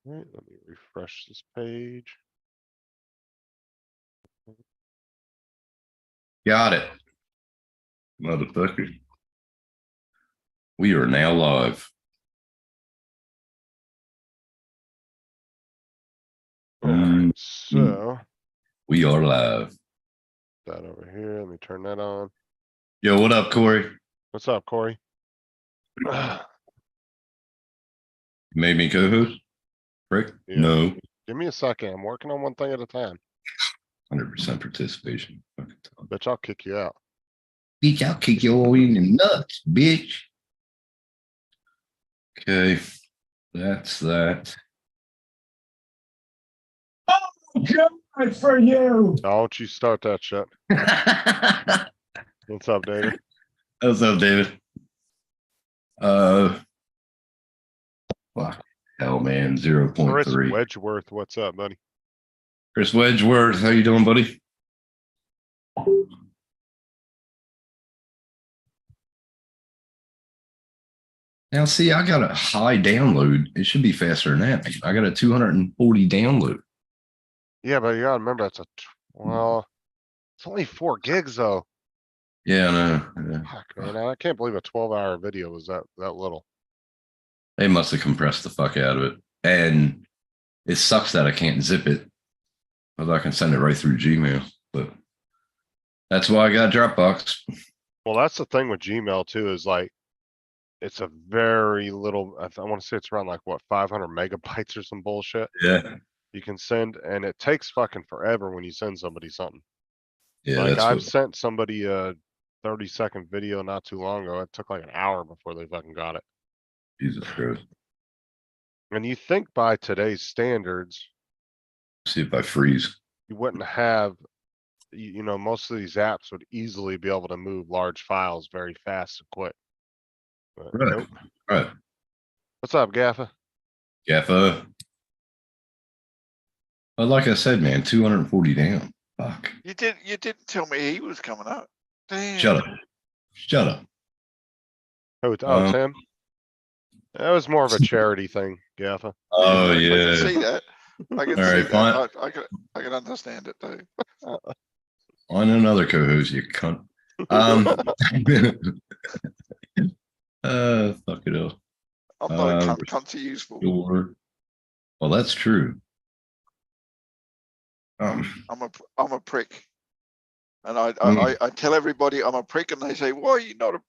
Alright, let me refresh this page. Got it. Motherfucker. We are now live. Alright, so We are live. that over here, let me turn that on. Yo, what up, Corey? What's up, Corey? Made me co-host? Frick? Yeah. No. Give me a second, I'm working on one thing at a time. 100% participation. Fucking time. Bitch, I'll kick you out. Bitch, I'll kick you all in the nuts, bitch. Okay. That's that. Oh, God, for you. Don't you start that shit. What's up, David? What's up, David? Fuck. Hell, man. Chris 0.3. Wedgeworth, what's up, buddy? Chris Wedgeworth, how you doing, buddy? Now, see, I got a high download. It should be faster than that. I got a 240 download. Yeah, but you gotta remember that's well, it's only 4 gigs though. Yeah, I know. Yeah. Fuck, man, I can't believe a 12-hour video was that little. They must have compressed the fuck out of it. And it sucks that I can't zip it. But I can send it right through Gmail. But that's why I got Dropbox. Well, that's the thing with Gmail too, is like, it's a very little, I wanna say it's around like, what, 500 megabytes or some bullshit Yeah. you can send, and it takes fucking forever when you send somebody something. Yeah, Like, that's I've what, sent somebody a 30-second video not too long ago. It took like an hour before they fucking got it. Jesus Christ. And you think by today's standards, See if I freeze. you wouldn't have, you know, most of these apps would easily be able to move large files very fast and quick. But Right. nope. Right. What's up, Gaffa? Gaffa. But like I said, man, 240 down. Fuck. You didn't tell me he was coming up. Damn. Shut up. Shut up. Oh, it's Tim. That was more of a charity thing, Gaffa. Oh, I can yeah. see that. I can All see right, fine. that. I can understand it too. On another co-host, you cunt. Fuck it up. I'm not a cunt useful. Sure. Well, that's true. I'm a prick. And I tell everybody I'm a prick, and they say, why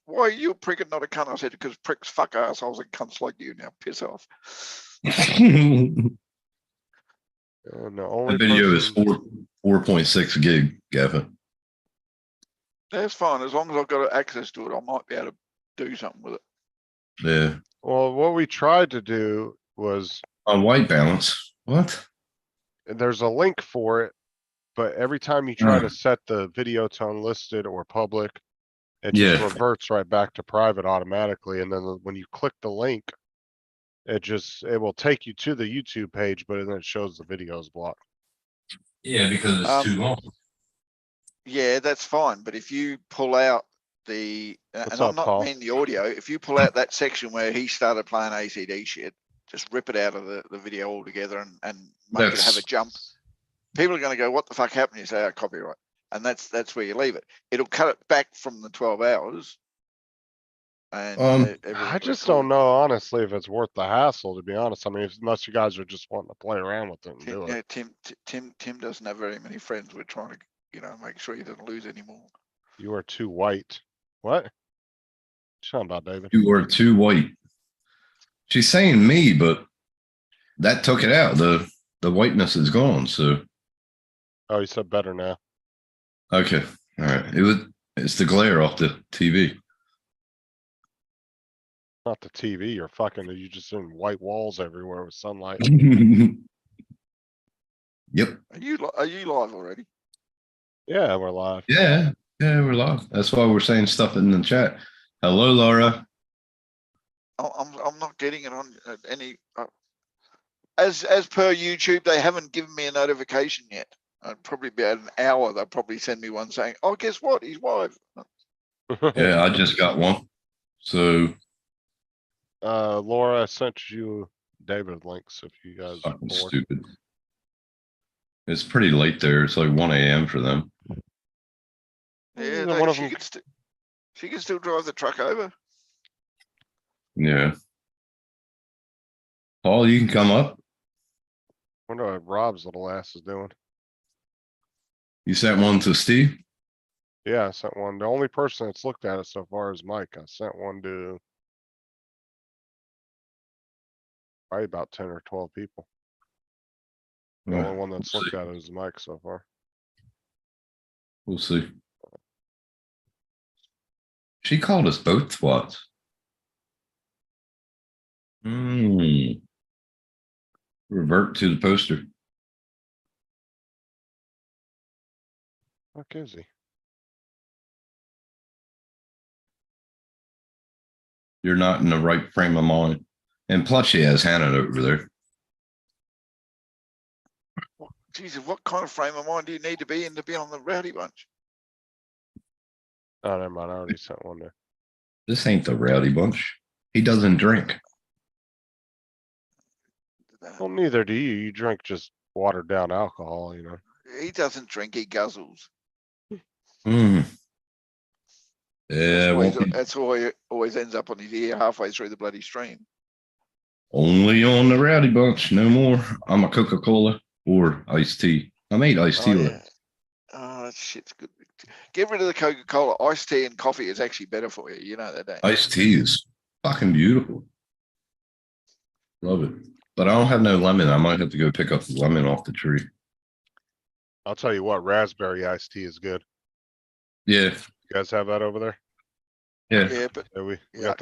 are you a prick and not a cunt? I said, because pricks fuck assholes and cunts like you. Now piss off. And the only The video is person- 4.6 gig, Gavin. That's fine. As long as I've got access to it, I might be able to do something with it. Yeah. Well, what we tried to do was, On white balance. What? there's a link for it, but every time you try to set the video to unlisted or public, it just Yeah. reverts right back to private automatically. And then when you click the link, it will take you to the YouTube page, but then it shows the videos blocked. Yeah, because it's too long. Yeah, that's fine. But if you pull out the, What's and up, I'm not Paul? meaning the audio, if you pull out that section where he started playing ACD shit, just rip it out of the video altogether and make it have a jump. People are going to go, what the fuck happened? You say, oh, copyright. And that's where you leave it. It'll cut it back from the 12 hours. And I just don't know, honestly, if it's worth the hassle, to be honest. I mean, unless you guys are just wanting to play around with it and do it. Tim doesn't have very many friends. We're trying to, make sure he doesn't lose any more. You are too white. What? Shut about, David. You are too white. She's saying me, but that took it out. The whiteness is gone. So. Oh, you said better now. Okay. All right. It's the glare off the TV. Not the TV. You just in white walls everywhere with sunlight. Yep. Are you live already? Yeah, we're live. Yeah. Yeah, we're live. That's why we're saying stuff in the chat. Hello, Laura. I'm not getting it on any. As per YouTube, they haven't given me a notification yet. I'd probably be at an hour. They'll probably send me one saying, "Oh, guess what? He's live." Yeah, I just got one. So. Laura, I sent you David links if you guys are Fucking bored. stupid. It's pretty late there. It's like 1 AM for them. Yeah, Either no, one of she them- can she can still drive the truck over. Yeah. Paul, you can come up. Wonder what Rob's little ass is doing. You sent one to Steve? Yeah, I sent one. The only person that's looked at it so far is Mike. I sent one to probably about 10 or 12 people. The Yeah, only one that's we'll looked see. at it is Mike so far. We'll see. She called us both twats. Hmm. Revert to the poster. Fuck is he? You're not in the right frame of mind. And plus she has Hannah over there. Jesus, what kind of frame of mind do you need to be in to be on the Rowdy Bunch? Oh, never mind. I already sent one there. This ain't the Rowdy Bunch. He doesn't drink. Well, neither do you. You drink just watered down alcohol, you know. He doesn't drink, he guzzles. Hmm. Yeah, won't be That's why he always ends up on his ear halfway through the bloody stream. only on the Rowdy Bunch, no more. I'm a Coca-Cola or iced tea. I made iced Oh, tea. yeah. Oh, that shit's good. Get rid of the Coca-Cola. Iced tea and coffee is actually better for you. You know that, don't you? Iced tea is fucking beautiful. Love it. But I don't have no lemon. I might have to go pick up the lemon off the tree. I'll tell you what, raspberry iced tea is good. Yeah. You guys have that over there? Yeah. Yeah, but Yeah, we got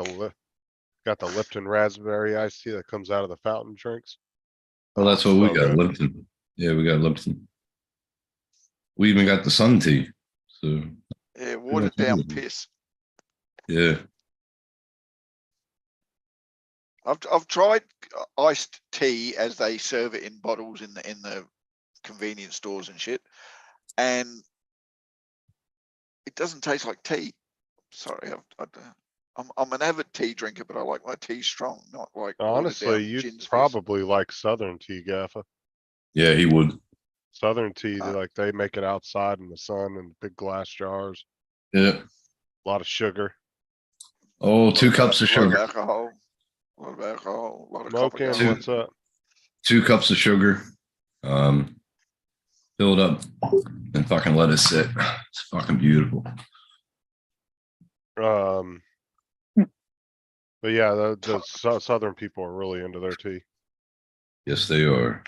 the Lipton raspberry iced tea that comes out of the fountain drinks. Well, that's what we so got. good. Lipton. Yeah, we got Lipton. We even got the sun tea. So yeah, watered down good. piss. yeah. I've tried iced tea as they serve it in bottles in the convenience stores and shit, and it doesn't taste like tea. Sorry, I'm an avid tea drinker, but I like my tea strong, not like watered Honestly, down you'd gin's piss. probably like Southern tea, Gaffa. Yeah, he would. Southern tea, Uh, like they make it outside in the sun in big glass jars. Yeah. A lot of sugar. Oh, 2 cups of A lot of sugar. alcohol. A lot of alcohol. A lot of copper Smoking, going. what's up? 2 cups of sugar. Fill it up and fucking let it sit. It's fucking beautiful. But yeah, the Southern people are really into their tea. Yes, they are.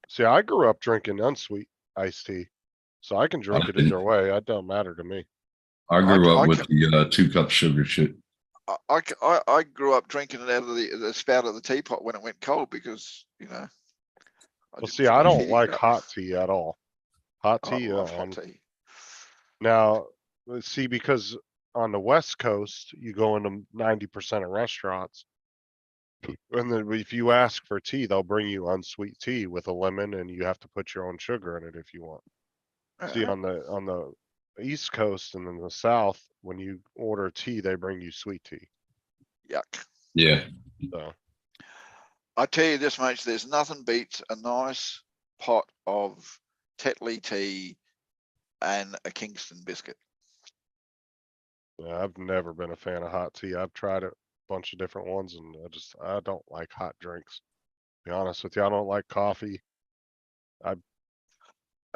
See, I grew up drinking unsweet iced tea, so I can drink it didn't. either way. It don't matter to me. I grew I up with the 2 cup sugar shit. I grew up drinking it out of the spout of the teapot when it went cold because, you know. Well, see, I don't like hot tea at all. Hot I tea, love hot tea. now, let's see, because on the West Coast, you go into 90% of restaurants. And then if you ask for tea, they'll bring you unsweet tea with a lemon and you have to put your own sugar in it if you want. See, on the East Coast and in the South, when you order tea, they bring you sweet tea. Yuck. Yeah. So I tell you this much, there's nothing beats a nice pot of Tetley tea and a Kingston biscuit. yeah, I've never been a fan of hot tea. I've tried a bunch of different ones and I don't like hot drinks. To be honest with you, I don't like coffee.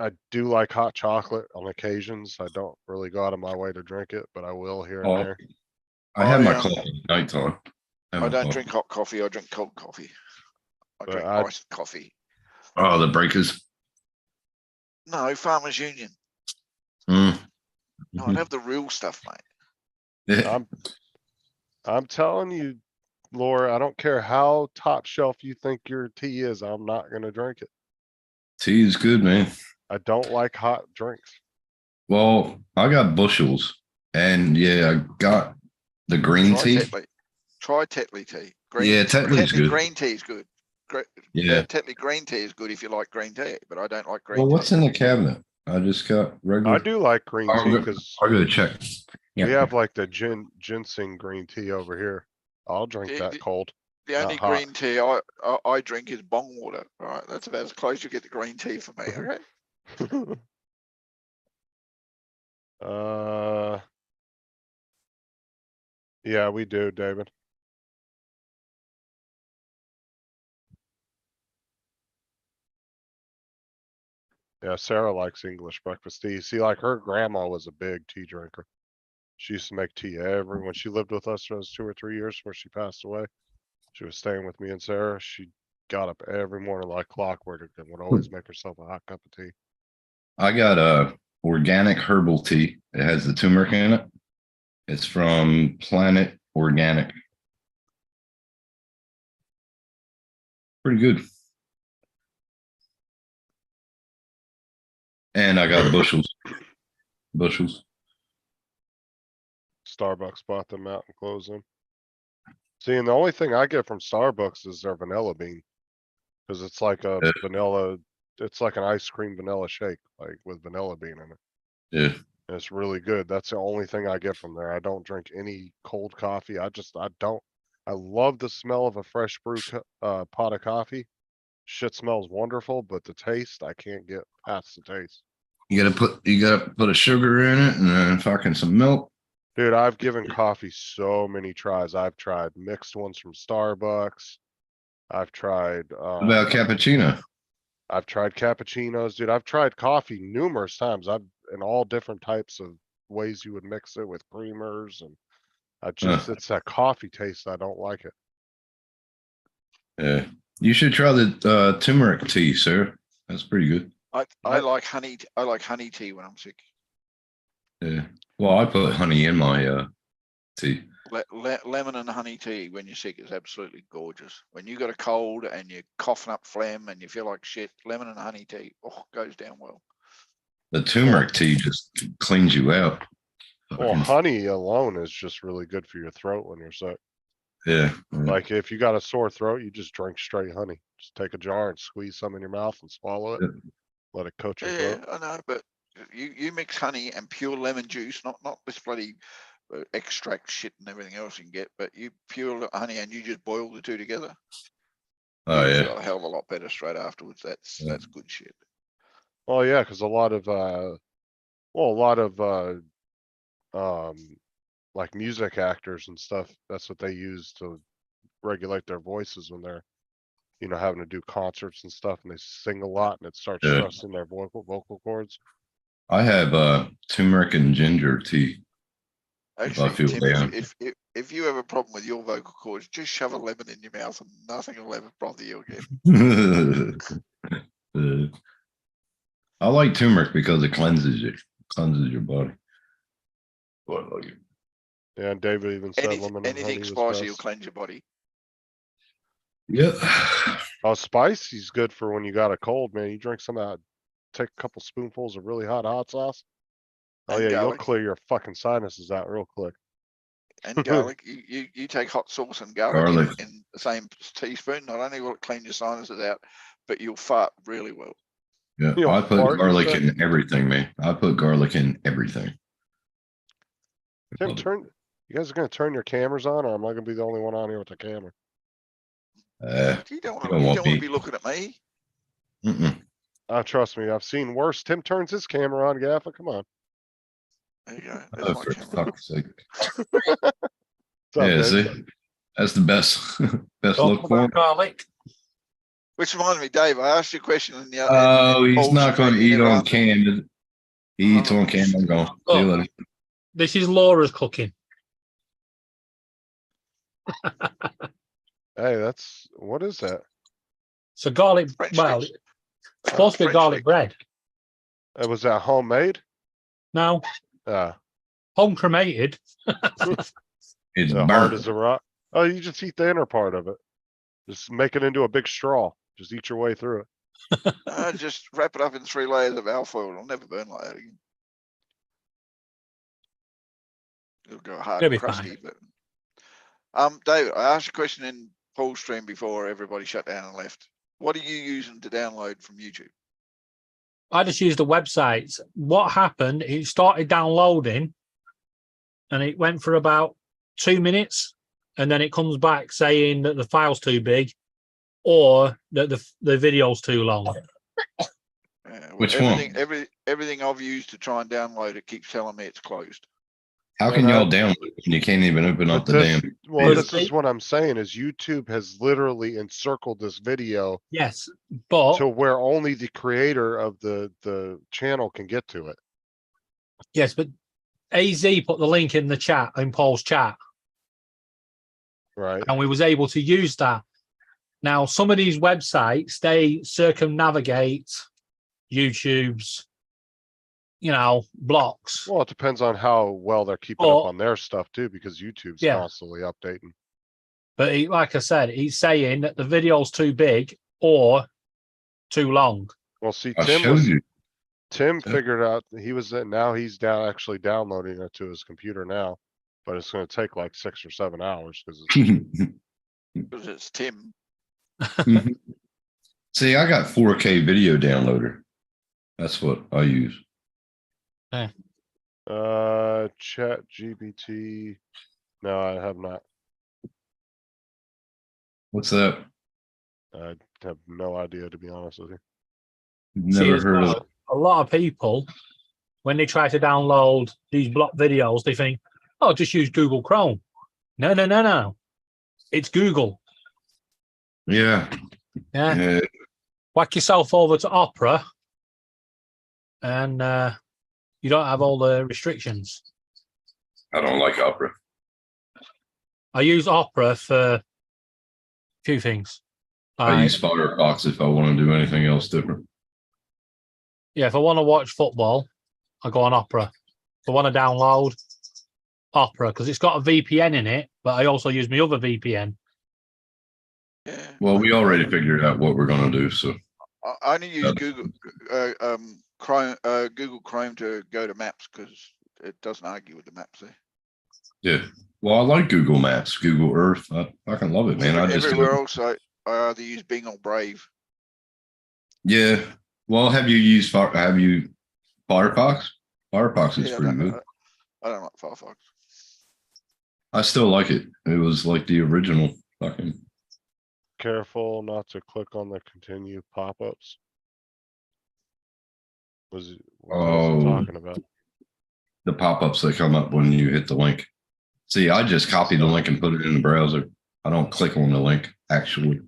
I do like hot chocolate on occasions. I don't really go out of my way to drink it, but I will here and Oh, there. I have my I, coffee at nighttime. I don't drink hot coffee, I drink cold coffee. I But drink I- iced coffee. Oh, the breakers. No, Farmers Union. Mm. No, I'd have the real stuff, mate. Yeah. I'm telling you, Laura, I don't care how top shelf you think your tea is, I'm not gonna drink it. Tea is good, man. I don't like hot drinks. Well, I got bushels and yeah, I got the green Try tea. Tetley. Try Tetley tea. Yeah, Tetley's good. Green tea is good. Yeah. Tetley green tea is good if you like green tea, but I don't like green Well, tea. what's in the cabinet? I just got regular. I do like green I'll tea go- because I'll go check. we Yeah. have like the ginseng green tea over here. I'll drink Do- that do- cold. The only hot. green tea I drink is bong water. All right, that's about as close you get to green tea for me. Okay. Yeah, we do, David. Yeah, Sarah likes English breakfast tea. See, like her grandma was a big tea drinker. She used to make tea when she lived with us, it was 2 or 3 years before she passed away. She was staying with me and Sarah. She got up every morning like clockwork and would always make herself a hot cup of tea. I got a organic herbal tea. It has the turmeric in it. It's from Planet Organic. Pretty good. And I got bushels. Bushels. Starbucks bought them out and closed them. See, and the only thing I get from Starbucks is their vanilla bean. Cause it's like a Yeah. vanilla, it's like an ice cream vanilla shake, like with vanilla bean in it. Yeah. And it's really good. That's the only thing I get from there. I don't drink any cold coffee. I don't. I love the smell of a fresh brew pot of coffee. Shit smells wonderful, but the taste, I can't get past the taste. You gotta put a sugar in it and then fucking some milk. Dude, I've given coffee so many tries. I've tried mixed ones from Starbucks. I've tried, What about cappuccino? I've tried cappuccinos, dude. I've tried coffee numerous times. I've in all different types of ways you would mix it with creamers and it's that coffee taste. I don't like it. Yeah. You should try the turmeric tea, sir. That's pretty good. I like honey. I like honey tea when I'm sick. Yeah. Well, I put honey in my tea. Lemon and honey tea when you're sick is absolutely gorgeous. When you got a cold and you're coughing up phlegm and you feel like shit, lemon and honey tea, goes down well. The turmeric tea just cleans you out. Well, honey alone is just really good for your throat when you're sick. Yeah. Like if you got a sore throat, you just drink straight honey. Just take a jar and squeeze some in your mouth and swallow it. Let it coat your Yeah, throat. I know, but you mix honey and pure lemon juice, not this bloody extract shit and everything else you can get, but you pure honey and you just boil the two together. Oh You yeah. feel a hell of a lot better straight afterwards. That's good shit. Well, yeah, because a lot of like music actors and stuff, that's what they use to regulate their voices when they're, having to do concerts and stuff and they sing a lot and it starts Yeah. stressing their vocal cords. I have turmeric and ginger tea. Actually, feel Tim, down. if you have a problem with your vocal cords, just shove a lemon in your mouth and nothing will ever bother you again. I like turmeric because it cleanses your body. Yeah, and David even said lemon and honey Anything was spicy will best. cleanse your body. Yeah. Oh, spicy's good for when you got a cold, man. You drink some of that, take a couple spoonfuls of really hot sauce. Oh And yeah, garlic. you'll clear your fucking sinuses out real quick. And garlic, you take hot sauce and garlic in the same teaspoon. Not only will it clean your sinuses out, but you'll fart really well. Yeah, You'll I put fart, garlic in everything, man. I put garlic in everything. Tim, you guys are gonna turn your cameras on, or am I gonna be the only one on here with the camera? You don't don't want want to me. be looking at me. Trust me, I've seen worse. Tim turns his camera on, Gaffa. Come on. There you go. There's Oh, my for camera. fuck's sake. What's up, Yeah, Dave? see, that's the best best Talk look for about him. garlic. Which reminds me, Dave, I asked you a question in the Oh, in he's Paul's not going to stream, you eat never on answered. cam. He eats Oh, on cam. I'm going. See Oh. you later. This is Laura's cooking. Hey, what is that? So garlic, French well, sticks. it's supposed to be French garlic stick. bread. Was that homemade? No, Uh, home cremated. It's hard burnt. as a rock. Oh, you just eat the inner part of it. Just make it into a big straw. Just eat your way through it. Just wrap it up in 3 layers of alfoil. It'll never burn like that again. It'll go hard It'll and be crusty. fine. But David, I asked a question in Paul's stream before everybody shut down and left. What are you using to download from YouTube? I just used the website. What happened? It started downloading, and it went for about 2 minutes, and then it comes back saying that the file's too big or that the video's too long. Yeah, Which everything, one? everything I've used to try and download it keeps telling me it's closed. How Well, can y'all that- download it when you can't even open up But the this, damn? well, video? this is what I'm saying is YouTube has literally encircled this video Yes, but to where only the creator of the channel can get to it. yes, but AZ put the link in the chat, in Paul's chat, Right. and we was able to use that. Now, some of these websites, they circumnavigate YouTube's, blocks. Well, it depends on how well they're keeping But- up on their stuff too, because YouTube's Yeah. constantly updating. But like I said, he's saying that the video's too big or too long. Well, see, I showed you. Tim Yeah. figured out now he's actually downloading it to his computer now, but it's going to take like 6 or 7 hours because Because it's Tim. See, I got 4K video downloader. That's what I use. Chat GPT. No, I have not. What's that? I have no idea, to be honest with you. Never as heard well, of. a lot of people, when they try to download these block videos, they think, oh, just use Google Chrome. No. It's Google. Yeah. Yeah. Yeah. Whack yourself over to Opera and you don't have all the restrictions. I don't like Opera. I use Opera for a few things. I use Firefox if I want to do anything else different. Yeah, if I want to watch football, I go on Opera. If I want to download Opera, because it's got a VPN in it, but I also use my other VPN. Yeah. Well, we already figured out what we're going to do. So I only use That's- Google Chrome to go to maps because it doesn't argue with the maps there. yeah. Well, I like Google Maps, Google Earth. I fucking love it, man. I just Everywhere else, I either use Bing or Brave. yeah. Well, have you Firefox? Firefox is Yeah, pretty good. I don't like Firefox. I still like it. It was like the original fucking. Careful not to click on the continue pop-ups. What was it Oh. talking about? The pop-ups that come up when you hit the link. See, I just copy the link and put it in the browser. I don't click on the link actually.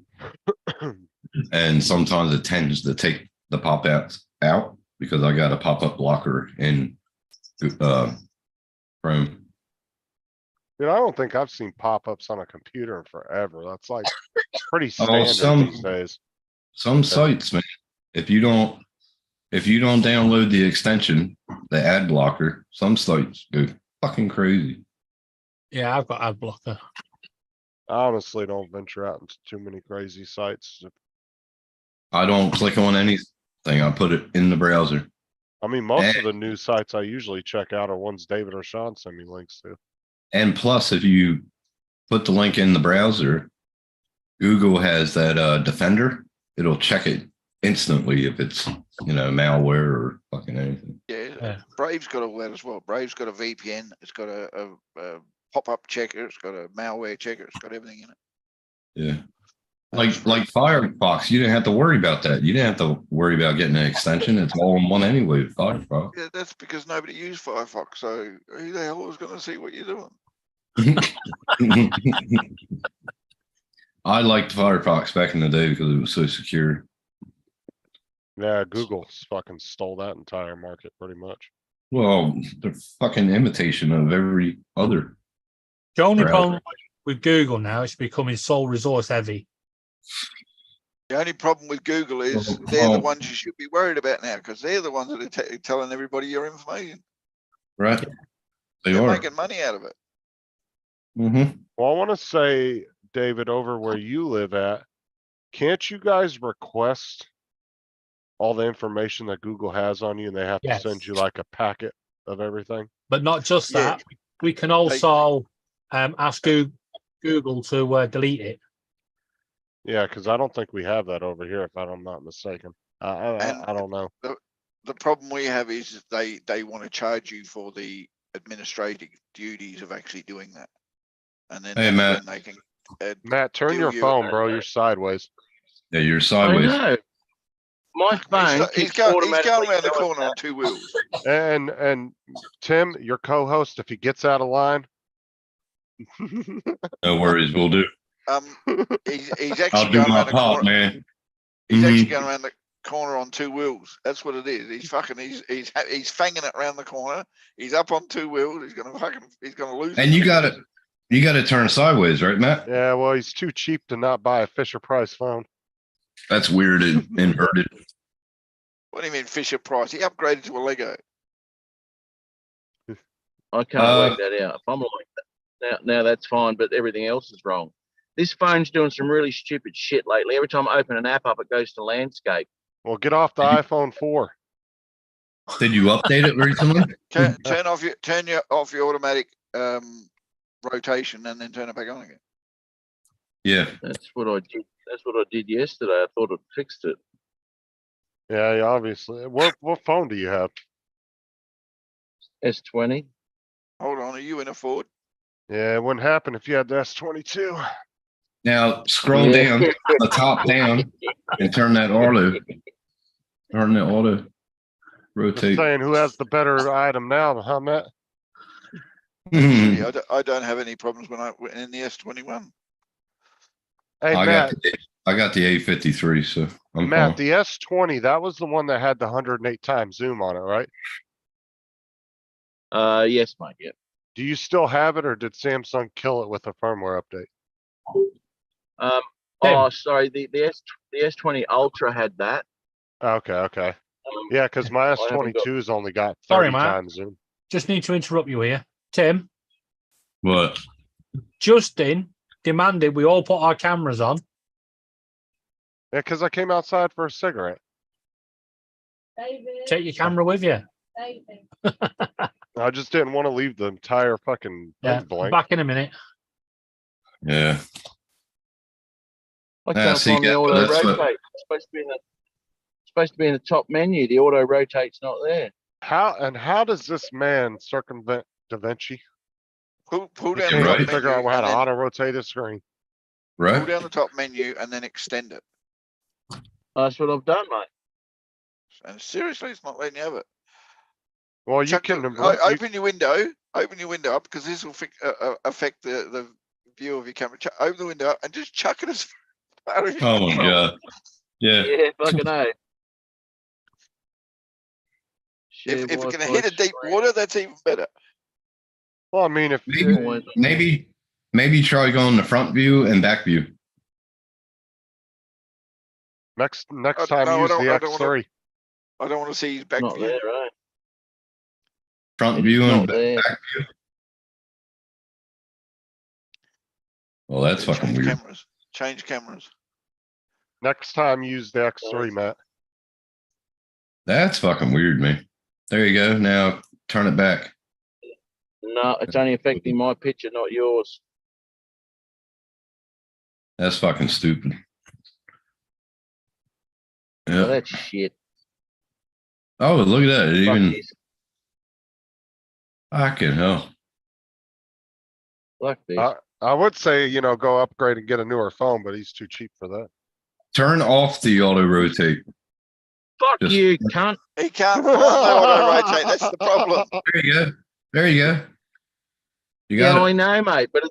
And sometimes it tends to take the pop-ups out because I got a pop-up blocker in Chrome. Dude, I don't think I've seen pop-ups on a computer in forever. That's like pretty standard some- these days. Some sites, man, if you don't download the extension, the ad blocker, some sites go fucking crazy. Yeah, I've got ad blocker. I honestly don't venture out into too many crazy sites. I don't click on anything. I put it in the browser. I mean, most of the news sites I usually check out are ones David or Sean send me links to. And plus, if you put the link in the browser, Google has that Defender. It'll check it instantly if it's, malware or fucking anything. Yeah, Brave's got all that as well. Brave's got a VPN. It's got a pop-up checker. It's got a malware checker. It's got everything in it. Yeah. Like Firefox, you didn't have to worry about that. You didn't have to worry about getting an extension. It's all in one anyway with Firefox. Yeah, that's because nobody used Firefox. So who the hell was going to see what you're doing? I liked Firefox back in the day because it was so secure. Yeah, Google fucking stole that entire market pretty much. Well, the fucking imitation of every other. The only Browser. problem with Google now is becoming so resource heavy. The only problem with Google is Well, they're the well- ones you should be worried about now because they're the ones that are telling everybody your information. Right? They They're are. making money out of it. Mm-hmm. Well, I want to say, David, over where you live at, can't you guys request all the information that Google has on you and they have to send Yes. you like a packet of everything? But not just Yeah. that. We can also ask Google to delete it. Yeah, because I don't think we have that over here, if I'm not mistaken. And- I don't know. The problem we have is they want to charge you for the administrative duties of actually doing that. And then Hey, that's Matt. when they can. Matt, turn Deal your you- phone, bro. You're sideways. Yeah, you're I sideways. know. My phone He's keeps going automatically around the doing corner that. on 2 wheels. And Tim, your co-host, if he gets out of line. No worries, we'll do. He's actually I'll do going my around the pop, corner. man. He's actually Mhm. going around the corner on 2 wheels. That's what it is. He's fanging it around the corner. He's up on 2 wheels. He's gonna lose. And it. you got to turn sideways, right, Matt? Yeah, well, he's too cheap to not buy a Fisher Price phone. That's weird and inverted. What do you mean Fisher Price? He upgraded to a Lego. I can't work that out. If I'm like that, now that's fine, but everything else is wrong. This phone's doing some really stupid shit lately. Every time I open an app up, it goes to landscape. Well, get off the iPhone 4. Did you update it recently? Turn off your automatic rotation and then turn it back on again. Yeah. That's what I did. That's what I did yesterday. I thought it fixed it. Yeah, obviously. What phone do you have? S20. Hold on, are you in a Ford? Yeah, it wouldn't happen if you had the S22. Now scroll Yeah. down, the top down, and turn that auto. Turn that auto. Just Rotate. saying, who has the better item now, huh, Matt? Mhm. Yeah, I don't have any problems when in the S21. Hey, I Matt, got the A53, so I'm Matt, fine. the S20, that was the one that had the 108 times zoom on it, right? Yes, mate. Yeah. Do you still have it, or did Samsung kill it with a firmware update? Um. Tim. Oh, sorry. The S20 Ultra had that. Okay. Um, Yeah, because my I haven't got- S22's only got 30 Sorry, Matt. times zoom. Just need to interrupt you here. Tim, What? Justin demanded we all put our cameras on. Yeah, because I came outside for a cigarette. David, Take your camera with you. David. I just didn't want to leave the entire fucking Yeah, thing blank. back in a minute. Yeah. I Yeah, can't see, find the yeah, auto that's what- rotate. It's supposed to be in the top menu. The auto rotate's not there. How does this man circumvent Da Vinci? Pull Yeah, down the right. top Can't figure out menu how and to then auto rotate a screen. pull Right? down the top menu and then extend it. That's what I've done, mate. And seriously, it's not letting you have it. Well, you Chuck can. the- open your window up because this will affect the view of your camera. Open the window up and just chuck it as far as you Oh my can. god. Yeah. Yeah, fucking A. If it can hit a deep water, that's even better. Well, I mean, if Maybe try going the front view and back view. next no, time I use don't- the I don't wanna- X3. I don't want to see his back Not view. there, right? Front view and Not there. back view. Well, that's Yeah, fucking change weird. cameras. Change cameras. Next time use the X3, Matt. That's fucking weird, man. There you go. Now turn it back. No, it's only affecting my picture, not yours. That's fucking stupid. Oh, Yeah. that's shit. Oh, look at that. It Fuck even this. fucking hell. Fuck this. I would say, go upgrade and get a newer phone, but he's too cheap for that. Turn off the auto rotate. Fuck just- you, cunt. He can't find the auto rotate. That's the problem. There you go. There you go. You Yeah, got I it. know, mate. But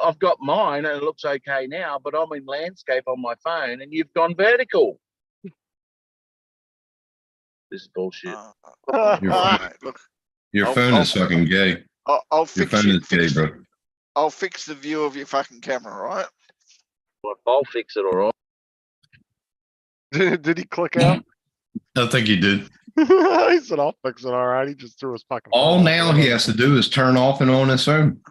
I've got mine and it looks okay now, but I'm in landscape on my phone and you've gone vertical. This is bullshit. You're fine. Mate, look, Your I'll- phone I'll- is fucking gay. I'll Your fix phone you. is gay, bro. I'll fix the view of your fucking camera, right? I'll fix it, all right. Did he click out? I think you did. He said, I'll fix it. All right. He just threw his fucking. All phone now out. he has to do is turn off and on his phone.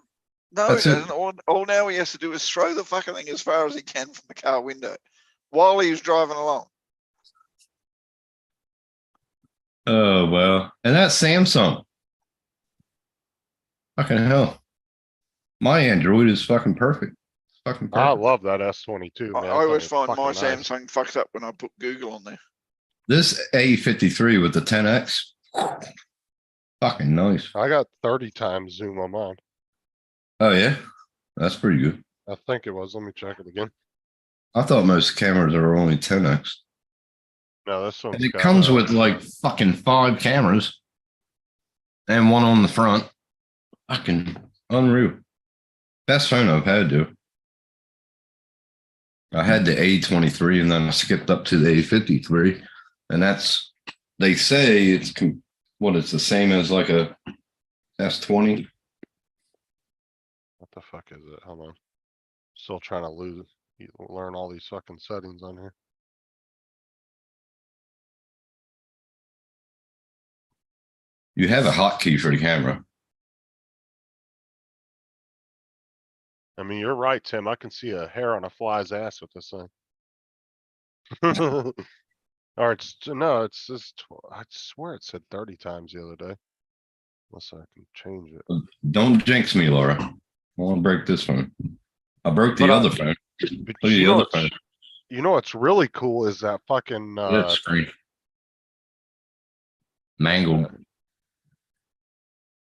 No, That's he it. doesn't. All now he has to do is throw the fucking thing as far as he can from the car window while he's driving along. Oh well. And that's Samsung. Fucking hell. My Android is fucking perfect. Fucking I perfect. love that S22. I Man. always That find thing my is fucking nice. Samsung fucks up when I put Google on there. This A53 with the 10X. Fucking nice. I got 30 times zoom on mine. Oh yeah. That's pretty good. I think it was. Let me check it again. I thought most cameras are only 10x. No, this one's And it got, comes with like fucking 5 cameras and one on the front. Fucking unreal. Best phone I've had, dude. I had the A23 and then I skipped up to the A53. And that's, they say it's it's the same as like a S20. what the fuck is it? Hold on. Still trying to learn all these fucking settings on here. You have a hotkey for the camera. I mean, you're right, Tim. I can see a hair on a fly's ass with this thing. Or no, it's just, I swear it said 30 times the other day. Unless I can change it. Don't jinx me, Laura. I want to break this phone. I broke the But other phone. But Look at you the know, other phone. what's really cool is that fucking, That screen. Mangled.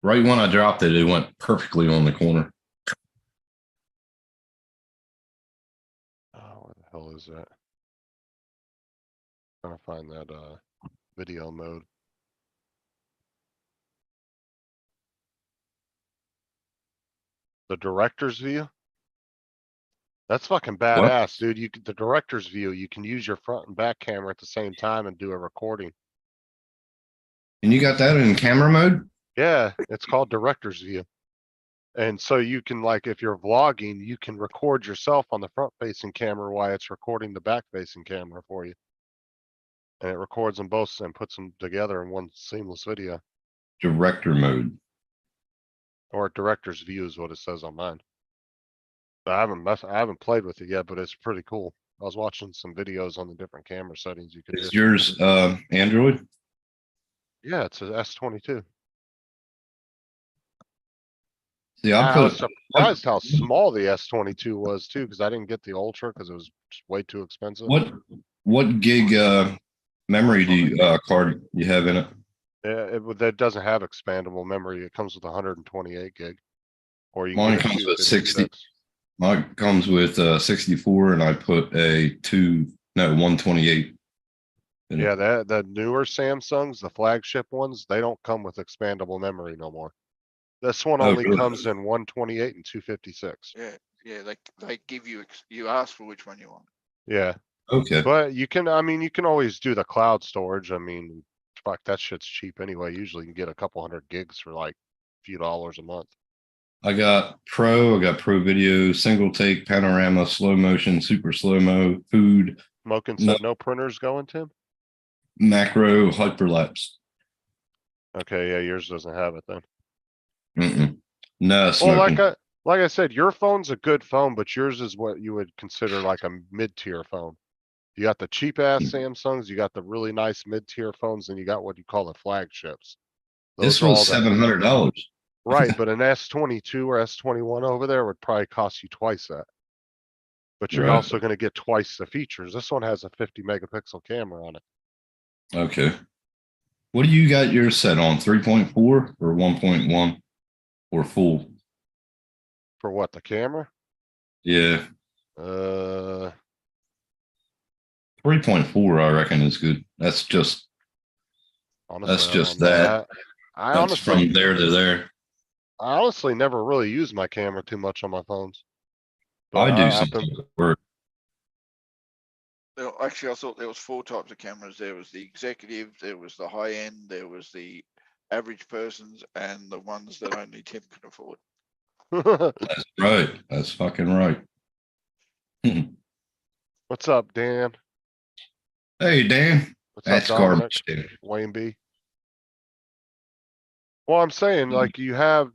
Right when I dropped it, it went perfectly on the corner. oh, where the hell is that? Trying to find that, video mode. The director's view? That's fucking badass, dude. The director's view, you can use your front and back camera at the same time and do a recording. And you got that in camera mode? Yeah, it's called director's view. And so you can, like, if you're vlogging, you can record yourself on the front facing camera while it's recording the back facing camera for you. And it records them both and puts them together in one seamless video. Director mode. Or director's view is what it says on mine. I haven't played with it yet, but it's pretty cool. I was watching some videos on the different camera settings you could Is do. yours Android? Yeah, it's a S22. See, I I was put surprised how small the S22 was too, because I didn't get the Ultra because it was just way too expensive. what gig memory card you have in it? Yeah, that doesn't have expandable memory. It comes with 128 gig. Or you can Mine get a comes with 60. 256. Mine comes with 64 and I put a 128. in it. Yeah, the newer Samsungs, the flagship ones, they don't come with expandable memory no more. This one Oh, only really? comes in 128 and 256. Yeah, they give you, you ask for which one you want. Yeah, Okay. but you can, I mean, you can always do the cloud storage. I mean, fuck, that shit's cheap anyway. Usually you can get a couple hundred gigs for like a few dollars a month. I got Pro Video, single take, panorama, slow motion, super slow mo, food, Smoking No. said no printers going, Tim? macro, hyperlapse. Okay, yeah, yours doesn't have it then. No, Well, smoking. like I said, your phone's a good phone, but yours is what you would consider like a mid-tier phone. You got the cheap ass Samsungs, you got the really nice mid-tier phones, and you got what you call the flagships. This Those are all was the, $700. right, but an S22 or S21 over there would probably cost you twice that. But you're Right. also gonna get twice the features. This one has a 50 megapixel camera on it. Okay. What do you got yours set on? 3.4 or 1.1 or full? For what, the camera? Yeah. Uh, 3.4, I reckon is good. That's just honestly, I just don't know. that. I That's honestly, from there to there. I honestly never really use my camera too much on my phones. I But do I've been, something work. Actually, I thought there was 4 types of cameras. There was the executive, there was the high end, there was the average persons, and the ones that only Tim can afford. That's right. That's fucking right. what's up, Dan? Hey, Dan. What's That's up, Dominic? garbage, Dan. Wayne B? Well, I'm saying like you have.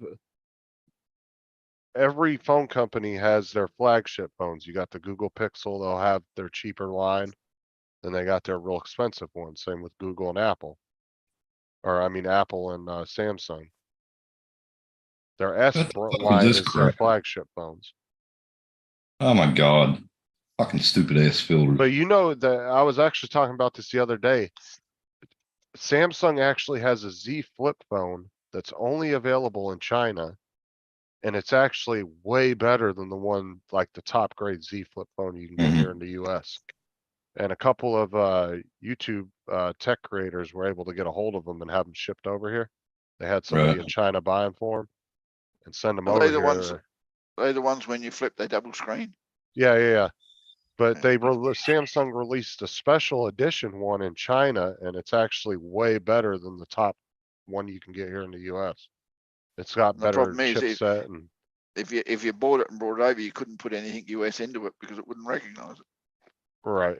Every phone company has their flagship phones. You got the Google Pixel, they'll have their cheaper line. Then they got their real expensive ones, same with Google and Apple. Or I mean, Apple and Samsung. Their S What the fuck is line this is their crap? flagship phones. Oh my God. Fucking stupid ass filter. But you know that I was actually talking about this the other day. Samsung actually has a Z Flip phone that's only available in China. And it's actually way better than the one, like the top grade Z flip phone you can get Mhm. here in the US. And a couple of YouTube tech creators were able to get a hold of them and have them shipped over here. They had somebody Right. in China buying for them and send them Are over they the ones, here. they're the ones when you flip, they double screen? Yeah, yeah, yeah. But Yeah. Samsung released a special edition one in China, and it's actually way better than the top one you can get here in the US. It's got And the better problem is chipset and if you bought it and brought it over, you couldn't put anything US into it because it wouldn't recognize it. right.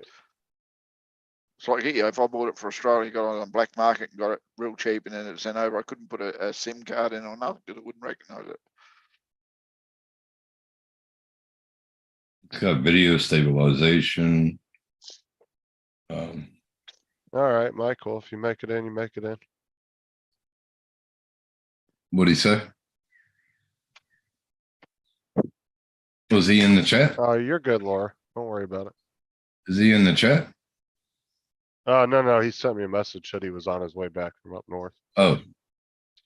It's like here, if I bought it for Australia, got it on black market and got it real cheap and then it sent over, I couldn't put a SIM card in or nothing because it wouldn't recognize it. It's got video stabilization. All right, Michael, if you make it in, you make it in. What'd he say? Was he in the chat? Oh, you're good, Laura. Don't worry about it. Is he in the chat? Oh, no, he sent me a message, said he was on his way back from up north. Oh,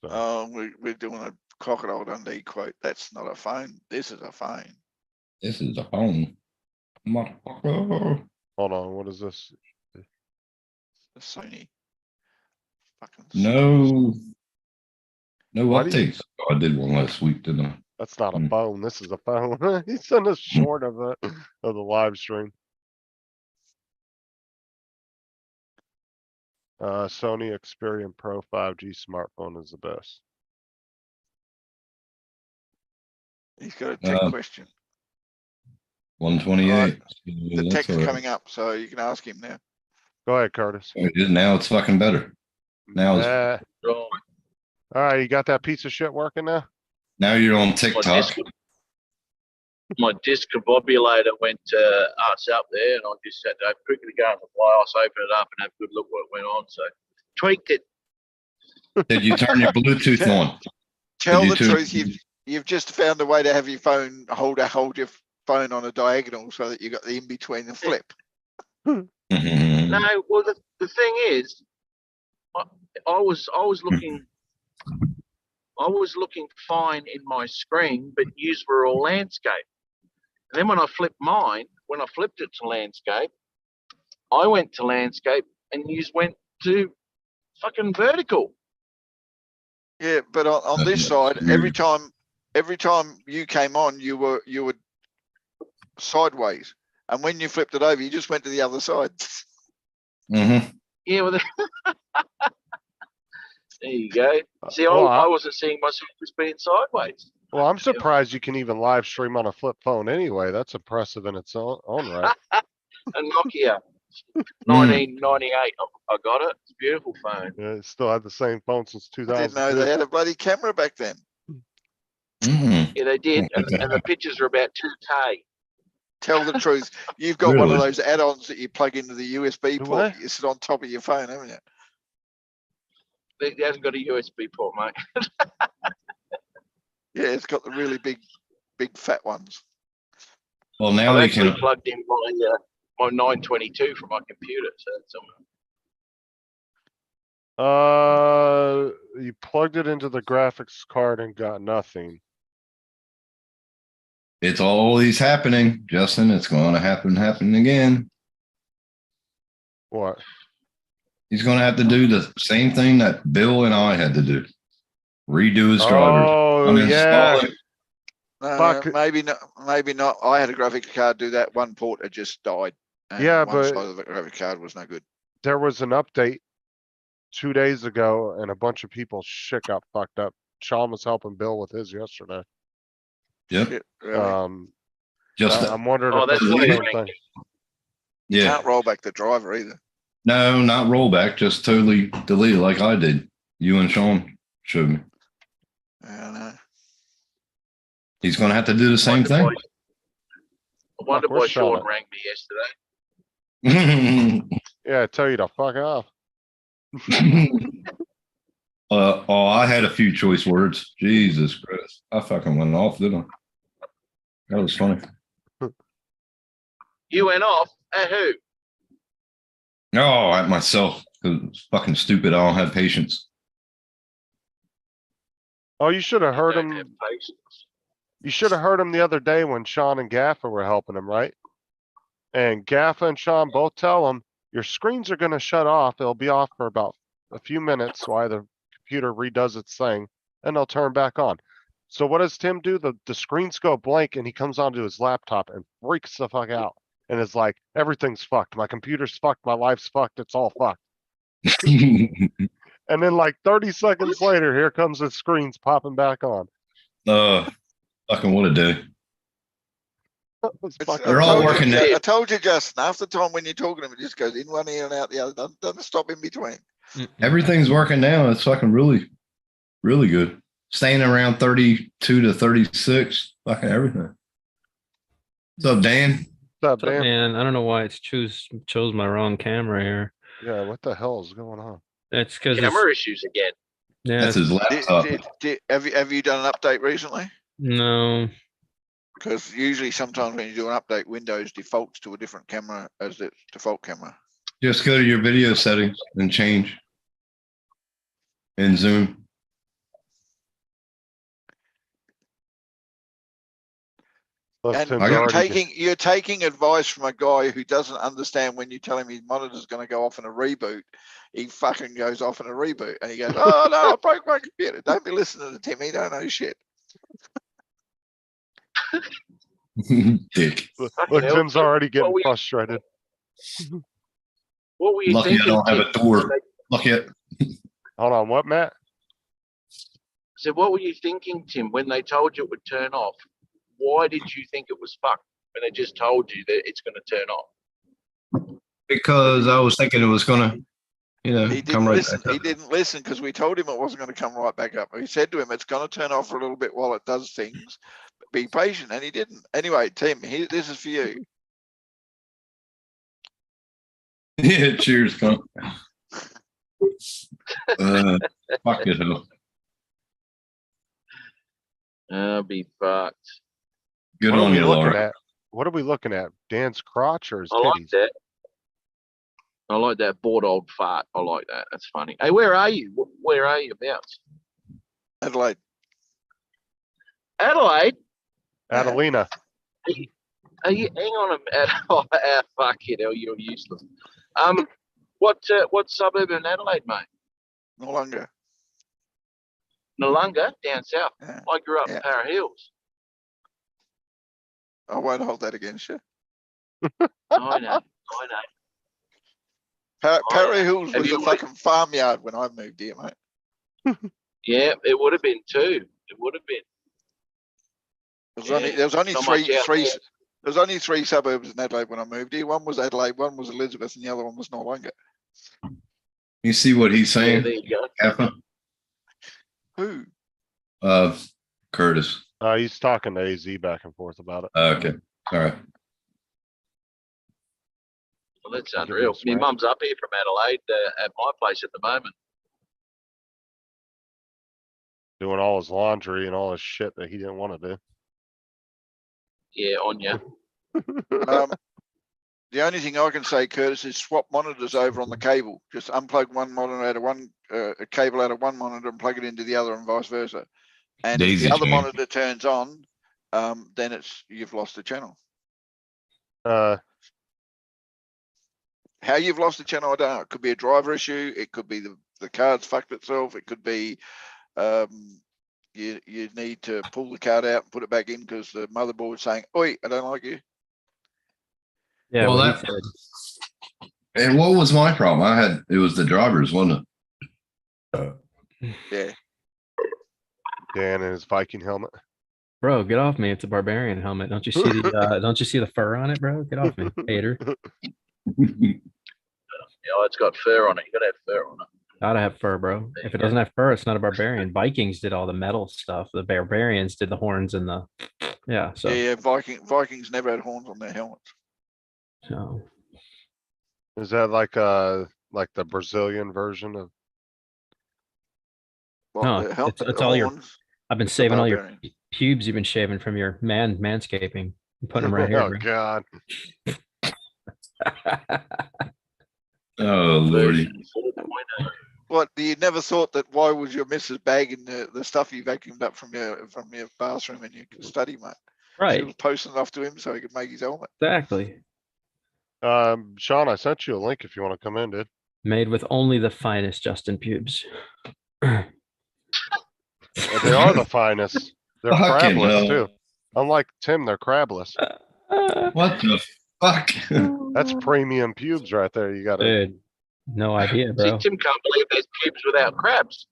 So, We're doing a Crocodile Dundee quote. That's not a phone. This is a phone. this is a phone. Motherfucker. hold on, what is this? A Sony. Fucking No. No Why do you- updates. Oh, I did one last week, didn't I? That's not a Hmm. phone, this is a phone. He sent us short of it, of the live stream. Sony Xperia Pro 5G smartphone is the best. He's got a tech Uh, question. 128. The That's tech's all right. coming up, so you can ask him now. Go ahead, Curtis. Now it's fucking better. Now it's- All right, you got that piece of shit working now? Now you're on My TikTok. My discombobulator went arts up there, and I just had to quickly go in the BIOS, open it up, and have a good look what went on. So tweaked it. Did you turn your Bluetooth on? Tell you the tune- truth, you've just found a way to have your phone hold your phone on a diagonal so that you got the in between the flip. Mhm. No, well the thing is, I was looking. I was looking fine in my screen, but yous were all landscape. And then when I flipped it to landscape, I went to landscape and yous went to fucking vertical. Yeah, but on this That's side, every weird. time you came on, you were sideways. And when you flipped it over, you just went to the other side. Mhm. Yeah, well, there you go. See, Well, I wasn't seeing myself as being sideways. Well, I'm surprised you can even live stream on a flip phone anyway. That's impressive in its own right. And Nokia, Hmm. 1998, I got it. It's a beautiful phone. Yeah, it still had the same phone since I didn't know 2002. they had a bloody camera back then. Mhm. Yeah, they did, Oh, and the pictures are about 2K. Tell the truth. You've got one of Really? those add-ons that you plug into the USB Do port. I? You sit on top of your phone, haven't you? It hasn't got a USB port, mate. Yeah, it's got the really big fat ones. Well, now I've they actually can. plugged in my 922 from my computer. So it's You plugged it into the graphics card and got nothing. It's always happening, Justin. It's going to happen again. What? He's going to have to do the same thing that Bill and I had to do. Redo his drivers. Oh, yeah. Uninstall it. No, Fuck. maybe not. Maybe not. I had a graphics card do that. One port had just died. And Yeah, one but- side of the graphics card was no good. There was an update 2 days ago and a bunch of people's shit got fucked up. Sean was helping Bill with his yesterday. Yep. Shit, really. Just I'm wondering Oh, if that's that's the what same it thing. yeah. Can't roll back the driver either. No, not rollback. Just totally delete it like I did. You and Sean showed me. I know. He's going to have to do the same I wonder thing. why where's Sean Sean at? rang me yesterday. Yeah, I tell you to fuck off. Oh, I had a few choice words. Jesus Christ. I fucking went off, didn't I? That was funny. You went off at who? Oh, at myself. 'Cause it's fucking stupid. I don't have patience. Oh, you should have heard Don't him. have patience. You should have heard him the other day when Sean and Gaffa were helping him, right? And Gaffa and Sean both tell him, your screens are gonna shut off. They'll be off for about a few minutes while the computer redoes its thing, and they'll turn back on. So what does Tim do? The screens go blank and he comes onto his laptop and freaks the fuck out. And is like, everything's fucked. My computer's fucked. My life's fucked. It's all fucked. And then like 30 seconds later, here comes the screens popping back on. Fucking what a day. It's It's- fucking They're all I told working you, now. I told you, Justin, half the time when you're talking to him, it just goes in one ear and out the other. Doesn't stop in between. Everything's working now. It's fucking really, really good. Staying around 32 to 36. Fucking everything. What's up, Dan? What's up, What's up, Dan? man? I don't know why it's chose my wrong camera here. Yeah, what the hell is going on? It's because Camera issues again. yeah, That's his laptop. Have you done an update recently? no. Because usually sometimes when you do an update, Windows defaults to a different camera as its default camera. Just go to your video settings and change. In Zoom. Plus, And Tim's I got already you're taking advice from a guy who doesn't understand when you tell him his monitor's going to go off in a reboot. He fucking goes off in a reboot and he goes, "Oh no, I broke my computer." Don't be listening to Tim. He don't know shit. Dick. Look, Fucking hell. Tim's already getting we- frustrated. What were you Lucky I thinking? don't have a Tim, door. when they- Look at Hold on, what, Matt? So what were you thinking, Tim, when they told you it would turn off? Why did you think it was fucked when they just told you that it's going to turn off? because I was thinking it was gonna, He come didn't right listen. back He up. didn't listen because we told him it wasn't going to come right back up. We said to him, "It's going to turn off for a little bit while it does things. But be patient," and he didn't. Anyway, Tim, this is for you. Yeah, cheers, cunt. Fuck it, hell. I'll be fucked. Good What are on we you, looking Laura. at? What are we looking at? Dan's crotch or his I like titties? that. I like that bored old fart. I like that. That's funny. Hey, where are you? Where are you about? Adelaide. Adelaide? Adelina. Are you, hang on a minute. Oh, fuck it, hell, you're useless. What suburb in Adelaide, mate? No longer. Nalunga, down south. Yeah. I grew up in Yeah. Para Hills. I won't hold that against you. I know. Parry Hills Have was you a looked- fucking farmyard when I moved here, mate. Yeah, it would have been too. It would have been. There was only Not three much out there. there was only three suburbs in Adelaide when I moved here. One was Adelaide, one was Elizabeth, and the other one was no longer. You see what he's Yeah, saying, there you go. Kappa? Who? Curtis. He's talking to AZ back and forth about it. Okay. All right. Well, that's I'll give you a unreal. My smack. mum's up here from Adelaide at my place at the moment. Doing all his laundry and all his shit that he didn't want to do. Yeah, on you. The only thing I can say, Curtis, is swap monitors over on the cable. Just unplug one monitor out of one a cable out of one monitor and plug it into the other, and vice versa. And if Daisy the other chain. monitor turns on, then you've lost the channel. How you've lost the channel, I don't know. It could be a driver issue. It could be the card's fucked itself. It could be you need to pull the card out and put it back in because the motherboard's saying, "Oi, I don't like you." Yeah, Well, what he that- said. And what was my problem? It was the drivers, wasn't it? Yeah. Dan and his Viking helmet. Bro, get off me. It's a barbarian helmet. Don't you see the don't you see the fur on it, bro? Get off me, hater. Yeah, it's got fur on it. You gotta have fur on it. Gotta have fur, bro. If it doesn't have fur, it's not a barbarian. Vikings did all the metal stuff. The barbarians did the horns and the yeah. So, Yeah, Vikings never had horns on their helmets. so Is that like the Brazilian version of? Well, No, the it's all your- horns, I've been the saving all your barbarian. pubes you've been shaving from your manscaping. I'm putting them right here, Oh bro. God. Oh, Lordy. Well, What, you never thought that why was your missus bagging the stuff you vacuumed up from your bathroom and your study, mate? She Right. was posting it off to him so he could make his helmet. Exactly. Sean, I sent you a link if you want to come in, dude. Made with only the finest Justin pubes. They are the finest. They're Fucking crabless hell. too. Unlike Tim, they're crabless. What the fuck? That's premium pubes right there. You gotta. Dude, no idea, See, bro. Tim can't believe there's pubes without crabs.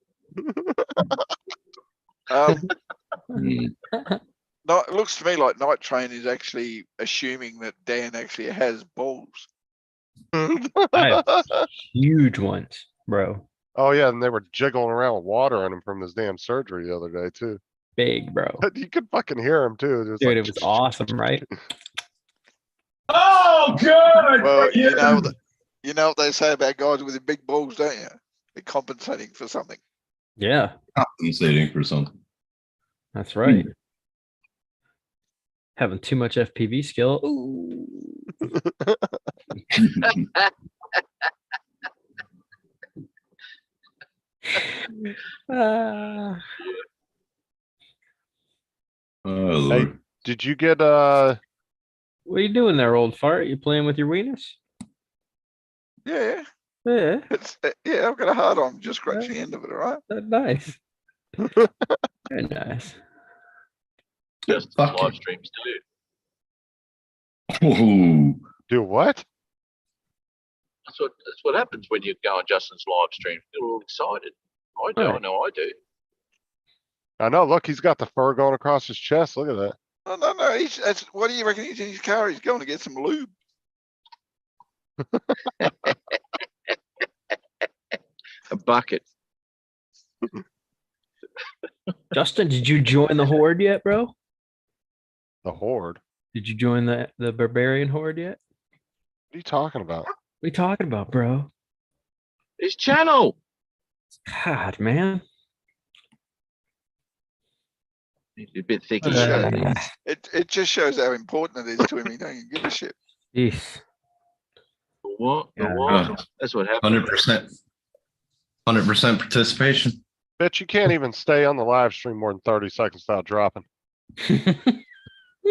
No, it looks to me like Night Train is actually assuming that Dan actually has balls. I have huge ones, bro. Oh yeah, and they were jiggling around with water in him from his damn surgery the other day too. Big, bro. You could fucking hear him too. Just Dude, like, it was awesome, right? Oh, good. Well, you know what they say about guys with the big balls, don't you? They're compensating for something. Yeah, Compensating for something. that's right. Having too much FPV skill. Ooh. Ah. Oh, Lord. Did you get What are you doing there, old fart? You playing with your weenus? Yeah, Yeah, it's yeah. I've got a hard on. Just scratch the end of it. All right. nice. Very nice. Just Fuck live it. streams too. Ooh. do what? That's what happens when you go on Justin's live stream. You're all excited. I do. I Right. know I do. I know. Look, he's got the fur going across his chest. Look at that. No. What do you reckon he's in his car? He's going to get some lube. A bucket. Justin, did you join the horde yet, bro? The horde. Did you join the barbarian horde yet? What are you talking about? What are you talking about, bro? His channel. God, man. He's a bit thick. It just shows how important it is to him. He don't even give a shit. Jeez. What? Yeah. What? That's what happened. 100%. 100% participation. Bitch, you can't even stay on the live stream more than 30 seconds without dropping.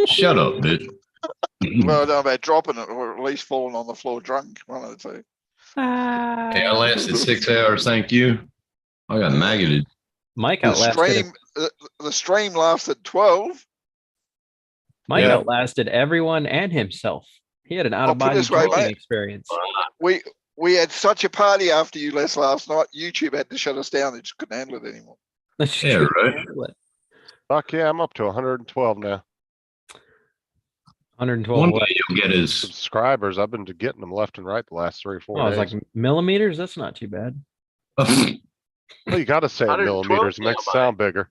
Shut up, bitch. Well, I don't know about dropping it or at least falling on the floor drunk. One of the two. Hey, I lasted 6 hours. Thank you. I got maggoted. Mike The outlasted stream, the stream lasted 12. Mike Yeah. outlasted everyone and himself. He had an out I'll of put it body this way, drinking mate. experience. We had such a party after you left last night. YouTube had to shut us down. They just couldn't handle it anymore. Yeah, right. Fuck yeah, I'm up to 112 now. 112 One what? day you'll get his. Subscribers. I've been getting them left and right the last 3 or 4 Oh, I was days. like millimeters. That's not too bad. Well, you gotta say it 112 millimeters. It now, makes it mate. sound bigger.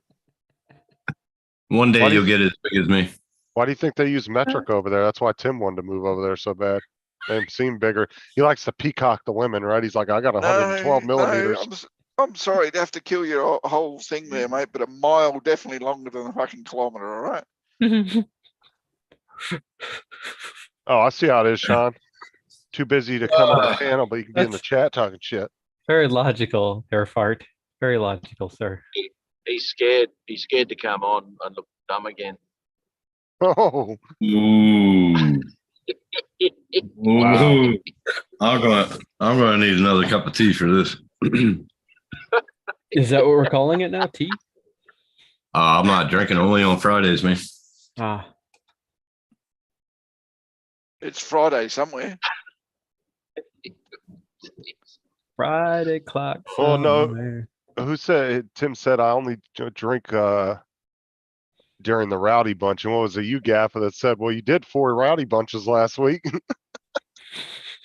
One day Why do you- you'll get as big as me. Why do you think they use metric over there? That's why Tim wanted to move over there so bad. They seem bigger. He likes to peacock the women, right? He's like, I got 112 millimeters. I'm sorry to have to kill your whole thing there, mate, but a mile definitely longer than a fucking kilometer, all right? Oh, I see how it is, Sean. Too busy to come on the panel, but you can be in the That's- chat talking shit. Very logical, there, fart. Very logical, sir. He's scared. He's scared to come on and look dumb again. Oh, Ooh. Wow. Ooh. I'm gonna need another cup of tea for this. Is that what we're calling it now? Tea? I'm not drinking only on Fridays, man. Ah, It's Friday somewhere. Friday clock. Oh, no. somewhere. who said, Tim said, I only drink, during the rowdy bunch. And what was it, you Gaffer that said, well, you did 4 rowdy bunches last week.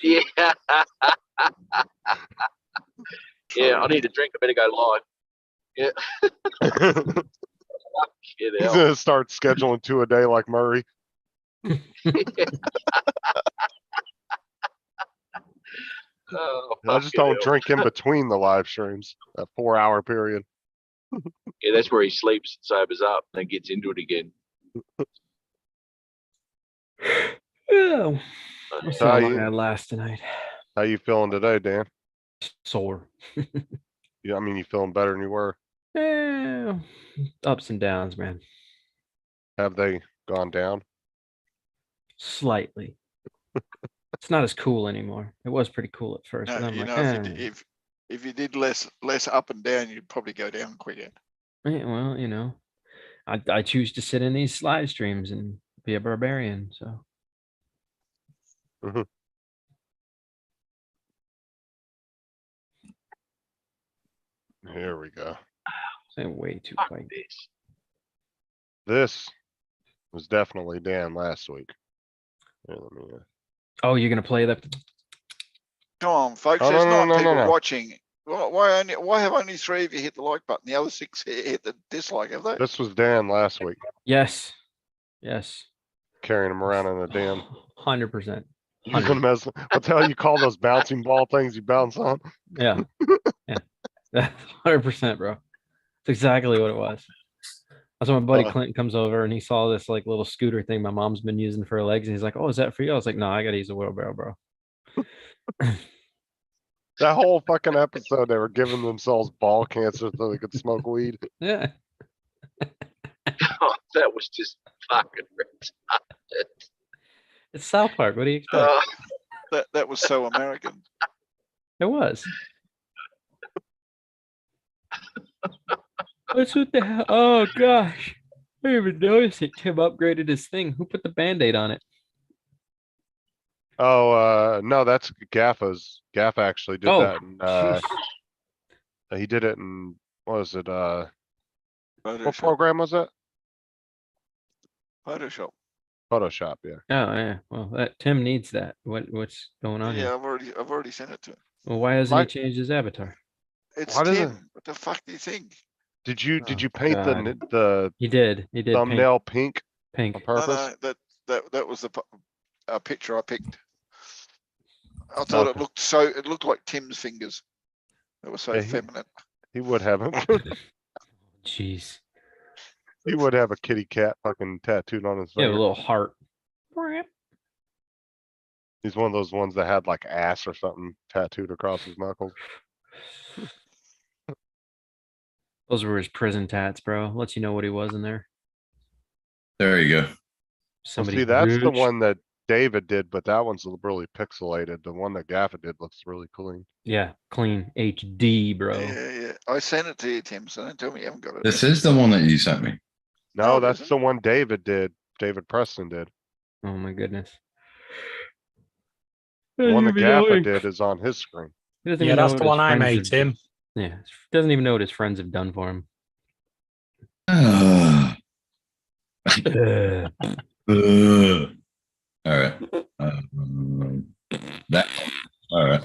Yeah. Yeah, I need a drink. I better go live. Yeah. He's hell. gonna start scheduling 2 a day like Murray. Oh, I just fucking don't hell. drink in between the live streams, that 4-hour period. Yeah, that's where he sleeps and sobers up and then gets into it again. Yeah. We'll see how How long you- I last tonight. How you feeling today, Dan? Sore. Yeah, I mean, you feeling better than you were? Eh, ups and downs, man. Have they gone down? Slightly. It's not as cool anymore. It was pretty cool at first, No, but I'm you like, know, if you did less up and down, you'd probably go down quicker. well, you know, I choose to sit in these live streams and be a barbarian. So Here we go. I'm way too Fuck quiet. this. This was definitely Dan last week. Here, let me, Oh, you're gonna play the Come on, folks, Oh, there's no, no, 9 no, no, people no. watching. Why have only 3 of you hit the like button? The other 6 hit the dislike, have they? This was Dan last week, yes, yes, carrying him around in a damn. 100%. Using them as, what the hell you call those bouncing ball things you bounce on? Yeah, yeah, 100%, bro. It's exactly what it was. That's when my buddy Clinton comes over and he saw this like little scooter thing my mom's been using for her legs, and he's like, "Oh, is that for you?" I was like, "No, I gotta use a wheelbarrow, bro." That whole fucking episode, they were giving themselves ball cancer so they could smoke weed. Yeah, Oh, that was just fucking retarded. it's South Park. What do you expect? That was so American. It was. What's with the hell? Oh gosh, I didn't even notice it. Tim upgraded his thing. Who put the Band-Aid on it? Oh, no, that's Gaffa's. Gaffa actually did Oh, that. And, he did it in, what was it, what Photoshop. program was it? Photoshop. Photoshop, yeah. Oh yeah. Well, Tim needs that. What's going on Yeah, here? I've already sent it to him. Well, why hasn't My- he changed his avatar? It's Why does it- Tim. What the fuck do you think? Did you Oh, paint God. the He did. He did. thumbnail pink Pink. on Pink. purpose? No, that was the picture I picked. I thought Okay. it looked like Tim's fingers. It was so Yeah, feminine. He would have him. Jeez. He would have a kitty cat fucking tattooed on his Yeah, a finger. little heart. He's one of those ones that had like ass or something tattooed across his knuckles. Those were his prison tats, bro. Lets you know what he was in there. There you go. Well, Somebody. see, that's the rich. one that David did, but that one's really pixelated. The one that Gaffa did looks really clean. Yeah, clean HD, bro. Yeah. I sent it to you, Tim, so don't tell me you haven't got it. This is the one that you sent me. No, No, it that's isn't. the one David did. David Preston did. Oh my goodness. The one that Doesn't even know Gaffa it- did is on his screen. he doesn't Yeah, even know that's what the his one I friends made, have- Tim. Yeah, doesn't even know what his friends have done for him. All Ugh. right. That. All right.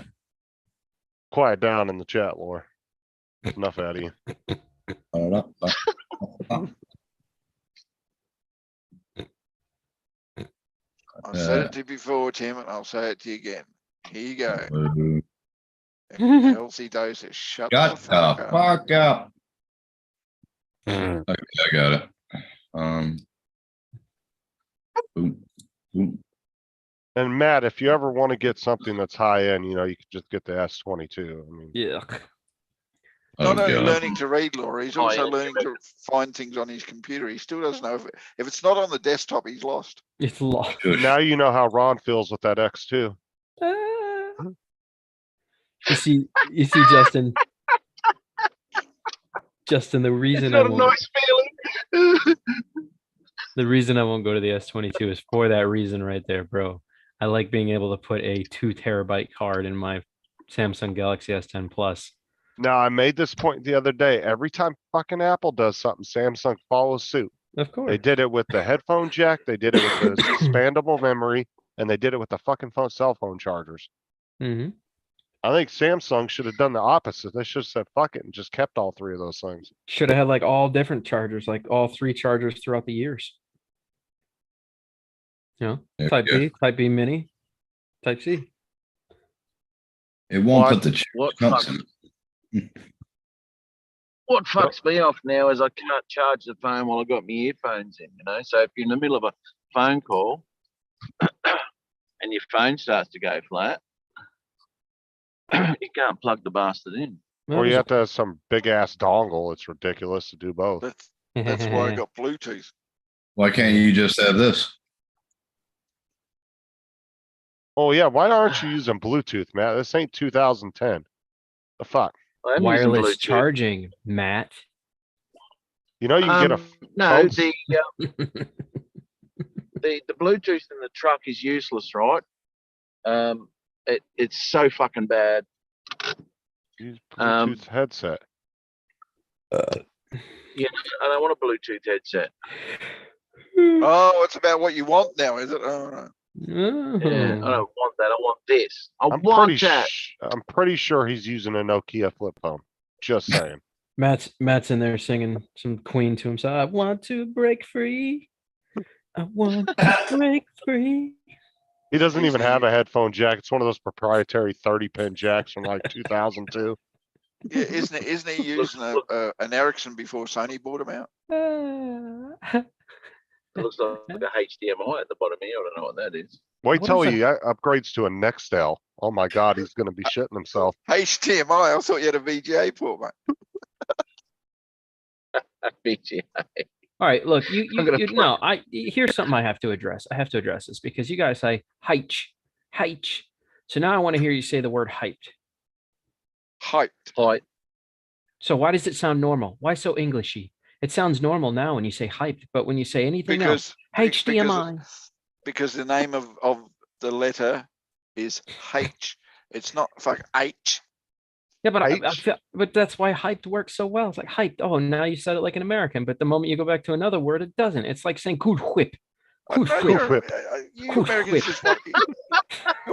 Quiet down in the chat, Laura. Enough out of you. I've said it to you before, Tim, and I'll say it to you again. Here you go. Healthy doses. Shut the Got fuck the up. fuck up. Okay, I got it. Boom, boom. And Matt, if you ever want to get something that's high end, you could just get the S22. I mean, Yuck. Oh, Not only God. learning to read, Laura, he's Oh, also yeah. learning to find things on his computer. He still doesn't know if it's not on the desktop, he's lost. It's lost. Shush. now you know how Ron feels with that X2. You see, Justin. Justin, the It's reason I not a won't, nice feeling. the reason I won't go to the S22 is for that reason right there, bro. I like being able to put a 2 terabyte card in my Samsung Galaxy S10 Plus. Now, I made this point the other day. Every time fucking Apple does something, Samsung follows suit. Of course. They did it with the headphone jack, they did it with the expandable memory, and they did it with the fucking cell phone chargers. Hmm. I think Samsung should have done the opposite. They should have said fuck it and just kept all 3 of those things. Should have had like all different chargers, like all 3 chargers throughout the years. You know, There Type you B, Type B Mini, Type C. It won't What? put the What chunks fuck? in. What fucks me off now is I can't charge the phone while I got my earphones in, So if you're in the middle of a phone call and your phone starts to go flat, you can't plug the bastard in. Well, Or you there's have to have some big ass dongle. It's ridiculous to do both. That's why I got Bluetooth. Why can't you just have this? Oh yeah, why aren't you using Bluetooth, Matt? This ain't 2010. The fuck? I'm using wireless Bluetooth. charging, Matt. You know you can get a No, phone. the Bluetooth in the truck is useless, right? It's so fucking bad. Use Um, Bluetooth headset. Yeah, I don't want a Bluetooth headset. Oh, it's about what you want now, is it? Oh, no. Yeah, I Oh. don't want that. I want this. I I'm want that. pretty sure he's using a Nokia flip phone. Just saying. Matt's in there singing some Queen to himself. I want to break free. I want to break free. He doesn't He's even the- have a headphone jack. It's one of those proprietary 30-pin jacks from like 2002. Yeah, isn't he using an Ericsson before Sony bought him out? It looks like a HDMI at the bottom here. I don't know what that is. Wait What till is he upgrades to a Nextel. Oh my God, he's gonna be shitting himself. HDMI, I thought you had a VGA port, mate. VGA. All right, look, I'm gonna no, here's something I have to address. I have to address this because you guys say hype. So now I want to hear you say the word hyped. Hyped. Height. So why does it sound normal? Why so Englishy? It sounds normal now when you say hyped, but when you say anything else, HDMI. Because the name of the letter is H. It's not fuck H. Yeah, but I Hyped? feel, but that's why hyped works so well. It's like hyped. Oh, now you said it like an American, but the moment you go back to another word, it doesn't. It's like saying cool whip. I Cool know whip. Cool whip. You Cool Americans whip. just want, you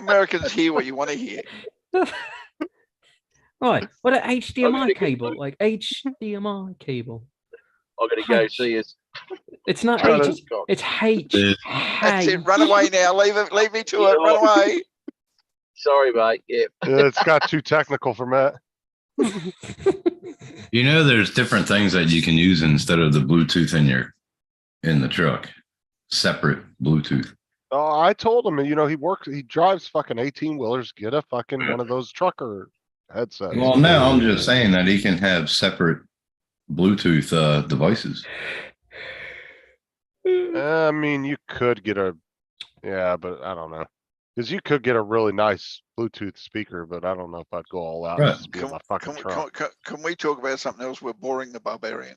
Americans hear what you want to hear. Right. What an HDMI gonna cable, like HDMI cable. I'm gonna go Hyped. see his. It's not Trying H, to- it's H. That's it. Run away now. Leave me to it. Run away. Sorry, mate. Yeah. It's got too technical for Matt. You know, there's different things that you can use instead of the Bluetooth in the truck. Separate Bluetooth. Oh, I told him, he drives fucking 18-wheelers. Get a fucking one of those trucker headsets. Well, now I'm just saying that he can have separate Bluetooth devices. I mean, you could get yeah, but I don't know. Because you could get a really nice Bluetooth speaker, but I don't know if I'd go all out Right. and just be in my fucking truck. Can we talk about something else? We're boring the barbarian.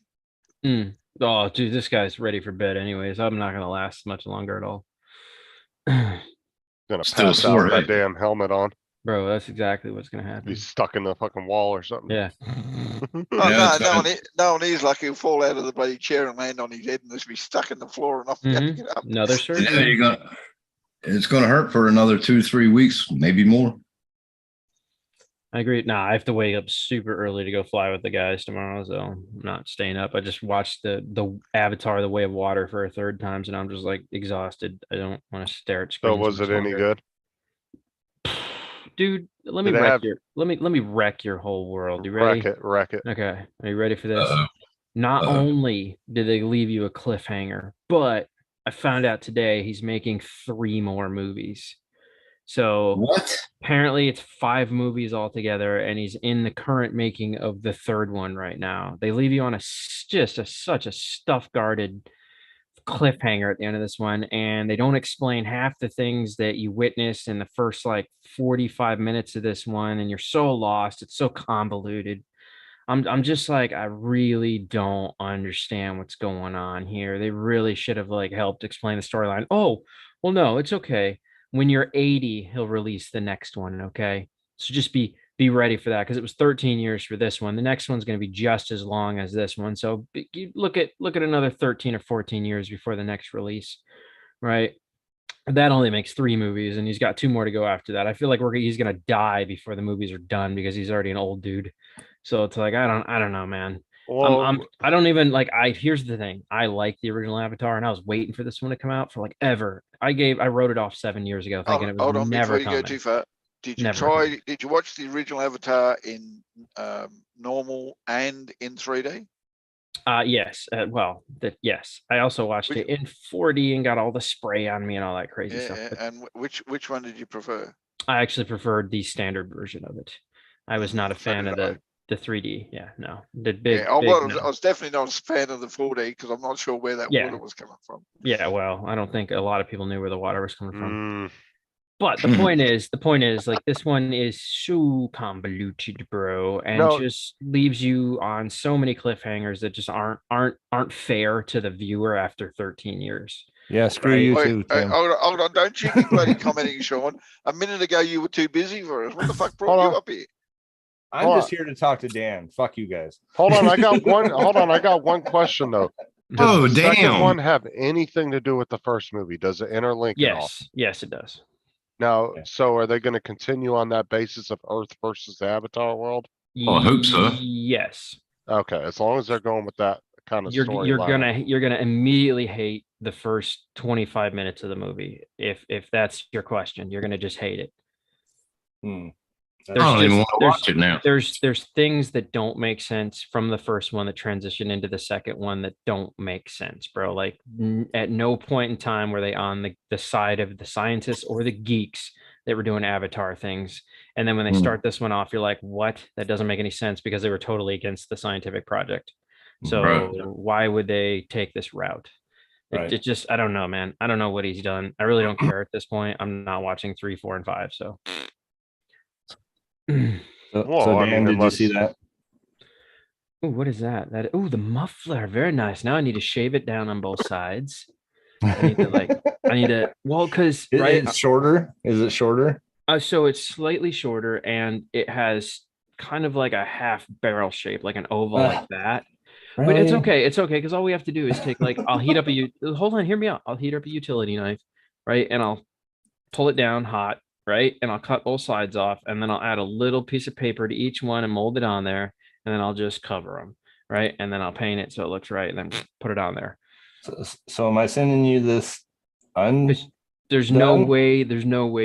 Oh, dude, this guy's ready for bed anyways. I'm not gonna last much longer at all. Gonna Still pass out sore, with that right? damn helmet on. Bro, that's exactly what's gonna happen. Be stuck in the fucking wall or something. Yeah. Oh, Yeah, no one is lucky. He'll fall out of the bloody chair and land on his head and just be stuck in the floor and not be able to get up. Another Yeah, surgery. it's gonna hurt for another 2-3 weeks, maybe more. I agree. Nah, I have to wake up super early to go fly with the guys tomorrow, so I'm not staying up. I just watched the Avatar: The Way of Water for a third time, and I'm just like exhausted. I don't want to stare at So screens. was much it any longer. good? Dude? Let me Did it wreck have- your let me wreck your whole world. You ready? Wreck it. Okay, are you ready for this? Uh-oh. Not Uh-oh. only did they leave you a cliffhanger, but I found out today he's making 3 more movies. So What? apparently it's 5 movies altogether, and he's in the current making of the 3rd one right now. They leave you on such a stuff guarded cliffhanger at the end of this one, and they don't explain half the things that you witnessed in the first like 45 minutes of this one, and you're so lost. It's so convoluted. I'm just like, I really don't understand what's going on here. They really should have like helped explain the storyline. Oh, well, no, it's okay. When you're 80, he'll release the next one. Okay. So just be ready for that, because it was 13 years for this one. The next one's going to be just as long as this one. So you look at another 13 or 14 years before the next release, right? That only makes 3 movies, and he's got 2 more to go after that. I feel like he's going to die before the movies are done because he's already an old dude. So it's like, I don't know, man. Well, I don't even like, here's the thing. I like the original Avatar, and I was waiting for this one to come out for like ever. I wrote it off 7 years ago thinking it was Hold on never before you coming. go too far. Did you Never did you watch the original Avatar in normal and in 3D? Yes. Yes. I also watched Which- it in 4D and got all the spray on me and all that crazy stuff. Yeah, But and which one did you prefer? I actually preferred the standard version of it. I was not a So fan did of the The 3D, yeah, no, the big, Yeah, I big was, no. I was definitely not a fan of the 4D because I'm not sure where that Yeah. water was coming from. Yeah, well, I don't think a lot of people knew where the water was coming from. Mm, But the point is, like this one is so convoluted, bro, and No. just leaves you on so many cliffhangers that just aren't fair to the viewer after 13 years. Yeah, screw Right. you Wait, too, Tim. hold on, don't you be bloody commenting, Sean. A minute ago you were too busy for us. What the fuck brought Hold you on. up here? I'm Hold just here to talk to Dan. Fuck you guys. hold on, I got one. Hold on, I got one question though. Does Oh, the second damn. one have anything to do with the first movie? Does it interlink at all? Yes, it does. Now, Yeah. so are they going to continue on that basis of Earth versus the Avatar world? Well, I hope so. Yes, Okay, as long as they're going with that kind of you're storyline. gonna immediately hate the first 25 minutes of the movie if that's your question. You're gonna just hate it. Hmm. I don't even want to there's- watch it now. There's things that don't make sense from the first one that transition into the second one that don't make sense, bro. Like at no point in time were they on the side of the scientists or the geeks that were doing Avatar things. And then when they Hmm. start this one off, you're like, what? That doesn't make any sense because they were totally against the scientific project. So Right. why would they take this route? Right. It just, I don't know, man. I don't know what he's done. I really don't care at this point. I'm not watching 3, 4, and 5. So So, Well, I Dan, mean, did you see unless- that? oh, what is that? The muffler. Very nice. Now I need to shave it down on both sides. I need to well, because right. It's shorter. Is it shorter? So it's slightly shorter and it has kind of like a half barrel shape, like an oval like that. But it's Really? okay. It's okay because all we have to do is take I'll heat up hold on, hear me out. I'll heat up a utility knife, right? And I'll pull it down hot, right? And I'll cut both sides off, and then I'll add a little piece of paper to each one and mold it on there, and then I'll just cover them, right? And then I'll paint it so it looks right, and then put it on there. So am I sending you this? There's no Done? way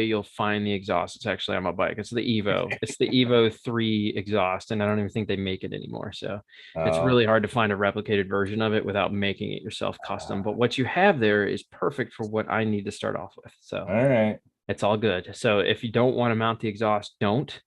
you'll find the exhaust. It's actually on my bike. It's the Evo. It's the Evo 3 exhaust, and I don't even think they make it anymore. So it's really hard to find a replicated version of it without making it yourself custom. But what you have there is perfect for what I need to start off with. So all right. it's all good. So if you don't want to mount the exhaust, don't,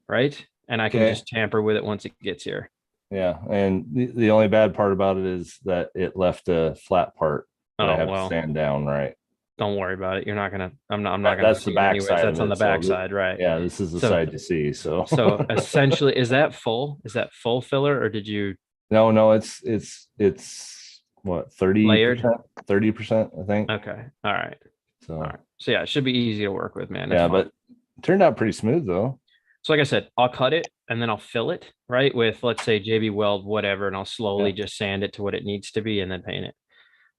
right? And I can Okay. just tamper with it once it gets here. Yeah, and the only bad part about it is that it left a flat part that I Oh, have well. to sand down, right? Don't worry about it. You're not gonna. I'm not gonna. That's see the it back anyways. side of That's on it, the so back side, right? Yeah, this is the So- side to see. So So essentially, is that full? Is that full filler, or did you? no, it's what 30 Layered? 30%, I think. Okay, all right, So all right. So yeah, it should be easy to work with, man. That's yeah, fine. but it turned out pretty smooth though. So like I said, I'll cut it and then I'll fill it right with, let's say, JB Weld, whatever, and I'll slowly just sand it to what it needs to be and then paint it.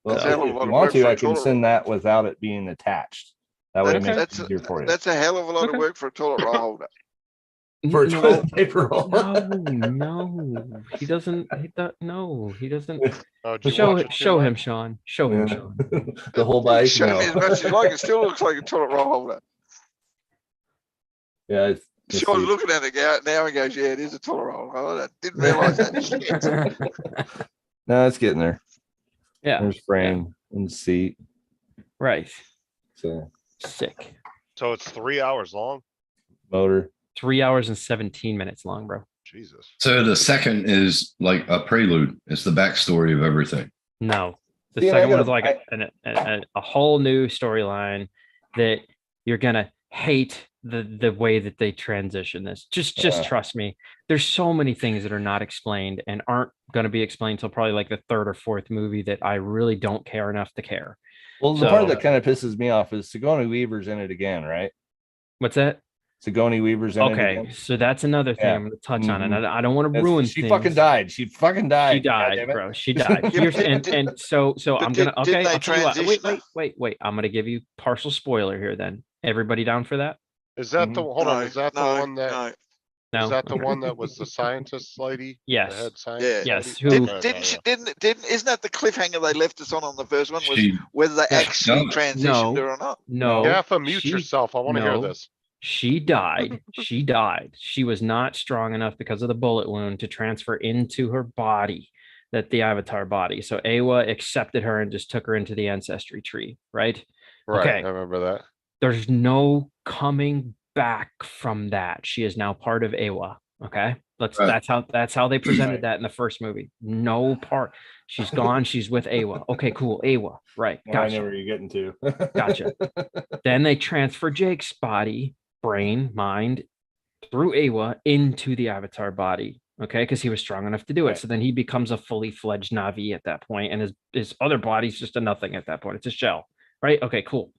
Well, That's a hell of a if lot you of want work to, for a I can toilet send that without it being attached. That would Okay. make it That's easier for you. That's a hell of a lot Okay. of work for a toilet roll holder. For a No, toilet paper roll. no, he doesn't. No, he doesn't. Oh, did you Show watch it. it too, Show Mike? him, Sean. Show him, Yeah. Sean. The whole bike. Show No. me as much as you like. It still looks like a toilet roll holder. Yeah, let's Sean's see. looking at it now and goes, "Yeah, it is a toilet roll holder. I didn't realize that." No, it's getting there. Yeah, There's frame and seat. right. So Sick. So it's 3 hours long? motor. 3 hours and 17 minutes long, bro. Jesus. So the second is like a prelude. It's the backstory of everything. No, the See, and I second one is gotta- like a whole new storyline that you're gonna hate the way that they transition this. Just Yeah. trust me. There's so many things that are not explained and aren't gonna be explained till probably like the third or fourth movie that I really don't care enough to care. Well, the part So- that kind of pisses me off is Sigourney Weaver's in it again, right? What's that? Sigourney Weaver's in it Okay, again. so that's another thing Yeah. I'm gonna touch on, and Mhm. I don't want to That's- ruin. she things. fucking died. She fucking died. She died, goddammit. bro. She died. Yeah, Here's, but and did- so but I'm did- gonna didn't okay. they I'll tell you what. transition Wait. I'm gonna give you partial spoiler here. Then everybody down for that? Is that the, hold on, is that the no, one that, no. No. is that the Okay. one that was the scientist lady? Yes. The head scientist? Yes, lady? who- Okay, Didn't she? okay. Didn't? Isn't that the cliffhanger they left us on the first one? Was She, whether they Yeah, actually no. transitioned No. her or not? No. Gaffa, mute she- yourself. I want to hear no. this. She died. She died. She was not strong enough because of the bullet wound to transfer into her body, that the Avatar body. So Awa accepted her and just took her into the ancestry tree, right? Right, Okay. I remember that. There's no coming back from that. She is now part of Awa. Okay. Right. That's how they presented Right. that in the first movie. No part. She's gone. She's with Awa. Okay, cool. Awa. Right. Now I know Gotcha. where you're getting to. Gotcha. Then they transfer Jake's body, brain, mind through Awa into the Avatar body. Okay, because he was strong enough to do it. Right. So then he becomes a fully fledged Navi at that point, and his other body's just a nothing at that point. It's a shell. Right. Okay, cool.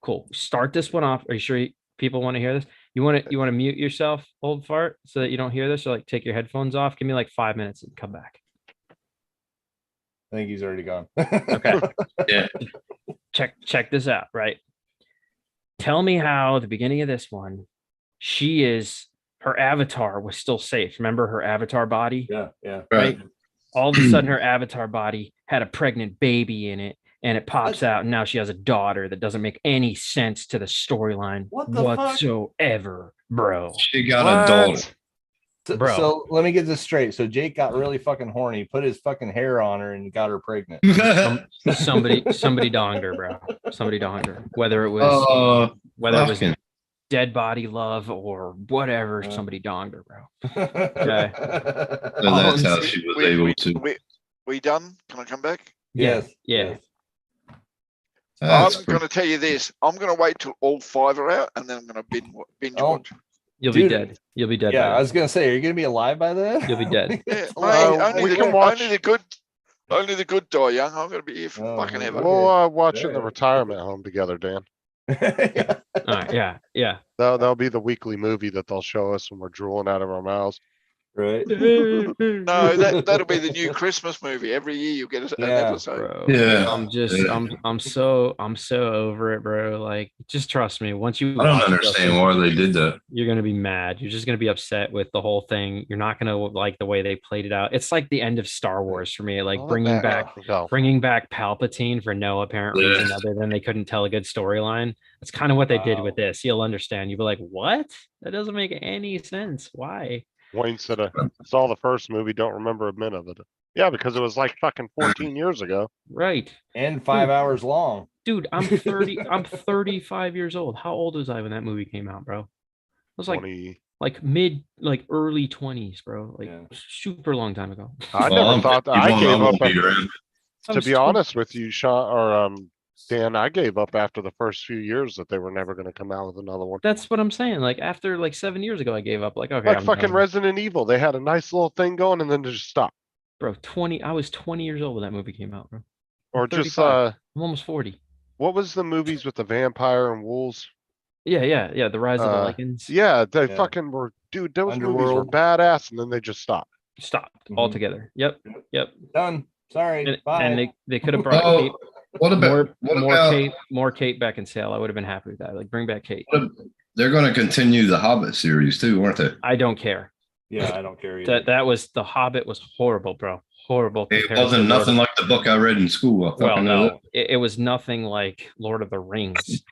Cool. Start this one off. Are you sure people want to hear this? You want to mute yourself, old fart, so that you don't hear this, or like take your headphones off. Give me like 5 minutes and come back. I think he's already gone. Okay. Yeah. Check this out, right? Tell me how the beginning of this one, her avatar was still safe. Remember her avatar body? Yeah, yeah. Right. All of a sudden her avatar body had a pregnant baby in it, and it pops out, and now she has a daughter. That doesn't make any sense to the storyline What the fuck? whatsoever, bro. She got a daughter. So, Bro. so let me get this straight. So Jake got really fucking horny, put his fucking hair on her, and got her pregnant. Somebody donged her, bro. Somebody donged her. Whether it was Fucking- dead body love or whatever, somebody donged her, bro. Okay. So that's how she was able to. We done? Can I come back? Yes. Yeah. That's I'm going to tell you this. I'm going to wait till all 5 are out, and then I'm going to binge Oh. watch. You'll be Dude. dead. You'll be dead. Yeah, by I was gonna say, are you gonna be alive by then? You'll be dead. Yeah, Well, mate, we can watch- only the good die young. I'm going to be here for Oh, fucking okay. ever. We'll watch it in the Yeah. retirement home together, Dan. Yeah. All right, yeah. That'll be the weekly movie that they'll show us when we're drooling out of our mouths. Right. No, that'll be the new Christmas movie. Every year you get an Yeah, episode. Bro. Yeah. I'm so over it, bro. Like, just trust me. Once you I don't watch understand this, why they did that. you're gonna be mad. You're just gonna be upset with the whole thing. You're not gonna like the way they played it out. It's like the end of Star Wars for me. Like I'll let bringing Matt back go. Palpatine for no apparent Yeah. reason other than they couldn't tell a good storyline. That's kind of what they did with Wow. this. You'll understand. You'll be like, what? That doesn't make any sense. Why? Wayne said, saw the first movie, don't remember a minute of it. Yeah, because it was like fucking 14 years ago. Right. And 5 hours long. Dude, I'm 30. I'm 35 years old. How old was I when that movie came out, bro? I was like 20. early 20s, bro. Like Yeah. super long time ago. I Well, never I'm thought that. 51, I gave won't up. be around. I To was be 20 honest with you, Sean or Dan, I gave up after the first few years that they were never going to come out with another one. That's what I'm saying. Like after like 7 years ago, I gave up. Like, okay, Like I'm fucking done. Resident Evil, they had a nice little thing going and then just stopped. Bro, 20. I was 20 years old when that movie came out, bro. Or just 35. I'm almost 40. what was the movies with the vampire and wolves? Yeah. The Rise of the Uh, Lycans. Yeah, they Yeah. fucking were, dude. Those movies were Underworld. badass, and then they just stopped. Stopped Mhm. altogether. Yep. Done. Sorry. And, Bye. and they could have brought Kate, Oh, what about more Kate Beckinsale. I would have been happy with that. Like, bring back Kate. they're going to continue the Hobbit series too, aren't they? I don't care. Yeah, I don't care either. That was the Hobbit was horrible, bro. Horrible. It compared to wasn't Lord nothing of- like the book I read in school. I Well, fucking know no, it was nothing like Lord of the Rings.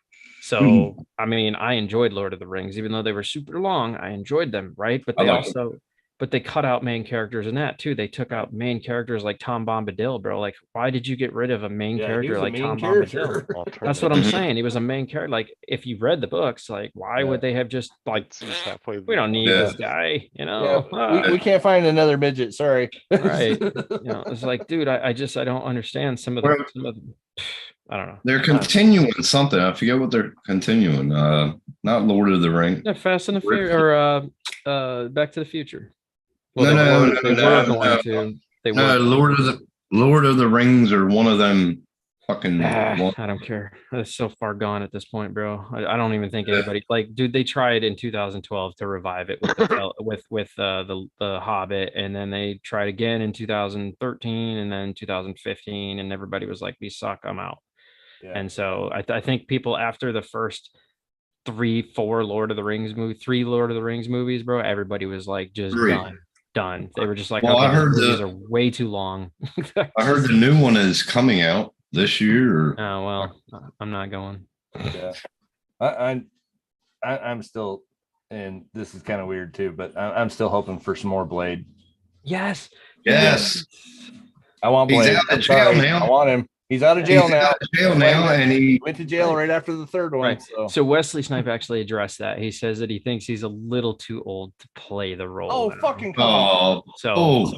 So, Hmm. I mean, I enjoyed Lord of the Rings, even though they were super long. I enjoyed them, right? But I they like 'em. also, but they cut out main characters in that too. They took out main characters like Tom Bombadil, bro. Like, why did you get rid of a main Yeah, he character was a like main Tom character. Bombadil? That's what I'm Mhm. saying. He was a main character. Like, if you read the books, like, why Yeah. would they have just like, It's halfway we don't need Yeah. this guy, you Yeah, know? we can't find another midget. Sorry. Right. You know, it's like, dude, I don't understand some of Well- the I don't know. They're continuing something. I forget what they're continuing. Not Lord of the Ring. Yeah, Fast and the Rick- Furious, or Back to the Future. No, they no, were, no, they no, were no, going to. They No, were. Lord of the Rings or one of them fucking. I don't care. That's so far gone at this point, bro. I don't even think anybody like, dude. They tried in 2012 to revive it with the Hobbit, and then they tried again in 2013, and then 2015, and everybody was like, "We suck. I'm out." Yeah. And so I think people after the first 3 Lord of the Rings movies, bro, everybody was like just Three. done. They were just like, Well, okay, I heard these movies the- are way too long. I heard the new one is coming out this year. Or, Oh well, I'm not going. Yeah. I'm still, and this is kind of weird too, but I'm still hoping for some more Blade. Yes. yes, I want He's Blade. out of I'm jail sorry. now. I want him. He's out of He's jail now. out of jail now, and he Went to jail right after the third one. Right. So. So Wesley Snipe actually addressed that. He says that he thinks he's a little too old to play the role. Oh, now. fucking come on. oh So oh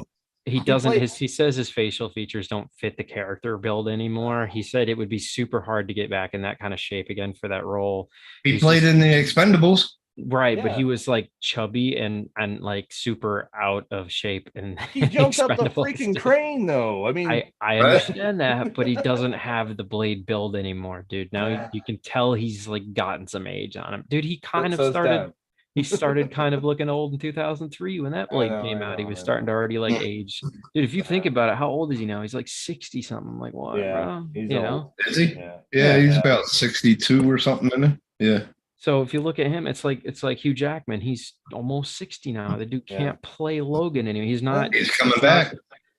he doesn't. played- He says his facial features don't fit the character build anymore. He said it would be super hard to get back in that kind of shape again for that role. he He's played just- in the Expendables. Right, but Yeah. he was like chubby and like super out of shape and He jumped up the Expendables, freaking dude. crane, though. I mean, I Right. understand that, but he doesn't have the blade build anymore, dude. Now Yeah. you can tell he's like gotten some age on him, dude. He kind of says started. Dad. He started kind of looking old in 2003 when that blade know, came I out. He know, was I starting to know. already like age. Dude, if you think about it, how old is he now? He's like 60 something. Like what, Yeah, bro? he's You old. know. Is he? yeah. Yeah, he's Yeah. about 62 or something, isn't he? Yeah. So if you look at him, it's like Hugh Jackman. He's almost 60 now. The dude Yeah. can't play Logan anymore. He's not. He's coming it's not- back.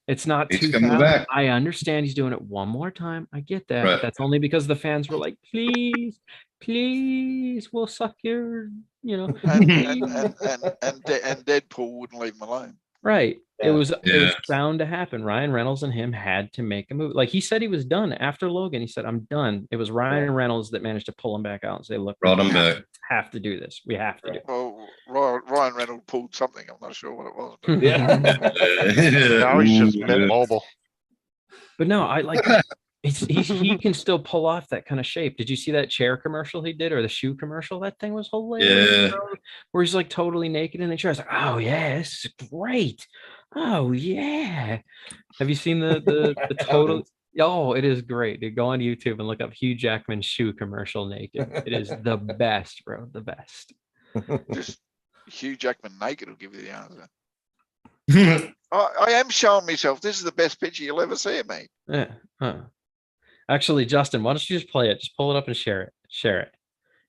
It's not He's too coming fast. back. I understand he's doing it one more time. I get that. Right. That's only because the fans were like, please, please, we'll suck your, you know. And please." and Deadpool wouldn't leave him alone. Right. It Yeah. was Yeah. bound to happen. Ryan Reynolds and him had to make a movie. Like he said he was done after Logan. He said, I'm done. It was Ryan Reynolds that managed to pull him back out and say, look, we Brought him have- back. have to do this. We have to do it. Well, Ryan Reynolds pulled something. I'm not sure what it was. But Yeah. Now he's just Ooh, mint mobile. But no, I like he can still pull off that kind of shape. Did you see that chair commercial he did or the shoe commercial? That thing was hilarious. Yeah. bro. Where he's like totally naked in the chair. I was like, oh yeah, this is great. Oh yeah. Have you seen the total? Oh, it is great. Dude, go on YouTube and look up Hugh Jackman shoe commercial naked. It is the best, bro. The best. just Hugh Jackman naked will give you the answer. I am showing myself. This is the best picture you'll ever see of me. Yeah. Huh. Actually, Justin, why don't you just play it? Just pull it up and share it. Share it.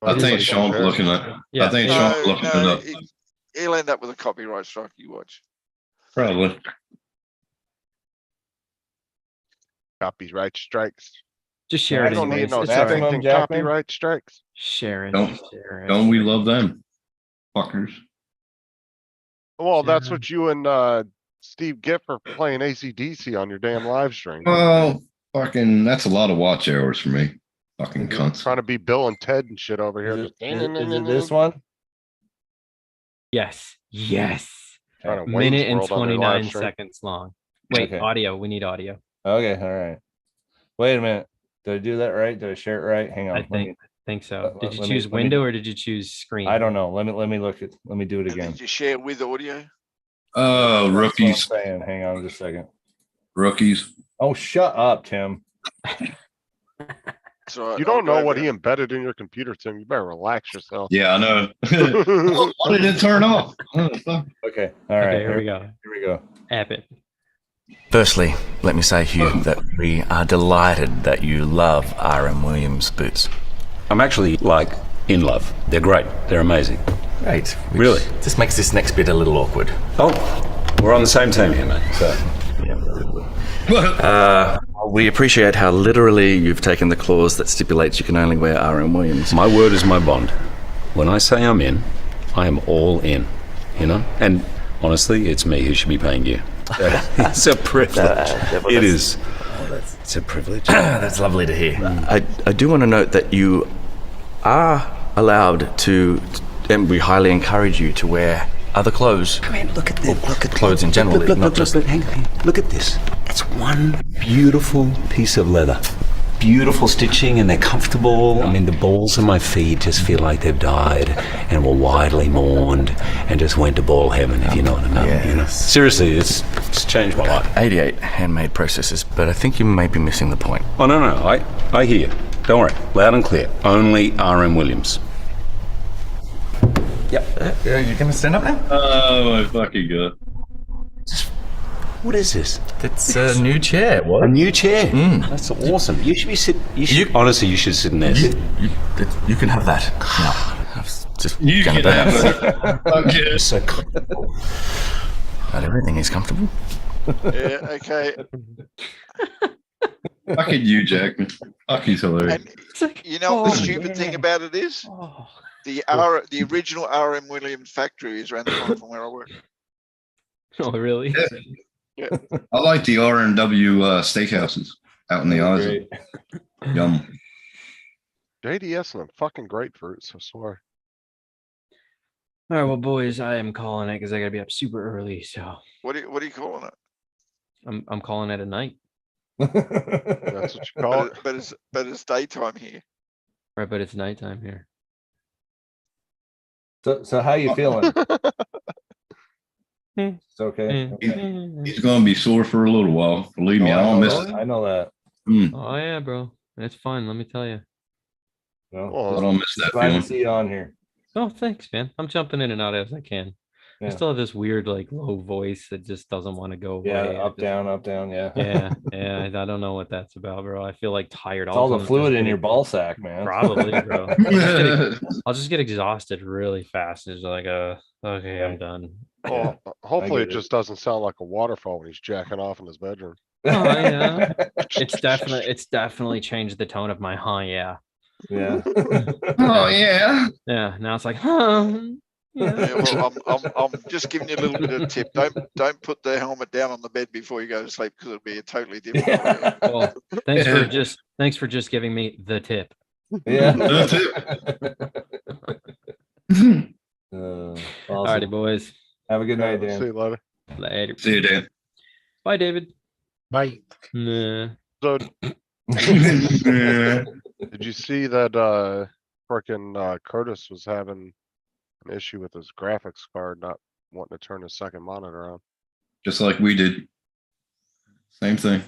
I It is think like- Sean's looking at. Yeah, I think it- Sean's looking it up. He'll end up with a copyright strike. You watch. Probably. Copyright strikes. just share I it. don't need anyways. no It's all right. Maximum stinking Jackman? copyright strikes. Share it. Don't- share it. Don't we love them? Fuckers. Well, that's Yeah. what you and Steve get for playing AC/DC on your damn live stream. Well, fucking, that's a lot of watch hours for me. Fucking cunts. Trying to be Bill and Ted and shit over here. Is just- it this one? Yes. Yes. Trying to Wayne's Minute and World on their live 29 stream. seconds long. Wait, Okay. audio. We need audio. Okay, all right. Wait a minute. Did I do that right? Did I share it right? Hang on. I let me- think so. let- Did you let me- choose let me- window or did you choose screen? I don't know. Let me look at. Let me do it And then again. you share with audio. Oh, That's what I'm rookies. saying. Hang on just a second. Rookies. Oh, shut up, Tim. So You don't know what he embedded in your computer, Tim. You better relax yourself. Yeah, I know. Why did it turn off? Oh, fuck. Okay. All right. Okay, here we go. Here we go. Epic. Firstly, let me say, Hugh, that we are delighted that you love R.M. Williams boots. I'm actually like in love. They're great. They're amazing. Great. which Really? Just makes this next bit a little awkward. Oh, we're on the same team here, mate. So We appreciate how literally you've taken the clause that stipulates you can only wear R.M. Williams. my word is my bond. When I say I'm in, I am all in. You know? And honestly, it's me who should be paying you. It's a privilege. It is. It's a privilege. That's lovely to hear. I do want to note that you are allowed to, and we highly encourage you to wear other clothes. I mean, look at this. Look at Clothes in general, not just- hang on. Look at this. It's one beautiful piece of leather. Beautiful stitching, and they're comfortable. I mean, the balls of my feet just feel like they've died and were widely mourned and just went to ball heaven, if you know what I mean. You know? Yes. Seriously, it's changed my life. 88 handmade processes, but I think you may be missing the point. Oh, no. I hear you. Don't worry. Loud and clear. Only R.M. Williams. Yep. Are you going to stand up now? Oh, my fucking God. What is this? It's a new chair. A What? new chair. Mm. That's awesome. You should be sitting. Honestly, you should sit in this. You can have that. No. I was just You gonna can do have that. that. Fuck yeah. It's so comfortable. Not everything is comfortable. Yeah, okay. Fucking you, Jackman. Fuck, he's hilarious. And you know what the Oh, stupid thing yeah. about it is? Oh. The original R.M. Williams factory is around the corner from where I work. Oh, really? I like the R&W steakhouses. out in the eyes. Great. Yum. JDS and them fucking grapefruits, I swear. All right, well, boys, I am calling it because I gotta be up super early. So What are you calling it? I'm calling it a night. That's what you call it. But it's daytime here. Right, but it's nighttime here. So how you feeling? Hmm. It's okay. He's gonna be sore for a little while. Believe me, I don't miss it. I know that. Oh yeah, bro. It's fine. Let me tell you. No, Well, I don't miss that glad to feeling. see you on here. Oh, thanks, man. I'm jumping in and out as I can. I Yeah. still have this weird, like, low voice that just doesn't want to go away. Yeah, I up just- down. Yeah. Yeah, yeah. I don't know what that's about, bro. I feel like tired. It's all the of a sudden, fluid just in your getting- ball sack, man. Probably, bro. I'll just get exhausted really fast. It's like, okay, I'm Right. done. well, hopefully it get it. just doesn't sound like a waterfall when he's jacking off in his bedroom. Oh, yeah. It's definitely changed the tone of my yeah. Yeah. Oh yeah. Yeah. Now it's like, Yeah, yeah. well, I'm just giving you a little bit of a tip. Don't put the helmet down on the bed before you go to sleep because it'll be a totally different. Yeah. Well, thanks for just giving me the tip. Yeah. That's Awesome. Alrighty, boys. Have a good night, See Dan. you later. Later. See you, Dan. Bye, David. Bye. Nah. So did you see that frickin' Curtis was having an issue with his graphics card not wanting to turn his second monitor on? Just like we did. Same thing.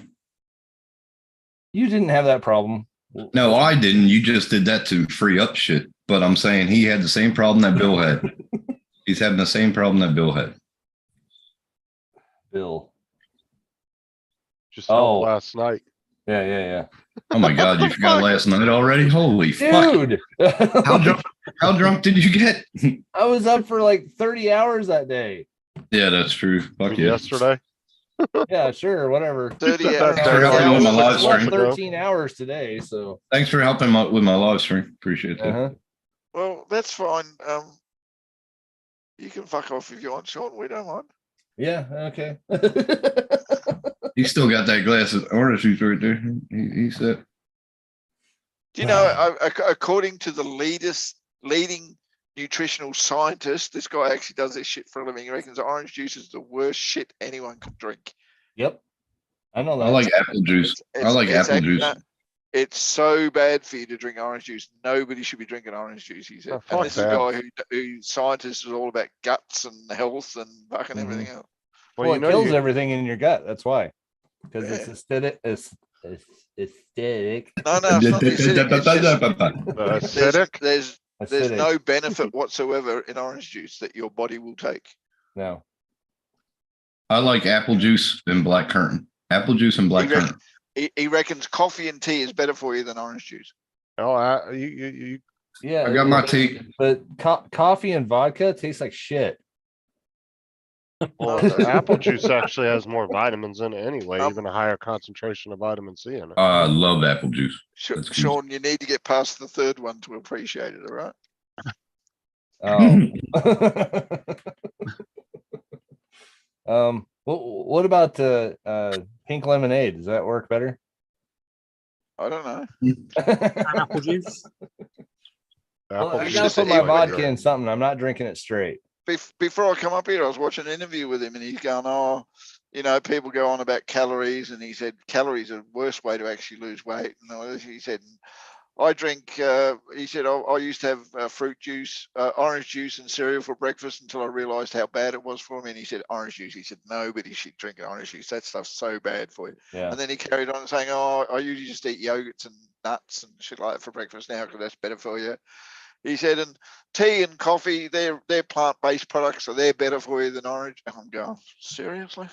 You didn't have that problem. No, I didn't. You just did that to free up shit. But I'm saying he had the same problem that Bill had. He's having the same problem that Bill had. Bill. Just helped Oh. last night. Yeah. Oh my God, you forgot last night already? Holy fuck. Dude. How drunk did you get? I was up for like 30 hours that day. Yeah, that's true. Fuck yeah. Yesterday. Yeah, sure, whatever. 30 That hours. Thanks for helping with my live I slept stream. 13 hours today, so. Thanks for helping with my live stream. Appreciate that. Uh-huh. Well, that's fine. You can fuck off if you want, Sean. We don't mind. Yeah, okay. He still got that glass of orange juice right there. He said, Do you know, according to the leading nutritional scientist, this guy actually does this shit for a living. He reckons orange juice is the worst shit anyone could drink. Yep. I know that. I like apple juice. I like apple juice. It's so bad for you to drink orange juice. Nobody should be drinking orange juice, he said. Oh, And fuck this is a that. guy who scientist is all about guts and health and fucking Mhm. everything else. Well, you it kills you- everything in your gut. That's why. Because it's Yeah. aesthetic. It's aesthetic. No, it's not the acidic. It's just- the acidic. There's Acidic. no benefit whatsoever in orange juice that your body will take. No. I like apple juice and black currant. Apple juice and black He reckon- currant. He reckons coffee and tea is better for you than orange juice. Oh, you Yeah. I got my tea. But coffee and vodka tastes like shit. well, the apple juice actually has more vitamins in it anyway, Um, even a higher concentration of vitamin C in it. I love apple juice. That's good. Sean, you need to get past the third one to appreciate it, all right? Oh. What about the pink lemonade? Does that work better? I don't know. Apple juice. Well, Apple I juice gotta is put my really vodka good. in something. I'm not drinking it straight. Before I come up here, I was watching an interview with him and he's going, oh, you know, people go on about calories. And he said, calories are the worst way to actually lose weight. And he said, I drink, he said, I used to have fruit juice, orange juice and cereal for breakfast until I realized how bad it was for me. And he said, orange juice. He said, nobody should drink orange juice. That stuff's so bad for you. Yeah. And then he carried on saying, oh, I usually just eat yogurts and nuts and shit like that for breakfast now because that's better for you. He said, and tea and coffee, they're plant-based products, so they're better for you than orange. And I'm going, seriously?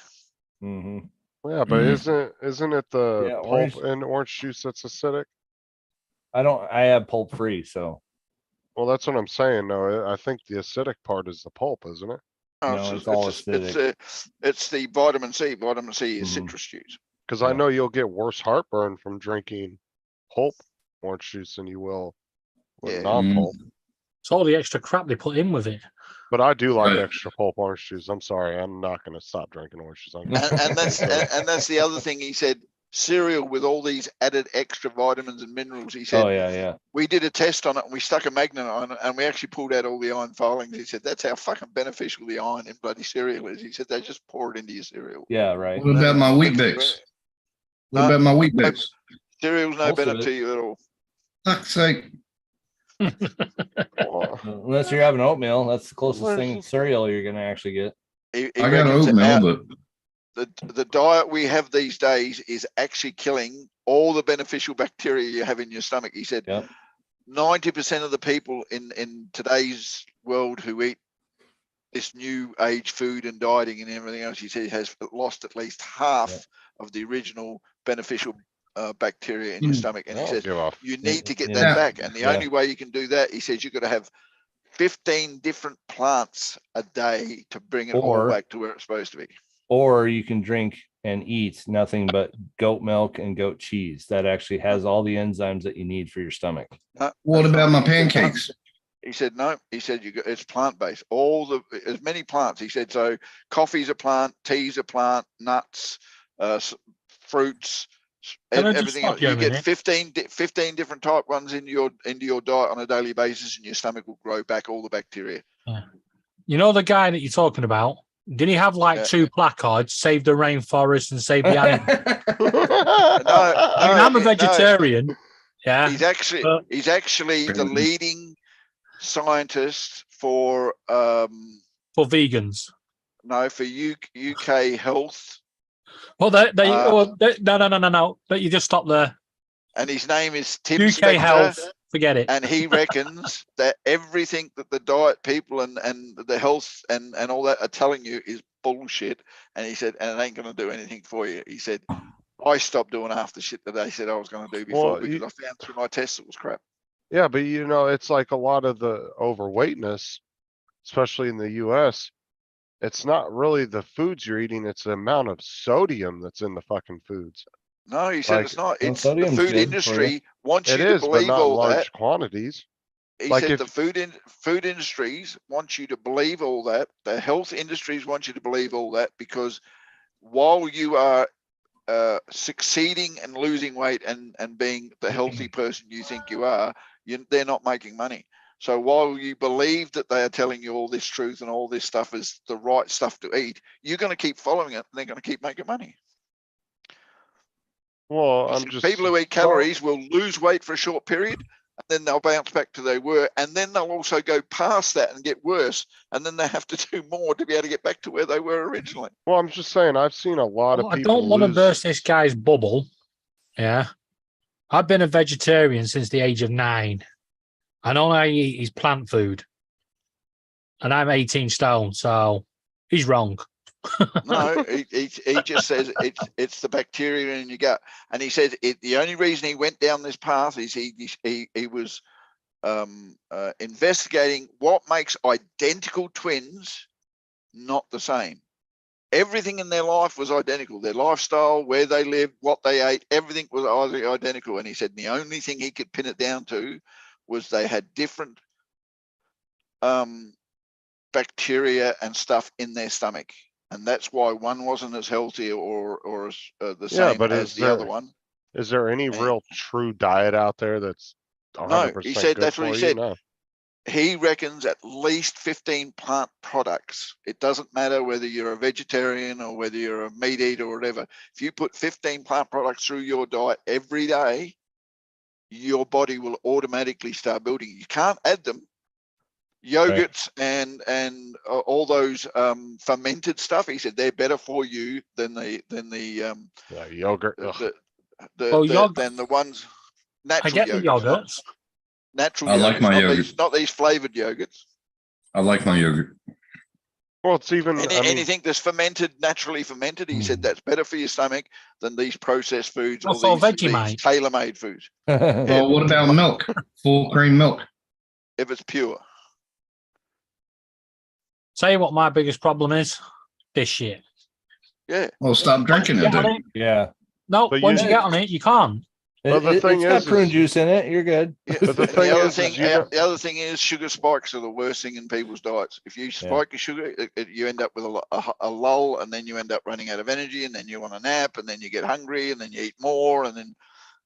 Mm-hmm. Yeah, but Mhm. isn't it the Yeah, pulp orange- in orange juice that's acidic? I have pulp free, so Well, that's what I'm saying. No, I think the acidic part is the pulp, isn't it? Oh, No, it's all acidic. It's the vitamin C. Vitamin C is Mhm. citrus juice. Because I Yeah. know you'll get worse heartburn from drinking pulp orange juice than you will with Yeah. non-pulp. It's all the extra crap they put in with it. But I do like Right. extra pulp orange juice. I'm sorry, I'm not going to stop drinking orange juice. And that's the other thing he said. cereal with all these added extra vitamins and minerals. He said, Oh yeah. we did a test on it and we stuck a magnet on it and we actually pulled out all the iron filings. He said, that's how fucking beneficial the iron in bloody cereal is. He said, they just pour it into your cereal. Yeah, right. What about my wheat bix? What No, about my wheat bix? Cereal's no Most of benefit it. to you at all. Fuck's sake. Unless you're having oatmeal, that's the closest thing to cereal you're gonna actually get. He I got reckons oatmeal, but the diet we have these days is actually killing all the beneficial bacteria you have in your stomach. He said, Yep. 90% of the people in today's world who eat this new age food and dieting and everything else, he said, has lost at least half Yep. of the original beneficial bacteria in your stomach. And he I don't says, give a you need to get Yeah. that back. And the Yeah. only way you can do that, he says, you've got to have 15 different plants a day to bring it all Or- back to where it's supposed to be. Or you can drink and eat nothing but goat milk and goat cheese. That actually has all the enzymes that you need for your stomach. No, what that's about not my what he said. pancakes? He said, no, he said, it's plant based. As many plants. He said, so coffee's a plant, tea's a plant, nuts, fruits, Can I just everything stop else. you a You get minute? 15 different type ones into your diet on a daily basis, and your stomach will grow back all the bacteria. You know the guy that you're talking about? Did he have like Yeah. 2 placards, save the rainforest and save the animals? I mean, I'm a No, vegetarian. Yeah. he's actually but- the Brilliant. leading scientist for For vegans. for UK health, Well, Uh, no. But you just stop there. and his name is Tim UK Spector. health. Forget it. And he reckons that everything that the diet people and the health and all that are telling you is bullshit. And he said, and it ain't going to do anything for you. He said, I stopped doing half the shit that they said I was going to do before Well, because I found through my tests it was crap. Yeah, but you know, it's like a lot of the overweightness, especially in the US. It's not really the foods you're eating, it's the amount of sodium that's in the fucking foods. No, he said Like, it's not. well, It's the sodium's food good for industry wants It you to is, but believe not in all large that. quantities. He Like said if- the food industries want you to believe all that. The health industries want you to believe all that because while you are succeeding and losing weight and being the healthy person you think you are, they're not making money. So while you believe that they are telling you all this truth and all this stuff is the right stuff to eat, you're going to keep following it and they're going to keep making money. Well, He I'm said just. people who eat calories will lose weight for a short period and then they'll bounce back to they were, and then they'll also go past that and get worse, and then they have to do more to be able to get back to where they were originally. Well, I'm just saying, I've seen a lot of I people. don't want to lose- burst this guy's bubble. Yeah. I've been a vegetarian since the age of 9. And all I eat is plant food. And I'm 18 stone, so he's wrong. No, he just says it's the bacteria in your gut, and he says the only reason he went down this path is he was investigating what makes identical twins not the same. Everything in their life was identical. Their lifestyle, where they lived, what they ate, everything was identical. And he said the only thing he could pin it down to was they had different bacteria and stuff in their stomach. And that's why one wasn't as healthy or as the same but as is the other there- one. Is there any And- real true diet out there that's 100% he said good that's what he for said. you? No. He reckons at least 15 plant products. It doesn't matter whether you're a vegetarian or whether you're a meat eater or whatever. If you put 15 plant products through your diet every day, your body will automatically start building. You can't add them. Yogurts and all those fermented stuff. He said they're better for you than the Yeah, yogurt. ugh. than the ones natural. I get the yogurts. Natural. I like yogurts, my not yogurt. not these flavored yogurts. I like my yogurt. Well, it's even. I mean, Anything that's fermented, naturally fermented, he said that's better for your stomach than these processed foods or Also these Vegemite. tailor-made foods. Well, what about milk? Full cream milk. If it's pure. Tell you what my biggest problem is? This shit. Yeah. Well, stop drinking it Get on then. it? Yeah. No, But once you- you get on it, you can't. Well, the thing It's got is- prune juice in it. You're good. Yeah, But the and thing the other is thing, you know- the other thing is sugar spikes are the worst thing in people's diets. If you spike your sugar, you end up with a lull, and then you end up running out of energy, and then you want a nap, and then you get hungry, and then you eat more, and then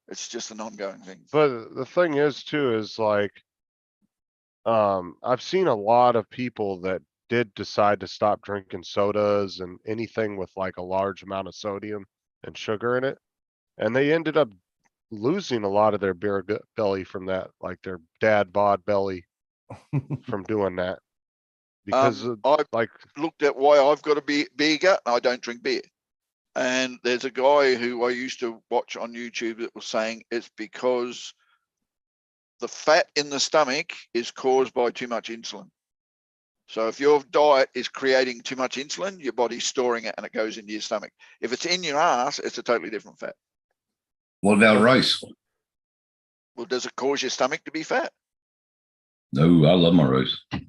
it's just an ongoing thing. But the thing is too, is like, I've seen a lot of people that did decide to stop drinking sodas and anything with like a large amount of sodium and sugar in it. And they ended up losing a lot of their beer belly from that, like their dad bod belly from doing that. Because I like, looked at why I've got a beer gut. I don't drink beer. And there's a guy who I used to watch on YouTube that was saying it's because the fat in the stomach is caused by too much insulin. So if your diet is creating too much insulin, your body's storing it and it goes into your stomach. If it's in your ass, it's a totally different fat. What about rice? Well, does it cause your stomach to be fat? No, I love my rice. well,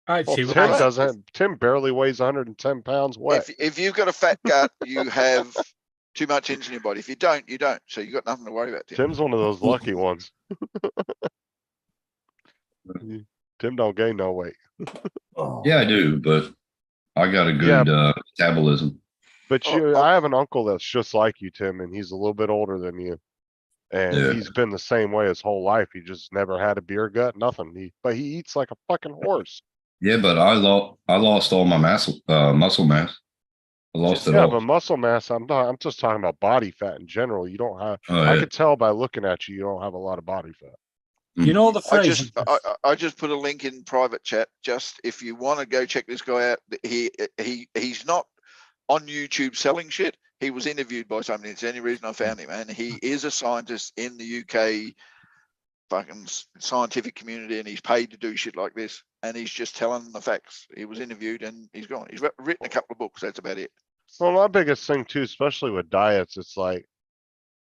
Actually, Tim right. doesn't, Tim barely weighs 110 pounds wet. If you've got a fat gut, you have too much insulin in your body. If you don't, you don't. So you've got nothing to worry about. Tim. Tim's one of those lucky ones. Tim don't gain no weight. Yeah, I do, but I got a Yeah. good metabolism. But Oh, I have an uncle that's just like you, Tim, and he's a little bit older than you. And Yeah. he's been the same way his whole life. He just never had a beer gut, nothing. But he eats like a fucking horse. Yeah, but I lost all my muscle mass. I lost it Yeah, all. but muscle mass, I'm just talking about body fat in general. You don't have, Oh, I yeah. could tell by looking at you, you don't have a lot of body fat. you know the I phrase. just put a link in private chat. Just if you want to go check this guy out, he's not on YouTube selling shit. He was interviewed by somebody. It's the only reason I found him, and he is a scientist in the UK fucking scientific community, and he's paid to do shit like this. And he's just telling the facts. He was interviewed, and he's gone. He's written a couple of books. That's about it. Well, my biggest thing too, especially with diets, it's like,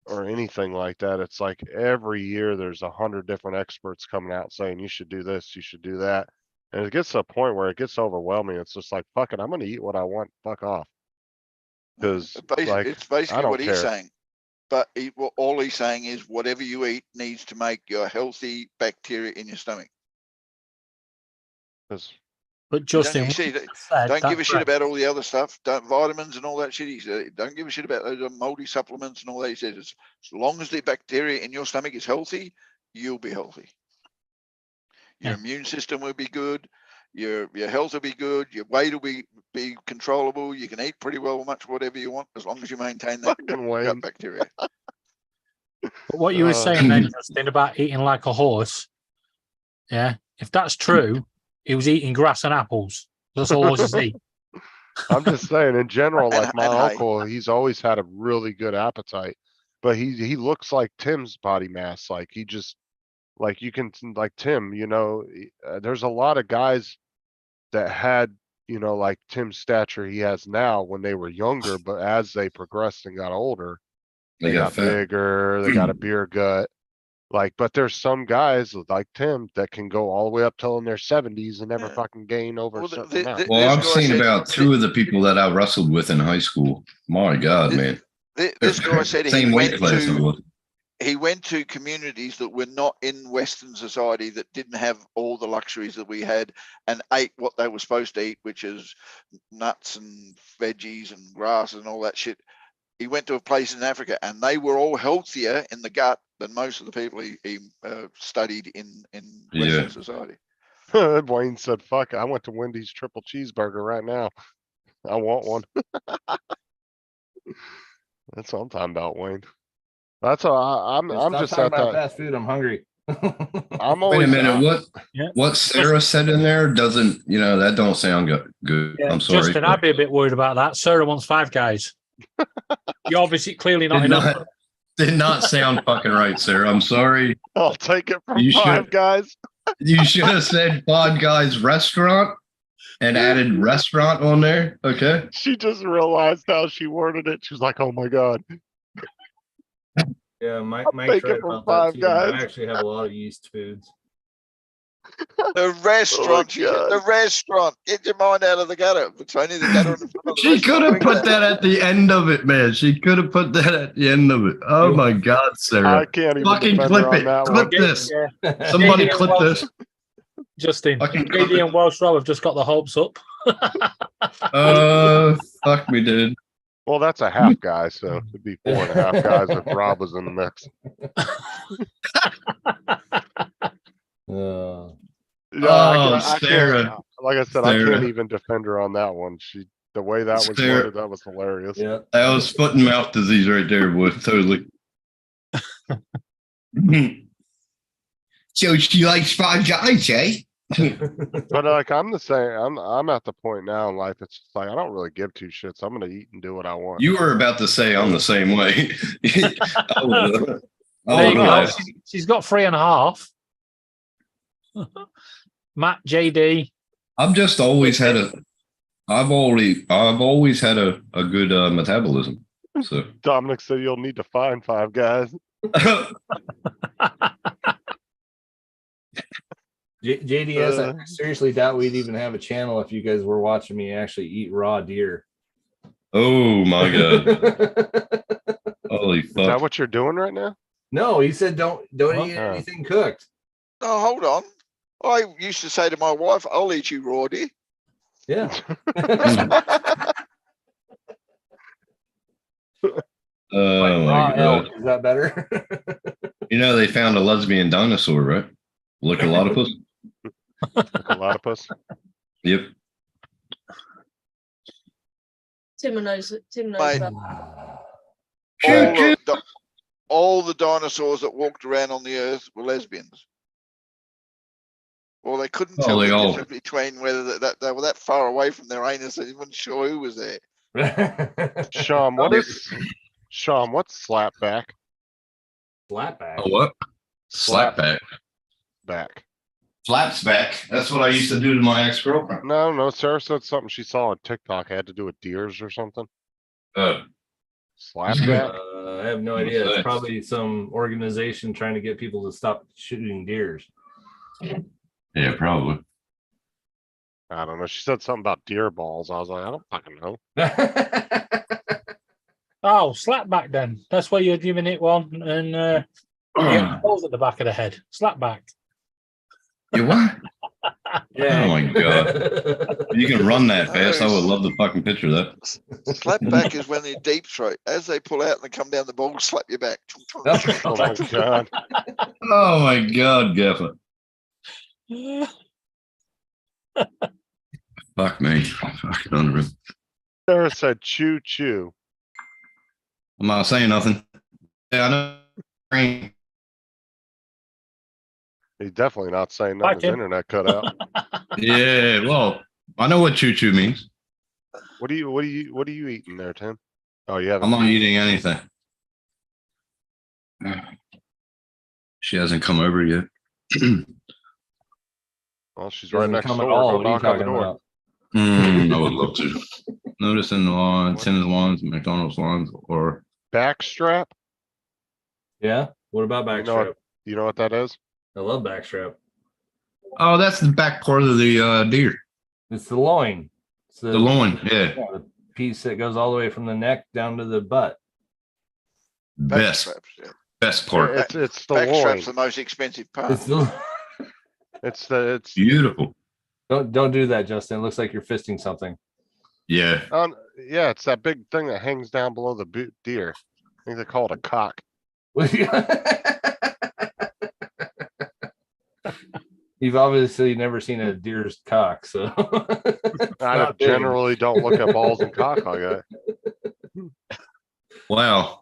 or anything like that, it's like every year there's 100 different experts coming out saying you should do this, you should do that. And it gets to a point where it gets overwhelming. It's just like, fuck it, I'm gonna eat what I want, fuck off. Because like, It's basically don't what he's care. saying. But all he's saying is whatever you eat needs to make your healthy bacteria in your stomach. 'cause- But Justin, you see what that- you said, Don't give a that's shit right. about all the other stuff. Don't vitamins and all that shit. He said, don't give a shit about those moldy supplements and all that. He said, as long as the bacteria in your stomach is healthy, you'll be healthy. Your Yeah. immune system will be good. Your health will be good. Your weight will be controllable. You can eat pretty well, much whatever you want, as long as you maintain that Fucking gut Wayne. bacteria. But what you were saying then, Justin, about eating like a horse, yeah, if that's true, he was eating grass and apples. That's all horses eat. I'm just saying, in general, And- like my and hay. uncle, he's always had a really good appetite, but he looks like Tim's body mass. Like he just, like you can, like Tim, you know, there's a lot of guys that had, you know, like Tim's stature he has now when they were younger, but as they progressed and got older, They got fat. bigger, they got a beer gut. Like, but there's some guys like Tim that can go all the way up till in their 70s and never Yeah. fucking gain over Well, a certain the- amount. the- Well, This I've guy seen said- about two of the people that I wrestled with in high school. My God, man. This guy said Same he weight went class I to was. he went to communities that were not in Western society, that didn't have all the luxuries that we had, and ate what they were supposed to eat, which is nuts and veggies and grass and all that shit. He went to a place in Africa, and they were all healthier in the gut than most of the people he studied in Western Yeah. society. Wayne said, fuck, I went to Wendy's triple cheeseburger right now. I want one. That's what I'm talking about, Wayne. That's all I'm Stop just talking at about that. fast food. I'm hungry. I'm Wait a always, minute. Yeah. What Sarah said in there doesn't, that don't sound good. Yeah, I'm sorry. Justin, I'd be a bit worried about that. Sarah wants 5 guys. You're obviously clearly not Did enough. not, did not sound fucking right, Sarah. I'm sorry. I'll take it from You Five should- Guys. You should have said Pod Guys Restaurant and added restaurant on there. Okay. She just realized how she worded it. She was like, oh my God. Yeah, I'll Mike's take it right from about Five that too. I Guys. actually have a lot of yeast foods. The restaurant, she said, the restaurant. Get your mind out of the gutter. It's only the gutter in the front of the She could have restaurant. put that at the end of it, man. She could have put that at the end of it. Oh my God, I Sarah. can't even Fucking defend clip her on it. that Clip one. this. Yeah. Somebody JD and clip Welsh- this. Justin, Fucking clip JD it. and Welsh Rob have just got the hopes up. Fuck me, dude. Well, that's a half guy, so it'd be 4.5 guys if Rob was in the mix. Yeah, Oh, I can't, Sarah. like I said, I Sarah. can't even defend her on that one. The way that was Sarah. worded, that was hilarious. Yeah. That was foot and mouth disease right there, boy. Totally. So she likes Five Guys, eh? But like I'm the same. I'm at the point now in life. It's just like I don't really give two shits. I'm gonna eat and do what I want. You were about to say I'm the same way. I would- I There you would go. laugh. She's got 3.5. Matt, JD. I've just always had I've always had a good metabolism. So Dominic said you'll need to find 5 guys. JDS, I seriously doubt we'd even have a channel if you guys were watching me actually eat raw deer. oh my God. Holy Is that fuck. what you're doing right now? No, he said don't eat Uh-uh. anything cooked. Oh, hold on. I used to say to my wife, I'll eat you raw, dear. Yeah. Oh my Raw elk, God. is that better? You know they found a lesbian dinosaur, right? Look a lot of pussy. Like a platypus? Yep. Tim knows Mate. that. All the dinosaurs that walked around on the earth were lesbians. Well, they couldn't Oh, tell they the all- difference between whether they were that far away from their anus, they weren't sure who was there. Sean, what's slapback? Flatback. A what? Slapback. Back. Flaps back. That's what I used to do to my ex-girlfriend. No, Sarah said something she saw on TikTok had to do with deers or something. Slapback? I have no idea. What's It's that? probably some organization trying to get people to stop shooting deers. Yeah, probably. I don't know. She said something about deer balls. I was like, I don't fucking know. Oh, slapback then. That's where you're giving it one and you get balls at the back of the head. Slapback. You what? Yeah. Oh my God. You can run that fast. I would love the fucking picture of that. Slap back is when they deep throat. As they pull out and they come down the ball, slap you back. Oh my God. Oh my God, Gaffer. Fuck me. Fucking unreal. Sarah said choo choo. I'm not saying nothing. Yeah, I know. He's definitely not saying Bye, nothing. His Tim. internet cut out. Yeah, well, I know what choo choo means. What are you eating there, Tim? Oh, you haven't. I'm not eating anything. She hasn't come over yet. Well, she's right Doesn't next come door. at all. Go What are you knock on the talking door. about? I would love to. Noticing the line, Tim's lines, McDonald's lines, or Backstrap? Yeah. What about You know backstrap? what- You know what that is? I love backstrap. oh, that's the back part of the deer, It's the loin. It's the loin. Yeah, the piece that goes all the way from the neck down to the butt. best Backstraps, yeah. best part. It's the Backstrap's loin. the most expensive part. It's the, It's Beautiful. don't do that, Justin. It looks like you're fisting something. Yeah. yeah, it's that big thing that hangs down below the deer. I think they call it a cock. You've obviously never seen a deer's cock, so I not big. generally don't look at balls and cock like that. Wow.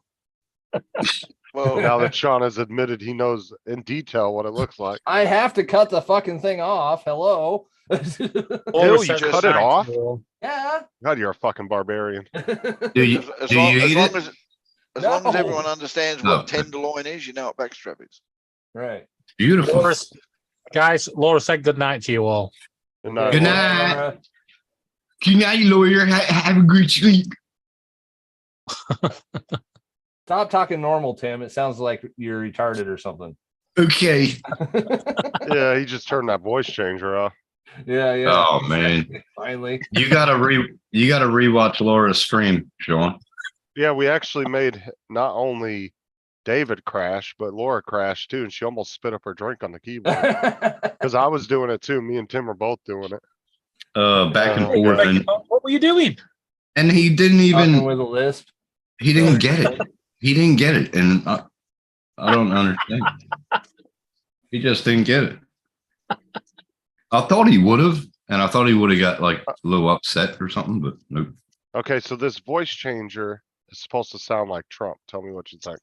Well, Now that Sean has admitted he knows in detail what it looks like. I have to cut the fucking thing off. Hello. Bill, you cut it off? Yeah. God, you're a fucking barbarian. Do you, as do long, you as, eat long it? as as long as No. everyone understands No. what tenderloin is, you know what backstrap is. Right. Beautiful. Laura, guys, Laura said good night to you all. Good night. Good night. Good night, lawyer. Have a good sleep. Stop talking normal, Tim. It sounds like you're retarded or something. Okay. Yeah, he just turned that voice changer off. Yeah, yeah. Oh man, Finally. you gotta rewatch Laura's stream, Sean. Yeah, we actually made not only David crash, but Laura crash too, and she almost spit up her drink on the keyboard. Because I was doing it too. Me and Tim were both doing it. Back and Oh, forth, God. and What were you doing? he didn't Talking even. with a lisp. He didn't get it. He didn't get it, and I don't understand. He just didn't get it. I thought he would have, and I thought he would have got like a little upset or something, but nope. Okay, so this voice changer is supposed to sound like Trump. Tell me what you think.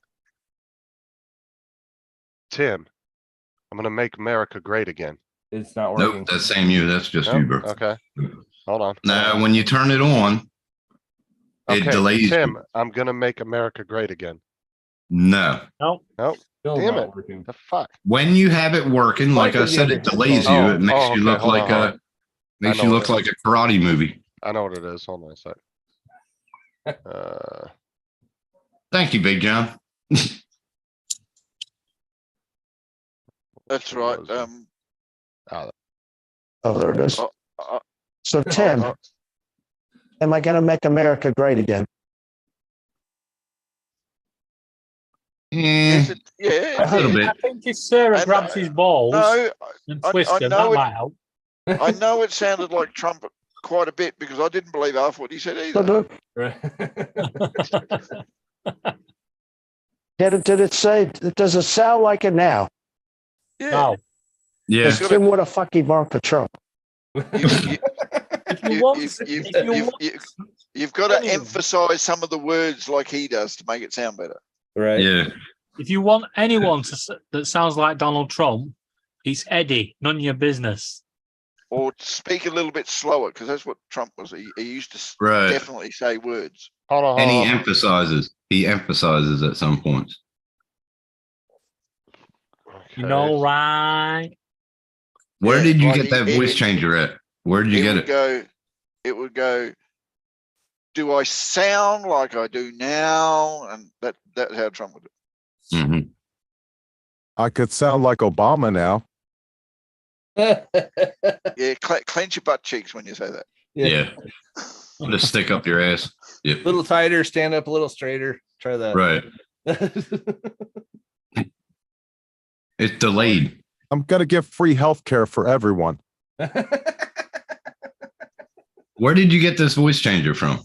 Tim, I'm gonna make America great again. It's not working. Nope, that's same you. That's just you, Nope, bro. okay, hold on. Now, when you turn it on, it Okay, delays. Tim, I'm gonna make America great again. No, No. Nope, Still damn not it. working. the fuck? when you have it working, like I Like said, the it other delays you. headphones. It makes Oh, you okay, look hold on, like hold a on. makes I you know look what like a karate movie. I know what it is. Hold on a sec. Thank you, Big John. That's What right. was it? Oh, there it is. Uh, So, Tim, uh, am I going to make America great again? yes, Eh, yeah, a little bit. I think if Sarah And, grabs his balls No, and I twists them, know that it- might help. I know it sounded like Trump quite a bit because I didn't believe half what he said So either. did it say, does it sound like it now? Yeah, No. Yeah, Because Tim would have fucking marked for Trump. If you you, want, you've, you've, if you you've, want, you've, you've got to Anyway. emphasize some of the words like he does to make it sound better. Right. yeah. if you want anyone that sounds like Donald Trump, it's Eddie. None of your business. Or speak a little bit slower because that's what Trump was. He used to Right. definitely say words. Hold on, And hold he on. emphasizes. He emphasizes at some points. You Okay. know, right? Where Yeah, did you like get that voice changer at? Where did you get it? It would go, do I sound like I do now? And that's how Trump would do Mhm. I could sound like Obama now. it. Yeah, clench your butt cheeks when you say that. Yeah. Put a stick up your ass. Yep. A little tighter, stand up a little straighter. Try that. Right. It's delayed. I'm going to give free health care for everyone. Where did you get this voice changer from?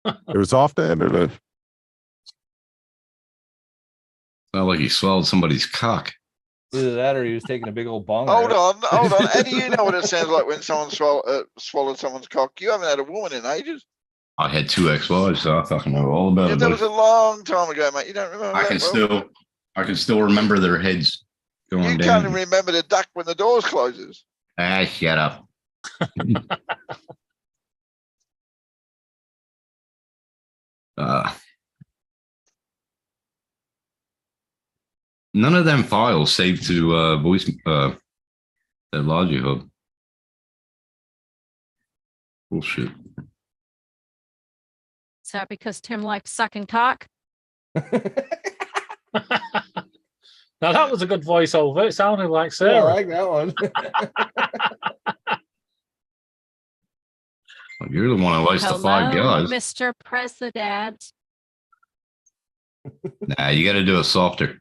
It was off the internet. Sound like he swallowed somebody's cock. Either that or he was taking a big old bong. Hold rip. on. How do you know what it sounds like when someone swallowed somene's cock? You haven't had a woman in ages. I had 2 ex-wives, so I fucking know all about Yeah, it. that buddy. was a long time ago, mate. You don't remember I that? can still remember their heads going You down. can't even remember the duck when the doors closes. Ah, shut up. None of them files saved to voice that Logic Hub. Bullshit. Is that because Tim likes sucking cock? Now that was a good voiceover. It sounded like Yeah, I Sarah. like that one. Well, you're the one who likes the 5 guys. Mr. President. Nah, you got to do it softer.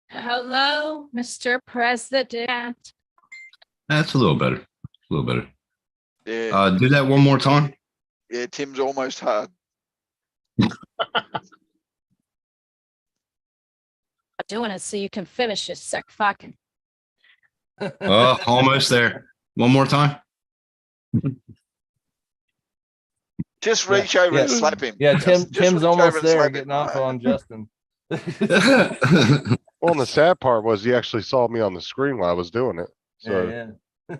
Hello, Mr. President. That's a little better. A little better. Yeah, Do that one more time. yeah. Tim's almost hard. I'm doing it so you can finish it, sick fuck. Oh, almost there. One more time. Just reach over and yeah. slap him. Yeah, Just Tim's reach almost over and there, slap getting him. off on Justin. Well, and the sad part was he actually saw me on the screen while I was doing it. So Yeah.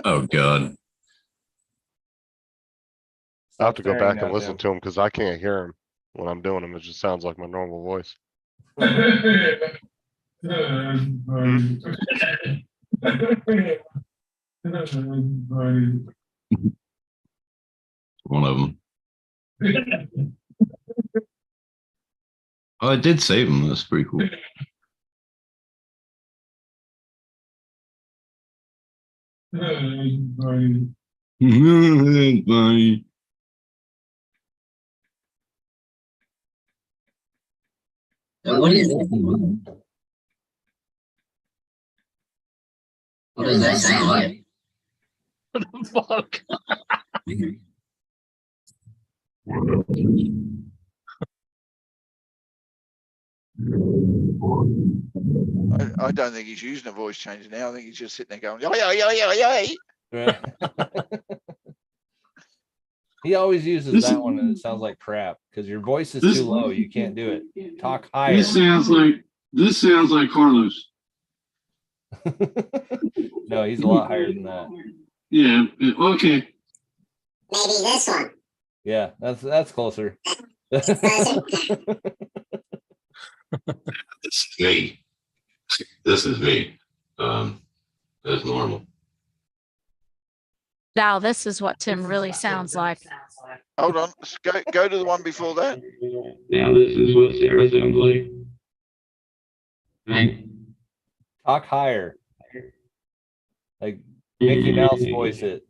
Oh God. I have to go Stop back staring and at listen him. to him because I can't hear him when I'm doing them. It just sounds like my normal voice. One of them. Oh, I did save him. That's pretty cool. Bye. What is that? What does that sound like? What the fuck? I don't think he's using a voice changer now. I think he's just sitting there going, yo, yo, yo, yo, yo. Right. He always uses that one and it sounds like crap because your voice is too low. You can't do it. Talk higher. This sounds like Carlos. No, he's a lot higher than that. Yeah. Okay. Maybe this one. Yeah, that's closer. This is me. This is me. That's normal. Now, this is what Tim really sounds like. Hold on. Go to the one before that. Now this is what Sarah sounds like. Right. Talk higher. Like Mickey Mouse voice it.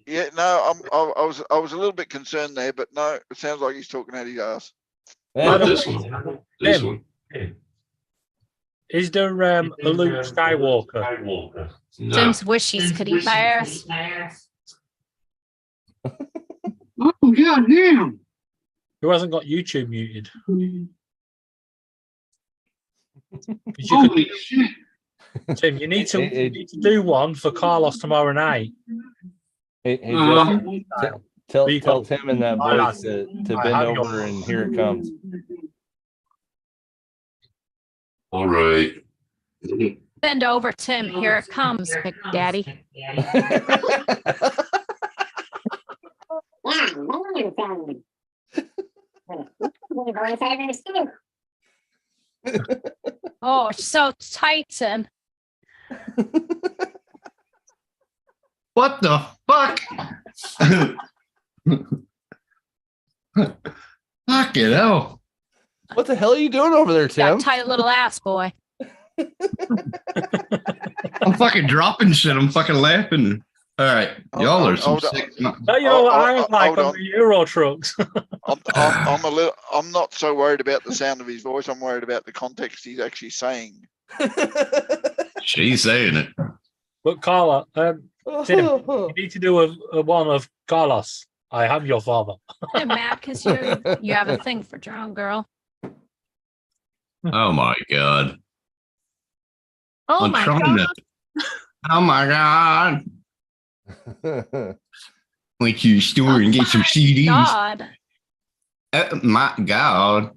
Yeah, no, I was a little bit concerned there, but no, it sounds like he's talking out his ass. Not this one. This one. Is there a Luke Skywalker? No. Tim's wishes could eat my ass. Oh, goddamn. Who hasn't got YouTube muted? 'Cause you Holy could- shit. Tim, you need to do one for Carlos tomorrow night. Hey, Uh, Justin, tell Tim in that voice to bend have your- over and here it comes. All right. Bend over, Tim. Here it comes, Big Daddy. Yeah, million family. Voiceovers too. Oh, so tight, Tim. What the fuck? Fuck it hell. What the hell are you doing over there, Tim? That tight little ass boy. I'm fucking dropping shit. I'm fucking laughing. All right. Y'all are some Hold on. sick. No, you know what I was like hold on on. the Euro trucks. I'm not so worried about the sound of his voice. I'm worried about the context he's actually saying. She's saying it. But Carla, Tim, you need to do a one of Carlos. I am your father. I'm mad because you have a thing for Drown Girl. Oh my god. Oh I'm my trying God. to. Oh my god. Went to the store and get some CDs. God. Oh my god.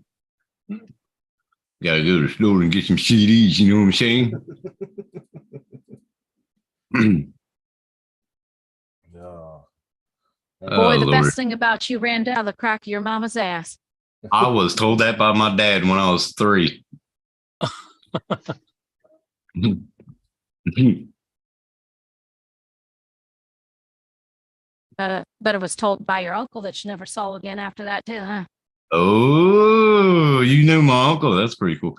Gotta go to the store and get some CDs, you know what I'm saying? No. Boy, the Lord. best thing about you ran down the crack of your mama's ass. I was told that by my dad when I was 3. But it was told by your uncle that you never saw again after that, too, huh? Oh, you knew my uncle. That's pretty cool.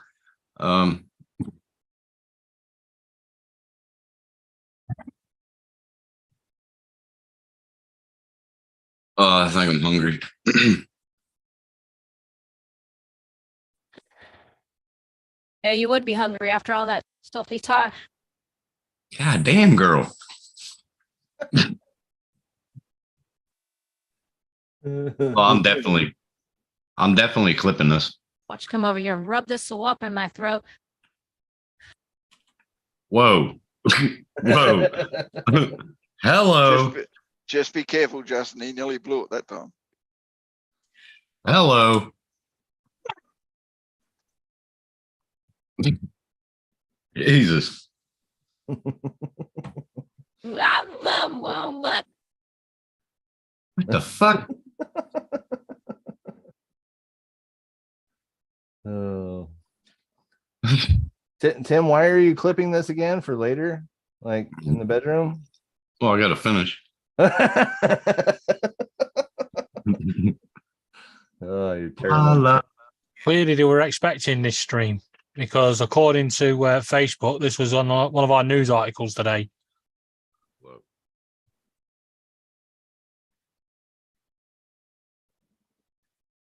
I think I'm hungry. Yeah, you would be hungry after all that stuff he taught. God damn, girl. Well, I'm definitely clipping this. Watch come over here and rub this up in my throat. Whoa. Whoa. Hello. Just be careful, Justin. He nearly blew it that time. Hello. Jesus. What the fuck? Oh. Tim, why are you clipping this again for later? Like in the bedroom? Well, I gotta finish. Oh, you're terrible. Clearly, they were expecting this stream because, according to Facebook, this was on one of our news articles today.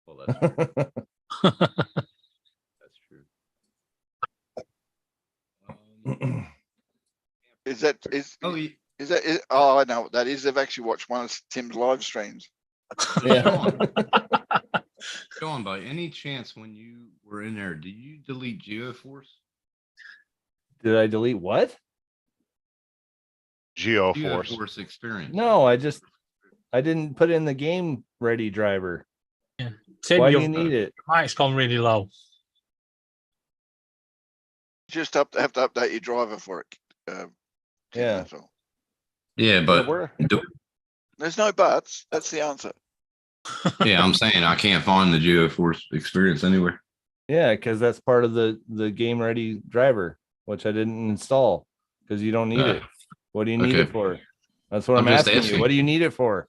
Well, that's true. Is that oh, I know what that is. They've actually watched one of Tim's live streams. Yeah. Sean, by any chance, when you were in there, did you delete GeoForce? Did I delete what? GeoForce experience. No, I didn't put in the game ready driver. Yeah. Tim, Why do you need it? Mike's gone really low. Just have to update your driver for it. Tim, Yeah. that's all. Yeah, but There's no buts. That's the answer. yeah, I'm saying I can't find the GeoForce experience anywhere. Yeah, because that's part of the game ready driver, which I didn't install because you don't need it. What do you need okay. it for? That's what I'm just asking you. What do you need it for?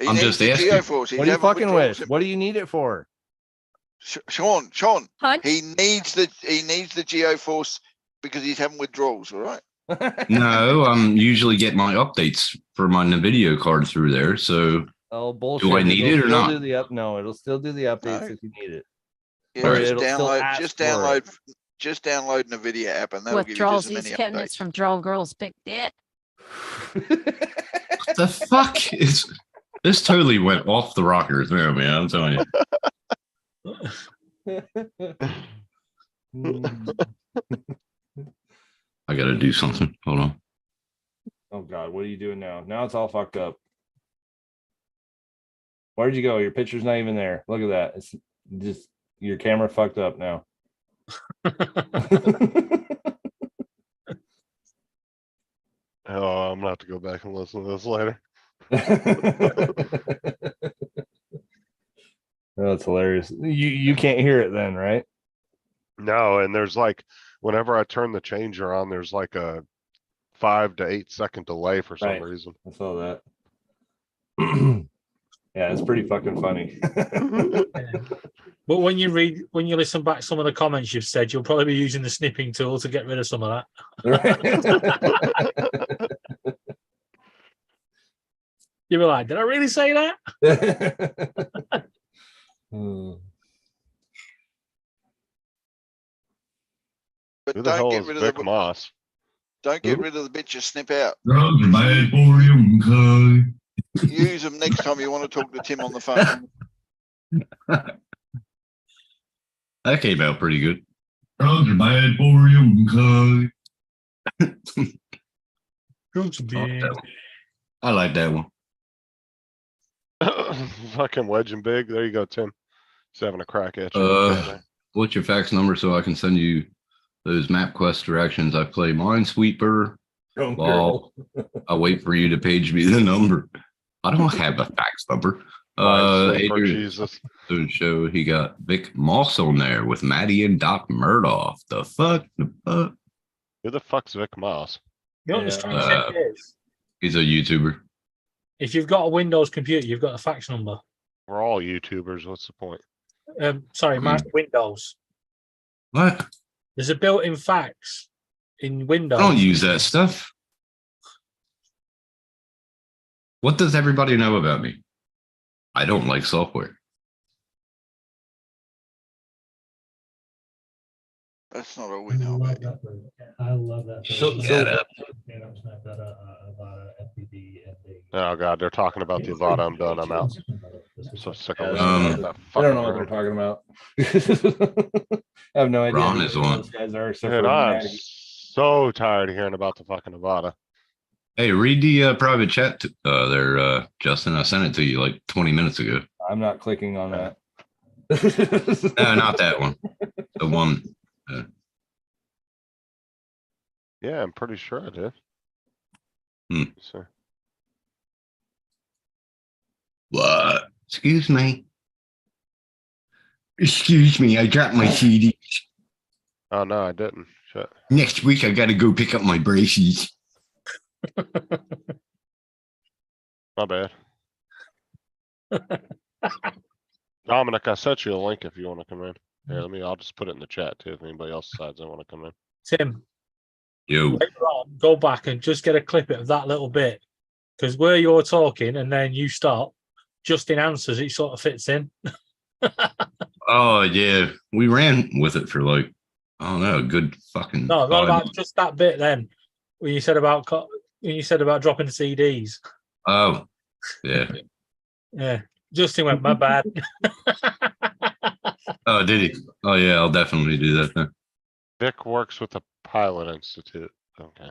I'm just asking. GeoForce. What are you fucking with? What do you need it for? Sean, Hunt? he needs the GeoForce because he's having withdrawals, all right? No, I'm usually get my updates for my NVIDIA card through there. So Oh bullshit! do I need It'll it or still not? do the no, it'll still do the updates if you need it. Yeah, Or just it'll still download ask for it. just download NVIDIA app and that'll give you Withdrawals, just as these many cabinets updates. from Droll Girl's Big Dick. What the fuck is this? Totally went off the rockers there, man. I'm telling you. I gotta do something. Hold on. Oh god, what are you doing now? Now it's all fucked up. Where'd you go? Your picture's not even there. Look at that. It's just your camera fucked up now. Oh, I'm gonna have to go back and listen to this later. That's hilarious. You can't hear it then, right? No, and there's like, whenever I turn the changer on, there's like a 5 to 8 second delay for some Right. reason. I saw that. Yeah, it's pretty fucking funny. But when you listen back some of the comments you've said, you'll probably be using the snipping tool to get rid of some of that. You were like, did I really say that? But Who the hell don't is get rid of Vic the Moss? don't get rid of the bits you snip out. Drugs are bad for you, okay? Use them next time you want to talk to Tim on the phone. That came out pretty good. Drugs are bad for you, okay? I like that one. Fucking Legend Big. There you go, Tim. He's having a crack at you. What's your fax number so I can send you those MapQuest directions? I play Minesweeper while I wait for you to page me the number. I don't have a fax number. Minesweeper, Jesus. To show he got Vic Moss on there with Maddie and Doc Murdoff. The fuck? The fuck? Who the fuck's Vic Moss? You know what the strange thing is? He's a YouTuber. If you've got a Windows computer, you've got a fax number. We're all YouTubers. What's the point? Sorry, my Windows. What? There's a built-in fax in Windows. I don't use that stuff. What does everybody know about me? I don't like software. That's not all we know about. I love that. Shut up. Oh god, they're talking about the Avada. I'm done. I'm out. I'm so sick of listening to that I don't know fucking what they're girl. talking about. I have no idea. Ron who is those one. guys are, except Dude, for I'm Maddie. so tired of hearing about the fucking Avada. Hey, read the private chat there, Justin. I sent it to you like 20 minutes ago. I'm not clicking on that. No, not that one. The one. Yeah, I'm pretty sure I did. Sir. What? Excuse me. Excuse me. I dropped my CD. Oh no, I didn't. Shit. Next week, I got to go pick up my braces. My bad. Dominic, I sent you a link if you want to come in. Here, I'll just put it in the chat too if anybody else decides they want to come in. Tim, Yo. later on, go back and just get a clip of that little bit. Because where you're talking and then you stop, Justin answers, it sort of fits in. Oh yeah, we ran with it for like, I don't know, a good fucking. No, not 5 about months. just that bit then. When you said about dropping the CDs. Oh, yeah. Yeah. Justin went, my bad. Oh, did he? Oh yeah, I'll definitely do that then. Vic works with the Pilot Institute. Okay.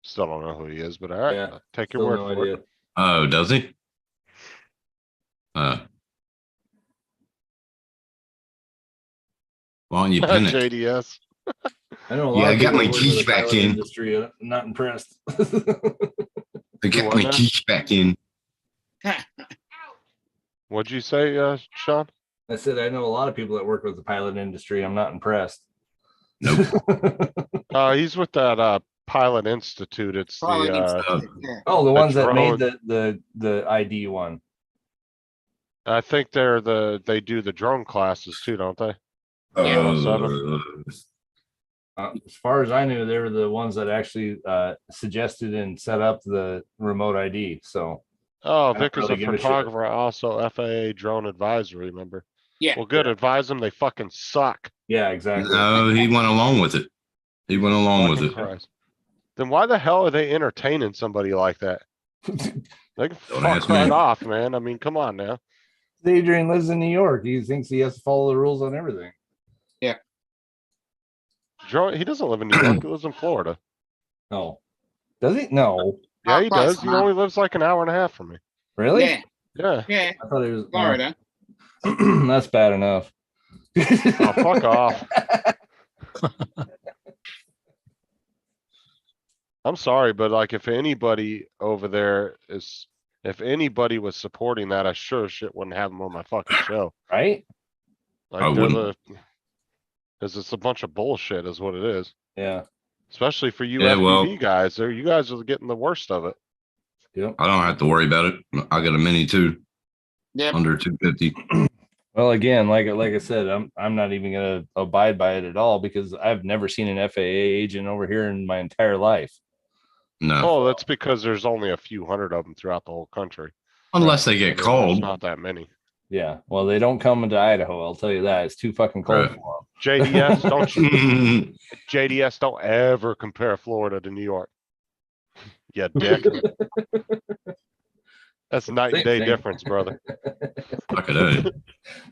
Still don't know who he is, but all right. Yeah, I'll take your still word no for idea. it. Oh, does he? Why don't you pin it? JDS. I know a Yeah, lot I of got people my that work in teeth the back pilot in. industry. I'm not impressed. I got what my now? teeth back in. What'd you say, Sean? I said I know a lot of people that work with the pilot industry. I'm not impressed. Nope. He's with that Pilot Institute. It's the Oh, the ones that made drone- the ID one. I think they do the drone classes too, don't they? As far as I knew, they were the ones that actually suggested and set up the remote ID. So, Oh, I don't Vic is really a give a shit. photographer, also FAA drone advisory member. Yeah. Well, good. Advise them. They fucking suck. Yeah, exactly. No, he went along with it. He went along with Fucking it. Christ. Then why the hell are they entertaining somebody like that? They can Don't fuck ask me. right off, man. I mean, come on now. Adrian lives in New York. He thinks he has to follow the rules on everything. Drone. He doesn't live in New York. He lives in Florida. Oh, does he? No. Yeah, he close does. He enough. only lives like an hour and a half from me. Really? Yeah. Yeah. Yeah. I thought it was Florida. That's bad enough. Oh, fuck off. I'm sorry, but like if anybody over there if anybody was supporting that, I sure as shit wouldn't have them on my fucking show. Right? Like I they're wouldn't. because it's a bunch of bullshit is what it is. Yeah. Especially for you Yeah, well- FPV guys. You guys are getting the worst of it. Yep. I don't have to worry about it. I got a mini too, Yep. under 250. Well, again, like I said, I'm not even gonna abide by it at all because I've never seen an FAA agent over here in my entire life. No, Oh, that's because there's only a few hundred of them throughout the whole country. unless they I mean, get there's called. not that many. Yeah. Well, they don't come into Idaho. I'll tell you that. It's too fucking cold Right. for JDS, don't you? Well, JDS, don't ever compare Florida to New York. Yeah, dick. That's night and Same day thing. difference, brother. fuck it, eh? them.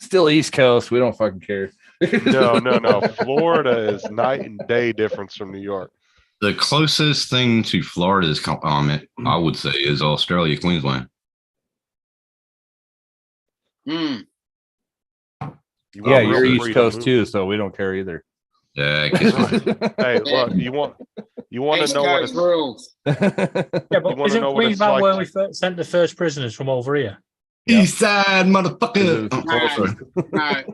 Still East Coast. We don't fucking care. No. Florida is night and day difference from New York. The closest thing to Florida's comment, I would say, is Australia, Queensland. Mm. You Yeah, want you're real East freedom, Coast move. too, so we don't care either. Yeah, kiss my- Hey, look, you want to East know what Coast it's rules. Yeah, You but wanna isn't know what it's Queensland like where to- we sent the first prisoners from over here? East side, motherfucker. It's Oh, sorry.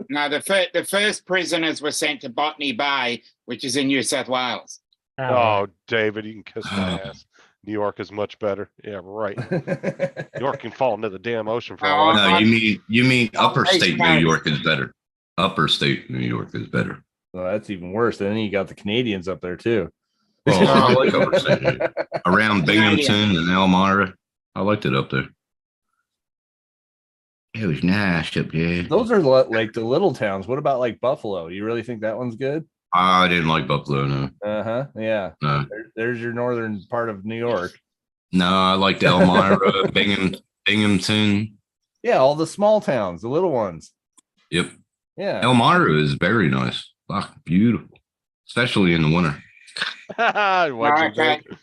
No, the first prisoners were sent to Botany Bay, which is in New South Wales. Oh, David, you can kiss my ass. New York is much better. Yeah, right. New York can fall into the damn ocean for all I No, know. you mean upper East state New Coast. York is better. Upper state New York is better. Well, that's even worse. Then you got the Canadians up there too. Well, I like upper state. Around Binghamton and Elmira. I liked it up there. It was nice up there. Those are like the little towns. What about like Buffalo? You really think that one's good? I didn't like Buffalo, no. Uh-huh. Yeah. No. There's your northern part of New York. No, I liked Elmira, Binghamton. Yeah, all the small towns, the little ones. Yep. Yeah. Elmira is very nice. Fuck, beautiful. Especially in the winter. What'd you Okay. think?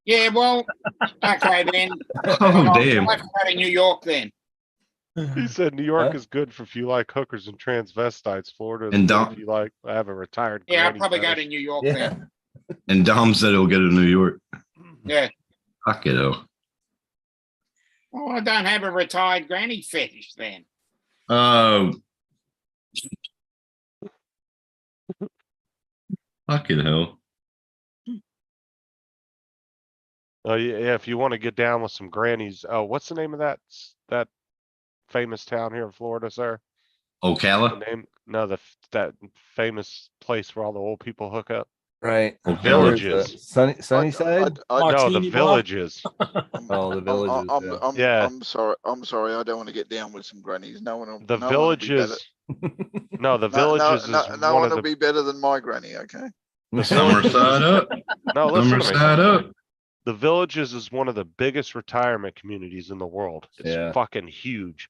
Yeah, well, okay then. Oh, damn. Let's go to New York then. He said New York Huh? is good for if you like hookers and transvestites. Florida is And good Dom- if you like have a retired. Yeah, I'll granny probably go fetish. to New York Yeah. then. And Dom said he'll get to New York. Yeah. Fuck it, oh. Well, I don't have a retired granny fetish then. Oh. Fuck it, hell. Oh yeah, if you want to get down with some grannies. Oh, what's the name of that famous town here in Florida, sir? The Ocala, name? No, that famous place where all the old people hook up. Right. Villages. Sunnyside. No, the Martini bar? Villages. Oh, the villages. yeah. Yeah. I'm sorry. I'm sorry. I don't want to get down with some grannies. No one will. The no one will be better- Villages. No, the No, Villages no, is no one one of will the. be better than my granny. Okay. The Summer Villages side is- up. No, listen to me. Side up. The Villages is one of the biggest retirement communities in the world. It's Yeah. fucking huge.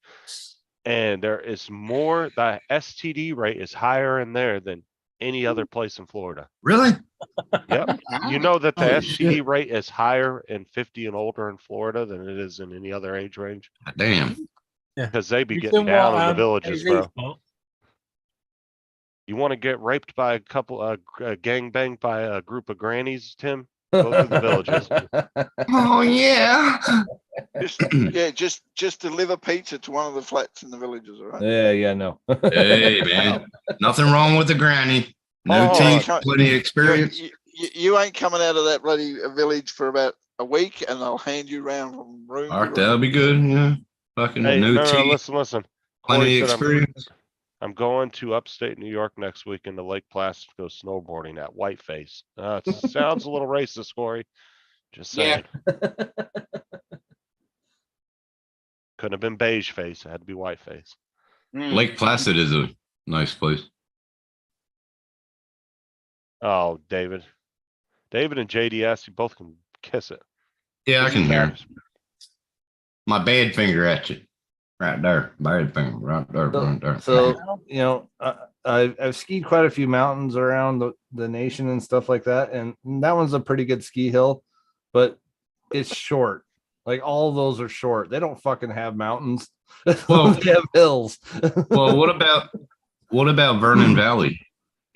And there is more, the STD rate is higher in there than any other place in Florida. Really? Yep. You know that the Holy STD shit. rate is higher in 50 and older in Florida than it is in any other age range. Damn. Because they be You getting seen down what, in the Villages, AZ bro. spot? You want to get raped by a couple, gang banged by a group of grannies, Tim? Go to the Villages. Oh yeah. Just deliver pizza to one of the flats in the Villages. All right. Yeah. No. Hey man, nothing wrong with the granny. No Oh, teeth, come- plenty of experience. You ain't coming out of that bloody village for about a week, and they'll hand you around from room to All right, room. that'll be good. Yeah. Fucking Hey, no no, teeth, listen. plenty Corey of said experience. I'm going to upstate New York next week into Lake Placid to go snowboarding at Whiteface. It sounds a little racist, Corey. Just Yeah. saying. Couldn't have been beige face. It had to be white face. Lake Placid is a nice place. Oh, David. David and JDS, you both can kiss it. Yeah, I Kiss can it hear back. it. My bad finger at you. Right there. Bad finger. Right there. Right there. So I've skied quite a few mountains around the nation and stuff like that, and that one's a pretty good ski hill, but it's short. Like all those are short. They don't fucking have mountains. Well- They have hills. Well, what about Vernon Valley,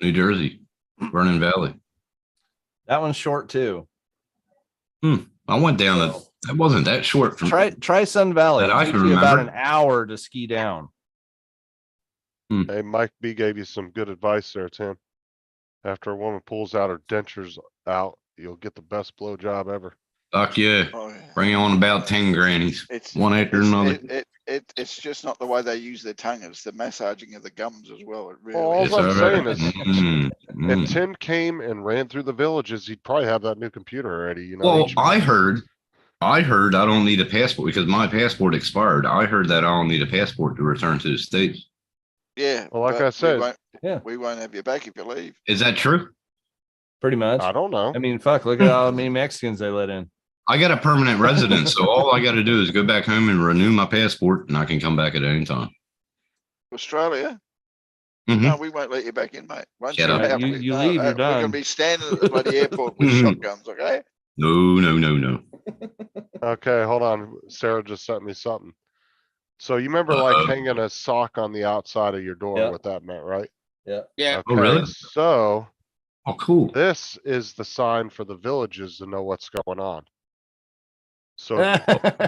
New Jersey? Vernon Valley. That one's short too. I went down that wasn't that short from Try Sun Valley. That I It can takes you about an remember. hour to ski down. Hey, Mike B gave you some good advice there, Tim. After a woman pulls out her dentures out, you'll get the best blowjob ever. Fuck yeah. Oh, yeah. Bring on about 10 grannies. It's One after another. It's just not the way they use their tongue. It's the massaging of the gums as well. It really. All is. I'm all saying right. is, Mm. if Tim came and ran through the Villages, he'd probably have that new computer already. You know. Well, each- I heard I don't need a passport because my passport expired. I heard that I don't need a passport to return to the States. Yeah. Well, like but I said- we won't have you back if you leave. Is that true? Pretty much. I don't know. I mean, fuck, look at how many Mexicans they let in. I got a permanent residence, so all I got to do is go back home and renew my passport, and I can come back at any time. Australia? Mhm. No, we won't let you back in, mate. Once Shut you're up. out, You leave, you're we're gonna done. be standing at the bloody airport with Mhm. shotguns, okay? No. Okay, hold on. Sarah just sent me something. So you remember Uh-oh. like hanging a sock on the outside of your door, Yeah. what that meant, right? Yeah. Yeah. Oh, really? So Oh, cool. this is the sign for the Villages to know what's going on. So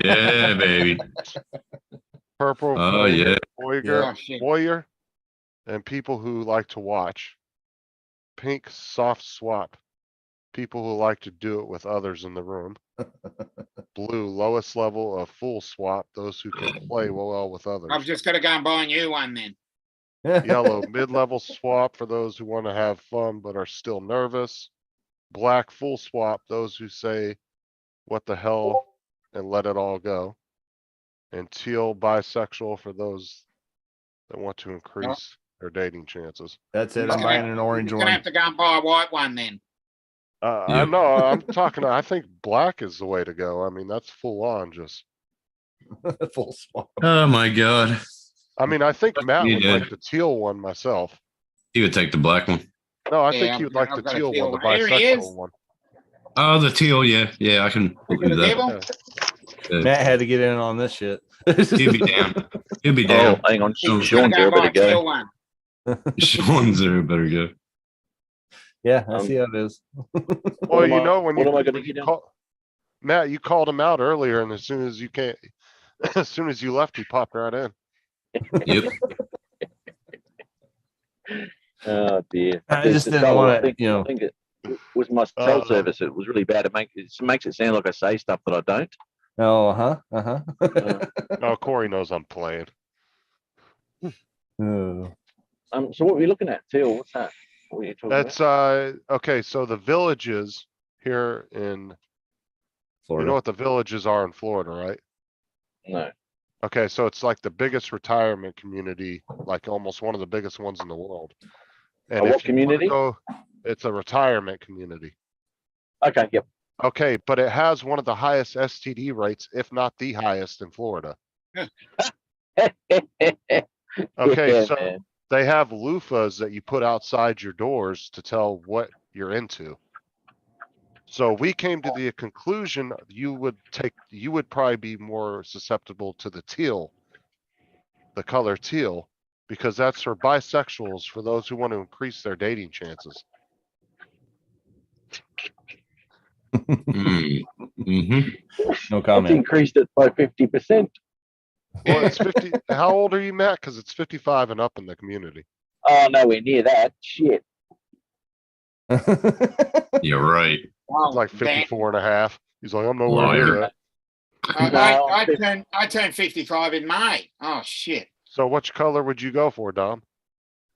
Yeah, baby. purple, Oh, yeah. Voyager, Oh, shit. Warrior, and people who like to watch. Pink, soft swap. People who like to do it with others in the room. Blue, lowest level of full swap. Those who can play well with others. I've just got to go and buy a new one then. Yellow, mid-level swap for those who want to have fun but are still nervous. Black, full swap. Those who say, what the hell, and let it all go. And teal, bisexual for those that want to increase their dating chances. That's it. Just I'm gonna buying an orange You're gonna one. have to go and buy a white one then. I know, I'm talking, I think black is the way to go. I mean, that's full on just, Full swap. Oh my God. I mean, I think Matt You would did. like the teal one myself. He would take the black one. No, I Yeah, think he would like I've the got a teal teal one, the one. Here he is. bisexual one. Oh, the teal. Yeah, I can do The that. devil? Yeah. Matt had to get in on this shit. He'll be down. He'll be down. hang on. So- Sean's Gotta there, go and buy better a teal go. one. Sean's there. Better go. Yeah, I see how it is. Well, am you I- know, when what you, am I gonna when you get in? call, Matt, you called him out earlier and as soon as you can't, as soon as you left, he popped right in. Yep. Oh dear. I It's just the didn't trouble, wanna, I think, you know- I think it was my cell Uh, service. It was really bad. It makes it sound like I say stuff that I don't. Oh, huh. Oh, Corey knows I'm playing. Oh. So what were you looking at, Teal? What's that? What are you talking That's okay. So the villages here in Florida. you know what the villages are in Florida, right? about? Okay, so it's like the biggest retirement community, like almost one of the biggest ones in the world. And what if you wanna community? go, it's a retirement community. No. Okay, yep. Okay, but it has one of the highest STD rates, if not the highest in Florida. Okay, Yeah, so man. they have loofahs that you put outside your doors to tell what you're into. So we came to the conclusion you would probably be more susceptible to the teal, the color teal, because that's for bisexuals, for those who want to increase their dating chances. Mm-hmm. No It's comment. increased it by 50%. Well, it's 50. How old are you, Matt? Because it's 55 and up in the community. Oh, nowhere near that. Shit. You're right. It's like 54 and a half. He's like, I'm nowhere Liar. near that. No, I turned 55 in May. Oh shit. So which color would you go for, Dom?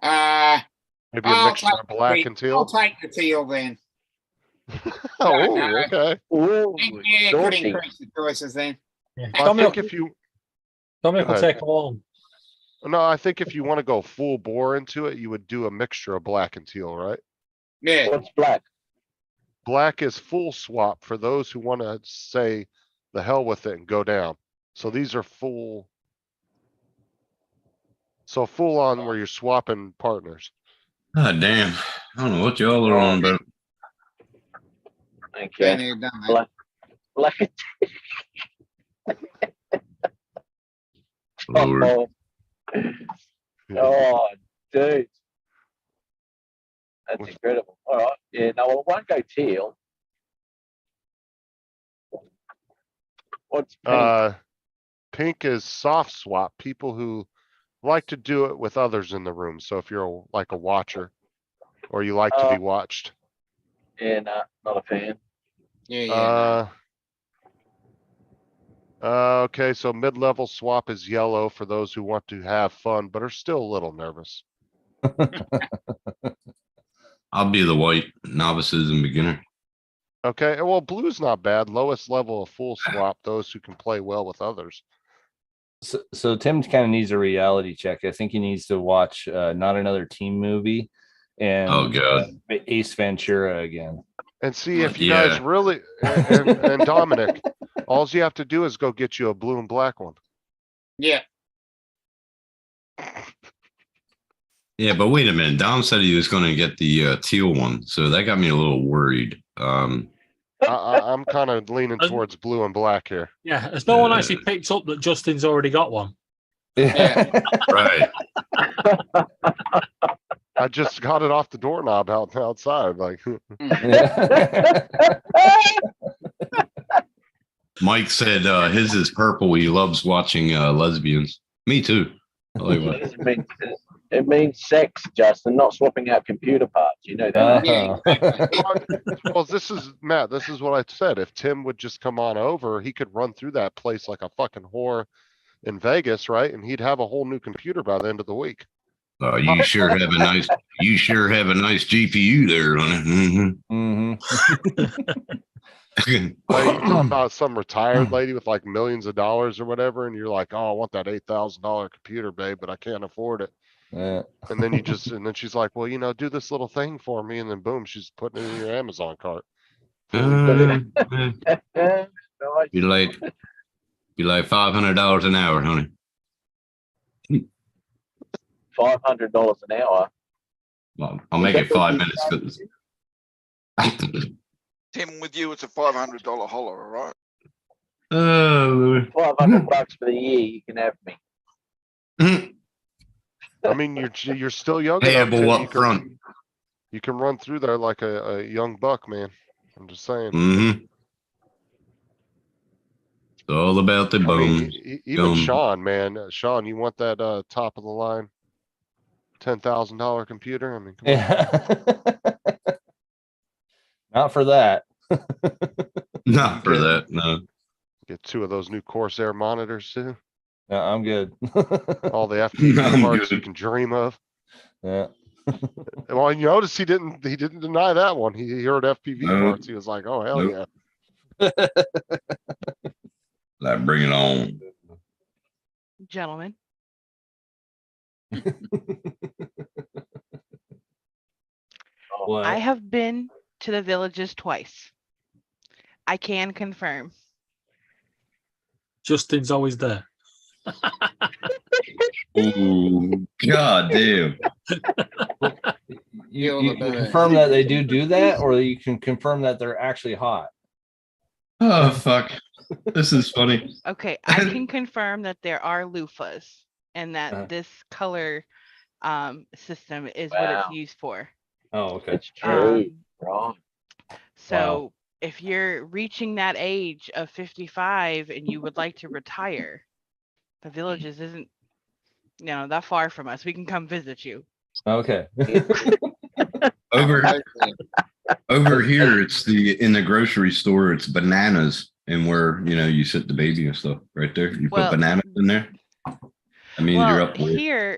Uh, Maybe a I'll mixture of black and I'll teal? take the teal then. Oh, no. okay. Ooh, Yeah, it could naughty. increase the choices then. I think if you, Dominic will Go ahead. take them all. no, I think if you want to go full bore into it, you would do a mixture of black and teal, right? Yeah. What's black? Black is full swap for those who want to say the hell with it and go down. So these are full. So full on where you're swapping partners. God damn. I don't know what y'all are on about. Okay. Been there, done that. Black. Lord. Oh, oh, dude. That's incredible. All right. Yeah, no, I won't go teal. What's pink? Pink is soft swap, people who like to do it with others in the room. So if you're like a watcher or you like to be watched. Yeah, no, not a fan. Yeah. Okay, so mid-level swap is yellow for those who want to have fun, but are still a little nervous. I'll be the white novices and beginner. Okay, well, blue's not bad. Lowest level of full swap, those who can play well with others. So Tim kind of needs a reality check. I think he needs to watch Not Another Teen Movie and Oh, God. Ace Ventura again. And see if you guys really, and Dominic, all you have to do is go get you a blue and black one. Yeah. Yeah, but wait a minute. Dom said he was going to get the teal one, so that got me a little worried. I'm kind of leaning towards blue and black here. Yeah, has no one actually picked up that Justin's already got one? Yeah. Right. I just got it off the doorknob outside. Like, Mike said his is purple. He loves watching lesbians. Me too. I like what- It means sex, Justin, not swapping out computer parts. You know that. well, this is Matt. This is what I said. If Tim would just come on over, he could run through that place like a fucking whore in Vegas, right? And he'd have a whole new computer by the end of the week. You sure have a nice. You sure have a nice GPU there, honey. Like, you talk about some retired lady with like millions of dollars or whatever, and you're like, "Oh, I want that $8,000 computer, babe, but I can't afford it." Yeah. And then and then she's like, "Well, do this little thing for me," and then boom, she's putting it in your Amazon cart. Be like $500 an hour, honey. $500 an hour. Well, I'll make it 5 minutes. Tim, with you, it's a $500 holler, all right? $500 for the year. You can have me. I mean, you're still young. Payable Tim. up front. You can run through there like a young buck, man. I'm just saying. Mm-hmm. It's all about the I bone. mean, even Sean, man, Sean, you want that top of the line $10,000 computer? I mean, come on. Not for that. Not for that, no. Get 2 of those new Corsair monitors too. No, I'm good. All the FPV I'm parts you good. can dream of. Yeah. Well, you notice he didn't deny that one. He heard FPV No. parts. He was like, oh hell Nope. yeah. Like, bring it on. Gentlemen, What? I have been to the villages twice. I can confirm. Justin's always there. Ooh, god damn. You confirm that they do that, or you can confirm that they're actually hot. Oh fuck. This is funny. Okay, I can confirm that there are loofahs and that Uh-huh. this color system is what Wow. it's used for. Oh, okay. It's true. Um, Right. So if you're reaching that age of 55 and you would like to retire, the villages isn't, that far from us. We can come visit you. Okay. Over here, it's in the grocery store, it's bananas, and where you sit the baby and stuff right there. You Well- put bananas in there. I mean, you're Well, up for it. here,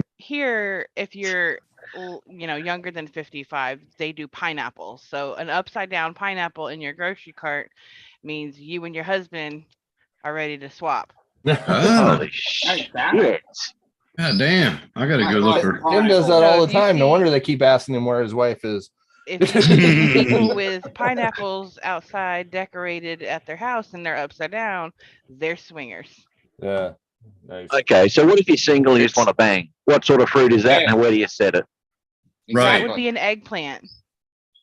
if you're, younger than 55, they do pineapples. So an upside down pineapple in your grocery cart means you and your husband are ready to swap. Oh, Holy shit. god damn! I gotta go look for. Tim does that all the time. No wonder they keep asking him where his wife is. If you see people with pineapples outside decorated at their house and they're upside down, they're swingers. Yeah. Nice. Okay, so what if you're single and you just want to bang? What sort of fruit is that, and where do you set it? That would be an eggplant.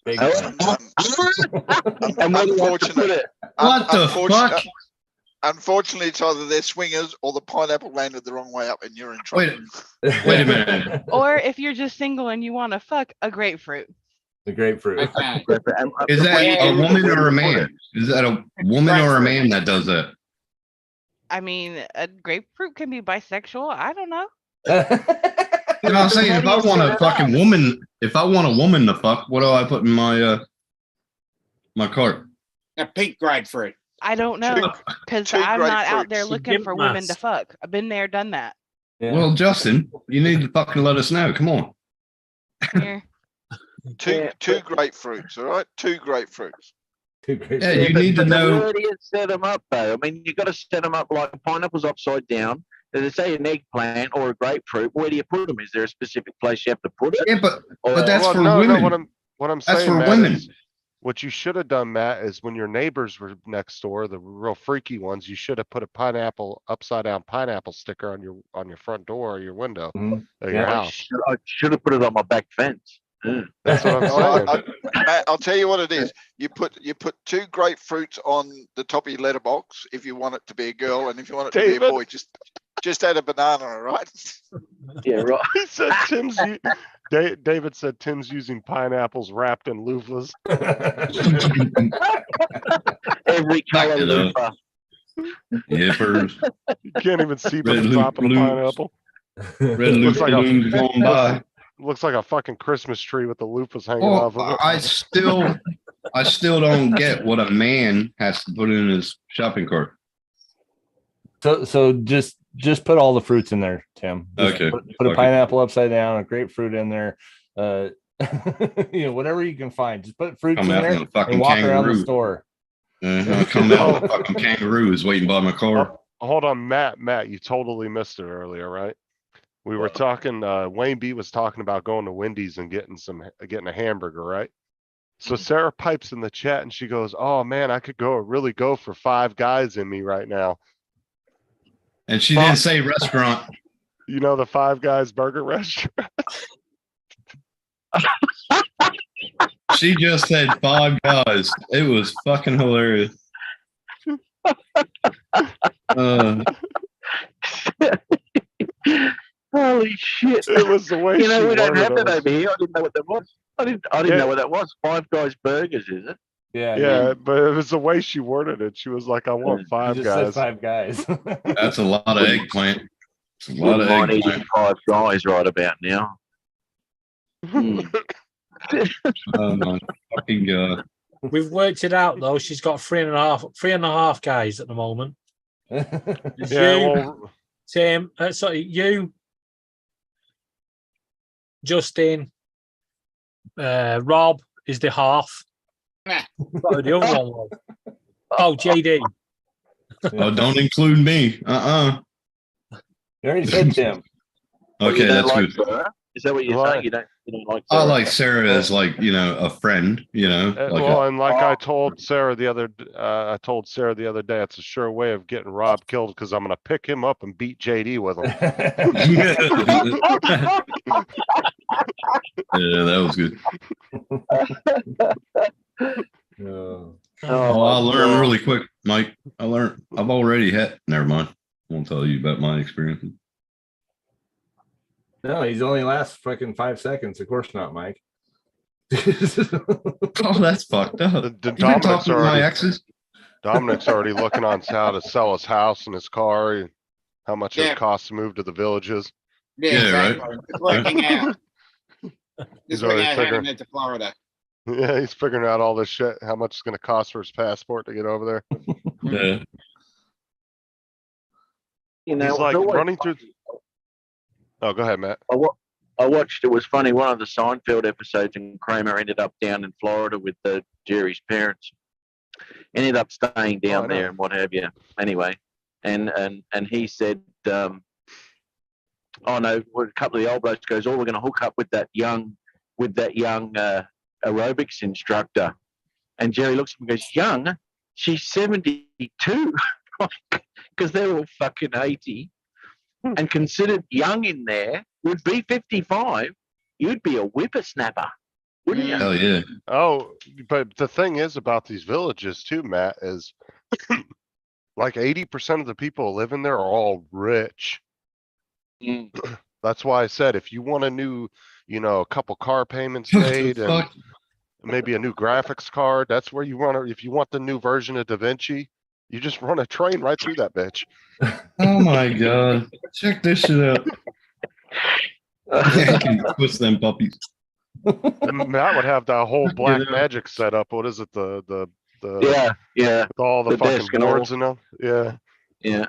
And where do you have to put it? What the fuck? Unfortunately, it's either they're swingers or the pineapple landed the wrong way up and you're in trouble. Wait a minute. Or if you're just single and you want to fuck, a grapefruit. The grapefruit. Is that a woman or a man? Is that a woman or a man that does that? I mean, a grapefruit can be bisexual. I don't know. You know what I'm saying? If I want a fucking woman, if I want a woman to fuck, what do I put in my my cart? A pink grapefruit. I don't know because two I'm not out there grapefruits. looking for women to fuck. I've been there, done that. Well, Justin, you need to fucking let us know. Come on. Here. Two grapefruits, all right? Two grapefruits. Yeah, you need to know. Where do you set them up, though? I mean, you got to set them up like pineapples upside down. As I say, an eggplant or a grapefruit. Where do you put them? Is there a specific place you have to put it? Yeah, but Or- that's Well, for no, women. No, what I'm That's saying, for Matt, women. is what you should have done, Matt, is when your neighbors were next door, the real freaky ones, you should have put a upside down pineapple sticker on your front door or your window of your house. I should have put it on my back fence. That's what I'm saying. Matt, I'll tell you what it is. You put two grapefruits on the top of your letterbox if you want it to be a girl, and if you want it to be David? a boy, just add a banana, all right? Yeah, right. He said David said Tim's using pineapples wrapped in loofahs. Every color it up. loofah. Yippers. You can't even see Red but the loop top of the balloons. pineapple. Red Looks loop like balloons going by. Looks like a fucking Christmas tree with the loofahs hanging Oh, off of it. I still don't get what a man has to put in his shopping cart. So just put all the fruits in there, Tim. Just Okay. Put a Okay. pineapple upside down, a grapefruit in there. Whatever you can find. Just put fruits Come in out there in a fucking and walk around the kangaroo. store. Come out with a fucking kangaroo is waiting by my car. Hold on, Matt, you totally missed it earlier, right? We were talking, Wayne B was talking about going to Wendy's and getting a hamburger, right? So Sarah pipes in the chat and she goes, "Oh man, I could really go for 5 guys in me right now." And she didn't say restaurant. You know the 5 Guys burger restaurant? She just said 5 guys. It was fucking hilarious. Holy shit. It was the way You know, she we don't have worded that it. over here. I didn't know what that was. I didn't Yeah. know what that was. Five Guys Burgers, is it? Yeah, but it was the way she worded it. She was like, "I want 5 You just said guys." 5 guys. That's a lot of eggplant. It's a lot of Mine eating eggplant. Five Guys right about now. Oh my fucking god. We've worked it out though. She's got three and a half guys at the moment. Yeah, well, Tim, sorry, you, Justin, Rob is the half. Nah. What the other one was? Oh, JD. Oh, don't include me. You already said Tim. Okay, You don't that's like good. Sarah? Is that what you're Why? saying? You don't like I Sarah? like Sarah as like, you know, a friend, you know, like Well, a, and like I told Sarah the other, I told Sarah the other day, it's a sure way of getting Rob killed because I'm gonna pick him up and beat JD with him. yeah, that was good. No. Oh, I learned really quick, Mike. I've already had, never mind. I won't tell you about my experience. No, he's only lasts fucking 5 seconds. Of course not, Mike. Oh, that's fucked up. The You been Dominic's talking to my already, exes? Dominic's already looking on how to sell his house and his car, and how much it Yeah. costs to move to the villages. Yeah, Yeah, right. exactly. It's working out. He's It's already working out how to figuring, move to Florida. yeah, he's figuring out all this shit, how much it's gonna cost for his passport to get over there. Yeah. You know, He's it's like always running through. Oh, go ahead, Matt. I watched, it was funny, one of the Seinfeld episodes, and Kramer ended up down in Florida with Jerry's parents. Ended up staying I down know. there and what have you. Anyway, and he said, oh no, well, a couple of the old blokes goes, oh, we're going to hook up with that young aerobics instructor. And Jerry looks at him and goes, young? She's 72. Because they're all fucking 80. And considered young in there would be 55. You'd be a whippersnapper, wouldn't you? Hell yeah. Oh, but the thing is about these villages too, Matt, is like 80% of the people living there are all rich. Mm. That's why I said, if you want a new, you know, a couple car payments What the made and fuck? maybe a new graphics card, that's where you want to, if you want the new version of DaVinci, you just run a train right through that bitch. Oh my god. Check this shit out. I can twist them puppies. And Matt would have that whole black know. magic set up. What is it? The Yeah. with all the The fucking desk and all. boards and all. Yeah. Yeah.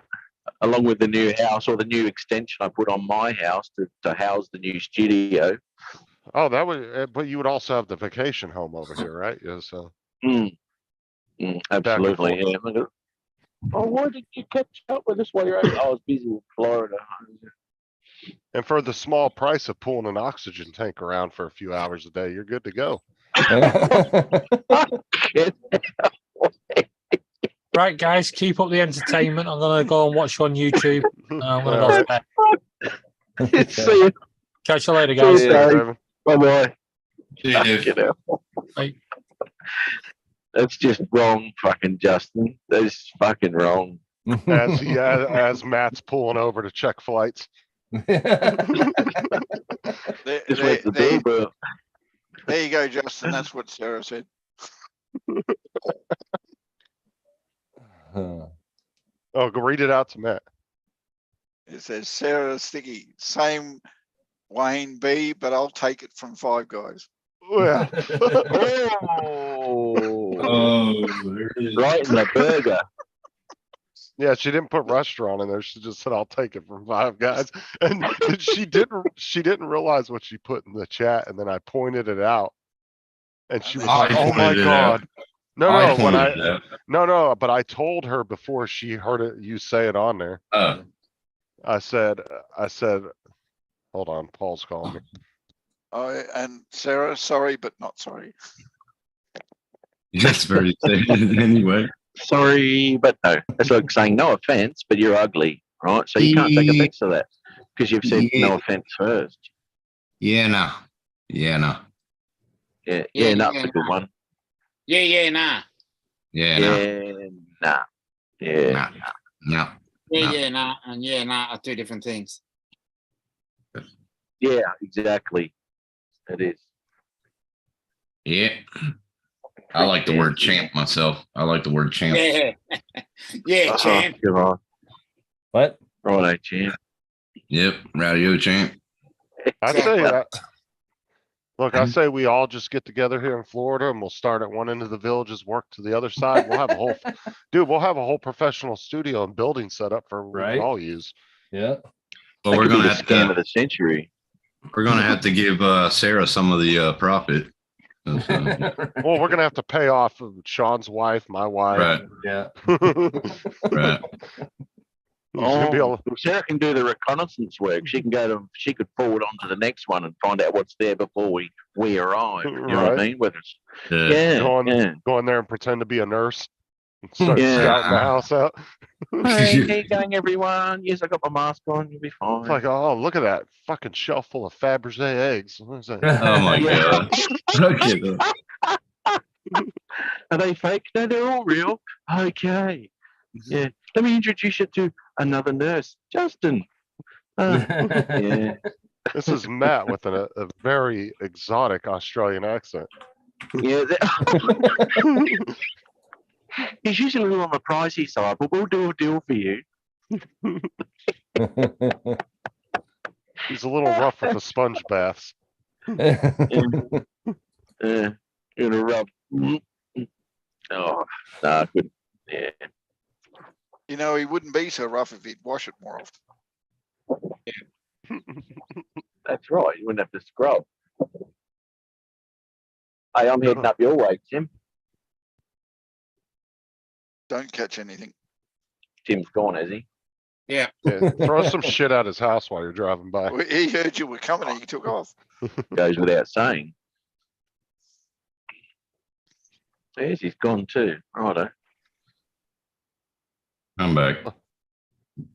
Along with the new house or the new extension I put on my house to house the new studio. Oh, that would, but you would also have the vacation home over here, right? Yeah. So Absolutely. Yeah. Oh, why did you catch up with us while you're over? I was busy with Florida. and for the small price of pulling an oxygen tank around for a few hours a day, you're good to go. Right, guys, keep up the entertainment. I'm gonna go and watch you on YouTube. I'm gonna go to bed. See you. Catch you later, See guys. you, Dave. Bye-bye. Yeah. Bye. That's just wrong, fucking Justin. That's fucking wrong. As Matt's pulling over to check flights. Just went to the doorbell. There you go, Justin. That's what Sarah said. Oh, go read it out to Matt. It says Sarah Sticky, same Wayne B, but I'll take it from Five Guys. Yeah. Oh, there it is. right in the burger. Yeah, she didn't put restaurant in there. She just said, "I'll take it from Five Guys," and she didn't realize what she put in the chat, and then I pointed it out, and she was I like, "Oh my pointed it out. god!" No, I no, when pointed it out. no, but I told her before she heard it. You say it on there. Oh, I said, hold on, Paul's calling me. Oh, and Sarah, sorry, but not sorry. that's very anyway. Sorry, but no. That's like saying no offense, but you're ugly, right? So you can't take offense to that because you've said no offense first. Yeah, no. Yeah, no. Yeah, Yeah, no, yeah, it's a good nah. one. Yeah, nah. Yeah, no. Yeah, nah. Yeah. No. Yeah, nah. And yeah, nah are two different things. Yeah, exactly. It is. Yeah. I like the word champ myself. I like the word champ. Yeah. Yeah, champ. Come on. What? Righto, champ. Yep. Radio champ. I say that. Look, I say we all just get together here in Florida and we'll start at one end of the villages, work to the other side. We'll have a whole, dude, we'll have a whole professional studio and building set up for we Right. can all use. Yeah. Well, That we're could be gonna the have scam of to. the century. We're gonna have to give Sarah some of the profit. That's, Well, we're gonna have to pay off of Sean's wife, my wife. right. Yeah. Right. He's gonna be able. Well, Sarah can do the reconnaissance work. She can go to. She could forward on to the next one and find out what's there before we arrive. You know what I Right. mean? Whether it's Yeah. Go in there and pretend to be a nurse. And start Yeah. scouting the house out. Hey, how you going, everyone? Yes, I got my mask on. You'll be fine. It's like, oh, look at that fucking shelf full of Fabergé eggs. What is that? Oh my Yeah. god. Look at that. Are they fake? No, they're all real. Okay. Yeah. Let me introduce you to another nurse, Justin. Yeah. This is Matt with a very exotic Australian accent. Yeah. He's usually a little on the pricey side, but we'll do a deal for you. He's a little rough with the sponge baths. In a rub. Oh, no, I couldn't. Yeah. You know, he wouldn't be so rough if he'd wash it more often. That's right. You wouldn't have to scrub. Hey, I'm heading up your way, Tim. Don't catch anything. Tim's gone, has he? Yeah. Yeah, throw some shit at his house while you're driving by. Well, he heard you were coming and he took off. Goes without saying. Yes, he's gone too. Righto. I'm back.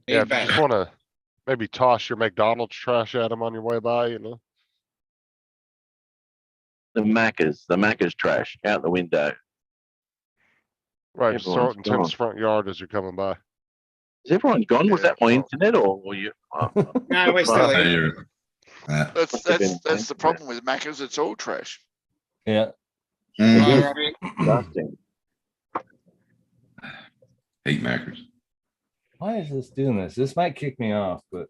Yeah, if you just want to maybe toss your McDonald's trash at him on your way by, you know. The Macca's trash out the window. Right, just throw it in Everyone's Tim's front yard as you're coming by. Is everyone gone? Was Yeah, that my internet or you? Oh, No, we're still Hey, here. you're- That's Must have been that's the internet. problem with Macca's. It's all trash. Yeah. Mhm. Bye, Robbie. Disgusting. Hate Mackers. Why is this doing this? This might kick me off, but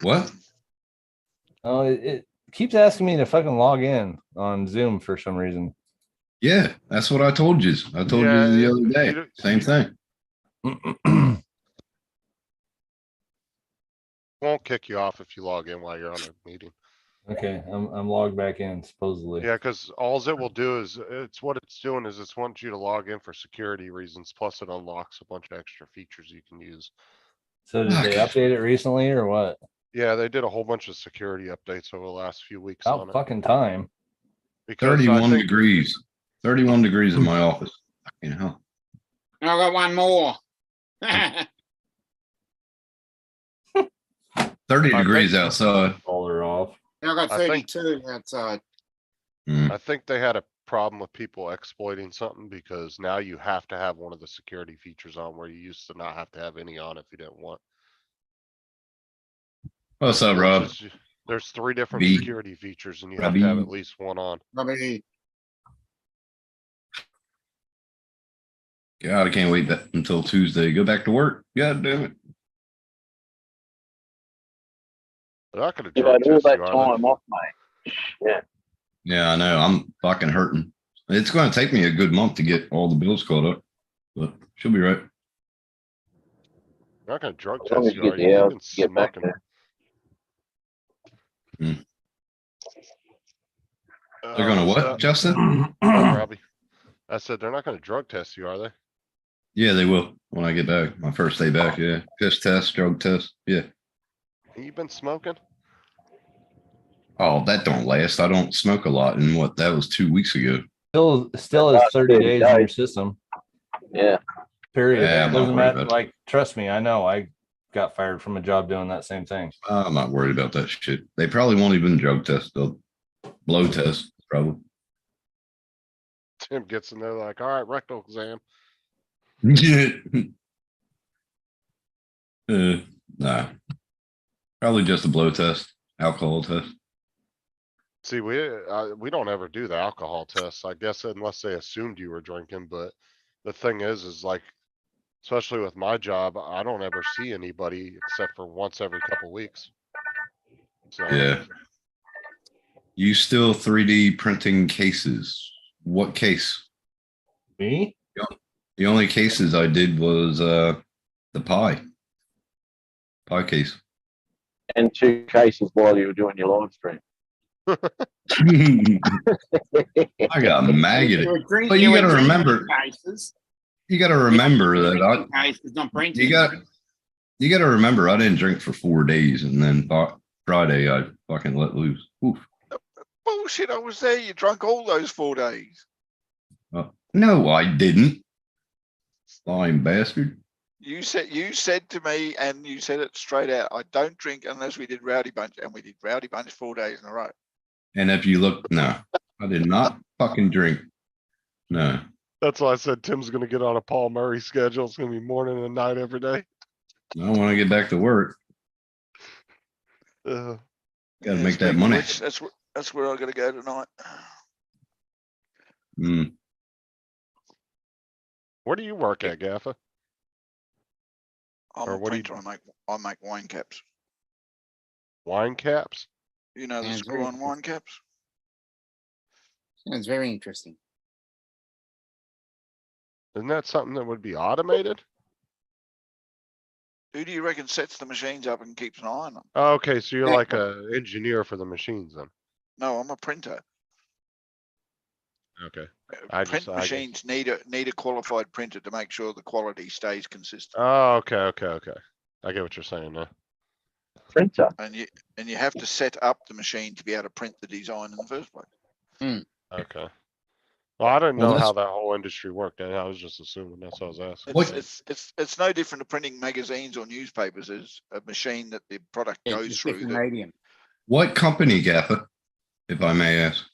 What? oh, it keeps asking me to fucking log in on Zoom for some reason. Yeah, that's what I told you. I told Yeah, you the you other day. don't- Same thing. Won't kick you off if you log in while you're on a meeting. Okay, I'm logged back in supposedly. Yeah, because alls it will do is what it's doing is it's wants you to log in for security reasons. Plus, it unlocks a bunch of extra features you can use. So did they update it recently or what? Yeah, they did a whole bunch of security updates over the last few weeks About on it. fucking time. Because I 31 think- degrees. 31 degrees in my office. Fucking hell. I got one more. 30 I degrees think- outside. All are off. I got I think- 32 outside. I think they had a problem with people exploiting something because now you have to have one of the security features on where you used to not have to have any on if you didn't want. What's up, Rob? There's 3 different B. security features and you have to have Robbie. at least one on. Robbie. God, I can't wait that until Tuesday. Go back to work. God damn it. They're not gonna You've drug had all test that you, are time they? off, mate. Yeah. Yeah, I know. I'm fucking hurting. It's going to take me a good month to get all the bills caught up, but she'll be right. They're not gonna drug As long test as you, you are get you? the You've hours been to get back smoking. there. They're going to what, Justin? Robbie. I said, they're not gonna drug test you, are they? Yeah, they will when I get back. My first day back. Yeah. Piss test, drug test. Yeah. You been smoking? Oh, that don't last. I don't smoke a lot. And what, that was 2 weeks ago. Still is 30 days in your system. Yeah. Period. Yeah, I'm not Doesn't worried matter. about it. Like, trust me, I know. I got fired from a job doing that same thing. I'm not worried about that shit. They probably won't even drug test. They'll blow test, probably. Tim gets in there like, all right, rectal exam. Yeah. Nah. Probably just a blow test, alcohol test. See, we don't ever do the alcohol tests, I guess, unless they assumed you were drinking, but the thing is like, especially with my job, I don't ever see anybody except for once every couple weeks. So, Yeah. You still 3D printing cases. What case? Me? The only cases I did was the pie. Pie case. And 2 cases while you were doing your live stream. I got maggoted. You were drink- But you were gotta drinking remember, cases. you gotta remember that Drinking cases, not printing. you gotta remember I didn't drink for 4 days and then Friday I fucking let loose. Oof. Bullshit, I was there. You drunk all those 4 days. No, I didn't. Lying bastard. You said to me, and you said it straight out, I don't drink unless we did Rowdy Bunch, and we did Rowdy Bunch 4 days in a row. And if you look, no, I did not fucking drink. No. That's why I said Tim's gonna get on a Paul Murray schedule. It's gonna be morning and night every day. I want to get back to work. Uh, Got to make that money. That's where I'm gonna go tonight. Mm. where do you work at, Gaffa? I'm Or a what do you- printer. I make wine caps. Wine caps? You know the Sounds screw very on wine caps? Sounds very interesting. Isn't that something that would be automated? Who do you reckon sets the machines up and keeps an eye on them? Oh, okay, so you're like a engineer for the machines then. No, I'm a printer. Okay. Print machines need a qualified printer to make sure the quality stays consistent. Oh, okay. I get what you're saying now. Printer. And you have to set up the machine to be able to print the design in the first place. Okay. Well, I didn't Well, know that's- how that whole industry worked. I was just assuming. That's what I was asking. What- It's no different to printing magazines or newspapers. There's a machine that the product Yeah, goes it's through. different That, medium. What company, Gaffa, if I may ask?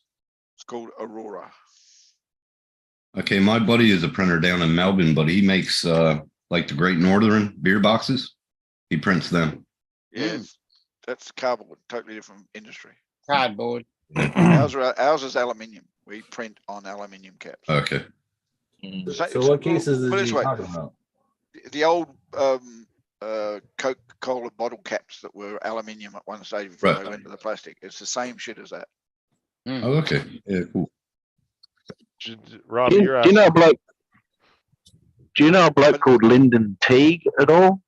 it's called Aurora. Okay, my buddy is a printer down in Melbourne, but he makes like the Great Northern beer boxes. He prints them. Yes, that's cardboard, totally different industry. Cardboard. Ours is aluminium. We print on aluminium caps. Okay. So what cases is put it he this way, talking about? The old Coca-Cola bottle caps that were aluminium at one stage before Right. they went to the plastic. It's the same shit as that. Oh, okay. Yeah, cool. Rob, Do you're you know a asking. bloke? Do you know a bloke called Lyndon Teague at all?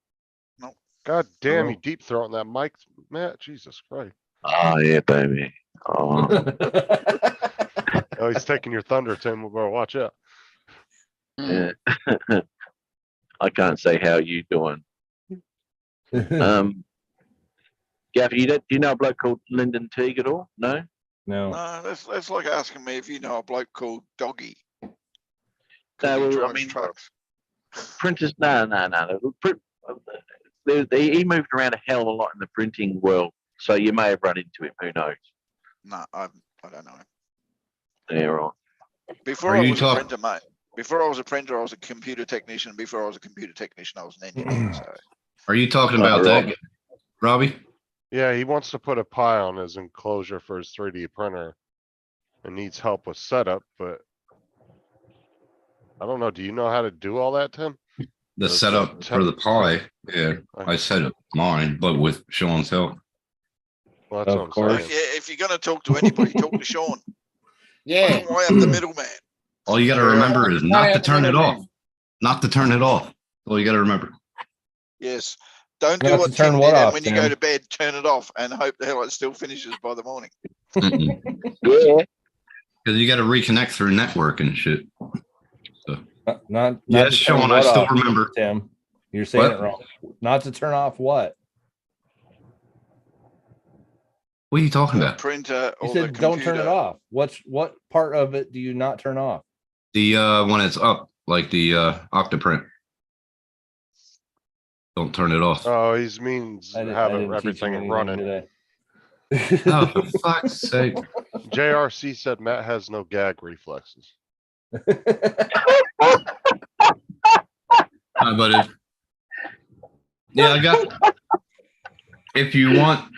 God damn, Oh. you deep throating that mic, Matt. Jesus Christ. Oh yeah, baby. Oh, Oh, he's taking your thunder, Tim. We better watch out. yeah. I can't say how you doing. Gav, do you know a bloke called Lyndon Teague at all? No. No. That's like asking me if you know a bloke called Doggy. No, 'cause he well, I drives mean, trucks. Printers, no. He moved around a hell of a lot in the printing world, so you may have run into him. Who knows? No, I don't know him. Yeah, right. Before Are I you was a talk- printer, mate. Before I was a printer, I was a computer technician. Before I was a computer technician, I was an engineer. So Are you talking Oh, about right. that, Robbie? Yeah, he wants to put a pie on his enclosure for his 3D printer and needs help with setup, but I don't know. Do you know how to do all that, Tim? The The setup for the pie. Yeah, I set up mine, but with Sean's help. Well, that's Of what I'm course. saying. yeah, if you're gonna talk to anybody, talk to Sean. Yeah. Why am the middleman? All you got to remember is Not not to out the turn it middle, off. man. Not to turn it off. All you got to remember. Yes. Don't do Not to what turn Tim what did, and off, when you go Tim? to bed, turn it off and hope the hell it still finishes by the morning. Mm-mm. Yeah. Because you got to reconnect through network and shit. Not Yes, to turn Sean, I what still off, remember. Tim, you're saying What? it wrong. Not to turn off what? What are you talking The about? printer You or the said don't turn it computer. off. What part of it do you not turn off? The when it's up, like the Octoprint. Don't turn it off. Oh, he means I have didn't teach you everything anything running. today. Oh, for fuck's sake. JRC said Matt has no gag reflexes. But yeah, I got. If you want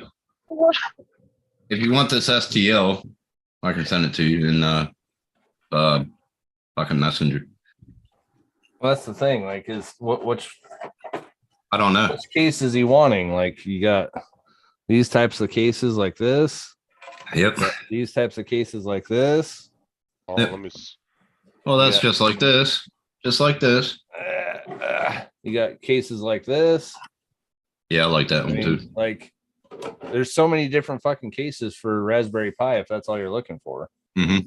this STL, I can send it to you in fucking Messenger. Well, that's the thing. Like, is which I don't know. case is he wanting? Like, you got these types of cases like this. Yep. These types of cases like this. Oh, Yep. let me. Well, that's Yeah. just like this. Just like this. You got cases like this. Yeah, I like that I one mean, too. like, there's so many different fucking cases for Raspberry Pi if that's all you're looking for. Mm-hmm.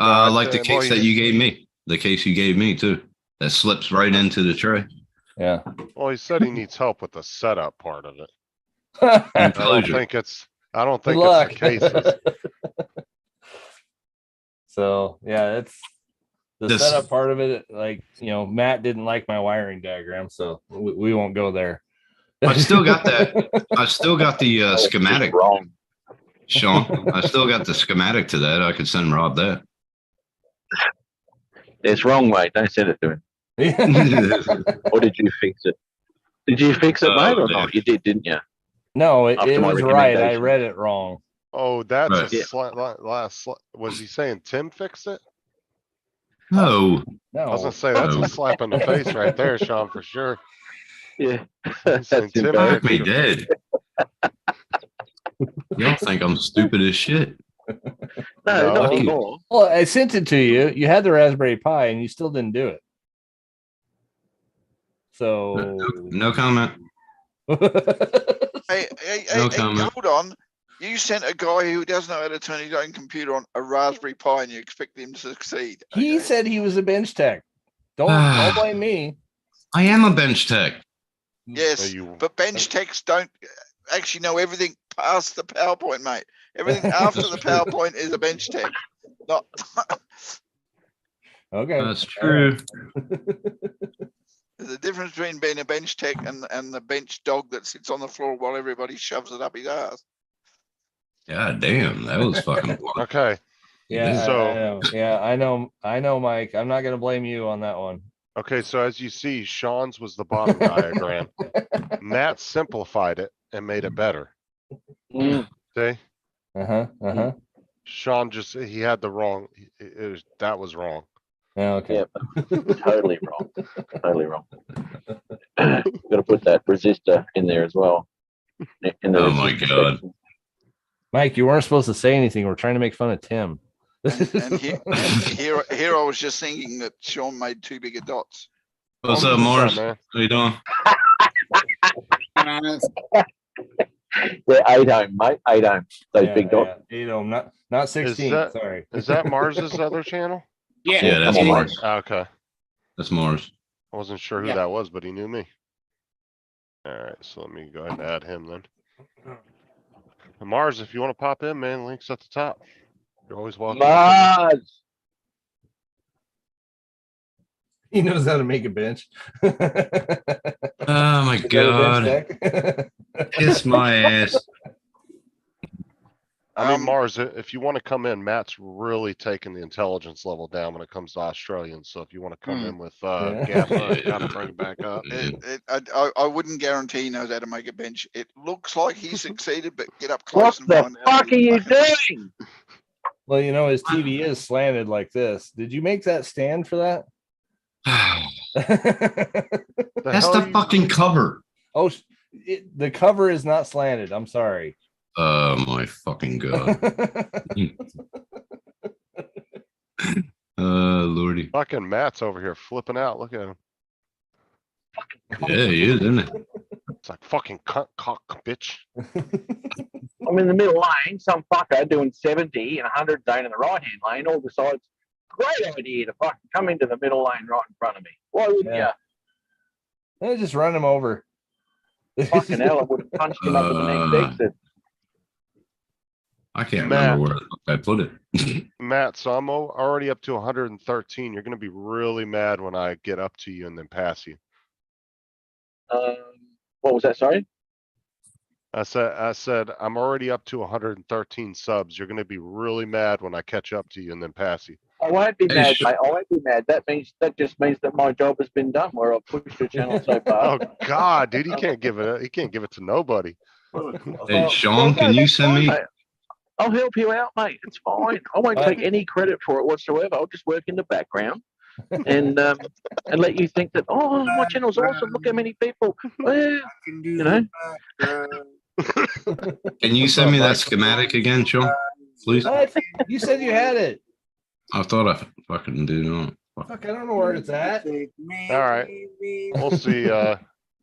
I'd Like the say, well, case that you gave me. The case you gave me too. That slips right into the tray. Yeah. Well, he said he needs help with the setup part of it. I don't Enclosure. think it's Good the luck. cases. So yeah, it's the This- setup part of it. Like, you know, Matt didn't like my wiring diagram, so we won't go there. I still got that. I still got the schematic. Wrong. Sean, I still got the schematic to that. I could send Rob that. It's wrong, mate. Don't send it to him. Or did you fix it? Did you fix it, mate, or not? You did, didn't you? No, it After my was right. I recommendation. read it wrong. Oh, that's Right. a last. Was he saying Tim fixed it? No. I was No. gonna say that's No. a slap in the face right there, Sean, for sure. Yeah. He's saying Tim Knock fixed me it. dead. Y'all think I'm stupid as shit. No, No. not anymore. Well, I sent it to you. You had the Raspberry Pi, and you still didn't do it. So No comment. Hey, No comment. hold on. You sent a guy who doesn't know how to turn his own computer on a Raspberry Pi and you expect him to succeed. he okay? said he was a bench tech. Don't blame me. I am a bench tech. Yes, You- but bench techs don't actually know everything past the PowerPoint, mate. Everything after the PowerPoint is a bench tech. Not Okay. That's true. there's a difference between being a bench tech and the bench dog that sits on the floor while everybody shoves it up his ass. God damn, that was fucking blunt. Okay. Yeah, So- I know. Yeah, I know, Mike. I'm not gonna blame you on that one. Okay, so as you see, Sean's was the bottom diagram. Matt simplified it and made it better. Mm. See? Uh-huh. Sean he had the wrong, that was wrong. Yeah, okay. Yep. Totally wrong. Totally wrong. Got to put that resistor in there as well. In the Oh my resistor God. section. Mike, you weren't supposed to say anything. We're trying to make fun of Tim. And here I was just thinking that Sean made too big of dots. What's up, 100%, Mars? man. How you doing? They're 8 ohm, mate. 8 ohm. Those big dots. Yeah. 8 ohm, not 16. that- Sorry. Is that Mars's other channel? Yeah. Yeah, that's Come on, Mars. Okay. That's Mars. I wasn't sure who Yeah. that was, but he knew me. Alright, so let me go ahead and add him then. And Mars, if you want to pop in, man, link's at the top. You're always welcome. Mars. He knows how to make a bench. Oh my Is that a God. bench tech? Kiss my ass. I mean, Mars, if you want to come in, Matt's really taking the intelligence level down when it comes to Australians. So if you want to come in with Yeah. Gaffer, gotta bring it back up. I wouldn't guarantee he knows how to make a bench. It looks like he succeeded, but get up What close and the find out. fuck are you doing? Well, you know, his TV is slanted like this. Did you make that stand for that? That's hell the are you- fucking cover. Oh, the cover is not slanted. I'm sorry. Oh my fucking God. Lordy. Fucking Matt's over here flipping out. Look at him. Yeah, he is, isn't it? It's like fucking cunt, cock, bitch. I'm in the middle lane, some fucker doing 70 and 100 zone in the right hand lane, all decides, great idea to fucking come into the middle lane right in front of me. Why wouldn't Yeah. Just run him over. you? Fucking hell, I would have punched him up at the next exit. I can't Matt. remember where the fuck I put it. Matt, so I'm already up to 113. You're gonna be really mad when I get up to you and then pass you. What was that, sorry? I said, I'm already up to 113 subs. You're gonna be really mad when I catch up to you and then pass you. I won't be Hey, mad, mate. I won't be mad. That just means that my job has been done where I've pushed your channel so far. Oh God, dude, he can't give it to nobody. Hey, Sean, can you send me? Mate, I'll help you out, mate. It's fine. I won't take any credit for it whatsoever. I'll just work in the background and let you think that, oh, my channel's awesome. Look how many people. Well, you know. Can you send me that schematic again, Sean? Please. What? You said you had it. I thought I fucking did not. Fuck, I don't know where it's at. All right, we'll see.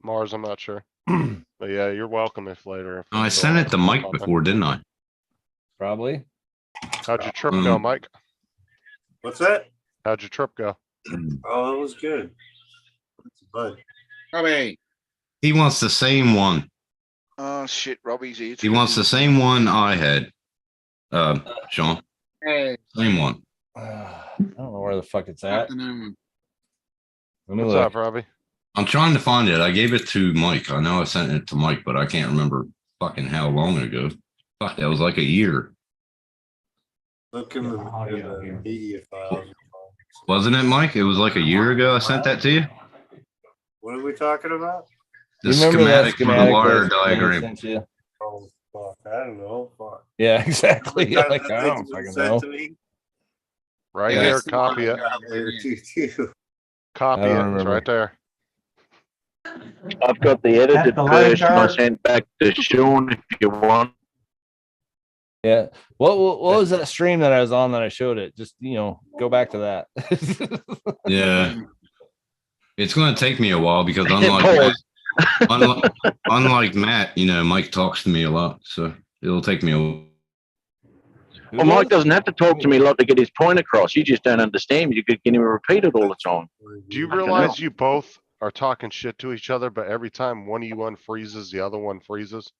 Mars, I'm not sure. But yeah, you're welcome if later. If I it's sent still it to Mike popping. before, didn't I? Probably. How'd your trip go, Mike? What's that? How'd your trip go? Oh, it was good. It's fun. Robbie. He wants the same one. Oh shit, Robbie's here. He wants the same one I had. Sean. Hey. Same one. I don't know where the fuck it's at. Afternoon. Let me What's look. up, Robbie? I'm trying to find it. I gave it to Mike. I know I sent it to Mike, but I can't remember fucking how long ago. Fuck, that was like a year. Look in the media files. Wasn't it, Mike? It was like a year ago I sent that to you. What are we talking about? The You remember that schematic for the schematic wire that I diagram. sent you? Oh, fuck. I don't know. Fuck. Yeah, exactly. That Like, I thing's don't been fucking sent know. to me. Right Yeah, here, It's copy it. out there too. Copy I it. don't It's remember. right there. I've got the edited the line version I chart. sent back to Sean if you want. Yeah. What was that stream that I was on that I showed it? Just go back to that. Yeah. It's going to take me a while because unlike Matt, Mike talks to me a lot. So it'll take me a while. Well, Mike doesn't have to talk to me a lot to get his point across. You just don't understand me. You could get him to repeat it all the time. Do you Fucking realize hell. you both are talking shit to each other, but every time one of you unfreezes, the other one freezes?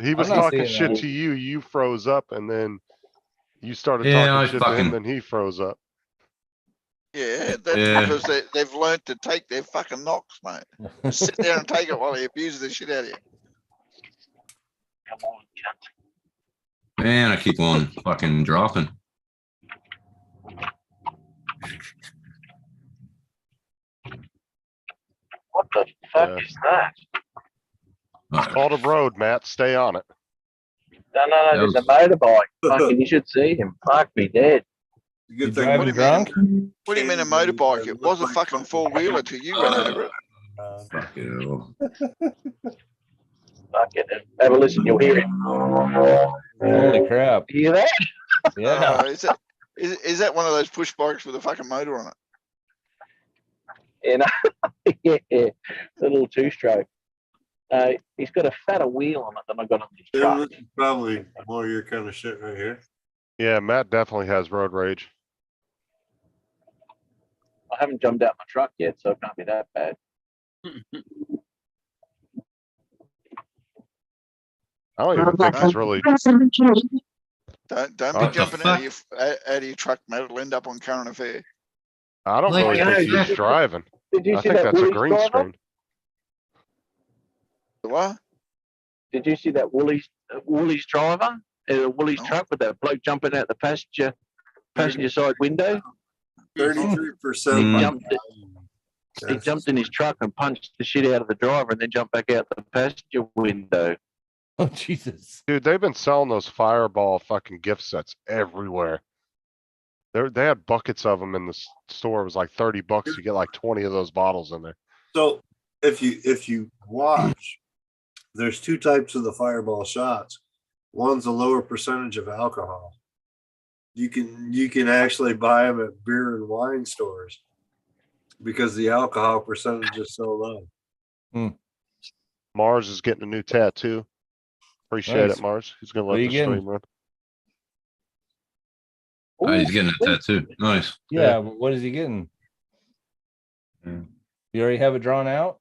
He was not talking seeing shit that. to you, you froze up, and then you started Yeah, talking I shit to him, fucking- then he froze up. Yeah, that's Yeah. because they've learned to take their fucking knocks, mate. Just sit there and take it while he abuses the shit out of you. Come on, cunt. Man, I keep on fucking dropping. What the fuck Yeah. is that? It's called a road, Matt. Stay on it. No, there's a motorbike. Fucking, you should see him. Fuck me dead. Good You thing driving we- drunk? What do you mean a motorbike? It was a fucking four-wheeler till you ran over it. Fuck you. Fuck it. Have a listen, you'll hear him. Holy crap. You hear that? Yeah. Is that one of those push bikes with a fucking motor on it? Yeah, the little two-stroke. He's got a fatter wheel on it than I got on his Yeah, truck. this is probably more your kind of shit right here. Yeah, Matt definitely has road rage. I haven't jumped out my truck yet, so it can't be that bad. I don't even think he's really. Don't be What the jumping out of your truck, mate. It'll end up on Current Affair. I don't Like, really yeah, think yeah. he's driving. Did you I see think that that's a Woolies green driver? screen. The what? Did you see that Woolies driver? A Woolies No. truck with that bloke jumping out the passenger side window? 33%. He Mm. jumped in his truck and punched the shit out of the driver and then jumped back out the passenger window. Oh Jesus. Dude, they've been selling those Fireball fucking gift sets everywhere. They had buckets of them in the store. It was like $30. You get like 20 of those bottles in there. So if you watch, there's two types of the Fireball shots. One's a lower percentage of alcohol. You can actually buy them at beer and wine stores because the alcohol percentage is so low. Mars is getting a new tattoo. Appreciate Nice. it, Mars. He's gonna What let are the you getting? stream run. Oh, he's getting a tattoo. Nice. Yeah, but what is he getting? You already have it drawn out?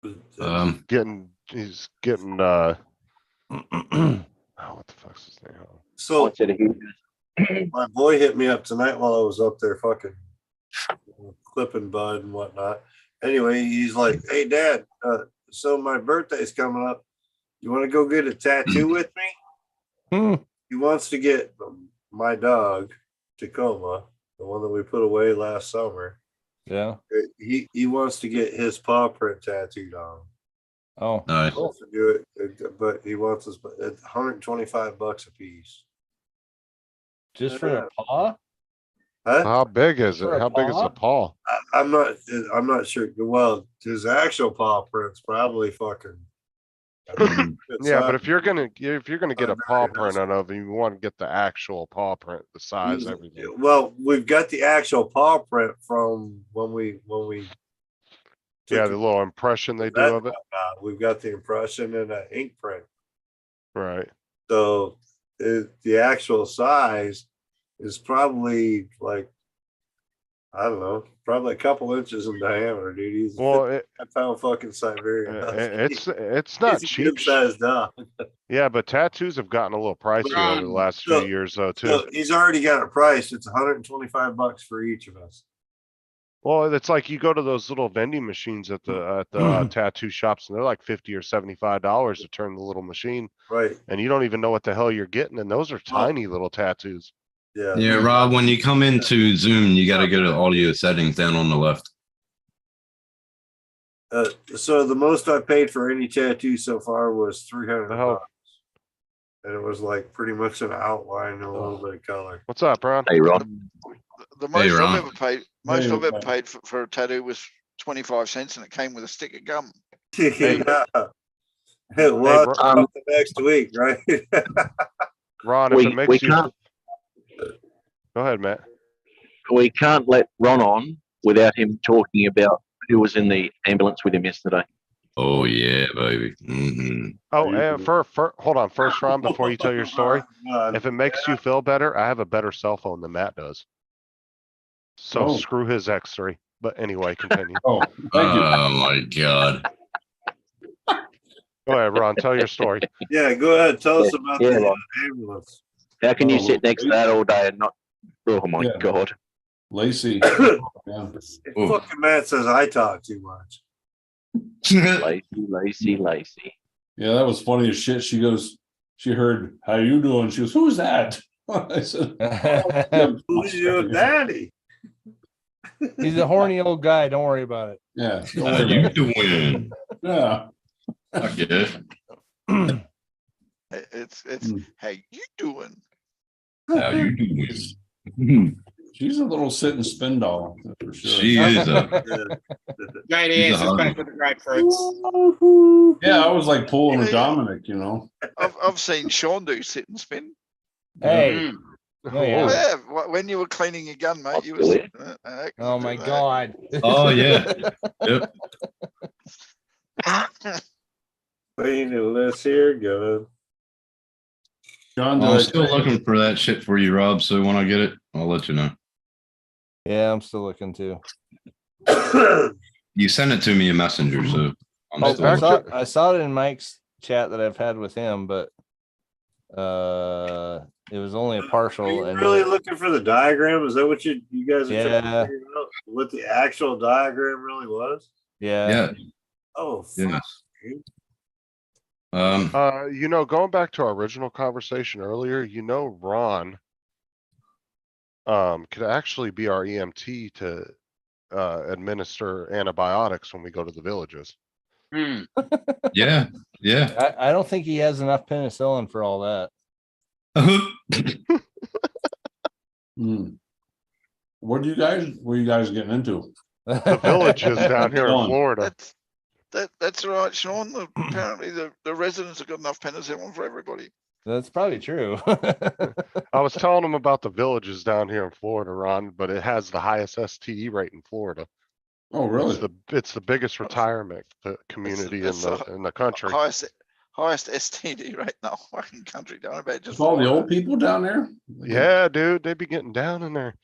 He's getting oh, what the fuck's his name? So my boy hit me up tonight while I was up there fucking clipping bud and whatnot. Anyway, he's like, "Hey, Dad, so my birthday's coming up. You want to go get a tattoo with me?" He wants to get my dog, Tacoma, the one that we put away last summer. Yeah. He wants to get his paw print tattooed on him. Oh, nice. He wants to do it, but he wants us at $125 a piece. just for a paw? Huh? How big is it? For a How big is the paw? I'm not sure. Well, his actual paw print's probably fucking Yeah, but if you're gonna get a paw print out of it, you want to get the actual paw print, the size, everything. Well, we've got the actual paw print from when we Yeah, the little impression they do that of it. we've got the impression and an ink print. Right. So the actual size is probably like, I don't know, probably a couple inches in diameter, dude. He's Well, a pound fucking Siberian. it's not He's a cheap. good sized dog. Yeah, but tattoos have gotten a little pricey over the last few years, though, too. So he's already got a price. It's $125 for each of us. Well, it's like you go to those little vending machines at the tattoo shops, and they're like $50 or $75 to turn the little machine. Right. And you don't even know what the hell you're getting, and those are tiny little tattoos. Yeah. Yeah, Rob, when you come into Zoom, you got to go to audio settings down on the left. So the most I paid for any tattoo so far was $300. And it was like pretty much an outline and a little bit of color. What's up, Ron? Hey, Ron. The most Hey, I've Ron. ever paid, most I've ever paid for a tattoo was 25 cents, and it came with a stick of gum. Yeah. Well, the next week, right? Ron, if it makes you. Go ahead, Matt. We can't let Ron on without him talking about who was in the ambulance with him yesterday. Oh yeah, baby. Mm-hmm. Oh, and hold on. First, Ron, before you tell your story, if it makes you feel better, I have a better cell phone than Matt does. So screw his X3. But anyway, continue. Oh my God. Go ahead, Ron. Tell your story. Yeah, go ahead. Tell us about the Ron. ambulance. How can you sit next to that all day and not? Oh my God. Lacey. Fucking Matt says I talk too much. Lacey. Yeah, that was funny as shit. She goes, she heard, how you doing? She goes, who's that? I said, who's your daddy? He's a horny old guy. Don't worry about it. Yeah. How you doing? Yeah. I get it. It's how you doing? How you doing? She's a little sit and spin doll, that's for sure. She is a Great She's a answers, hot back with the grapefruits. Yeah, I was like pulling a Dominic, you know. I've seen Sean do sit and spin. Hey. Oh, yeah. When you were cleaning your gun, mate, you was. Oh my God. Oh yeah. Yep. Cleaning this here gun. John, I'm still looking for that shit for you, Rob. So when I get it, I'll let you know. Yeah, I'm still looking too. You sent it to me in Messenger, so I'm still I saw it in Mike's chat that I've had with him, but it was only a partial. Are you and really looking for the diagram? Is that what you guys are trying Yeah. to figure out? What the actual diagram really was? Yeah. Oh, Yes. fuck, dude. Going back to our original conversation earlier, Ron could actually be our EMT to administer antibiotics when we go to the villages. Yeah. I don't think he has enough penicillin for all that. What were you guys getting into? The villages down here in Florida. That's right, Sean. Apparently, the residents have got enough penicillin for everybody. That's probably true. I was telling them about the villages down here in Florida, Ron, but it has the highest STD rate in Florida. Oh, really? It's the biggest retirement community in the country. Highest STD rate in the fucking country. Don't about just all the old people down there. Yeah, dude, they be getting down in there.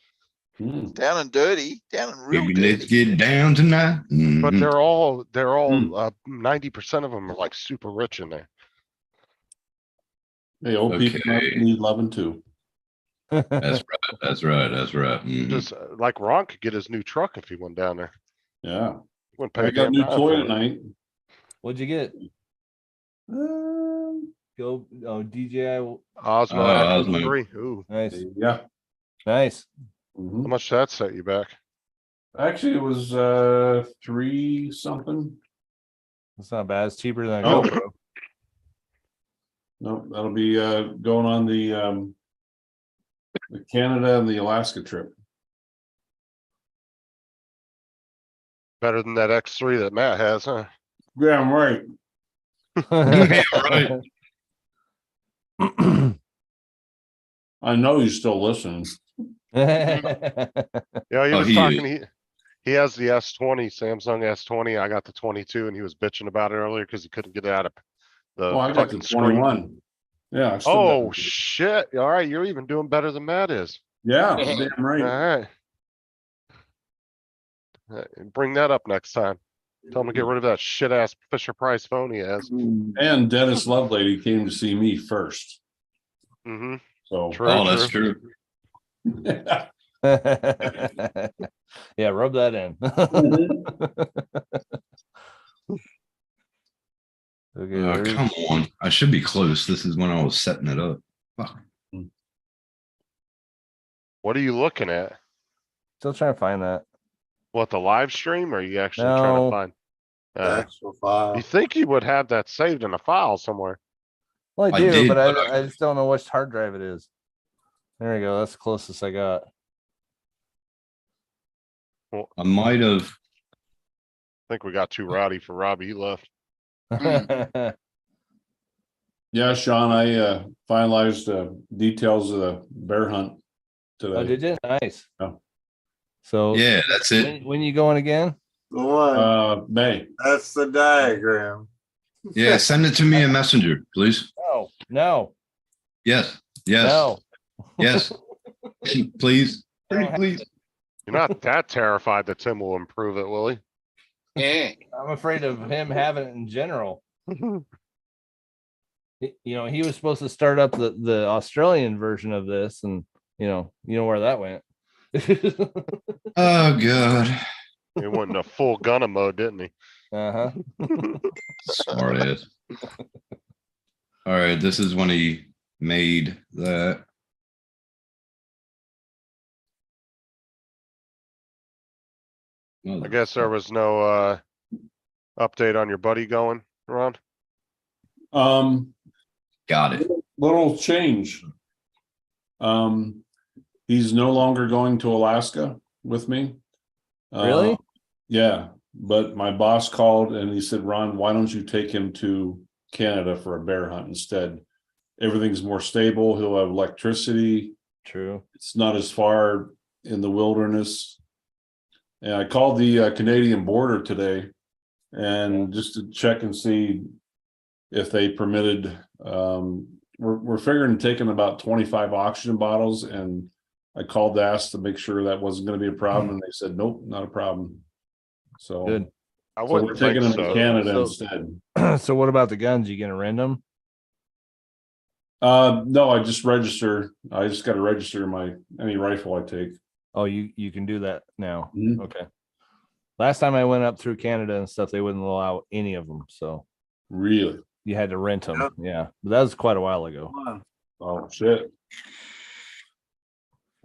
Down and dirty, down and real Maybe dirty. let's get down tonight. But Mhm. they're all 90% of them are like super rich in there. Hey, old people Okay. need loving too. That's right. That's right. Mhm. Just like Ron could get his new truck if he went down there. Yeah. Wouldn't pay I got a damn new dime toy for it. tonight. What'd you get? DJI Osmo Osmo. 3. Ooh, Nice. Yeah. Nice. how much did that set you back? Actually, it was 3 something. That's not bad. It's cheaper than a Oh. GoPro. No, that'll be going on the Canada and the Alaska trip. Better than that X3 that Matt has, huh? Yeah, I'm right. Yeah, right. I know he's still listening. Yeah, he Oh, was he talking. is. He has the S20, Samsung S20. I got the 22, and he was bitching about it earlier because he couldn't get it out of the Oh, I got fucking the screen. 21. Yeah. I still got Oh it. shit! All right, you're even doing better than Matt is. Yeah, damn All right. right. Bring that up next time. Tell him to get rid of that shit ass Fisher Price phone he has. And Dennis Lovelady came to see me first. Mm-hmm. So True, Oh, that's true. Yeah, rub that in. Okay, Oh, there's come on. I should be close. This is when I was setting it up. Fuck. What are you looking at? still trying to find that. What, the live stream? Or are you actually trying No. to find? The actual file. You think you would have that saved in a file somewhere? Well, I I do, did, but but I just don't know which hard drive it is. There we go. That's the closest I got. I might have. I think we got too rowdy for Robbie. He left. yeah, Sean, I finalized details of the bear hunt today. Oh, did you? Nice. Oh. So Yeah, that's it. when you going again? The one. May. That's the diagram. Yeah, send it to me in Messenger, please. No, no, Yes. Yes. no. Yes. Please. Please. You're not that terrified that Tim will improve it, will he? Yeah. I'm afraid of him having it in general. You know, he was supposed to start up the Australian version of this, and you know where that went. Oh God. He went in a full gunner mode, didn't he? Uh-huh. Smart ass. All right, this is when he made that. I guess there was no update on your buddy going, Ron. Got it. Little change. He's no longer going to Alaska with me. Really? Yeah, but my boss called and he said, Ron, why don't you take him to Canada for a bear hunt instead? Everything's more stable. He'll have electricity. True. It's not as far in the wilderness. And I called the Canadian border today and just to check and see if they permitted. We're figuring taking about 25 oxygen bottles, and I called to ask to make sure that wasn't going to be a problem, and they said nope, not a problem. So Good. I so wouldn't we're taking them think to so. Canada So- instead. So what about the guns? You gonna rent them? No, I just register. I just got to register any rifle I take. Oh, you can do that now. Mhm. Okay. Last time I went up through Canada and stuff, they wouldn't allow any of them, so Really? you had to rent them. Yep. Yeah, but that was quite a while ago. Come on. Oh shit!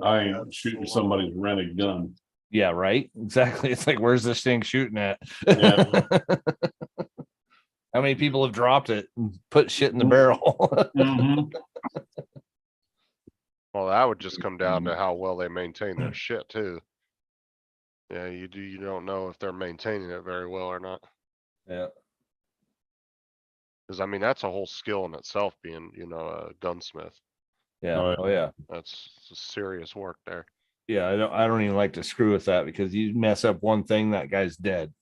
I ain't shooting somebody's rented gun. Yeah, right. Exactly. It's like, where's this thing shooting at? Yeah. How many people have dropped it and put shit in the barrel? Mhm. Well, that would just come down to how well they maintain their shit too. Yeah, you don't know if they're maintaining it very well or not. Yeah. Because I mean, that's a whole skill in itself, being a gunsmith. Yeah. Oh yeah. That's serious work there. Yeah. I don't even like to screw with that because you mess up one thing, that guy's dead.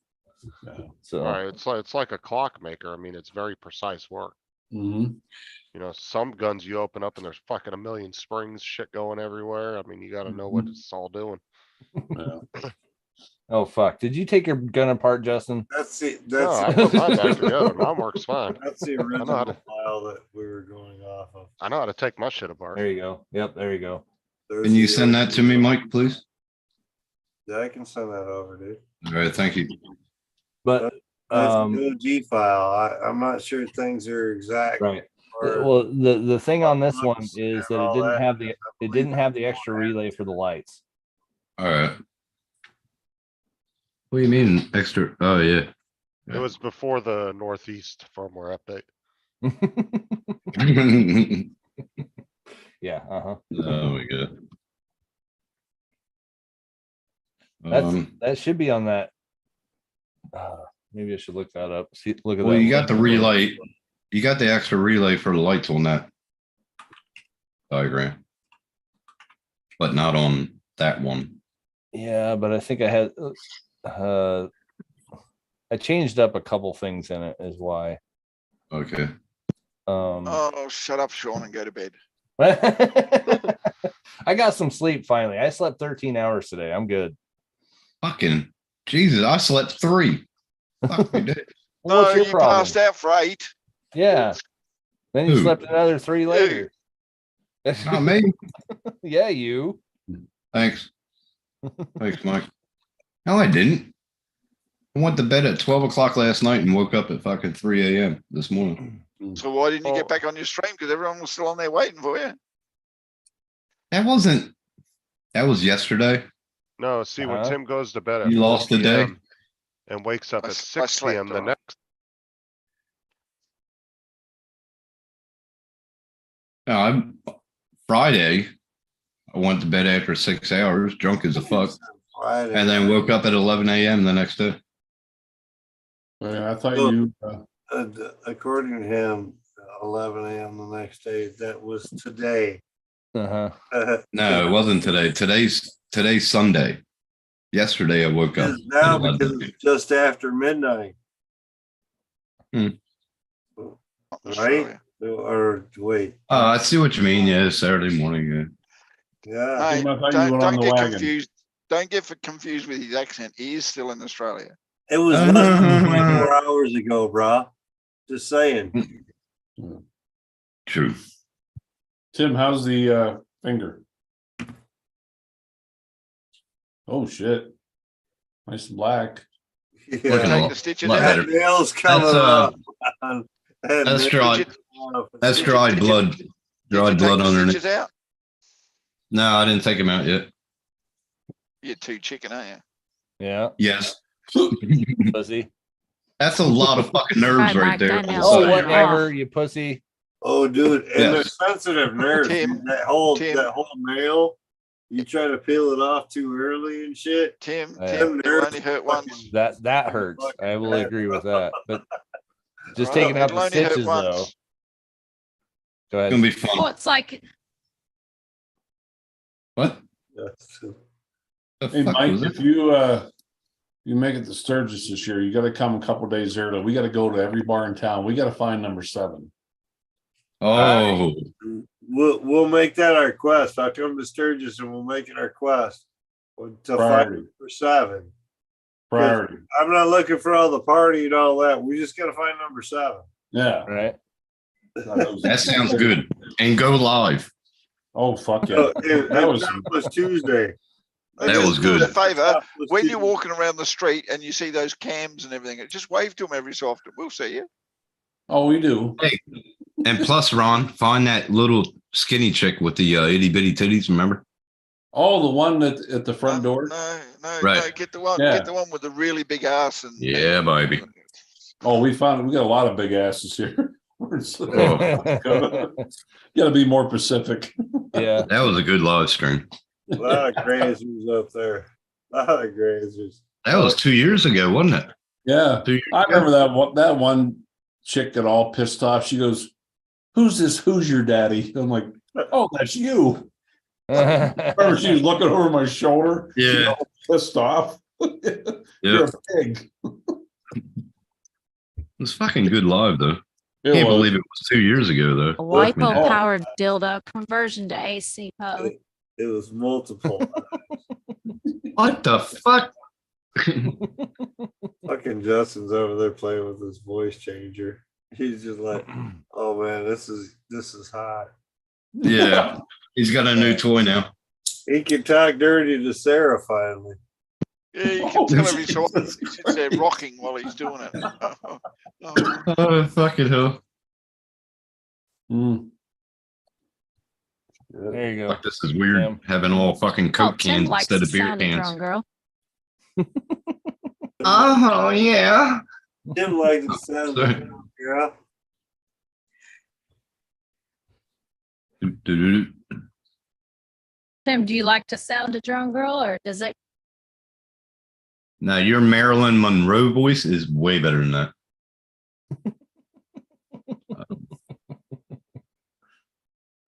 Yeah. So All right, it's like a clock maker. I mean, it's very precise work. Mhm. Some guns you open up and there's fucking a million springs, shit going everywhere. I mean, you got to know what it's all doing. Yeah. oh fuck. Did you take your gun apart, Justin? That's the No, I that's put mine back together. Mine works fine. that's the know how original to- file that we were going off of. I know how to take my shit apart. There you go. Yep, there you go. There's Can you the send that to me, Mike, please? Yeah, I can send that over, dude. All right, thank you. But That's the OG file. I'm not sure things are exact. right. or- Well, the thing on this one Looks is and that all that, it didn't have the extra relay for the lights. All right. What do you mean extra? Oh yeah. It was before the Northeast firmware update. Yeah. Uh-huh. Oh my god. That should be on that. Maybe I should look that up. See, look at Well, that. you got the link. relight. You got the extra relay for the lights on that diagram, but not on that one. Yeah, but I think I had I changed up a couple things in it is why. Okay. Oh, shut up, Sean, and go to bed. I got some sleep finally. I slept 13 hours today. I'm good. Fucking Jesus, I slept 3. Fuck me, dude. Well, what's No, your you problem? passed out for 8. Yeah. Then you Who? slept another 3 later. Not me. Yeah, you. Thanks. Thanks, Mike. No, I didn't. I went to bed at 12 o'clock last night and woke up at fucking 3 a.m. this morning. So why didn't you Oh. get back on your stream? Because everyone was still on there waiting for you. That was yesterday. No, see, when Uh-huh. Tim goes to bed at You 4 lost the day. PM and wakes up I at s- I 6 slept, PM the alright. next, No, Friday. I went to bed after 6 hours, drunk as a fuck, Friday. and then woke up at 11 a.m. the next day. I thought Look. you, According to him, 11 a.m. the next day. That was today. Uh-huh. No, it wasn't today. Today's Sunday. Yesterday I woke up. It's now at 11. because it's just after midnight. Hmm. Right? Or wait. I see what you mean. Yeah, Saturday morning. Yeah. Hey, I thought you went on don't the get wagon. confused. Don't get confused with his accent. He is still in Australia. It was less than 24 hours ago, brah. Just saying. True. Tim, how's the finger? Oh shit. Nice and black. Looking Yeah. a Take the stitches lot out. better. Nails coming That's, off. man. That's dried. That's Did dried you- blood. Did you Dried take blood the underneath. stitches out? No, I didn't take him out yet. You're too chicken, aren't you? Yeah. Yes. Pussy. That's a lot of fucking nerves Right, right Mike, there. that nails Oh, Sorry. whatever, you pussy. Oh, dude, and they're Yes. sensitive nerves. Tim, dude. That whole Tim. nail, you try to peel it off too early and shit. Tim, Yeah. Tim, it'll only hurt once. That hurts. I will agree with that. But just Right, taking out it'll the only hurt stitches though. once. Go It's gonna ahead. be fun. Well, it's like What? Yes. The Hey, fuck Mike, was if it? you make it to Sturgis this year, you gotta come a couple days early. We gotta go to every bar in town. We gotta find number 7. Oh, We'll make that our quest. I'll come to Sturgis and we'll make it our quest to fight Priority. for 7. Priority. I'm not looking for all the party and all that. We just gotta find number 7. Yeah. Right. that sounds good. And go live. Oh, fuck yeah. That was was Tuesday. That Just was do good. us a favor, That was when you're Tuesday. walking around the street and you see those cams and everything, just wave to them every so often. We'll see you. Oh, we do. Hey, and plus, Ron, find that little skinny chick with the itty bitty titties. Remember? Oh, the one that at the front door. No, Right. get the one. Yeah. Get the one with the really big ass and Yeah, baby. Oh, we got a lot of big asses here. We're so- Oh. Gotta be more Pacific. Yeah. That was a good live stream. A lot of grazers up there. A lot of grazers. That was 2 years ago, wasn't it? Yeah. 2 years I ago? remember that one chick got all pissed off. She goes, "Who's this? Who's your daddy?" I'm like, "Oh, that's you." Remember, she was looking over my shoulder. She Yeah. got all pissed off. You're Yep. a pig. It was fucking good live though. It Can't was. believe it was 2 years ago though. a Fuck me. WIPO powered dildo conversion to AC mode. It was multiple. What the fuck? Fucking Justin's over there playing with his voice changer. He's just like, oh man, this is hot. Yeah. He's got a new toy now. He can talk dirty to Sarah finally. yeah, you can tell every so often. He sits there rocking while he's doing it. Oh, fucking hell. Mm. There you go. Fuck, this is weird Sam. having all fucking Oh, Coke Tim cans likes instead the of beer sound of cans. drone girl. Oh, yeah. Tim likes the sound of Sorry. it, yeah. Doo-doo-doo. Tim, do you like to sound a drone girl or does it? Now, your Marilyn Monroe voice is way better than that.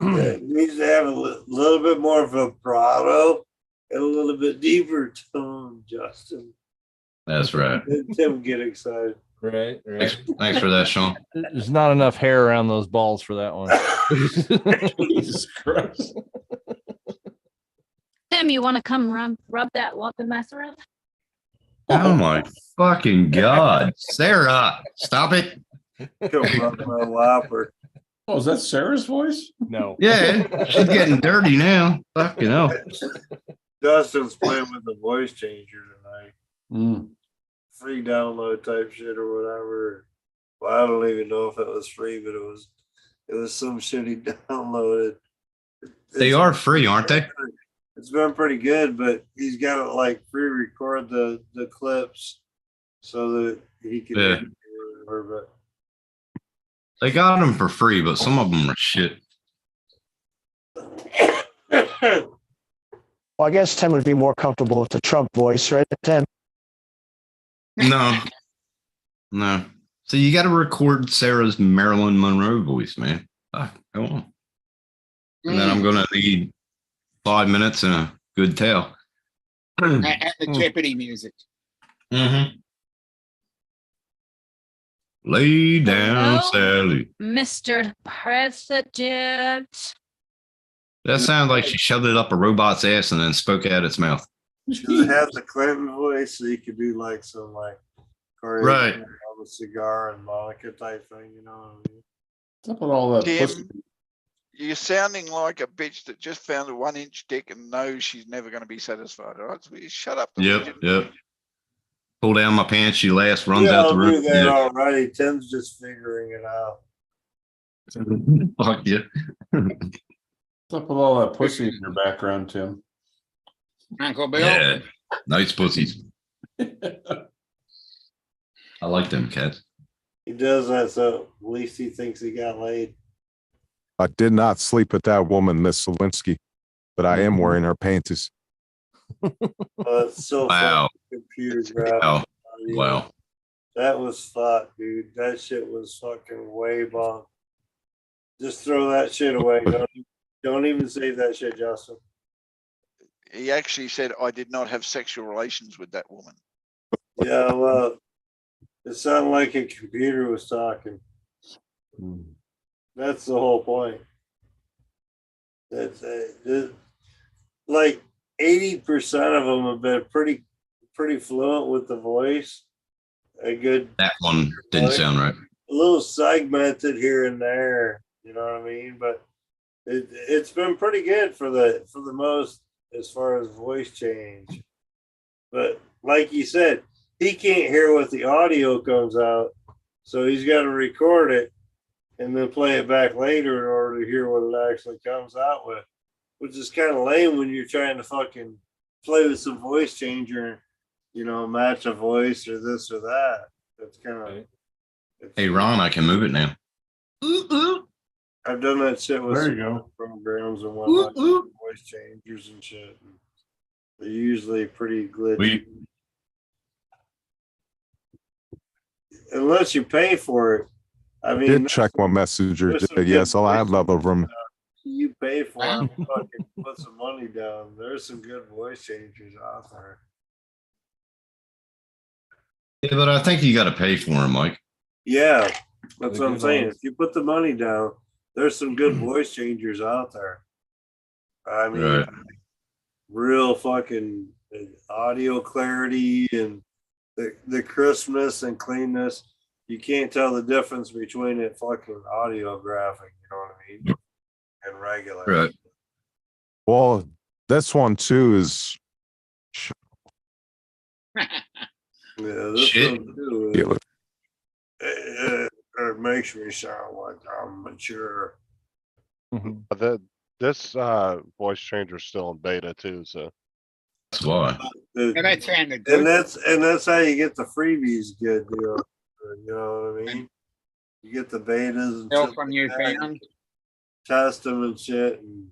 It needs to have a little bit more vibrato and a little bit deeper tone, Justin. That's right. Let Tim get excited. Right, Thanks for that, Sean. There's not enough hair around those balls for that one. Jesus Christ. Tim, you want to come rub that wop and mess around? Oh my fucking God. Sarah, stop it. Come rub my whopper. Oh, is that Sarah's voice? No. Yeah, she's getting dirty now. Fucking hell. Dustin's playing with the voice changer tonight. Mm. Free download type shit or whatever. Well, I don't even know if it was free, but it was some shit he downloaded. They are free, aren't they? It's been pretty good, but he's got to like pre-record the clips so that he can. Yeah. But They got them for free, but some of them are shit. Well, I guess Tim would be more comfortable with the Trump voice, right, Tim? No. No. So you got to record Sarah's Marilyn Monroe voice, man. Come on. And then I'm going to need 5 minutes and a good tale. And the Jeopardy music. Mm-hmm. Lay down, Hello? Sally. Mr. President. That sounds like she shoved it up a robot's ass and then spoke out its mouth. should have the Clinton voice so you could do like some like Corey Right. on a cigar and Monica type thing, you know what I mean? What's up with all that Tim, pussy? you're sounding like a bitch that just found a 1-inch dick and knows she's never going to be satisfied. All right, so you shut up. Yep, yep. Pull down my pants, you last runs Yeah, out I'll the roof. do that Yeah. already. Tim's just figuring it out. Fuck yeah. What's up with all that pussy in your background, Tim? Uncle Bill. Yeah. Nice pussies. I like them cats. He does that so at least he thinks he got laid. I did not sleep with that woman, Miss Lewinsky, but I am wearing her panties. It's so Wow. fucking computer graphics. Wow. Wow. That was fucked, dude. That shit was fucking way bomb. Just throw that shit away. Don't even save that shit, Justin. He actually said, I did not have sexual relations with that woman. Yeah, well, it sounded like a computer was talking. That's the whole point. That's like 80% of them have been pretty fluent with the voice. A good That one didn't sound right. a little segmented here and there, you know what I mean? But it's been pretty good for the most as far as voice change. But like you said, he can't hear what the audio comes out, so he's got to record it and then play it back later in order to hear what it actually comes out with, which is kind of lame when you're trying to fucking play with some voice changer, you know, match a voice or this or that. That's kind of. Hey, Ron, I can move it now. I've done that shit with There you some go. programs and whatnot, voice changers and shit. And they're usually pretty glitchy. Unless you pay for it. I mean, Did check my messenger. there's some Yes, good I voice love of them. you pay for it, fucking put some money down. There's some good voice changers out there. Yeah, but I think you got to pay for them, Mike. Yeah, that's The what I'm good saying. ones. If you put the money down, there's some good voice changers out there. I mean, Right. real fucking audio clarity and the crispness and cleanness. You can't tell the difference between it fucking audiographic, you know what I mean? And regular. Right. Well, this one too is Yeah, this Shit. one too. yeah, It makes me sound like I'm mature. This voice changer is still in beta too, so That's why. The- Yeah, that sounded And good. that's how you get the freebies good deal. You know what I mean? You get the betas and Bill shit from like you that. found. Test them and shit and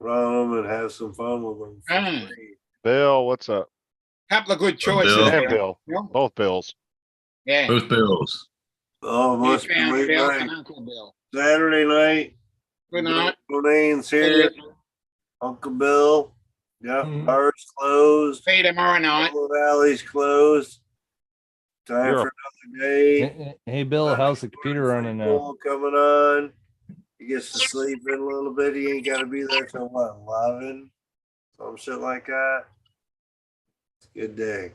run them and have some fun with them. for Mm. free. Bill, what's up? Couple of good choices. Bill. And Bill. Bill, both Bills. Yeah. Both bills. Oh, You must be found late Bill night. and Uncle Bill. Saturday night. Good night. Bonane's here. Uncle Bill. Yep, bar's closed. See you tomorrow night. Valley's closed. Time You're for another day. Hey, Bill, how's the computer running now? Football coming on. He gets to sleep in a little bit. He ain't got to be there till what, 11? Some shit like that. It's a good day.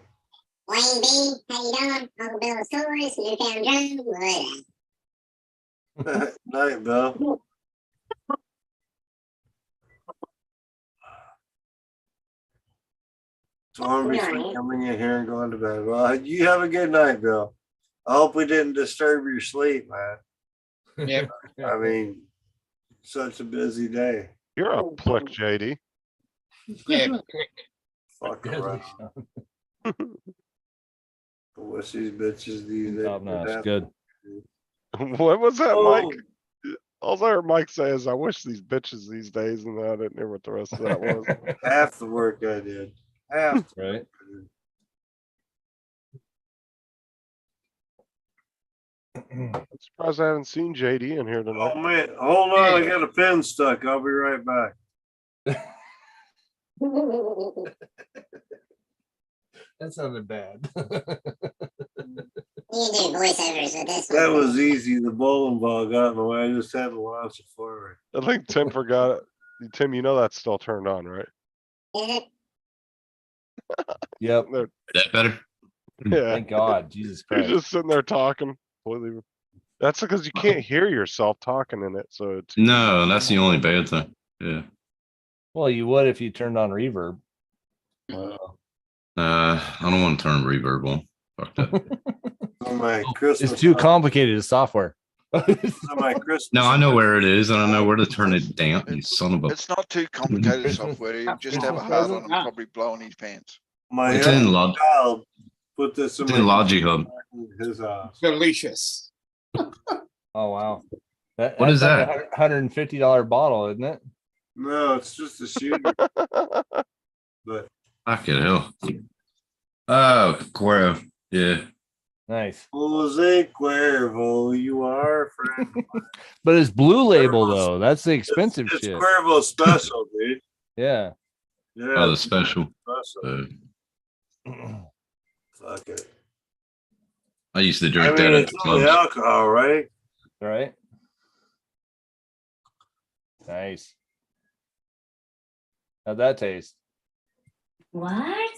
Wayne B, how you doing? Uncle Bill's Tours, Newtown Drum, what? Night, Bill. Storm before coming in here and going to bed. Well, you have a good night, Bill. I hope we didn't disturb your sleep, man. Yep. I mean, such a busy day. You're a plick, JD. Yeah. Fuck around. I wish these bitches these days. Top notch. Good. What was that, Oh. Mike? All I heard Mike say is, I wish these bitches these days, and I didn't hear what the rest of that was. Half the work I did. Half. the Right. work I did. I'm surprised I haven't seen JD in here tonight. Oh man, hold on, I got a pin stuck. I'll be right back. That sounded bad. You do voiceovers with this That one. was easy. The bowling ball got in the way. I just had to launch it forward. I think Tim forgot it. Tim, you know that's still turned on, right? Is it? Yep. They're- That better? Yeah. Thank God. Jesus You're Christ. just sitting there talking. Completely. That's because you can't hear yourself talking in it. So it's No, that's the only bad thing. Yeah. Well, you would if you turned on reverb. I don't want to turn reverb on. Fuck that. On my Christmas. It's too complicated. It's software. On my Christmas. No, I know where it is, and I know where to turn it down. You son of a. It's not too complicated software. He'll just have a hard on and probably blow in his pants. My It's in young Log. child put this in It's in my Logi Hub. his house. Delicious. Oh wow. That, What is that's that? like a $150 bottle, isn't it? No, it's just a shooter. But Fucking hell. Oh, Cuero. Yeah. Nice. Jose Cuervo, you are a friend. But it's blue label though. That's the expensive It's shit. Cuervo special, dude. Yeah. Yeah. Oh, the special. special. Fuck it. I used to I drink mean, that at it's the only clubs. alcohol, right? Right. Nice. How'd that taste? What?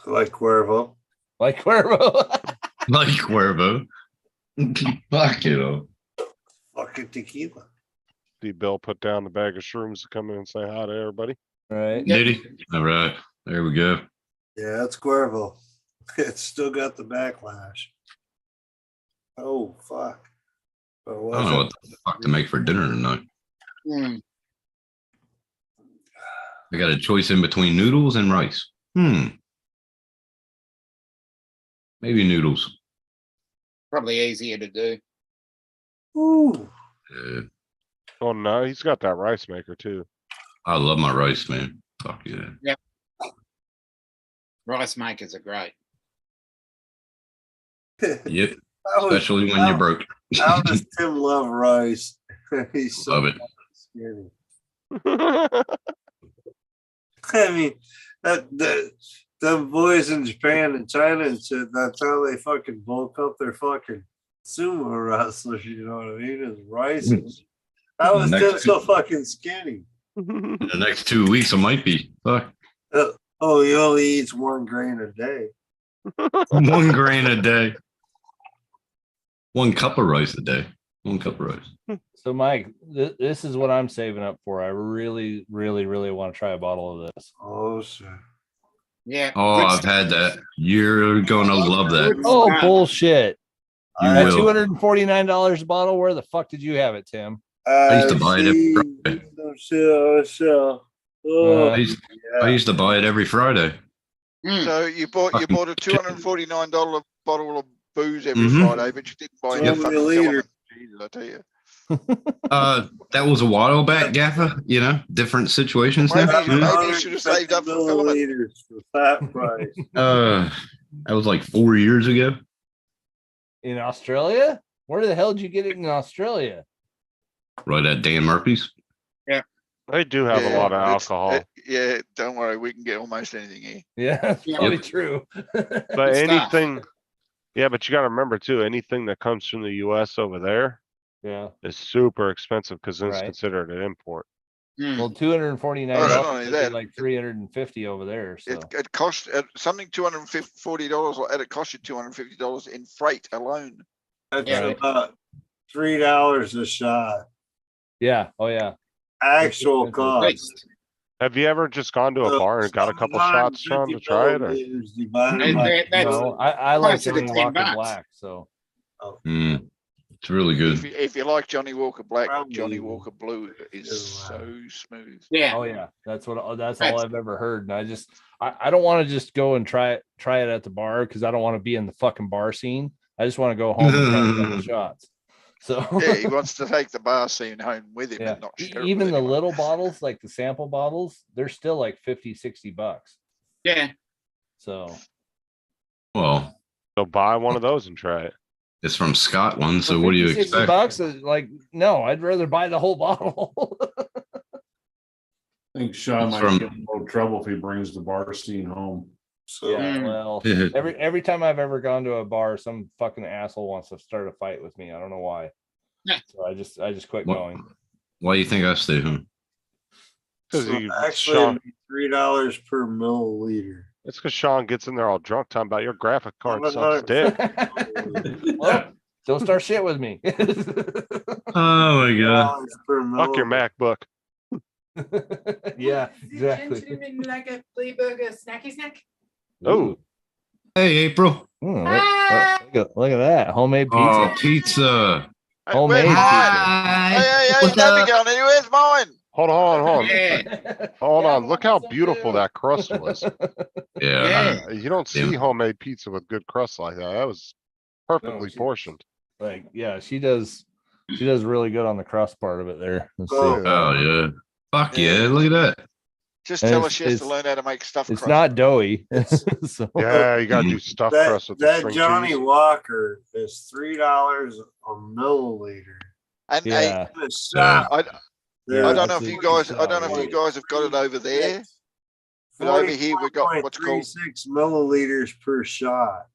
Like Cuervo. Like Cuervo. Like Cuervo. Fuck it all. Fucking tequila. See Bill put down the bag of shrooms to come in and say hi to everybody. Right. Did he? All right. There we go. Yeah, it's Cuervo. It's still got the backlash. Oh, fuck. I don't know what the fuck to make for dinner tonight. I got a choice in between noodles and rice. Maybe noodles. Probably easier to do. Ooh. Yeah. Oh no, he's got that rice maker too. I love my rice, man. Fuck yeah. Yep. Rice makers are great. Yep. How is- Especially when you're broke. How does Tim love rice? He's so Love it. skinny. I mean, the boys in Japan and China and shit, that's how they fucking bulk up their fucking sumo wrestlers, you know what I mean? Is rice and shit. How is Next Tim so fucking skinny? In the next 2 weeks, I might be. Fuck. Oh, he only eats 1 grain a day. 1 grain a day. 1 cup of rice a day. 1 cup of rice. So Mike, this is what I'm saving up for. I really, really, really want to try a bottle of this. Oh, sir. Yeah. Oh, I've had that. You're gonna love that. Oh, bullshit. You At will. $249 a bottle, where the fuck did you have it, Tim? I used to buy it every Friday. Oh, I used to buy it every Friday. So you bought Fucking a $249 bottle of booze every Mhm. Friday, but you didn't buy So any many fucking liters. filament. Jesus, I tell you. That was a while back, Gaffer. You know, different situations now. Maybe you should have saved up for filament. milliliters for fat price. That was like 4 years ago. In Australia? Where the hell did you get it in Australia? Right at Dan Murphy's. They do have a lot of it's- alcohol. yeah, don't worry, we can get almost anything here. Yeah, that's Yeah. probably true. But Good stuff. anything, yeah, but you gotta remember too, anything that comes from the US over there Yeah. is super expensive because it's Right. considered an import. Hmm. Well, $249 Oh, not only would be that, like 350 over there. So It cost something $240, and it cost you $250 in freight alone. That's Yeah. about $3 a shot. yeah. Oh yeah. Actual expensive. cost. Waste. Have you ever just gone to a bar and got a couple shots, Sean, to try it? Or? I like closer to Johnny 10 Walker bucks. Black. So It's really If good. you, if you like Johnny Walker Black, Probably Johnny Walker Blue is so smooth. Yeah. oh yeah, that's all That's- I've ever heard. And I don't want to just go and try it at the bar because I don't want to be in the fucking bar scene. I just want to go home and try a couple shots. So Yeah, he wants to take the bar scene home with him yeah. and not share it Even with the anyone. little bottles, like the sample bottles, they're still like 50, 60 bucks. Yeah. So Well, So buy one of those and try it. it's from Scotland, so for what do you 50, 60 expect? bucks is like, no, I'd rather buy the whole bottle. I think Sean It's might from- get in no trouble if he brings the bar scene home. So Yeah, Mm. well, every time I've ever gone to a bar, some fucking asshole wants to start a fight with me. I don't know why. Yeah. So I just quit What- going. Why do you think I stay home? Because so actually Sean, it'd be $3 per milliliter. it's because Sean gets in there all drunk talking about your graphic card but sucks not- dick. Well, don't start shit with me. Oh my god. $3 per Fuck your milliliter. MacBook. Yeah, Is the exactly. gentleman like a flea burger snacky snack? Oh, Hey, April. Look at that homemade pizza. Oh, pizza. Hey, Homemade where's mine? Hi. Hey, What's don't be up? going anywhere. Where's mine? hold on. Yeah. Hold Yeah, on. Look how so beautiful too. that crust was. Yeah. You don't see Yeah. homemade pizza with good crust like that. That was perfectly she- portioned. Like, yeah, she does really good on the crust part of it there. Let's see. Oh, Oh yeah. Fuck yeah. Look at that. Just And tell her it's- she has to it's- learn how to make stuffed It's crust. not doughy. So Yeah, you gotta do stuffed crust That, with the that string Johnny cheese. Walker is $3 a milliliter. And yeah. And a shot. I there. don't know if that's you a- guys, I don't know if you guys have got it over there, but over here we got what's called 44.36 milliliters per shot.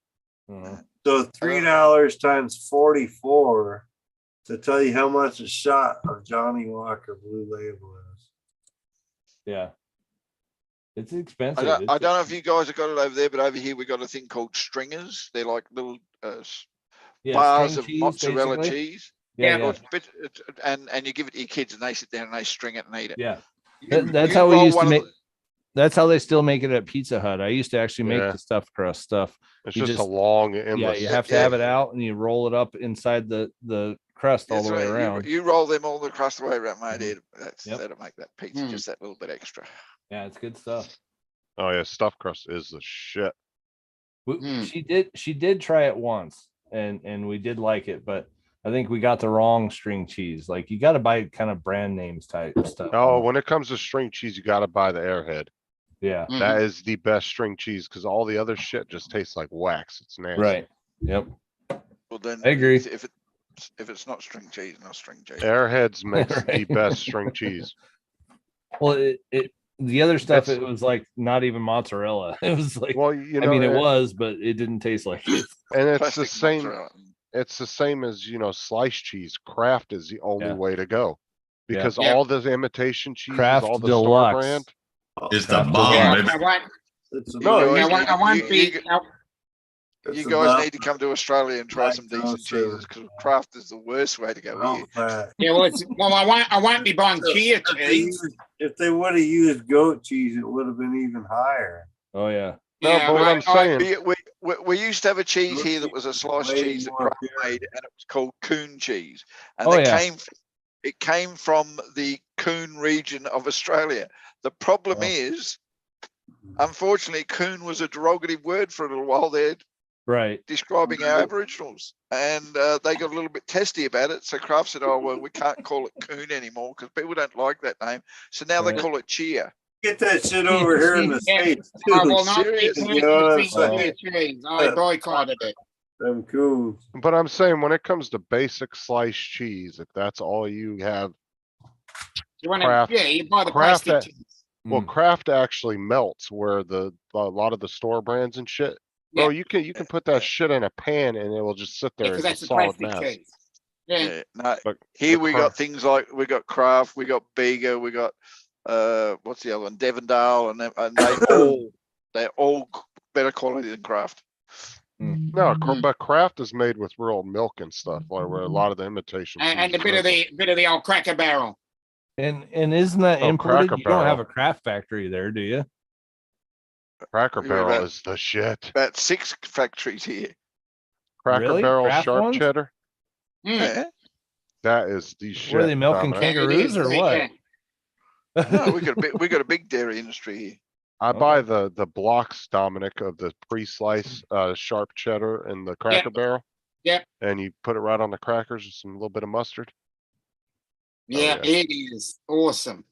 Mhm. So $3 times 44 to tell you how much a shot of Johnny Walker Blue Label is. Yeah. It's I expensive. don't know if you guys have got it over there, but over here we got a thing called stringers. They're like little bars string of cheese, mozzarella basically. cheese. Yeah, Or yeah. it's and you give it to your kids and they sit down and they string it and eat it. Yeah. You- That's you how we roll used to one of make. the- That's how they still make it at Pizza Hut. I used to actually make Yeah. the stuffed crust stuff. It's You just a just- long, Yeah, endless. you have to have it out and you roll it up inside the crust all That's the way right. around. You roll them all across the way around, mate. Mhm. Yep. That'll make that pizza just that little bit extra. Yeah, it's good stuff. Oh yeah, stuffed crust is the shit. She did try it once and we did like it, but I think we got the wrong string cheese. Like you got to buy kind of brand names type stuff. Oh, when it comes to string cheese, you gotta buy the Airhead. Yeah. That is the best string cheese because all the other shit just tastes like wax. It's nasty. Right. Yep. Well, then I agree. If it's not string cheese, not string cheese. Airheads makes the Right. best string cheese. Well, the other stuff, It's- it was like not even mozzarella. It was like, Well, you I know, mean, it and- was, but it didn't taste like it. And it's Plastic the same. mozzarella. It's the same as, sliced cheese. Kraft is the only Yeah. way to go. Yeah. Because Yeah. all the imitation cheeses, Kraft all the Deluxe. store brand. It's the Kraft bomb, Yeah, baby. I want, It's a No, You I guys want, I need- want you- the, it's You a guys dump- need to come to Australia and try some decent lactose, cheeses because Kraft is the worst way to go here. dump fat. yeah, well, I want me buying chia cheese. If they would have used goat cheese, it would have been even higher. Oh yeah. No, Yeah, but what I'm saying, We used to have a cheese here that was a sliced Way cheese that more Kraft pure. made, and it was called Coon cheese. And Oh, that yeah. it came from the Coon region of Australia. The problem Oh. is, unfortunately, Coon was a derogative word for a little while there, Right. describing our Aboriginals, and they got a little bit testy about it. So Kraft said, "Oh well, we can't call it Coon anymore because people don't like that name." So now they Right. call it Chia. Get that shit over here in the Yeah. States I too. will not be serious, you know what I'm eating saying? chia cheese. I boycotted it. Them cool. but I'm saying when it comes to basic sliced cheese, if that's all you have, You want to, Kraft- yeah, you buy the Kraft plastic. Well, Kraft actually melts where a lot of the store brands and shit. Bro, you can put that shit in a pan and it will just sit Yeah, there because as a that's the solid plastic mass. cheese. Yeah. Yeah, no. But Here the we Kraft- got things like we got Kraft, we got Bega, we got what's the other one? Devondale, and they're all better quality than Kraft. No, but Kraft is made with real milk and stuff, where a lot of the imitation. And a cheeses bit of the old Cracker Barrel. And isn't that Oh, imported? Cracker You don't have Barrel. a Kraft factory there, do you? Cracker We got Barrel about- is the shit. About 6 factories here. Cracker Really? Barrel Kraft sharp ones? cheddar. Yeah. That is the shit. Were they milking Dominic. kangaroos or what? No, we got a big dairy industry here. I buy the blocks, Dominic, of the pre-slice sharp cheddar and the Cracker Barrel. Yep. And you put it right on the crackers with some little bit of mustard. Yeah, yeah. it is awesome.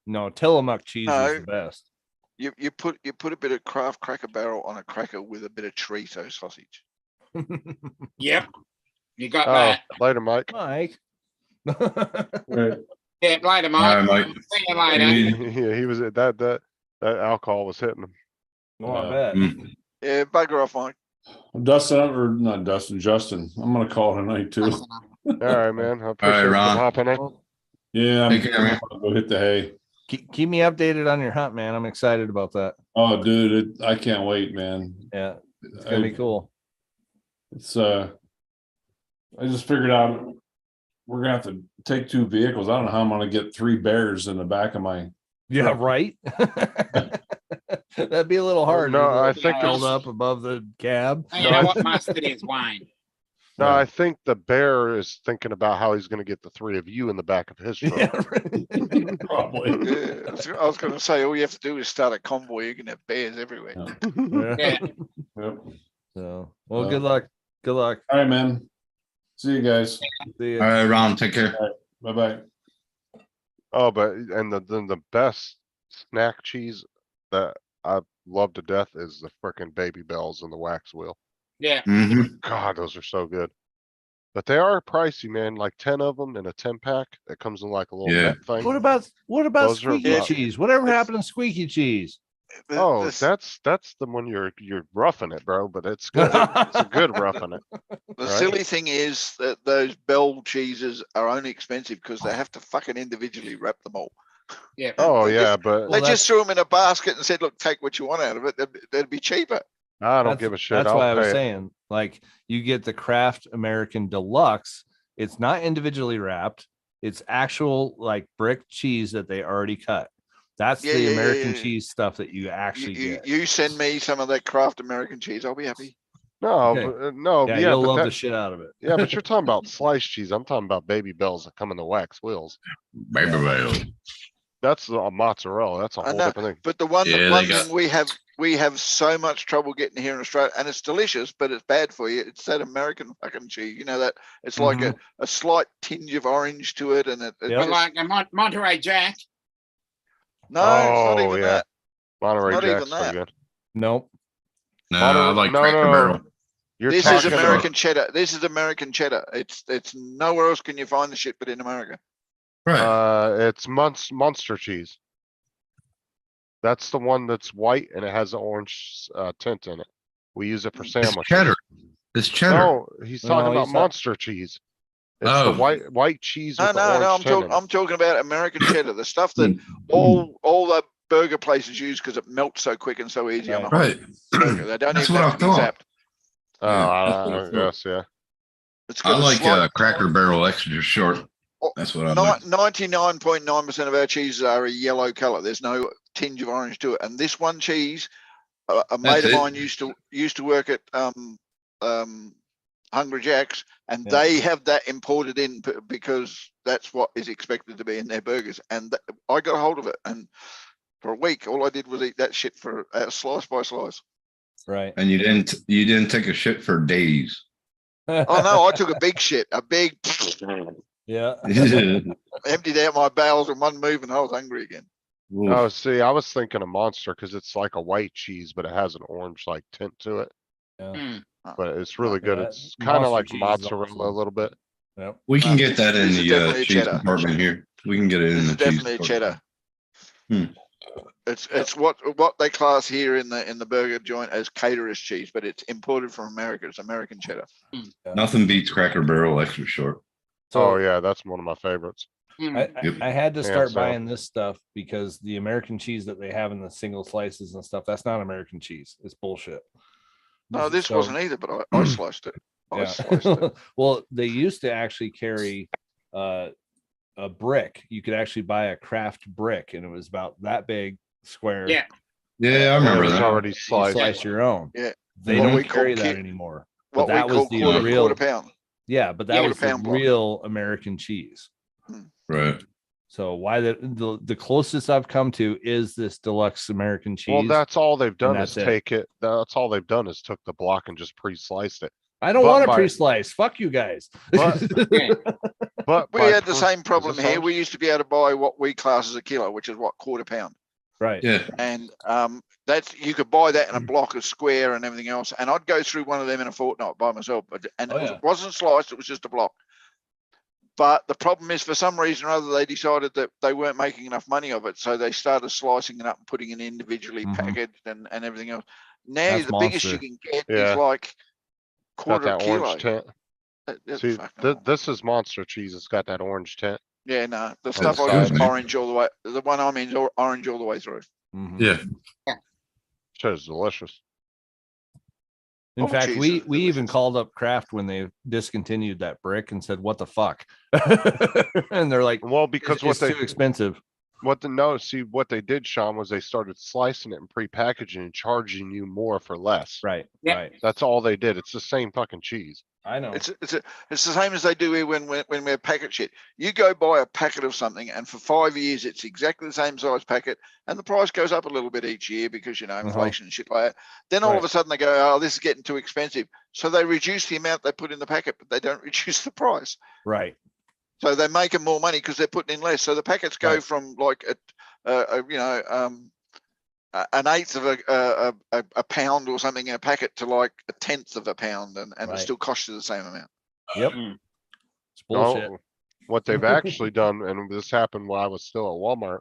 No, Tillamook cheese No. is the best. You put a bit of Kraft Cracker Barrel on a cracker with a bit of chorizo sausage. Yep. You got Oh, that. later, Mike. Mike. Right. Yeah, later, All Mike. right, Mike. See you later. Yeah, he was that alcohol was hitting him. Oh, I Yeah. bet. Yeah, bugger off, Mike. Dustin, or not Dustin, Justin. I'm gonna call tonight too. All right, man. I appreciate you Ron. hopping in. Yeah, I'm Take care, man. gonna go hit the hay. Keep me updated on your hunt, man. I'm excited about that. Oh, dude, I can't wait, man. Yeah, it's gonna be cool. It's I just figured out we're gonna have to take 2 vehicles. I don't know how I'm gonna get 3 bears in the back of my. Yeah, right. That'd be a little hard. No, with I the think held it's- up above the cab. And you know what mustard is, Wayne? No, Yeah. I think the bear is thinking about how he's gonna get the 3 of you in the back of his truck. Yeah, right. Probably. Yeah, I was going to say all you have to do is start a convoy. You can have bears everywhere. Yeah. Yep. So, well, Well. good luck. Good luck. All right, man. See you guys. See All ya. right, Ron, take care. Bye bye. Oh, but the best snack cheese that I love to death is the frickin' Baby Bells and the wax wheel. Yeah. Mm-hmm. God, those are so good. But they are pricey, man. Like 10 of them in a 10-pack. That comes in like a little Yeah. net thing. What about Those are squeaky rough. cheese? Whatever happened to squeaky cheese? Oh, that's the one you're roughing it, bro. But it's good. It's a good roughing it. The right? silly thing is that those Bell cheeses are only expensive because they have to fucking individually wrap them all. Yeah. Oh They yeah, just- but They just threw them in a basket and said, "Look, take what you want out of it. That'd be cheaper." I don't That's- give a shit. That's I'll why I was pay it. saying, like, you get the Kraft American Deluxe. It's not individually wrapped. It's actual like brick cheese that they already cut. That's Yeah, the yeah, yeah, American yeah. cheese stuff that you actually get. You send me some of that Kraft American cheese. I'll be happy. No, Okay. but, no, Yeah, yeah, you'll but love that, the shit out of it. yeah, but you're talking about sliced cheese. I'm talking about Baby Bells that come in the wax wheels. Baby Bell. That's a mozzarella. That's a I whole know, different thing. but the one, Yeah, they one got- thing we have so much trouble getting here in Australia, and it's delicious, but it's bad for you. It's that American fucking cheese. You know that it's like a slight tinge of orange to it, and it Yep. But just- like a Monterey Jack. no, it's not Oh, even yeah. that. Monterey not Jack's even that. pretty good. Nope. No, I like Cracker Barrel. You're This is talking American cheddar. This is American cheddar. It's nowhere else can you find the shit but in America. Right. It's Monster cheese. That's the one that's white and it has an orange tint in it. We use it for It's sandwiches. cheddar. It's cheddar. No, he's talking No, about he's not- Monster cheese. It's Oh. the white cheese No, with the no, no. orange tint in it. I'm talking about American cheddar, the stuff that all the burger places use because it melts so quick and so easy on a Right. burger. They don't That's even what have I to be thought. zapped. Oh, Yeah, I that's what I thought. guess, yeah. It's I got a like slight- Cracker Barrel extra short. That's what I like. 99.9% of our cheeses are a yellow color. There's no tinge of orange to it. And this one cheese, a mate That's of it. mine used to work at Hungry Jack's, and Yeah. they have that imported in because that's what is expected to be in their burgers. And I got a hold of it, and for a week, all I did was eat that shit for slice by slice. Right. And you didn't take a shit for days. Oh no, I took a big shit, a big Yeah. emptied out my bowels in one move, and I was hungry again. Oh, see, I was thinking of Monster because it's like a white cheese, but it has an orange like tint to it. Yeah. Hmm. But it's really Yeah, good. It's kind of Monster like cheese is mozzarella a awesome. little bit. Yep. We can get that in This is the definitely a cheese cheddar. department here. We can get it in This the is cheese definitely a department. cheddar. It's what they class here in the burger joint as caterer's cheese, but it's imported from America. It's American cheddar. Nothing beats Cracker Barrel extra short. Oh yeah, that's one of my favorites. I had to Hands start down. buying this stuff because the American cheese that they have in the single slices and stuff, that's not American cheese. It's bullshit. No, this So- wasn't either, but I sliced it. I sliced it. Well, they used to actually carry a brick. You could actually buy a Kraft brick, and it was about that big, square. Yeah. Yeah, I remember It was that. already You sliced. slice your own. Yeah. They What we don't call carry that kit- anymore. What But we that was call the quarter, real. quarter pound. Yeah, but that Quarter was the pound block. real American cheese. Right. So why the closest I've come to is this deluxe American cheese. Well, that's all they've done that's is it. take it. That's all they've done is took the block and just pre-sliced it. I don't but want a by- pre-slice. Fuck you guys. But We by had the per- same is problem this here. ours? We used to be able to buy what we class as a kilo, which is what, quarter pound. Right. Yeah. And that's you could buy that in a block of square and everything else. And I'd go through one of them in a fortnight by myself, but Oh, it wasn't sliced, it was just a block. But the problem is, for some reason or other, they decided that they weren't making enough money of it, so they started slicing it up and putting it individually Mhm. packaged and everything else. Now That's the biggest you monster. can get Yeah. is like Got quarter that kilo. orange tint. That's See, fucking this is monster cheese. It's got that orange tint. Yeah, no, the On stuff the I use side. orange all the way. The one I'm in is orange all the way through. Mhm. Yeah. Shit is delicious. In Oh, fact, cheese we is even called up Kraft when they discontinued that brick and said, "What the fuck?" And they're like, Well, because "It's too expensive." What they did, Sean, was they started slicing it and pre-packaging and charging you more for less. Right. Yeah. Right. That's all they did. It's the same fucking cheese. I know. It's the same as they do here when we're packet shit. You go buy a packet of something, and for 5 years it's exactly the same size packet, and the price goes up a little bit each year because inflation and shit like that. Then all of Right. a sudden they go, "Oh, this is getting too expensive," so they reduce the amount they put in the packet, but they don't reduce the price. Right. So they're making more money because they're putting in less. So the packets go Right. from like an eighth of a pound or something in a packet to like a tenth of a pound, and it Right. still costs you the same amount. Yep. It's bullshit. No, what they've actually done, and this happened while I was still at Walmart,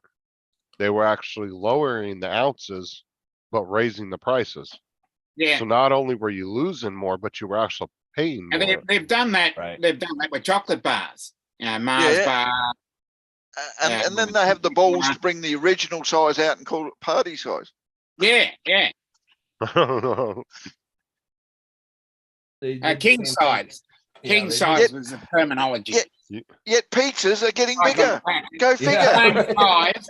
they were actually lowering the ounces, but raising the prices. Yeah. So not only were you losing more, but you were actually paying And more. they've done that. Right. They've done that with chocolate bars. You know, Mars Yeah. bar. And then they have the balls to bring the original size out and call it party size. Yeah, yeah. They did the King same thing. size. Yeah, King they did- size was the terminology. Yet pizzas are getting Like bigger. a pack. Go figure. Yeah. Same size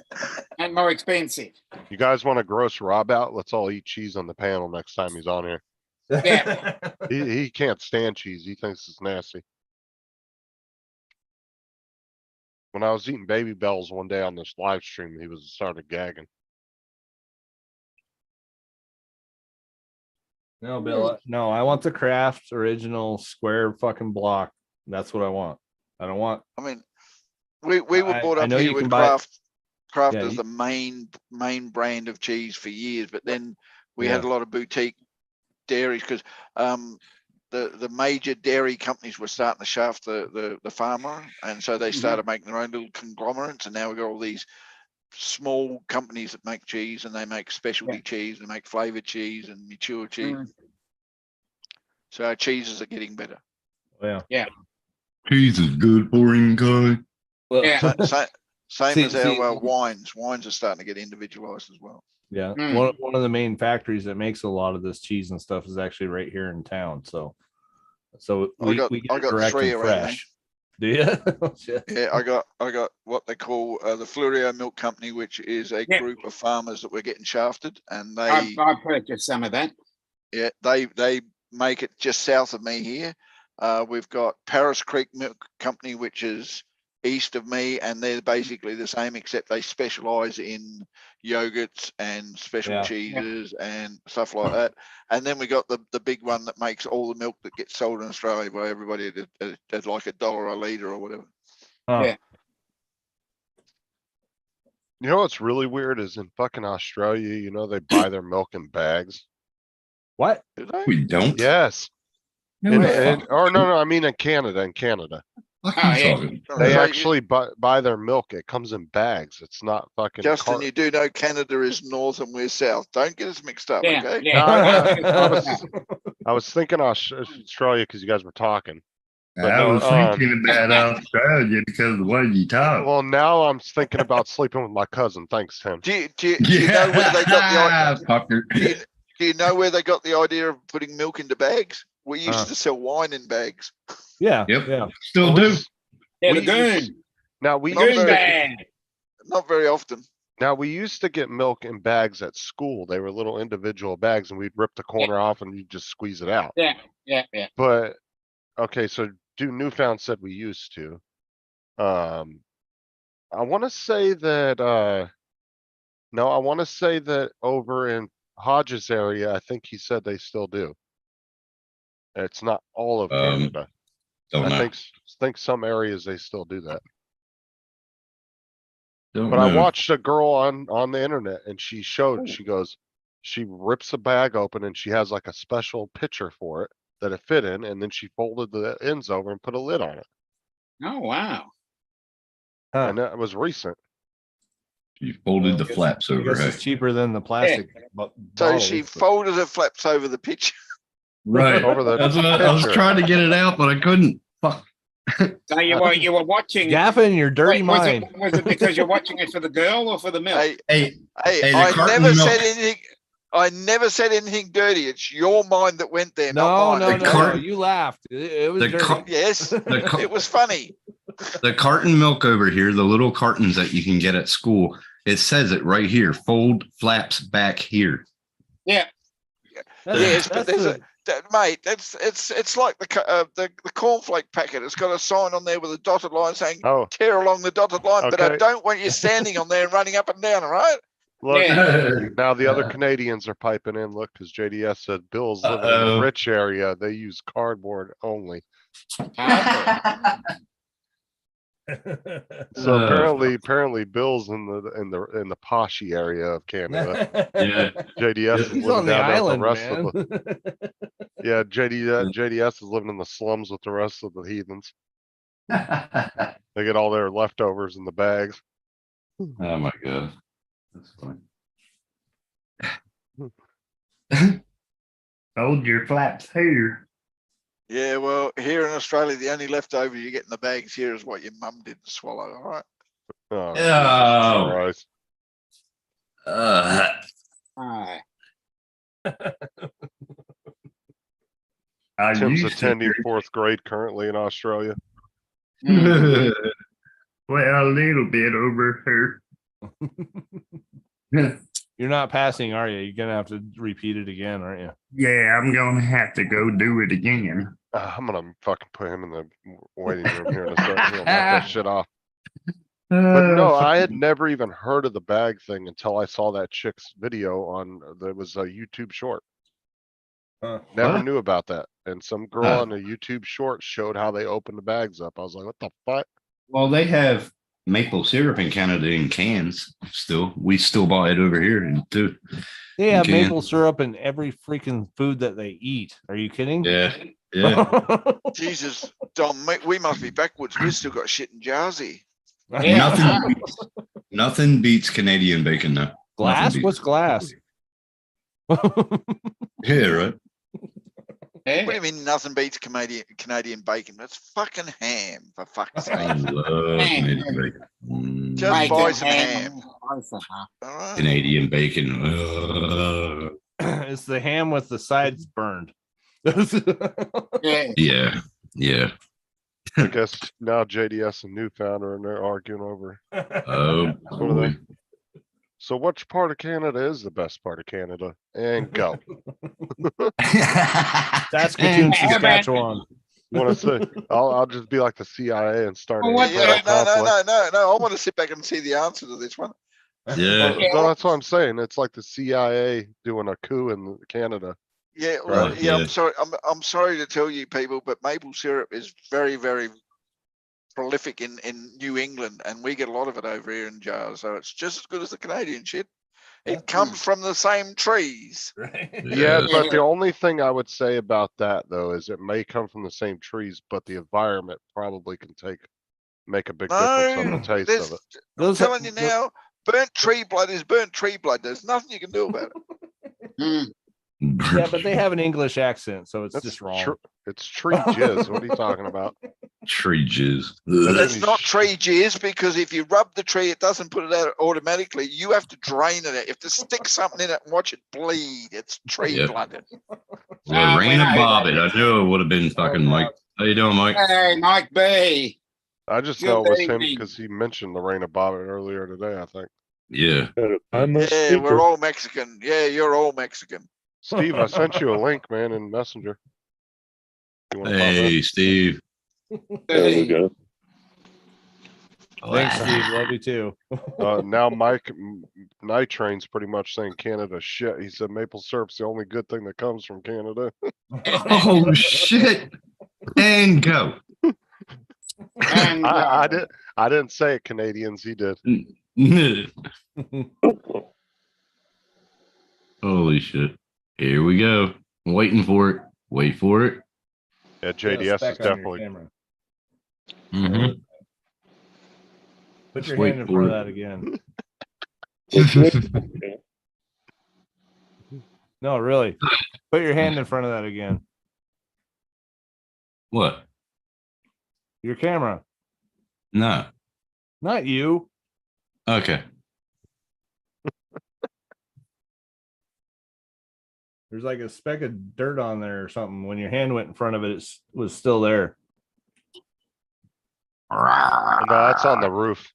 and more expensive. You guys want to gross Rob out? Let's all eat cheese on the panel next time he's on here. Yeah. He can't stand cheese. He thinks it's nasty. When I was eating Baby Bells one day on this live stream, he started gagging. No, Bill. No, I want the Kraft original square fucking block. That's what I want. I don't want. I mean, we were brought I up know here you with can buy- Kraft Yeah, as you- the main brand of cheese for years, but then we had Yeah. a lot of boutique dairies because the major dairy companies were starting to shaft the farmer, and so they started making their own little conglomerates, and now we've got all these small companies that make cheese, and they make specialty cheese, they make flavored cheese and mature cheese. So our cheeses are getting better. Yeah. Yeah. Cheese is good for you, guy. Well, Yeah. Same See- as see- our wines. Wines are starting to get individualized as well. Yeah. Mm. One of the main factories that makes a lot of this cheese and stuff is actually right here in town. So we get it direct three and around fresh. Do you? Oh, shit. Yeah, I got what they call the Florio Milk Company, which is a Yeah. group of farmers that were getting shafted, and they I purchased some of that. yeah they make it just south of me here. We've got Paris Creek Milk Company, which is east of me, and they're basically the same, except they specialize in yogurts and special Yeah. cheeses and stuff like that. And then we got the big one that makes all the milk that gets sold in Australia by everybody at like $1 a litre or whatever. Huh. Yeah. You know what's really weird is in fucking Australia, you know, they buy their milk in bags. What? Do they? We don't. Yes. No And, way. or no, I mean in Canada, Fuck Oh, you yeah. talking? They So actually buy their milk. It comes in bags. It's not fucking. Justin, you do know Canada is north and we're south. Don't get us mixed up, Yeah, okay? yeah. I was thinking Australia because you guys were talking. But I no, was thinking about Australia because of the way you talk. well, now I'm thinking about sleeping with my cousin. Thanks, Tim. Do you know where they got the Fucker. do you know where they got the idea of putting milk into bags? We used to sell wine in bags. Yeah. Yep. Yeah. Still do. Yeah, We lagoon. Now we Not used Lagoon to, bag. Not very often. now we used to get milk in bags at school. They were little individual bags, and we'd rip the corner off and you just squeeze it out. Yeah, yeah, yeah. But okay, so Newfound said we used to. I want to say that. No, I want to say that over in Hodges area, I think he said they still do. It's not all of Canada. Don't I know. think some areas they still do that. Don't But I know. watched a girl on the internet and she goes, she rips a bag open and she has like a special pitcher for it that it fit in, and then she folded the ends over and put a lid on it. Oh, wow. And that was recent. You folded the flaps I over. guess Hey. it's cheaper than the plastic. So she folded her flaps over the pitcher. Right. Over the That's what I was pitcher. trying to get it out, but I couldn't. Fuck. So you were watching. Gaffin, your dirty Wait, was mind. it, was it because you're watching it for the girl or for the milk? Hey, Hey, the I carton never milk- said anything. I never said anything dirty. It's your mind that went there, No, not no, mine. no. You laughed. It was The dirty. car- Yes, The it was funny. The carton milk over here, the little cartons that you can get at school, it says it right here. Fold flaps back here. Yeah. Yes, but there's mate. It's like the cornflake packet. It's got a sign on there with a dotted line saying "tear along the dotted line." But I Okay. don't want you standing on there and running up and down. All right? Look, Yeah. now the other Canadians are piping in. Look, because JDS said Bill's living in Uh-oh. a rich area. They use cardboard only. So apparently Bill's in the poshy area of Canada. Yeah. JDS is He's living on the down there with island, the rest man. of the. Yeah, JDS is living in the slums with the rest of the heathens. They get all their leftovers in the bags. Oh my god. That's funny. Hold your flaps here. Yeah. Well, here in Australia, the only leftover you get in the bags here is what your mum didn't swallow. All right? Oh, Oh. Jesus Christ. Aye. I Tim's used attending to. 4th grade currently in Australia. Well, a little bit over here. You're not passing, are you? You're gonna have to repeat it again, aren't you? Yeah, I'm gonna have to go do it again. I'm gonna fucking put him in the waiting room here in a second. He'll knock that shit off. But no, I had never even heard of the bag thing until I saw that chick's video on. There was a YouTube short. Never What? knew about that. And some girl on a YouTube short showed how they opened the bags up. I was like, what the fuck? Well, they have maple syrup in Canada in cans still. We still buy it over here too. They have You can. maple syrup in every freaking food that they eat. Are you kidding? Yeah. Yeah. Jesus, Dom, mate, we must be backwards. We've still got shit in jars here. Nothing beats Canadian bacon though. Glass? Nothing What's glass? Yeah, right. What do you mean nothing beats Canadian bacon? That's fucking ham, for fuck's sake. I love Canadian bacon. Just buy some ham. All right? Canadian bacon. Ugh. It's the ham with the sides burned. Yeah. Yeah. I guess now JDS and Newfound are in there arguing over. Oh What are they? boy. So which part of Canada is the best part of Canada? And go. Saskatoon, Saskatchewan. Want to say? I'll just be like the CIA and start. Yeah, no. I want to sit back and see the answer to this one. Yeah. No, that's what I'm saying. It's like the CIA doing a coup in Canada. Yeah, well, Right, yeah. yeah. I'm sorry. I'm sorry to tell you people, but maple syrup is very, very prolific in New England, and we get a lot of it over here in jars. So it's just as good as the Canadian shit. It comes from the same trees. Yeah, Yes. but the only thing I would say about that though is it may come from the same trees, but the environment probably can make a big difference on the No, taste there's, of it. I'm Those telling you now, burnt tree blood is burnt tree blood. There's nothing you can do about it. Yeah, but they have an English accent, so it's That's just wrong. It's tree jizz. What are you talking about? Tree jizz. It's not tree jizz because if you rub the tree, it doesn't put it out automatically. You have to drain it out. You have to stick something in it and watch it bleed. It's tree Yep. blood. Lorena Bobbitt. I knew it would have been fucking Mike. How you doing, Mike? Hey, Mike B. I just Good know it was him evening. because he mentioned Lorena Bobbitt earlier today, I think. Yeah. Yeah, we're all Mexican. Yeah, you're all Mexican. Steve, I sent you a link, man, in Messenger. You wanna pop Hey, in? Steve. There we go. Thanks, Steve. Love you too. Now Mike Night Train's pretty much saying Canada shit. He said maple syrup's the only good thing that comes from Canada. Oh shit. And go. And, I didn't say it, Canadians. He did. Holy shit. Here we go. I'm waiting for it. Wait for it. Yeah, JDS is definitely. Mm-hmm. Put Just your wait hand in for front of it. that again. No, really. Put your hand in front of that again. What? Your camera. No. Not you. Okay. There's like a speck of dirt on there or something. When your hand went in front of it, it was still there. No, that's on the roof.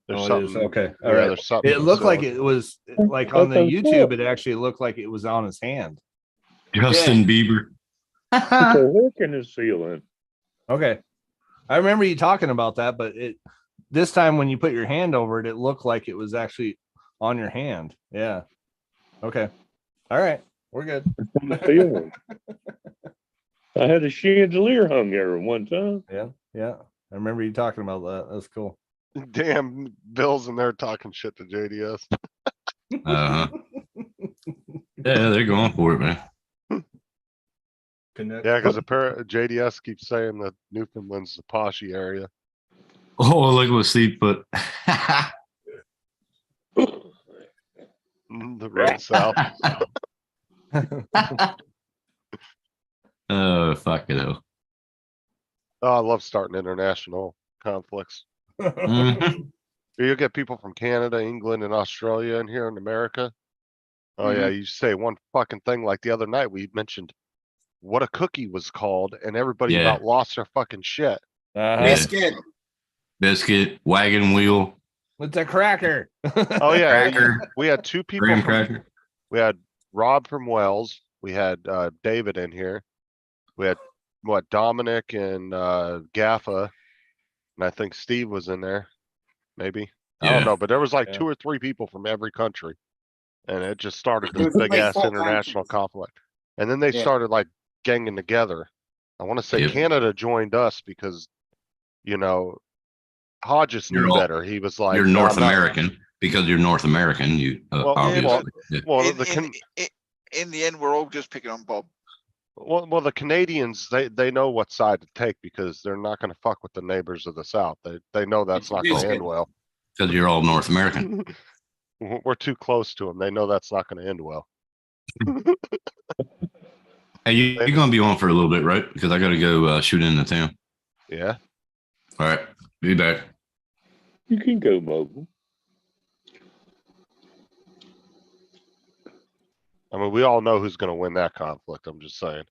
There's Oh, it something. is? Okay. Yeah, All right. there's something. It looked like silly. it was like on the YouTube. It actually looked like it was on his hand. Justin Bieber. It's a hook in the ceiling. Okay. I remember you talking about that, but this time when you put your hand over it, it looked like it was actually on your hand. Yeah. Okay. All right. We're good. On the ceiling. I had a chandelier hung there at one time. Yeah. Yeah. I remember you talking about that. That's cool. Damn, Bill's in there talking shit to JDS. Uh-huh. Yeah, they're going for it, man. Yeah, because JDS keeps saying that Newfoundland's the poshy area. Oh, look what Steve put. The road south. Oh, fuck it. Oh. Oh, I love starting international conflicts. Mhm. You'll get people from Canada, England, and Australia in here in America. Oh yeah, you say one fucking thing like the other night we mentioned what a cookie was called, and everybody Yeah. about lost their fucking shit. Biscuit. Biscuit, wagon wheel, It's a cracker. Oh yeah, Cracker. we had two people. graham From, cracker. we had Rob from Wells. We had David in here. We had Dominic and Gaffa, and I think Steve was in there. Maybe I don't Yeah. know, but there was like Yeah. 2 or 3 people from every country, and it just started It was this big like ass 4 international countries. conflict. And then they Yeah. started like ganging together. I want to say Yep. Canada joined us because, you know, Hodges knew You're all- better. He was like, You're "No, North I'm not-" American because you're North American. You Well, obviously. Yeah. Well, In the end, we're all just picking on Bob. well, the Canadians, they know what side to take because they're not going to fuck with the neighbors of the South. They know that's not going to end well. Because you're all North American. We're too close to them. They know that's not going to end well. Hey, you're going to be on for a little bit, right? Because I got to go shoot in the town. Yeah. All right. Be back. You can go mobile. I mean, we all know who's going to win that conflict. I'm just saying.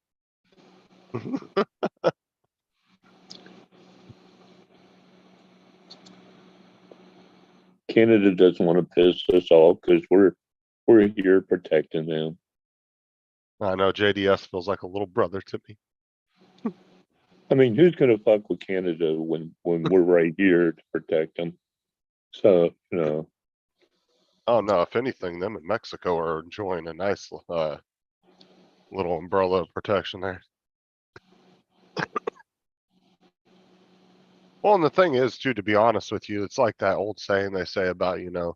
Canada doesn't want to piss us off because we're here protecting them. I know JDS feels like a little brother to me. I mean, who's going to fuck with Canada when we're right here to protect them? So, you know, Oh no, if anything, them in Mexico are enjoying a nice little umbrella of protection there. Well, and the thing is too, to be honest with you, it's like that old saying they say about, you know,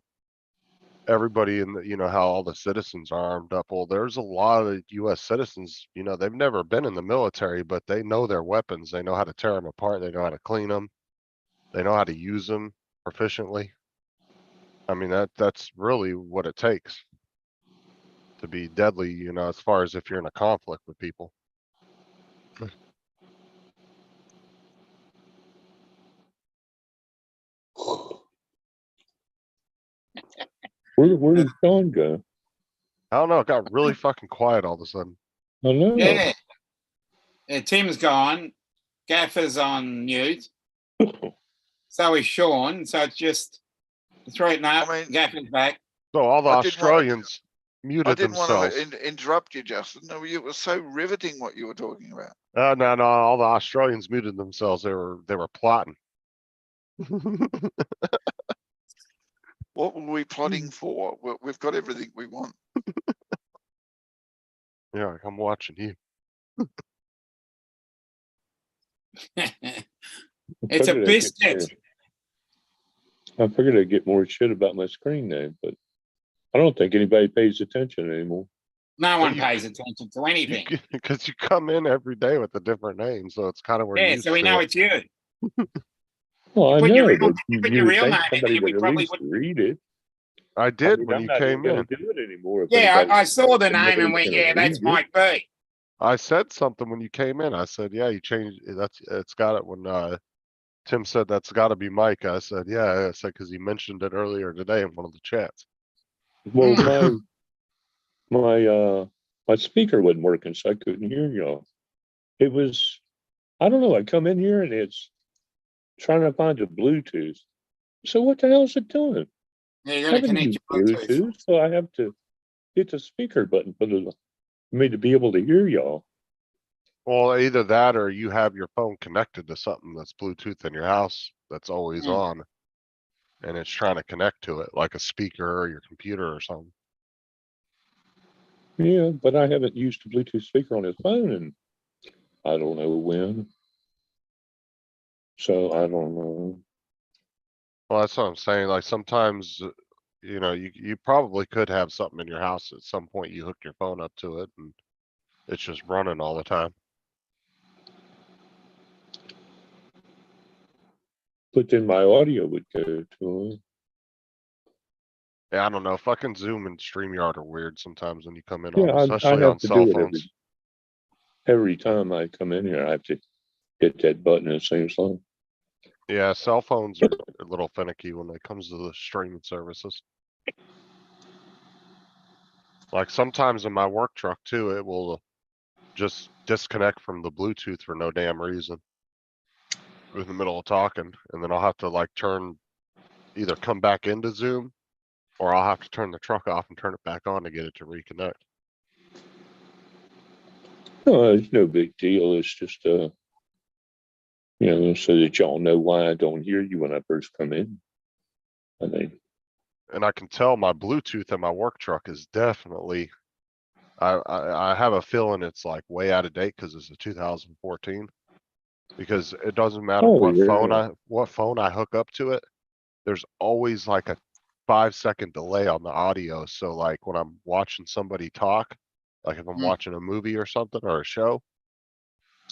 everybody in the, you know, how all the citizens are armed up. Well, there's a lot of US citizens, you know, they've never been in the military, but they know their weapons. They know how to tear them apart. They know how to clean them. They know how to use them proficiently. I mean, that's really what it takes to be deadly, you know, as far as if you're in a conflict with people. Where did Sean go? I don't know. It got really fucking quiet all of a sudden. I know. Yeah. Tim's gone. Gaffer's on mute. So is Sean. So it's right now. Gaffer's back. So all the I didn't wanna- Australians I muted didn't want themselves. to interrupt you, Justin. No, it was so riveting what you were talking about. No, all the Australians muted themselves. They were plotting. What were we plotting for? We've got everything we want. Yeah, like, I'm watching you. It's a figured I'd get biscuit. I figured I'd get more shit about my screen name, but I don't think anybody pays attention anymore. No one pays attention to anything. Because you come in every day with a different name, so it's kind of where Yeah, so we know it's you. Well, I Put your know, real- but you put you your would real think name in somebody there, we would at probably least read it. I did mean, when I'm you not even came gonna in. do it anymore. if Yeah, anybody I saw the says name and nobody's went, gonna yeah, that's read it. Mike B. I said something when you came in. I said, yeah, you changed. It's got it when Tim said that's got to be Mike. I said, yeah. I said because he mentioned it earlier today in one of the chats. Well, my speaker wasn't working, so I couldn't hear y'all. It was, I don't know. I come in here and it's trying to find a Bluetooth. So what the hell is it doing? Yeah, you I gotta haven't connect used your Bluetooth. Bluetooth, so I have to hit the speaker button for me to be able to hear y'all. Well, either that or you have your phone connected to something that's Bluetooth in your house that's always Hmm. on, and it's trying to connect to it, like a speaker or your computer or something. Yeah, but I haven't used a Bluetooth speaker on his phone and I don't know when. So I don't know. Well, that's what I'm saying. Like sometimes, you know, you probably could have something in your house at some point. You hook your phone up to it, and it's just running all the time. But then my audio would go to him. Yeah, I don't know. Fucking Zoom and StreamYard are weird sometimes when you come in Yeah, on, I especially have on to cell do it phones. every time I come in here. I have to hit that button. It seems like. Yeah, cell phones are a little finicky when it comes to the streaming services. Like sometimes in my work truck too, it will just disconnect from the Bluetooth for no damn reason in the middle of talking, and then I'll have to like either come back into Zoom or I'll have to turn the truck off and turn it back on to get it to reconnect. No, it's no big deal. It's just you know, so that y'all know why I don't hear you when I first come in. I think. And I can tell my Bluetooth in my work truck is definitely, I have a feeling it's like way out of date because it's a 2014. Because it doesn't matter Oh, what phone I hook up to it, there's always like a 5-second delay on the audio. So like when I'm watching somebody talk, like if I'm watching a movie or something or a show,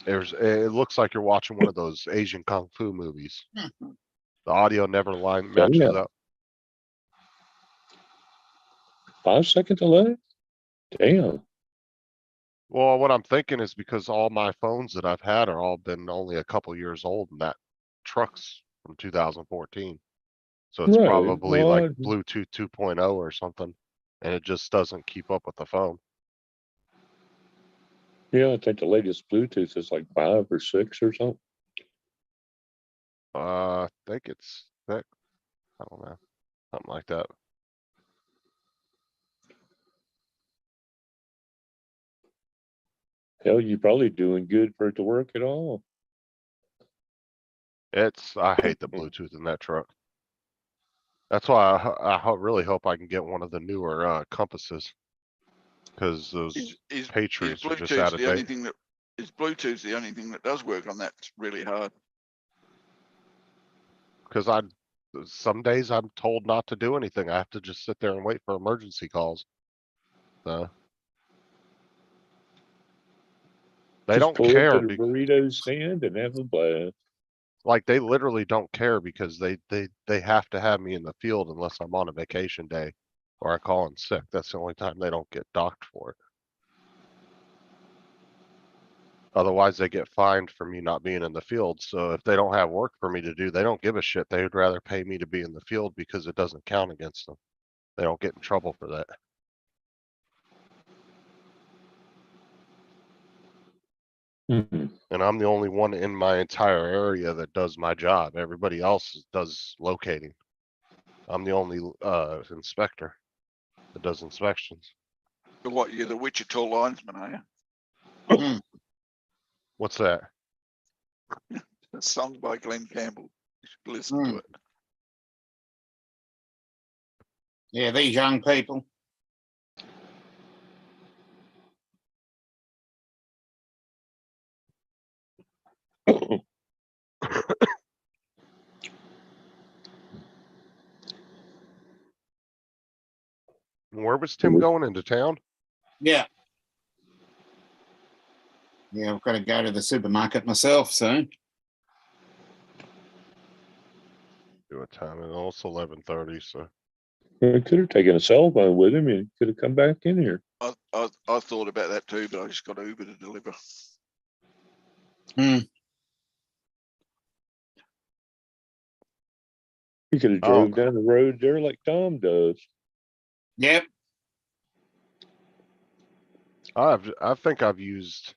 it looks like you're watching one of those Asian Kung Fu movies. The audio never matches Yeah. up. 5-second delay? Damn. Well, what I'm thinking is because all my phones that I've had are all been only a couple years old, and that truck's from 2014. So it's Right. probably Well, like Bluetooth 2.0 or something, and it just doesn't keep up with the phone. Yeah, I think the latest Bluetooth is like 5 or 6 or something. I think it's thick. I don't know. Something like that. Hell, you're probably doing good for it to work at all. I hate the Bluetooth in that truck. That's why I really hope I can get one of the newer compasses. Because those Patriots are just out of the only date. thing that is Bluetooth the only thing that does work on that really hard. Because I Some days I'm told not to do anything. I have to just sit there and wait for emergency calls. So. They Just don't pull up care. to the burrito stand and have a blast. Like they literally don't care because they have to have me in the field unless I'm on a vacation day or I call in sick. That's the only time they don't get docked for it. Otherwise they get fined for me not being in the field. So if they don't have work for me to do, they don't give a shit. They would rather pay me to be in the field because it doesn't count against them. They don't get in trouble for that. Mhm. And I'm the only one in my entire area that does my job. Everybody else does locating. I'm the only inspector that does inspections. What, you're the Wichita linesman, are Mm. What's that? you? A song by Glenn Campbell. You should listen to it. Yeah, these young people. Where was Tim going, into town? Yeah. Yeah, I've got to go to the supermarket myself soon. Do a time, and also 11:30. So He could have taken a cell phone with him and could have come back in here. I thought about that too, but I just got Uber to deliver. Hmm. He could have drove down the road there like Tom does. Yep. I think I've used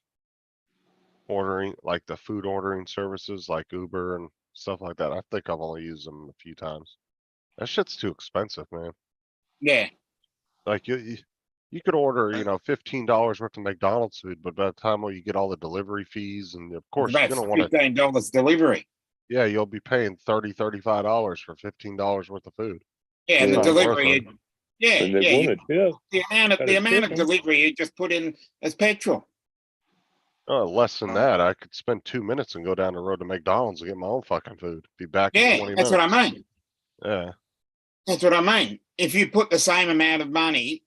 ordering, like the food ordering services like Uber and stuff like that. I think I've only used them a few times. That shit's too expensive, man. Yeah. Like you could order, you know, $15 worth of McDonald's food, but by the time you get all the delivery fees, and of course you're About gonna want to, $15 delivery. yeah, you'll be paying $35 for $15 worth of food. Yeah, and the It's not worth delivery. it. Yeah, And they yeah. want a tip. The amount of delivery you just put in as petrol. Oh, less than that. I could spend 2 minutes and go down the road to McDonald's and get my own fucking food. Be back in Yeah, 20 that's minutes. what I mean. Yeah. That's what I mean. If you put the same amount of money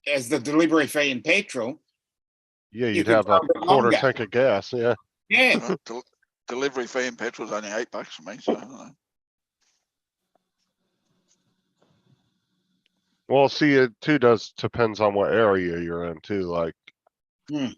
as the delivery fee in petrol, Yeah, you you'd could have a drive it quarter longer. tank of gas. Yeah. Yeah. Delivery fee and petrol's only $8 for me, so I don't know. Well, see, it too depends on what area you're in too. Like, Hmm.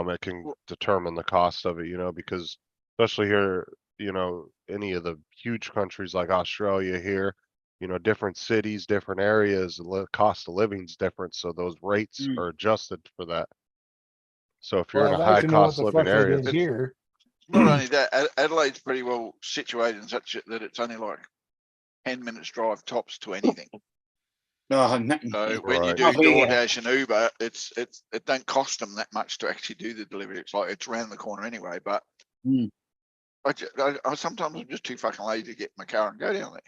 it can determine the cost of it, you know, because especially here, you know, any of the huge countries like Australia here, you know, different cities, different areas, the cost of living's different. So those rates are adjusted for that. So if you're in a high cost living area, here. Not only that, Adelaide's pretty well situated in such that it's only like 10 minutes drive tops to anything. No, no. So when you Right. do Oh, yeah. DoorDash and Uber, it don't cost them that much to actually do the delivery. It's like it's around the corner anyway. But Hmm. I sometimes I'm just too fucking lazy to get in my car and go down there.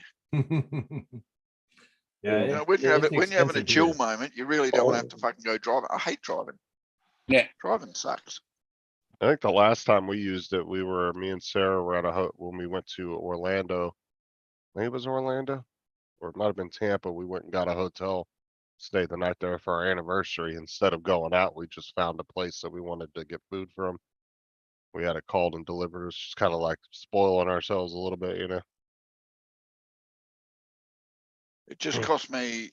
Yeah, You know, when you're having a chill moment, you really don't want to have to fucking go driving. I hate driving. Yeah. Driving sucks. I think the last time we used it, me and Sarah were at when we went to Orlando. I think it was Orlando, or it might have been Tampa. We went and got a hotel, stayed the night there for our anniversary. Instead of going out, we just found a place that we wanted to get food from. We had it called and delivered. It's just kind of like spoiling ourselves a little bit, you know. It just cost me,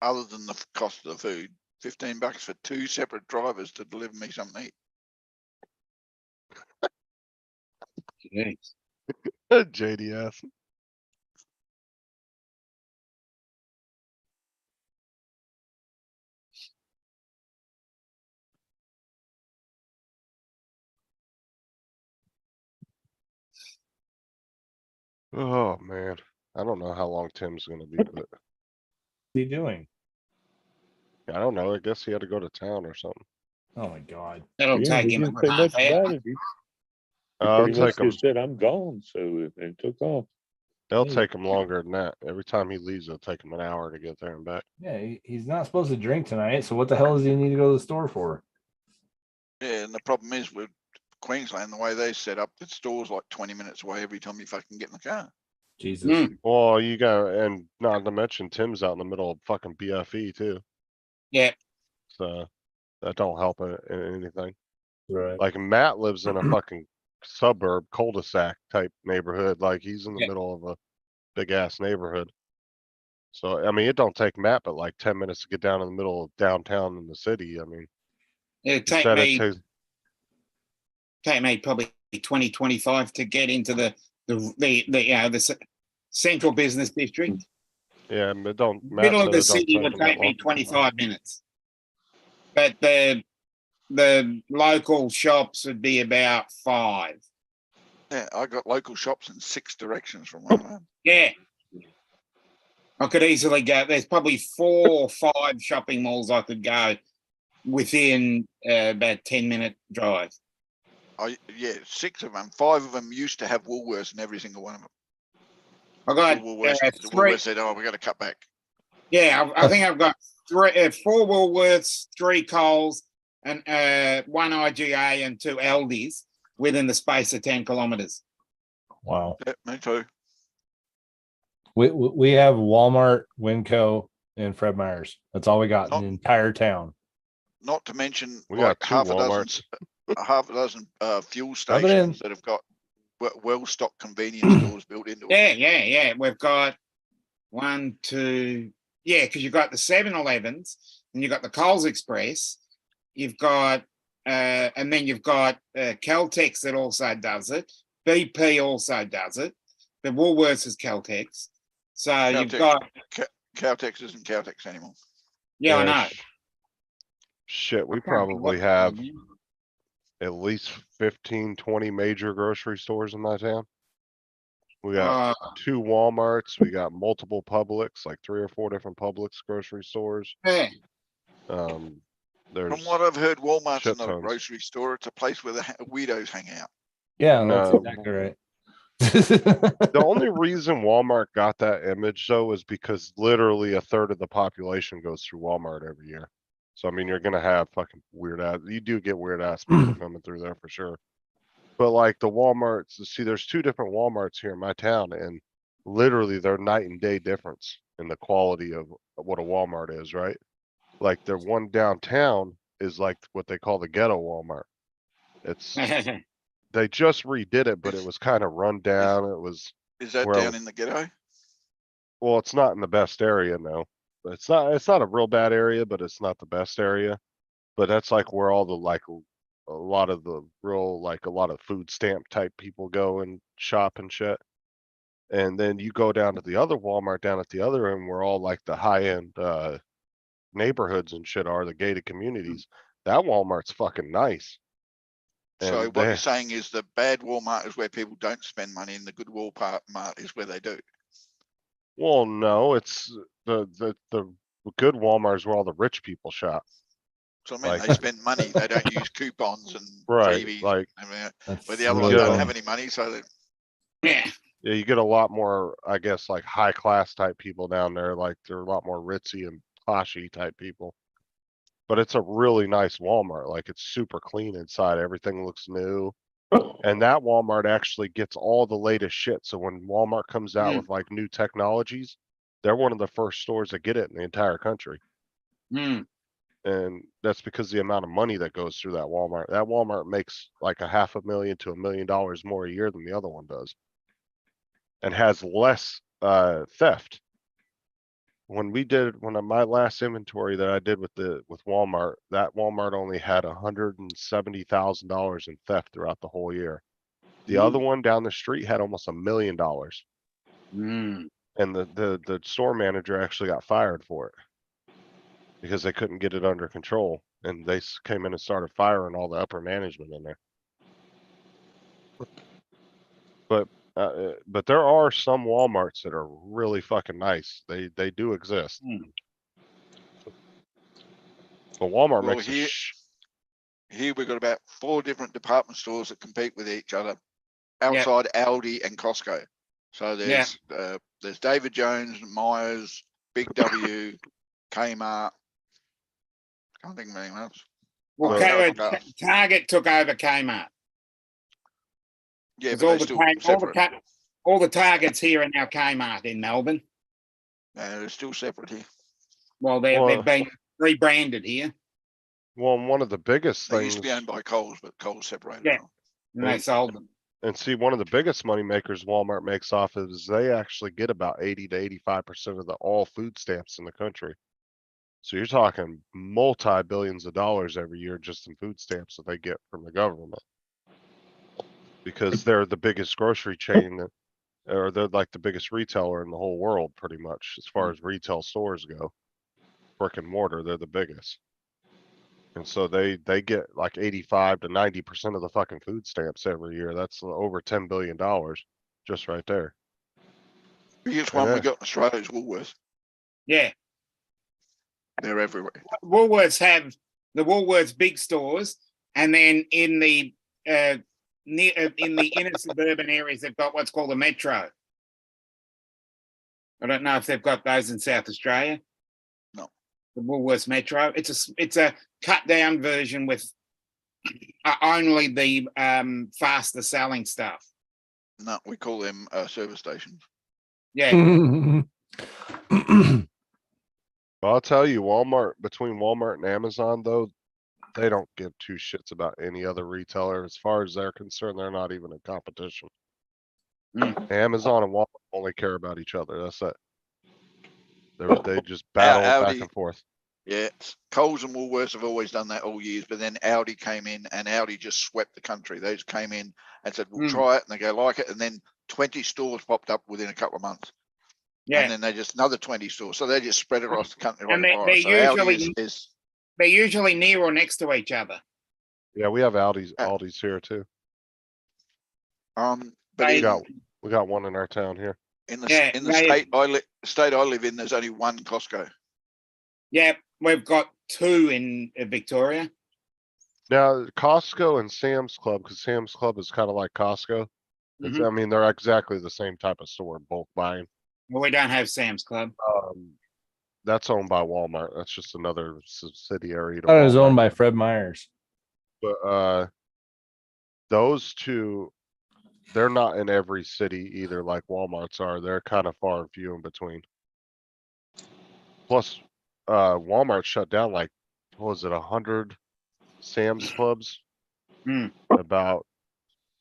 other than the cost of the food, $15 for 2 separate drivers to deliver me something to eat. Jeez. JDS. Oh man, I don't know how long Tim's gonna be, but What's he doing? I don't know. I guess he had to go to town or something. Oh my god. That'll Yeah, take he him a didn't good say half much hour. about it. He It'll pretty much take him. just said, "I'm gone," so and took off. It'll Hey. take him longer than that. Every time he leaves, it'll take him an hour to get there and back. Yeah, he's not supposed to drink tonight, so what the hell does he need to go to the store for? Yeah, and the problem is with Queensland, the way they set up, the store's like 20 minutes away every time you fucking get in the car. Jesus. Well, you got, and not to mention Tim's out in the middle of fucking BFE too. Yeah. So that don't help in anything. Right. Like Matt lives in a fucking suburb cul-de-sac type neighborhood. Like he's in the Yeah. middle of a big ass neighborhood. So I mean, it don't take Matt but like 10 minutes to get down in the middle of downtown in the city. I mean, It'd take instead me, it take me probably 20, 25 to get into the central business district. yeah, but don't Matt Middle of said the it don't city would him that take me long. 25 minutes. But the local shops would be about 5. Yeah, I got local shops in 6 directions from where I am. Yeah. I could easily go. There's probably 4 or 5 shopping malls I could go within about 10-minute drive. Yeah, 6 of them. 5 of them used to have Woolworths in every single one of them. I got The 3. Woolworths said, "Oh, we got to cut back." Yeah, I think I've got 4 Woolworths, 3 Coles, and 1 IGA and 2 Aldi's within the space of 10 kilometers. Wow. Yeah, me too. We have Walmart, Winco, and Fred Meyer's. That's all we got in the entire town. Not to mention We like got 2 half a Walmarts. dozen fuel Rub it in. stations that have got well-stocked convenience stores built into it. Yeah. We've got 1, 2, yeah, because you've got the 7-Elevens and you've got the Coles Express. You've got, and then you've got Caltex that also does it. BP also does it. The Woolworths is Caltex. So you've got. Caltex isn't Caltex anymore. Yeah, I know. Shit, we probably have at least 15, 20 major grocery stores in that town. We got 2 Walmarts. We got multiple Publix, like 3 or 4 different Publix grocery stores. Yeah. There's From what I've heard, Walmart's shit not a tons. grocery store. It's a place where the weirdos hang out. Yeah, that's No. exactly right. The only reason Walmart got that image though is because literally a third of the population goes through Walmart every year. So I mean, you're gonna have fucking weird ass. You do get weird ass people coming through there for sure. But like the Walmarts, see, there's 2 different Walmarts here in my town, and literally they're night and day difference in the quality of what a Walmart is, right? Like the one downtown is like what they call the ghetto Walmart. It's they just redid it, but it was kind of run down. It was Is that where- down in the ghetto? well, it's not in the best area, no. It's not a real bad area, but it's not the best area. But that's like where all the like a lot of the real like a lot of food stamp type people go and shop and shit. And then you go down to the other Walmart down at the other end where all like the high end neighborhoods and shit are, the gated communities. That Walmart's fucking nice. So And what you're saying is the bad Walmart is where people don't spend money, and the good Walmart is where they do. well, no, it's the good Walmart is where all the rich people shop. So I mean, Like- they spend money. They don't use coupons and Right, freebies. like- I mean, That's where the other ones really don't dumb. have any money, so they, Yeah. Yeah, you get a lot more, I guess, like high class type people down there. Like they're a lot more ritzy and poshy type people. But it's a really nice Walmart. Like it's super clean inside. Everything looks new. And that Walmart actually gets all the latest shit. So when Walmart comes out with like new technologies, they're one of the first stores that get it in the entire country. Mm. And that's because the amount of money that goes through that Walmart. That Walmart makes like $500,000 to $1 million more a year than the other one does. And has less theft. When my last inventory that I did with Walmart, that Walmart only had $170,000 in theft throughout the whole year. The other one down the street had almost $1 million. Mm. And the store manager actually got fired for it because they couldn't get it under control, and they came in and started firing all the upper management in there. But there are some Walmarts that are really fucking nice. They do exist. But Walmart well, makes a here we've got about 4 different department stores that compete with each other outside Aldi and Costco. So there's David Jones, Myers, Big W, Kmart. Can't think of anything else. Well, Target took over Kmart. Yeah, 'Cause but all they the still Kmart, separate. all the Targets here are now Kmart in Melbourne. They're still separate here. Well, Well, they've been rebranded here. Well, one of the biggest They things. used to be owned by Coles, but Coles separated. Yeah. them. And they sold them. And see, one of the biggest money makers Walmart makes off is they actually get about 80 to 85% of the all food stamps in the country. So you're talking multi-billions of dollars every year just in food stamps that they get from the government. Because they're the biggest grocery chain that, or they're like the biggest retailer in the whole world, pretty much, as far as retail stores go. Brick and mortar, they're the biggest. And so they get like 85 to 90% of the fucking food stamps every year. That's over $10 billion just right there. Biggest And one we that- got in Australia is Woolworths. Yeah. They're everywhere. Woolworths have the Woolworths big stores, and then in the in the inner suburban areas, they've got what's called a metro. I don't know if they've got those in South Australia. No. The Woolworths Metro. It's a cut down version with only the faster selling stuff. No, we call them service stations. Yeah. I'll tell you, Walmart, between Walmart and Amazon, though, they don't give two shits about any other retailer. As far as they're concerned, they're not even in competition. Amazon and Walmart only care about each other. That's it. They just battle back Audi- and forth. Yeah, Coles and Woolworths have always done that all years, but then Audi came in and Audi just swept the country. They just came in and said, we'll try it, and they go like it, and then 20 stores popped up within a couple of months. Yeah. And then they just another 20 stores. So they just spread across the country. And like a they're virus. So Audi usually they're usually near or next to each other. Yeah, we have Aldi's here too. but We got one in our town here. in the state I live in, there's only one Costco. Yeah, we've got two in Victoria. Now, Costco and Sam's Club, because Sam's Club is kind of like Costco. Mhm. I mean, they're exactly the same type of store, bulk buying. Well, we don't have Sam's Club. That's owned by Walmart. That's just another subsidiary. To I thought it was Walmart. owned by Fred Meyers. But those two, they're not in every city either, like Walmart's are. They're kind of far and few in between. Plus, Walmart shut down like, what was it, 100 Sam's Clubs? About,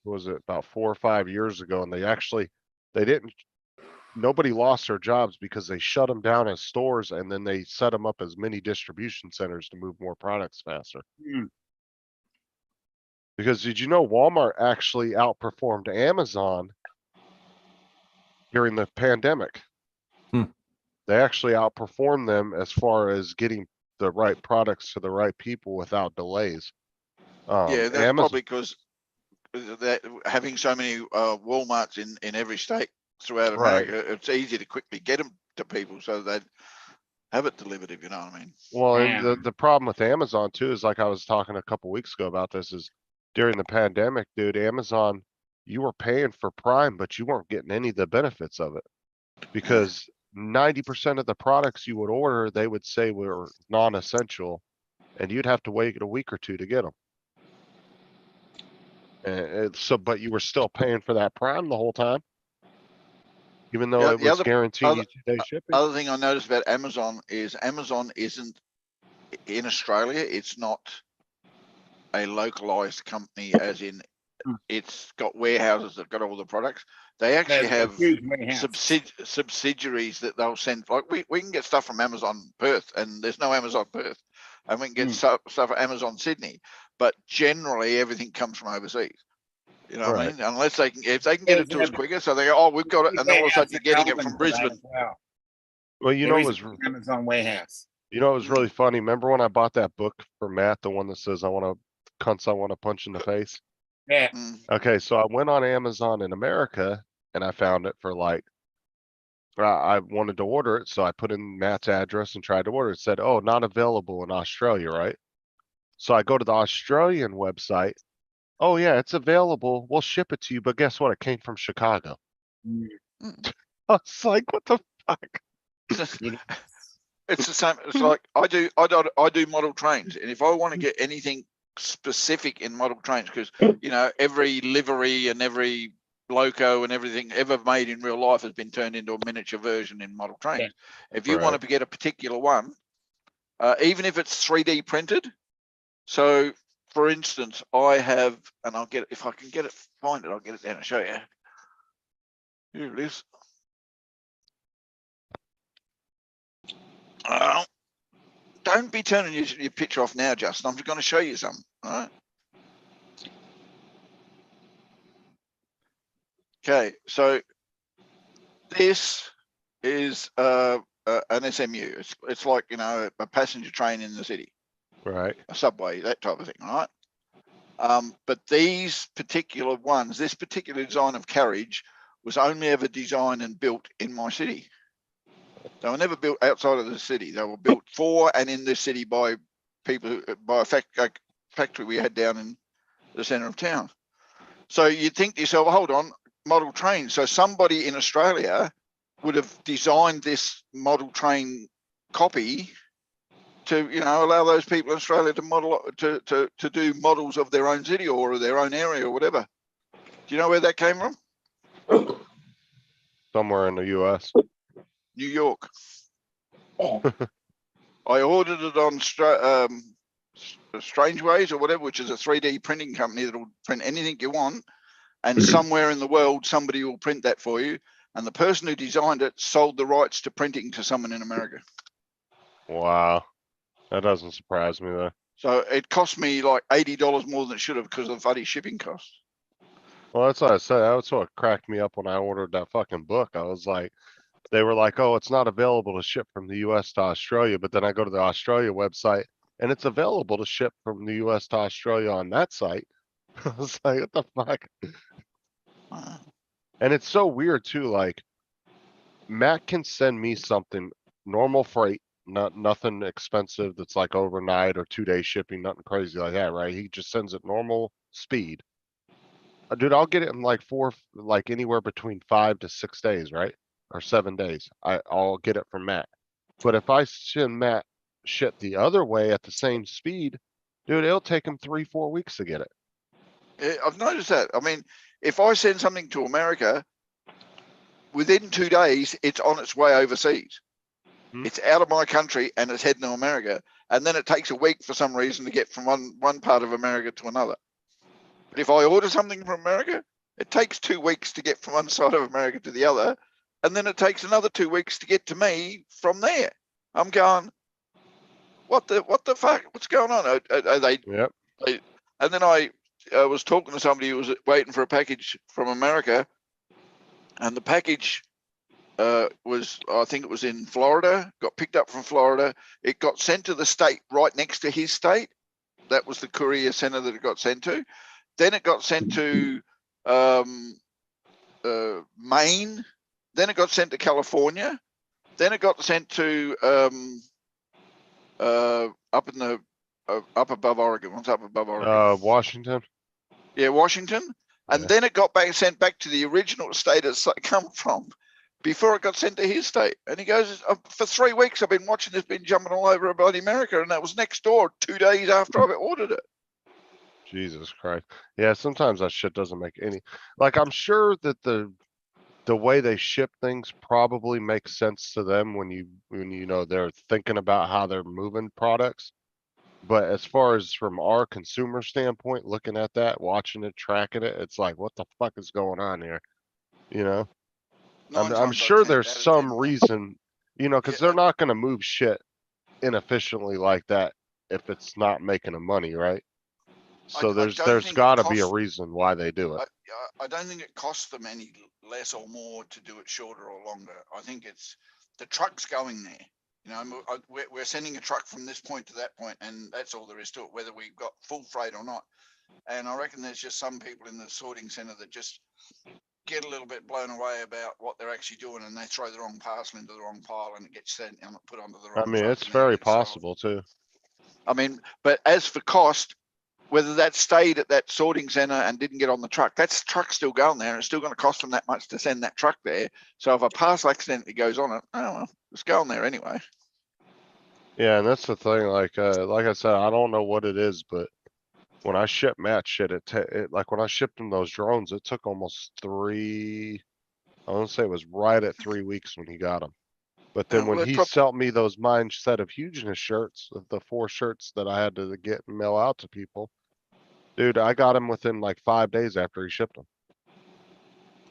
what was it, about 4 or 5 years ago, and nobody lost their jobs because they shut them down as stores and then they set them up as mini distribution centers to move more products faster. Because did you know Walmart actually outperformed Amazon during the pandemic? They actually outperformed them as far as getting the right products to the right people without delays. Yeah, that's probably because that having so many Walmarts in every state throughout Right. America, it's easy to quickly get them to people so they'd have it delivered, if you know what I mean. Well, and the problem with Amazon too is like I was talking a couple weeks ago about this is during the pandemic, dude, Amazon, you were paying for Prime, but you weren't getting any of the benefits of it because 90% of the products you would order, they would say were non-essential and you'd have to wait a week or two to get them. And but you were still paying for that Prime the whole time, even though it was guaranteed you 2-day shipping. Other thing I noticed about Amazon is Amazon isn't in Australia. It's not a localized company, as in it's got warehouses that got all the products. They actually have subsidiaries that they'll send. Like we can get stuff from Amazon Perth, and there's no Amazon Perth, and we can get stuff from Amazon Sydney. But generally, everything comes from overseas. You know what I mean? Unless they can, if they can get it to us quicker, so they go, oh, we've got it, and then all of a sudden you're getting it from Brisbane. Well, you know, it was Amazon warehouse. You know, it was really funny. Remember when I bought that book for Matt, the one that says I want to punch in the face? Yeah. Okay, so I went on Amazon in America and I found it for like, I wanted to order it, so I put in Matt's address and tried to order it. It said, oh, not available in Australia, right? So I go to the Australian website. Oh yeah, it's available. We'll ship it to you, but guess what? It came from Chicago. I was like, what the fuck? It's the same. It's like I do model trains, and if I want to get anything specific in model trains, because you know every livery and every loco and everything ever made in real life has been turned into a miniature version in model trains. If you want to get a particular one, even if it's 3D printed. So, for instance, I have, and I'll get it, if I can get it, find it, I'll get it down and show you. Here it is. Don't be turning your picture off now, Justin. I'm just going to show you something. All right. Okay, so this is an SMU. It's like, you know, a passenger train in the city, Right. a subway, that type of thing, right? But these particular ones, this particular design of carriage was only ever designed and built in my city. They were never built outside of the city. They were built for and in this city by people, by a factory we had down in the center of town. So you'd think to yourself, hold on, model train. So somebody in Australia would have designed this model train copy to, you know, allow those people in Australia to model, to do models of their own city or their own area or whatever. Do you know where that came from? Somewhere in the US. New York. I ordered it on Strangeways or whatever, which is a 3D printing company that'll print anything you want. And somewhere in the world, somebody will print that for you. And the person who designed it sold the rights to printing to someone in America. Wow. That doesn't surprise me though. So it cost me like $80 more than it should have because of the bloody shipping costs. Well, that's what I said. That's what cracked me up when I ordered that fucking book. I was like, they were like, oh, it's not available to ship from the US to Australia. But then I go to the Australia website and it's available to ship from the US to Australia on that site. I was like, what the fuck? And it's so weird too. Like, Matt can send me something normal freight, nothing expensive that's like overnight or 2-day shipping, nothing crazy like that, right? He just sends it normal speed. Dude, I'll get it in like anywhere between 5 to 6 days, right? Or 7 days. I'll get it from Matt. But if I send Matt shit the other way at the same speed, dude, it'll take him 3-4 weeks to get it. I've noticed that. I mean, if I send something to America, within 2 days, it's on its way overseas. It's out of my country and it's heading to America. And then it takes a week for some reason to get from one part of America to another. But if I order something from America, it takes 2 weeks to get from one side of America to the other. And then it takes another 2 weeks to get to me from there. I'm going, what the fuck? What's going on? Are they? Yep. And then I was talking to somebody who was waiting for a package from America, and the package was, I think it was in Florida, got picked up from Florida. It got sent to the state right next to his state. That was the courier center that it got sent to. Then it got sent to Maine. Then it got sent to California. Then it got sent to up in the up above Oregon. What's up above Oregon? Washington. Yeah, Washington. And then it got sent back to the original state it's come from before it got sent to his state. And he goes, for 3 weeks, I've been watching this, been jumping all over about America. And that was next door 2 days after I ordered it. Jesus Christ. Yeah, sometimes that shit doesn't make any, like, I'm sure that the way they ship things probably makes sense to them when you know, they're thinking about how they're moving products. But as far as from our consumer standpoint, looking at that, watching it, tracking it, it's like, what the fuck is going on here? You know, I'm sure there's some reason, you know, because they're not going to move shit inefficiently like that if it's not making them money, right? So there's got to be a reason why they do it. I don't think it costs them any less or more to do it shorter or longer. I think it's the truck's going there. You know, we're sending a truck from this point to that point, and that's all there is to it, whether we've got full freight or not. And I reckon there's just some people in the sorting center that just get a little bit blown away about what they're actually doing, and they throw the wrong parcel into the wrong pile, and it gets sent and put onto the wrong. I mean, it's very possible too. I mean, but as for cost, whether that stayed at that sorting center and didn't get on the truck, that truck's still going there, and it's still going to cost them that much to send that truck there. So if a parcel accidentally goes on it, oh well, it's going there anyway. Yeah, and that's the thing. Like I said, I don't know what it is, but when I shipped Matt shit, like when I shipped him those drones, it took almost 3, I want to say it was right at 3 weeks when he got them. But then well, when he sent me those Mindset of Hugeness shirts, the 4 shirts that I had to get and mail out to people, dude, I got him within like 5 days after he shipped them.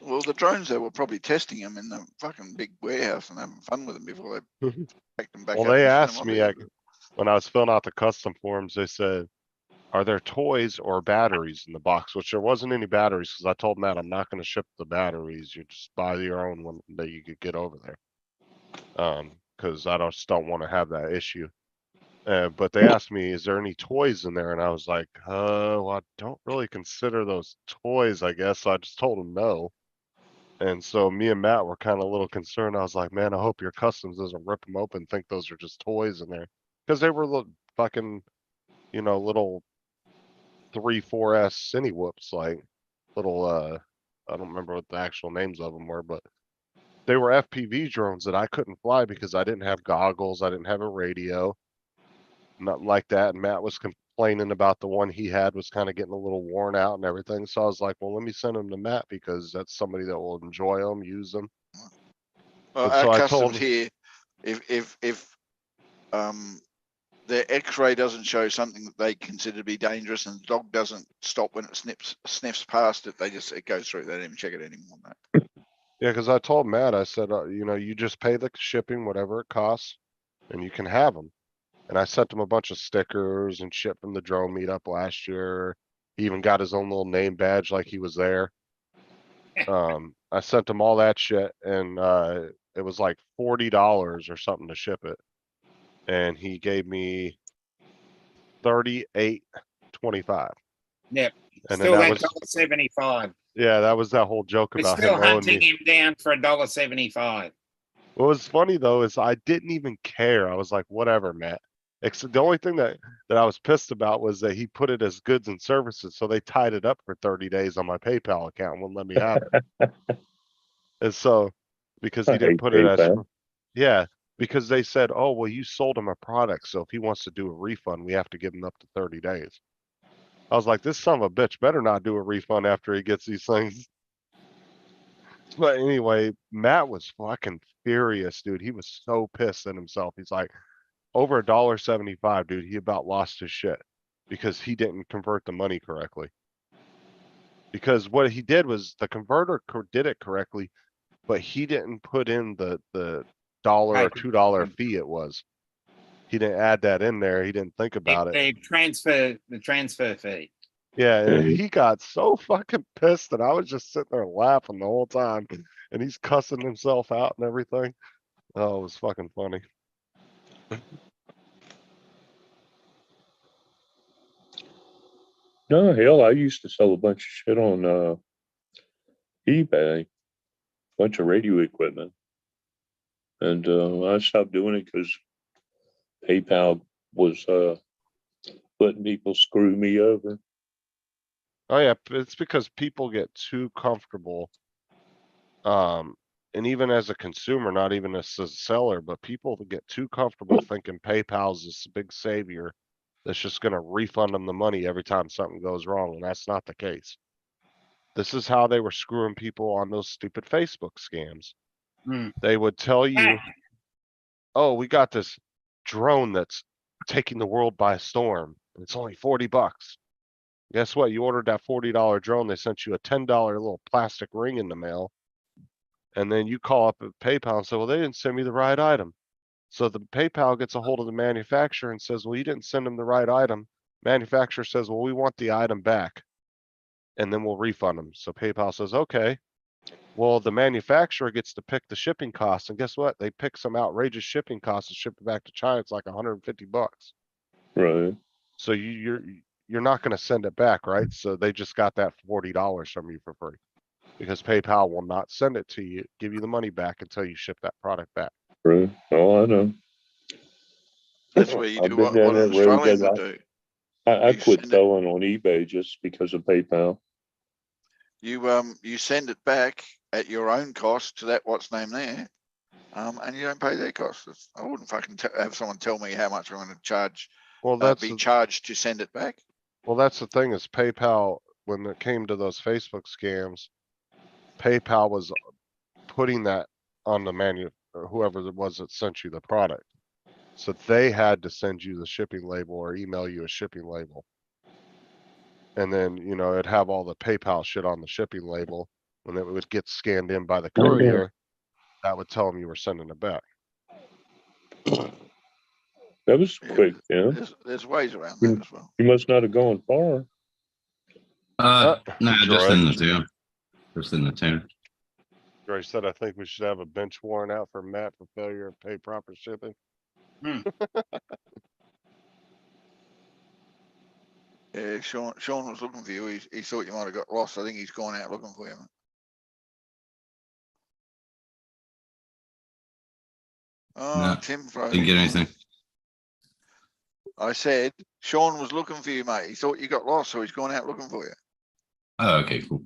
Well, the drones, they were probably testing them in the fucking big warehouse and having fun with them before they packed them back Well, up. they and sent asked them off me again. when I was filling out the custom forms, they said, are there toys or batteries in the box? Which there wasn't any batteries because I told Matt I'm not going to ship the batteries. You just buy your own one that you could get over there. Because I just don't want to have that issue. But they asked me, is there any toys in there? And I was like, well, I don't really consider those toys, I guess. So I just told them no. And so me and Matt were kind of a little concerned. I was like, man, I hope your customs doesn't rip them open and think those are just toys in there. Because they were fucking, little 3-4S cine whoops, like little, I don't remember what the actual names of them were, but they were FPV drones that I couldn't fly because I didn't have goggles. I didn't have a radio. Nothing like that. And Matt was complaining about the one he had was kind of getting a little worn out and everything. So I was like, well, let me send them to Matt because that's somebody that will enjoy them, use them. Well, And our so I customs told him, here, if their X-ray doesn't show something that they consider to be dangerous, and the dog doesn't stop when it sniffs past it, it goes through. They don't even check it anymore. Mate. yeah, because I told Matt, I said, you just pay the shipping, whatever it costs, and you can have them. And I sent him a bunch of stickers and shit from the drone meetup last year. He even got his own little name badge like he was there. I sent him all that shit, and it was like $40 or something to ship it. And he gave me $38.25. Yep. And then Still that that was $1.75. yeah, that was that whole joke We're about still him owing hunting me. him down for $1.75. What was funny though is I didn't even care. I was like, whatever, Matt. Except the only thing that I was pissed about was that he put it as goods and services, so they tied it up for 30 days on my PayPal account and wouldn't let me have it. And so because he I didn't hate put it as PayPal. yeah, because they said, oh well, you sold him a product, so if he wants to do a refund, we have to give him up to 30 days. I was like, this son of a bitch better not do a refund after he gets these things. But anyway, Matt was fucking furious, dude. He was so pissed at himself. He's like, over $1.75, dude. He about lost his shit because he didn't convert the money correctly. Because what he did was the converter did it correctly, but he didn't put in the $1 or $2 fee it was. He didn't add that in there. He didn't think about it. The transfer fee. Yeah, and he got so fucking pissed that I was just sitting there laughing the whole time, and he's cussing himself out and everything. Oh, it was fucking funny. No, hell, I used to sell a bunch of shit on eBay, bunch of radio equipment, and I stopped doing it because PayPal was letting people screw me over. Oh yeah, it's because people get too comfortable. And even as a consumer, not even as a seller, but people get too comfortable thinking PayPal's this big savior that's just going to refund them the money every time something goes wrong, and that's not the case. This is how they were screwing people on those stupid Facebook scams. They would tell you, oh, we got this drone that's taking the world by storm. It's only $40. Guess what? You ordered that $40 drone. They sent you a $10 little plastic ring in the mail. And then you call up at PayPal and say, well, they didn't send me the right item. So the PayPal gets a hold of the manufacturer and says, well, you didn't send them the right item. Manufacturer says, well, we want the item back. And then we'll refund them. So PayPal says, okay. Well, the manufacturer gets to pick the shipping costs. And guess what? They pick some outrageous shipping costs and ship it back to China. It's like $150. Right. So you're not going to send it back, right? So they just got that $40 from you for free because PayPal will not send it to you, give you the money back until you ship that product back. Right. Oh, I know. That's where you I've do been what down an that road Australian that would do. I quit selling on eBay just because of PayPal. You send it back at your own cost to that what's name there, and you don't pay their costs. I wouldn't fucking have someone tell me how much I'm going to charge. Well, that's be charged to send it back. Well, that's the thing is PayPal, when it came to those Facebook scams, PayPal was putting that on the or whoever it was that sent you the product. So they had to send you the shipping label or email you a shipping label. And then, you know, it'd have all the PayPal shit on the shipping label. When it would get scanned in by the courier, that would tell them you were sending it back. That was quick, yeah. There's ways around that as well. You must not have gone far. No, just Droid. in the town. Just in the town. Dre said, I think we should have a bench warrant out for Matt for failure of pay proper shipping. Yeah, Sean was looking for you. He thought you might have got lost. I think he's gone out looking for you. Oh, No, Tim didn't get anything. I said Sean was looking for you, mate. He thought you got lost, so he's gone out looking for you. Oh, okay, cool.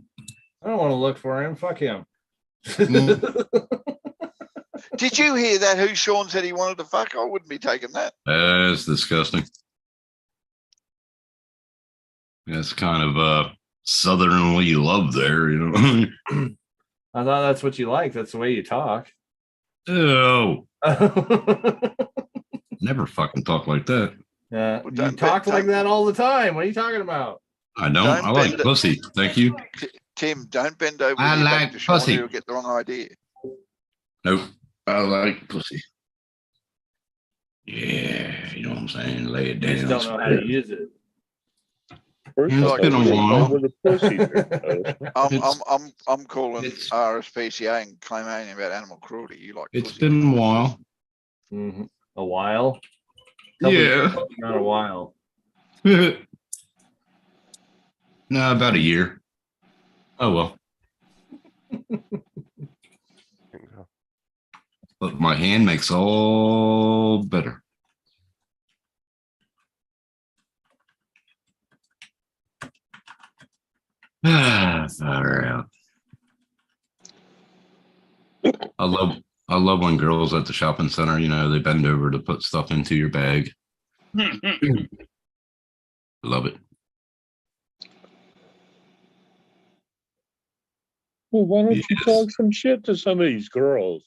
I don't want to look for him. Fuck him. Did you hear that? Who Sean said he wanted to fuck? I wouldn't be taking that. That's disgusting. That's kind of southernly love there, you know. I thought that's what you like. That's the way you talk. Oh. Never fucking talk like that. You talk like that all the time. What are you talking about? I don't. I like pussy. Thank you. Tim, don't bend over. I your back like to Sean, pussy. You'll get the wrong idea. Nope. I like pussy. Yeah, you know what I'm saying? Lay it down. You just don't know how to use it. It's been a while. I'm calling RSPCA and claiming about animal cruelty. You like It's pussy. been a while. Mm-hmm. A while? Yeah. Not a while. No, about a year. Oh well. But my hand makes all better. Far out. I love when girls at the shopping center, you know, they bend over to put stuff into your bag. Love it. Well, why don't you talk some shit to some of these girls?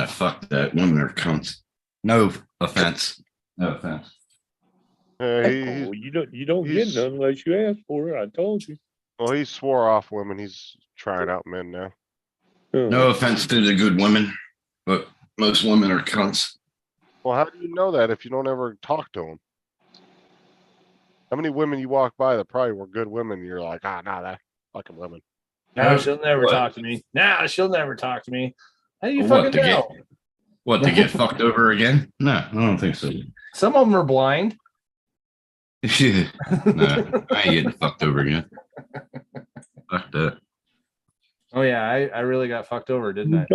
Fuck that. Women are cunts. No offense. No offense. You don't get none unless you ask for it. I told you. Well, he swore off women. He's trying out men now. No offense to the good women, but most women are cunts. Well, how do you know that if you don't ever talk to them? How many women you walk by that probably were good women? And you're like, nah, that fucking women. No, she'll never talk to me. Nah, she'll never talk to me. How do you What, fucking to know? To get fucked over again? No, I don't think so. Some of them are blind. No, I ain't getting fucked over again. Fuck that. Oh yeah, I really got fucked over, didn't I?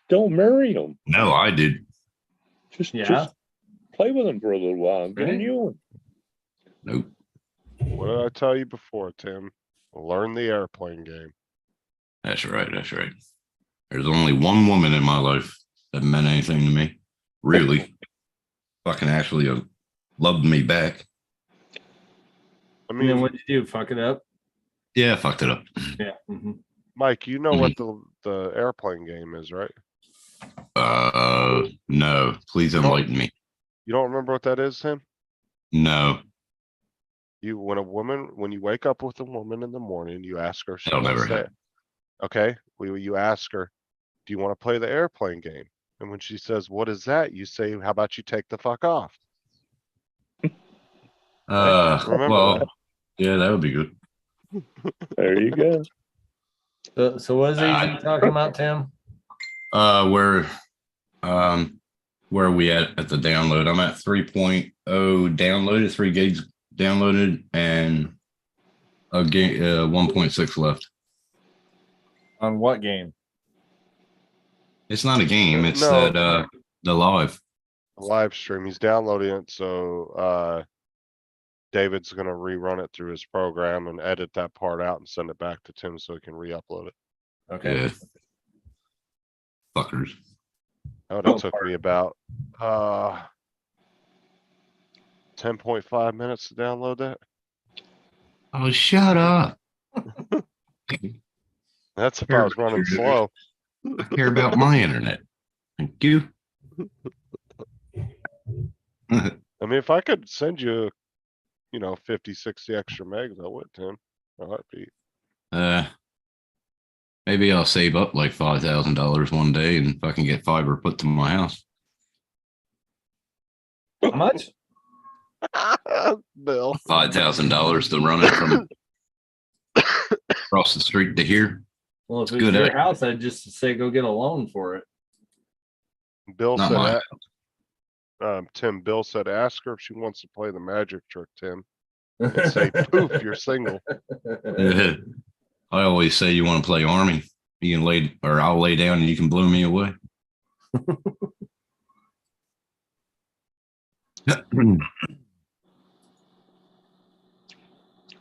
Don't marry them. No, I did. Just play with them for a little while and get a new one. Nope. What did I tell you before, Tim? Learn the airplane game. That's right. That's right. There's only one woman in my life that meant anything to me. Really. Fucking actually loved me back. I mean, then what did you do? Fuck it up? Yeah, I fucked it up. Yeah. Mm-hmm. Mike, you know what the airplane game is, right? No. Please enlighten me. You don't remember what that is, Tim? No. When you wake up with a woman in the morning, you ask her. That'll never happen. Okay. You ask her, do you want to play the airplane game? And when she says, what is that? You say, how about you take the fuck off? Well, yeah, that would be good. There you go. So what is he talking about, Tim? Where are we at the download? I'm at 3.0 downloaded, 3 gigs downloaded, and a game 1.6 left. On what game? It's not a game. It's No. the live. Live stream. He's downloading it, so David's gonna rerun it through his program and edit that part out and send it back to Tim so he can re-upload it. Okay. Yeah. Fuckers. Oh, that took me about 10.5 minutes to download that. Oh, shut up. That's if I was running slow. I care about my internet. Thank you. I mean, if I could send you, 50, 60 extra megs, I would, Tim. A heartbeat. Maybe I'll save up like $5,000 one day and fucking get fiber put to my house. How much? Bill. $5,000 to run it from across the street to here. Well, if It's it's good, your eh? house, I'd just say go get a loan for it. Bill Not said, mine. Bill said, ask her if she wants to play the magic trick, Tim. And say, poof, you're single. I always say you want to play army. You can lay, or I'll lay down and you can blow me away.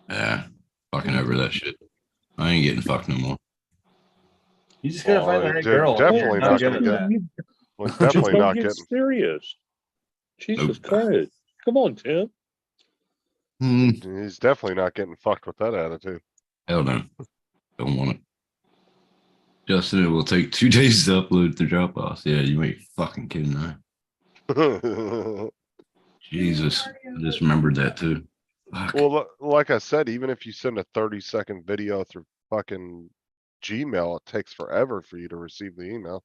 Yeah, fucking over that shit. I ain't getting fucked no more. You just gotta find the right girl. Definitely I'm not good gonna at get. that. Well, Just definitely don't not get getting. serious. Jesus Nope. Christ. Come on, Tim. He's definitely not getting fucked with that attitude. Hell no. Don't want it. Justin, it will take 2 days to upload the Dropbox. Yeah, you ain't fucking kidding, right? Jesus. I just remembered that too. Fuck. Well, like I said, even if you send a 30-second video through fucking Gmail, it takes forever for you to receive the email.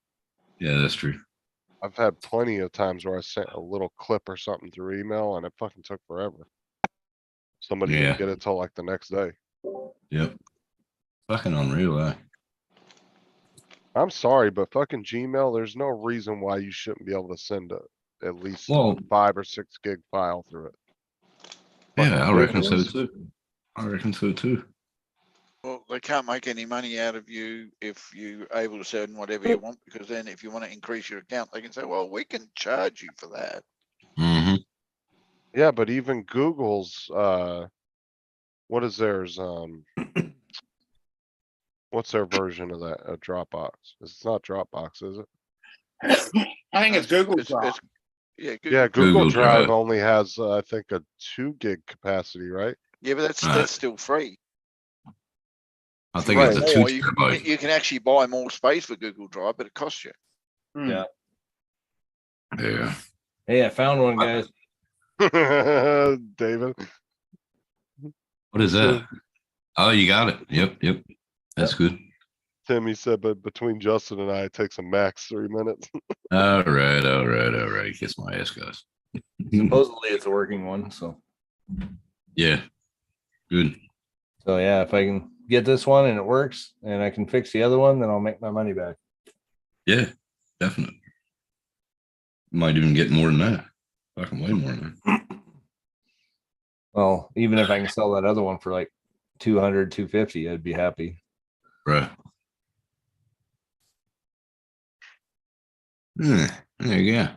Yeah, that's true. I've had plenty of times where I sent a little clip or something through email and it fucking took forever. Somebody Yeah. didn't get it till like the next day. Yep. Fucking unreal, eh? I'm sorry, but fucking Gmail, there's no reason why you shouldn't be able to send at least Well- a 5 or 6 gig file through it. Yeah, I reckon so Yes. too. I reckon so too. Well, they can't make any money out of you if you're able to send whatever you want, because then if you want to increase your account, they can say, well, we can charge you for that. Mm-hmm. Yeah, but even Google's, what is theirs? What's their version of that? Dropbox? It's not Dropbox, is it? I think it's Google It's, Drive. it's, yeah, Google, Yeah, Google Google Drive Drive. only has, I think, a 2 gig capacity, right? yeah, but that's Right. still free. I think Right. it's a 2 Or you terabyte. can actually buy more space for Google Drive, but it costs you. Yeah. Yeah. Hey, I found one, guys. David. What is that? Oh, you got it. Yep. That's good. Timmy said, but between Justin and I, it takes a max 3 minutes. All right. Kiss my ass, guys. Supposedly it's a working one, so Yeah. Good. yeah, if I can get this one and it works and I can fix the other one, then I'll make my money back. Yeah, definitely. Might even get more than that. Fucking way more than that. Well, even if I can sell that other one for like 200, 250, I'd be happy. Right. There you go.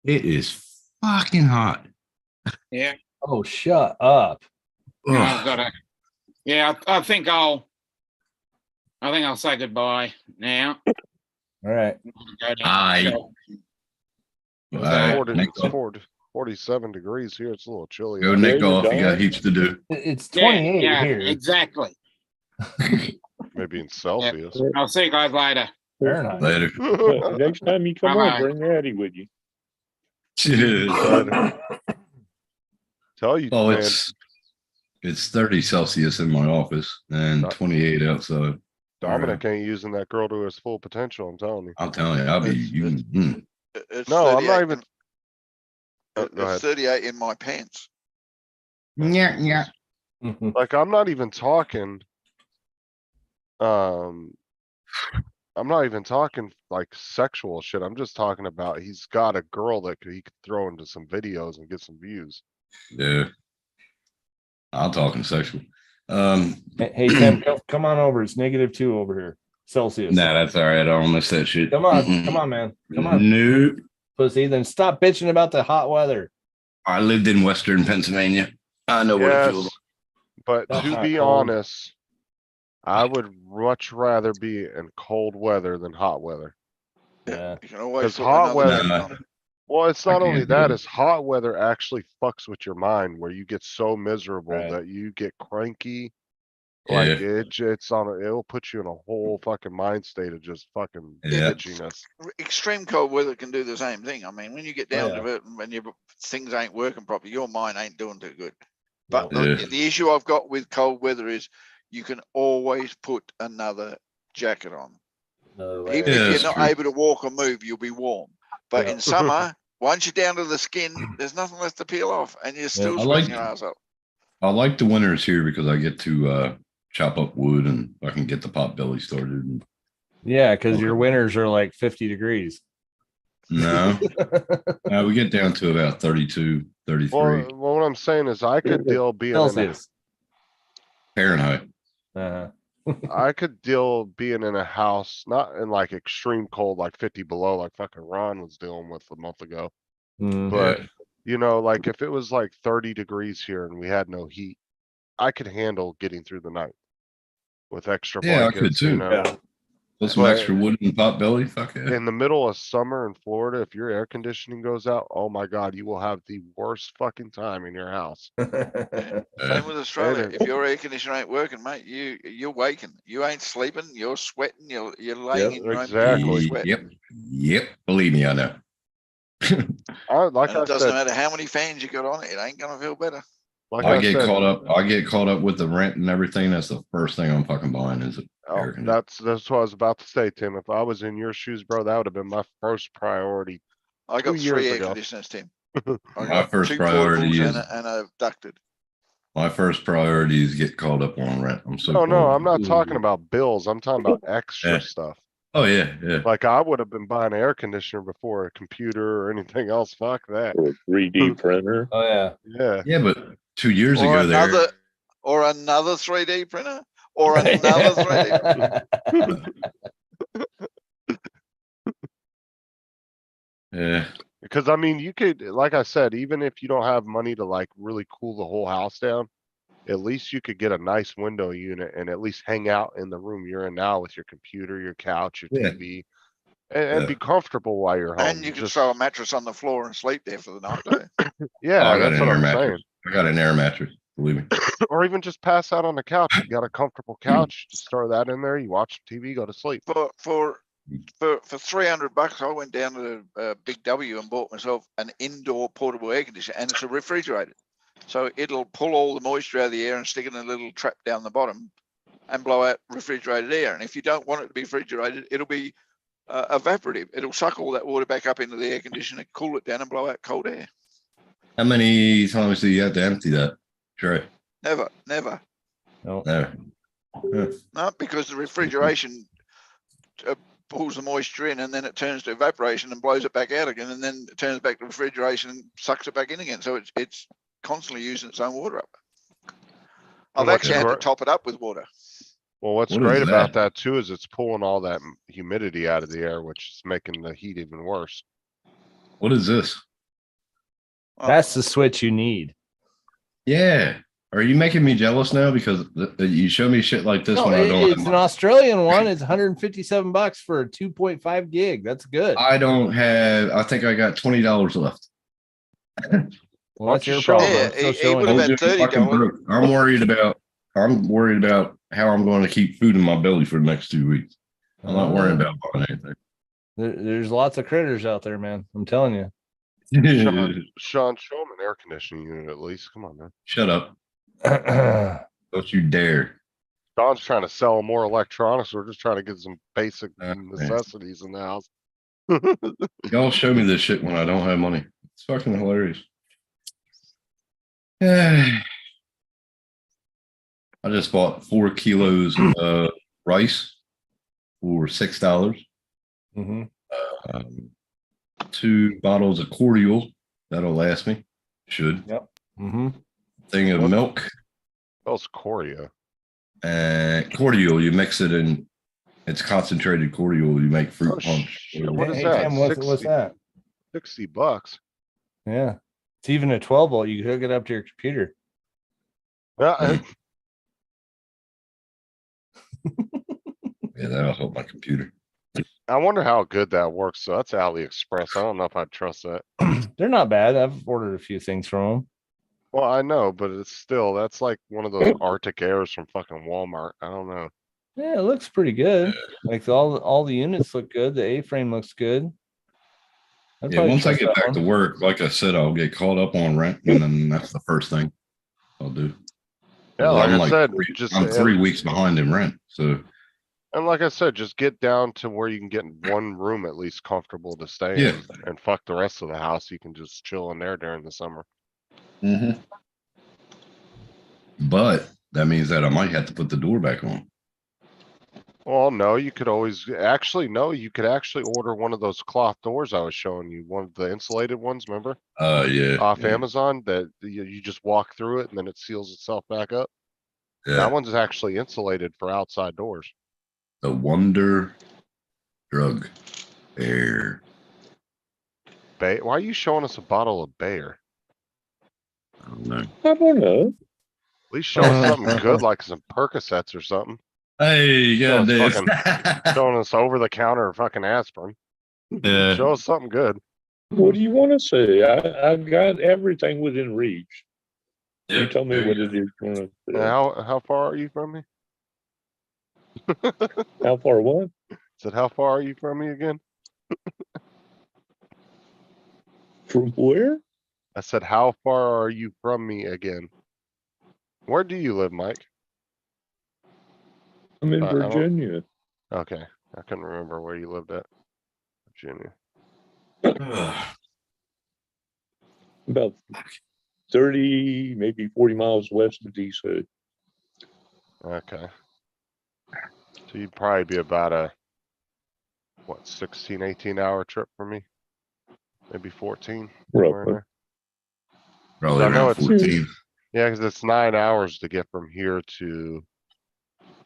It is fucking hot. Yeah. Oh, shut up. I've got to. Yeah, I think I'll say goodbye now. All right. Go down. Aye. It's Alright, 40 Nick, it's 40 47 degrees here. It's a little chilly. Go out. Nick you're off. You got done. heaps to do. It's Yeah, 28 yeah, here. exactly. Maybe in Celsius. I'll see you guys later. Fahrenheit. Later. Next time you come Bye-bye. on, bring Addie with you. Tell you, Oh, man. it's 30 Celsius in my office and 28 outside. Dominic ain't using that girl to his full potential. I'm telling you. I'm telling you, I'll be you. It's No, I'm 38 not even. in- Go ahead. It's 38 in my pants. Yeah. Like, I'm not even talking. I'm not even talking like sexual shit. I'm just talking about he's got a girl that he could throw into some videos and get some views. Yeah. I'm talking sexual. Hey, Tim, come on over. It's -2 over here. Celsius. Nah, that's all right. I don't miss that shit. Come on, man. Come on. Nope. Pussy, then stop bitching about the hot weather. I lived in Western Pennsylvania. I know what it feels Yes, like. but That's to not be cold. honest, I would much rather be in cold weather than hot weather. Yeah. You can always 'Cause put hot another weather- jacket on. Well, it's I not only can't do that, it. it's hot weather actually fucks with your mind where you get so miserable Right. that you get cranky. Like Yeah, it'll put you in a whole fucking mind state of just fucking yeah. bitchiness. Extreme cold weather can do the same thing. I mean, when you get down yeah. to it and when things ain't working properly, your mind ain't doing too good. But Yeah. the issue I've got with cold weather is you can always put another jacket on. No Even Yeah, if you're that's not true. able to walk or move, you'll be warm. But Yeah. in summer, once you're down to the skin, there's nothing left to peel off, and you're still I sweating like- your ass up. I like the winters here because I get to chop up wood and I can get the pot belly started. And, Yeah, because your winters are like 50 degrees. no, we get down to about 32, 33 Well, what I'm saying is I could deal being in a, Celsius. Fahrenheit. Uh, I could deal being in a house, not in like extreme cold, like 50 below, like fucking Ron was dealing with a month ago. mm, But Yeah. you know, like if it was like 30 degrees here and we had no heat, I could handle getting through the night with extra Yeah, I blankets, could too. you know. yeah. Put some But extra wood in the pot belly. Fuck yeah. in the middle of summer in Florida, if your air conditioning goes out, oh my God, you will have the worst fucking time in your house. Same with Australia. And If your air conditioner ain't working, mate, you're waking. You ain't sleeping. You're sweating. You're laying in your own exactly. sweat. Yep. Believe me, I know. Like And I it doesn't said, matter how many fans you got on it, it ain't gonna feel better. like I I get said, caught up. I get caught up with the rent and everything. That's the first thing I'm fucking buying is an oh, air conditioner. that's what I was about to say, Tim. If I was in your shoes, bro, that would have been my first priority. I got 2 years 3 air ago. conditioners, Tim. I My got first 2 priority portables is and a ducted. my first priority is get caught up on rent. I'm so. Oh no, close. I'm not talking about bills. I'm talking about extra Yeah. stuff. Oh yeah, yeah. Like I would have been buying an air conditioner before a computer or anything else. Fuck that. Or a 3D printer. Oh yeah. Yeah. Yeah, but 2 years Or ago, there. another 3D printer. Or another 3D printer. Yeah. Because I mean, you could, like I said, even if you don't have money to like really cool the whole house down, at least you could get a nice window unit and at least hang out in the room you're in now with your computer, your couch, your Yeah. TV, and be comfortable while you're home. And you can throw a mattress on the floor and sleep there for the night, too. Yeah, Oh, I got that's an what air I'm mattress. saying. I got an air mattress. Believe me. Or even just pass out on the couch. You got a comfortable couch, just throw that in there. You watch TV, go to sleep. For $300, I went down to Big W and bought myself an indoor portable air conditioner, and it's a refrigerator. So it'll pull all the moisture out of the air and stick it in a little trap down the bottom and blow out refrigerated air. And if you don't want it to be refrigerated, it'll be evaporative. It'll suck all that water back up into the air conditioner, cool it down, and blow out cold air. How many times do you have to empty that tray? Never. No. No, because the refrigeration pulls the moisture in, and then it turns to evaporation and blows it back out again, and then it turns back to refrigeration and sucks it back in again. So it's constantly using its own water up. I've actually had to top it up with water. Well, what's What great is about that? that too is it's pulling all that humidity out of the air, which is making the heat even worse. What is this? That's the switch you need. Yeah. Are you making me jealous now because you show me shit like this No, when I don't it's have an money? Australian one. It's $157 for a 2.5 gig. That's good. I don't have. I think I got $20 left. Well, that's your problem. Yeah, I'm still he showing would have you. had $30. I'm worried about how I'm going to keep food in my belly for the next 2 weeks. I'm not worrying about buying anything. There's lots of critters out there, man. I'm telling you. Sean, show him an air conditioning unit at least. Come on, man. Shut up. Don't you dare. Sean's trying to sell more electronics. We're just trying to get some basic necessities in the house. Y'all show me this shit when I don't have money. It's fucking hilarious. I just bought 4 kilos of rice for $6. Mm-hmm. 2 bottles of cordial. That'll last me. Should. Yep. Mm-hmm. Thing of milk. Those Coria. Cordial, you mix it in. It's concentrated cordial. You make fruit punch. Shit, what is Hey, that? Tim, what's that? $60. Yeah. It's even a 12 volt. You can hook it up to your computer. Yeah. Yeah, that'll help my computer. I wonder how good that works. So that's AliExpress. I don't know if I'd trust that. They're not bad. I've ordered a few things from them. Well, I know, but it's still, that's like one of those Arctic Airs from fucking Walmart. I don't know. Yeah, it looks pretty good. Like all the units look good. The A-frame looks good. I'd Yeah, probably once I trust get that back one. to work, like I said, I'll get caught up on rent, and then that's the first thing I'll do. Yeah, like I'm I said, I'm 3 weeks behind in rent, so and like I said, just get down to where you can get one room at least comfortable to stay Yeah. in, and fuck the rest of the house. You can just chill in there during the summer. but that means that I might have to put the door back on. Well, no, you could always, actually, no, you could actually order one of those cloth doors I was showing you, one of the insulated ones, remember? Yeah. Off yeah, Amazon that you just walk through it and then it seals itself back up. yeah. That one's actually insulated for outside doors. The Wonder Drug Air. Why are you showing us a bottle of Bayer? I don't know. I don't know. At least show us something good like some Percocets or something. Hey, Show us goddamn. fucking- showing us over the counter fucking aspirin. Yeah. Show us something good. What do you want to say? I got everything within reach. You Yep, tell me there what you it is you want to say. How far are you from me? How far what? Said how far are you from me again? From where? I said how far are you from me again? Where do you live, Mike? I'm in I don't- Virginia. Okay, I couldn't remember where you lived at. Virginia. About 30, maybe 40 miles west of DC. Okay. So you'd probably be about a, what, 16, 18 hour trip for me? Maybe 14. somewhere in Roughly. there. Probably I know around it's- 14. Yeah, cause it's 9 hours to get from here to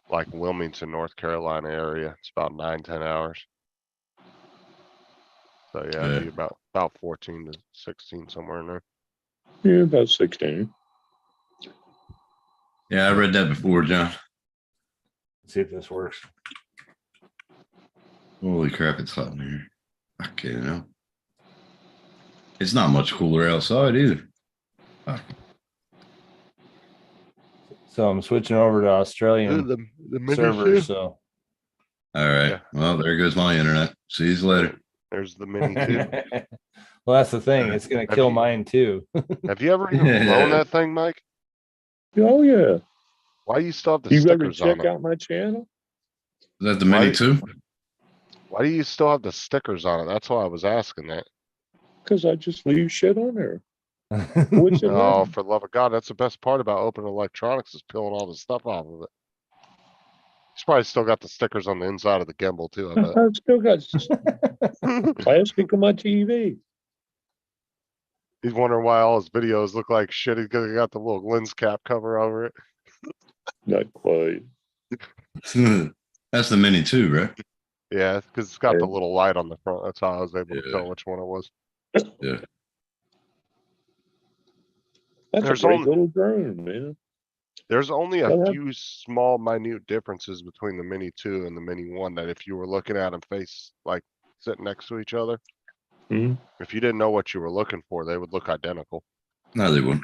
like Wilmington, North Carolina area. It's about 9-10 hours. So yeah, it'd be about 14 to 16, somewhere in there. Yeah, about 16. Yeah, I read that before, John. Let's see if this works. Holy crap, it's hot in here. Okay, you know. It's not much cooler outside either. Fuck. So I'm switching over to Australian The mini servers. two? So All right. Well, there goes my internet. See you later. There's the mini two. well, that's the thing. It's gonna Have kill you- mine too. Have you ever even blown that thing, Mike? Oh, yeah. Why you still have the You ever stickers on check it? out my channel? Is that the Why mini do- too? Why do you still have the stickers on it? That's why I was asking that. Because I just leave shit on there. What's it Oh, like? for the love of God, that's the best part about open electronics is peeling all the stuff off of it. He's probably still got the stickers on the inside of the gimbal too, I bet. I've still got plastic on my TV. He's wondering why all his videos look like shit. He's got the little lens cap cover over it. Not quite. That's the mini too, right? Yeah, because it's got the Yeah. little light on the front. That's how I was able to Yeah. tell which one it was. Yeah. That's There's a great only- little drone, man. There's only a Well, that- few small, minute differences between the Mini 2 and the Mini 1 that if you were looking at them face, like sitting next to each other, Mhm. if you didn't know what you were looking for, they would look identical. No, they wouldn't.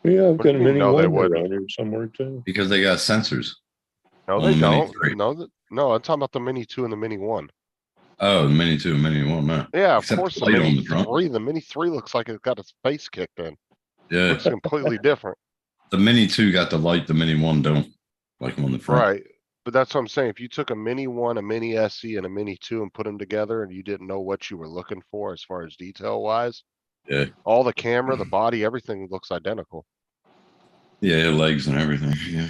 Yeah, I've What do got you a mean, mini no, they one wouldn't? around here somewhere too. Because they got sensors. No, On they the Mini don't. 3. No, I'm talking about the Mini 2 and the Mini 1. Oh, the mini 2 and mini 1, no. Yeah, of Except course, the light on Mini the front. 3, the Mini 3 looks like it's got its face kicked in. Yeah. Looks completely different. The mini 2 got the light, the mini 1 don't. Like on the front. Right. But that's what I'm saying. If you took a Mini 1, a Mini SE, and a Mini 2 and put them together and you didn't know what you were looking for as far as detail wise, Yeah. all the camera, the body, everything looks identical. Yeah, legs and everything. Yeah.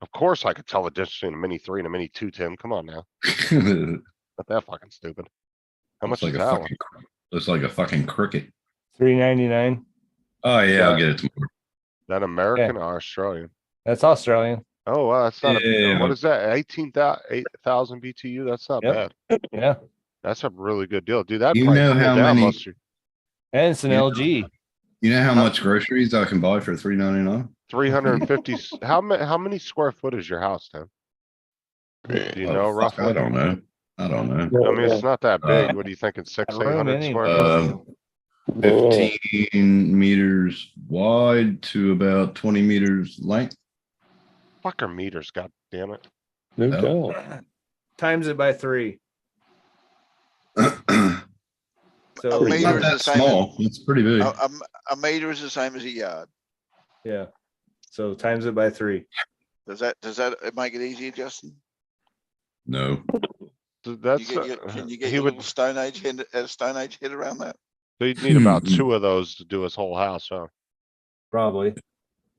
Of course, I could tell the difference between a Mini 3 and a Mini 2, Tim. Come on now. Not that fucking stupid. How much Looks is like that a one? fucking, looks like a fucking cricket. $3.99. Oh yeah, I'll get it tomorrow. That American or Australian? That's Australian. Oh, wow, that's not Yeah. what is that? 8,000 BTU? That's not Yep. bad. Yeah. That's a really good deal, dude. That You probably know cool how down many- most of your And it's an Yeah. LG. You know how much groceries I can buy for $3.99? 350. How many square foot is your house, Tim? Do you know fuck, roughly? I don't know. I don't know. I mean, it's not that big. Uh, What do you think? It's six, That room 800 square anyway. foot? 15 meters wide to about 20 meters length. Fuck are meters, god damn it. No Oh. doubt. Times it by 3. A So meter Not is that the same. small. It's pretty big. A meter is the same as a yard. yeah. So times it by 3. Does that make it easier, Justin? No. So that's Can you get he your would. little Stone Age head around that? So you'd need about 2 of those to do his whole house, huh? Probably.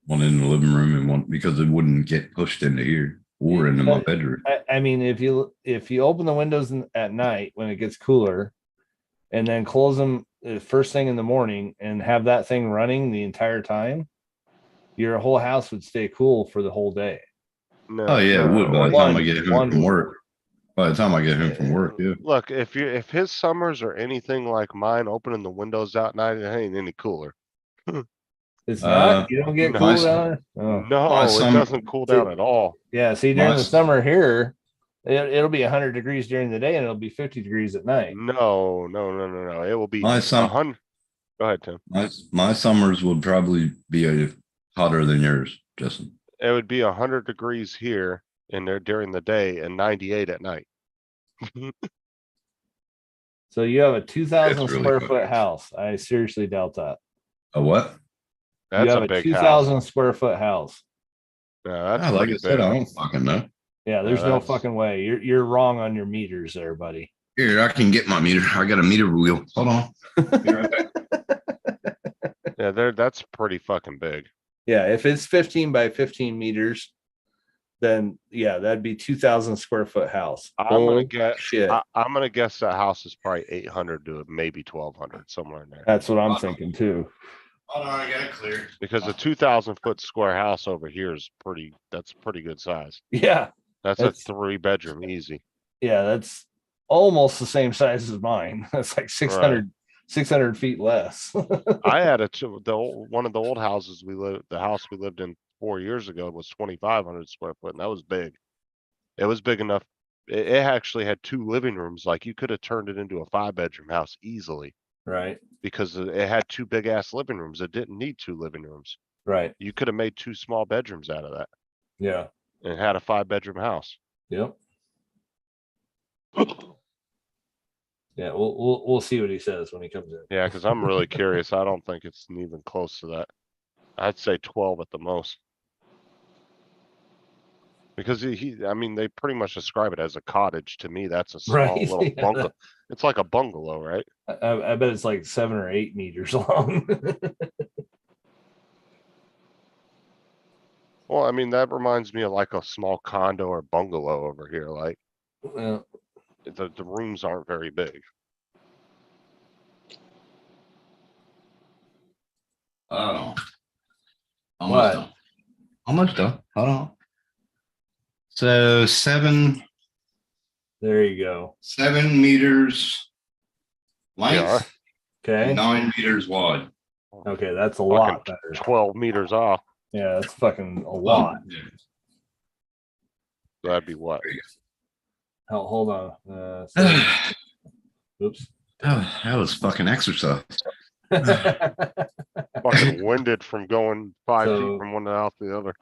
One in the living room and one because it wouldn't get pushed into here or into my bedroom. I mean, if you open the windows at night when it gets cooler, and then close them first thing in the morning and have that thing running the entire time, your whole house would stay cool for the whole day. No, Oh yeah, it would by the time I get home one- from work. By the time I get home from work, yeah. Look, if his summers are anything like mine, opening the windows out at night, it ain't any cooler. It's not. You don't get no. cool down. Oh. No, it doesn't cool down at all. Yeah. See, during My the summer here, it'll be 100 degrees during the day and it'll be 50 degrees at night. No. It will be My 100. Go ahead, Tim. My summers would probably be hotter than yours, Justin. It would be 100 degrees here in there during the day and 98 at night. So you have a 2,000 It's really square good. foot house. I seriously doubt that. A what? That's you have a big 2,000 house. square foot house. No, that's Yeah, like I pretty said, big. I don't fucking know. Yeah, there's Yeah, no that's- fucking way. You're wrong on your meters there, buddy. Here, I can get my meter. I got a meter wheel. Hold on. Be right back. Yeah, that's pretty fucking big. Yeah, if it's 15 by 15 meters, then yeah, that'd be 2,000 square foot house. I'm gonna Holy get. shit. I'm gonna guess that house is probably 800 to maybe 1,200 somewhere in there. That's what I'm thinking too. Hold on, I got it clear. Because a 2,000 foot square house over here is pretty. That's pretty good size. Yeah, That's That's- a 3-bedroom easy. yeah, that's almost the same size as mine. That's like 600 feet less. I had one of the old houses the house we lived in 4 years ago was 2,500 square foot, and that was big. It was big enough. It actually had 2 living rooms. Like you could have turned it into a 5-bedroom house easily Right, because it had 2 big ass living rooms. It didn't need 2 living rooms. right. You could have made 2 small bedrooms out of that Yeah, and had a 5-bedroom house. yep. Yeah, we'll see what he says when he comes in. Yeah, because I'm really curious. I don't think it's even close to that. I'd say 12 at the most. Because I mean, they pretty much describe it as a cottage. To me, that's a small Right, little yeah. bungalow. It's like a bungalow, right? I bet it's like 7 or 8 meters long. Well, I mean, that reminds me of like a small condo or bungalow over here. Like Well, the rooms aren't very big. Oh. What? Almost done. Almost done. Hold on. So 7 there you go. meters length, Yeah. Okay. 9 meters wide. Okay, that's a lot Fucking better. 12 meters off. Yeah, that's fucking a lot. That'd be what? Hell, hold on. Oops. Oh, that was fucking exercise. Fucking winded from going 5 So- feet from one house to the other.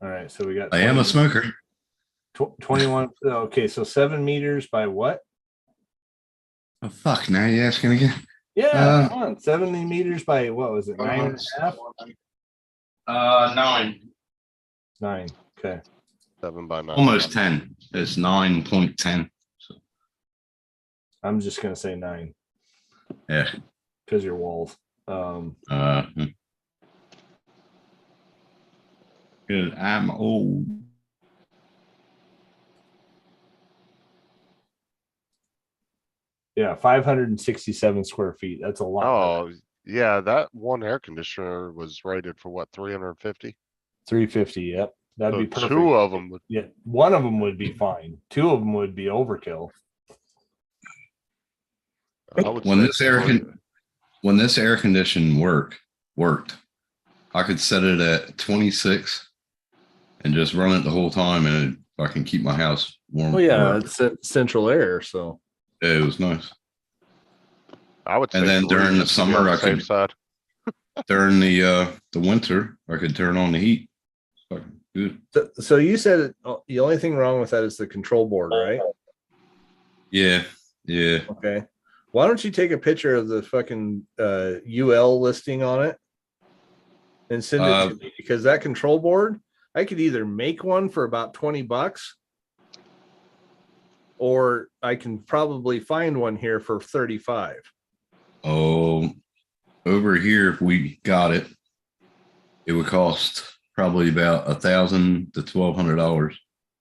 All right, so we got. I am a 20 smoker. 21. Okay, so 7 meters by what? Oh, fuck. Now you're asking again? Yeah, come on. 70 meters by what was it? 9.5? 9. 9. Okay. 7 by 9. Almost 10. It's 9.10. I'm just gonna say 9 Yeah. because your walls. Good. I'm old. Yeah, 567 square feet. That's a lot. Oh, yeah. That one air conditioner was rated for what, 350? 350. Yep. That'd So be perfect. 2 of them would. Yeah, one of them would be fine. 2 of them would be overkill. I would When say this air 3. when this air condition worked, I could set it at 26 and just run it the whole time, and so I can keep my house warm. Oh yeah, or- it's central air, so it was nice. I would say And then three during the just to be on summer, I safe could side. during the winter, I could turn on the heat. Fucking good. so you said the only thing wrong with that is the control board, right? Yeah, yeah. Okay. Why don't you take a picture of the fucking UL listing on it and send it to me? Because that control board, I could either make one for about $20, or I can probably find one here for 35. Oh, over here, if we got it, it would cost probably about $1,000 to $1,200.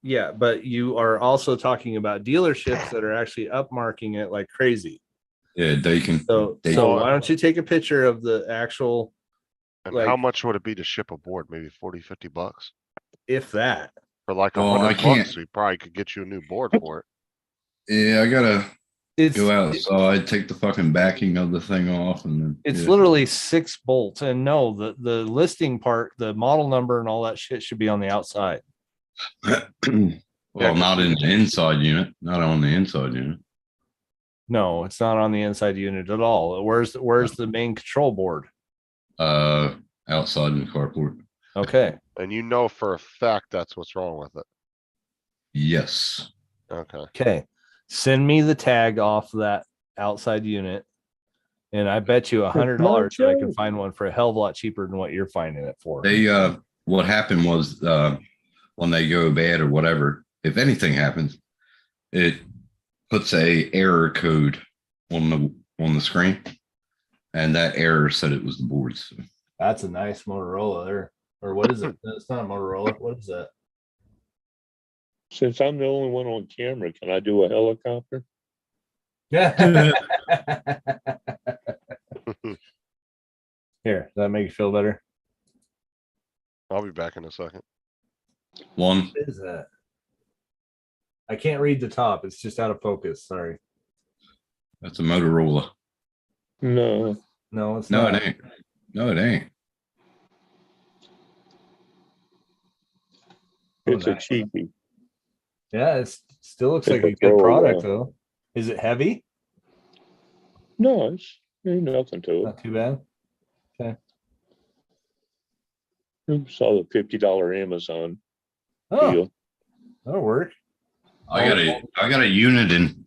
Yeah, but you are also talking about dealerships that are actually upmarking it like crazy. Yeah, they can. So why don't you take a picture of the actual, And like, how much would it be to ship a board? Maybe 40, $50? if that? For like Well, I $100, can't- we probably could get you a new board for it. Yeah, I gotta It's go outside, take the fucking backing of the thing off, and then it's yeah. literally 6 bolts. And no, the listing part, the model number and all that shit should be on the outside. Well, not in the inside unit, not on the inside unit. No, it's not on the inside unit at all. Where's the main control board? Outside in the carport. Okay. And you know for a fact that's what's wrong with it. Yes. Okay. Okay. Send me the tag off that outside unit, and I bet you $100 that I can find one for a hell of a lot cheaper than what you're finding it for. They what happened was when they go bad or whatever, if anything happens, it puts a error code on the screen, and that error said it was the board. So. That's a nice Motorola there. Or what is it? It's not a Motorola. What is that? Since I'm the only one on camera, can I do a helicopter? Yeah. Here, does that make you feel better? I'll be back in a second. One. What is that? I can't read the top. It's just out of focus. Sorry. That's a Motorola. No. No, it's No, not. it ain't. No, it ain't. It's a nice. cheapie. Yeah, it still looks Take like a a good throw product away. though. Is it heavy? No, ain't nothing to it. Not too bad. Okay. I saw the $50 Amazon Oh, deal. that'll work. I got a unit in.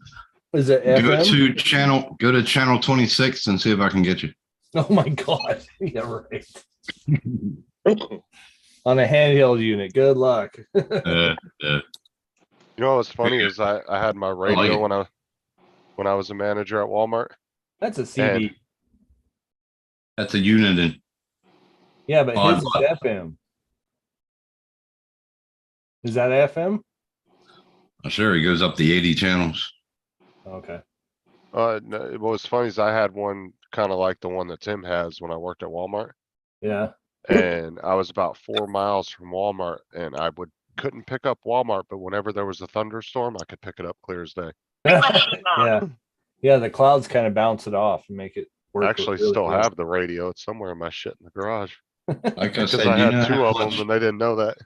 Is it Go FM? to channel 26 and see if I can get you. Oh my god. Yeah, right. On a handheld unit. Good luck. You know what's funny is I had my radio it. when I was a manager at Walmart. That's a CD. And- That's a unit in. Yeah, but Oh, his is FM. Is that FM? Sure, he goes up the 80 channels. Okay. No, what was funny is I had one kind of like the one that Tim has when I worked at Walmart. Yeah. And I was about 4 miles from Walmart, and I couldn't pick up Walmart, but whenever there was a thunderstorm, I could pick it up clear as day. Yeah. Yeah, the clouds kind of bounce it off and make it work. I actually really still good. have the radio. It's somewhere in my shit in the garage. Like I Because said, I you know had 2 how of them much, and they didn't know that.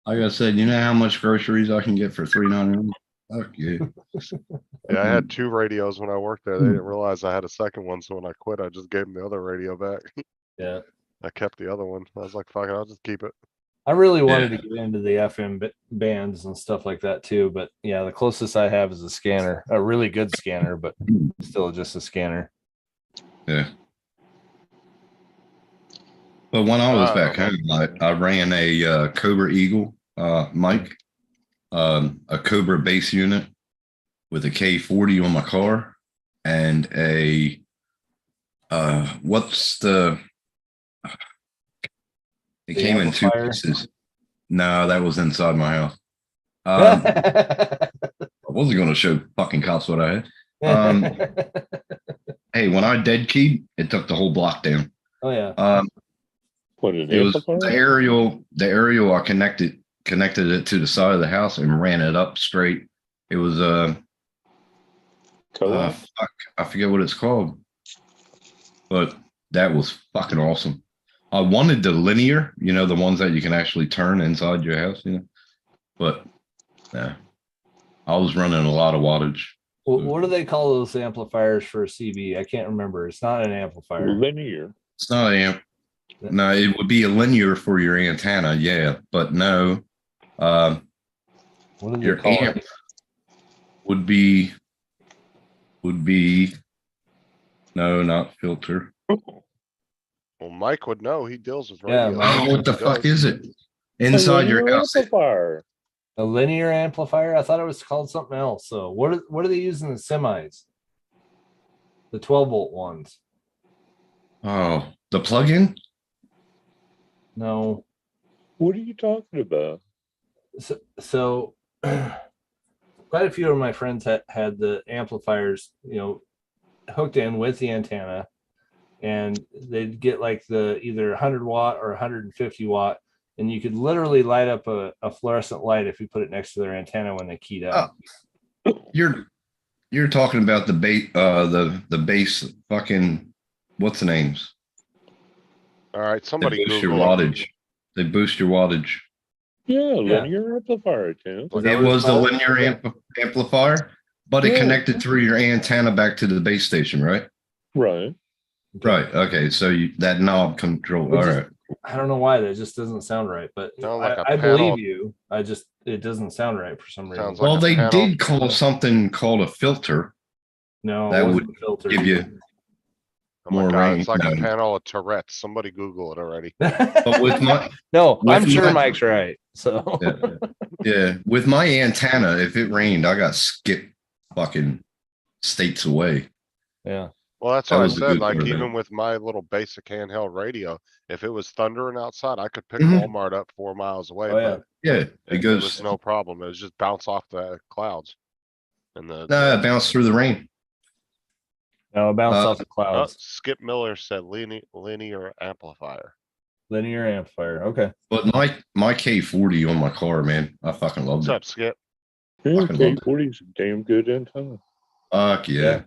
like I said, you know how much groceries I can get for $3.99? Fuck yeah. Yeah, I had 2 radios when I worked there. They didn't realize I had a second one, so when I quit, I just gave them the other radio back. Yeah. I kept the other one. I was like, fuck it, I'll just keep it. I really wanted to get into the FM bands and stuff like that too, but yeah, the closest I have is a scanner, a really good scanner, but still just a scanner. Yeah. But when I was Oh, back home, I ran a Cobra Eagle mic, a Cobra bass unit with a K40 on my car, and a it The came in 2 amplifier? pieces. No, that was inside my house. I wasn't going to show fucking cops what I had. Hey, when I dead keyed, it took the whole block down. Oh yeah. What an It was amplifier? the aerial I connected it to the side of the house and ran it up straight. It was Co-op? fuck, I forget what it's called. But that was fucking awesome. I wanted the linear, the ones that you can actually turn inside your house, but Yeah. I was running a lot of wattage. What do they call those amplifiers for a CB? I can't remember. It's not an amplifier. Linear. It's not an amp. No, it would be a linear for your antenna, yeah, but no. What do they Your call amp it? would be no, not filter. Well, Mike would know. He deals with Yeah, radio. Mike. What the fuck is it? Inside your house. Amplifier. A linear amplifier? I thought it was called something else. So what do they use in the semis? The 12-volt ones. Oh, the plug-in? No. What are you talking about? So quite a few of my friends had the amplifiers, hooked in with the antenna, and they'd get like the either 100-watt or 150-watt, and you could literally light up a fluorescent light if you put it next to their antenna when they keyed up. You're talking about the base fucking what's the names? All right, They somebody boost your Google it. wattage. They boost your wattage. Yeah, linear amplifier, Tim. It was the linear amplifier, but it Yeah. connected through your antenna back to the base station, right? Right. Right. Okay. So that knob control. All right. I don't know why that just doesn't sound right, but Sounds like a I panel. believe you. It doesn't sound right for some reason. Sounds Well, like a they panel. did call something called a filter. No, That it would wasn't filtered. give you Oh my more God, range. it's like a No. panel of Tourette's. Somebody Google it already. But with my No, I'm with sure my- Mike's right. So yeah, with my antenna, if it rained, I got skipped fucking states away. yeah. Well, that's That what I was the said. good Like part of even it. with my little basic handheld radio, if it was thundering outside, I could pick Mhm. Walmart up 4 miles away. Oh, yeah. But Yeah, it it was goes. no problem. It was just bounce off the clouds. And No, it bounced through the rain. No, bounce off the oh, clouds. Skip Miller said linear amplifier. Linear amplifier. Okay. But my K40 on my car, man, I fucking loved What's it. up, Skip? Yeah, Fucking loved it. K40's a damn good antenna. Fuck yeah. Yeah.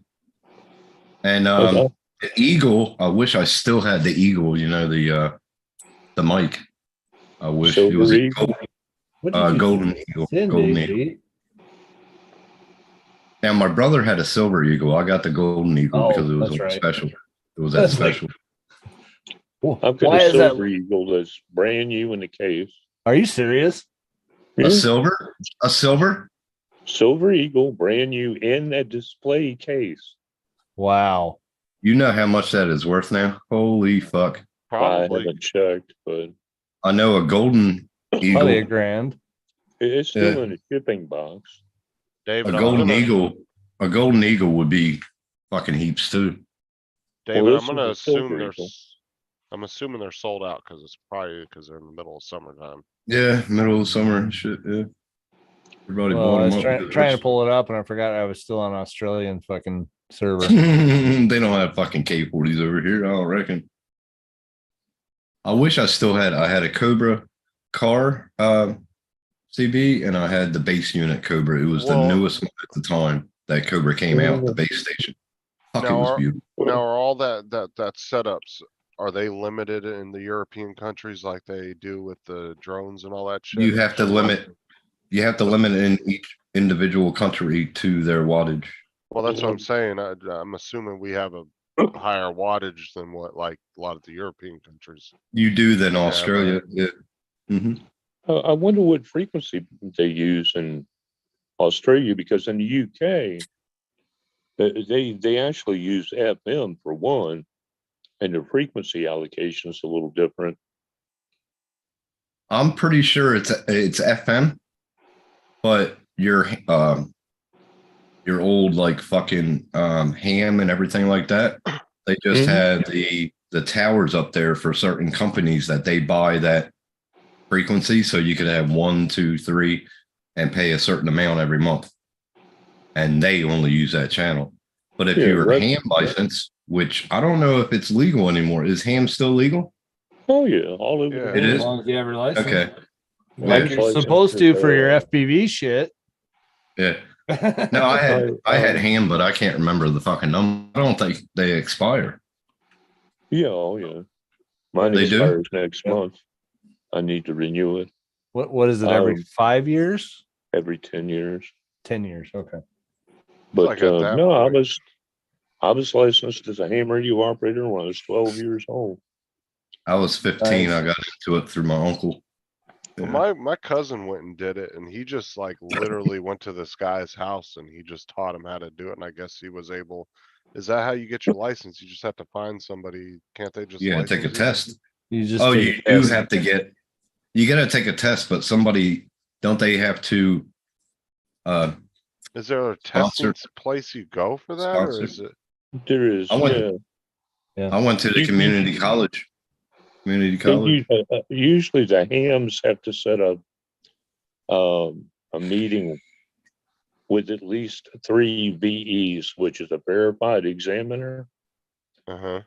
And Okay. the Eagle, I wish I still had the Eagle, the mic. I wish it was Silver a Eagle? golden Eagle. Send Golden it, Eagle. Pete. Now my brother had a silver Eagle. I got the golden Eagle Oh, because it was that's like right. special. It was that That's like- special. I've got Why a is that? Silver Eagle that's brand new in the case. Are you serious? Yeah. A silver? A silver? Silver Eagle, brand new in a display case. Wow. You know how much that is worth now? Holy fuck. I Probably. haven't checked, but I know a golden Eagle. Probably $1,000. it's still Yeah. in a shipping box. David, A I'm golden gonna, Eagle would be fucking heaps too. David, Well, I'm this gonna is a silver assume Eagle. I'm assuming they're sold out because it's probably because they're in the middle of summertime. Yeah, middle of summer shit. Yeah, everybody Well, bought I them was up. trying to pull it up and I forgot I was still on Australian fucking server. They don't have fucking K40s over here. I don't reckon. I wish I still had. I had a Cobra car CB, and I had the base unit Cobra. It was Well- the newest one at the time that Cobra came out. The base station. Fuck, it Now, was beautiful. Now, are all that setups, are they limited in the European countries like they do with the drones and all that shit? You have to limit. You have to limit in each individual country to their wattage. Well, that's what I'm saying. I'm assuming we have a higher wattage than what like a lot of the European countries. You do than Yeah, Australia. Yeah. hmm I wonder what frequency they use in Australia, because in the UK, they actually use FM for one, and the frequency allocation is a little different. I'm pretty sure it's FM, but your old like fucking ham and everything like that. They just had the towers up there for certain companies that they buy that frequency, so you could have 1, 2, 3, and pay a certain amount every month, and they only use that channel. But if Yeah, you're right. ham license, which I don't know if it's legal anymore, is ham still legal? Oh yeah, all over. Yeah. the It As is? long as you have your license. Okay. Like Yeah. you're supposed to for your FPV shit. Yeah. No, I had ham, but I can't remember the fucking number. I don't think they expire. Yeah, oh yeah. Mine They do? expires next month. I need to renew it. What is it every 5 years? every 10 years. 10 years. Okay. But like at that no, point. I was licensed as a ham radio operator when I was 12 years old. I was 15. Nice. I got into it through my uncle. Well, my cousin went and did it, and he just like literally went to this guy's house and he just taught him how to do it. And I guess he was able. Is that how you get your license? You just have to find somebody. Can't they just? Yeah, take a license you? test. You just Oh, take you a do test. have to get. You got to take a test, but somebody don't they have to? Is there a testing Sponsor. place you go for that, or Sponsor. is it? There is. I went. Yeah. I went to the community college. Community college. Usually the hams have to set up a meeting with at least 3 VEs, which is a verified examiner, Uh-huh.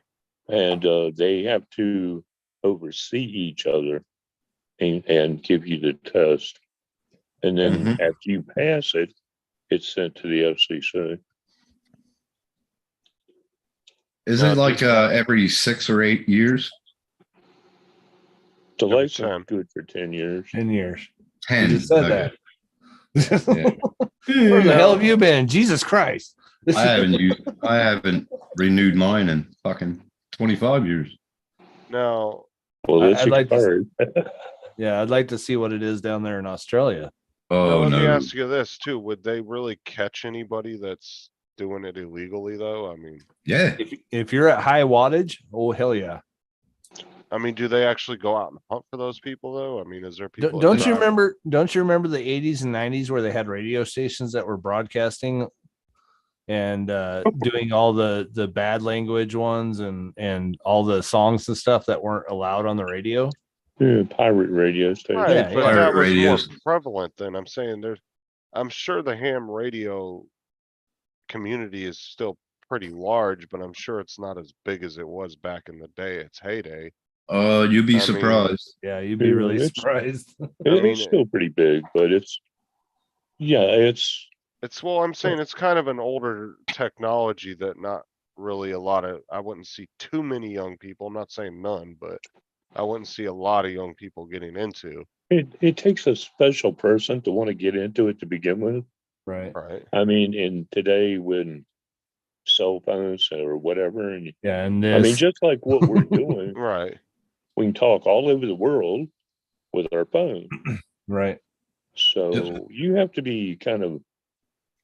and they have to oversee each other and give you the test. And then after you pass it, it's sent to the FCC. Is it like every 6 or 8 years? The license is good for 10 years. 10 years. 10. You just said okay. that. Where the hell have you been? Jesus Christ. I haven't renewed mine in fucking 25 years. Now, Well, that's I'd like to, expired. yeah, I'd like to see what it is down there in Australia. now Oh let me no. ask you this too: would they really catch anybody that's doing it illegally, though? I mean, Yeah. If you're at high wattage, oh hell yeah. I mean, do they actually go out and hunt for those people, though? I mean, is there people? that Don't you drive- remember? Don't you remember the 80s and 90s where they had radio stations that were broadcasting and doing all the bad language ones and all the songs and stuff that weren't allowed on the radio? Yeah, pirate radio station. Right, Yeah, but Pirate that was radios. more prevalent then. I'm saying I'm sure the ham radio community is still pretty large, but I'm sure it's not as big as it was back in the day, its heyday. You'd be I mean, surprised. Yeah, you'd be really It's- surprised. It's still pretty big, but it's Well, I'm saying it's kind of an older technology that not really I wouldn't see too many young people. I'm not saying none, but I wouldn't see a lot of young people getting into. it takes a special person to want to get into it to begin with. Right. Right. I mean, in today when cell phones or whatever, and Yeah, and I mean, this just like what we're doing, Right. we can talk all over the world with our phone. right. So you have to be kind of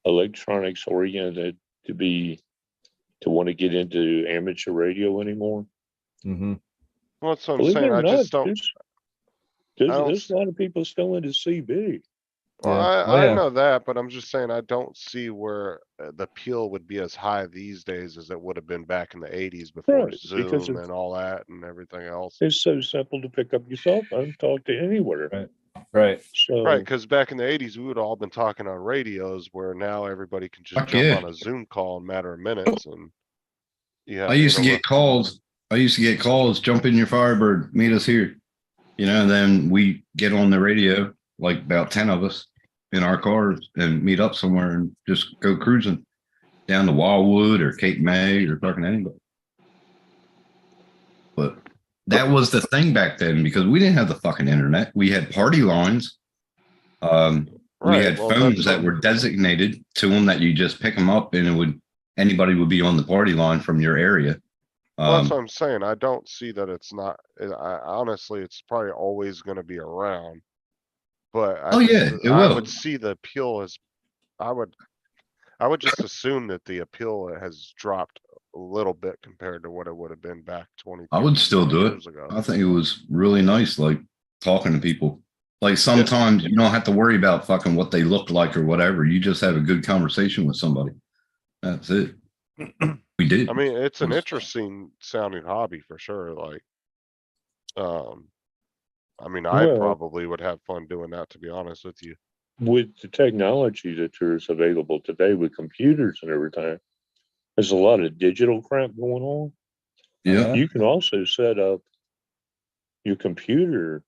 electronics oriented to want to get into amateur radio anymore. Mm-hmm. Well, that's what I'm Believe it saying. or I not, just don't. there's a lot of people still into CB. Well, Yeah. I yeah. know that, but I'm just saying I don't see where the appeal would be as high these days as it would have been back in the 80s before Right, because Zoom it's- and all that and everything else. It's so simple to pick up your cell phone, talk to anywhere. Right. Right. So Right, because back in the 80s, we would all been talking on radios where now everybody can just Fuck jump yeah. on a Zoom call in a matter of minutes and you have I used to interrupt- get calls. Jump in your Firebird, meet us here. You know, then we get on the radio, like about 10 of us in our cars and meet up somewhere and just go cruising down to Wildwood or Cape May or talking to anybody. But that was the thing back then because we didn't have the fucking internet. We had party lines. We Right, had well, phones that's that what- were designated to them that you just pick them up and anybody would be on the party line from your area. Well, that's what I'm saying. I don't see that it's not, honestly, it's probably always gonna be around. But Oh, yeah, it I will. would see the appeal as, I would just assume that the appeal has dropped a little bit compared to what it would have been back 20. I would still do it. years ago. I think it was really nice, like talking to people. Like sometimes you don't have to worry about fucking what they look like or whatever. You just have a good conversation with somebody. That's it. We did. I mean, it's an interesting sounding hobby for sure, like, I mean, I Well- probably would have fun doing that, to be honest with you. with the technology that there's available today with computers and everything, there's a lot of digital crap going on. Yeah. You can also set up your computer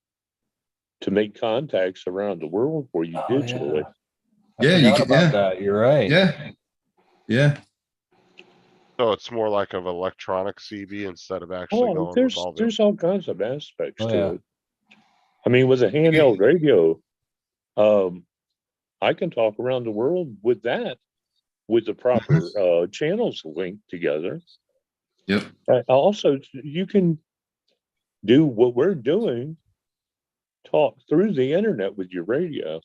to make contacts around the world for you digitally. Yeah, you can. Yeah. That. You're right. Yeah. Yeah. So it's more like of electronic CB instead of actually Oh, going with there's all the. there's all kinds of aspects Oh, to yeah. it. I mean, with a handheld radio, I can talk around the world with that, with the proper channels linked together. Yep. Also, you can do what we're doing, talk through the internet with your radio.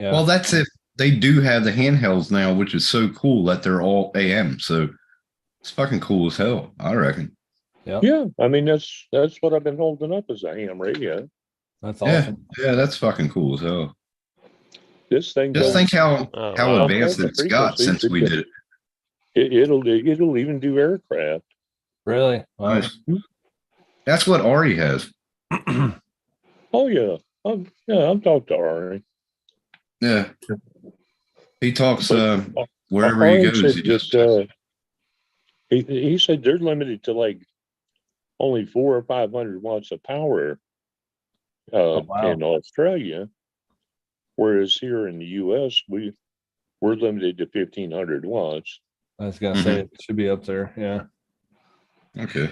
Yeah. Well, that's if they do have the handhelds now, which is so cool that they're all AM. So it's fucking cool as hell, I reckon. Yeah, I mean that's what I've been holding up as a ham radio. That's awesome. Yeah, that's fucking cool as hell. This thing. Just think how wow. advanced it's got since we did it. It'll even do aircraft. Really? Wow. Nice. That's what Ari has. Oh yeah, I've talked to Ari. Yeah, he talks wherever he Ari goes. said he said they're limited to like only 400 or 500 watts of power in Australia, whereas here in the U.S. we're limited to 1500 watts. I was gonna say it should be up there. Yeah. Okay.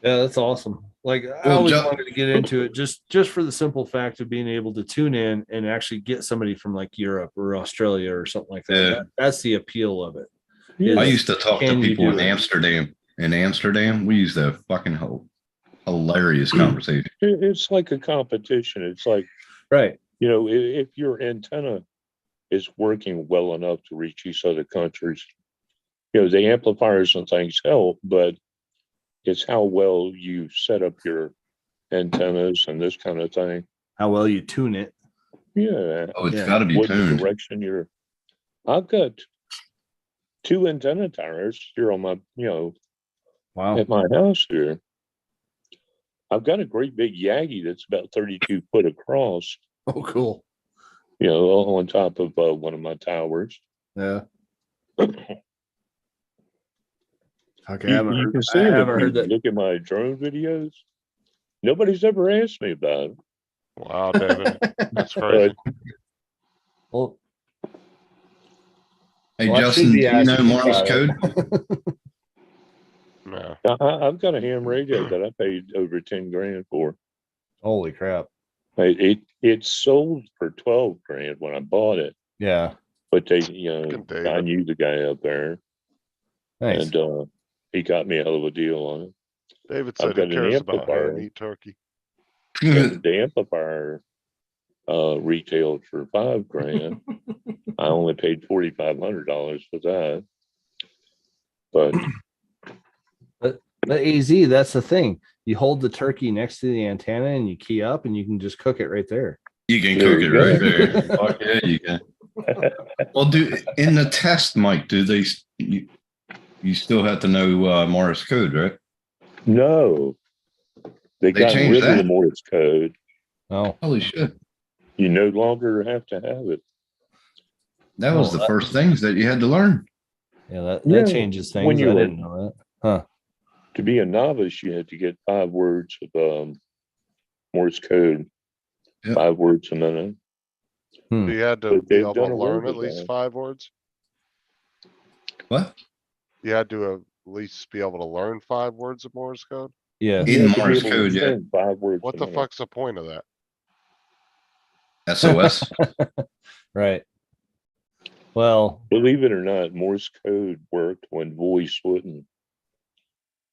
Yeah, that's awesome. Like I always wanted to get into it just for the simple fact of being able to tune in and actually get somebody from like Europe or Australia or something like that. Yeah. That's the appeal of it. I used to talk to Can you people do in it? Amsterdam. In Amsterdam, we used to fucking hilarious conversation. It's like a competition. It's like, right. You know, if your antenna is working well enough to reach these other countries, you know, the amplifiers and things help, but it's how well you set up your antennas and this kind of thing. How well you tune it. Yeah. Oh, it's got to be what tuned. Direction you're. I've got 2 antenna towers here on my, at my house here. I've got a great big Yagi that's about 32 foot across. Oh, cool. You know, on top of one of my towers. Yeah. Okay, You can see them if you look at my drone videos. Nobody's ever asked me about it. Wow, David, that's crazy. Well, hey, Justin, do you know Morse code? No. I've got a ham radio that I paid over 10 grand for. Holy crap! It sold for 12 grand when I bought it. Yeah, but I knew the guy up there, nice. And he got me a hell of a deal on it. David said he cares about how to eat turkey. The amplifier retailed for $5 grand. I only paid $4,500 for that. But AZ, that's the thing. You hold the turkey next to the antenna and you key up and you can just cook it right there. You can cook it right there. Fuck yeah, you can. Well, in the test, Mike, you still have to know Morse code, right? No. They got changed rid of the that? Morse code. Oh, holy shit. You no longer have to have it. That was the first things that you had to learn. Yeah, that changes things. When you I were- didn't know that. Huh. To be a novice, you had to get 5 words of Morse code, 5 words a minute. You had to But be they've able done to away learn with at least that. 5 words. What? You had to at least be able to learn 5 words of Morse code. Yeah. In You have to be Morse able to code, yeah. send 5 words What a the minute. fuck's the point of that? SOS. Right. Well, Believe it or not, Morse code worked when voice wouldn't.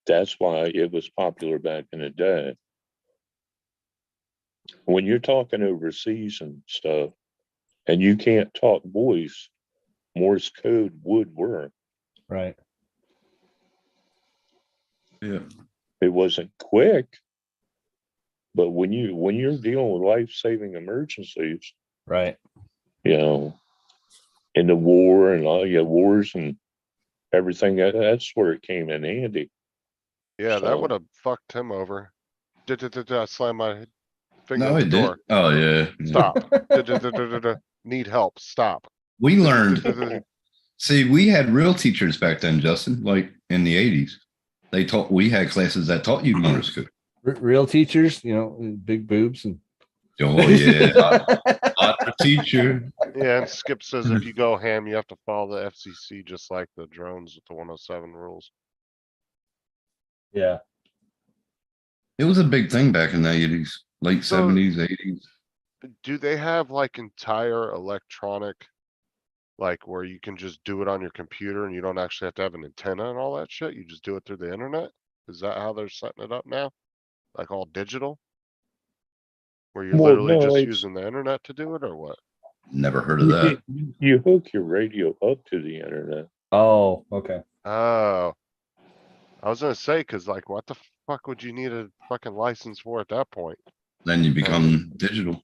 That's why it was popular back in the day. When you're talking overseas and stuff, and you can't talk voice, Morse code would work. right. Yeah. It wasn't quick, but when you're dealing with life-saving emergencies, Right. you know, in the war and all wars and everything, that's where it came in handy. Yeah, that So- would have fucked him over. Slam my finger No, in it the did. door. Oh, yeah. Stop. Need help. Stop. We learned. See, we had real teachers back then, Justin, like in the 80s. We had classes that taught you Morse code. Real teachers, big boobs and. Oh, yeah. Hot teacher. Yeah, and Skip says if you go ham, you have to follow the FCC just like the drones with the 107 rules. Yeah. It was a big thing back in the 80s, late 70s, 80s. do they have like entire electronic, like where you can just do it on your computer and you don't actually have to have an antenna and all that shit? You just do it through the internet? Is that how they're setting it up now? Like all digital? Where you're Well, literally no, just it's using the internet to do it or what? Never heard of that. you hook your radio up to the internet. Oh, okay. Oh. I was gonna say, cause like, what the fuck would you need a fucking license for at that point? Then you become digital.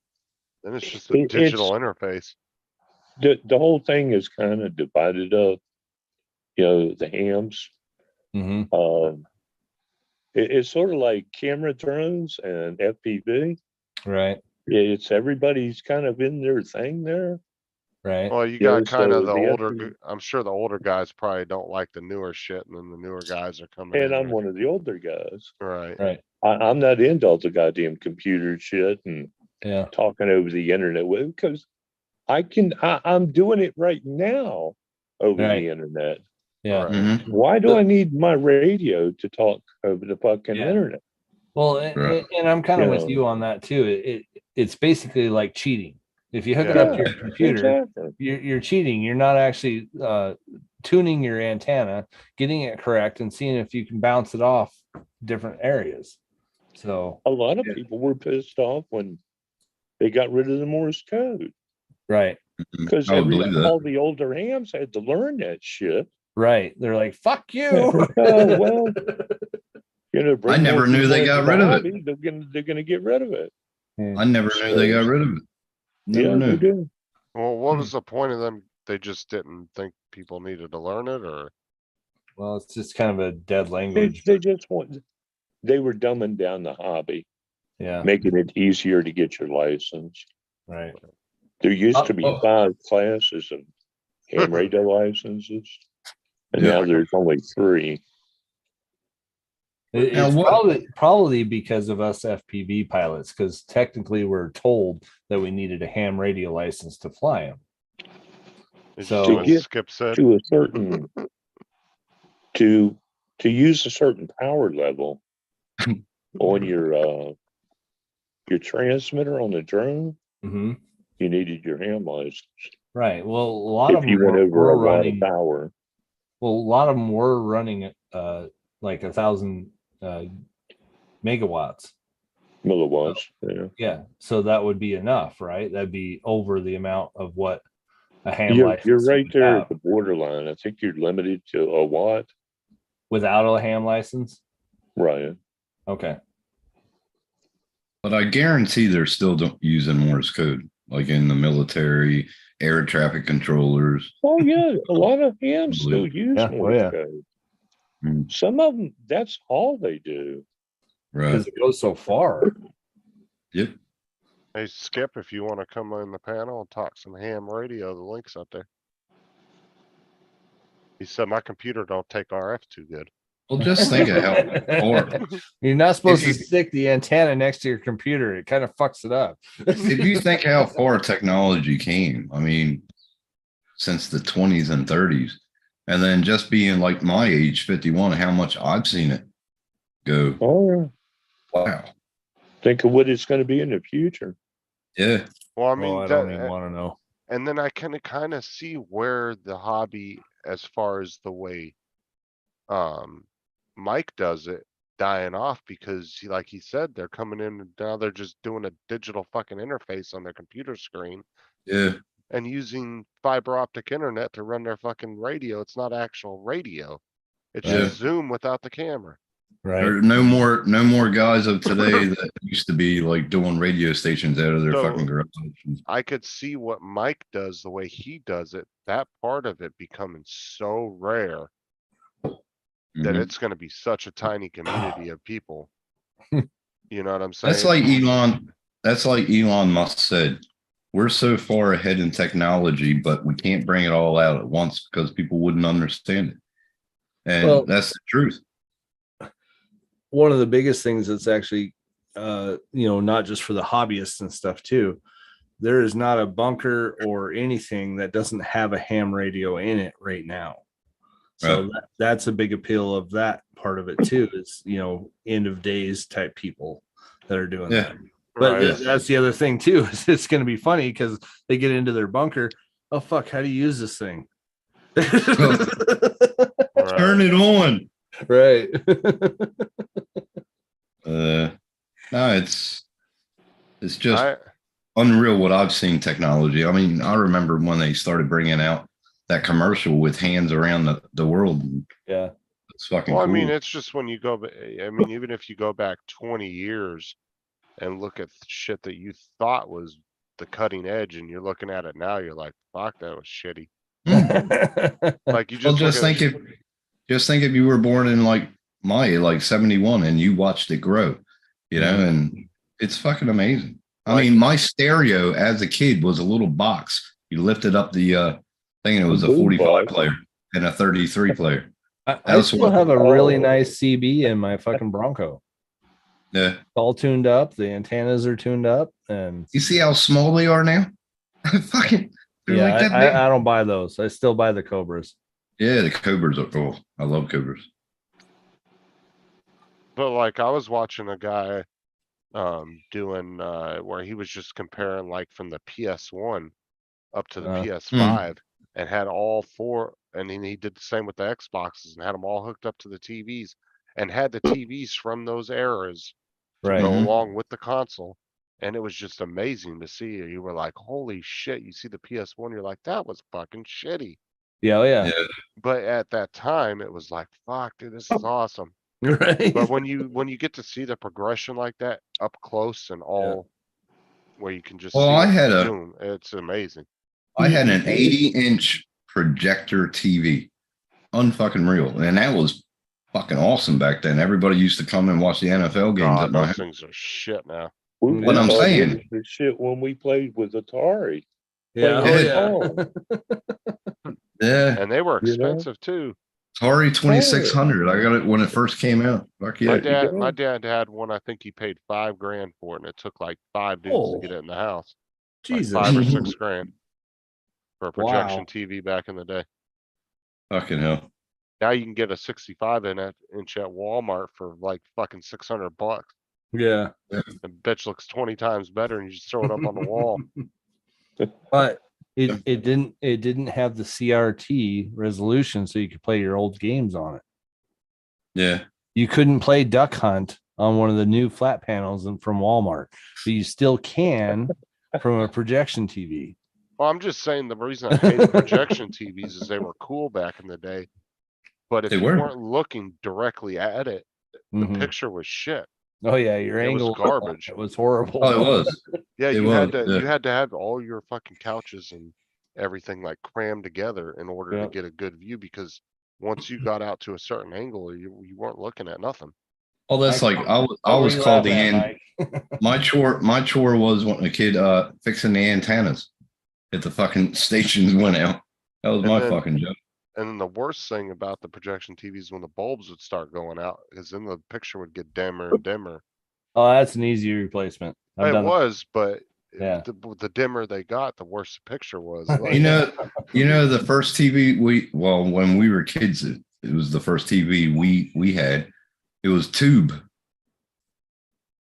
Then it's just a It's digital interface. the whole thing is kind of divided up. You know, the hams. Mm-hmm. It's sort of like camera drones and FPV. Right. It's everybody's kind of in their thing there. Right. Well, you Yeah, got kind so of the the older, FPV I'm sure the older guys probably don't like the newer shit, and then the newer guys are coming And in I'm there. one of the older guys. Right. Right. I'm not into all the goddamn computer shit and Yeah. talking over the internet with, because I'm doing it right now over Right. the internet. Yeah. Right. Mm-hmm. Why do I need my radio to talk over the fucking Yeah. internet? Well, Right. and I'm kind of You with know. you on that too. It's basically like cheating. If you hook it Yeah. up to your computer, Exactly. you're cheating. You're not actually tuning your antenna, getting it correct, and seeing if you can bounce it off different areas. So A lot of people were pissed off when they got rid of the Morse code, right, because I would believe that. all the older hams had to learn that shit. right. They're like, "Fuck you." Oh, well, you know, bring I never more knew they people got into rid the of it. hobby, They're gonna get rid of it. I never knew they got rid of it. Never Yeah, knew. they do. Well, what was the point of them? They just didn't think people needed to learn it, or? Well, it's just kind of a dead They, language. they just want. They were dumbing down the hobby, Yeah. making it easier to get your license. Right. There used to be Oh. 5 classes of ham radio licenses, and Yeah. now there's only 3. It's Now, what- probably because of us FPV pilots, because technically we're told that we needed a ham radio license to fly them. Did So- you do To what get Skip said? to a certain to use a certain power level on your transmitter on the drone, Mm-hmm. you needed your ham license. Right. Well, a lot of If you them went over were a lot running. of power, Well, a lot of them were running like 1,000 megawatts. milliwatts. Yeah. Yeah. So that would be enough, right? That'd be over the amount of what a ham You're license right would there have at the borderline. I think you're limited to a watt, without a ham license. Ryan. Okay. But I guarantee they're still using Morse code, like in the military, air traffic controllers. Oh yeah, a lot of hams still Unbelievable. use Yeah, oh, Morse yeah. code. Mm. Some of them, that's all they do. Right. Because it goes so far. Yep. Hey, Skip, if you want to come on the panel and talk some ham radio, the link's up there. He said my computer don't take RF too good. Well, just think of how far. You're not supposed If to you- stick the antenna next to your computer. It kind of fucks it up. If you think how far technology came, I mean, since the 20s and 30s, and then just being like my age, 51, how much I've seen it go. Oh yeah. Wow. Think of what it's going to be in the future. Yeah. Well, I mean, I don't even want to know. and then I can kind of see where the hobby, as far as the way Mike does it, dying off, because like he said, they're coming in and now they're just doing a digital fucking interface on their computer screen Yeah. and using fiber optic internet to run their fucking radio. It's not actual radio. It's Yeah. just Zoom without the camera. Right. There are no more guys of today that used to be like doing radio stations out of their So- fucking garage. I could see what Mike does, the way he does it, that part of it becoming so rare that Mhm. it's gonna be such a tiny community of people. You know what I'm saying? That's like Elon Musk said. We're so far ahead in technology, but we can't bring it all out at once because people wouldn't understand it. And Well- that's the truth. One of the biggest things that's actually not just for the hobbyists and stuff too, there is not a bunker or anything that doesn't have a ham radio in it right now. So Right. that's a big appeal of that part of it too, is end of days type people that are doing Yeah. that. But Right. that's the other thing too. Is it's going to be funny because they get into their bunker. Oh fuck! How do you use this thing? Turn it on. Right. No, it's just unreal what I've seen technology. I mean, I remember when they started bringing out that commercial with hands around the world. Yeah. It's fucking Well, I cool. mean, it's just when you go, I mean, even if you go back 20 years and look at shit that you thought was the cutting edge and you're looking at it now, you're like, fuck, that was shitty. Like you Well, just look at just think if you were born in like 71 and you watched it grow, you know, and it's fucking amazing. I mean, my stereo as a kid was a little box. You lifted up the thing and it was a 45 player and a 33 player. I still have a really nice CB in my fucking Bronco. Yeah. All tuned up. The antennas are tuned up. And you see how small they are now? Fucking yeah, like that big. I don't buy those. I still buy the Cobras. Yeah, the Cobras are cool. I love Cobras. But like I was watching a guy doing where he was just comparing like from the PS1 up to the PS5 and had all four, and then he did the same with the Xboxes and had them all hooked up to the TVs and had the TVs from those eras to Right. go along with the console. And it was just amazing to see. You were like, holy shit, you see the PS1, you're like, that was fucking shitty. Yeah, oh yeah. But at that time it was like, fuck, dude, this is awesome. Right. But when you get to see the progression like that up close and all where you can just Well, see I it had a- zoom, it's amazing. I had an 80-inch projector TV. Unfucking real. And that was fucking awesome back then. Everybody used to come and watch the NFL games God, at my those house. things are shit now. What I'm saying. The shit when we played with Atari. Yeah. Played Oh, on yeah. phone. Yeah. And they were You know? expensive too. Atari 2600. I got it when it first came out. Fuck yeah. My dad had one. I think he paid $5,000 for it, and it took like 5 dudes Oh. to get it in the house. Jesus. Like 5 or 6 grand for a projection Wow. TV back in the day. Fucking hell. Now you can get a 65-inch at Walmart for like fucking $600. Yeah. The bitch looks 20 times better, and you just throw it up on the wall. But it didn't have the CRT resolution, so you could play your old games on it. Yeah. You couldn't play Duck Hunt on one of the new flat panels from Walmart, but you still can from a projection TV. Well, I'm just saying the reason I hated projection TVs is they were cool back in the day. But if They you were. weren't looking directly at it, the Mhm. picture was shit. Oh yeah, your It was angle garbage. It was horrible. Oh, it was. Yeah, It you had was, to yeah. you had to have all your fucking couches and everything like crammed together in order Yeah. to get a good view, because once you got out to a certain angle, you weren't looking at nothing. Well, that's like I What were was you called the laughing at, end. My chore was when a kid fixing the antennas if the fucking stations went out. That was And my then- fucking job. And then the worst thing about the projection TVs when the bulbs would start going out is then the picture would get dimmer and dimmer. Oh, that's an easy replacement. I've It done was, but Yeah. the dimmer they got, the worse the picture was. You know, the first TV when we were kids, it was the first TV we had. It was tube.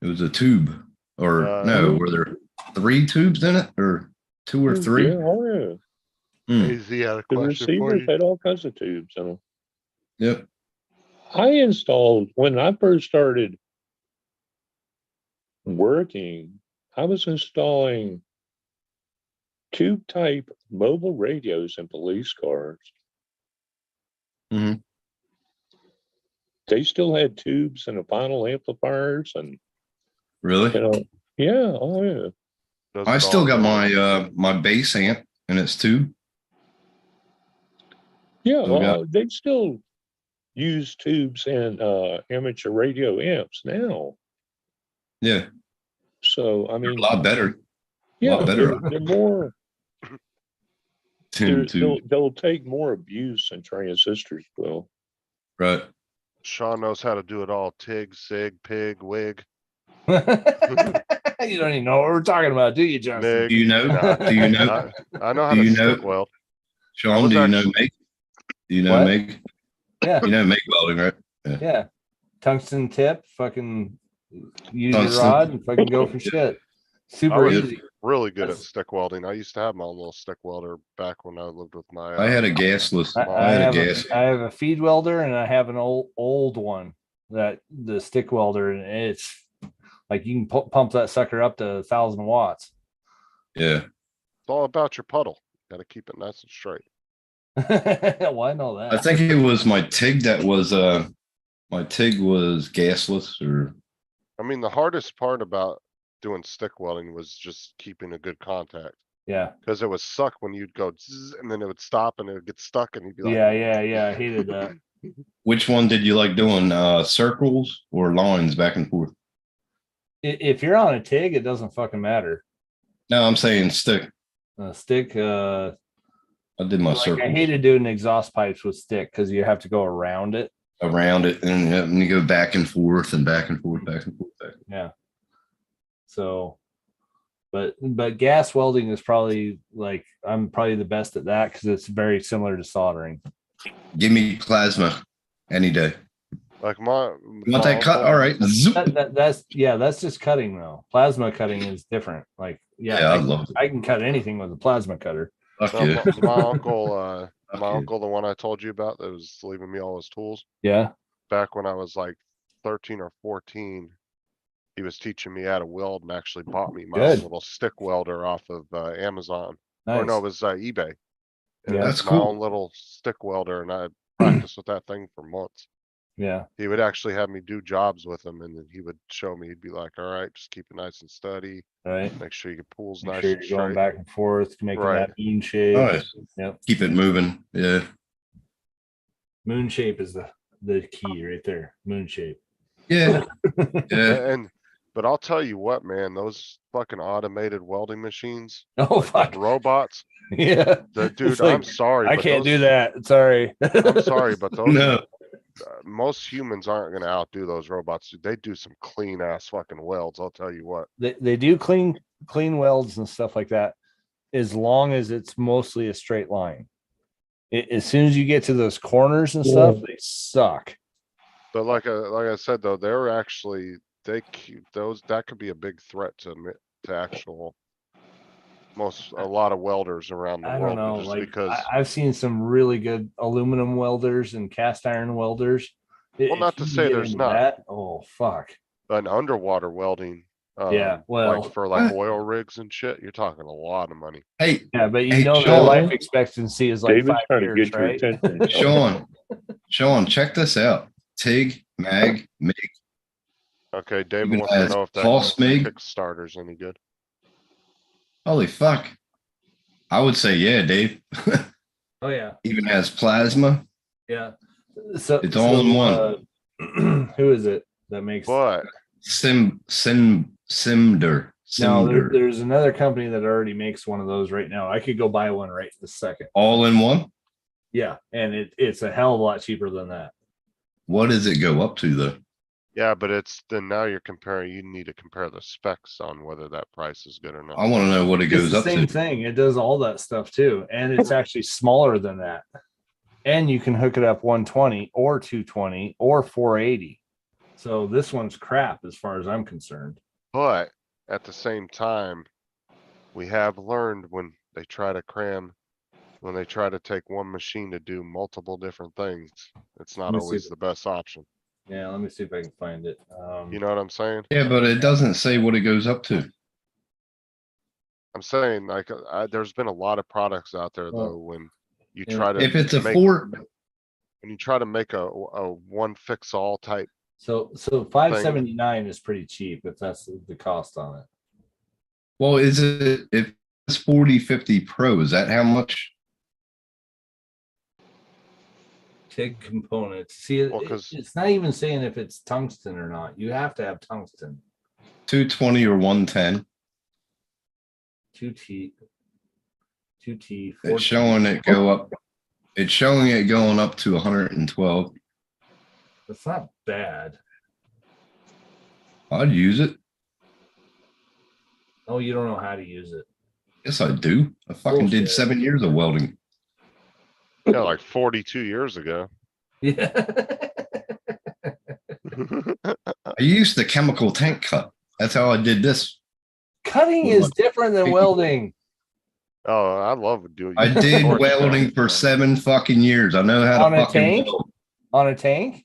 It was a tube, or no? Were there 3 tubes in it, or 2 or 3? Yeah, oh yeah. Easy had a The question for receivers you. had all kinds of tubes in them. Yep. I installed when I first started working. I was installing tube type mobile radios in police cars. Mhm. They still had tubes and the final amplifiers, and Really? you know, yeah, oh yeah. I still got my my bass amp and its tube. Yeah, Still got- well, they still use tubes and amateur radio amps now. Yeah. So I mean, A lot better. yeah, lot better. they're more. Tube tube. They'll take more abuse than transistors will. Right. Sean knows how to do it all. TIG, SIG, PIG, WIG. You don't even know what we're talking about, do you, Justin? MIG. Do you know? Nah, Do you know? I know how Do to you know? stick weld. Sean, was do you know actually- MIG? Do you know What? MIG? Yeah. You know MIG welding, right? Yeah. Tungsten tip, fucking Use Don't your slip. rod and fucking go for shit. I Super was easy. really good at That's- stick welding. I used to have my own little stick welder back when I lived with my. I had a gasless. I I had a have gas. I have a feed welder and I have an old one that the stick welder, and it's like you can pump that sucker up to 1,000 watts. Yeah. It's all about your puddle. Got to keep it nice and straight. Well, I know that. I think it was my TIG that was my TIG was gasless or I mean, the hardest part about doing stick welding was just keeping a good contact. Yeah. Because it would suck when you'd go zzz, and then it would stop and it would get stuck and you'd be like, Yeah. I hated that. which one did you like doing? Circles or lines back and forth? If you're on a TIG, it doesn't fucking matter. No, I'm saying stick. Stick. I did my Like, circles I hated doing exhaust pipes with stick because you have to go around it. around it, and you go back and forth and back and forth, back and forth. Yeah. So, but gas welding is probably like I'm probably the best at that because it's very similar to soldering. Give me plasma any day. like my. You want that cut? All right. Zoop. That's just cutting though. Plasma cutting is different. Like Yeah, I love it. I can cut anything with a plasma cutter. Fuck No, yeah. my uncle, Fuck my yeah. uncle, the one I told you about that was leaving me all his tools Yeah. back when I was like 13 or 14. He was teaching me how to weld and actually bought me my own Good. little stick welder off of Amazon. Or no, Nice. it was eBay. And Yeah. that's That's my cool. own little stick welder, and I practiced with that thing for months. Yeah. He would actually have me do jobs with him, and then he would show me. He'd be like, "All right, just keep it nice and steady. Right. Make sure your pool's Make nice sure and you're going straight." back and forth, making Right. that moon shape. Nice. Yep. Keep it moving. Yeah. Moon shape is the key right there. Moon shape. Yeah. Yeah. And but I'll tell you what, man, those fucking automated welding machines, Oh like fuck. the robots, Yeah. the dude, It's like, I'm sorry, I but can't do those- that. Sorry. I'm sorry, but those No. most humans aren't gonna outdo those robots. They do some clean ass fucking welds. I'll tell you what. They do clean welds and stuff like that, as long as it's mostly a straight line. As soon as you get to those corners and stuff, they suck. But like I said though, they're actually they keep those. That could be a big threat to actual a lot of welders around the I world. don't know. Just Like because. I've seen some really good aluminum welders and cast iron welders. Well, not If to you say get there's into not. that, oh fuck. An underwater welding. Yeah, well- like for like oil rigs and shit, you're talking a lot of money. Hey, Yeah, but you Hey, know their Sean. life expectancy is like David's 5 trying to years, get your right? attention. Sean, check this out. TIG, mag, MIG. Okay, David Even wants to has know if that pulse MIG. Kickstarter's any good. Holy fuck. I would say yeah, Dave. Oh yeah, Even has plasma. yeah. So It's all in one. Who is it that makes? But Simder. No, Simder. there's another company that already makes one of those right now. I could go buy one right this second. All in one? Yeah, and it's a hell of a lot cheaper than that. What does it go up to though? yeah, but it's then now you're comparing. You need to compare the specs on whether that price is good or not. I want to know what it It's goes the up same to. thing. It does all that stuff too, and it's actually smaller than that. And you can hook it up 120 or 220 or 480. So this one's crap as far as I'm concerned. But at the same time, we have learned when they try to take one machine to do multiple different things, it's not Let me see always if- the best option. Yeah, let me see if I can find it. You know what I'm saying? Yeah, but it doesn't say what it goes up to. I'm saying like there's been a lot of products out there Well, though, when you yeah. try to If it's a make- four, when you try to make a one fix all type, So 579 is pretty cheap if that's the cost on it. well, is it if it's 4050 Pro, is that how much? TIG components. See, Well, 'cause- it's not even saying if it's tungsten or not. You have to have tungsten. 220 or 110? 2T. 2T. It's showing it go up. It's showing it going up to 112. That's not bad. I'd use it. Oh, you don't know how to use it. Yes, I do. I fucking did Bullshit. 7 years of welding. yeah, like 42 years ago. Yeah. I used the chemical tank cut. That's how I did this. Cutting is different than welding. Oh, I love doing. I did welding for 7 fucking years. I know how On to a fucking tank? weld. On a tank?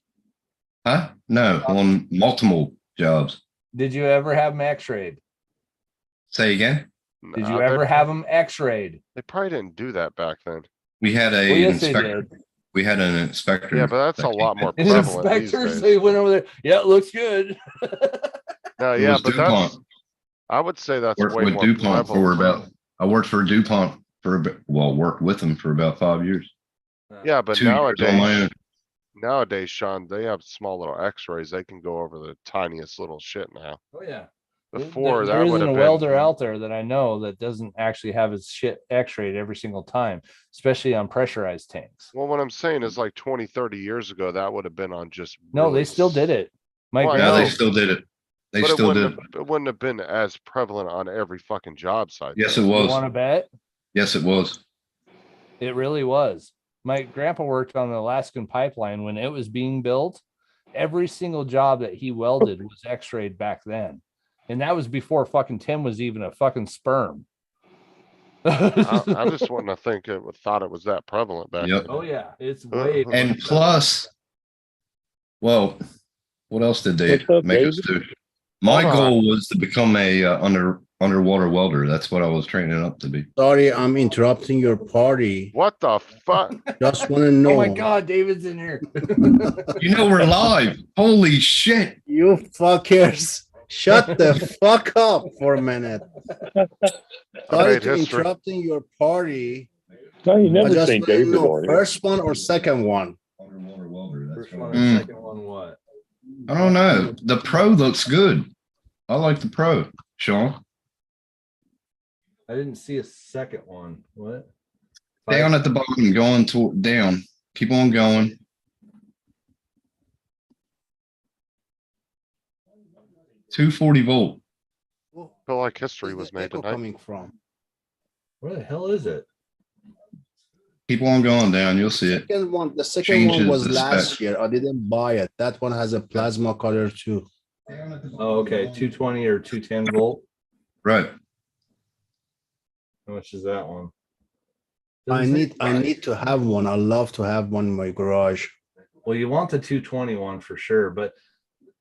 Huh? No, on multiple jobs. Did you ever have them x-rayed? Say again? Did you ever have them x-rayed? They probably didn't do that back then. We had a Well, yes, they inspector. did. We had an inspector. Yeah, but that's a that lot came more in. prevalent these Inspectors, days. they went over there. Yeah, it looks good. No, It yeah, was but DuPont. that's. I would say that's Worked way with more DuPont for prevalent. about. I worked for DuPont for worked with them for about 5 years. Yeah, but 2 years on my own. nowadays, Sean, they have small little X-rays. They can go over the tiniest little shit now. Oh yeah. Before there that isn't would a have been. welder out there that I know that doesn't actually have his shit x-rayed every single time, especially on pressurized tanks. Well, what I'm saying is like 20, 30 years ago, that would have been on just. No, really they still did it. Mike, Well, I Yeah, know, they still did it. They but it still did. wouldn't have, it wouldn't have been as prevalent on every fucking job site. Yes, though. it you was. want to bet? Yes, it was. It really was. My grandpa worked on the Alaskan pipeline when it was being built. Every single job that he welded was x-rayed back then. And that was before fucking Tim was even a fucking sperm. I just wouldn't have thought it was that prevalent back Yep. then. Oh yeah, it's way. And plus, well, what else did they What's up, make us David? do? My Hold on. goal was to become a underwater welder. That's what I was training up to be. Sorry, I'm interrupting your party. What the fuck? Just want to know. Oh my God, David's in here. You know we're live. Holy shit! You fuckers. Shut the fuck up for a minute. Sorry made to history. interrupting your party. No, you I never just seen want to David know, on here. first one or second one? Underwater welder. That's First what one I- and second one, what? I don't know. The pro looks good. I like the pro, Sean. I didn't see a second one. What? Down at the bottom, going down. Keep on going. $240 Feel like history was made Echo tonight. coming from? Where the hell is it? Keep on going down. You'll see it. The second one Changes was the last spec. year. I didn't buy it. That one has a plasma cutter too. Oh, okay, 220 or 210 volt. Right. How much is that one? I need to have one. I love to have one in my garage. Well, you want the 220 one for sure, but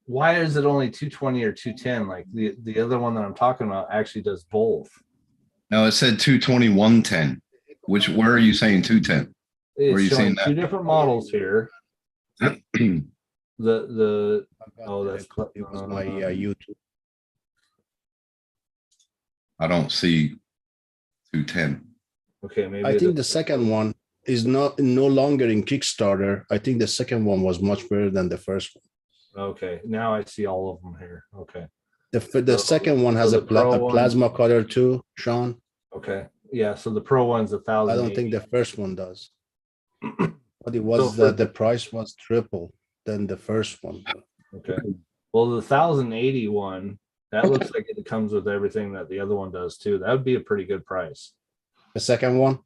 why is it only 220 or 210? Like the other one that I'm talking about actually does both. No, it said 220, 110. Where are you saying 210? Where are It's you showing seeing two that? different models here. Oh, that's It was my YouTube. I don't see 210. okay. Maybe I it think is- the second one is no longer in Kickstarter. I think the second one was much better than the first one. okay. Now I see all of them here. Okay. The second one has so a, the Pro one- plasma cutter too, Sean. Okay. Yeah. So the Pro one's 1,000. I don't think the first one does. But it was So for- the price was triple than the first one. Okay. Well, the 1081, that looks like it comes with everything that the other one does too. That would be a pretty good price. The second one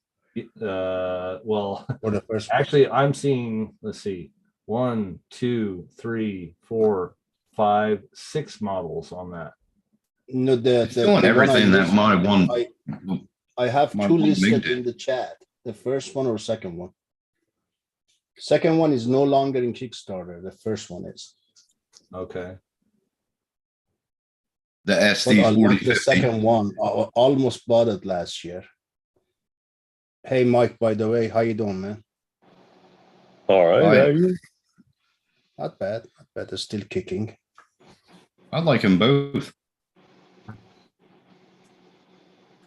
Well, or the first one? actually, I'm seeing, let's see, 1, 2, 3, 4, 5, 6 models on that. No, It's doing everything that my one. I have my two one Mig listed did. in the chat. The first one or second one? Second one is no longer in Kickstarter. The first one is. Okay. The But I SD like the 4050. second one. I almost bought it last year. Hey, Mike, by the way, how you doing, man? All right. Right. how you? Not bad. Not bad. It's still kicking. I like them both.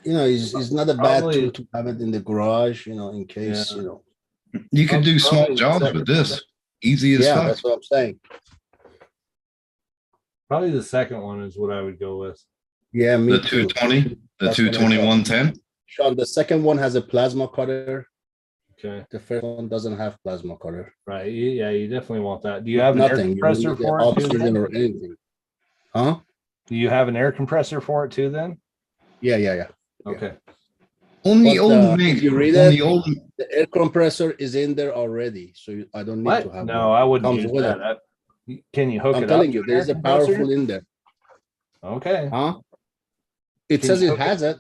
You know, it's not a bad Probably- tool to have it in the garage, you know, in case, Yeah. you know. You could do small Probably the jobs second- with this. Easy as Yeah, fuck. that's what I'm saying. Probably the second one is what I would go with. Yeah, me The too. 220, the That's what I 220, thought. 110. Sean, the second one has a plasma cutter. Okay. The first one doesn't have plasma cutter. Right. Yeah, you definitely want that. Do you have an air Nothing. You don't compressor need the for it too? oxygen Then? or anything. Huh? Do you have an air compressor for it too then? Yeah, yeah, yeah. Okay. On the But, old if you read on it, the old the air compressor is in there already, so I don't need to What? have No, one. I wouldn't Comes use with that. it. Can you hook I'm it telling up you, to an there's air a powerful compressor? in there. Okay. Huh? It Can says you it hook has it.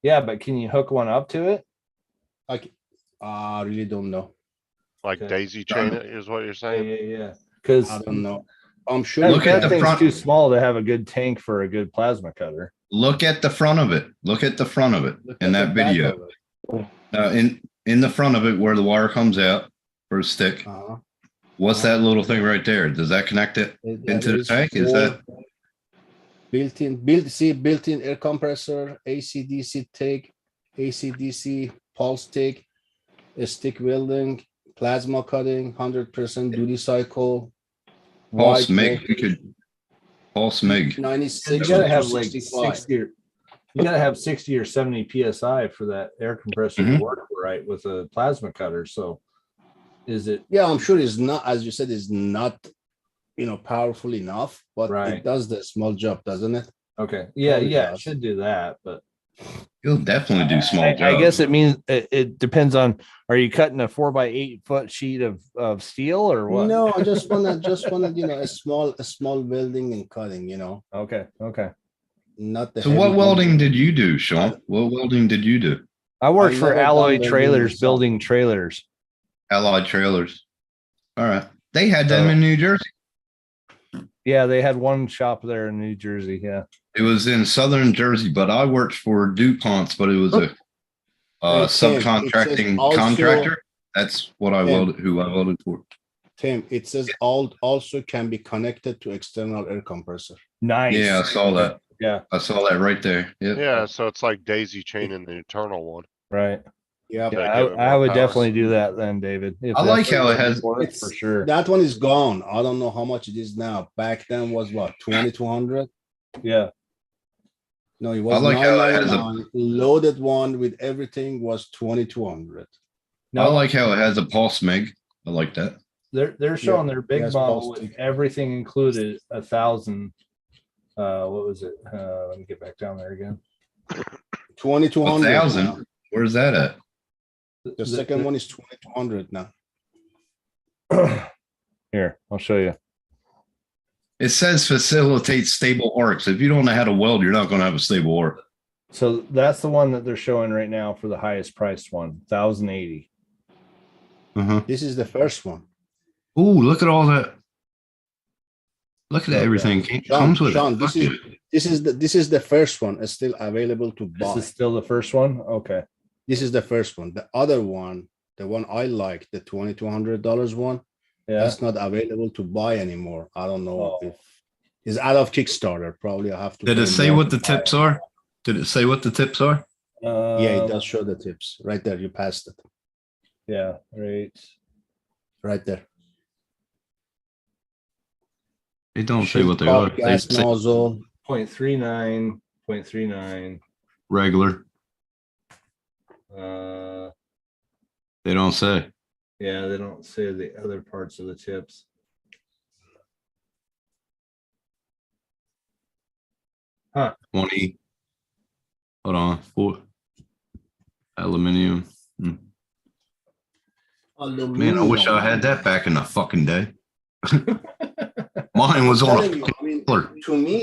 Yeah, but can you hook one up to it? I really don't know. Like daisy chain it is what you're saying? Yeah. Because I don't know. I'm sure. Look at the thing's front. too small to have a good tank for a good plasma cutter. Look at the front of it. Look at the front of it in that at the back video. of it. In the front of it where the wire comes out for a stick. What's that little thing right there? Does that connect it into the tank? Is that built-in air compressor, AC/DC take, AC/DC pulse take, a stick welding, plasma cutting, 100% duty cycle. pulse wide MIG? voltage, We could pulse MIG. 96 You gotta to have like 65. 60 or you gotta have 60 or 70 psi for that air compressor to work right with a plasma cutter. So is it Yeah, I'm sure it's not, as you said, it's not, powerful enough, but Right. it does the small job, doesn't it? okay? Yeah, Probably yeah, it does. should do that, but You'll definitely do small I jobs. guess it means it depends on, are you cutting a 4x8 foot sheet of steel or what? No, I just wanna, a small welding and cutting, Okay. not the. So what heavy welding duty. did you do, Sean? What welding did you do? I worked I've for never done Alloy welding Trailers myself. building trailers. Allied Trailers. All right. They had them in New Jersey. Yeah, they had one shop there in New Jersey. Yeah. It was in southern Jersey, but I worked for DuPont's, but it was a Hey, Tim, it says subcontracting also- contractor. That's what I Tim. welded, who I welded for. Tim, it says also can be connected to external air compressor. Nice. Yeah, I saw that. Yeah. I saw that right there. Yep. Yeah, so it's like daisy chain in the eternal one. Right. Yeah, They Yeah, give it I more would power. definitely do that then, David. If I like that's how what it has- for it, It's for sure. That one is gone. I don't know how much it is now. Back then was what, 2200? Yeah. No, it was I like how it has a- 999. Loaded one with everything was 2200. I like how it has a pulse MIG. I like that. They're showing their big yes, model pulse with tick. everything included 1,000. What was it? Let me get back down there again. 2200. 1,000. now. Where's that at? The second one is 2200 now. Here, I'll show you. It says facilitates stable arcs. If you don't know how to weld, you're not going to have a stable arc. So that's the one that they're showing right now for the highest priced one, 1,080. This is the first one. Ooh, look at all that. Look at Okay. everything. Sean, Comes with Sean, it. this Fuck is yeah. this is the first one. It's still available to buy. This is still the first one. Okay. This is the first one. The other one, the one I like, the $2,200 one, Yeah. that's not available to buy anymore. I don't know Oh. if it's out of Kickstarter. Probably I have to. Did pay it say more what to the buy tips it. are? Did it say what the tips are? Yeah, it does show the tips right there. You passed it Yeah. Right. right there. They don't say Shield what they top, are. They gas say nozzle. 0.39, 0.39. regular. They don't say. Yeah, they don't say the other parts of the tips. Huh. 20. Hold on. 4. Aluminium. Man, I wish I had that back in the fucking day. Mine was on a Telling you, I mean, color. to me,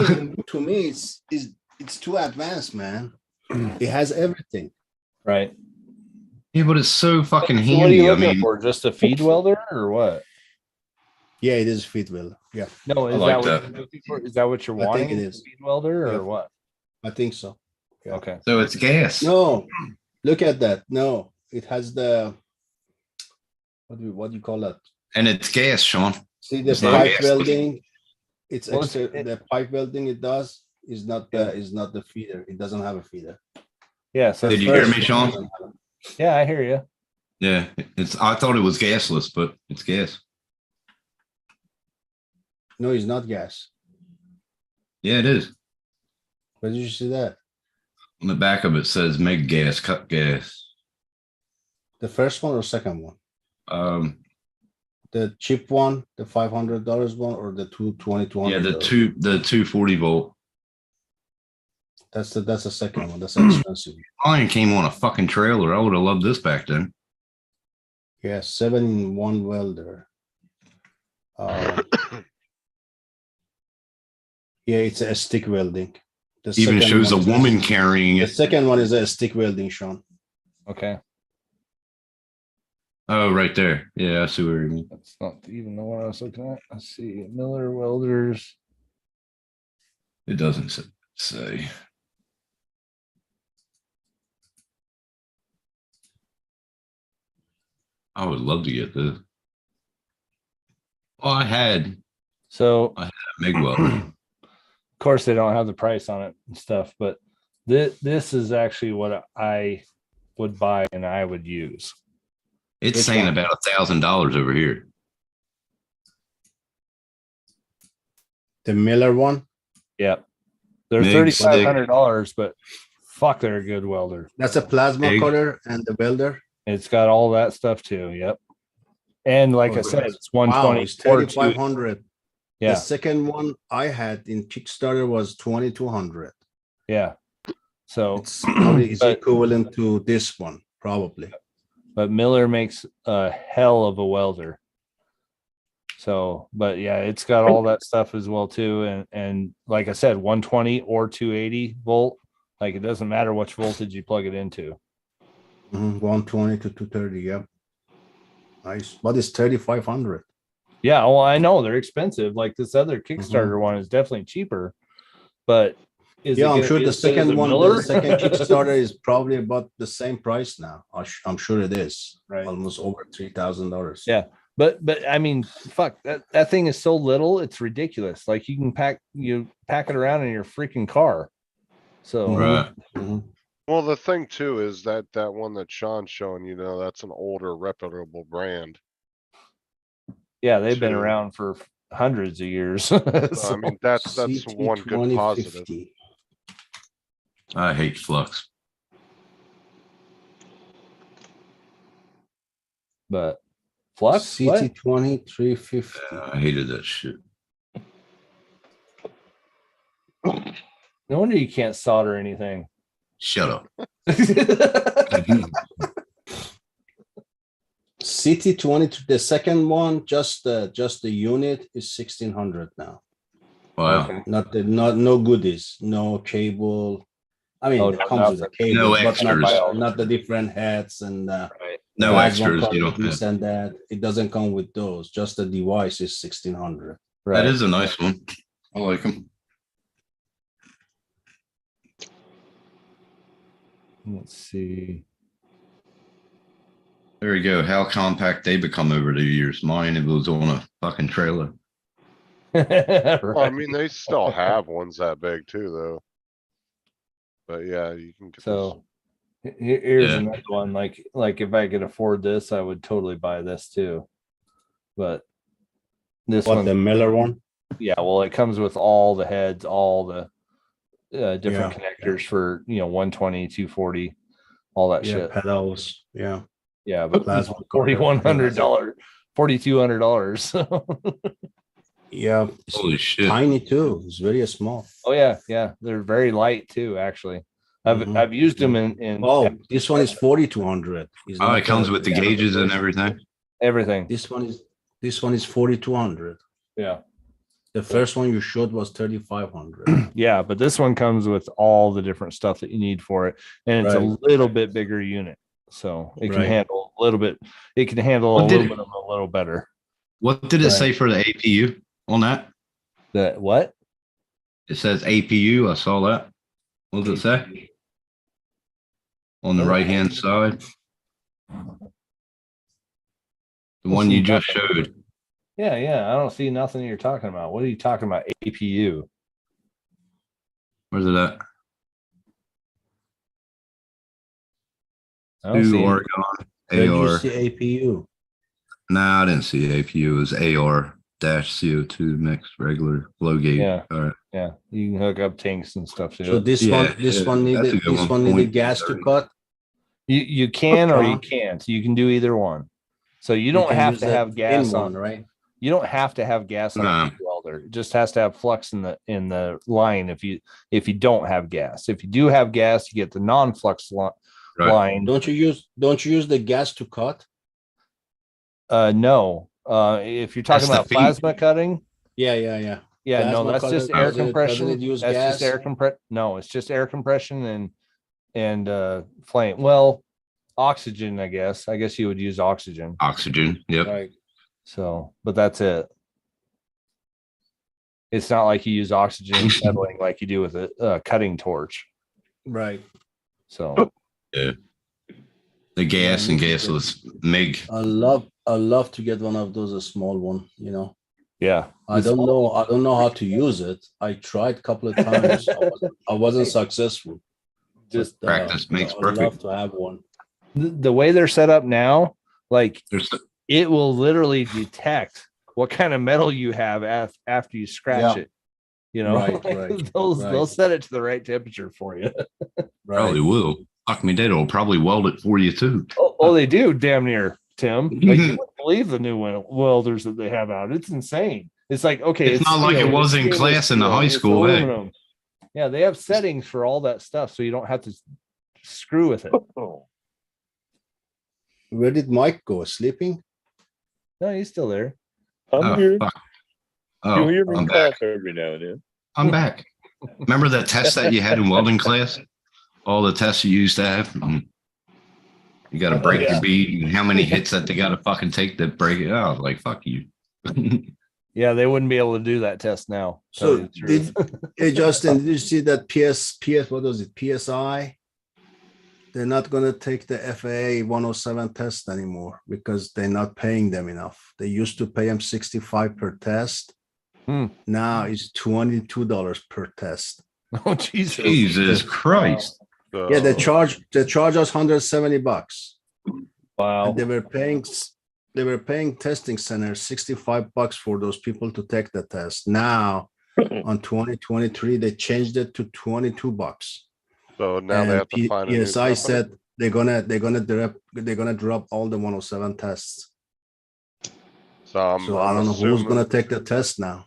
it's too advanced, man. It has everything. Right. Yeah, but it's so fucking So what are handy. you I looking mean, for? Just a feed welder or what? Yeah, it is feed welder. Yeah, No, is like that what that. you're looking for? Is that what you're I think wanting? it a is. Feed welder or Yeah. what? I think so. Yeah. Okay. so it's gas. No, look at that. No, it has the what do you call that? And it's gas, Sean. See the It's not pipe gas. welding. It's Well, extra, the pipe welding it does is not the feeder. It doesn't have a feeder. Yeah. So Did The you hear first me, one Sean? doesn't have it. yeah, I hear you. Yeah, I thought it was gasless, but it's gas. No, it's not gas. Yeah, it is. Where did you see that? On the back of it says make gas, cut gas. The first one or second one? The cheap one, the $500 one, or the $220? Yeah, the 240 volt. That's the second one. That's expensive. Mine came on a fucking trailer. I would have loved this back then. Yeah, 7-in-1 welder. Uh, yeah, it's a stick welding. The Even second shows a one is woman carrying The it. second one is a stick welding, Sean. Okay. Oh, right there. Yeah, I see what you mean. That's not even the one I was looking at. Let's see. Miller Welders. It doesn't say. I would love to get this. Oh, I had a MIG welder. Of course, they don't have the price on it and stuff, but this is actually what I would buy and I would use. It's Which saying one? about $1,000 over here. The Miller one. Yep. They're MIG stick. $3,500, but fuck, they're a good welder. That's a plasma Big. cutter and the welder. It's got all that stuff too. Yep. And like I said, it's 120 Wow, it's or 3,500. Yeah. The second one I had in Kickstarter was 2,200. Yeah. So It's probably is but- equivalent to this one, probably. but Miller makes a hell of a welder. So, but yeah, it's got all that stuff as well too. And like I said, 120 or 280 volt, like it doesn't matter which voltage you plug it into. 120 to 230. Yep. Nice. But it's 3,500. Yeah, well, I know they're expensive. Like this other Kickstarter one is definitely cheaper, but is it Yeah, I'm gonna sure be the as good as second a one, Miller? the second Kickstarter is probably about the same price now. I'm sure it is. Right. Almost over $3,000. Yeah, but I mean, fuck that thing is so little, it's ridiculous. Like you can pack it around in your freaking car. So Right. Well, the thing too is that one that Sean's showing, that's an older reputable brand. yeah, they've been Two. around for hundreds of years. So, So- I mean, that's one good positive. CT2050. I hate flux. but flux, what? CT20 350. I hated that shit. No wonder you can't solder anything. Shut up. CT20, the second one, just the unit is 1,600 now. Wow. Okay. Not no goodies, no cable. I mean, Oh, it no, comes with a nothing. cable, No but extras. not the different heads and No plasma extras. cutter, You don't this have. and that. It doesn't come with those. Just the device is 1,600. Right. That is a nice one. I like them. Let's see. There we go. How compact they become over the years. Mine, it was on a fucking trailer. Well, I mean, they still have ones that big too, though. But yeah, you can get So here's Yeah. another one. Like if I could afford this, I would totally buy this too. But this What, one, the Miller one? yeah, well, it comes with all the heads, all the different connectors for 120, 240, all that Yeah, shit. pedals. Yeah. Yeah, but Plasma $4,100, $4,200. Yeah. It's Holy shit. tiny too. It's very small. Oh yeah, they're very light too. Actually, I've used them in Oh, this one is 4,200. It's Oh, not it comes the- with the yeah, gauges and first one. everything. everything. This one is 4,200. Yeah, The first one you showed was 3,500. yeah, but this one comes with all the different stuff that you need for it, and it's a Right. little bit bigger unit, so it can Right. handle a little bit. It can handle What a did little it- bit of a little better. What did it Right. say for the APU on that? The what? It says APU. I saw that. What does it say? On the Oh. right hand side. The one see you just nothing. showed. Yeah, I don't see nothing you're talking about. What are you talking about? APU. Where's it at? I don't Two see. Oregon Where do you AR. see APU? Nah, I didn't see APU. It was AR dash CO2 mixed regular flow gate. Yeah. All right. Yeah, you can hook up tanks and stuff to So it. this Yeah, one, this yeah, one that's a needed, good this one. one needed Point gas to 30. cut. You can or you Uh-huh. can't. You can do either one. So you don't can have use to that have gas in on. one, right? You don't have to have gas on Nah. a welder. It just has to have flux in the line. If you don't have gas, if you do have gas, you get the non-flux Right. line. Don't you use the gas to cut? No. If you're talking That's the about feed. plasma cutting, Yeah. yeah, no, Plasma that's cutter, just air doesn't it compression. use That's just gas? air compress. No, it's just air compression and flame. Well, oxygen, I guess. I guess you would use oxygen. Oxygen. Yep. Right. So, but that's it. It's not like you use oxygen settling like you do with a cutting torch. Right. So, Yeah. The gas and gasless MIG. I love to get one of those, a small one, you know. yeah. I don't know how to use it. I tried a couple of times. I wasn't successful. Just practice makes I'd perfect. love to have one. The way they're set up now, like There's it will literally detect what kind of metal you have after you scratch Yeah. it. You know, Right, right, they'll right. set it to the right temperature for you. probably will. Fuck me dead. It'll probably weld it for you too. Oh, they do damn near, Tim. Like you wouldn't believe the new welders that they have out. It's insane. It's like, okay, It's not like steel, it was in stainless class in the steel, high it's school, eh? aluminum. Yeah, they have settings for all that stuff, so you don't have to screw with it. Where did Mike go? Sleeping? No, he's still there. I'm Oh, here. fuck. You Oh, hear me I'm back. cough every now and then. I'm back. Remember that test that you had in welding class? All the tests you used to have? You got to break yeah. your bead and how many hits that they got to fucking take to break it out. Like, fuck you. Yeah, they wouldn't be able to do that test now. tell you So the truth. hey Justin, did you see that PS what was it? PSI? They're not gonna take the FAA 107 test anymore because they're not paying them enough. They used to pay them 65 per test. Now it's $22 per test. Oh Jesus! Jesus Christ. Yeah, they charge us $170. Wow. And they were paying testing centers $65 for those people to take the test. Now on 2023, they changed it to $22. So now they have to find a new PSI company? said they're gonna drop all the 107 tests. So I don't know who's assuming gonna take the test now.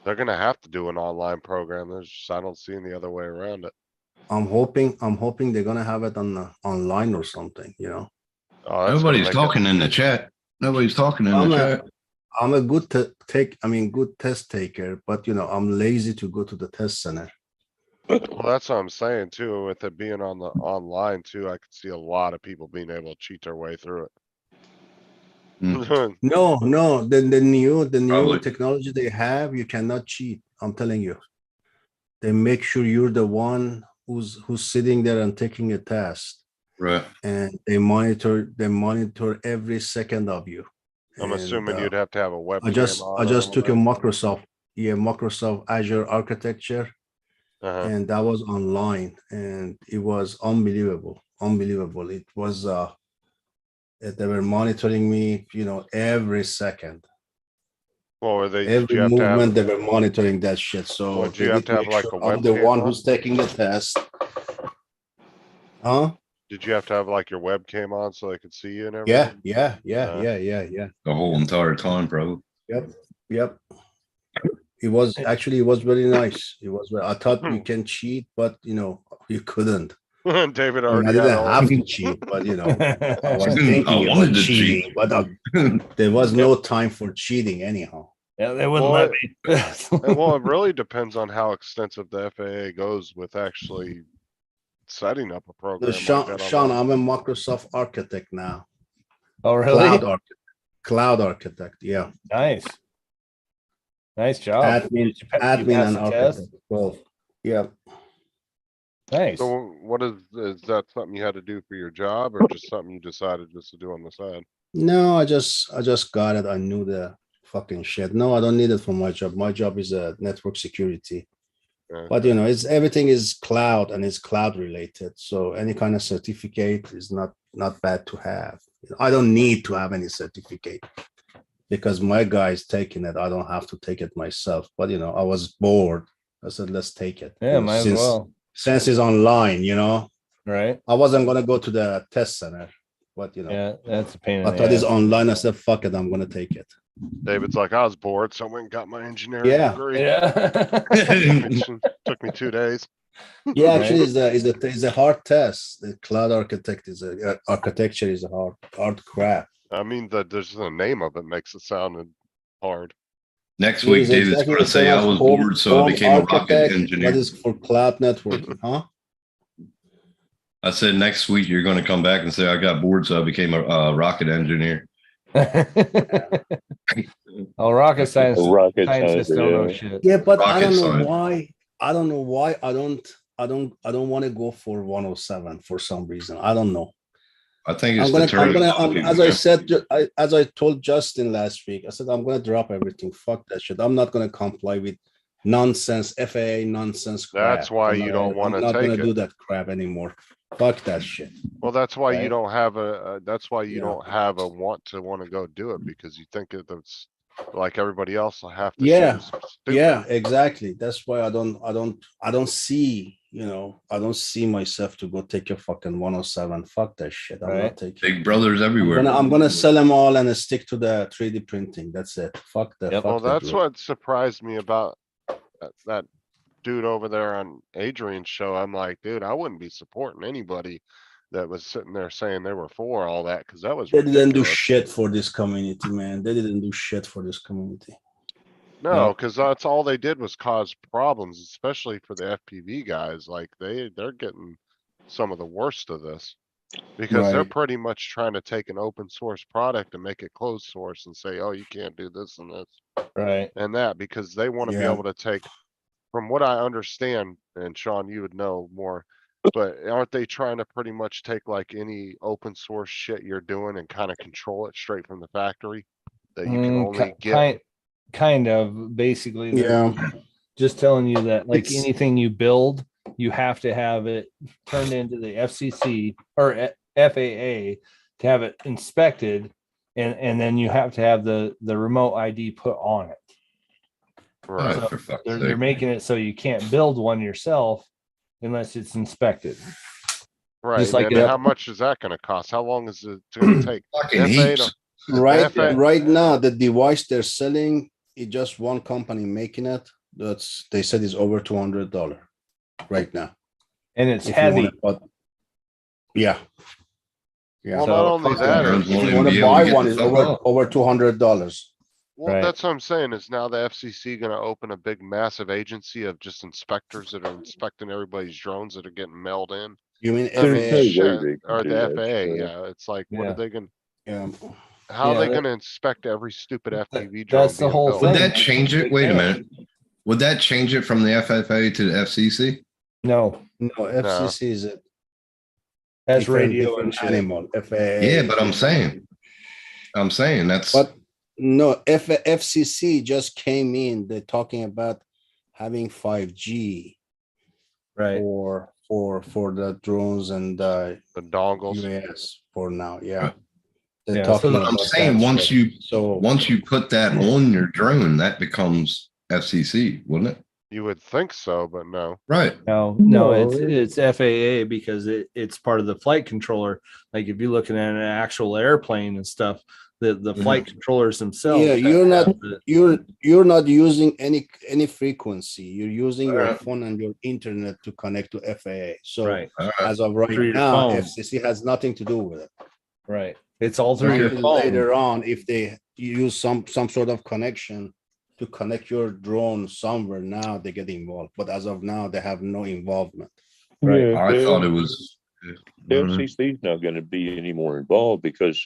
They're gonna have to do an online program. I don't see any other way around it. I'm hoping they're gonna have it online or something, you know. Oh, that's gonna Nobody's make talking in the chat. Nobody's talking in the chat. I'm a good good test taker, but you know, I'm lazy to go to the test center. Well, that's what I'm saying too. With it being on the online too, I could see a lot of people being able to cheat their way through it. No, the new Probably. technology they have, you cannot cheat. I'm telling you. They make sure you're the one who's sitting there and taking a test. Right. And they monitor every second of you. I'm And, assuming you'd have to have a webcam. I just took a Microsoft Azure architecture, and that was online, and it was unbelievable. It was they were monitoring me, you know, every second. Well, were they? Every movement they were monitoring that shit. So Well, do they you have need to have make like sure a I'm the webcam one on? who's taking the test. Huh? Did you have to have like your webcam on so they could see you and everything? Yeah. The whole entire time, bro. Yep. It was very nice. I thought you can cheat, but you know, you couldn't. David I already didn't had all have this- to cheat, but you know, I was I thinking wanted about to cheating, cheat. but there was no time for cheating anyhow. Yeah, they wouldn't Well, let me. Well, it really depends on how extensive the FAA goes with actually setting up a program. like that Sean, online. I'm a Microsoft architect now. Oh, really? Cloud architect. Yeah. Nice job. Admin You and passed the architect. test? Both. Yeah. Nice. So what is that something you had to do for your job or just something you decided just to do on the side? No, I just got it. I knew the fucking shit. No, I don't need it for my job. My job is network security. Yeah. But you know, everything is cloud and it's cloud related. So any kind of certificate is not bad to have. I don't need to have any certificate because my guy is taking it. I don't have to take it myself. But you know, I was bored. I said, let's take it. Yeah, You know, might as well. Since it's online, you know. Right. I wasn't gonna go to the test center, but you know, Yeah, that's a pain in I the thought it's ass. online. I said, fuck it, I'm gonna take it. David's like, I was bored, so I went and got my engineering Yeah. degree. Yeah. Took me 2 days. Yeah, actually, it's a hard test. The cloud architecture is a hard crap. I mean, there's the name of it makes it sound hard. Next It week, is David's exactly gonna the same say I as was home- bored, so I home became a rocket architect, engineer. That is for cloud networking, huh? I said next week you're gonna come back and say I got bored, so I became a rocket engineer. Oh, rocket science Rocket scientists science, don't know yeah. shit. Yeah, but I Rocket don't know science. why. I don't know why I don't want to go for 107 for some reason. I don't know. I think I'm it's gonna, the turn. as I said, as I told Justin last week, I said I'm gonna drop everything. Fuck that shit. I'm not gonna comply with nonsense FAA nonsense crap. That's why I'm you not- don't wanna I'm not take gonna it. do that crap anymore. Fuck that shit. Well, that's why you Right. don't have that's why you Yeah. don't have a want to go do it because you think it's like everybody else will have to. Yeah, stupid. yeah, exactly. That's why I don't see, I don't see myself to go take a fucking 107. Fuck that shit. I'm Right. not taking. Big brothers I'm everywhere. gonna sell them all and stick to the 3D printing. That's it. Fuck the. Yep. Fuck Well, the that's drone. what surprised me about that dude over there on Adrian's show. I'm like, dude, I wouldn't be supporting anybody that was sitting there saying they were for all that because that was They didn't do ridiculous. shit for this community, man. They didn't do shit for this community. No, because that's all they did was cause problems, especially for the FPV guys. Like they're getting some of the worst of this. Because they're Right. pretty much trying to take an open source product and make it closed source and say, oh, you can't do this and this Right. and that, because they want to be Yeah. able to take, from what I understand, and Sean, you would know more, but aren't they trying to pretty much take like any open source shit you're doing and kind of control it straight from the factory? That you can only get. Kind of basically. they're Yeah. Just telling you that like It's- anything you build, you have to have it turned into the FCC or FAA to have it inspected, and then you have to have the remote ID put on it. Right. So for fuck's they're sake. making it so you can't build one yourself unless it's inspected. Right. like And it- how much is that gonna cost? How long is it gonna take? Fucking FAA heaps. don't- Right, FAA right now, the device they're selling, it's just one company making it. They said it's over $200 right now. And it's If you heavy. wanna- but yeah. Yeah. Well, not only that, drones is- won't If you even want be to able to buy get one, the it's fuck over up. over $200. well, Right. that's what I'm saying is now the FCC gonna open a big massive agency of just inspectors that are inspecting everybody's drones that are getting mailed in. You mean I mean, There's no way shit, they can or do the that FAA, shit. yeah, it's like, what Yeah. are they gonna, Yeah. how are Yeah, they that- gonna inspect every stupid FPV drone? That's the being whole built? Would thing. that change it? They Wait a can't. minute. Would that change it from the FFA to the FCC? No, No, FCC is a that's different- radio different and shit. animal. FAA. Yeah, but I'm saying that's But no, FCC just came in. They're talking about having 5G Right. for the drones and The dongles. UAS for now. Yeah. They're Yeah, talking so But I'm about saying that once stuff. you put that on your drone, that becomes FCC, wouldn't it? You would think so, but no. Right. No, it's FAA because it's part of the flight controller. Like if you're looking at an actual airplane and stuff, the flight controllers themselves. Yeah, have you're not the- you're not using any frequency. You're using your Alright. phone and your internet to connect to FAA. So Right. as of right Through your now, phone. FCC has nothing to do with it. Right. It's all through your Maybe phone. later on, if they use some sort of connection to connect your drone somewhere, now they get involved. But as of now, they have no involvement. Right. Yeah, I the thought it was. FCC is not going to be any more involved because,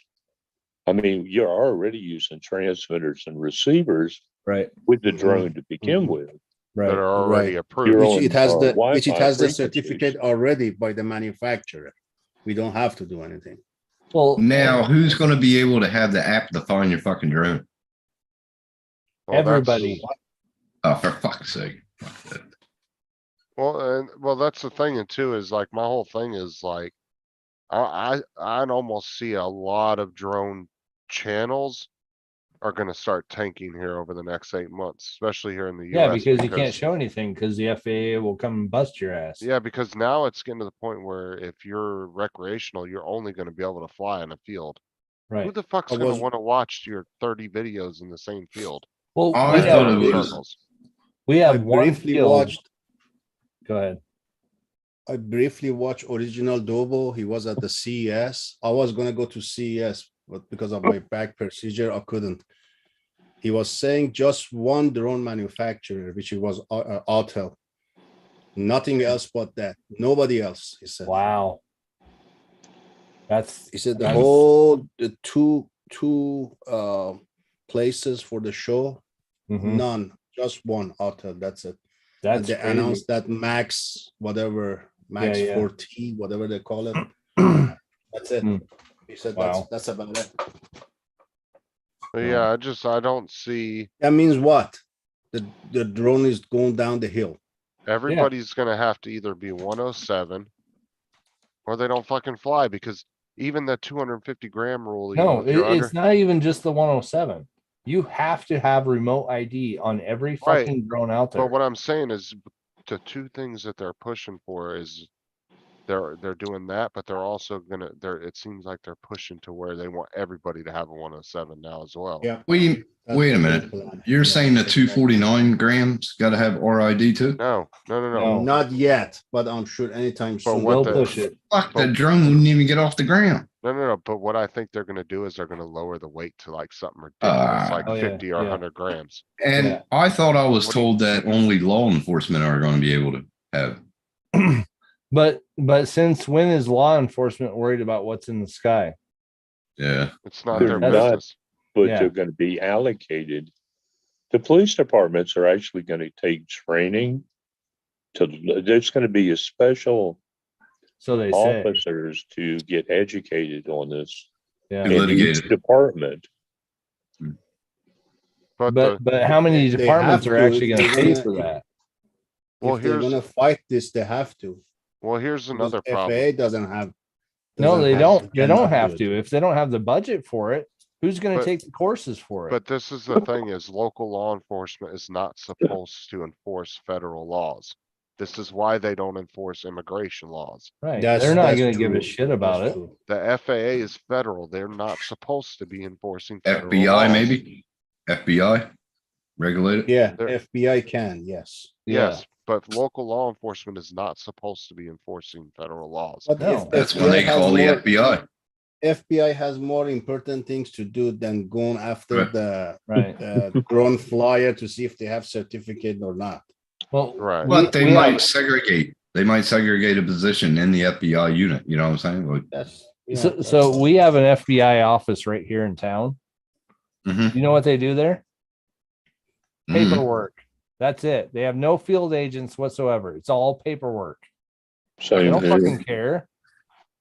I mean, you're already using transmitters and receivers Right. with the drone to begin with. That Right. are already Right. approved. You're Which on, it has uh, the which it Wi-Fi has the frequencies. certificate already by the manufacturer. We don't have to do anything. Well, Now, who's going to be able to have the app to find your fucking drone? Well, that's- everybody. Oh, for fuck's sake. Well, that's the thing and too, is like, my whole thing is like, I'd almost see a lot of drone channels are gonna start tanking here over the next 8 months, especially here in the US. Yeah, because you can't show anything because the FAA will come and bust your ass. Yeah, because now it's getting to the point where if you're recreational, you're only gonna be able to fly in a field. Who Right. the fuck's I gonna was- wanna watch your 30 videos in the same field? Well, I we thought have, it was. Circles. we I have one briefly field. watched Go ahead. I briefly watched original Dobo. He was at the CES. I was gonna go to CES but because of my back procedure, I couldn't. He was saying just one drone manufacturer, which was Autel. Nothing else but that. Nobody else, he said. Wow. He said the that's- whole the two places for the show, Mhm. none, just one Autel. That's it. That's and they crazy. announced that Max, whatever, Max yeah. 4T, whatever they call it. That's it. Hmm. He said Wow. that's about it. But yeah, I don't see That means what? The drone is going down the hill. everybody's gonna have to either be 107 or they don't fucking fly because even the 250 gram rule, you know, No, if you're under, it's not even just the 107. You have to have remote ID on every Right. fucking drone out there. but what I'm saying is the two things that they're pushing for is they're doing that, but they're also gonna, it seems like they're pushing to where they want everybody to have a 107 now as well. Yeah. Wait a minute. You're saying the 249 grams got to have RID too? No. Not yet, but I'm sure anytime But soon. what they'll the- push it. Fuck, that drone wouldn't even get off the ground. No, but what I think they're gonna do is they're gonna lower the weight to like something ridiculous, like Oh, yeah, 50 or yeah. 100 grams. And Yeah. I thought I was What do you- told that only law enforcement are going to be able to have. But since when is law enforcement worried about what's in the sky? Yeah. It's not They're their not. business. But Yeah. they're gonna be allocated. The police departments are actually gonna take training there's gonna be a special So they say. officers to get educated on this. Yeah. Who In litigated each it. department. But But how many They departments have are to, actually going to they're pay gonna- for that? Well, If they're here's- gonna fight this, they have to. here's Because another problem. FAA doesn't have. No, doesn't they have don't. to, They cannot don't do have it. to. If they don't have the budget for it, who's going to But- take the courses for it? But this is the thing is local law enforcement is not supposed to enforce federal laws. This is why they don't enforce immigration laws. Right. That's- They're not that's going to give a true. shit about That's it. true. The FAA is federal. They're not supposed to be enforcing federal FBI laws. maybe? FBI regulated? Yeah, They're- FBI can, yes. Yes, but local law enforcement is not supposed to be enforcing federal laws. But No. if That's when FBI they has call the more- FBI. FBI has more important things to do than going after Right. the Right. drone flyer to see if they have certificate or not. Well, Right. But they we might have- segregate. They might segregate a position in the FBI unit. You know what I'm saying? Like, That's. So we have an FBI office right here in town. mhm, You know what they do there? mhm. Paperwork. That's it. They have no field agents whatsoever. It's all paperwork. They Same don't here. fucking care.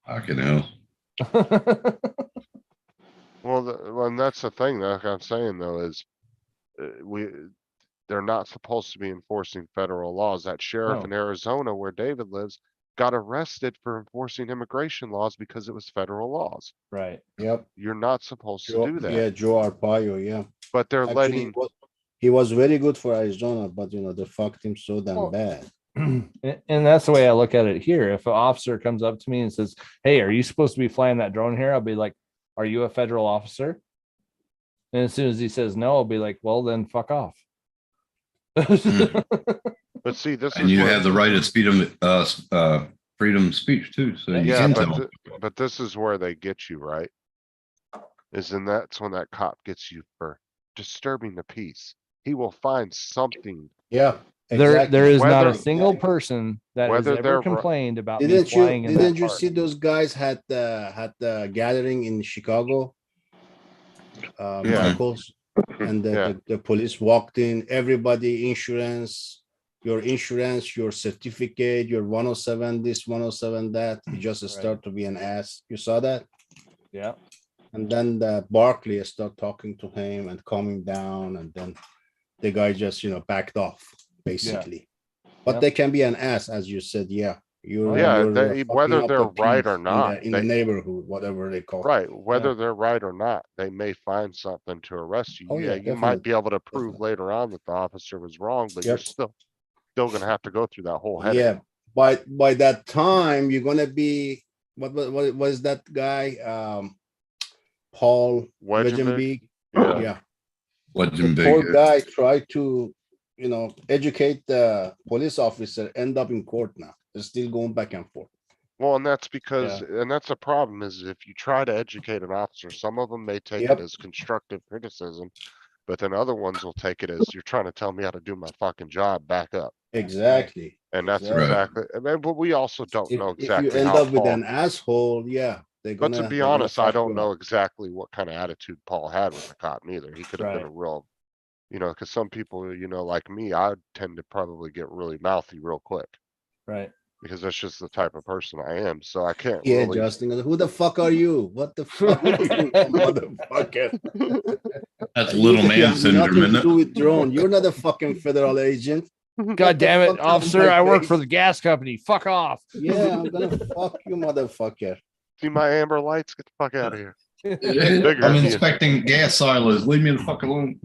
Fucking hell. Well, and that's the thing, like I'm saying though, is they're not supposed to be enforcing federal laws. That sheriff No. in Arizona where David lives got arrested for enforcing immigration laws because it was federal laws. Right. Yep. You're not supposed to Joe, do that, yeah, Joe Arpaio, yeah. but they're Actually, letting, he was very good for Arizona, but they fucked him so damn Well, bad. And that's the way I look at it here. If an officer comes up to me and says, "Hey, are you supposed to be flying that drone here?" I'll be like, "Are you a federal officer?" And as soon as he says no, I'll be like, "Well, then fuck off." but see, this And is you where- have the right of freedom of speech too. So you Yeah, can but, tell. but this is where they get you, right? That's when that cop gets you for disturbing the peace. He will find something. Yeah. There is not a Whether- single person that has whether they're ever ri- complained about me Didn't flying in that didn't you park. see those guys had the gathering in Chicago? Yeah. Michaels, and Yeah. the police walked in, everybody your insurance, your certificate, your 107 this, 107 that. You just start to be an ass. You saw that? Yeah. And then the Barkley start talking to him and calming down, and then the guy just backed off basically. But Yeah. they can be an ass, as you said. Yeah, you're Yeah, fucking whether up they're the right peace or not, in the they- neighborhood, whatever they call it. Right, whether they're right or not, they may find something to arrest you. Oh, Yeah, yeah, you might be definitely, able to prove later on that the officer was wrong, but you're Yep. still gonna have to go through that whole headache. Yeah, by that time you're gonna be what was that guy? Paul Wegenbeek? Wegenbeek. Yeah. Legend The poor big. guy tried to educate the police officer, end up in court now. They're still going back and forth. Well, and that's because, and that's a problem is if you try to educate an officer, some of them may take Yep. it as constructive criticism, but then other ones will take it as you're trying to tell me how to do my fucking job, back up. Exactly. And that's Exactly. exactly, I mean, but we also don't know If you exactly end how up with Paul, an asshole, yeah, they're but to gonna be they're gonna honest, I fuck don't you know up. exactly what kind of attitude Paul had with the cop neither. He could have been Right. a real, cause some people, like me, I tend to probably get really mouthy real quick Right. because that's just the type of person I am. So I can't Yeah, really, Justin, who the fuck are you? What the fuck are you, motherfucker? That's You little you man have syndrome, nothing to isn't do it? with drone. You're not a fucking federal agent. God damn the it, fuck out of officer! my I work for face. the gas company. Fuck off. Yeah, I'm gonna fuck you, motherfucker. see my amber lights, get the fuck out of here. I'm Bigger than you. inspecting gas silos. Leave me the fuck alone.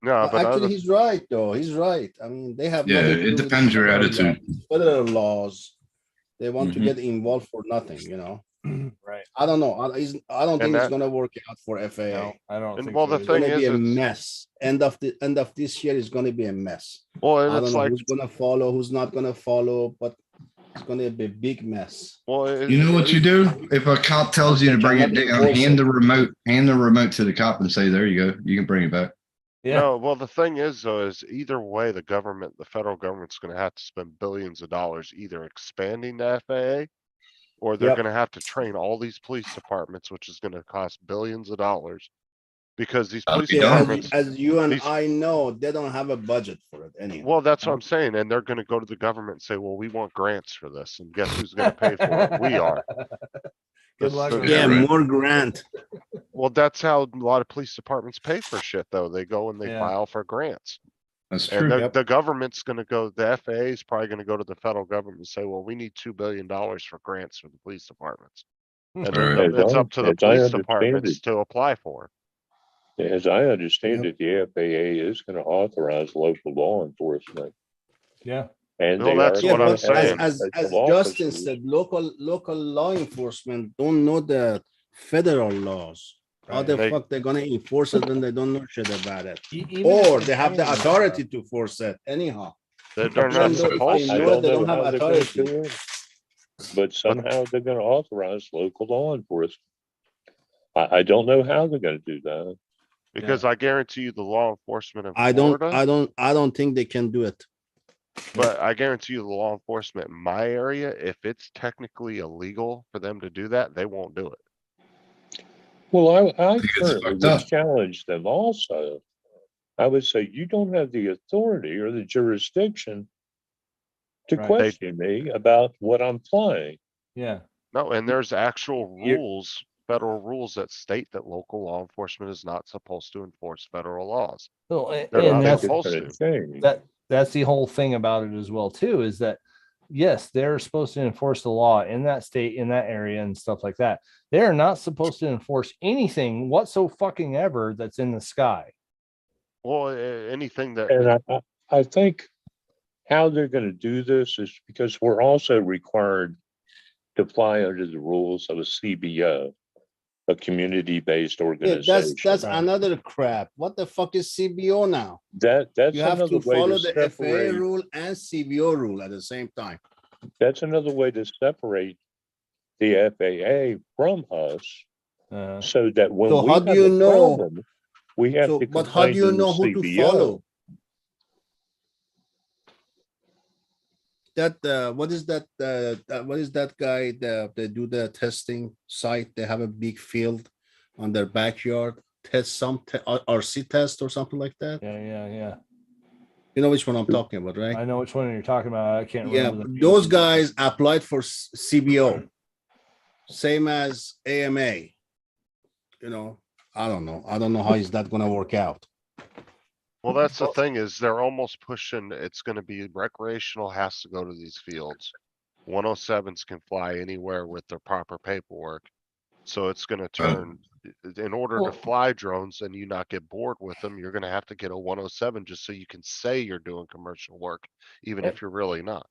No, but Actually, other, he's right, though. He's right. I mean, they have Yeah, nothing to it do with depends your federal attitude. federal laws. They want to Mhm. get involved for nothing, Right. I don't know. I don't think it's that- gonna work out for FAA. No, I don't and think well, so the either. It's gonna thing be is, a it's, mess. End of this year is gonna be a mess. well, and I don't it's know like, who's gonna follow, who's not gonna follow, but it's gonna be a big mess. well, You know what you do? If a cop tells you to bring it Cannot down, enforce hand it. the remote to the cop and say, there you go. You can bring it back. Yeah. No, well, the thing is, though, is either way, the federal government's gonna have to spend billions of dollars either expanding the FAA, or they're Yep. gonna have to train all these police departments, which is gonna cost billions of dollars. Because these police Yeah, departments, as you and these- I know, they don't have a budget for it anyway. well, that's what I'm saying, and they're gonna go to the government and say, well, we want grants for this, and guess who's gonna pay for it? We are. Good That's luck the- with Yeah, that. right. more grant. Well, that's how a lot of police departments pay for shit, though. They go and they Yeah. file for grants. That's And true. the government's gonna go, the FAA is probably gonna go to the federal government and say, well, we need $2 billion for grants for the police departments. And then Right. it's up to the As I police understand departments it. to apply for. As I understand it, the FAA is going to authorize local law enforcement, Yeah. and Well, they that's are what gonna I'm have saying. As special Justin officers. said, local law enforcement don't know the federal laws. How the They- fuck they're gonna enforce it when they don't know shit about it? Even Or if they have the train them, authority to force it anyhow. They're Even not though if supposed they I to. know it, don't they know don't have how they're going to authority. do it, but somehow they're going to authorize local law enforcement. I don't know how they're going to do that. Because I guarantee you the law enforcement in I Florida, don't think they can do it. but I guarantee you the law enforcement in my area, if it's technically illegal for them to do that, they won't do it. Well, I think it's currently fucked would up. challenge them also. I would say you don't have the authority or the jurisdiction to Right. question me about what I'm flying. Yeah. No, and there's actual You're- rules, federal rules that state that local law enforcement is not supposed to enforce federal laws. Well, and, They're and not that's supposed Gonna to. change. that's the whole thing about it as well too, is that yes, they're supposed to enforce the law in that state, in that area, and stuff like that. They're not supposed to enforce anything whatsoever that's in the sky. Well, anything that, And I think how they're going to do this is because we're also required to fly under the rules of a CBO, a community-based Yeah, organization. that's another crap. What the fuck is CBO now? That's You have another to way follow to the FAA separate. rule and CBO rule at the same time. That's another way to separate the FAA from us, so that when So we how have do you a know? problem, we have So, to but how complain do you to the know who to CBO. follow? That what is that? What is that guy? They do the testing site. They have a big field on their backyard. Test some RC test or something like that. Yeah. You know which one I'm talking about, right? I know which one you're talking about. I can't Yeah, remember. the those name. guys applied for CBO, same as AMA. You know, I don't know. I don't know how is that gonna work out. well, that's the thing is they're almost pushing, it's gonna be recreational has to go to these fields. 107s can fly anywhere with their proper paperwork. So it's gonna turn, in order to Well- fly drones and you not get bored with them, you're gonna have to get a 107 just so you can say you're doing commercial work, even if you're really not.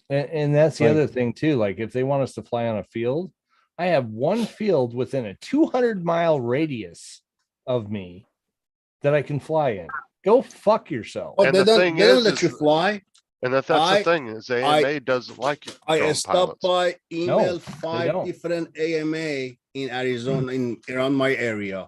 And that's the Right. other thing too. Like if they want us to fly on a field, I have one field within a 200-mile radius of me that I can fly in. Go fuck yourself. Oh, And they the don't. thing They don't is let you fly. And that's the thing is the AMA doesn't like you. I stopped by, emailed they 5 don't. different AMA in Arizona, in around my area.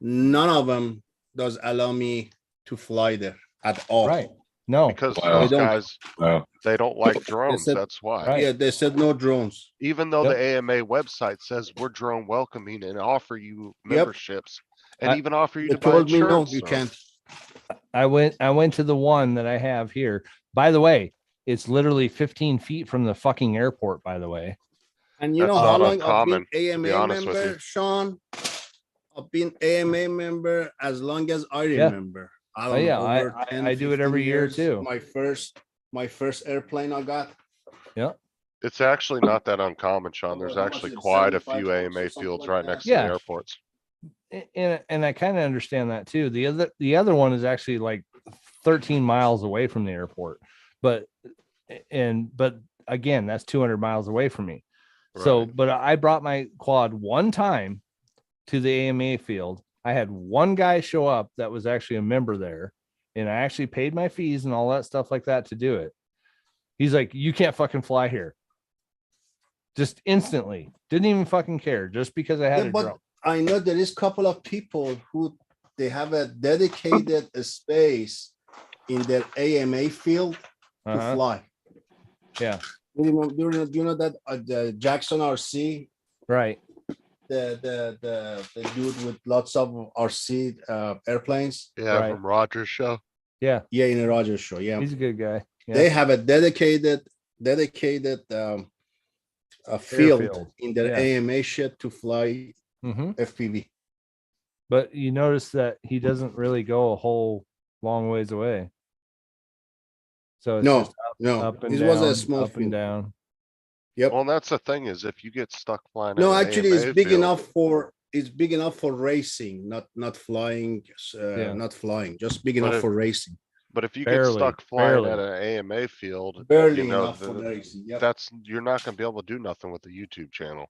None of them does allow me to fly there at all. Right. No. Because Wow. those They don't. guys, Wow. they don't like They drones. said, That's why. Right. yeah, they said no drones. Even though Yep. the AMA website says we're drone welcoming and offer you Yep. memberships and I- even offer you They to buy told me no, insurance. you so- can't. I went to the one that I have here. By the way, it's literally 15 feet from the fucking airport, by the way. And you That's know how not long uncommon, I've been to be AMA honest with member, you. Sean? I've been AMA member as long as I Yeah. remember. I don't yeah, know, I- over I- 10, I do it 15 every year years. too. My first airplane I got. Yeah. It's actually not that uncommon, Sean. There's How much actually is it, quite a 75 few bucks or AMA something fields like right that? next to Yeah. the airports. And I kind of understand that too. The other one is actually like 13 miles away from the airport, but again, that's 200 miles away from me. So, Right. but I brought my quad one time to the AMA field. I had one guy show up that was actually a member there, and I actually paid my fees and all that stuff like that to do it. He's like, "You can't fucking fly here." Just instantly, didn't even fucking care, just because I had Yeah, a but drone. I know there is a couple of people who they have a dedicated space in their AMA field to Uh-huh. fly. Yeah, You know that the Jackson RC, right. the dude with lots of RC airplanes. Yeah, Right. from Rogers show. Yeah, Yeah, in a Rogers show. Yeah, he's a good guy. Yeah. they have a dedicated a field Airfield. in their Yeah. AMA shit to fly Mhm. FPV. But you notice that he doesn't really go a whole long ways away. So it's No, just up, no, up and it down, was a small up and field. down. Yep. Well, and that's the thing is if you get stuck flying. No, at an actually, it's AMA big field- enough for racing, not flying, Yeah. not flying, just big But enough if- for racing. But if you Barely, get stuck flying barely. at an AMA field, Barely you know, enough for racing. Yep. that's, you're not gonna be able to do nothing with the YouTube channel.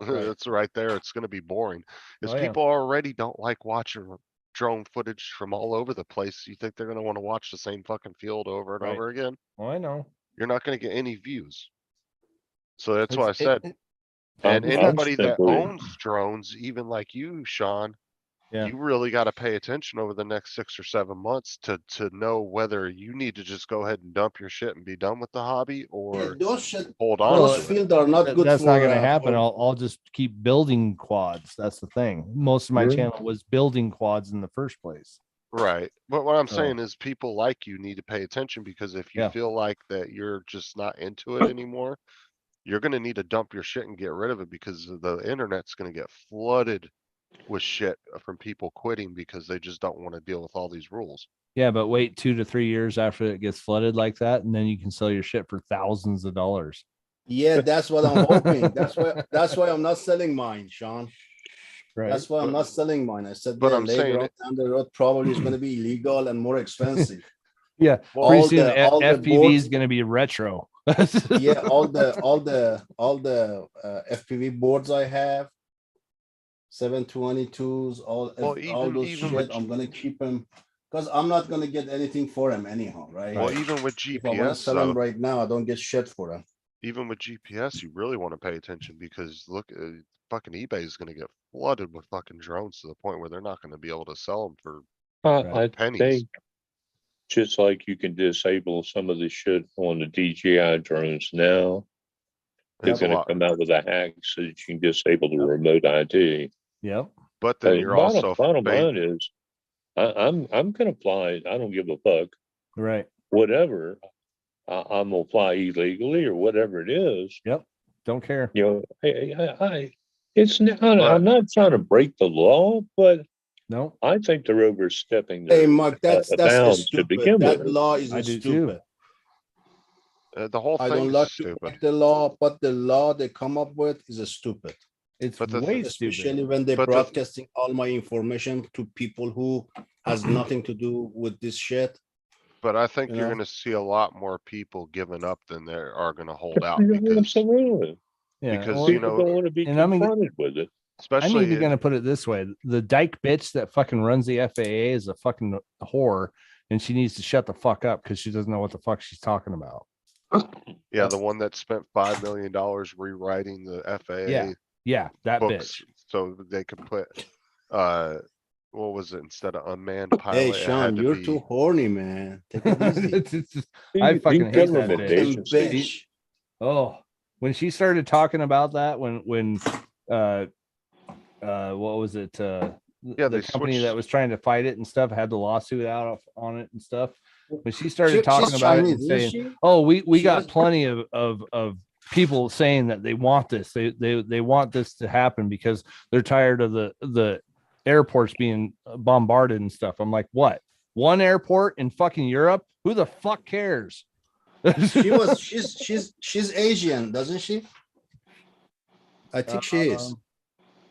Right. It's right there. It's gonna be boring. Is Oh, yeah. people already don't like watching drone footage from all over the place. You think they're gonna wanna watch the same fucking field over and Right. over again? Oh, I know. You're not gonna get any views. So that's why I It's- said, and I'm anybody that simply- owns drones, even like you, Sean, Yeah. you really gotta pay attention over the next 6 or 7 months to know whether you need to just go ahead and dump your shit and be done with the hobby Yeah, or those shit, hold on those to it. fields are not good. That's for, not going to happen. for- I'll just keep building quads. That's the thing. Most of my Yeah. channel was building quads in the first place. Right, but what I'm So- saying is people like you need to pay attention because if you Yeah. feel like that you're just not into it anymore, you're gonna need to dump your shit and get rid of it because the internet's gonna get flooded with shit from people quitting because they just don't wanna deal with all these rules. Yeah, but wait 2 to 3 years after it gets flooded like that, and then you can sell your shit for thousands of dollars. Yeah, that's what I'm hoping. That's why I'm not selling mine, Sean. Right. That's why I'm not selling mine. I said But that I'm saying later on it- down the road probably is going to be illegal and more expensive. Yeah. All Pretty soon, the- all the FPV boards- is going to be retro. Yeah, all the FPV boards I have, 722s, all Well, those even shit. with- I'm gonna keep them because I'm not gonna get anything for them anyhow, right? Well, even with If I want to GPS, sell them though, right now, I don't get shit for them. even with GPS, you really wanna pay attention because look, fucking eBay is gonna get flooded with fucking drones to the point where they're not gonna be able to sell them for I pennies. think just like you can disable some of the shit on the DJI drones now, they're It's a gonna lot. come out with a hack so that you can disable the remote ID. Yep. But then Hey, you're bottom, also bottom ba- line is, I'm gonna fly. I don't give a fuck. Right. Whatever, I'm gonna fly illegally or whatever it is. Yep. Don't care. You know, I'm not trying to break the law, but No. I think they're overstepping Hey, their Mark, that's bounds to begin stupid. That with. law is I do too. stupid. the whole I don't thing's like to stupid. break the law, but the law they come up with is a stupid. It's But the way Especially stupid. when they're But the- broadcasting all my information to people who has nothing to do with this shit. But I think You you're know? gonna see a lot more people giving up than there are gonna hold out Yeah, because, absolutely. Yeah. because, well, you People know, don't want to be and I'm gonna- confronted with it. I'm especially even going to put it this way: the dyke bitch that fucking runs the FAA is a fucking whore, and she needs to shut the fuck up because she doesn't know what the fuck she's talking about. Yeah, the one that spent $5 million rewriting the FAA Yeah, that books bitch. so they could put, what was it, instead of unmanned pilot? Hey, it had Sean, to you're be- too horny, man. Take it easy. It's just- I fucking hate that Fucking bitch. bitch. Oh, when she started talking about that, when what was it? Yeah, the they company switched- that was trying to fight it and stuff had the lawsuit out on it and stuff. When she started talking she's about it Chinese, and isn't saying, she? "Oh, we She got has- plenty of people saying that they want this, they want this to happen because they're tired of the airports being bombarded and stuff." I'm like, what? One airport in fucking Europe? Who the fuck cares? She's Asian, doesn't she? I think she is.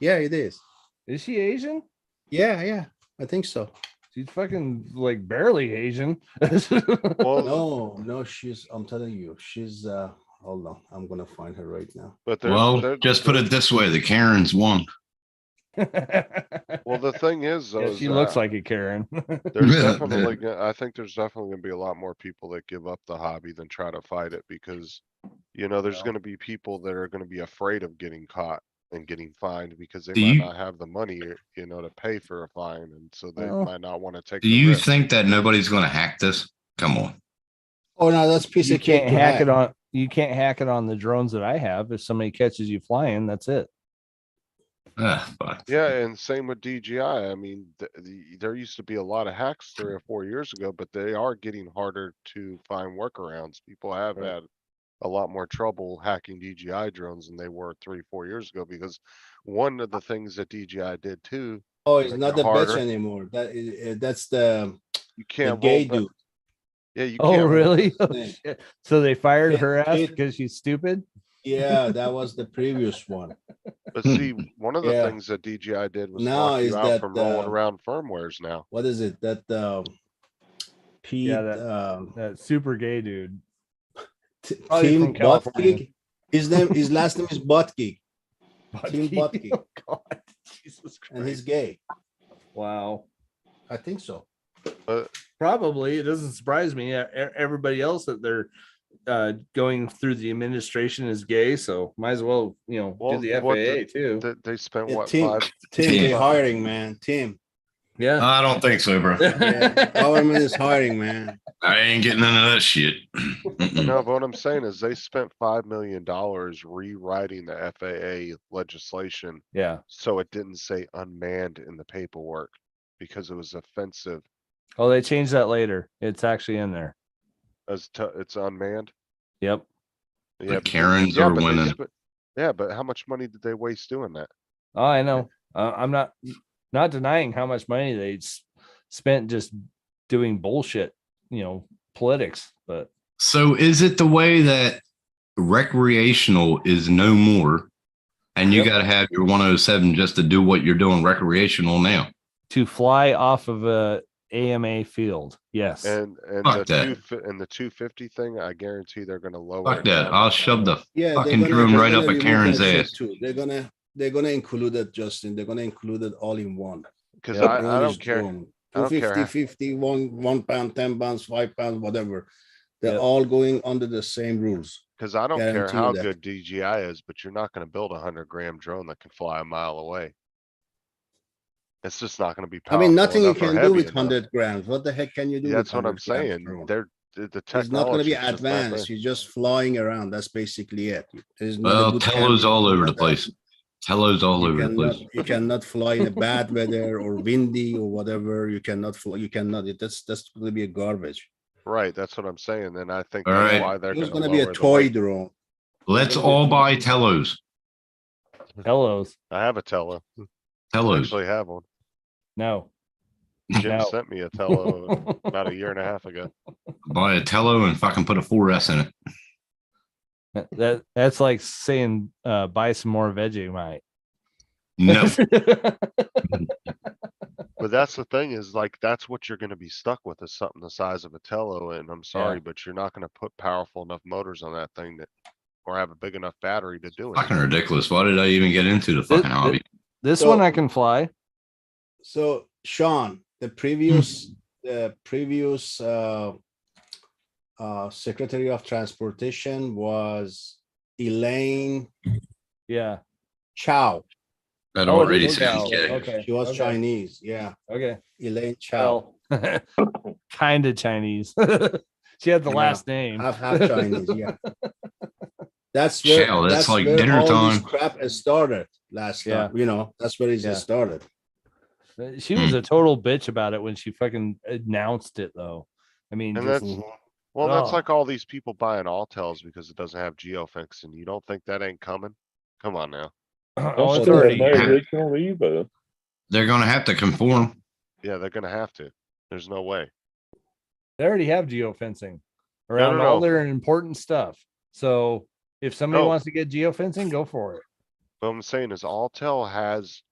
Yeah, it is. Is she Asian? Yeah, I think so. She's fucking like barely Asian. No, she's. I'm telling you, she's. Hold on, I'm gonna find her right now. But Well, just put it this way: the Karens won. Well, the thing is, though, Yeah, is, she looks like a Karen. there's definitely, I think there's definitely gonna be a lot more people that give up the hobby than try to fight it because, there's gonna be people that are gonna be afraid of getting caught and getting fined because they Do might you- not have the money, to pay for a fine, and so they Well, might not want to take. Do the you risk. think that nobody's going to hack this? Come on. Oh no, that's piece You of cake. can't to hack it on. You can't hack it on the drones that I have. If somebody catches you flying, that's it. Fuck. Yeah, and same with DJI. I mean, there used to be a lot of hacks 3 or 4 years ago, but they are getting harder to find workarounds. People have had a lot more trouble hacking DJI drones than they were 3, 4 years ago because one of the things that DJI did too. Oh, to it's make not it the harder, bitch anymore. That's the You can't gay roll back- dude. Yeah, you Oh, can't. really? What's Oh, his name? shit. So they fired Kid- her ass kid- because she's stupid. Yeah, that was the previous one. But see, one of the Yeah. things that DJI did was Now lock is you out that, from rolling around firmwares now. What is it? That Pete Yeah, that super gay dude. Probably Team from California. Buttgeek. His last name is Buttgeek. Team Buttgeek. Buttgeek. Oh, God. Jesus Christ. And he's gay. Wow. I think so. Probably. It doesn't surprise me. Everybody else that they're going through the administration is gay, so might as well, do the what FAA too. They spent Yeah, what Tim, 5? they're hiring, man. Tim. Yeah. I don't think so, bro. Yeah, government is hiring, man. I ain't getting into that shit. No, but what I'm saying is they spent $5 million rewriting the FAA legislation Yeah. so it didn't say unmanned in the paperwork because it was offensive Oh, they changed that later. It's actually in there. it's unmanned. Yep. Yeah, The Karens yeah, are but they winning. yeah, but how much money did they waste doing that? Oh, I know. I'm not denying how much money they spent just doing bullshit, politics, but So is it the way that recreational is no more and you Yep. got to have your 107 just to do what you're doing recreational now? to fly off of a AMA field. Yes. And Fuck the that. and the 250 thing, I guarantee they're gonna lower Fuck it that. down. I'll shove the Yeah, fucking drone right up a remove Karen's that shit ass. too. They're gonna include it, Justin. They're gonna include it all in one. Because The I drone is don't care. drone. I don't care 250, how- 50, 1 pound, 10 pounds, 5 pounds, whatever. They're Yep. all going under the same rules. Cause I don't care Guarantee you how that. good DJI is, but you're not gonna build a 100-gram drone that can fly a mile away. It's just not gonna be I powerful mean, nothing you enough or can do heavy with enough. 100 grams. What the heck can you do? Yeah, with that's what I'm 100 grams saying. drone? The It's not going to be technology is just not advanced. there. You're just flying around. That's basically it. There's not a Well, good Tello's camera all over the like that. place. Tello's all You over the cannot, place. you cannot fly in a bad weather or windy or whatever. You cannot fly. You cannot. That's going to be a garbage. Right, that's what I'm saying. And I think All that's right. why they're It's gonna going to be a lower the toy weight. drone. Let's all buy Tellos. Hellos. I have a Tello. I Tellos. actually have one. No. Jim No. sent me a Tello about a year and a half ago. Buy a Tello and fucking put a 4S in it. That's like saying buy some more Vegemite. No. But that's the thing is like, that's what you're gonna be stuck with is something the size of a Tello. And I'm sorry, but you're not gonna put powerful enough motors on that thing or have a big enough battery to do it. Fucking ridiculous. Why did I even get into the fucking hobby? This So- one I can fly. So, Sean, the previous the previous Secretary of Transportation was Elaine Yeah. Chow. That Oh, it already is sounds Chow. gay. Okay. She was okay. Chinese. Yeah, Okay. Elaine Chow. Well, kind of Chinese. She had the Yeah, last name. half Chinese. Yeah, that's where Chow, that's like where dinner all this time. crap has started last Yeah. time. You know, that's where it Yeah. started. She was a total bitch about it when she fucking announced it, though. I mean, And just that's, well, that's oh. like all these people buying Altels because it doesn't have geofencing. You don't think that ain't coming? Come on now. Oh, it's still already my here. original Evo. They're gonna have to conform. Yeah, they're gonna have to. There's no way. They already have geofencing around all no. their important stuff. So if somebody No. wants to get geofencing, go for it. What I'm saying is Altel has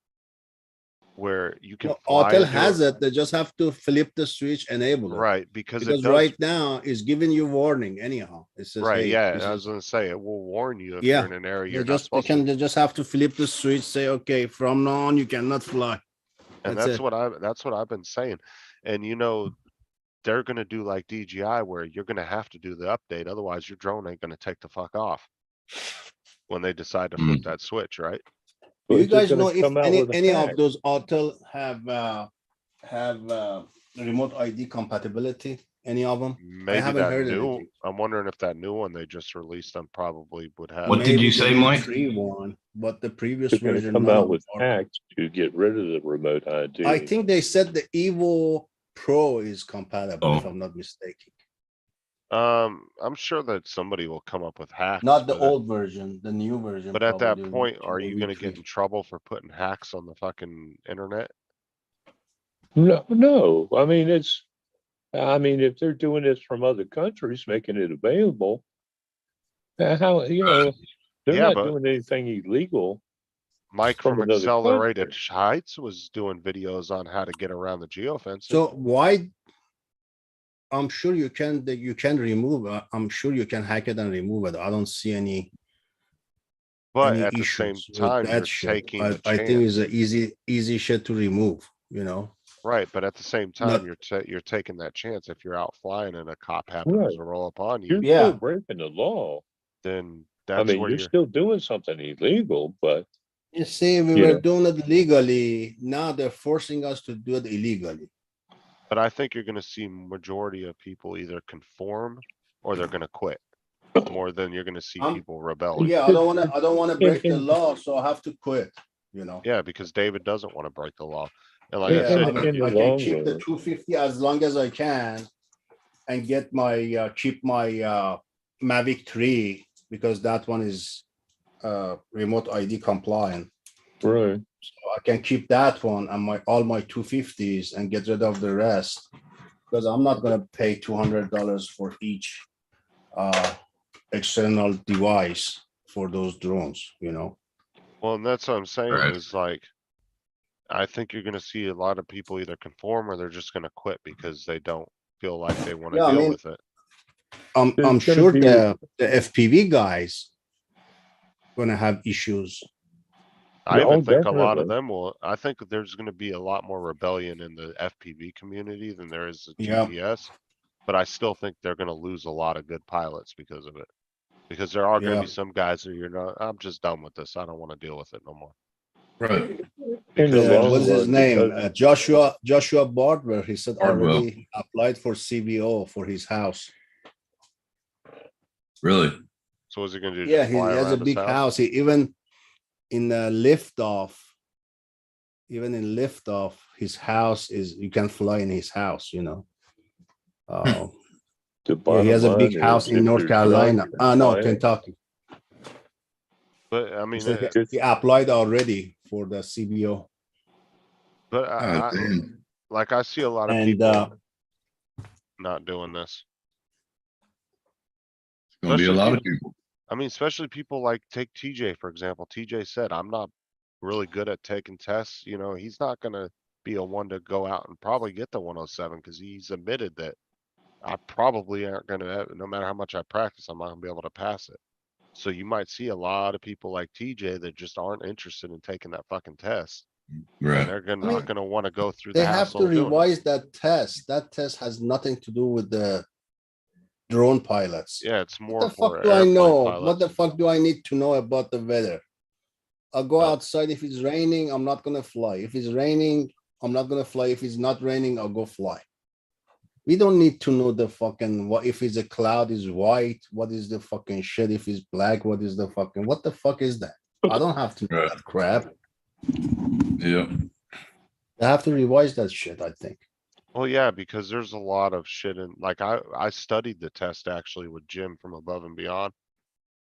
where you can No, fly Autel into has it. it. They just have to flip the switch, enable it. Right, because it Because does, right now it's giving you warning anyhow. It says, right, hey, yeah, this I is- was gonna say, it will warn you if Yeah, you're in an area they you're not just supposed to. they just have to flip the switch, say, okay, from now on you cannot fly. And That's that's it. what I've been saying. And you know, they're gonna do like DJI where you're gonna have to do the update, otherwise your drone ain't gonna take the fuck off. When they decide to flip that switch, right? Do you It's just guys gonna know if come out with a any hack. of those Autel have remote ID compatibility? Any of them? Maybe haven't that heard new, anything. I'm wondering if that new one they just released them probably would have. What did you say, the Mike? 3.1, but the previous They're going to version. come none out of with them are. hacks to get rid of the remote ID. I think they said the Evo Pro is compatible, if I'm not mistaken. I'm sure that somebody will come up with hacks. Not the with it. old version, the new version. But at that probably point, will are be you gonna get free. in trouble for putting hacks on the fucking internet? No. I mean, if they're doing this from other countries, making it available, how, they're Yeah, not but- doing anything illegal. Mike From from another Accelerated Heights was doing videos on how to get around the geofencing. So why? I'm sure you can remove. I'm sure you can hack it and remove it. I don't see any. But any at the same issues with time, that you're shit. taking a I think it's chance. an easy shit to remove. You know. Right, but at the same Not- time, you're taking that chance. If you're out flying and a cop happens Right. to roll upon You're you, still breaking the law. then I that's mean, where you're still doing something illegal, but You see, we You were know. doing it legally. Now they're forcing us to do it illegally. But I think you're gonna see majority of people either conform or they're gonna quit. More than you're gonna see people rebelling. Yeah, I don't want to break the law, so I have to quit. You know. Yeah, because David doesn't wanna break the law. And like I Yeah, said, I mean, I can keep the 250 as long as I can and get my keep my Mavic 3 because that one is remote ID compliant. right. So I can keep that one and all my 250s and get rid of the rest because I'm not gonna pay $200 for each external device for those drones, you know. well, and that's what I'm saying Right. is like, I think you're gonna see a lot of people either conform or they're just gonna quit because they don't feel like they wanna Yeah, I deal mean, with it. I'm There's gonna sure be- the FPV guys gonna have issues. I Yeah, even oh, think a lot of definitely. them will, I think there's gonna be a lot more rebellion in the FPV community than there is the Yeah. GPS. But I still think they're gonna lose a lot of good pilots because of it. Because there are gonna Yeah. be some guys that you're not, I'm just done with this. I don't wanna deal with it no more. Right. In the long What's his run, name? because- Joshua Bardwell. He said Bardwell. already applied for CBO for his house. Really? So what's he gonna do? Yeah, Just he fly has a around his big house. He even in the liftoff, even in liftoff, his house is you can fly in his house. You know. The Yeah, he has a bottom big line house is in if North there's Carolina. none, No, why- Kentucky. But I He mean, said uh, he applied already for the CBO. but Oh, damn. like I see a lot of And people not doing this. It's gonna be a Especially lot of people- people. I mean, especially people like take TJ, for example. TJ said, I'm not really good at taking tests. You know, he's not gonna be a one to go out and probably get the 107 because he's admitted that I probably aren't gonna, no matter how much I practice, I'm not gonna be able to pass it. So you might see a lot of people like TJ that just aren't interested in taking that fucking test. Right. They're I mean, not gonna wanna go through the They have hassle to of doing it. revise that test. That test has nothing to do with the drone pilots. Yeah, it's What more the for fuck do I airplane know? What the pilots. fuck do I need to know about the weather? I'll go Uh, outside. If it's raining, I'm not gonna fly. If it's raining, I'm not gonna fly. If it's not raining, I'll go fly. We don't need to know the fucking what if it's a cloud is white, what is the fucking shit? If it's black, what is the fucking what the fuck is that? I don't have to know Right. that crap. Yeah. They have to revise that shit, I think. Well, yeah, because there's a lot of shit in, like, I studied the test actually with Jim from Above and Beyond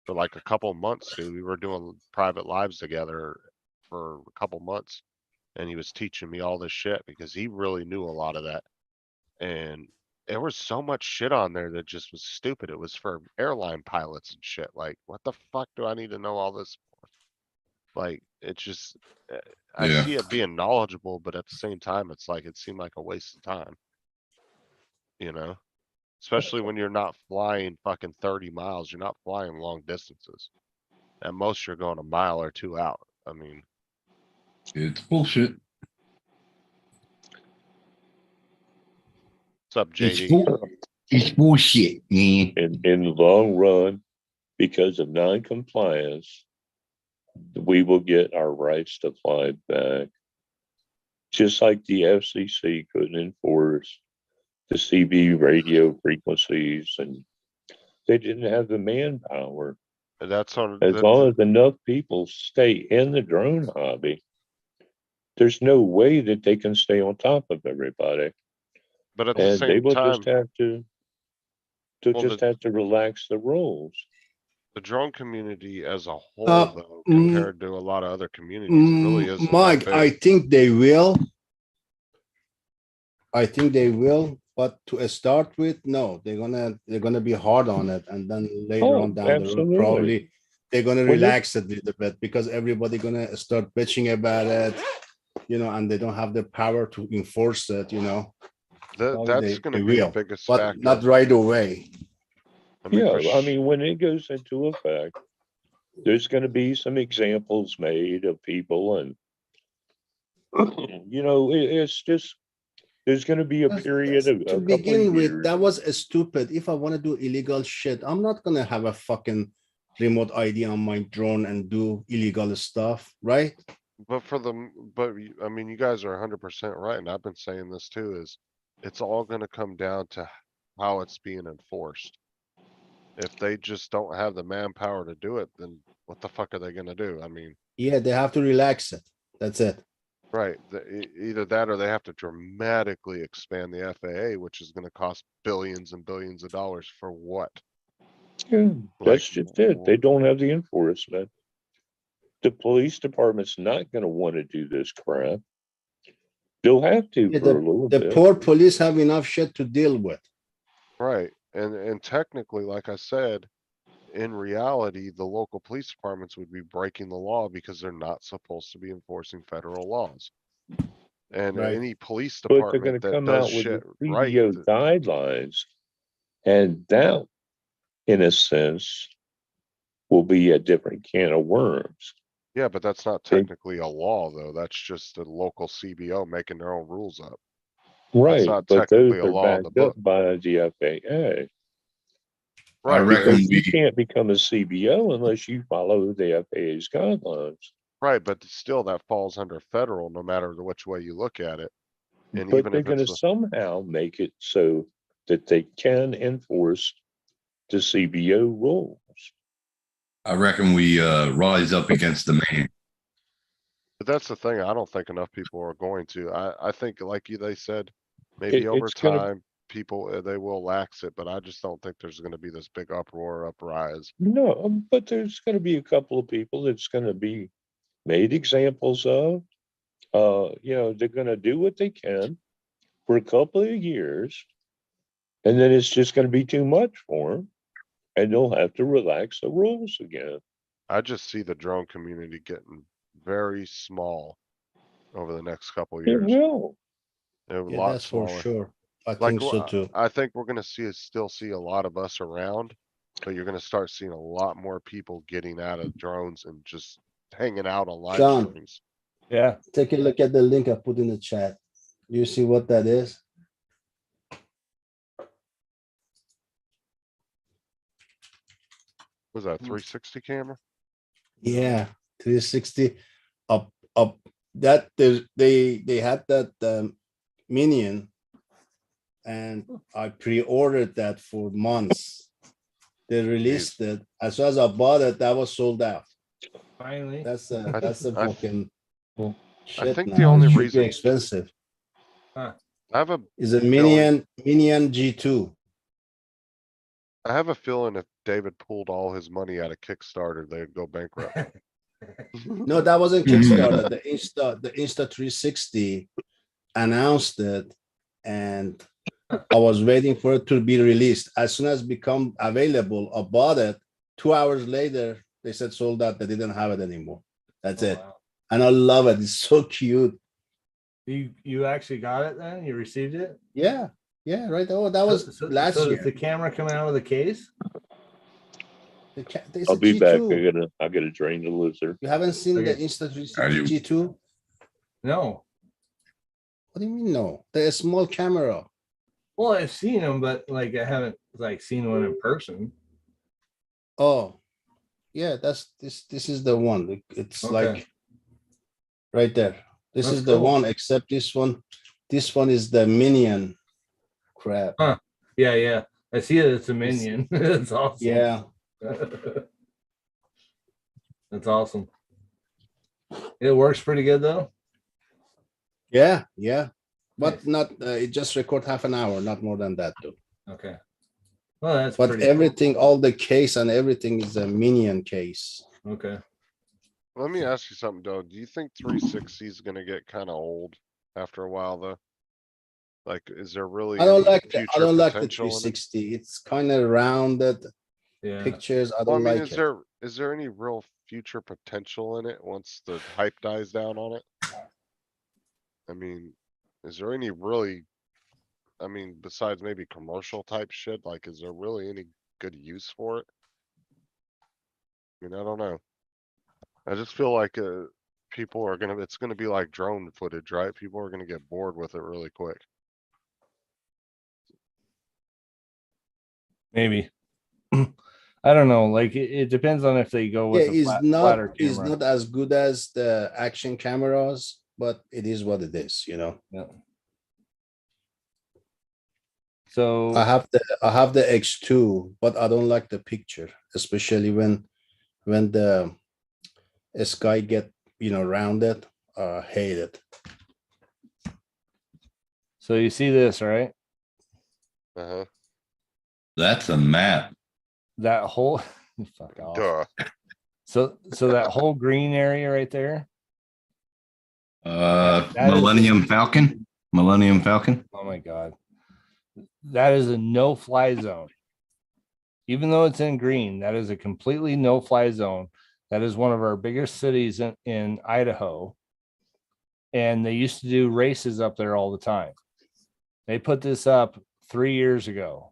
for like a couple months, dude. We were doing private lives together for a couple months. And he was teaching me all this shit because he really knew a lot of that. And there was so much shit on there that just was stupid. It was for airline pilots and shit. Like, what the fuck do I need to know all this for? Like, it's just, I Yeah. see it being knowledgeable, but at the same time, it's like, it seemed like a waste of time. You know? Especially when you're not flying fucking 30 miles, you're not flying long distances. At most, you're going a mile or two out. I mean, It's bullshit. what's up, It's JD? it's bullshit, man. In the long run, because of non-compliance, we will get our rights to fly back. Just like the FCC couldn't enforce the CB radio frequencies, and they didn't have the manpower. That's on As long as enough people stay in the drone hobby, there's no way that they can stay on top of everybody. but at the And they same will time, just have to have to relax the rules. the drone community as a whole, Uh, though, mm, compared to a lot of other communities, it really isn't that Mike, I big. think they will. I think they will, but to start with, no, they're gonna be hard on it, and then later Oh, on down the road, absolutely. probably they're gonna When you- relax it a little bit because everybody gonna start bitching about it, and they don't have the power to enforce it, Probably That's gonna they be the will, biggest but not factor. right away. I mean, for Yeah, I mean, when it goes into effect, there's going to be some examples made of people, and it's just there's going to be a period of To a couple begin of with, years. that was stupid. If I want to do illegal shit, I'm not gonna have a fucking remote ID on my drone and do illegal stuff, right? But I mean, you guys are 100% right, and I've been saying this too, is it's all gonna come down to how it's being enforced. If they just don't have the manpower to do it, then what the fuck are they gonna do? I mean, Yeah, they have to relax it. That's it. right, either that or they have to dramatically expand the FAA, which is gonna cost billions and billions of dollars for what? Yeah, that's Like, just it. They don't have the enforcement. The police department's not going to want to do this crap. They'll have to Yeah, for a little the bit. poor police have enough shit to deal with. Right, and technically, like I said, in reality, the local police departments would be breaking the law because they're not supposed to be enforcing federal laws. And Right. any police But they're going department to that come does out with shit the right, CBO guidelines, and that, in a sense, will be a different can of worms. yeah, but that's not They- technically a law, though. That's just the local CBO making their own rules up. Right, not but technically those a are law in the backed book. up by the FAA. I Right, reckon Because you we can't become a CBO unless you follow the FAA's guidelines. right, but still that falls under federal, no matter which way you look at it. And But even they're if going to it's, somehow make it so that they can enforce the CBO rules. I reckon we rise up against the man. but that's the thing, I don't think enough people are going to. I think like they said, maybe over It's going to, time, people, they will lax it, but I just don't think there's gonna be this big uproar, uprise. no, but there's going to be a couple of people that's going to be made examples of. They're going to do what they can for a couple of years, and then it's just going to be too much for them, and they'll have to relax the rules again. I just see the drone community getting very small over the next couple of It years. will. Yeah, A lot that's for smaller. sure. I Like, think so too. I think we're gonna still see a lot of us around, but you're gonna start seeing a lot more people getting out of drones and just hanging out on live John. streams. Yeah. Take a look at the link I put in the chat. You see what that is? Was that 360 camera? Yeah, 360 up. That they had that Minion, and I pre-ordered that for months. They released it. As soon as I bought it, that was sold out. Finally. That's a I- fucking shit. I think now. the only It should be reason expensive I have a is a feeling- Minion G2. I have a feeling if David pulled all his money out of Kickstarter, they'd go bankrupt. No, that wasn't Kickstarter. The Insta 360 announced it, and I was waiting for it to be released. As soon as it become available, I bought it. 2 hours later, they said sold out. They didn't have it anymore. That's it. Wow. And I love it. It's so cute. You actually got it then? You received it? Yeah, yeah, right. Oh, that was last so year. Does the camera come out of the case? It's I'll a be back. G2. I gotta drain the loser. You haven't seen the Okay. Insta How do 360 you- G2? No. What do you mean no? They're a small camera. Well, I've seen them, but like I haven't like seen one in person. Oh, yeah, that's this is the one. It's Okay. like right there. This That's is the cool. one, except this one is the Minion crap. Huh. Yeah. I see it. It's a Minion. It's awesome. Yeah. That's awesome. It works pretty good though. Yeah, but not it just record half an hour, not more than that though. Okay. Well, that's But pretty everything, all the case and everything is a Minion case. cool. Okay. Let me ask you something, Doug. Do you think 360 is gonna get kind of old after a while, though? Like, is there really? I don't any like the future potential in it? 360. It's kind of rounded Yeah. pictures. I Well, I don't mean, like it. is there any real future potential in it once the hype dies down on it? I mean, is there any really? I mean, besides maybe commercial type shit, like, is there really any good use for it? I mean, I don't know. I just feel like, people are gonna, it's gonna be like drone footage, right? People are gonna get bored with it really quick. Maybe. I don't know. Like it depends on if they go with Yeah, a flatter it's camera. not as good as the action cameras, but it is what it is, Yeah. So I have the X2, but I don't like the picture, especially when the sky get rounded. I hate it. so you see this, right? Uh-huh. That's a map. That whole fuck off. Duh. So that whole green area right there. That is- Millennium Falcon. Millennium Falcon. Oh my god. That is a no-fly zone. Even though it's in green, that is a completely no-fly zone. That is one of our biggest cities in Idaho. And they used to do races up there all the time. They put this up 3 years ago.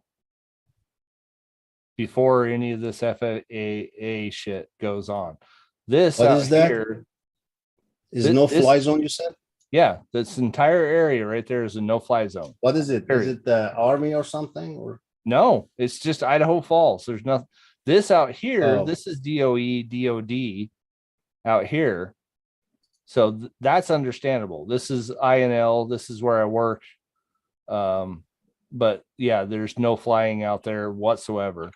Before any of this FAA shit goes on. This What out is that? here Is Thi- no this- fly zone, you said? Yeah, this entire area right there is a no-fly zone. What is it? Is Period. it the army or something? Or No, it's just Idaho Falls. There's nothing. This out here, Oh. this is DOE, DOD out here. So that's understandable. This is INL. This is where I work. But yeah, there's no flying out there whatsoever.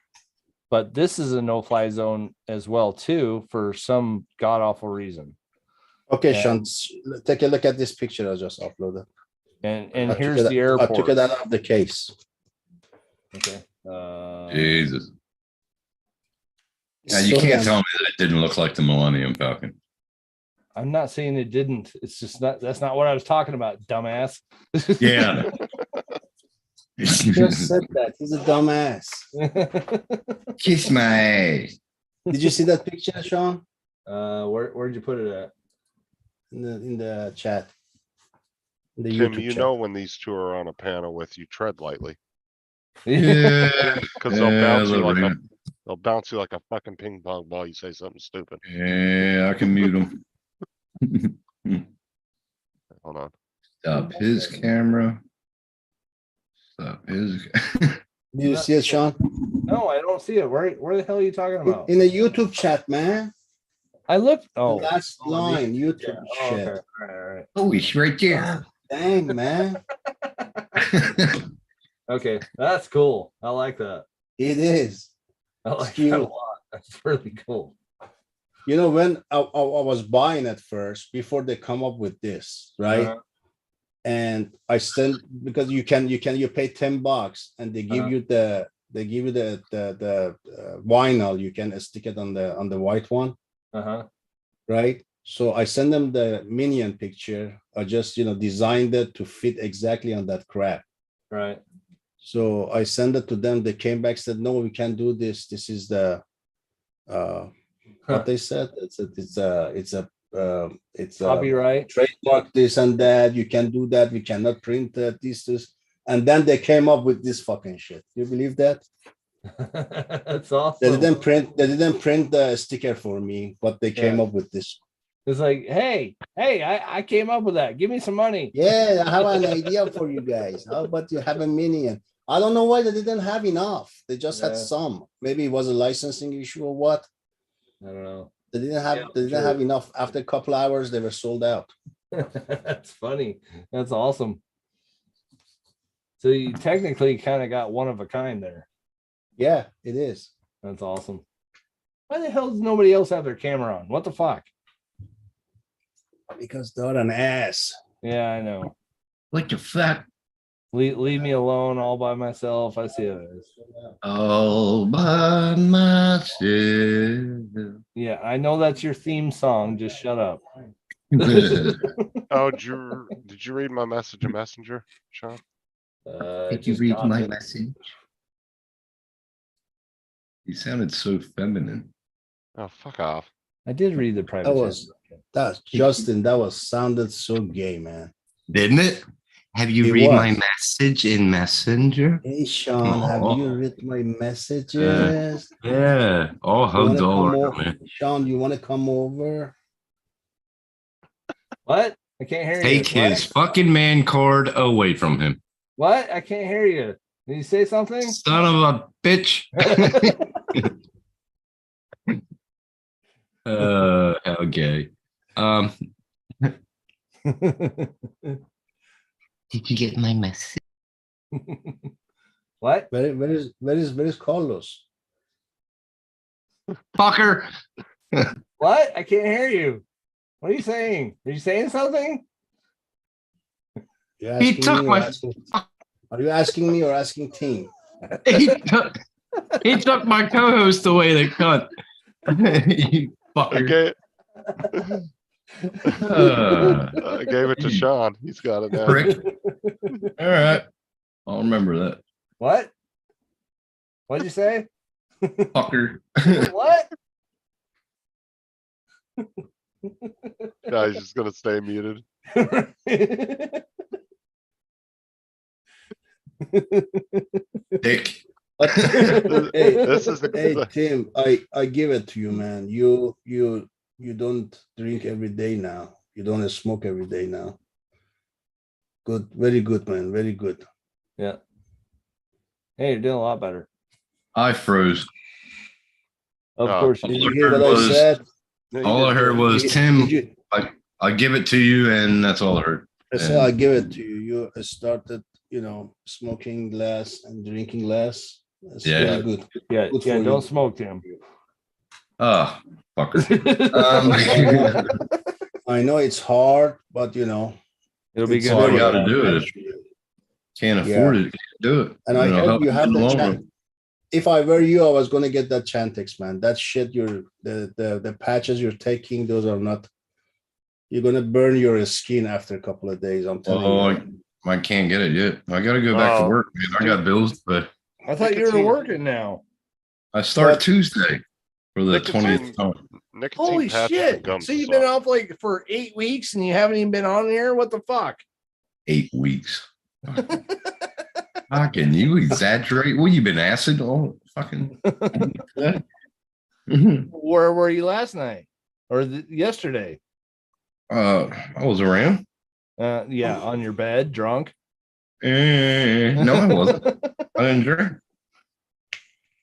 But this is a no-fly zone as well too for some god awful reason. okay, Yeah. Sean, take a look at this picture I just uploaded. And I took here's it- the I airport. took it out of the case. Okay. Jesus. Now, you So can't damn- tell me that it didn't look like the Millennium Falcon. I'm not saying it didn't. It's just not. That's not what I was talking about, dumbass. Yeah. He just said that. He's a dumbass. Kiss my ass. Did you see that picture, Sean? Where'd you put it at? In the chat. In the Tim, YouTube you chat. know when these two are on a panel with you, tread lightly. Yeah. Cause they'll bounce you like a, Lorena. they'll bounce you like a fucking ping pong ball. You say something stupid. Yeah, I can mute them. Hold on. Stop his camera. Stop his. Do you see it, Sean? No, I don't see it. Where the hell are you talking about? In the YouTube chat, man. I looked. The Oh, last line, YouTube yeah. Oh, shit. okay. All right. Oh, he's right there. Dang, man. Okay, that's cool. I like that. It is. I like Cute. that a lot. That's really cool. You know, when I was buying it first, before they come up with this, right? Uh-huh. And I sent, because you pay $10 and they give Uh-huh. you the vinyl. You can stick it on the white one, Uh-huh. right? So I send them the minion picture. I just designed it to fit exactly on that crap. Right. So I sent it to them. They came back, said, no, we can't do this. This is the what they said. It's a Copyright. trademark, this and that. You can do that. We cannot print that. This. And then they came up with this fucking shit. You believe that? That's awesome. They didn't print the sticker for me, but they came up with this. It's like, hey, I came up with that. Give me some money. Yeah, I have an idea for you guys. How about you have a minion? I don't know why they didn't have enough. They just had some. Maybe it was a licensing issue or what. I don't know. They didn't have enough. After a couple hours, they were sold out. That's funny. That's awesome. So you technically kind of got one of a kind there. Yeah, it is. That's awesome. Why the hell does nobody else have their camera on? What the fuck? Because they're an ass. Yeah, I know. What the fuck? Leave me alone all by myself. I see it. All by myself. Yeah, I know that's your theme song. Just shut up. Oh, did you read my message in Messenger, Sean? Did you read my message? You sounded so feminine. Oh, fuck off. I did read the private. That's Justin. That sounded so gay, man. Didn't it? Have you It read my was. message in Messenger? Hey, Sean, have you read my messages? Yeah. Oh, You how wanna dull come are over? you? Sean, you want to come over? What? I can't hear Take you. his fucking man card away from him. What? I can't hear you. Did you say something? Son of a bitch. How gay. Did you get my message? What? Where is Carlos? Fucker. What? I can't hear you. What are you saying? Are you saying something? You're He asking took me or my- asking- Are you asking me or asking team? He took my co-host away, the cunt. You fucker. I gave it to Sean. He's got it now. Prick. All right. I'll remember that. What? What'd you say? Fucker. What? No, he's just gonna stay muted. Dick. Hey, This is hey Tim, I give it to you, man. You don't drink every day now. You don't smoke every day now. Good, very good, man. Very good. Yeah. Hey, you're doing a lot better. I froze. Of Oh, course. Did You you hear what I said? All I heard was Tim. Did you- I give it to you, and that's all I heard. I said I give it to you. You started, smoking less and drinking less. That's Yeah. very good. Yeah, Good yeah. for Don't you. smoke, Tim. Oh, fucker. I know it's hard, but It'll be it's good. All for you you. got to do it. Can't afford it. Can't do it. And I You know, hope you have in the the long chance. run. If I were you, I was gonna get that Chantix, man. That shit, the patches you're taking, those are not. You're gonna burn your skin after a couple of days. I'm telling Oh, you. I can't get it yet. I got to go back to Oh. work, man. I got bills, but I thought you were Nicotine. working now. I start But- Tuesday for the Nicotine- 20th time. Nicotine Holy patches shit! and gums So is you've been awesome. off like for 8 weeks and you haven't even been on air? What the fuck? 8 weeks. Fucking you exaggerate. Well, you been acid all fucking. Where were you last night or yesterday? I was around. Yeah, on your bed, drunk. No, I wasn't. I didn't drink.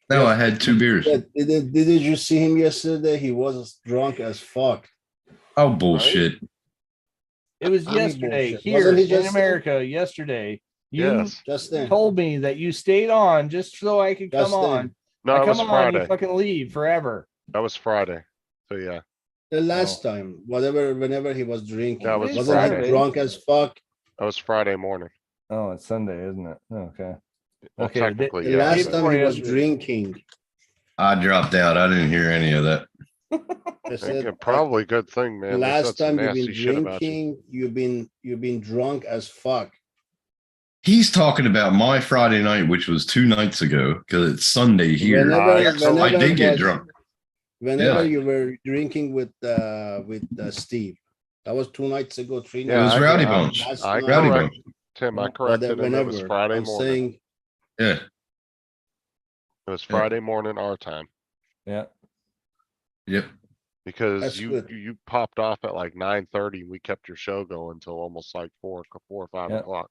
No, I had 2 beers. Did you see him yesterday? He was drunk as fuck. Oh, bullshit. It was I mean, yesterday bullshit. here Wasn't he in just America. Yesterday, you Yes. Just then. told me that you stayed on just so I could Just come then. on. No, I it was come on, you Friday. fucking leave forever. That was Friday. So yeah. The last time, whenever he was drinking, That was wasn't he Friday. drunk as fuck? That was Friday morning. Oh, it's Sunday, isn't it? Okay. Well, Okay, technically, The yeah. last but- time he was yesterday. drinking. I dropped out. I didn't hear any of that. I I think said, probably a good thing, man. They last said some time you've nasty been shit about you. drinking, you've been drunk as fuck. He's talking about my Friday night, which was 2 nights ago, because it's Sunday here. Whenever I did get was- drunk. Whenever Yeah. you were drinking with Steve, that was 2 nights ago, 3 Yeah, It was nights. Rowdy ago. Bunch. Last I night. Rowdy correct, Bunch. Tim, I No, corrected him. It was whenever. Friday I'm morning. saying, Yeah. It was Friday morning our time Yeah. Yep. because That's you good. you popped off at like 9:30 and we kept your show going until almost like 4 or 5 Yeah. o'clock.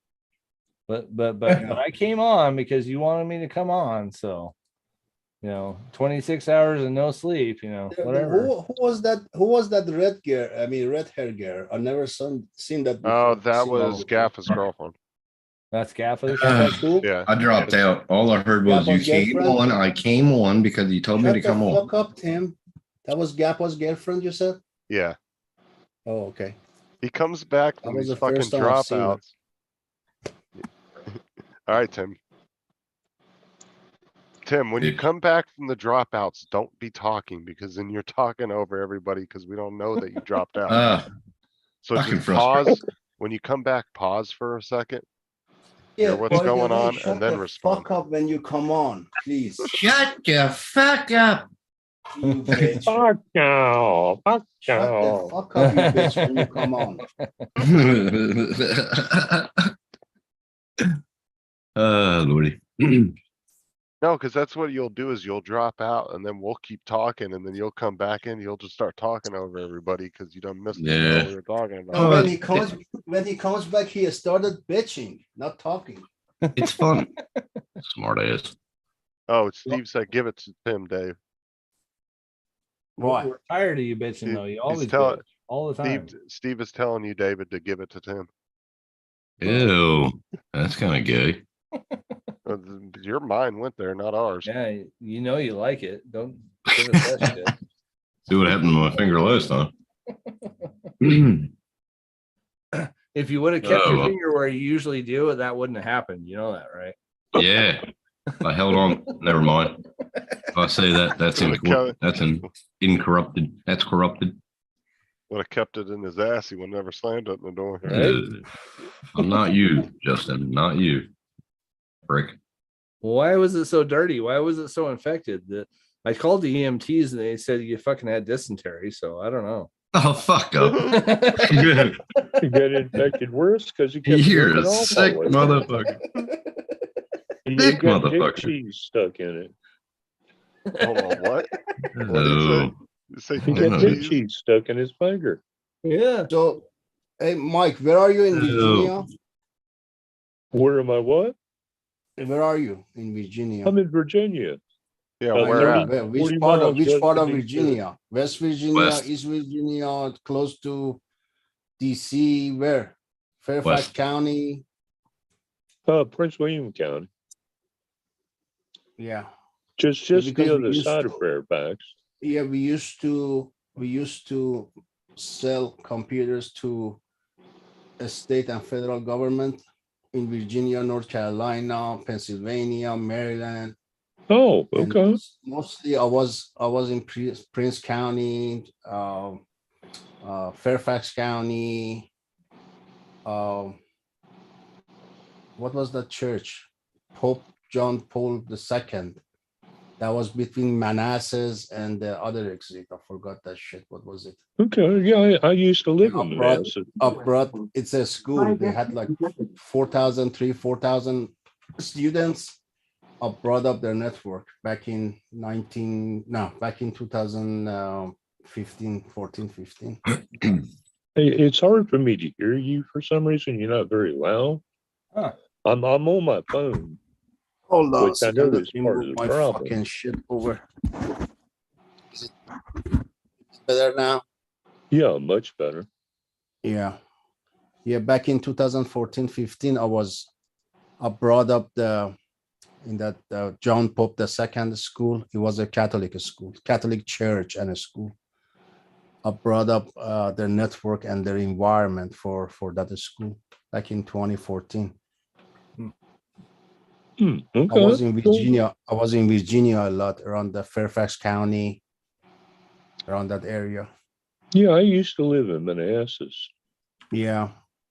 But I came on because you wanted me to come on. So, 26 hours and no sleep. Whatever. who was that? Who was that red girl? I mean, red hair girl. I never seen that. Oh, before. that Seen was before. Gaffa's girlfriend. That's Gaffa's. That's who? Yeah. I dropped out. All I heard was you Gappa's came girlfriend? on. I came on because you told me Shut to the come on. fuck up, Tim. That was Gappa's girlfriend, you said? Yeah. Oh, okay. He comes back That from was these the fucking first time I've seen her. dropouts. All right, Tim. Tim, when you Yeah. come back from the dropouts, don't be talking because then you're talking over everybody because we don't know that you dropped out. So fucking just pause. frustrating. When you come back, pause for a second. Yeah, Hear what's by the going way, on shut and then the respond. fuck up when you come on, please. Shut the fuck up. You bitch. Fuck no. Fuck Shut the no. fuck up, you bitch, when you come on. Lordy. No, because that's what you'll do is you'll drop out and then we'll keep talking and then you'll come back in. You'll just start talking over everybody because you done missed the Yeah. hell we were talking about. And when he comes back, he started bitching, not talking. It's fun. Smart ass. Oh, Steve said, give it to Tim, Dave. Why? We're tired of you bitching though. You always telling- bitch all the time. Steve is telling you, David, to give it to Tim. Ew. That's kind of gay. Your mind went there, not ours. Yeah, you like it. Don't give us that shit. See what happened to my finger last time. If you would have kept Oh, your well. finger where you usually do, that wouldn't have happened. You know that, right? Yeah. I held on. Never mind. If I say that, that's incorrupted. That's corrupted. Would have kept it in his ass. He would never slammed it in the door. I'm not you, Justin. Not you. Frick. Why was it so dirty? Why was it so infected? I called the EMTs and they said you fucking had dysentery. So I don't know. Oh, fuck up. You get infected worse because you kept You're drinking a sick alcohol. motherfucker. You Sick got dick motherfucker. cheese stuck in it. Hold on, what? No. You say He got dick cheese stuck in his finger. Yeah. So, hey, Mike, where are you in Virginia? Where am I? What? Where are you in Virginia? I'm in Virginia. Yeah, Where at? Which 40 part of miles west of Virginia? West Virginia, West. East Virginia, close to DC. Where? Fairfax West. County. Prince William County. Yeah. Just Because the we other used side to- of Fairfax. Yeah, we used to sell computers to a state and federal government in Virginia, North Carolina, Pennsylvania, Maryland. Oh, And okay. mostly I was in Prince County, Fairfax County. What was that church? Pope John Paul II. That was between Manassas and the other exit. I forgot that shit. What was it? Okay. Yeah, I used to live in Upright, Manassas. Upright. It's a school. They had like 4,000 students. Brought up their network back in 2015, 14, 15. It's hard for me to hear you for some reason. You're not very loud. Huh. I'm on my phone, Hold on a which I second. know Let is me part move of the my problem. fucking shit over. Is it better now? Yeah, much better. Yeah. Yeah, back in 2014, 15, I brought up in that John Pope II school. It was a Catholic school, Catholic church and a school. I brought up their network and their environment for that school back in 2014. Okay. I was in Virginia. I was in Virginia a lot, around the Fairfax County, around that area. Yeah, I used to live in Manassas, Yeah.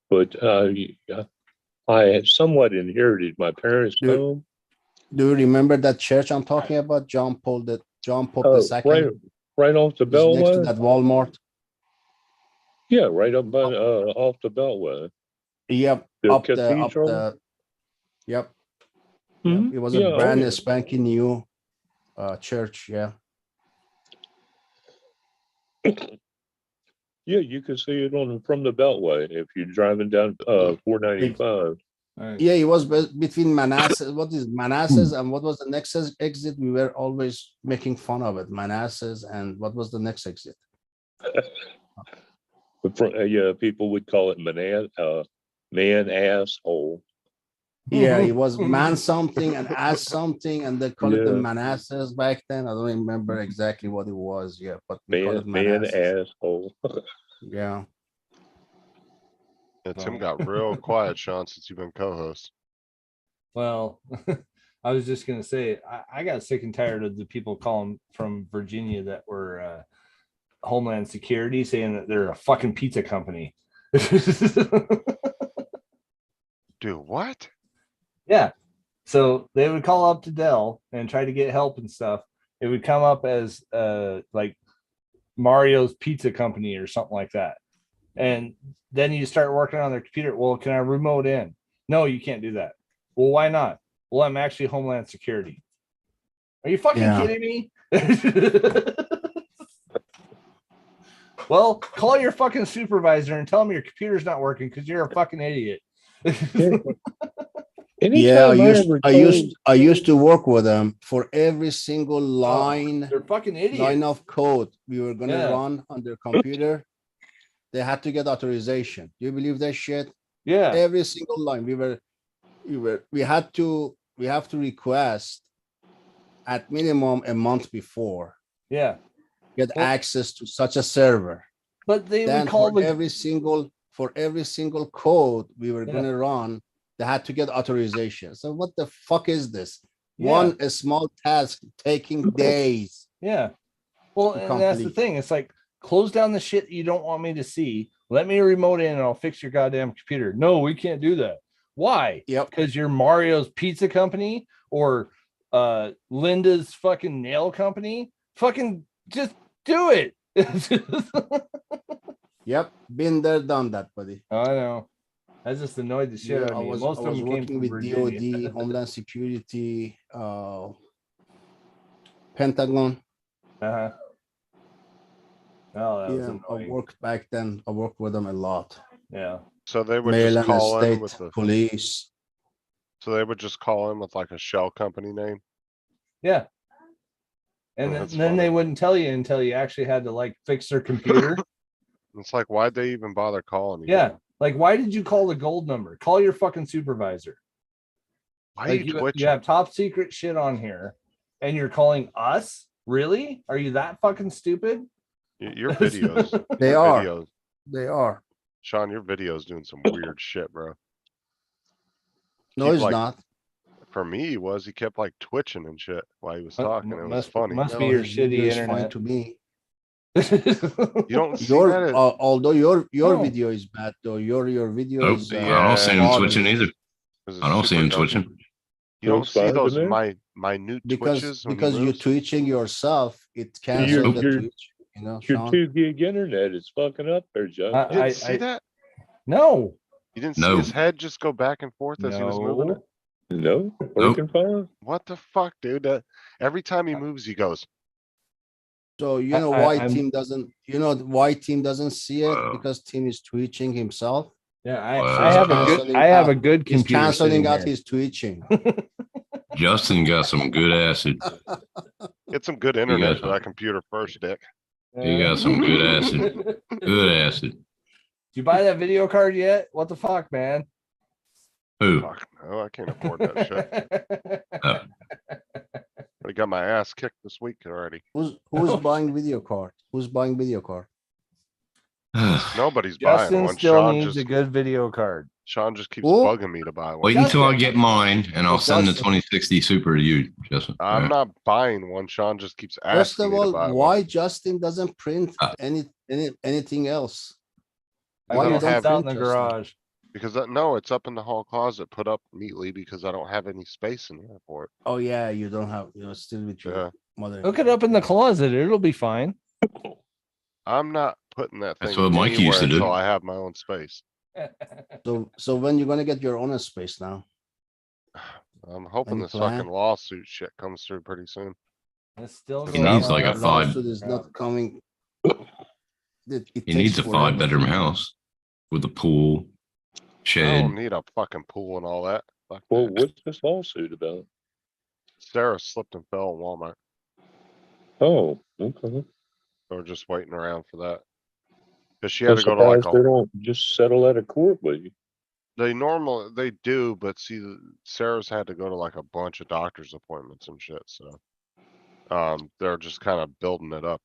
but I had somewhat inherited my parents' home. Do you remember that church I'm talking about? John Pope II. Right off the It's next to Beltway. that Walmart. Yeah, right up by off the Beltway. Yep. The up cathedral. the. Yep. Mhm. Yep. It was Yeah, a oh, brand yeah. spanking new church. Yeah. Yeah, you can see it from the Beltway if you're driving down 495. Yeah, it was between Manassas. What is Manassas and what was the next exit? We were always making fun of it. Manassas and what was the next exit? Yeah, people would call it man asshole. Yeah, it was man something and ass something, and they call it the Yeah. Manassas back then. I don't remember exactly what it was. Yeah, but we call it Man Manassas. asshole. Yeah. Yeah, Tim got real quiet, Sean, since you've been co-host. Well, I was just gonna say I got sick and tired of the people calling from Virginia that were Homeland Security saying that they're a fucking pizza company. Dude, what? Yeah. So they would call up to Dell and try to get help and stuff. It would come up as like Mario's Pizza Company or something like that. And then you start working on their computer. Well, can I remote in? No, you can't do that. Well, why not? Well, I'm actually Homeland Security. Are you fucking Yeah. kidding me? Well, call your fucking supervisor and tell him your computer's not working because you're a fucking idiot. Yeah, I used to work with them for every single line. They're fucking idiots. Line of code we were gonna Yeah. run on their computer. They had to get authorization. Do you believe that shit? Yeah. Every single line we have to request at minimum a month before. Yeah. Get access to such a server. But they Then would call for the every single code we were Yeah. gonna run, they had to get authorization. So what the fuck is this? Yeah. A small task taking days. Yeah. Well, to and that's the complete. thing. It's like close down the shit you don't want me to see. Let me remote in and I'll fix your goddamn computer. No, we can't do that. Why? Yep. Because you're Mario's Pizza Company or Linda's fucking nail company. Fucking just do it. Yep, been there, done that, buddy. I know. That just annoyed the shit Yeah, out I of me. was, Most I of was them came working from with Virginia. DOD, Homeland Security, Pentagon. Uh-huh. Oh, that was Yeah, I annoying. worked back then. I worked with them a lot. Yeah. So they would Maryland just call in State with the. Police. So they would just call in with like a shell company name. Yeah. And Oh, then, that's then they funny. wouldn't tell you until you actually had to like fix their computer. It's like, why'd they even bother calling you? Yeah. Like, why did you call the gold number? Call your fucking supervisor. Why are Like, you you twitching? have top secret shit on here and you're calling us? Really? Are you that fucking stupid? Your videos. They your are. Videos. They are. Sean, your video's doing some weird shit, bro. No, Keep, it's like, not. For me, he kept like twitching and shit while he was talking. It was funny. Must be No, your his video shitty is fine internet. to me. You don't see that? Although your No. video is bad though. Your video Nope. is. I don't see him spotty. switching either. I don't see him twitching. You don't Looks see fine to those me. minute because twitches when he because you're moves? twitching yourself. It Your, cancels the your, twitch. You know, your Sean. 2 gig internet is fucking up there, Joe. You didn't see that? No. You didn't see No. his head just go back and forth as he was moving it? No. No, working fine. What the fuck, dude? Every time he moves, he goes. So you know I- why I'm- team doesn't, you know why team doesn't see it? Wow. Because team is twitching himself. Yeah, Wow. I have a Canceling good I have a out- good He's computer. canceling sitting out here. his twitching. Justin got some good acid. Get some good internet for that computer first, Dick. He got some good acid. Good acid. Did you buy that video card yet? What the fuck, man? Who? Fuck no, I can't afford that shit. Oh. I got my ass kicked this week already. Who's Oh, buying video card? Who's buying video card? Nobody's buying Justin one. still Sean needs a just good video card. Sean just keeps Who? bugging me to buy one. Wait until I get mine and I'll send the Justin. 2060 Super to you, Justin. I'm Yeah. not buying one. Sean just keeps First asking of me to all, buy why one. Justin doesn't print Ah. anything else? I Why you don't don't have It's out in print, the Justin? garage. Because no, it's up in the hall closet, put up neatly because I don't have any space in there for it. Oh yeah, you don't have, you're still with your Yeah. mother. Look it up in the closet. It'll be fine. I'm not putting that That's thing what Mike used anywhere to do. until I have my own space. So when you're gonna get your own space now? I'm hoping Any this plan? fucking lawsuit shit comes through pretty soon. It's still He going needs on. like a That five. lawsuit is not coming. He needs a 5-bedroom house with a pool, I shed. don't need a fucking pool and all that. Fuck Well, that. what's this lawsuit about? Sarah slipped and fell in Walmart. Oh, okay. So we're just waiting around for that. Cause she had I'm to go to like surprised they a, don't just settle out of court with you. they do, but see, Sarah's had to go to like a bunch of doctor's appointments and shit, so. They're just kind of building it up.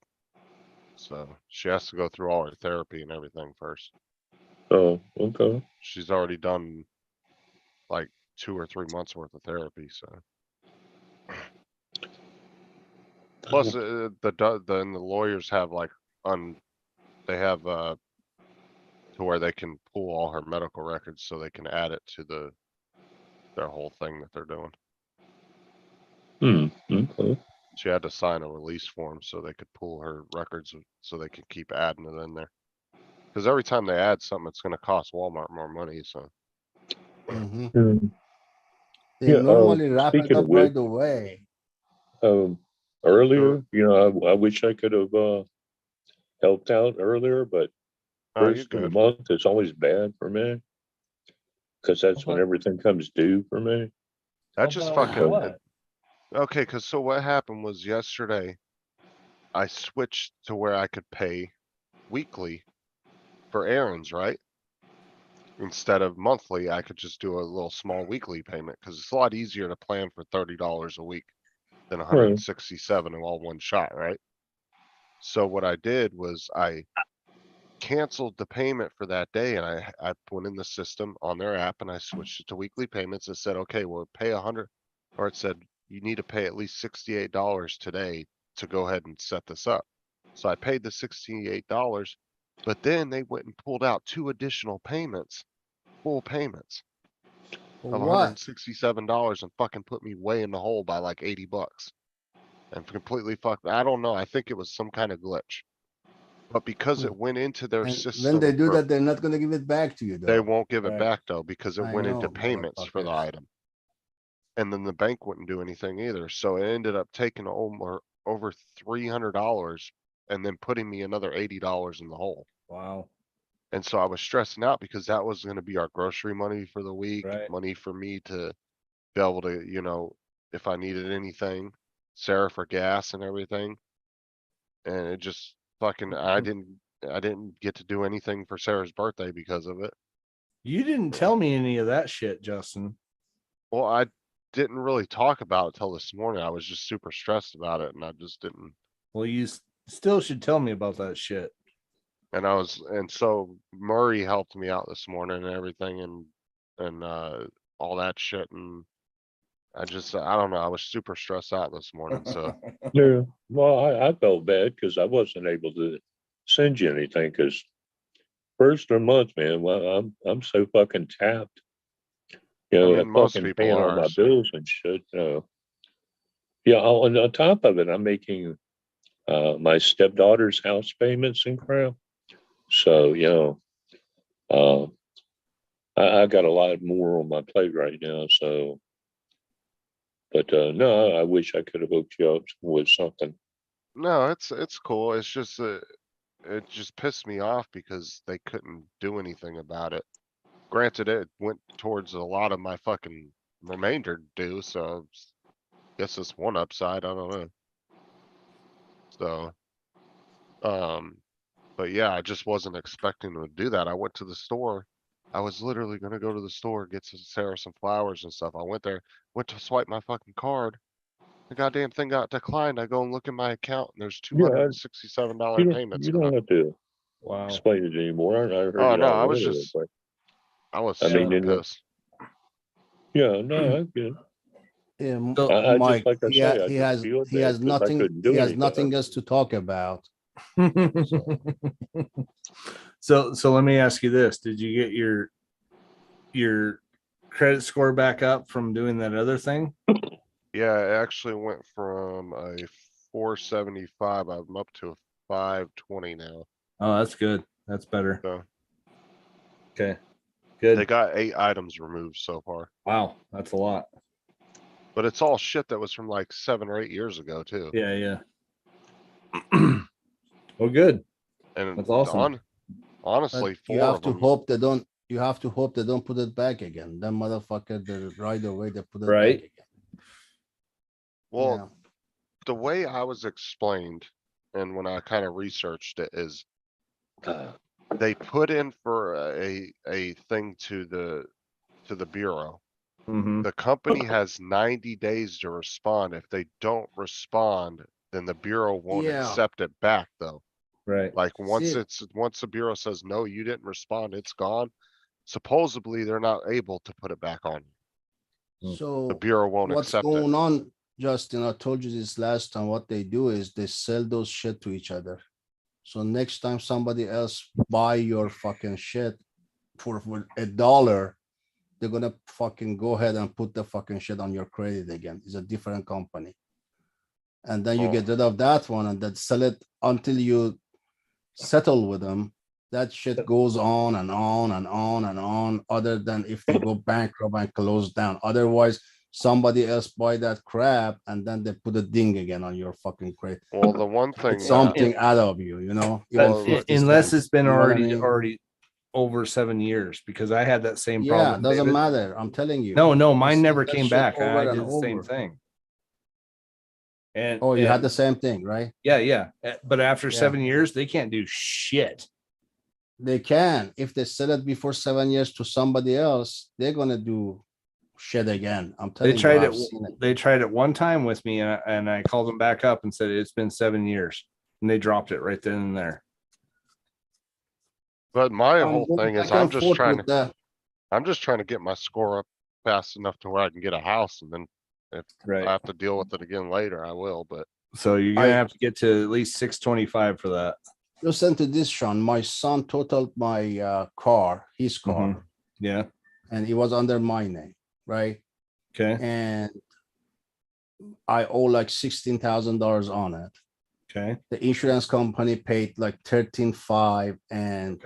So she has to go through all her therapy and everything first. Oh, okay. She's already done like 2 or 3 months worth of therapy, so. Plus, then the lawyers have like, they have, to where they can pull all her medical records so they can add it to their whole thing that they're doing. Okay. She had to sign a release form so they could pull her records so they could keep adding it in there. Cause every time they add something, it's gonna cost Walmart more money, so. Mhm. They Yeah, normally wrap it speaking up of which, right away. Earlier, I wish I could have helped out earlier, but Oh, you're first of the good. month is always bad for me. Cause that's when everything comes due for me. That just Help out fucking, what? okay, cause so what happened was yesterday, I switched to where I could pay weekly for errands, right? Instead of monthly, I could just do a little small weekly payment, cause it's a lot easier to plan for $30 a week than 167 in all one shot, right? So what I did was I canceled the payment for that day and I went in the system on their app and I switched it to weekly payments. It said, okay, well, pay 100, or it said, you need to pay at least $68 today to go ahead and set this up. So I paid the $68, but then they went and pulled out 2 additional payments, full payments For of what? $167 and fucking put me way in the hole by like $80. And completely fucked, I don't know, I think it was some kind of glitch. But because it went into their And system. when they do for- that, they're not gonna give it back to you though. They won't give it Right. back though, because it I went into know, payments for the motherfuckers. item. And then the bank wouldn't do anything either, so it ended up taking over $300 and then putting me another $80 in the hole. Wow. And so I was stressing out because that was gonna be our grocery money for the week, Right. money for me to be able to, if I needed anything, Sarah for gas and everything. And it just fucking, I didn't get to do anything for Sarah's birthday because of it. You didn't tell me any of that shit, Justin. Well, I didn't really talk about it till this morning. I was just super stressed about it and I just didn't. Well, you still should tell me about that shit. And so Murray helped me out this morning and everything and all that shit. And I don't know, I was super stressed out this morning, so. Yeah, well, I felt bad because I wasn't able to send you anything because first of the month, man, well, I'm so fucking tapped. You know, I'm most fucking people paying all are, my so. bills and shit. Yeah, on top of it, I'm making my stepdaughter's house payments and crap. So, I got a lot more on my plate right now. So, but no, I wish I could have hooked you up with something. No, it's cool. It's just it just pissed me off because they couldn't do anything about it. Granted, it went towards a lot of my fucking remainder due, so guess it's one upside. I don't know. So, but yeah, I just wasn't expecting to do that. I went to the store. I was literally gonna go to the store, get Sarah some flowers and stuff. I went there, went to swipe my fucking card. The goddamn thing got declined. I go and look at my account and there's Yeah, $267 payments. you don't have to Wow. explain it anymore. I heard Oh it no, all I was earlier, just, but I was I mean, super pissed. yeah, no, I get it. Yeah, I just, Mike, like I he, say, ha- I he just has feel he bad has 'cause I nothing couldn't do he has anything. nothing else to talk about. So let me ask you this: did you get your credit score back up from doing that other thing? Yeah, it actually went from a 475. I'm up to a 520 now. Oh, that's good. That's better. So Okay, they good. got 8 items removed so far, Wow, that's a lot. but it's all shit that was from like 7 or 8 years ago too. Yeah, yeah. Well, good. And That's awesome. honestly, But you 4 have of to them. hope they don't. You have to hope they don't put it back again. That motherfucker, right away they put it Right. back again. Well, Yeah. the way I was explained, and when I kind of researched it, is they put in for a thing to the bureau. Mhm. The company has 90 days to respond. If they don't respond, then the bureau won't Yeah. accept it back though. Right. Like once See- once the bureau says, no, you didn't respond, it's gone. Supposedly they're not able to put it back on. The So bureau won't what's accept it. going on, Justin? I told you this last time. What they do is they sell those shit to each other. So next time somebody else buy your fucking shit for $1, they're gonna fucking go ahead and put the fucking shit on your credit again. It's a different company. And then you Oh. get rid of that one and then sell it until you settle with them. That shit goes on and on and on and on, other than if they go bankrupt and close down. Otherwise, somebody else buy that crap and then they put a ding again on your fucking credit. Well, the one thing It's something out of you, you know? Even Well, 50 Unless cents, it's been you know what I already mean? over 7 years, because I had that same Yeah, problem. doesn't David. matter. I'm telling you. No, mine It's never that came shit back. I over and did the same over. thing. And Oh, you and- had the same thing, right? yeah. But after Yeah. 7 years, they can't do shit. They can. If they sell it before 7 years to somebody else, they're gonna do shit again. I'm telling They you, tried I've seen it. They tried it one time with me, and I called them back up and said it's been 7 years, and they dropped it right then and there. But my I'm whole going thing back is and I'm just forth trying with to that. I'm just trying to get my score up fast enough to where I can get a house, and then if Right. I have to deal with it again later, I will. But So you're gonna have to get to at least 625 for that. Listen to this, Sean. My son totaled my car, his car, Mhm. Yeah. and it was under my name, right? Okay. And I owe like $16,000 on it. Okay. The insurance company paid like 13.5, and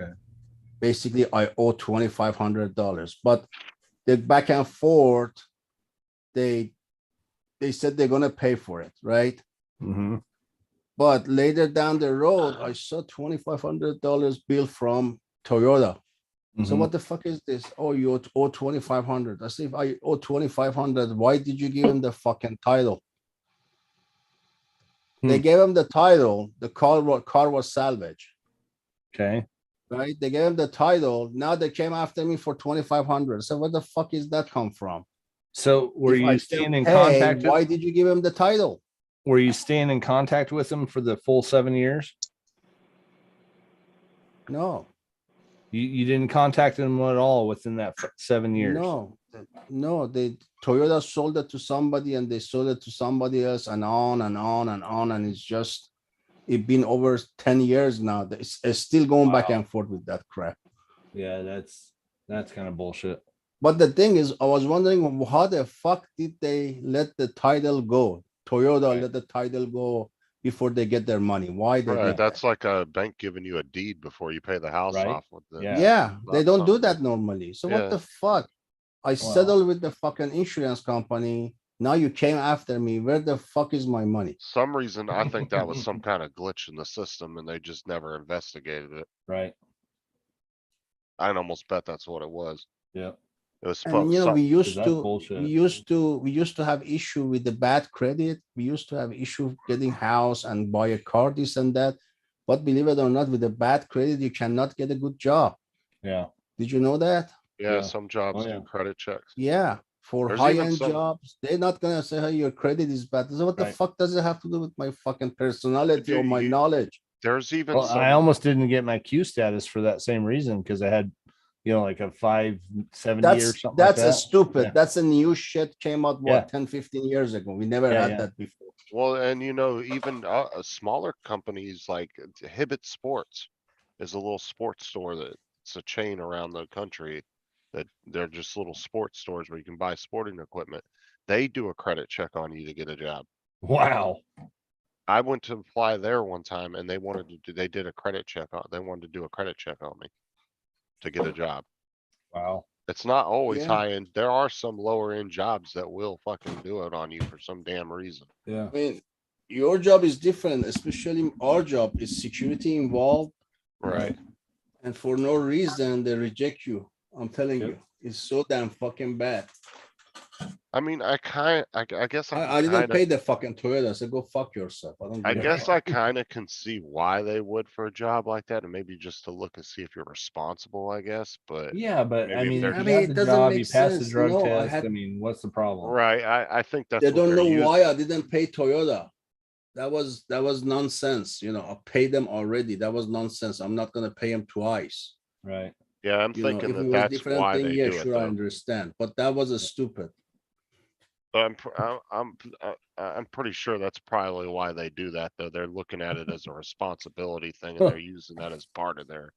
basically I owe $2,500. But the back and forth, they said they're gonna pay for it, right? Mm-hmm. But later down the road, I saw $2,500 bill from Toyota. So Mhm. what the fuck is this? Oh, you owe 2,500. I say, if I owe 2,500, why did you give him the fucking title? They gave him the title. The car was salvaged, Okay. right? They gave him the title. Now they came after me for 2,500. So where the fuck is that come from? So were If I you still staying in pay, contact? why did you give him the title? Were you staying in contact with them for the full 7 years? No, You didn't contact them at all within that 7 years. no. They Toyota sold it to somebody and they sold it to somebody else, and on and on and on. And it's been over 10 years now. It's still going back and forth with that crap. Yeah, that's kind of bullshit. But the thing is, I was wondering how the fuck did they let the title go? Toyota let the title go before they get their money. Why they right, did that's like a bank giving you a deed before you pay the house Right. off with the that? Yeah, they don't do something. that normally. So what Yeah. the fuck? I settled with the fucking insurance company. Now you came after me. Where the fuck is my money? Some reason I think that was some kind of glitch in the system and they just never investigated it. Right. I'd almost bet that's what it was. Yeah. It was And supposed you know, we used that's to, bullshit. we used to have issue with the bad credit. We used to have issue getting house and buy a car, this and that. But believe it or not, with the bad credit, you cannot get a good job. Yeah. Did you know that? Yeah, Yeah. some jobs Oh, yeah. do credit checks. Yeah, for There's even high-end some- jobs, they're not gonna say, hey, your credit is bad. So what the Right. fuck does it have to do with my fucking personality or Dude, my knowledge? There's even Well, some. I almost didn't get my Q status for that same reason because I had, like a 570 or something. That's like a that. stupid. Yeah. That's a new shit came out, Yeah. what, 10, 15 years ago. We never Yeah, had yeah. that before. Well, and even smaller companies like Hibbett Sports is a little sports store that's a chain around the country that they're just little sports stores where you can buy sporting equipment. They do a credit check on you to get a job. Wow. I went to apply there one time and they did a credit check they wanted to do a credit check on me to get a job. Wow. It's not always Yeah. high end. There are some lower end jobs that will fucking do it on you for some damn reason. Yeah. I mean, your job is different, especially our job is security involved. Right. And for no reason, they reject you. I'm telling Yep. you, it's so damn fucking bad. I mean, I guess I didn't kinda- pay the fucking Toyota. I said, go fuck yourself. I don't. I give a guess fuck. I kind of can see why they would for a job like that, and maybe just to look and see if you're responsible, I guess, but. Yeah, but I maybe mean, they're if I you mean, got it the doesn't job, make you passed the sense. drug No, I test. had- I mean, what's the problem? Right, I think that's. They what don't they're know using. why I didn't pay Toyota. That was nonsense. I paid them already. That was nonsense. I'm not gonna pay them twice. Right. Yeah, I'm If thinking it that was that's different why thing, they yeah, do it sure, I though. understand. But that was a stupid. But I'm pretty sure that's probably why they do that, though. They're looking at it as a responsibility thing and they're using that as part of their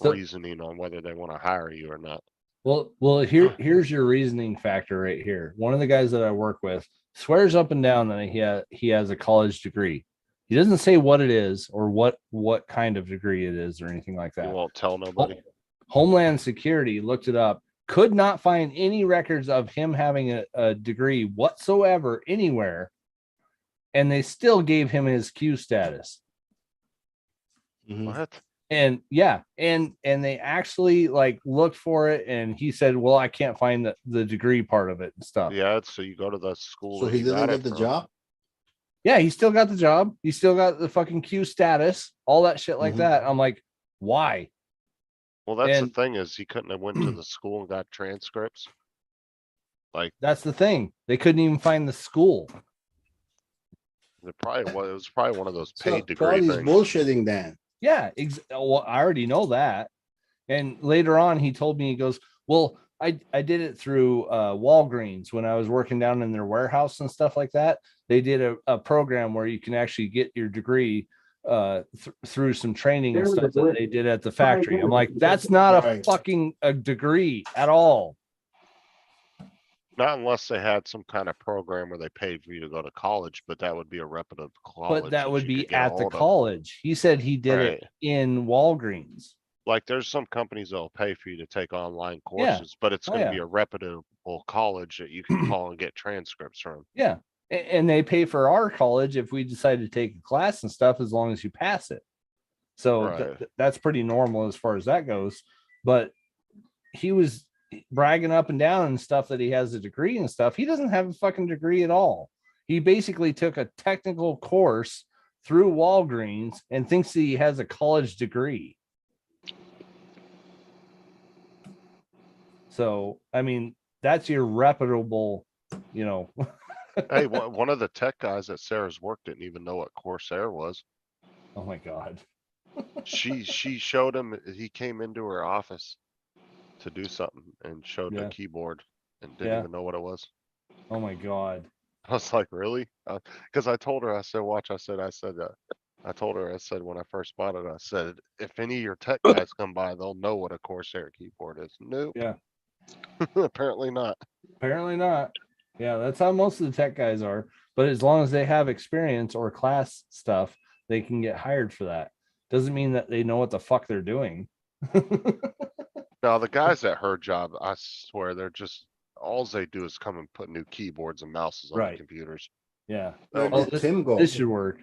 So- reasoning on whether they want to hire you or not. Well, here's your reasoning factor right here. One of the guys that I work with swears up and down that he has a college degree. He doesn't say what it is or what kind of degree it is or anything like You that. won't tell nobody. Homeland Security looked it up, could not find any records of him having a degree whatsoever anywhere, and they still gave him his Q status. What? And yeah, and they actually like looked for it, and he said, "Well, I can't find the degree part of it and stuff." Yeah, so you go to the school. So that he you didn't got get it the from. job. Yeah, he still got the job. He still got the fucking Q status, all that shit like Mhm. that. I'm like, why? Well, that's And- the thing is he couldn't have went to the school and got transcripts. Like That's the thing. They couldn't even find the school. it was probably one of those So paid degree Claude is things. bullshitting then. Yeah, well, I already know that. And later on, he told me, he goes, "Well, I did it through Walgreens when I was working down in their warehouse and stuff like that. They did a program where you can actually get your degree through some training and stuff that they did at the factory." I'm like, that's not a Right. fucking a degree at all. Not unless they had some kind of program where they paid for you to go to college, but that would be a reputable college. But that would you be could get a at the hold of. college. He said he did it Right. in Walgreens. Like there's some companies that'll pay for you to take online Yeah. courses, but it's Oh, gonna yeah. be a reputable college that you can call and get transcripts from. Yeah. And they pay for our college if we decide to take a class and stuff, as long as you pass it. So Right. that's pretty normal as far as that goes. But he was bragging up and down and stuff that he has a degree and stuff. He doesn't have a fucking degree at all. He basically took a technical course through Walgreens and thinks he has a college degree. So, I mean, that's your reputable, Hey, one of the tech guys at Sarah's work didn't even know what Corsair was. Oh my God. She showed him, he came into her office to do something and showed Yeah. the keyboard and didn't Yeah. even know what it was. Oh my God. I was like, really? Because I told her, I said, watch, I told her, I said, when I first bought it, I said, if any of your tech guys come by, they'll know what a Corsair keyboard is. Nope. Yeah. Apparently not. Apparently not. Yeah, that's how most of the tech guys are. But as long as they have experience or class stuff, they can get hired for that. Doesn't mean that they know what the fuck they're doing. Now, the guys at her job, I swear, they're just all they do is come and put new keyboards and mouses on the Right. computers. Yeah. Where Oh, did this, Tim go? this should work.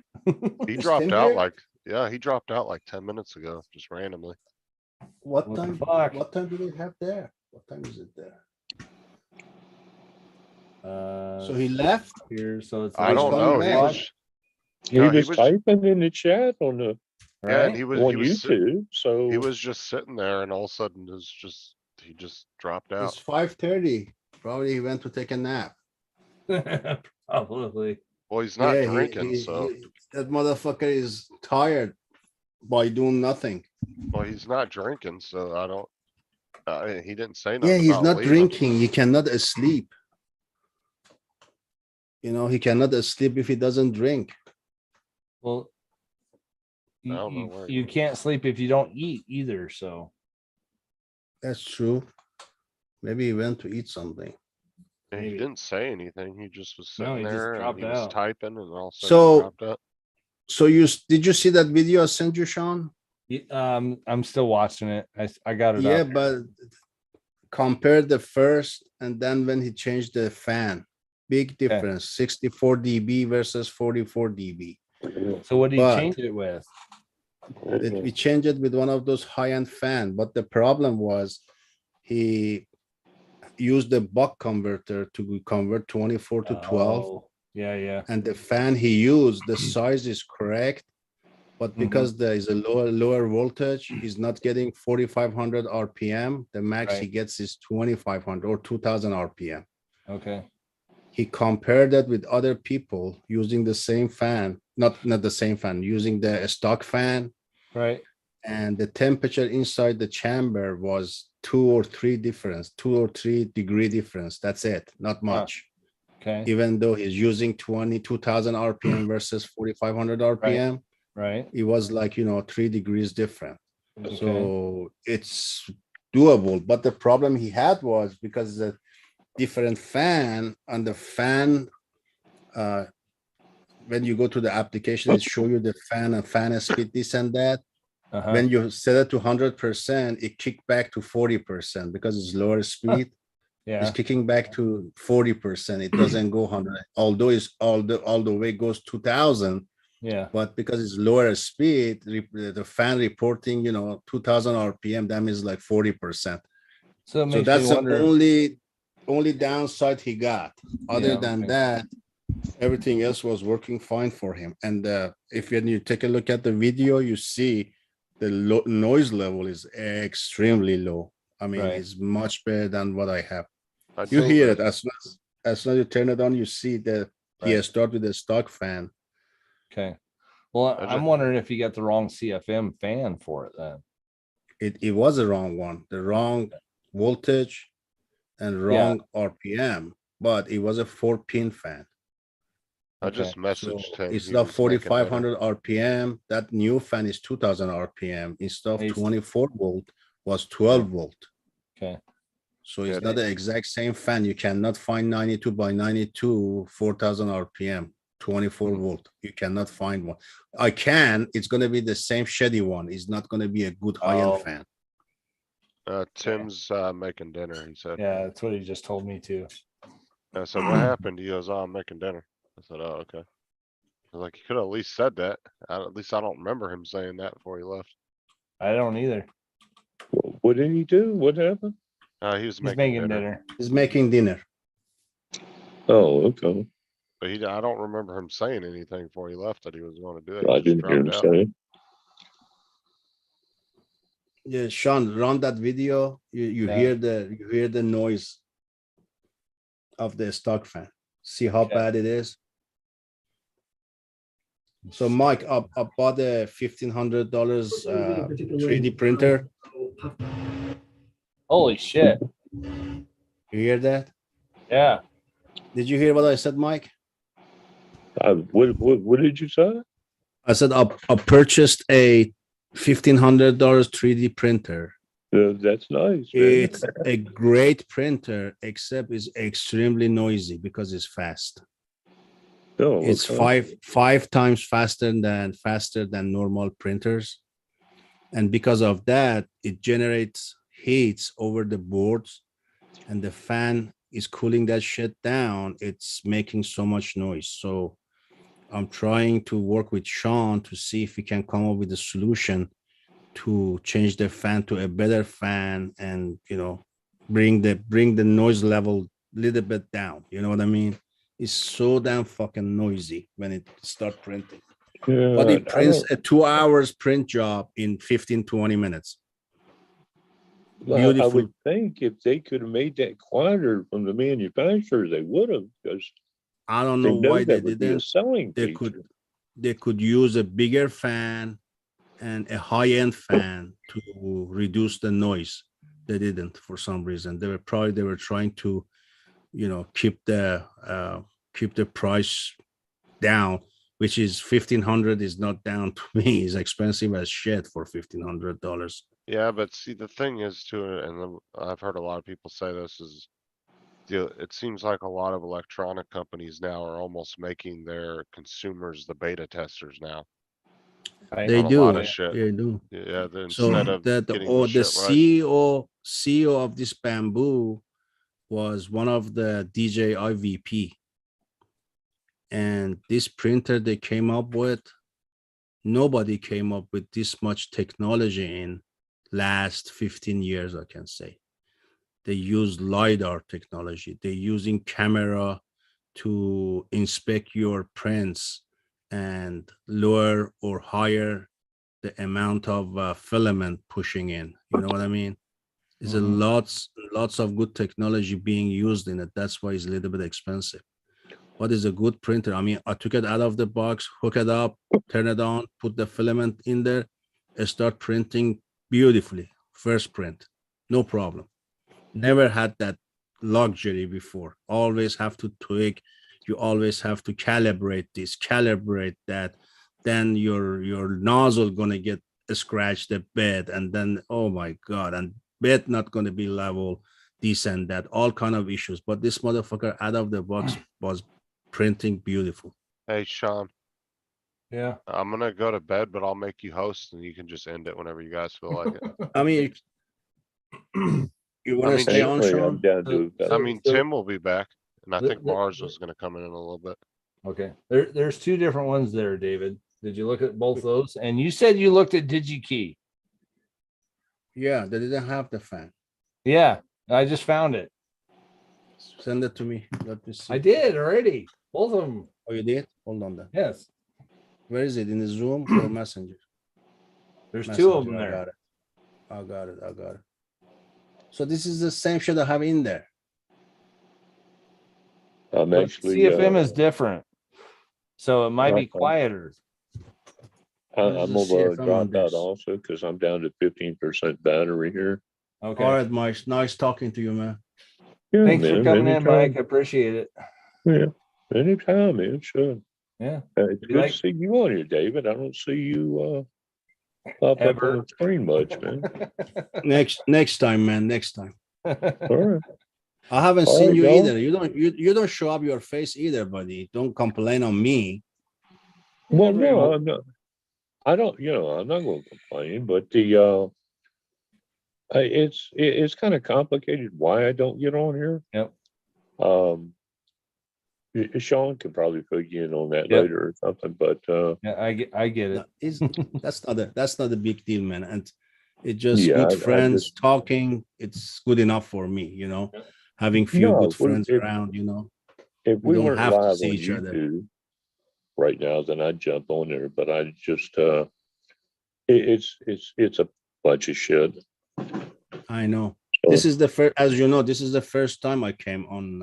He Is dropped Tim out here? like, yeah, he dropped out like 10 minutes ago, just randomly. What What the time? fuck? What time do they have there? What time is it there? So he left. here, so it's. I don't coming know. He back. was, He no, he was was, typing in the chat on the yeah, and Right? he was, on YouTube. So he was just sitting there and all of a sudden he just dropped It's out. 5:30. Probably he went to take a nap. Probably. Well, he's not Yeah, drinking, so, that motherfucker is tired by doing nothing. well, he's not drinking, so I don't, he didn't say Yeah, nothing he's about not leaving. drinking. He cannot sleep. You know, he cannot sleep if he doesn't drink. Well, I don't know where he you went. can't sleep if you don't eat either. So That's true. Maybe he went to eat something. And he maybe. didn't say anything. He just was No, sitting he just there and dropped he was out. typing and all of a sudden he So, dropped out. so did you see that video I sent you, Sean? I'm still watching it. I got it Yeah, up. but compare the first and then when he changed the fan, big difference, 64 dB versus 44 dB. So what do you But change it with? we changed it with one of those high-end fan, but the problem was he used the buck converter to convert 24 to 12. Oh, yeah. And the fan he used, the size is correct, but because there is a lower voltage, he's not getting 4,500 RPM. The max he Right. gets is 2,500 or 2,000 RPM. Okay. He compared that with other people using the same fan, not the same fan, using the stock fan, Right. and the temperature inside the chamber was 2 or 3 degree difference. That's it, not much. Okay. Even though he's using 22,000 RPM versus 4,500 RPM, Right. it was like, 3 degrees different. Okay. So it's doable. But the problem he had was because the different fan and the fan, when you go to the application, it show you the fan and fan speed, this and that. Uh-huh. When you set it to 100%, it kick back to 40% because it's lower speed. Yeah. It's kicking back to 40%. It doesn't go 100, although it's all the way goes 2,000. Yeah. But because it's lower speed, the fan reporting, 2,000 RPM, that means like 40%. So it makes that's me the wonder. only downside he got. Other Yeah, than okay. that, everything else was working fine for him. And if you take a look at the video, you see the noise level is extremely low. I mean, Right. it's much better than what I have. I You told hear him- it as soon as you turn it on, you see that he Right. has started with a stock fan. Okay. Well, I I'm ju- wondering if you got the wrong CFM fan for it then. It was the wrong one, the wrong voltage and wrong RPM, but it was a 4-pin fan. I just So messaged him. instead He of was making dinner. 4,500 RPM, that new fan is 2,000 RPM. Instead of Nice. 24 volt, was 12 volt. Okay. So it's Yeah, not the exact same fan. You cannot find 92 by 92, 4,000 RPM, 24 volt. You cannot find one. I can. It's going to be the same shitty one. It's not going to be a good high-end Oh. fan. Tim's making dinner, he said. Yeah, that's what he just told me too. I said, what happened? He goes, oh, I'm making dinner. I said, oh, okay. I was like, you could have at least said that. At least I don't remember him saying that before he left. I don't either. what did he do? What happened? He was He's making making dinner. dinner. He's making dinner. Oh, okay. But I don't remember him saying anything before he left that he was going to do it. I He just didn't hear him dropped out. say. Yeah, Sean, run that video. You Yeah. hear the noise of the stock fan. See how Okay. bad it is. So Mike, I bought a $1,500 3D printer. Holy shit. You hear that? Yeah. Did you hear what I said, Mike? What did you say? I said I purchased a $1,500 3D printer. That's nice. man. It's a great printer, except it's extremely noisy because it's fast. Oh, It's okay. five times faster than normal printers. And because of that, it generates heats over the boards and the fan is cooling that shit down, it's making so much noise. So I'm trying to work with Sean to see if we can come up with a solution to change the fan to a better fan and, you know, bring the noise level a little bit down. You know what I mean? It's so damn fucking noisy when it start printing. Yeah, But I it prints don't- a 2 hours print job in 15, 20 minutes. Well, I Beautiful. would think if they could have made that quieter from the manufacturer, they would have, because I don't they know know why they that would be a didn't. selling They feature. could use a bigger fan and a high-end fan to reduce the noise. They didn't for some reason. They were trying to, you know, keep the price down, which is $1,500 is not down to me. It's expensive as shit for $1,500. Yeah, but see, the thing is too, and I've heard a lot of people say this is, it seems like a lot of electronic companies now are almost making their consumers the beta testers now. They On a lot do. of shit. They do. Yeah, So instead of the getting or the the shit right. CEO of this Bamboo was one of the DJI VP. And this printer they came up with, nobody came up with this much technology in last 15 years, I can say. They use LiDAR technology. They're using camera to inspect your prints and lower or higher the amount of filament pushing in. You know what I mean? There's a lots of good technology being used in it. That's why it's a little bit expensive. What is a good printer? I mean, I took it out of the box, hook it up, turn it on, put the filament in there, and start printing beautifully. First print, no problem. Never had that luxury before. Always have to tweak. You always have to calibrate this, calibrate that. Then your nozzle gonna get scratched the bed, and then oh my god, and bed not gonna be level, this and that, all kind of issues. But this motherfucker out of the box was printing beautiful. Hey, Sean, Yeah. I'm gonna go to bed, but I'll make you host and you can just end it whenever you guys feel like it. I mean, you want to mean, stay on, Anyway, I'm Sean? down to I mean, So- Tim will be back, and I the- think the- Mars was gonna come in a little bit. Okay, there's two different ones there, David. Did you look at both those? And you said you looked at DigiKey. Yeah, they didn't have the fan. Yeah, I just found it. Send it to me. Let me see. I did already. Both of them. Oh, you did? Hold on then. Yes, Where is it? In the Zoom or Messenger? there's two of them Messenger, there. I got it. So this is the same shit I have in there. I'm But actually. CFM is different, so it might be Right. quieter. I'm This is gonna CFM on drop out this. also because I'm down to 15% battery here. Okay. All right, Mike. Nice talking to you, man. Yeah, Thanks for man, coming in, anytime. Mike. I appreciate it. Yeah, anytime, man. Sure. Yeah. It's You good like- to see you on here, David. I don't see you pop up Ever. on the screen much, man. Next time, man. Next time. All right. I haven't All seen right, you y'all. either. You don't show up your face either, buddy. Don't complain on me. Well, no, I'm not. I don't. I'm not going to complain, but it's kind of complicated why I don't get on here. Yep. Sean can probably fill you in on that Yep. later or something, but Yeah, I get it. That's not a big deal, man. And it's just Yeah, good I friends just- talking. It's good enough for me, having few No, good if we- friends if- around, if We we don't weren't have to live see on each other. YouTube right now, then I'd jump on there. But I just it's a bunch of shit. I know. So- This is the first, as you know, this is the first time I came on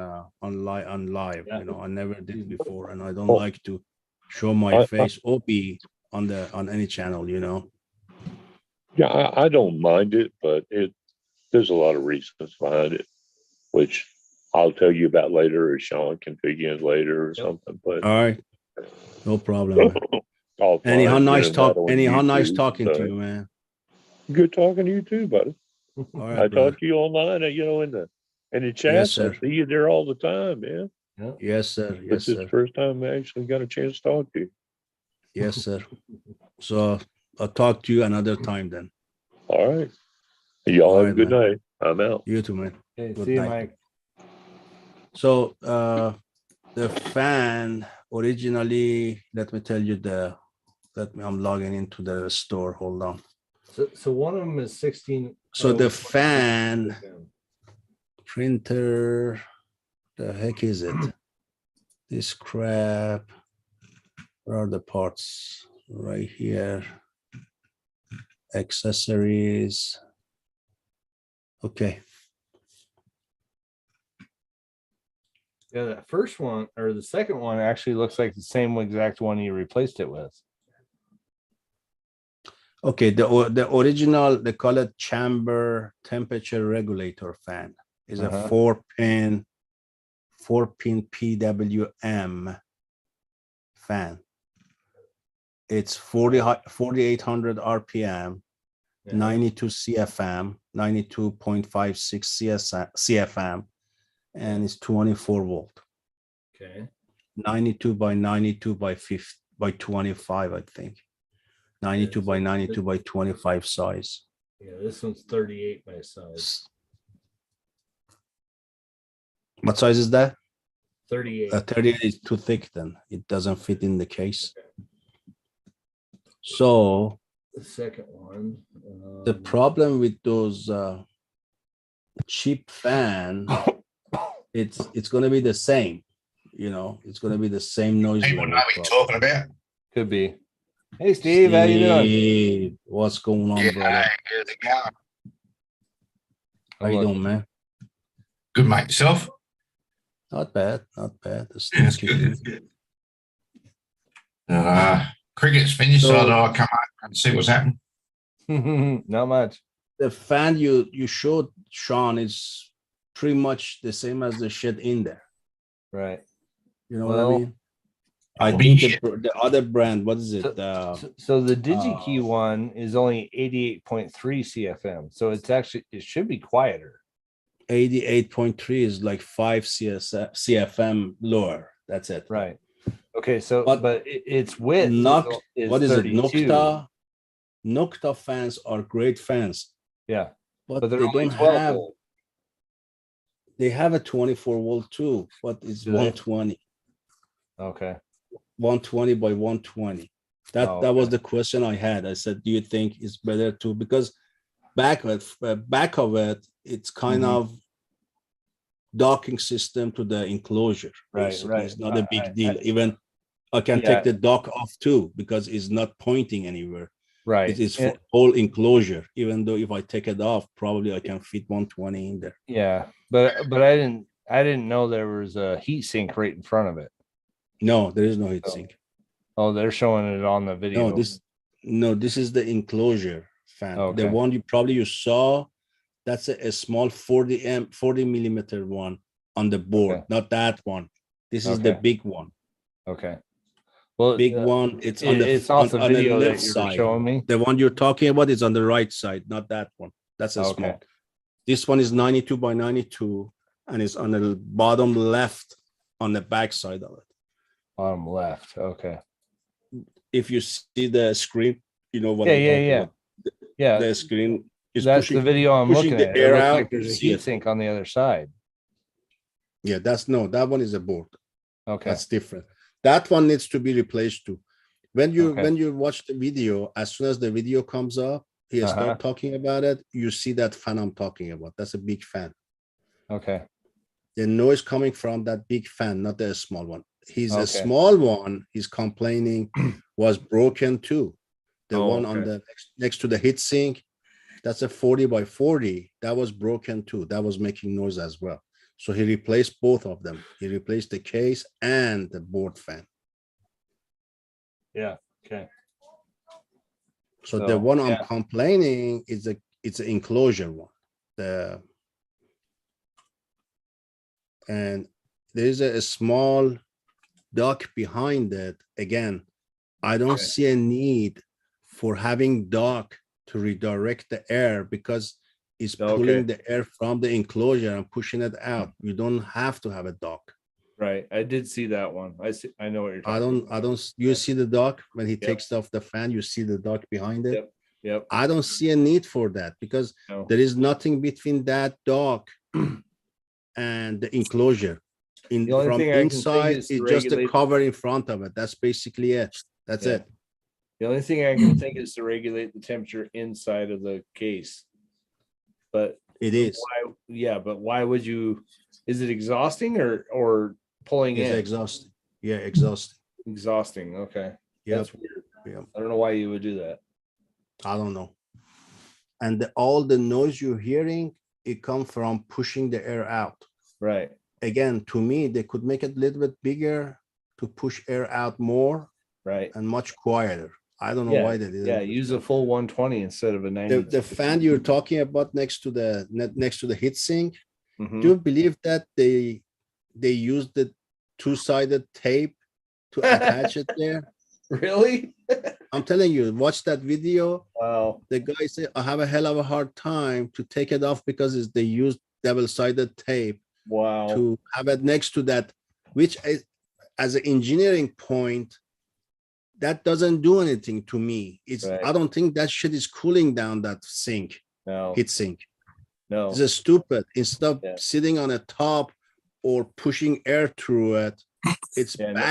live. I never did before, and I don't Oh. like to show my I- face or be on any channel. Yeah, I don't mind it, but there's a lot of reasons behind it, which I'll tell you about later, or Sean can fill you in later or something. But All right, no problem. Man. I'll Anyhow, find nice you talk. not on Anyhow, nice YouTube, talking to so- you, man. Good talking to you too, buddy. All I right, brother. talk to you online, in the Yes, chats. I sir. see you there all the time, man. Yes, sir. This Yes, is sir. the first time I actually got a chance to talk to you. Yes, sir. So I'll talk to you another time then. All right. Y'all All have a right, good man. night. I'm out. You too, man. Okay, Good see you, night. Mike. So the fan originally, let me tell you I'm logging into the store. Hold on. So one of them is 16. So the fan printer, the heck is it? This crap. Where are the parts? Right here. Accessories. Okay. Yeah, that first one or the second one actually looks like the same exact one you replaced it with. Okay, the original, they call it chamber temperature regulator fan. Is a 4-pin PWM fan. It's 4,800 RPM, 92 CFM, 92.56 CFM, and it's 24 volt. Okay. 92 by 92 by 25, I think. 92 by 92 by 25 size. Yeah, this one's 38 by size. What size is that? 38. 38 is too thick then. It doesn't fit in the case. So The second one. the problem with those cheap fan, it's going to be the same. You know, it's going to be the same noise level. Talking about. Could be. Hey, Steve, how you doing? Steve, what's going on, brother? How's it going? How you doing, man? Good, mate. Yourself? Not bad, not bad. The Yeah, snow's it's good. kicking. It's good. Cricket's finished, so I thought I'd come out and see what's happening. Not much. The fan you showed, Sean, is pretty much the same as the shit in there. Right. You know what Well, I mean? I Oh, think yeah. the other brand, what is it? So the DigiKey one is only 88.3 CFM. So it's actually, it should be quieter. 88.3 is like 5 CFM lower. That's it. Right. Okay. So, But but its width Noct, what is it? 32. Nocta. Nocta fans are great fans, Yeah. but But they're they only don't 12 have. volt. They have a 24 volt too, but it's Do they? 120. Okay. 120 by 120. That Oh, was okay. the question I had. I said, do you think it's better to, because back of it, it's kind Mhm. of docking system to the enclosure. Right, basically. right. It's not a big I- deal. Even I can Yeah. take the dock off too because it's not pointing anywhere. Right. It is for And- whole enclosure. Even though if I take it off, probably I can fit 120 in there. Yeah. But I didn't know there was a heat sink right in front of it. No, there is no heat sink. Oh, they're showing it on the video. This is the enclosure fan. Okay. The one you saw, that's a small 40 millimeter one on the board, Okay. not that one. This is the Okay. big one. Okay. Well, Big one. It's on the it's off the on the video left that you were side. showing me. The one you're talking about is on the right side, not that one. That's a Okay. small. This one is 92 by 92 and it's on the bottom left on the back side of it. Bottom left. Okay. If you see the screen, you know what Yeah, I'm yeah, talking yeah. about. Yeah. The screen is That's pushing the video I'm pushing looking the at. It air looks out, like there's you a see heat it. sink on the other side. Yeah, that one is a board. Okay. That's different. That one needs to be replaced too. When Okay. you watch the video, as soon as the video comes up, he start talking about it. You see that fan I'm talking about. That's a big fan. Okay. The noise coming from that big fan, not the small one. He's a Okay. small one. He's complaining was broken too. The Oh, one on okay. the next to the heat sink, that's a 40 by 40. That was broken too. That was making noise as well. So he replaced both of them. He replaced the case and the board fan. Yeah. Okay. So the So, one I'm yeah. complaining is it's an enclosure one. And there's a small dock behind it. Again, I don't see a need for having dock to redirect the air because it's pulling the air from the enclosure and pushing it out. You don't have to have a dock. Right. I did see that one. I know what you're talking I don't, you see the dock when he Yep. takes off the fan, you see the dock behind it. Yep. Yep. I don't see a need for that because No. there is nothing between that dock and the enclosure. In The only from thing I can think inside, is to it's just a regulate- cover in front of it. That's basically it. That's Yeah. it. The only thing I can think is to regulate the temperature inside of the case. But It is. why? Yeah, but why would you? Is it exhausting or pulling It's in? exhausting. Yeah, exhausting. Exhausting. Okay. Yep. That's weird. Yeah. I don't know why you would do that. I don't know. And all the noise you're hearing, it comes from pushing the air out. Right. Again, to me, they could make it a little bit bigger to push air out more. Right. And much quieter. I don't know Yeah. why they did Yeah. it. Use a full 120 instead of a 90. The fan you're talking about next to the heat sink, Mhm. do you believe that they used the two-sided tape to attach it there? Really? I'm telling you, watch that video. Wow. The guy said, I have a hell of a hard time to take it off because they used double-sided tape Wow. to have it next to that, which is, as an engineering point, that doesn't do anything to me. It's Right. I don't think that shit is cooling down that sink, No. heat sink. No. It's just stupid. Instead of Yeah. sitting on a top or pushing air through it, it's Yeah, no-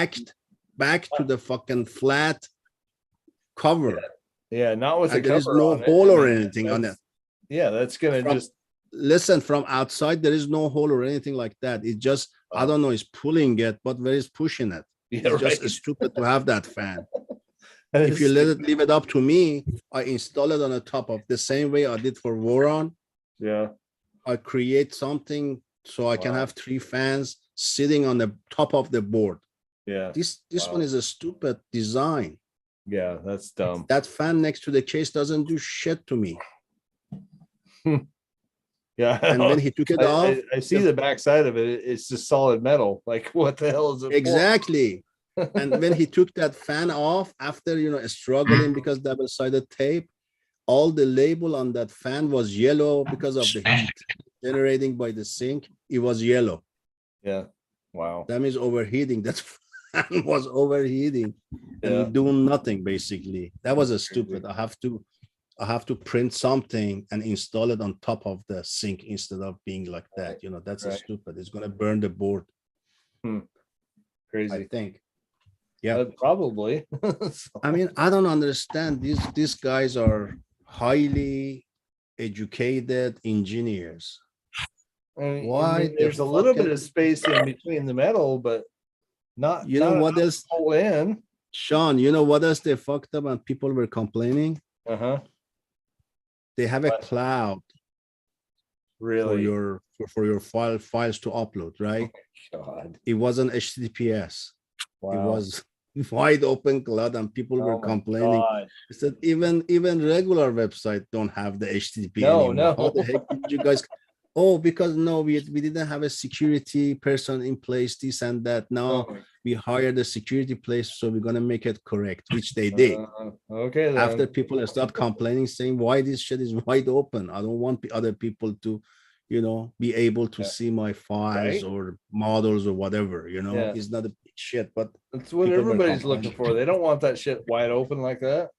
back to the fucking flat cover. Yeah. Not with a And there is cover no on it. hole I or mean, anything on it. that's- Yeah, that's gonna From- just. Listen, from outside, there is no hole or anything like that. It just, I don't know, it's pulling it, but where is pushing it? Yeah, It's just right. stupid to have that fan. That If is you stupid. leave it up to me, I install it on the top of the same way I did for Voron. Yeah. I create something so I can Wow. have 3 fans sitting on the top of the board. Yeah. This Wow. one is a stupid design. Yeah. That's dumb. That fan next to the case doesn't do shit to me. Yeah. And when he took it off, I see the backside of it. It's just solid metal. Like, what the hell is it? for? exactly. And when he took that fan off after struggling because double-sided tape, all the label on that fan was yellow because of the heat generating by the sink. It was yellow. Yeah. Wow. That means overheating. That fan was overheating Yeah. and doing nothing basically. That was a stupid. I have to print something and install it on top of the sink instead of being like that. That's a Right. stupid. It's gonna burn the board, Crazy. I think. Yeah. Probably. So- I mean, I don't understand. These guys are highly educated engineers. I Why mean, there's the a little bit fucking- of space in between the metal, but not. You know not what enough else? to pull in. Sean, you know what else they fucked up and people were complaining? Uh-huh. They have a cloud for Really? your files to upload, right? God. It wasn't HTTPS. Wow. It was wide open cloud and people Oh were my complaining. God. I said even regular website don't have the HTTP No, anymore. How the no. heck did you guys? Oh, because no, we didn't have a security person in place, this and that. Now Oh. we hired a security place, so we're gonna make it correct, which they did. Okay. Then. After people start complaining, saying why this shit is wide open. I don't want other people to, be able to Yeah. see my files Right. or models or whatever. Yeah. It's not a big shit, but That's what people were everybody's looking complaining. for. They don't want that shit wide open like that.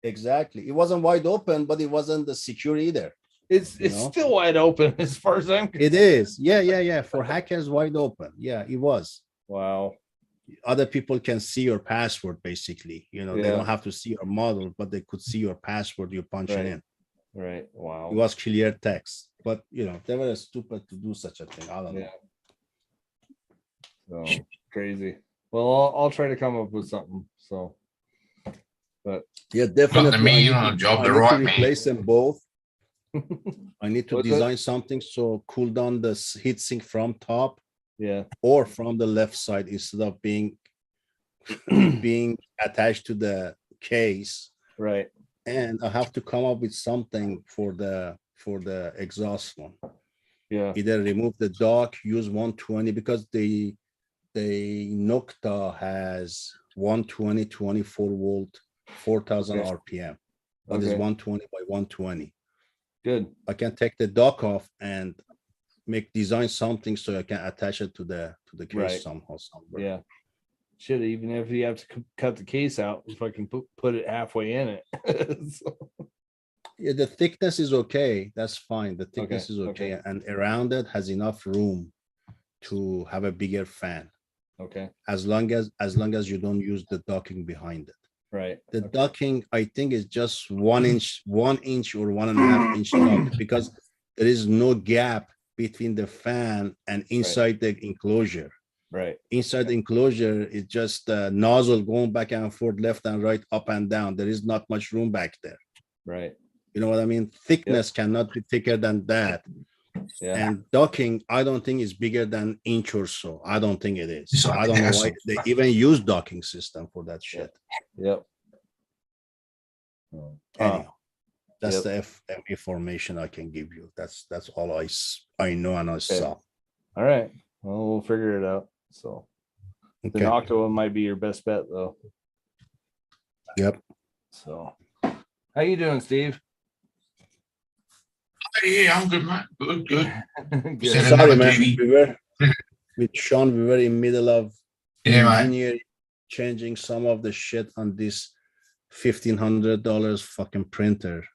Exactly. It wasn't wide open, but it wasn't the secure either. It's You know? still wide open as far as I'm concerned. It is. Yeah. For hackers, wide open. Yeah, it was. Wow. Other people can see your password, basically. They Yeah. don't have to see your model, but they could see your password you punch it Right. in. Right. Wow. It was clear text. But they were stupid to do such a thing. I don't know. Yeah. So crazy. Well, I'll try to come up with something. So, but Yeah, definitely. me, I need to replace them both. I need to What's design something so cool down the heat sink from top yeah. or from the left side instead of being attached to the case. Right. And I have to come up with something for the exhaust one. Yeah. Either remove the dock, use 120 because the Nocta has 120 24 volt 4000 Okay. RPM, but it's Okay. 120 by 120. Good. I can take the dock off and design something so I can attach it to the case Right. somehow somewhere. Yeah. Shit, even if you have to cut the case out, if I can put it halfway in it. So- Yeah, the thickness is okay. That's fine. The thickness Okay, is okay. okay. And around it has enough room to have a bigger fan, Okay. as long as you don't use the docking behind it. Right. The docking, I think, is just 1 inch, 1 inch or 1.5 inch dock, because there is no gap between the fan and inside the enclosure. Right. Inside the enclosure is just a nozzle going back and forth, left and right, up and down. There is not much room back there. Right. You know what I mean? Thickness cannot be thicker than that. Yeah. And docking, I don't think is bigger than inch or so. I don't think it is. So I don't know that's- why they even use docking system for that shit. Yep. Anyhow, that's Yep. the information I can give you. That's all I know and I saw. All right. Well, we'll figure it out. So the Okay. Noctua one might be your best bet, though. Yep. So, how you doing, Steve? Yeah, I'm good, mate. Good, good. Good. Set Sorry, another man. TV. We were with Sean. We were in middle of Yeah, mate. engineering, changing some of the shit on this $1,500 fucking printer.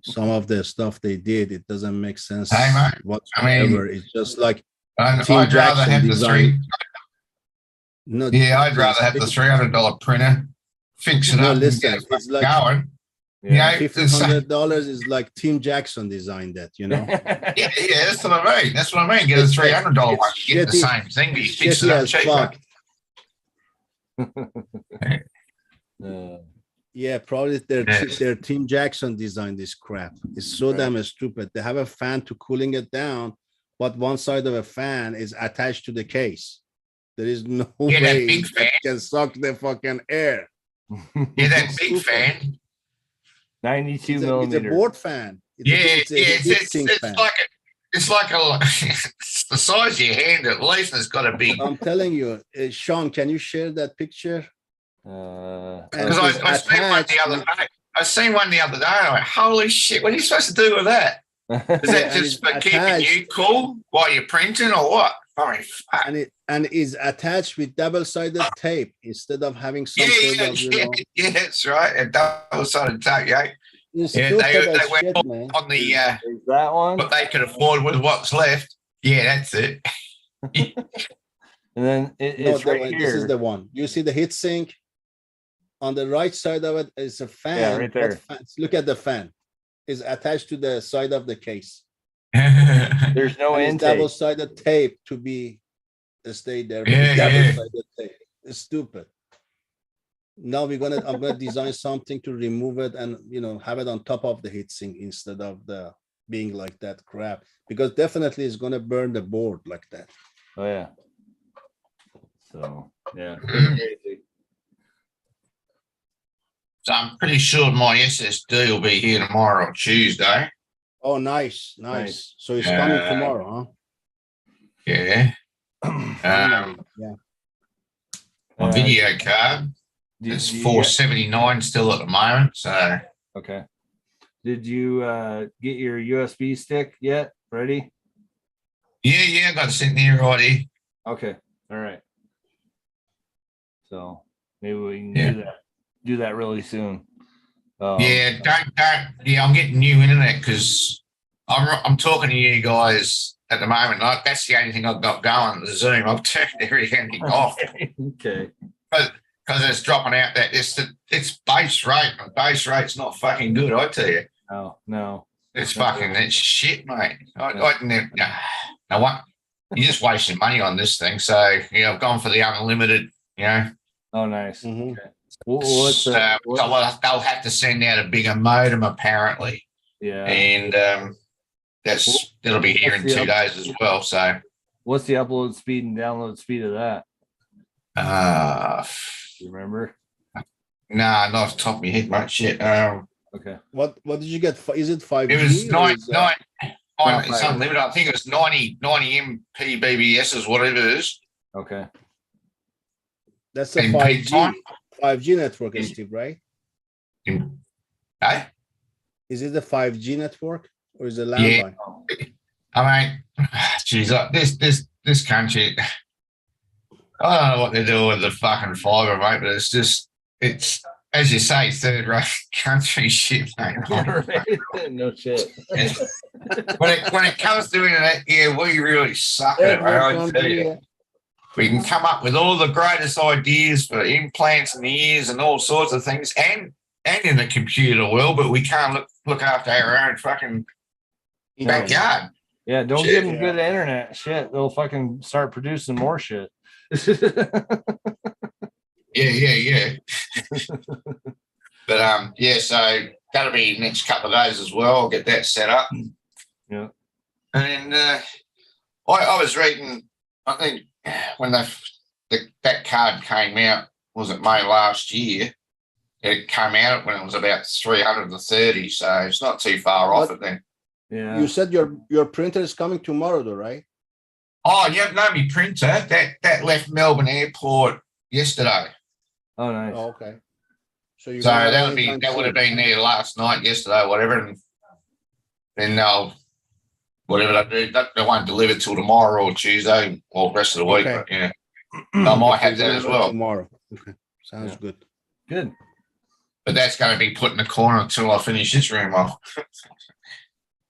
Some of the stuff they did, it doesn't make sense Hey, mate. whatsoever. It's just like I'd Tim rather Jackson have the design. No, Yeah, I'd rather have the $300 printer. Fix it No, up listen, and get it it's like going. You know, $1,500 is like Tim Jackson designed that, you know. yeah, that's what I mean. That's what I mean. Get a $300 one. You get the shitty- same thing, but you fix shitty it up as cheaper. fuck. Yeah, probably their Tim Jackson designed this crap. It's so damn stupid. They have a fan to cooling it down, but one side of a fan is attached to the case. There is no Yeah, that way big fan. it can suck the fucking air. Yeah, that big fan. 92 It's a millimeter. board fan. Yeah, it's a it's heat sink fan. like it's the size of your hand at least, and it's got a big. I'm telling you, Sean, can you share that picture? Because I seen one the other day. I seen one the other day. And I went, "Holy shit! What are you supposed to do with that? Is that Yeah, and just it's for keeping attached. you cool while you're printing, or what?" Sorry, fuck. And it is attached with double-sided tape instead of having some sort of, you know. Yeah, that's right. A double-sided tape, yeah. You Yeah, stupid they as went shit, man. on the that one. what they could afford with what's left. Yeah, that's it. And then No, it's right here. This is the one. You see the heat sink? On the right side of it is a fan. Yeah, right there. Look at the fan. It's attached to the side of the case. There's no And it's intake. double-sided tape to be stay there. But Yeah, it's yeah. double-sided tape. It's stupid. Now I'm gonna design something to remove it and, you know, have it on top of the heatsink instead of the being like that crap, because definitely it's gonna burn the board like that. Oh yeah. So yeah. So I'm pretty sure my SSD will be here tomorrow or Tuesday. Oh, nice. So it's coming tomorrow, Yeah. huh? Yeah. My video card Did is you- $479 still at the moment. So Okay. Did you get your USB stick yet? Ready? yeah, I got it sitting here already. Okay. All right. So maybe we can Yeah. do that really soon. Yeah, don't. Yeah, I'm getting new internet because I'm talking to you guys at the moment. Like that's the only thing I've got going. The Zoom. I've turned everything off Okay. because it's dropping out. That it's base rate. And base rate's not fucking good. I tell you, No. it's fucking it's shit, mate. I never. Now what? You're just wasting money on this thing. So yeah, I've gone for the unlimited. You know. Oh, nice. Mhm. Okay. What's So they'll have to send out a bigger modem apparently. yeah. And it'll be here in What's the 2 days as well. So What's the upload speed and download speed of that? Do you remember? nah, not off the top of my head much yet. Okay. What did you get? Is it 5G? It was or nine is, it's unlimited. I think it was 90 Mbps is whatever it is. Okay. That's a in peak 5G time. 5G network, Steve, right? Hey? Is it a 5G network or is it a Yeah. landline? I mean, geez, this country, I don't know what they're doing with the fucking fiber, mate, but it's as you say, third rate country shit, mate. No shit. when it comes to internet, yeah, we really suck at it, right? I tell you. We can come up with all the greatest ideas for implants in the ears and all sorts of things, and in the computer world, but we can't look after our own fucking backyard. Yeah, don't Shit. give them good internet. Shit, they'll fucking start producing more shit. Yeah. But yeah, so that'll be next couple of days as well. I'll get that set up. Yeah. And I was reading, I think when that card came out, was it May last year? It came out when it was about 330, so it's not too far off it then. Yeah. You said your printer is coming tomorrow, though, right? Oh, yeah, no, my printer that left Melbourne Airport yesterday. Oh, nice. Oh, okay. So that would have been there last night, yesterday, whatever, and then they'll whatever they do, they won't deliver till tomorrow or Tuesday or the rest of the week. Okay. But yeah, I might have that as well. Tomorrow. Okay. Sounds good. Good. But that's going to be put in the corner until I finish this room off.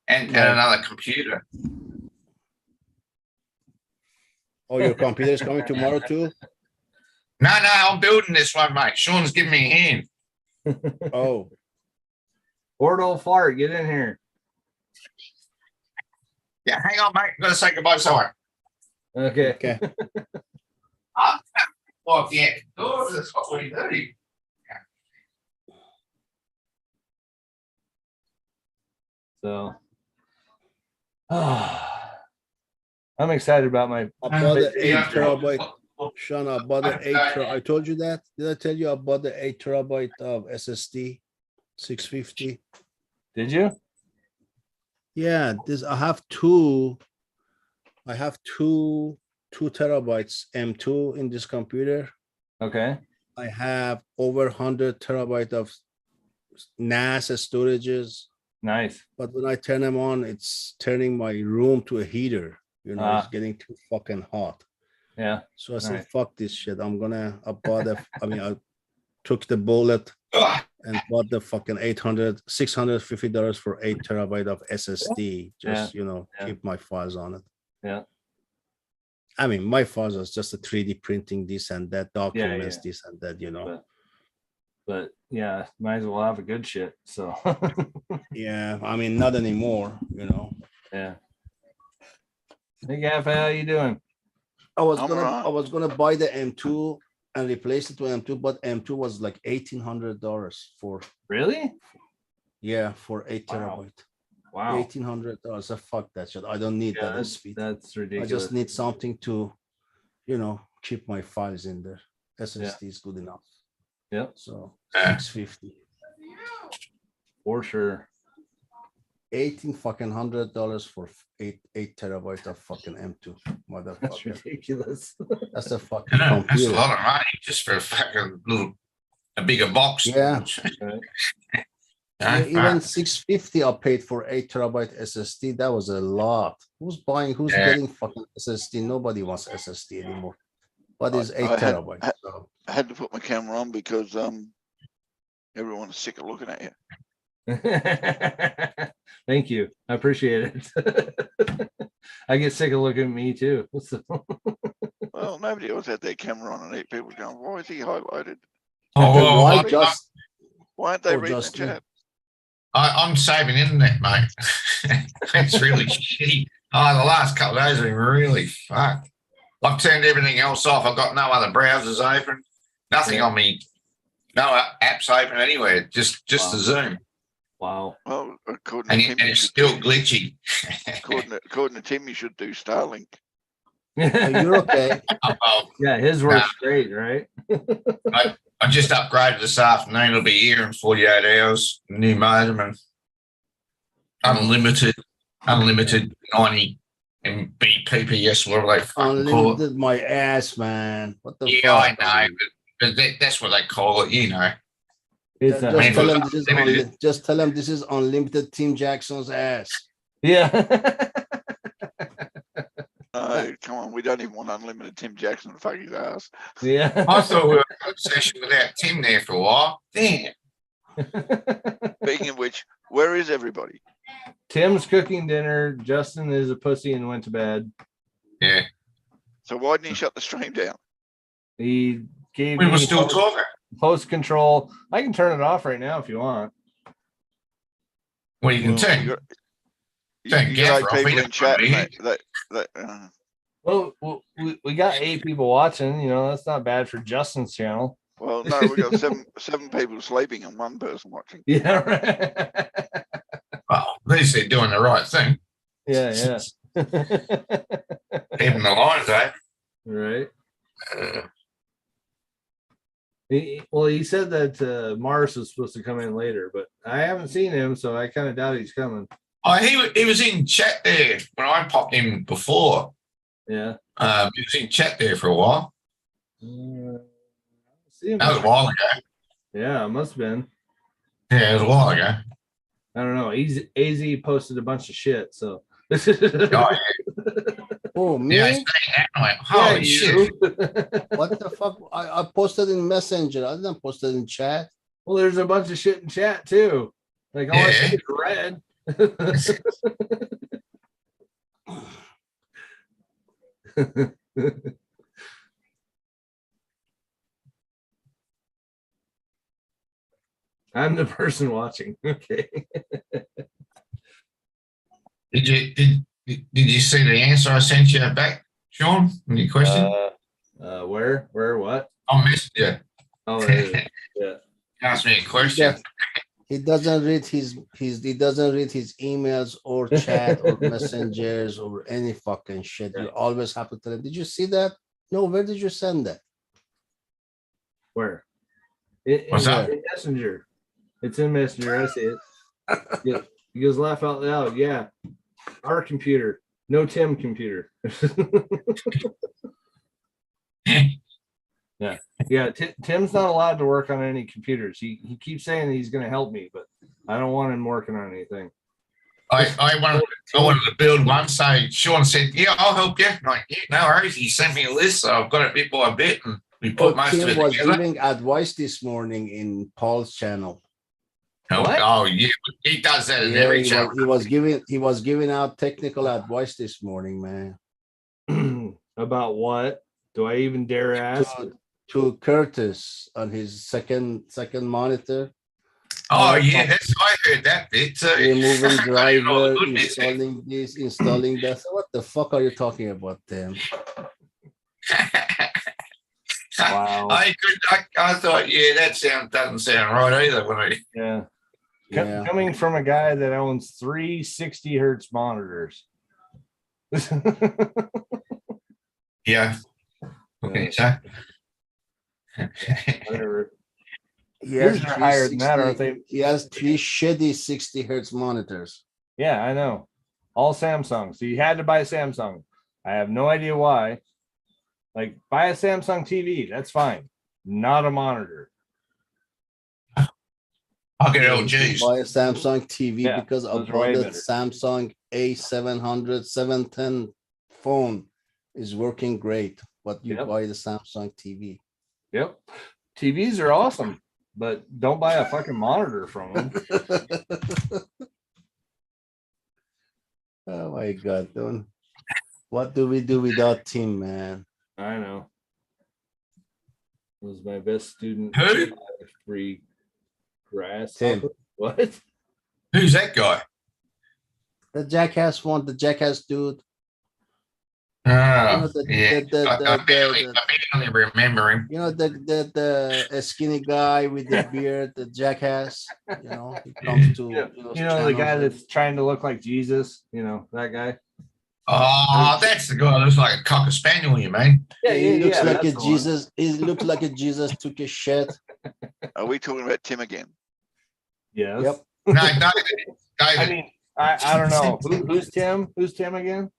and another computer. Oh, your computer is coming tomorrow too? No, I'm building this one, mate. Sean's giving me a hand. Oh. Ordo fart, get in here. Yeah, hang on, mate. I've got to say goodbye to someone. Okay. Okay. Oh, yeah. Oh, that's what we do. So, I'm excited about my. I bought the 8 terabyte. Sean, I bought the 8 terabyte. I told you that. Did I tell you I bought the 8 terabyte of SSD 650? Did you? Yeah, I have two 2 terabytes M2 in this computer. Okay. I have over 100 terabyte of NAS storages. Nice. But when I turn them on, it's turning my room to a heater. You know, it's getting too fucking hot. Yeah. So I said, Right. fuck this shit. I took the bullet and bought the fucking $650 for 8 terabyte of SSD. Just, keep my files on it. Yeah. I mean, my files is just a 3D printing this and that, documents this and that, But yeah, might as well have a good shit. So yeah, I mean, not anymore, Yeah. Hey Gaff, how you doing? I was gonna buy the M2 and replace it with M2, but M2 was like $1,800 for. Really? Yeah, for 8 terabyte. Wow. $1,800. So fuck that shit. I don't need that speed. That's ridiculous. I just need something to, keep my files in there. SSD is good enough. Yep. So 650. For sure. $1,800 for 8 terabyte of fucking M2. Motherfucker. That's ridiculous. That's a fucking That's computer. a lot of money just for a fucking a bigger box. Yeah. No, Even 650 I paid for 8 terabyte SSD. That was a lot. Who's getting fucking SSD? Nobody wants SSD anymore. But it's 8 terabyte. I had to put my camera on because everyone is sick of looking at you. Thank you. I appreciate it. I get sick of looking at me too. Well, nobody else had their camera on, and people going, "Why is he highlighted? Oh, why aren't they or reading the just chat?" I'm saving internet, mate. It's really shitty. Oh, the last couple of days have been really fucked. I've turned everything else off. I've got no other browsers open. Nothing on me. No apps open anywhere. Just the Zoom. Wow. Well, according to Tim, and it's still glitchy. according to Tim, you should do Starlink. You're okay. Yeah, his works great, right? I just upgraded this afternoon. It'll be here in 48 hours. New modem and unlimited 90 Mbps, whatever they fucking call it. Unlimited my ass, man. What the Yeah, fuck? I know, but that's what they call it, Just tell him this is unlimited Tim Jackson's ass. Yeah. No, come on, we don't even want unlimited Tim Jackson to fuck his ass. Yeah. I thought we were in a session without Tim there for a while. Damn. Speaking of which, where is everybody? Tim's cooking dinner. Justin is a pussy and went to bed. Yeah. So why didn't you shut the stream down? He gave We were me still talking. post control. I can turn it off right now if you want. Well, you can Well, turn. You Turn got Gaff 8 off. He people in don't chat. wanna And be here. Well, we got 8 people watching. You know, that's not bad for Justin's channel. Well, no, we got seven people sleeping and 1 person watching. Yeah, right. Well, at least they're doing the right thing. Yeah, yeah. Keeping the lines out. Right. He said that Mars was supposed to come in later, but I haven't seen him, so I kind of doubt he's coming. Oh, he was in chat there when I popped in before. Yeah. He was in chat there for a while. See him That was a while ago. Yeah, it must have been. Yeah, it was a while ago. I don't know. AZ posted a bunch of shit, so. Oh, yeah. Oh, me? Yeah, I'm like, holy Yeah, shit. What the fuck? I posted in Messenger. I didn't post it in chat. Well, there's a bunch of shit in chat too. Like all I see is red. I'm the person watching. Okay. Did you see the answer I sent you back, Sean? Any question? Where, what? I missed you. Oh, yeah. You asked me a question. He doesn't read his emails or chat or messengers or any fucking shit. You always have to tell him. Did you see that? No, where did you send that? Where? What's that? In Messenger. It's in Messenger. I see it. Yeah. He goes, laugh out loud. Yeah. Our computer. No Tim computer. Yeah. Yeah. Tim's not allowed to work on any computers. He keeps saying he's going to help me, but I don't want him working on anything. I wanted to build one, so Sean said, "Yeah, I'll help you." I'm like, yeah, no worries. He sent me a list, so I've got it bit by bit, and we put most of Tim it was together. giving advice this morning in Paul's channel. Oh, yeah, he does that in every channel. He was giving out technical advice this morning, man. About what? Do I even dare ask? To Curtis on his second monitor. Oh yeah, I heard that bit too. Removing driver, goodness. installing this, installing that. So what the fuck are you talking about, Tim? Wow. I thought, yeah, that doesn't sound right either. When I Yeah. Coming from a guy that owns 3 60 hertz monitors. Yeah. Okay, so Whatever. He has Yours are higher than that, aren't 360 they? He has 3 shitty 60 hertz monitors. Yeah, I know. All Samsung. So you had to buy a Samsung. I have no idea why. Like, buy a Samsung TV. That's fine. Not a monitor. I'll get LGs. Buy a Samsung TV Yeah, because I those are way bought the better. Samsung A700 710 phone is working great. But you Yep. buy the Samsung TV. Yep. TVs are awesome, but don't buy a fucking monitor from them. Oh my god, what do we do without Tim, man? I know. Was my best student. Who? Free grass. Tim. What? Who's that guy? The Jackass one, the Jackass dude. Oh, the- yeah. the- I barely remember him. You know the skinny guy with the beard, the Jackass. You know, he comes to You know the guy that's trying to look like Jesus. You know that guy. Oh, that's the guy that looks like a cocker spaniel, you mean? Yeah, he looks like that's a the one. Jesus. He looked like a Jesus took a shit. Are we talking about Tim again? Yes. Yep. No, David. I mean, I don't know. Who's Tim? Who's Tim again?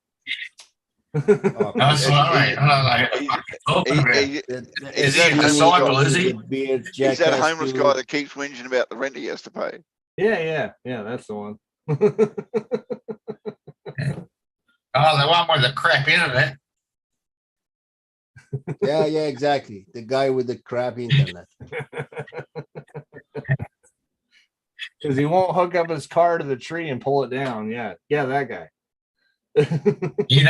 That's right. I don't know. Is he a disciple, is he? Beard, He's that Jackass homeless dude. guy that keeps whinging about the rent he has to pay. Yeah. That's the one. Oh, the one with the crap internet. Yeah, exactly. The guy with the crap internet. Because he won't hook up his car to the tree and pull it down. Yeah, that guy. He'd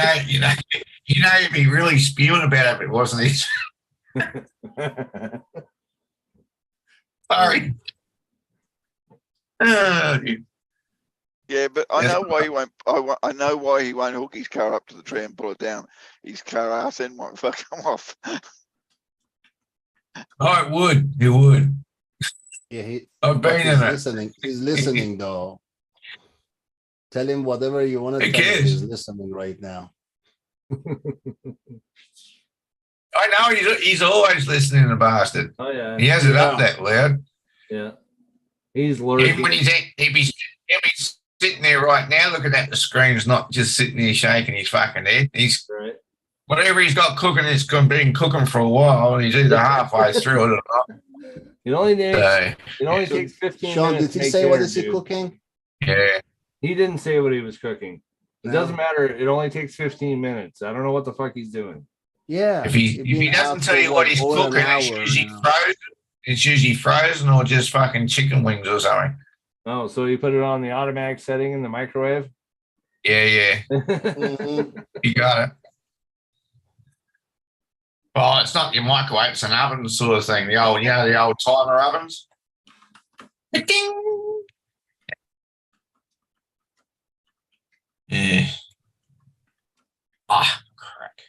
be really spewing about it if it wasn't his. Sorry. Yeah, but I know why he won't. I know why he won't hook his car up to the tree and pull it down. His car ass end won't fuck him off. Oh, it would. It would. Yeah, I've been he's in it. listening. He's listening though. Tell him whatever you want to He tell him. cares. He's listening right now. I know he's always listening, the bastard. Oh yeah. He has it up that loud. Yeah. He's lurking. Even when he'd be sitting there right now looking at the screens, not just sitting there shaking his fucking head. He's right. Whatever he's got cooking, it's been cooking for a while, and he's either halfway through it or not. It only takes 15 Sean, minutes. did to he make say what dinner, is he dude. cooking? Yeah. He didn't say what he was cooking. It No. doesn't matter. It only takes 15 minutes. I don't know what the fuck he's doing. Yeah. If he doesn't tell you what he's cooking, it's usually frozen. It's usually frozen or just fucking chicken wings or something. Oh, so you put it on the automatic setting in the microwave? Yeah. You got it. Well, it's not your microwave, it's an oven sort of thing. The old timer ovens. Ding. Yeah. Crack.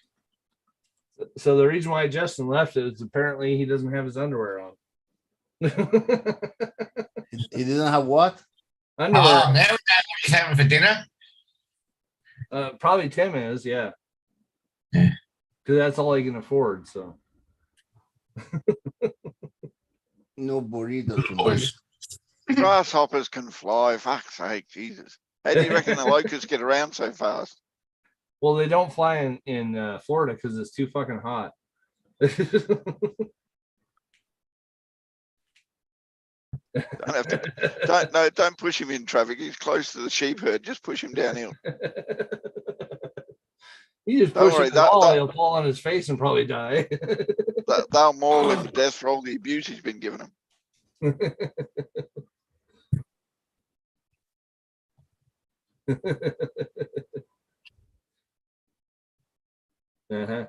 So the reason why Justin left is apparently he doesn't have his underwear on. He didn't have what? Underwear. Now we know what he's having for dinner. Probably Tim is, yeah. Because that's all he can afford. So no burrito tonight. Grasshoppers can fly. Fuck's sake, Jesus! How do you reckon the locusts get around so fast? well, they don't fly in Florida because it's too fucking hot. Don't push him in traffic. He's close to the sheep herd. Just push him downhill. You just Don't push worry, him he'll fall on his face and probably die. They'll maul him to death for all the abuse he's been giving him. Uh-huh.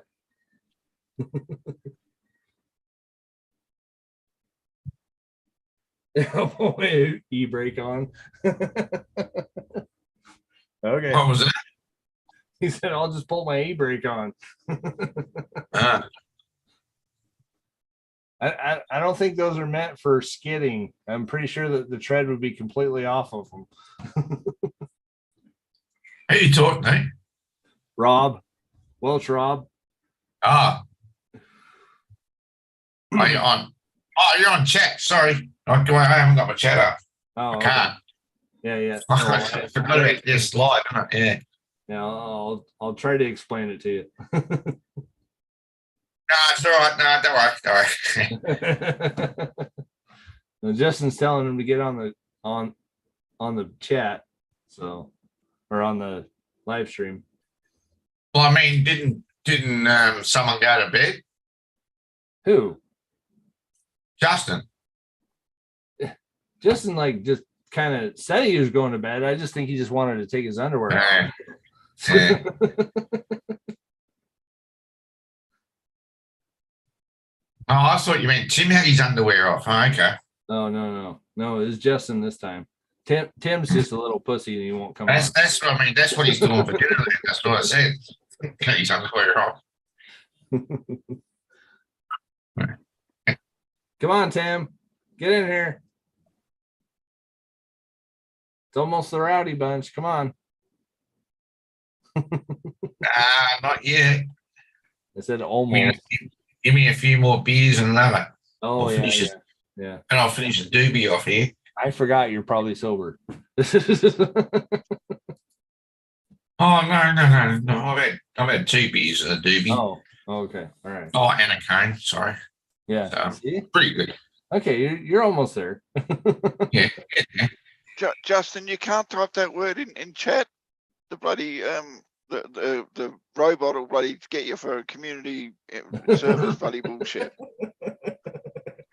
E-brake on. Okay. What was it? He said, I'll just pull my e-brake on. I don't think those are meant for skidding. I'm pretty sure that the tread would be completely off of them. Who you talking to? Rob. Welch Rob. Are you on? Oh, you're on chat. Sorry. I haven't got my chat up. Oh, I can't. Yeah. I forgot about this slide, didn't I? Yeah. Yeah, I'll try to explain it to you. No, it's all right. No, don't worry. Now, Justin's telling him to get on the chat, so or on the live stream. Well, I mean, didn't someone go to bed? Who? Justin. Justin, like, just kind of said he was going to bed. I just think he just wanted to take his underwear off. Yeah. Oh, I thought you meant Tim had his underwear off. Oh, okay. Oh, no, it was Justin this time. Tim's just a little pussy and he won't come. That's what I mean. That's what he's doing for dinner. That's what I said. Get his underwear off. Come on, Tim, get in here. It's almost the rowdy bunch. Come on. Not yet. I said almost. Give me a few more beers and another. Oh, I'll finish it. Yeah. And I'll finish the doobie off here. I forgot you're probably sober. Oh no! I've had 2 beers and a doobie. Oh, okay, all right. Oh, and a cane. Sorry. Yeah. So, pretty good. Okay, you're almost there. Yeah. Justin, you can't type that word in chat. The bloody the robot will bloody get you for community service bloody bullshit.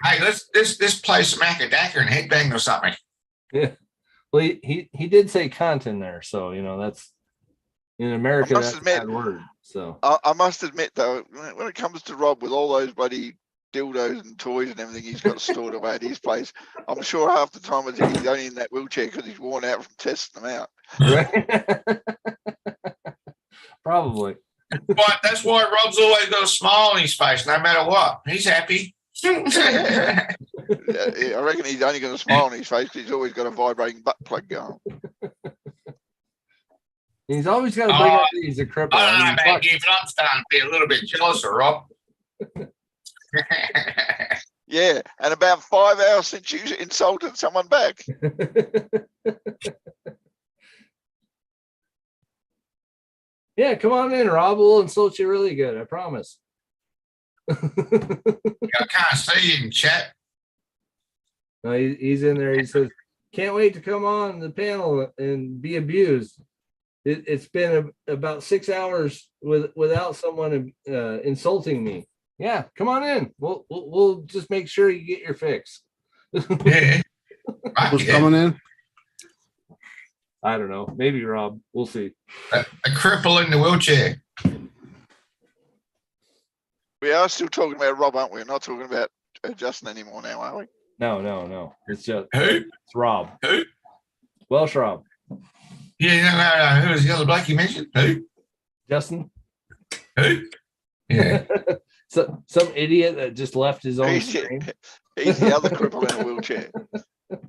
Hey, let's play some Akadaka and headbang or something. Yeah. Well, he did say cunt in there, so you know that's in America must that's admit- a bad word. So I must admit though, when it comes to Rob with all those bloody dildos and toys and everything he's got stored away at his place, I'm sure half the time he's only in that wheelchair because he's worn out from testing them out. probably. But that's why Rob's always got a smile on his face, no matter what. He's happy. Yeah, I reckon he's only going to smile on his face because he's always got a vibrating butt plug going. He's always got to bring up he's a cripple. I don't know mean, about fuck. you, but I'm starting to be a little bit jealous of Rob. Yeah, and about 5 hours since you insulted someone back. Yeah, come on in, Rob. We'll insult you really good. I promise. I can't see you in chat. No, he's in there. He says, "Can't wait to come on the panel and be abused." It's been about 6 hours without someone insulting me. Yeah, come on in. We'll just make sure you get your fix. Yeah. Who's coming in? I don't know. Maybe Rob. We'll see. A cripple in the wheelchair. We are still talking about Rob, aren't we? We're not talking about Justin anymore now, are we? No. It's just Who? it's Rob. Who? Welsh Rob. Yeah, no. Who was the other bloke you mentioned? Who? Justin. Who? Yeah. So some idiot that just left his own He's screen. the other cripple in a wheelchair.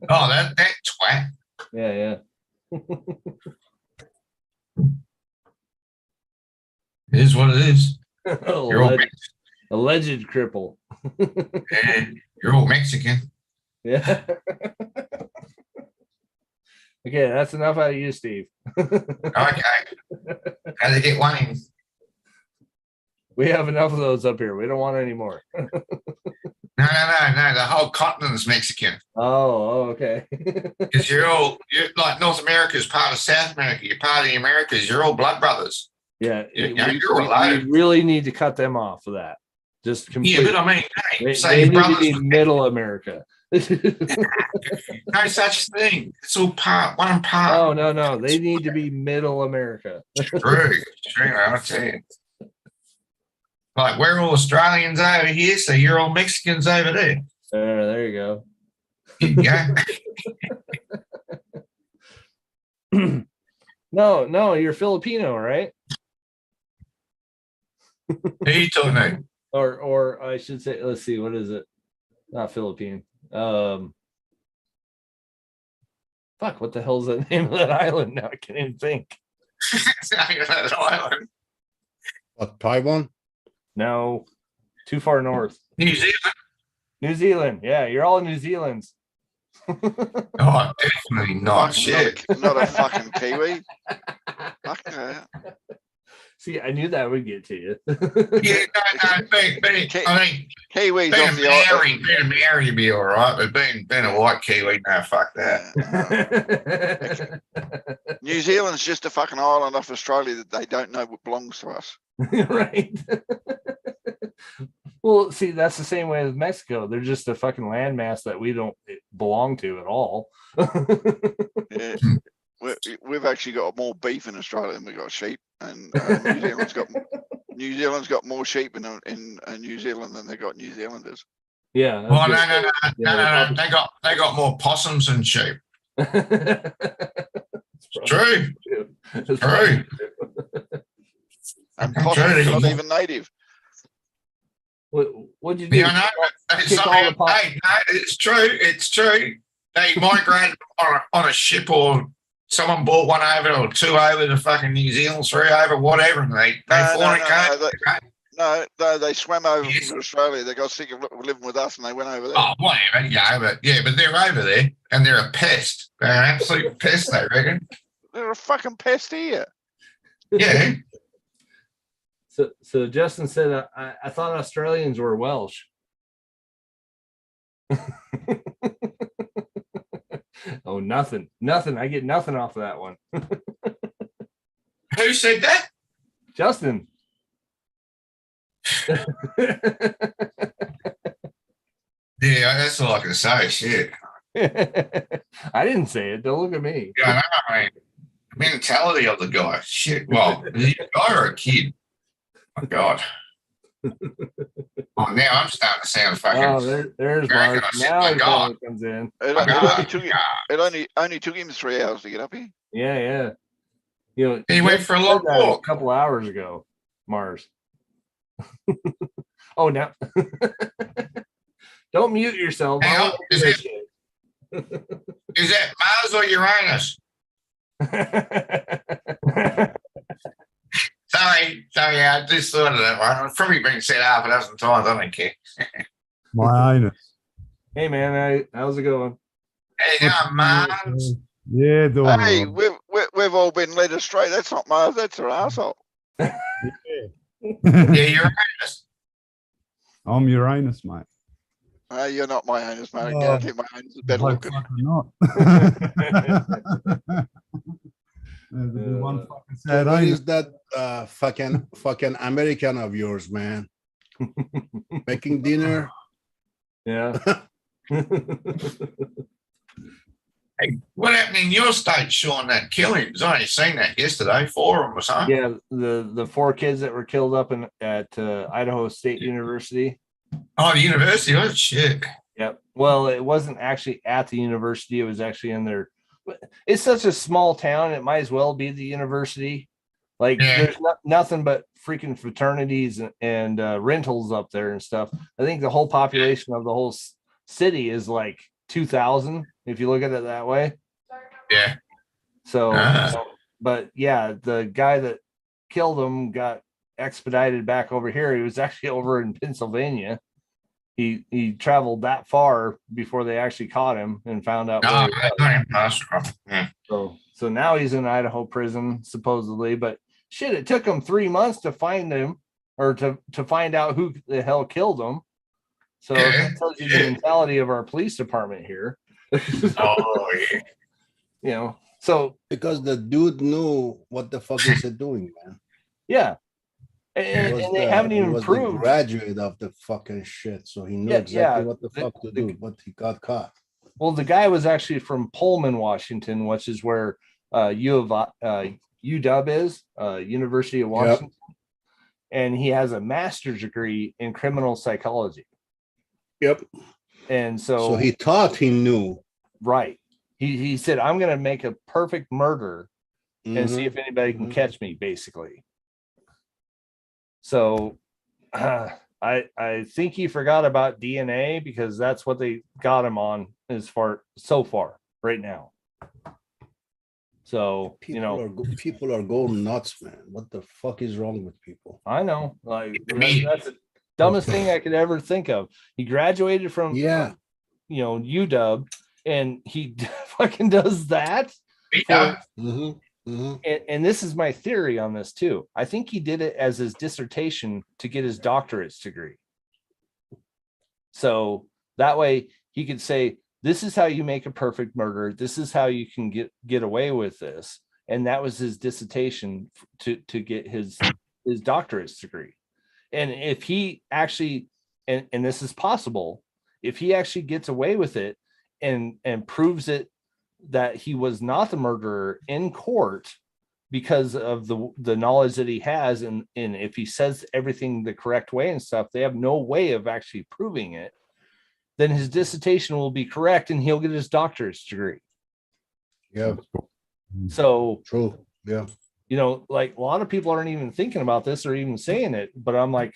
Oh, that twat. Yeah. It is what it is. You're all Alleged cripple. Yeah, you're all Mexican. Yeah. Okay, that's enough out of you, Steve. Okay. How to get one in? We have enough of those up here. We don't want any more. No. The whole continent's Mexican. Oh, okay. Because you're like North America is part of South America. You're part of the Americas. You're all blood brothers. Yeah, You're related. we really need to cut them off of that. Just completely. Yeah, but I mean, hey, they say need to brothers. be middle America. No such thing. It's all one part. No. They need to be middle America. True. I'll tell you. Like we're all Australians over here, so you're all Mexicans over there. There you go. There you go. No, you're Filipino, right? Who are you talking to? Or I should say, let's see, what is it? Not Philippine. Fuck, what the hell is the name of that island now? I can't even think. It's not even an island. What, Taiwan? No, too far north. New Zealand. New Zealand. Yeah, you're all New Zealand's. Oh, definitely not. Shit. Not a fucking Kiwi. Fuck yeah. See, I knew that would get to you. Yeah, no. I mean, Kiwis being off the island. being a Maori, you'd be all right, but being a white Kiwi, no, fuck that. New Zealand's just a fucking island off Australia that they don't know what belongs to us. Right. Well, see, that's the same way as Mexico. They're just a fucking landmass that we don't belong to at all. Yeah. We've actually got more beef in Australia than we've got sheep, and New Zealand's got more sheep in New Zealand than they got New Zealanders. Yeah. Well, no. They got more possums and sheep. True. True. And possums not even native. What'd you do? Yeah, I know. Hey, no, it's true. It's true. They migrated on a ship, or someone bought one over, or two over to fucking New Zealand, three over, whatever, and they fornicate. No, they swam over from Australia. They got sick of living with us, and they went over there. Oh, whatever. Yeah, but they're over there, and they're a pest. They're an absolute pest, they reckon. They're a fucking pest here. Yeah. So Justin said, I thought Australians were Welsh. Oh, nothing. I get nothing off of that one. Who said that? Justin. Yeah, that's all I can say. Shit. I didn't say it. Don't look at me. Yeah, I know, man. The mentality of the guy. Shit. Well, is he a guy or a kid? My God. Oh, now I'm starting to sound fucking. Oh, there's American. Mark. I said, Now my he God. finally comes in. It only took him 3 hours to get up here. Yeah. You know, He went for a long said that walk. a couple hours ago. Mars. Oh, now. Don't mute yourself. Hang I on. wanna hear this shit. Is that Mars or Uranus? Sorry, I just thought of that one. It's probably been said half a dozen times. I don't care. My anus. Hey, man. How's it going? Hey, Mars. Yeah, doing Hey, all right. we've all been led astray. That's not Mars. That's an asshole. Yeah, Uranus. I'm Uranus, mate. You're not my owners, mate. I Oh, guarantee my owners are better no looking. fucking not. There's the one fucking So sad what anus. is that fucking American of yours, man? Making dinner? Yeah. Hey, what happened in your state, Sean? That killings? I only seen that yesterday. 4 of them or something. Yeah, the 4 kids that were killed up at Idaho State University. Oh, the university. Oh, shit. Yep. Well, it wasn't actually at the university. It was actually in their. It's such a small town. It might as well be the university. Like there's nothing but freaking fraternities and rentals up there and stuff. I think the whole population of the whole city is like 2,000 if you look at it that way. Yeah. So, but yeah, the guy that killed him got expedited back over here. He was actually over in Pennsylvania. He traveled that far before they actually caught him and found out. where he was. So now he's in Idaho prison supposedly, but shit, it took him 3 months to find him or to find out who the hell killed him. So that tells you the mentality of our police department here. Oh yeah. You know, so because the dude knew what the fuck is it doing, man. Yeah. And they haven't even proved. Graduate of the fucking shit, so he knew exactly what the fuck to do, but he got caught. Well, the guy was actually from Pullman, Washington, which is where UW is, University of Washington, and he has a master's degree in criminal psychology. Yep. And so he thought he knew. Right. He said, "I'm going to make a perfect murder and see if anybody can catch me," basically. So I think he forgot about DNA because that's what they got him on so far right now. So people are going nuts, man. What the fuck is wrong with people? I know, like that's the dumbest thing I could ever think of. He graduated from UW, and he fucking does that. And this is my theory on this too. I think he did it as his dissertation to get his doctorate's degree. So that way he could say, this is how you make a perfect murder. This is how you can get away with this. And that was his dissertation to get his doctorate's degree. And if he actually, and this is possible, if he actually gets away with it and proves it that he was not the murderer in court because of the knowledge that he has, and if he says everything the correct way and stuff, they have no way of actually proving it, then his dissertation will be correct and he'll get his doctorate degree. Yeah. So true. Yeah. You know, like a lot of people aren't even thinking about this or even saying it, but I'm like,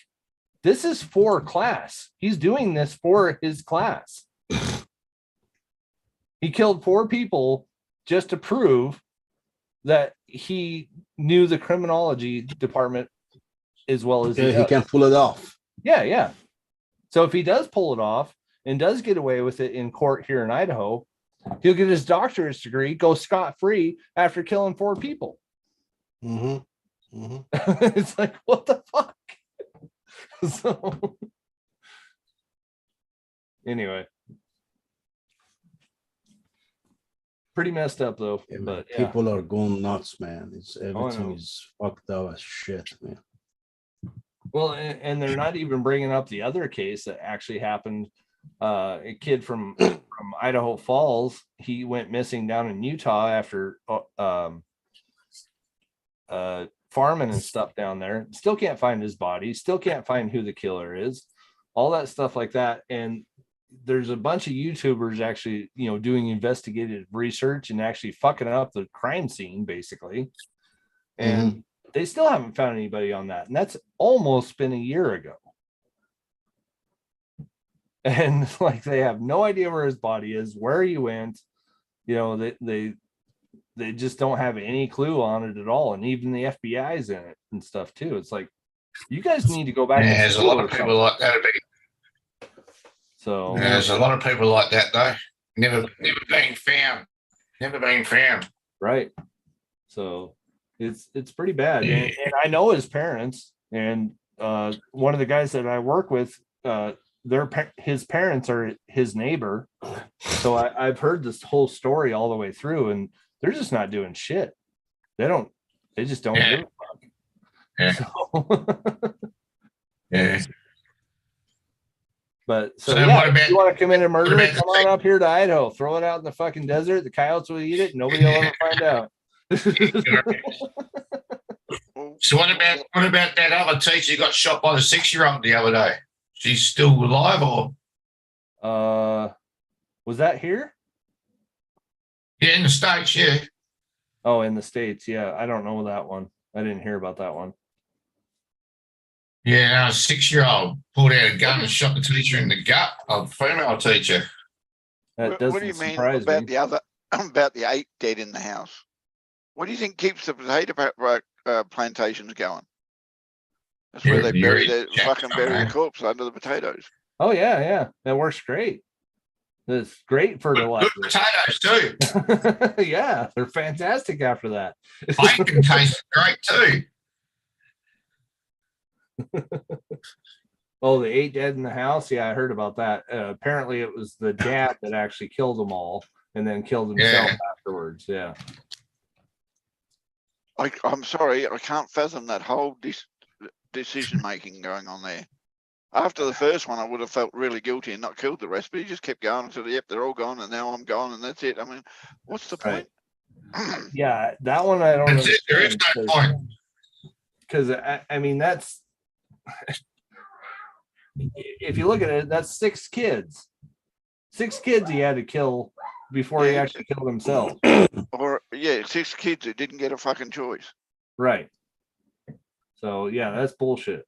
this is for class. He's doing this for his class. He killed 4 people just to prove that he knew the criminology department as well as he can pull it off. Yeah. So if he does pull it off and does get away with it in court here in Idaho, he'll get his doctorate's degree, go scot-free after killing 4 people. It's like, what the fuck? So anyway. Pretty messed up though, but people are going nuts, man. It's everything know. is fucked up as shit, man. Well, and they're not even bringing up the other case that actually happened a kid from Idaho Falls. He went missing down in Utah after farming and stuff down there. Still can't find his body. Still can't find who the killer is. All that stuff like that. And there's a bunch of YouTubers actually, doing investigative research and actually fucking up the crime scene, basically. And they still haven't found anybody on that. And that's almost been a year ago. And like, they have no idea where his body is, where he went. They just don't have any clue on it at all. And even the FBI's in it and stuff too. It's like, you guys need to go back. Yeah, there's a lot of people like that. So there's a lot of people like that though. Never being found. Never being found. Right. So it's pretty bad. And I know his parents, and one of the guys that I work with, his parents are his neighbor. So I've heard this whole story all the way through, and they're just not doing shit. They just don't give a fuck. Yeah. So, yeah. But so, So yeah, what about- if you want to commit a murder, what about- come on up here to Idaho. Throw it out in the fucking desert. The coyotes will eat it. Nobody will ever find out. So what about that other teacher who got shot by the 6-year-old the other day? She's still alive, or Was that here? yeah, in the States, yeah. Oh, in the States, yeah. I don't know that one. I didn't hear about that one. Yeah, a 6-year-old pulled out a gun and shot the teacher in the gut of a female teacher. That What doesn't do you mean surprise about me. the other, about the 8 dead in the house? What do you think keeps the potato plantations going? That's where they bury Buried the Jack fucking bury somewhere. the corpse under the potatoes. Oh yeah. That works great. It's great fertilizer. Good potatoes too. Yeah, they're fantastic after that. Bacon tastes great too. Oh, the 8 dead in the house. Yeah, I heard about that. Apparently, it was the dad that actually killed them all, and then killed himself afterwards. Yeah. I'm sorry, I can't fathom that whole decision making going on there. After the first one, I would have felt really guilty and not killed the rest, but he just kept going and said, "Yep, they're all gone, and now I'm gone, and that's it." I mean, what's the point? Yeah, that one I don't That's it. There is no point. Because I mean, that's if you look at it, that's 6 kids. 6 kids he had to kill before he actually killed himself. Or 6 kids that didn't get a fucking choice. Right. So yeah, that's bullshit.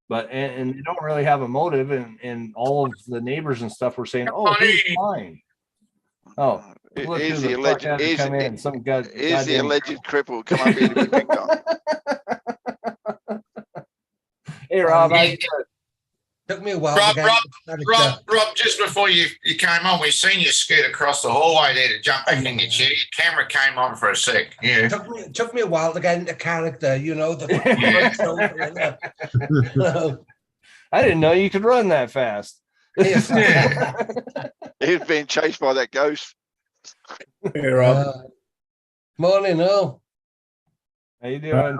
But and they don't really have a motive, and all of the neighbors and stuff were saying, "Oh, he's fine." Oh, look Here's who the the fuck alleged, had to here's, come in. Some guy. here's the goddamn- alleged cripple come up here to be picked on. Hey Rob, Took me a while. Rob, to get Rob, just before you came on, we seen you scoot across the hallway there to jump back in your chair. Your camera came on for a sec. Yeah. took me a while to get into character, I didn't know you could run that fast. He's being chased by that ghost. Hey, Rob. Morning, all. How you doing?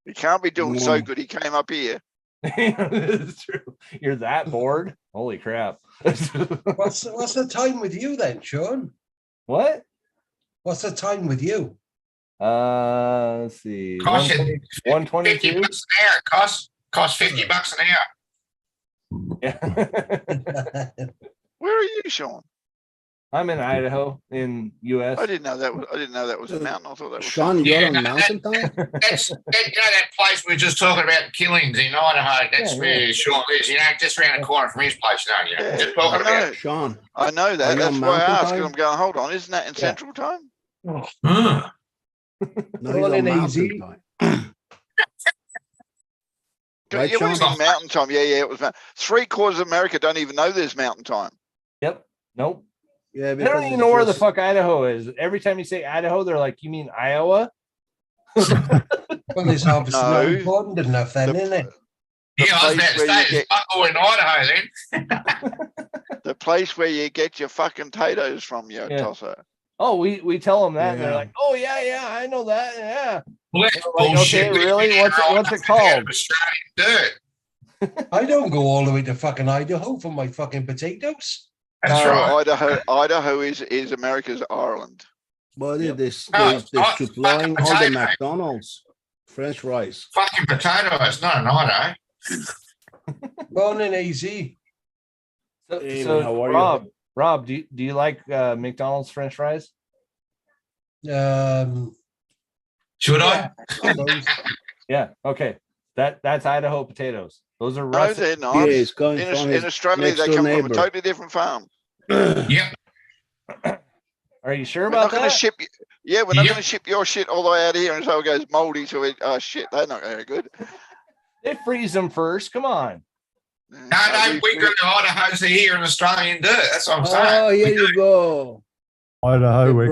He can't be doing so good. He came up here. It's true. You're that bored? Holy crap. What's the time with you then, Sean? What? What's the time with you? Let's see. Cost 122. $50 an hour. Cost $50 an hour. Where are you, Sean? I'm in Idaho, in US. I didn't know that was a mountain. I thought that was Sean, you're on mountain time? That's that place we were just talking about, killings in Idaho. That's where Sean lives. Just around the corner from his place, don't you? Yeah, Just talking I know. about. Sean. I know that. Are you That's on why I mountain asked. time? And I'm going, hold on, isn't that in Central Time? No, he's Rolling on mountain easy. time. Right, Yeah, it was Sean? in Mountain Time. Yeah, it was. 3/4 of America don't even know there's Mountain Time. Yep. Nope. Yeah, They don't even know where the fuck Idaho is. Every time you say Idaho, they're like, "You mean Iowa?" Well, it's obviously No. not important enough then, isn't it? Yeah, I was about to place where you say, there's fuck all in Idaho then. The place where you get your fucking potatoes from, you Yeah. tosser. Oh, we tell them that, and they're Yeah. like, "Oh yeah, I know that, yeah." Well, that's Like, bullshit. okay, really? We What's it out called? of Australian dirt. I don't go all the way to fucking Idaho for my fucking potatoes. That's No, right. Idaho is America's Ireland. But No, they're it's not supplying fucking all the potato. McDonald's French fries. Fucking potato. It's not an Idaho. Born in AZ. So, Hey, so man, how are you? Rob, do you like McDonald's French fries? Should I? Yeah. Okay. That's Idaho potatoes. Those are No, russet. they're not. Yeah, it's coming In, from in his Australia, next they door come from a neighbor. totally different farm. Yep. Are you sure We're about not going to that? ship. Yeah, we're not Yep. going to ship your shit all the way out here, and so it goes moldy to it. Oh shit, they're not very good. They freeze them first. Come on. No, we got the Idaho's here in Australian dirt. That's what I'm saying. Oh, here you go. Idaho, The we're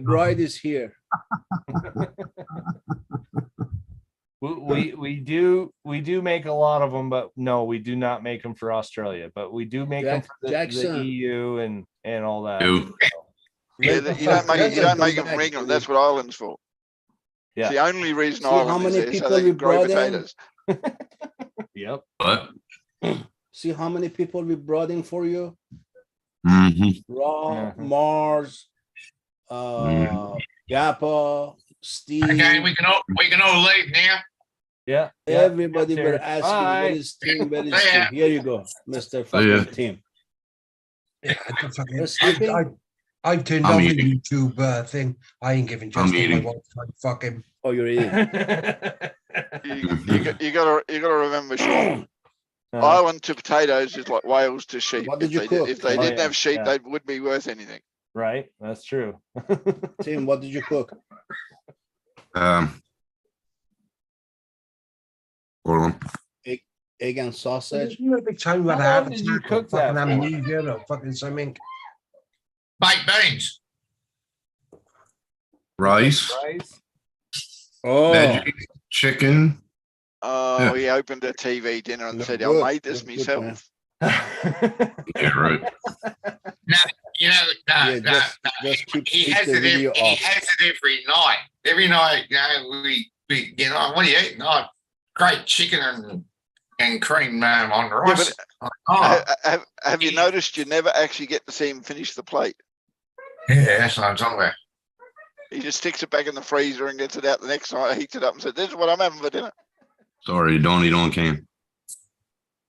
bride is here. We do make a lot of them, but no, we do not make them for Australia. But we do make them for the Jackson. EU and all that. Ew. Yeah, you don't make them for England. That's what Ireland's for. Yeah. It's the only reason See how Ireland is many there, so people they we can grow brought in? potatoes. Yep. What? See how many people we brought in for you? Mm-hmm. Raw, Mars, Gappa, Steve. Okay, we can all leave now. Yeah. Everybody were Cheers. asking, Bye. where is Tim? Where is Yeah. Tim? Here you go, Mr. yeah. fucking Tim. Yeah, I can fucking- You're sleeping? I've turned I'm off the eating. YouTube thing. I ain't giving I'm just my eating. wife. Fucking. Oh, you're eating. You gotta remember, Sean. Ireland to potatoes is like Wales to sheep. What did you If cook? they Oh, didn't yeah, have sheep, yeah. they wouldn't be worth anything. Right. That's true. Tim, what did you cook? Hold on. Egg and sausage? You know, big time How about long half did you cook that fucking for? amnesia or fucking something. Baked beans. Rice, Rice. Oh, veggies, chicken. Oh, he opened a TV dinner and Look said, good, "I made this look good, myself." Yeah, right. No, you know, no, Yeah, no, just- no. just keep He has the it. video He off. has it every night. Every night, you know, we you know, what are you eating? Oh, great chicken and cream on rice. Oh, Have you noticed you never actually get to see him finish the plate? yeah, that's what I'm talking about. He just sticks it back in the freezer and gets it out the next night, heats it up and says, "This is what I'm having for dinner." Sorry, don't eat on can.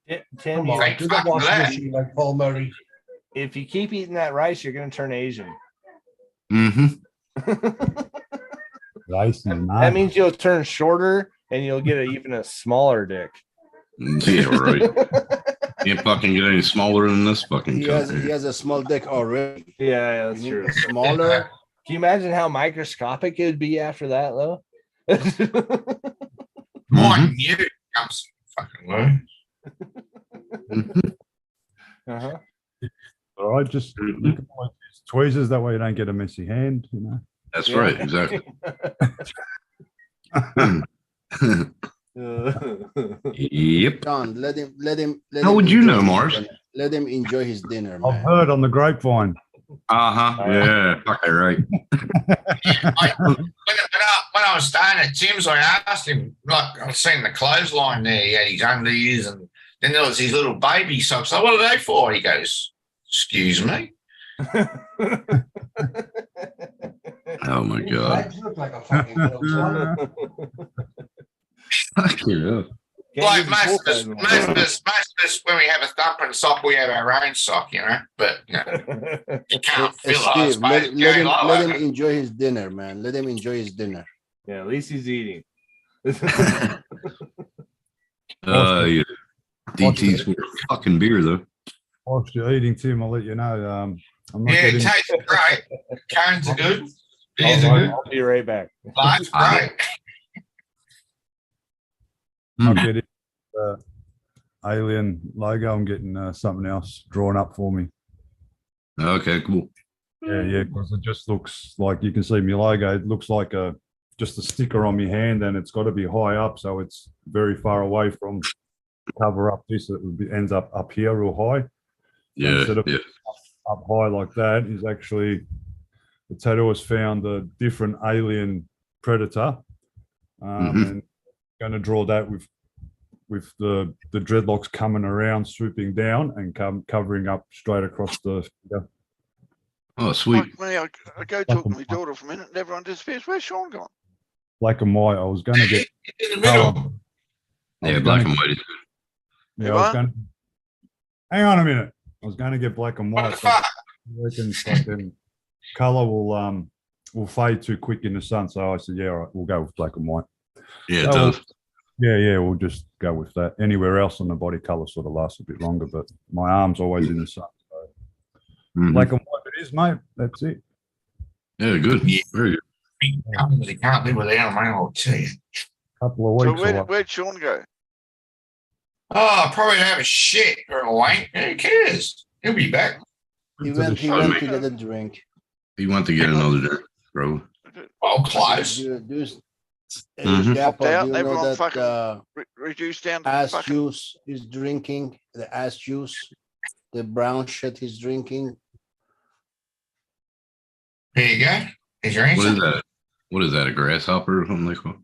Tim, Come you- on, Like do the fucking washing that. machine like Paul Murray. if you keep eating that rice, you're gonna turn Asian. Mm-hmm. Rice and That means you'll turn shorter and you'll get even a smaller dick. Yeah, right. Can't fucking get any smaller than this fucking he cunt has a small dick already. Yeah, that's You true. need a smaller. Can you imagine how microscopic it would be after that, though? Mine, you comes fucking way. Uh-huh. all right. Just you can always use tweezers. That way you don't get a messy hand. You know. That's Yeah. right, exactly. Yep. John, let him. How would you enjoy know, his Mars? dinner. Let him enjoy his dinner, I've man. heard on the grapevine. Uh-huh. Yeah, fucking right. When I was staying at Tim's, I asked him, like, I've seen the clothesline there. He had his undies, and then there was his little baby socks. So, what are they for? He goes, "Excuse me." Oh my god. Legs look like a fucking little Fuck yeah. Like most of us, when we have a thumping sock, we have our own sock, you know. But you know, you can't feel it. I Steve, let suppose. let him enjoy his dinner, man. Let him enjoy his dinner. Yeah, at least he's eating. Yeah. DT's for fucking beer though. Whilst you're eating, Tim, I'll let you know. I'm not Yeah, it getting. tastes great. Cones are good. Beers are good. I'll be right back. Life's great. Not getting alien logo. I'm getting something else drawn up for me. Okay, cool. Yeah, because it just looks like you can see my logo. It looks like just a sticker on my hand, and it's got to be high up, so it's very far away from cover up this. It would be, ends up here real high. Yeah, Instead of yeah. up high like that is actually the tattoo has found a different alien predator, and going to draw that with with the dreadlocks coming around, swooping down, and covering up straight across the. Yeah. Oh, sweet. Like me, I go talk to my daughter for a minute and everyone disappears. Where's Sean gone? Black and white. I was going to get In the middle. Yeah, black and white is good. Yeah, I was going. Hang on a minute. I was going to get black and white. What the fuck? I reckon fucking color will fade too quick in the sun. So I said, yeah, all right, we'll go with black and white. Yeah, it So does. Yeah, we'll just go with that. Anywhere else on the body color sort of lasts a bit longer, but my arm's always in the sun. So Mhm. black and white it is, mate. That's it. Yeah, good. Yeah. Very good. You can't live without them, I'll tell you. Couple of So weeks. where'd Sean go? Oh, probably have a shit or a wank. Who cares? He'll be back. He To the went. He show, went mate. to get a drink. He went to get another drink, bro. Oh, close. Mhm. Gappa, Out, do you know everyone that fucking reduced down to ass fucking. juice is drinking? The ass juice, the brown shit he's drinking. There you go. Is your What answer? is that? What is that? A grasshopper or something like that?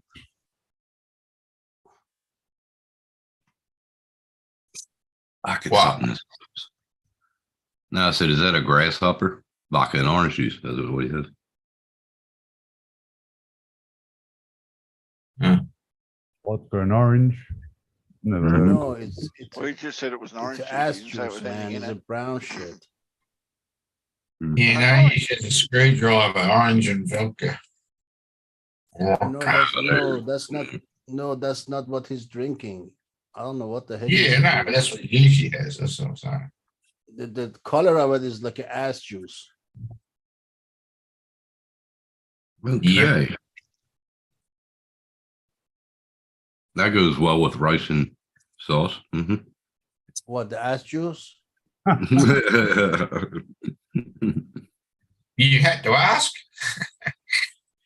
I could Wow. something. No, I said, is that a grasshopper? Vodka and orange juice. That's what he says. Vodka and orange. Never heard of it. No, it's Well, he just said it was an orange it's juice. ass He didn't say it juice, was man. anything It's in a it. brown shit. You know, you said a screwdriver, orange and vodka. No, that's not what he's drinking. I don't know what the heck. Yeah, he's no, drinking. but that's what he usually has. That's what I'm saying. The color of it is like an ass juice. Okay. That goes well with rice and sauce. Hmm. What, the ass juice? You had to ask.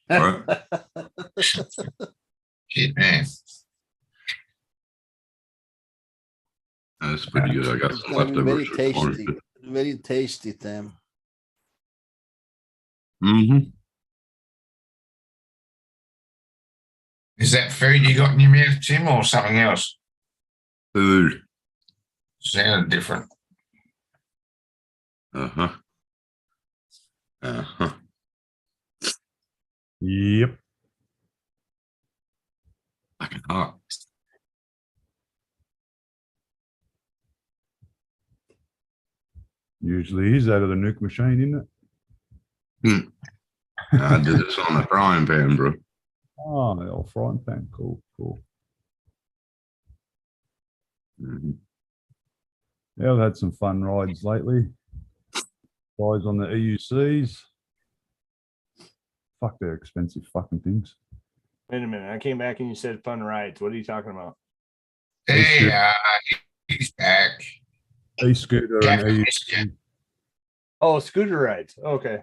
Right. Shit, man. That's pretty good. I got It's some gonna be very leftovers. from orange tasty. Very tasty, Tim. Mm-hmm. Is that food you got in your mouth, Tim, or something else? Food. Sounded different. Uh-huh. Uh-huh. Yep. Fucking hot. Usually is out of the nuke machine, isn't it? I did this on the frying pan, bro. Oh, the old frying pan. Cool. Mhm. Yeah, I've had some fun rides lately. Rides on the EUCs. Fuck, they're expensive fucking things. Wait a minute. I came back and you said fun rides. What are you talking about? Hey, he's back. E-scooter and EUCs. Oh, scooter rides. Okay.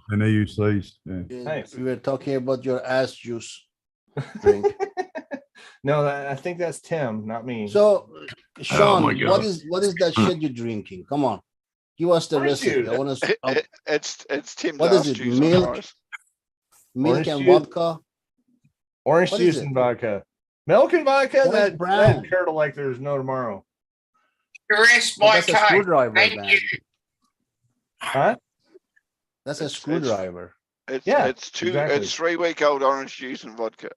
And EUCs. Yeah. Nice. We were talking about your ass juice drink. No, I think that's Tim, not me. So, Sean, my God. what is that shit you're drinking? Come on, give us the Orange recipe. juice. I want to. It's Tim's What is ass it? juice on Milk? ours. Milk Orange and juice. vodka. Orange What is juice it? and vodka. Milk and vodka? Why That brown? curdle like there's no tomorrow. Caress Well, my that's a cake. screwdriver, Thank man. you. Huh? That's a It's- screwdriver. It's Yeah, it's exactly. it's 3-week-old orange juice and vodka.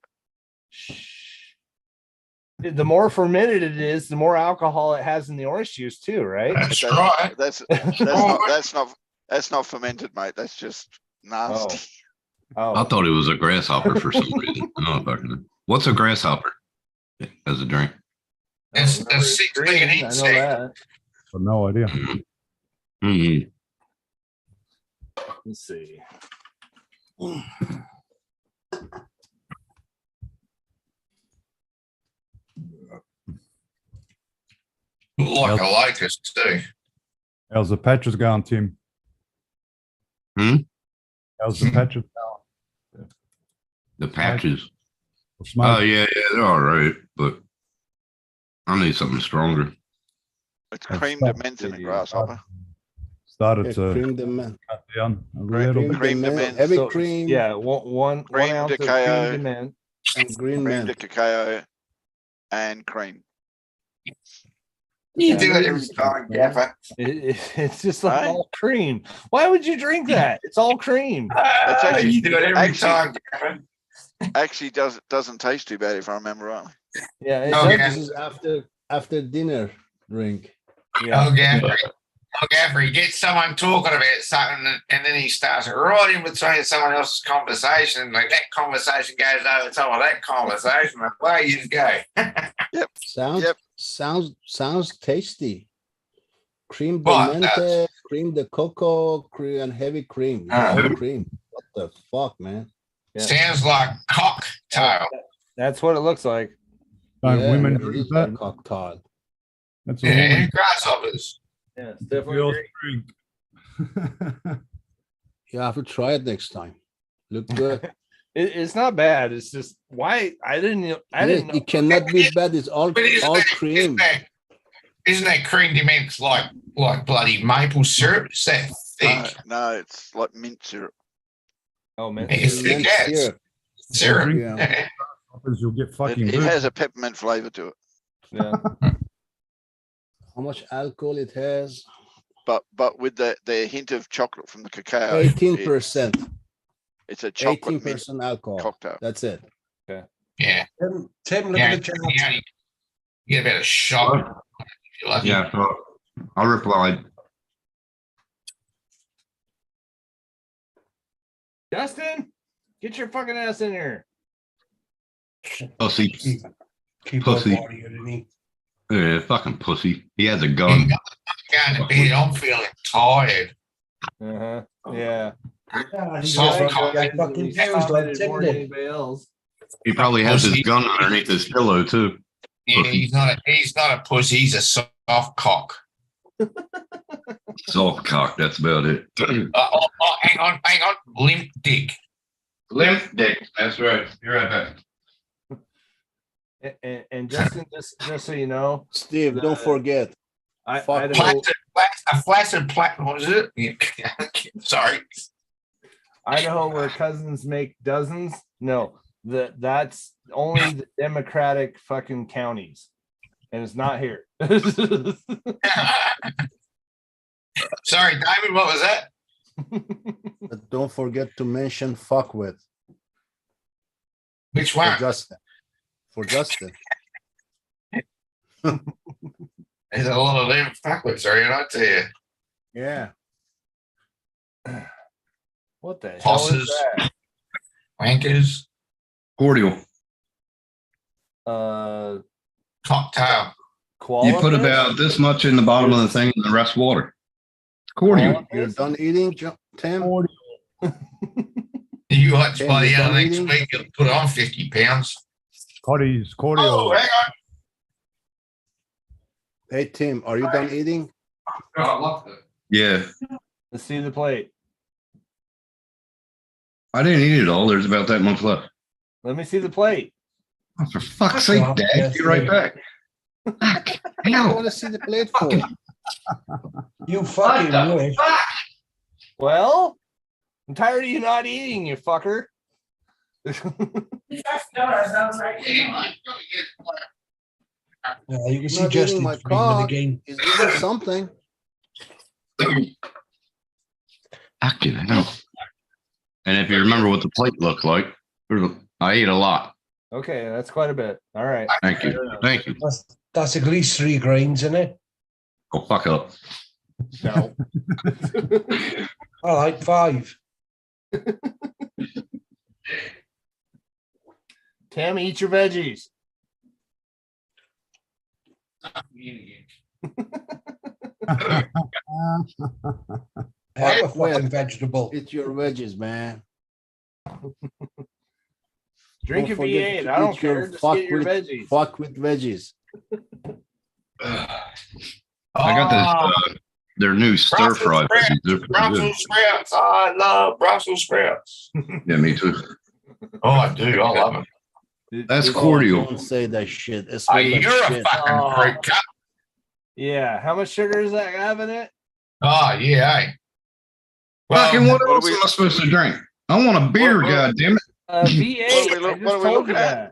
The more fermented it is, the more alcohol it has in the orange juice too, right? That's right. That's not fermented, mate. That's just nasty. Oh. I thought it was a grasshopper for some reason. Oh, fucking. What's a grasshopper as a drink? It's a Green, 6-legged I know insect. that. But no idea. Mm-hmm. Let's see. Look like a locust too. How's the patches going, Tim? Hmm? How's the patches going? The patches. Smoke? Oh, yeah, they're all right, but I need something stronger. It's cream de mint in a grasshopper. Started Yeah, to cream de mint. cut down a Cream- little bit. cream de mint, mint. heavy So, cream. Yeah, one Cream ounce de of cream cacao. de mint. And green Cream de mint. cacao and cream. You do it every time, Gaffer. It's just like all cream. Why would you drink that? It's all cream. It's actually, You do it every actually- time, Gaffer. Actually, doesn't taste too bad if I remember rightly. Yeah, it Oh, does. yeah. This is after dinner drink. Yeah. Oh, Gaffer. Oh, Gaffer, he gets someone talking about something and then he starts right in between someone else's conversation. Like that conversation goes over top of that conversation. And away you go. Sounds tasty. Cream de What? mente, cream de cocoa, cream and heavy cream. Ah. All cream. What the fuck, man? Sounds like cocktail. That's what it looks like. Don't Yeah, women it drink is like that? cocktail. That's a Yeah, woman. grasshoppers. Yeah, it's definitely Girls great. drink. You have to try it next time. Look good. It's not bad. It's just why I didn't know. It cannot be bad. It's all But cream. Isn't that cream dements like bloody maple syrup? It's that thick. No, it's like mint syrup. Oh man, It's thick Mint as syrup. syrup. Yeah. You'll get fucking. It has a peppermint flavor to it, yeah. How much alcohol it has? but with the hint of chocolate from the cacao. 18%. It's a chocolate mint 18% alcohol. cocktail. That's it. Yeah. Tim, look Yeah, at the chart. you get about a shot. If you're lucky. Yeah, so I replied. Justin, get your fucking ass in here. Pussy. Keep Pussy. on partying, isn't he? Yeah, fucking pussy. He has a gun. Going to bed. I'm feeling tired. Uh-huh. Yeah. Yeah, he's Soft got coffee. fucking fuse like Tim More than did. anybody else. He probably has his Pussy. gun underneath his pillow too. Yeah, Pussy. he's not a pussy. He's a soft cock. Soft cock. That's about it. Hang on. Limp dick. Limp dick. That's right. You're right back. And Justin, just so you know, Steve, don't forget. Idaho, A flaccid plat. What was it? Yeah. Sorry. Idaho, where cousins make dozens. No, that's only the Democratic fucking counties, and it's not here. Sorry, David. What was that? But don't forget to mention fuck with. Which For one? Justin. For Justin. There's a lot of them fuckwits, are you not there? Yeah. What the hell is Tosses. that? Wankers. Cordial. Cocktail. You put Koala about this much in the bottom of the thing and the rest water. Cordial. You're done eating, Tim? You watch Okay, by the you're end of done next eating? week, you'll put on 50 pounds. Coddy's cordial. Oh, hang on. Hey, Tim, are you done eating? Oh, look. Yeah. Let's see the plate. I didn't eat it all. There's about that much left. Let me see the plate. Oh, for fuck's sake, Dad. Be right back. Fuck. I Hell. want to see the plate for. You fucking wish. Well, I'm tired of you not eating, you fucker. Yeah, you can see Not Justin eating my freezing cock. again. He's eating something. Fucking hell. And if you remember what the plate looked like, I ate a lot. Okay, that's quite a bit. All right. Thank you. Thank you. That's at least 3 grains, isn't it? Go fuck up. No. I like 5. Tam, eat your veggies. I'm a fucking vegetable. Eat your veggies, man. Drink Don't your forget V8. to I don't eat your care. Just get your with, veggies. Fuck with veggies. I got this, their new stir fry. veggies. They're pretty good. Brussels sprouts. I love Brussels sprouts. Yeah, me too. Oh, I do. I love them. That's cordial. Don't say that shit. It's Oh, not that you're a shit. fucking freak. Cut. Yeah. How much sugar does that have in it? Oh, yeah. Hey. Well, Fucking what what else are we- am I supposed to drink? I want a beer, What- goddammit. V8. What are we I look- just what are we told looking you at?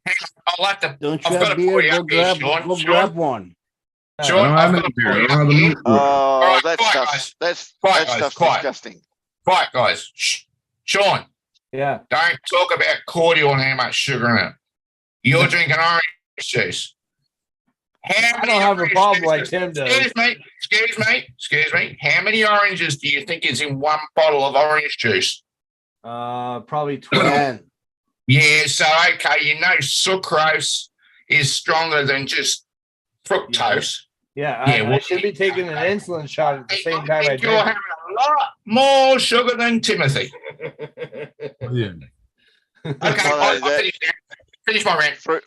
that. I'll have to. Don't I've you got have to beer? put it Go up here, grab, Sean. go grab one. Sean, I I've don't got to have put any it beer. I don't up have the here. milk for it. Oh, that quiet, stuff's guys. that's Quiet, that guys, stuff's quiet. disgusting. Quiet, guys. Shh. Sean, Yeah. don't talk about cordial and how much sugar in it. You're drinking orange juice. How I many don't have a orange problem like juices- Tim does. Excuse me. How many oranges do you think is in one bottle of orange juice? Probably 12. 10. Yeah, so okay, you know sucrose is stronger than just fructose. Yeah, Yeah, I well- should be taking an insulin shot at the same time I think you're drink. having a lot more sugar than Timothy. Yeah. Okay, Not I'll only that, finish my rant. fruit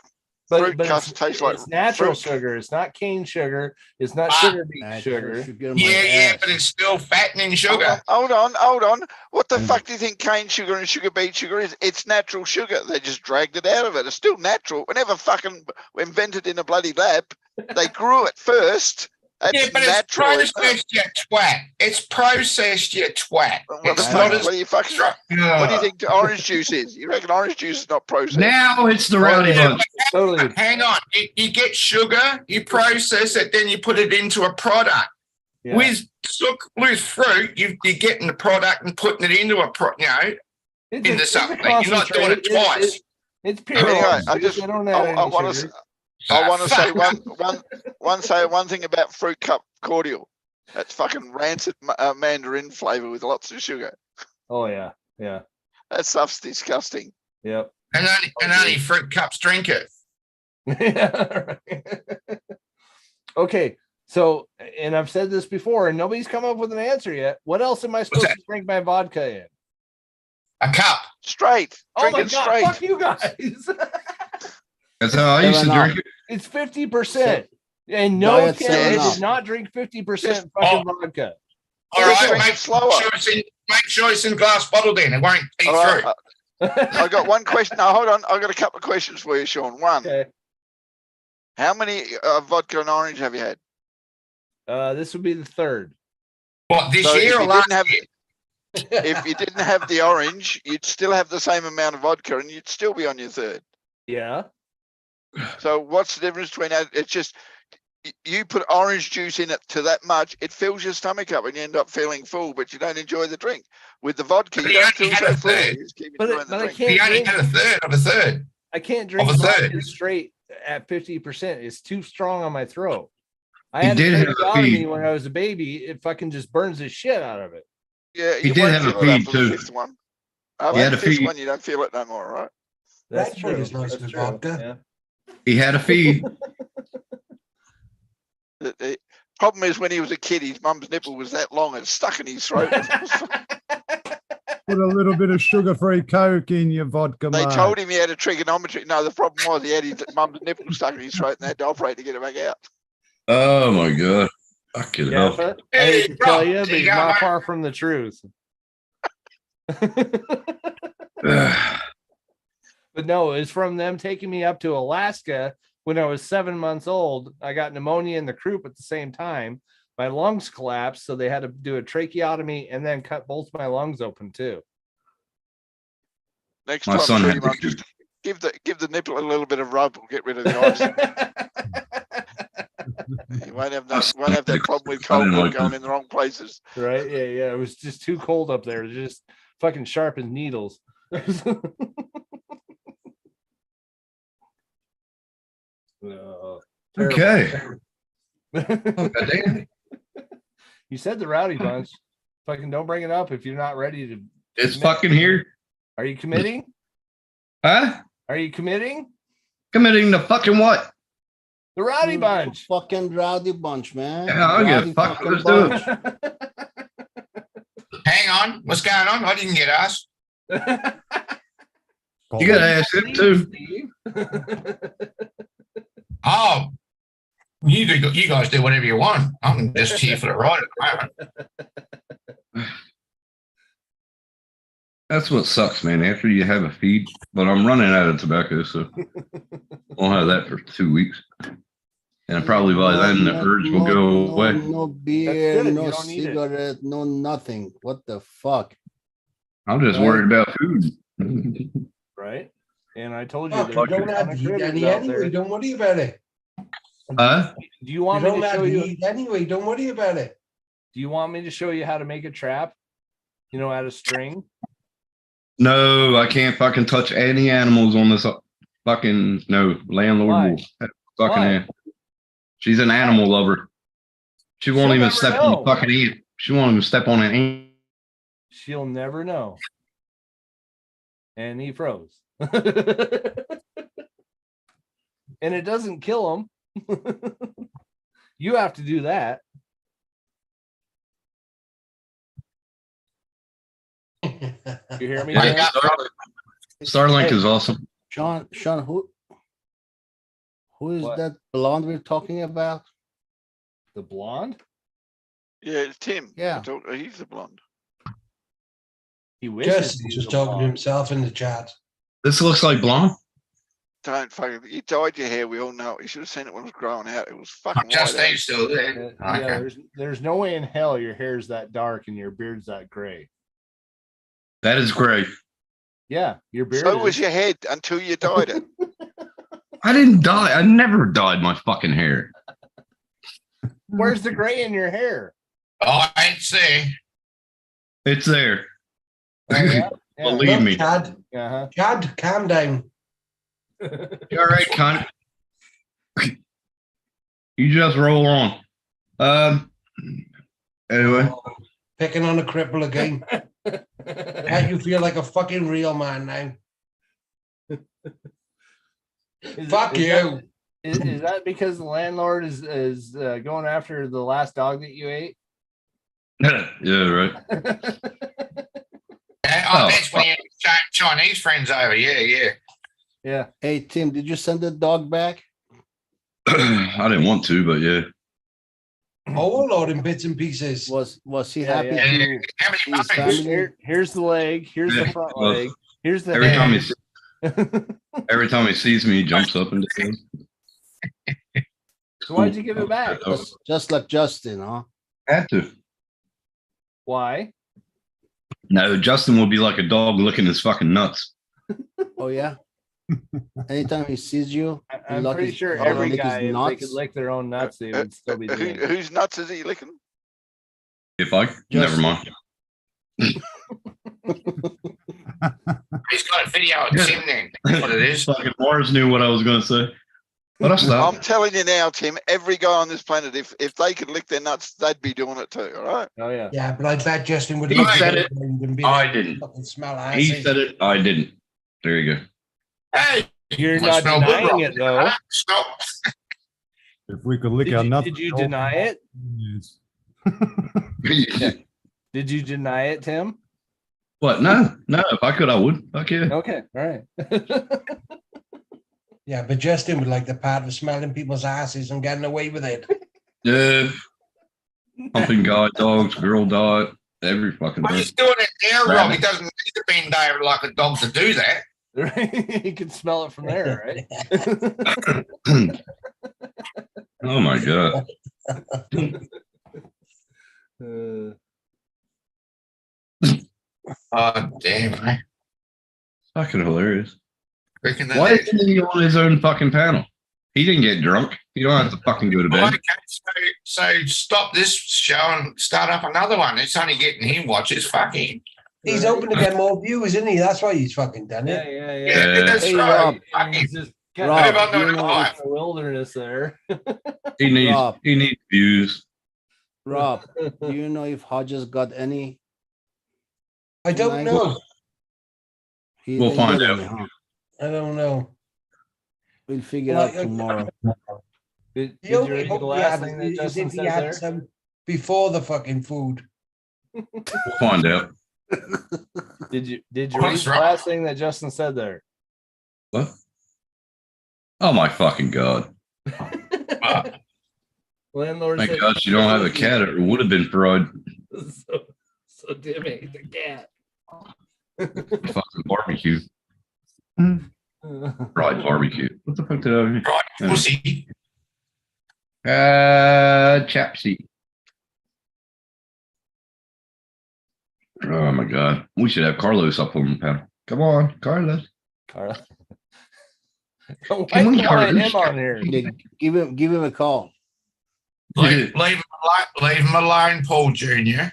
But cuss tastes like it's natural fruit. sugar. It's not cane sugar. It's not Ah, sugar beet Natural sugar. in my Yeah, ass. but it's still fattening sugar. Hold on. What the fuck do you think cane sugar and sugar beet sugar is? It's natural sugar. They just dragged it out of it. It's still natural. Whenever fucking invented in a bloody lab, they grew it first. It's Yeah, but natural. it's processed, you twat. It's processed, you twat. What the It's fuck? not as. What do you fucking? What do you think orange juice is? You reckon orange juice is not processed? Now it's the rowdy bunch. Totally. Hang on. You get sugar, you process it, then you put it into a product. Yeah. With fruit, you're getting the product and putting it into It's into a something. You're not doing it concentrate. twice. It's pure. Anyway, orange I juice. just I don't add any I want sugar. to I want to say one thing about fruit cup cordial. That's fucking rancid mandarin flavor with lots of sugar. Oh yeah, yeah, That stuff's disgusting. yep. And only fruit cups drink it. Yeah, right. Okay, so and I've said this before, and nobody's come up with an answer yet. What else am I supposed to drink my vodka in? A cup. Straight. Oh Drink my it god! straight. Fuck you guys! That's how I used to drink it. It's 50%. And no, Diet Tim, I 7 did not drink 50% Oh. fucking vodka. All right, drink make it slower. sure it's in glass bottle then. It won't eat All right, through. I got one question. No, hold on. I got a couple of questions for you, Sean. One, Okay. how many vodka and orange have you had? This would be the third. What, this So if year you or last didn't have- year? If you didn't have the orange, you'd still have the same amount of vodka and you'd still be on your third. Yeah. So what's the difference between that? It's just you put orange juice in it to that much, it fills your stomach up and you end up feeling full, but you don't enjoy the drink. With the vodka, But you he don't only feel had so a full. third. You just keep But enjoying the I drink. can't He only drink. had a third of a third. I can't drink Of a vodka third. straight at 50%. It's too strong on my throat. I He had did a have a tracheotomy feed. when I was a baby. It fucking just burns the shit out of it. Yeah, He you did won't have a feel it after feed the too. fifth one. After He had the a fifth feed. one, you don't feel it no more, right? That's Black Boy true. is nice That's with true. vodka. He had a feed. The problem is when he was a kid, his mum's nipple was that long and stuck in his throat. Put a little bit of sugar-free Coke in your vodka, They mate. told him he had a trigonometry. No, the problem was he had his mum's nipple stuck in his throat and they had to operate to get it back out. Oh my god. Fucking Yeah, hell. but I hate to tell you, but you he's got not my- far from the truth. But no, it's from them taking me up to Alaska when I was 7 months old. I got pneumonia in the croup at the same time. My lungs collapsed, so they had to do a tracheotomy and then cut both my lungs open too. Next My time, son treat had him up, just give the nipple a little bit of rub. Will get rid of the ice. You won't have that problem with cold blood going in the wrong places. Right? Yeah, yeah. It was just too cold up there. Just fucking sharp as needles. No. Okay. Terrible. Oh, goddamn. You said the rowdy bunch. Fucking don't bring it up if you're not ready to. It's commit. fucking here. Are you committing? Huh? Are you committing? Committing to fucking what? The rowdy bunch. Fucking rowdy bunch, man. Yeah, I don't give a Rowdy fuck. fucking Let's do it. bunch. Hang on. What's going on? I didn't get asked. You gotta ask him too. Oh, you guys do whatever you want. I'm just here for the ride at the moment. That's what sucks, man. After you have a feed, but I'm running out of tobacco, so I'll have that for 2 weeks. And probably by then the urge will go away. No beer, good. no You don't need it. cigarette, no nothing. What the fuck? I'm just worried about food. Right? And I told you Fuck, there's you a don't ton have of heat critters any out there. anyway. Don't worry about it. Huh? Do you want You me don't to show have you? heat anyway. Don't worry about it. Do you want me to show you how to make a trap? You know, out of string. No, I can't fucking touch any animals on this fucking no landlord. Why? Will. Fucking Why? hand. She's an animal lover. She won't She'll even never step on know. a fucking ant. She won't even step on an ant. She'll never know. And he froze. And it doesn't kill him. You have to do that. You hear me? Yeah, Dan? Starlink Hey. is awesome. Sean, who is What? that blonde we're talking about? The blonde? Yeah, it's Tim. Yeah. He's the blonde. He wishes Justin's he was just a talking to blonde. himself in the chat. This looks like blonde. Don't fucking. You dyed your hair. We all know it. You should have seen it when it was growing out. It was fucking Just white. stay still there. Yeah, there's no way in hell your hair's that dark and your beard's that gray. That is great. Yeah, your beard. So was is. your head until you dyed it. I didn't dye. I never dyed my fucking hair. Where's the gray in your hair? Oh, I ain't see. It's there. Yeah. Believe me. Chad, Uh-huh. Chad, calm down. You all right, cunt? You just roll on. Anyway, Picking on a cripple again. How you feel like a fucking real man now? Fuck you. Is that because the landlord is going after the last dog that you ate? yeah, right. Oh, that's when you had Chinese friends over. Yeah. Yeah. Hey, Tim, did you send the dog back? I didn't want to, but yeah. Oh, Lord, in bits and pieces. Was he Yeah, happy yeah. to How many see his buttons? family? Here's the leg. Here's the front Well, leg. Here's the Every time head. every time he sees me, he jumps up and down. So why'd you give it back? Just like Justin, huh? Had to. Why? No, Justin will be like a dog licking his fucking nuts. Oh yeah. Anytime he sees you, I'm like pretty his- sure oh, every lick his guy, if they nuts. could lick their own nuts, they would still be doing it. Whose nuts is he licking? If I never mind. He's got a video of Tim then. That's what it is. Fucking Mars knew what I was gonna say. But I'll stop. I'm telling you now, Tim, every guy on this planet, if they could lick their nuts, they'd be doing it too, all right? Oh yeah. Yeah, but I bet Justin would He love said to it. and be I like, didn't. fucking smell He assy. said it. I didn't. There you go. Hey, You're must not smell good, denying Rob. it though. Stop. If we could lick our nuts. Did you deny it? Yes. Did you deny it, Tim? What? No. If I could, I would. Fuck yeah. Okay, all right. Yeah, but Justin would like the part of smelling people's asses and getting away with it. Yeah. Pumping guy dogs, girl dog, every fucking Well, thing. he's doing it now, Rob. Rabbit. He doesn't need to bend over like a dog to do that. You can smell it from there, right? Oh my god. Oh, damn, man. Fucking hilarious. Freaking that Why is. isn't he on his own fucking panel? He didn't get drunk. You don't have to fucking go to Well, bed. okay, so stop this show and start up another one. It's only getting him watches. Fuck him. He's hoping to get more views, isn't he? That's why he's fucking done it. Yeah. Yeah, that's Hey, right. Rob. Fuck him. He's just Move Rob, on to you another know, life. the wilderness there. He needs Rob. views. Rob, do you know if Hodges got any? I don't know. He We'll didn't find get out. any, huh? I don't know. We'll figure Well, out tomorrow. Did The you only read the hope he last had thing that is Justin if he said had there? some before the fucking food. We'll find out. Did you read What's the wrong? last thing that Justin said there? What? Oh my fucking god. Landlord Thank said, God you don't have a cat. It would have been fried so Tim ate the cat. fucking barbecue. Fried barbecue. What the fuck did I mean? Right, pussy. Chapsy. Oh my god. We should have Carlos up on the panel. Come on, Carlos. Carla. Why Can we you let hurry? him on here? Give him a call. Leave him alone, Paul Jr.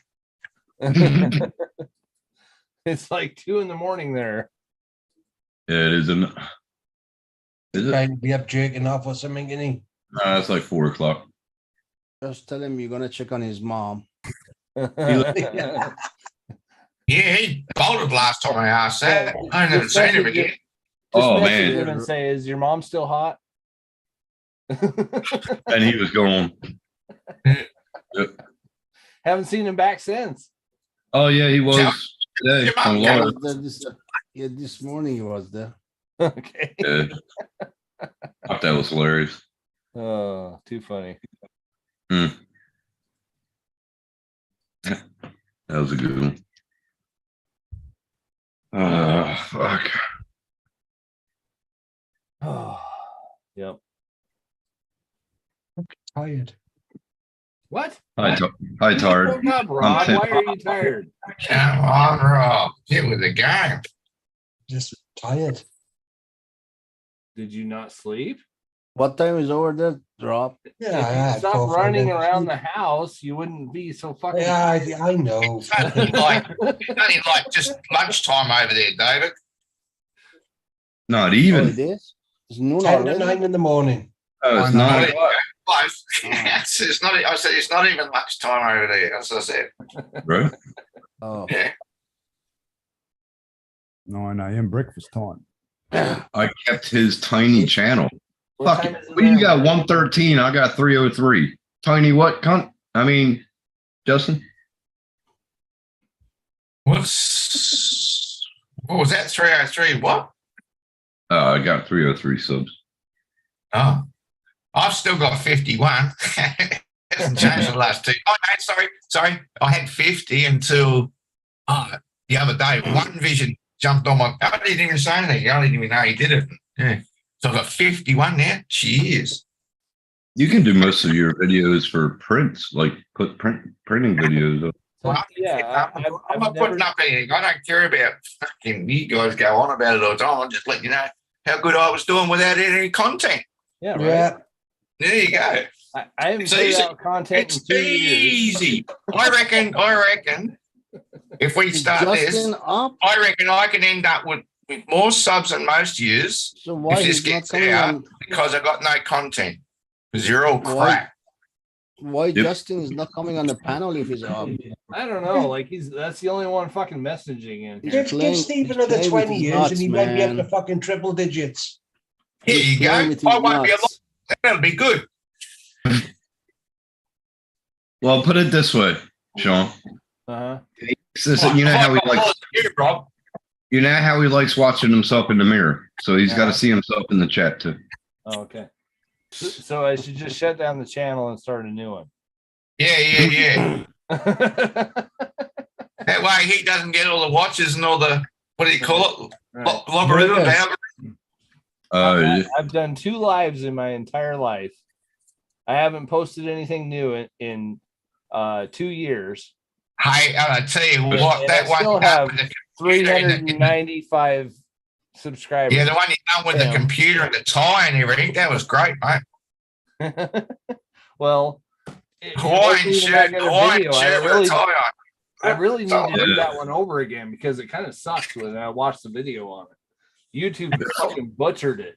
It's like 2 a.m. there. Yeah, it isn't. Is it? Trying to be up jerking off or something, isn't he? No, it's like 4:00. Just tell him you're gonna check on his mom. Yeah, he bolted last time I asked that. I never Just seen him message again. Oh, message man. him and say, "Is your mom still hot?" And he was going. Yep. Haven't seen him back since. Oh yeah, he was today. on live. Yeah, this morning he was there. Okay. Yeah. I thought that was hilarious. Oh, too funny. Hmm. That was a good one. Fuck. Oh, yep. Tired. What? Hi, Tard. Wake up, Rob. Tim. Why are you tired? Come on, Rob. Get with the game. Just tired. Did you not sleep? What time is over there, Rob? Yeah, If I you had stop coffee, running then around sleep. the house, you wouldn't be so fucking. Yeah, I know. It's only like just lunchtime over there, David. Not Oh, even. it is? It's noon 10 to already? 9 in the morning. Oh, it's Not 9 even o'clock, close. It's not. I said it's not even lunchtime over there. As I said. bro. Oh, Yeah. 9 a.m. breakfast time. I kept his tiny channel. What Fuck time it. is it Well, you there? got 113. I got 303. Tiny what? Cunt? I mean, Justin? What was that? 303. What? I got 303 subs. Oh, I've still got 51. Hasn't changed the last 2. Oh no, sorry. I had 50 until the other day. One Vision jumped on my. I didn't even say anything. I didn't even know he did it. Yeah. So I've got 51 now. Cheers. You can do most of your videos for prints, like put printing videos up. Well, Yeah, I'm not putting up anything. I don't care about fucking you guys go on about it all the time. I'm just letting you know how good I was doing without any content. yeah, right. Yeah. There you go. I haven't It's put easy. out content It's in 2 years. easy. I reckon if we is start this, Justin up? I reckon I can end up with more subs than most years So why if this he's not gets coming out on? because I got no content. Because you're all Why? crap. Why Justin is not coming on the panel if he's up? I don't know. Like that's the only one fucking messaging in here. He's Give Steve he's another playing 20 with his years nuts, and he might be up man. to fucking triple digits. Here He's you playing go. with his I won't be a lot. nuts. That'll be good. Well, put it this way, Sean. Uh-huh. You know how he likes. You, Rob. You know how he likes watching himself in the mirror. So he's got to see himself in the chat too. Oh, okay. So I should just shut down the channel and start a new one. Yeah. That way he doesn't get all the watches and all the, what do you call it? Right. Logarithm, Yes. algorithm. Yeah. I've done 2 lives in my entire life. I haven't posted anything new in 2 years. Hey, I tell you what, And that I still one have with the computer and the- 395 subscribers. yeah, the one you done with the Damn. computer and the tie and everything, that was great, mate. Well, Hawaiian shirt, Hawaiian shirt with a tie on. I really need to do Yeah. that one over again because it kind of sucks when I watch the video on it. YouTube fucking butchered it.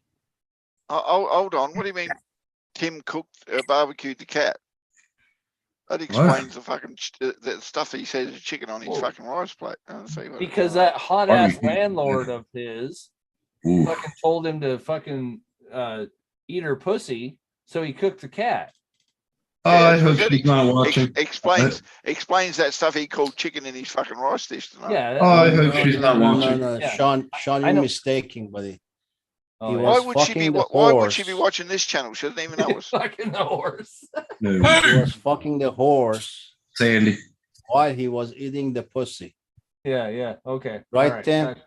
Oh, hold on. What do you mean? Tim cooked barbecued the cat. That explains the fucking the stuff he says is chicken on his Well, fucking rice plate. Because that hot ass Barbecue. landlord of his Ooh. fucking told him to fucking eat her pussy, so he cooked the cat. Oh, I hope she's not watching. Explains that stuff he called chicken in his fucking rice dish tonight. Yeah. Oh, I hope she's not watching. No, Yeah. Sean, I you're know. mistaking, buddy. Oh, He yeah. was Why would she be? fucking the Why would she horse. be watching this channel? She doesn't even know us. Fucking the horse. He was fucking the horse Sandy. while he was eating the pussy. Yeah. Okay. Right, All Tim? gotcha.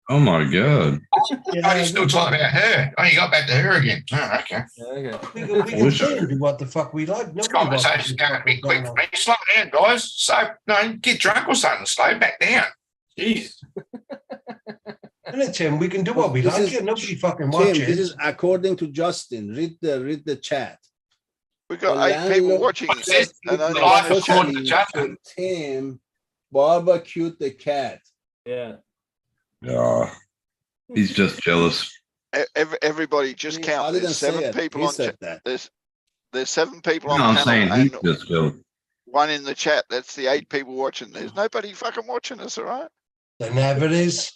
Oh my God. Oh, you're still talking about her. Oh, you got back to her again. Oh, okay. Yeah, okay. We can say and do what the fuck we like. This Nobody wants to conversation's do going to what be we quick don't for me. Slow down, guys. So, no, get drunk or something. Slow back down. Jeez. And Tim, we can do what we This like is- here. Nobody fucking Tim, watches. this is according to Justin. Read the chat. We got The 8 people landlord- watching Says and only live one is according chatting. to Justin. Tim barbecued the cat. Yeah. Yeah. He's just jealous. Everybody just I count. didn't There's say 7 it. people He on said chat. that. There's 7 people No, on I'm the saying panel he's and just jealous. 1 in the chat. That's the 8 people watching. There's nobody fucking watching us, all right? There never is.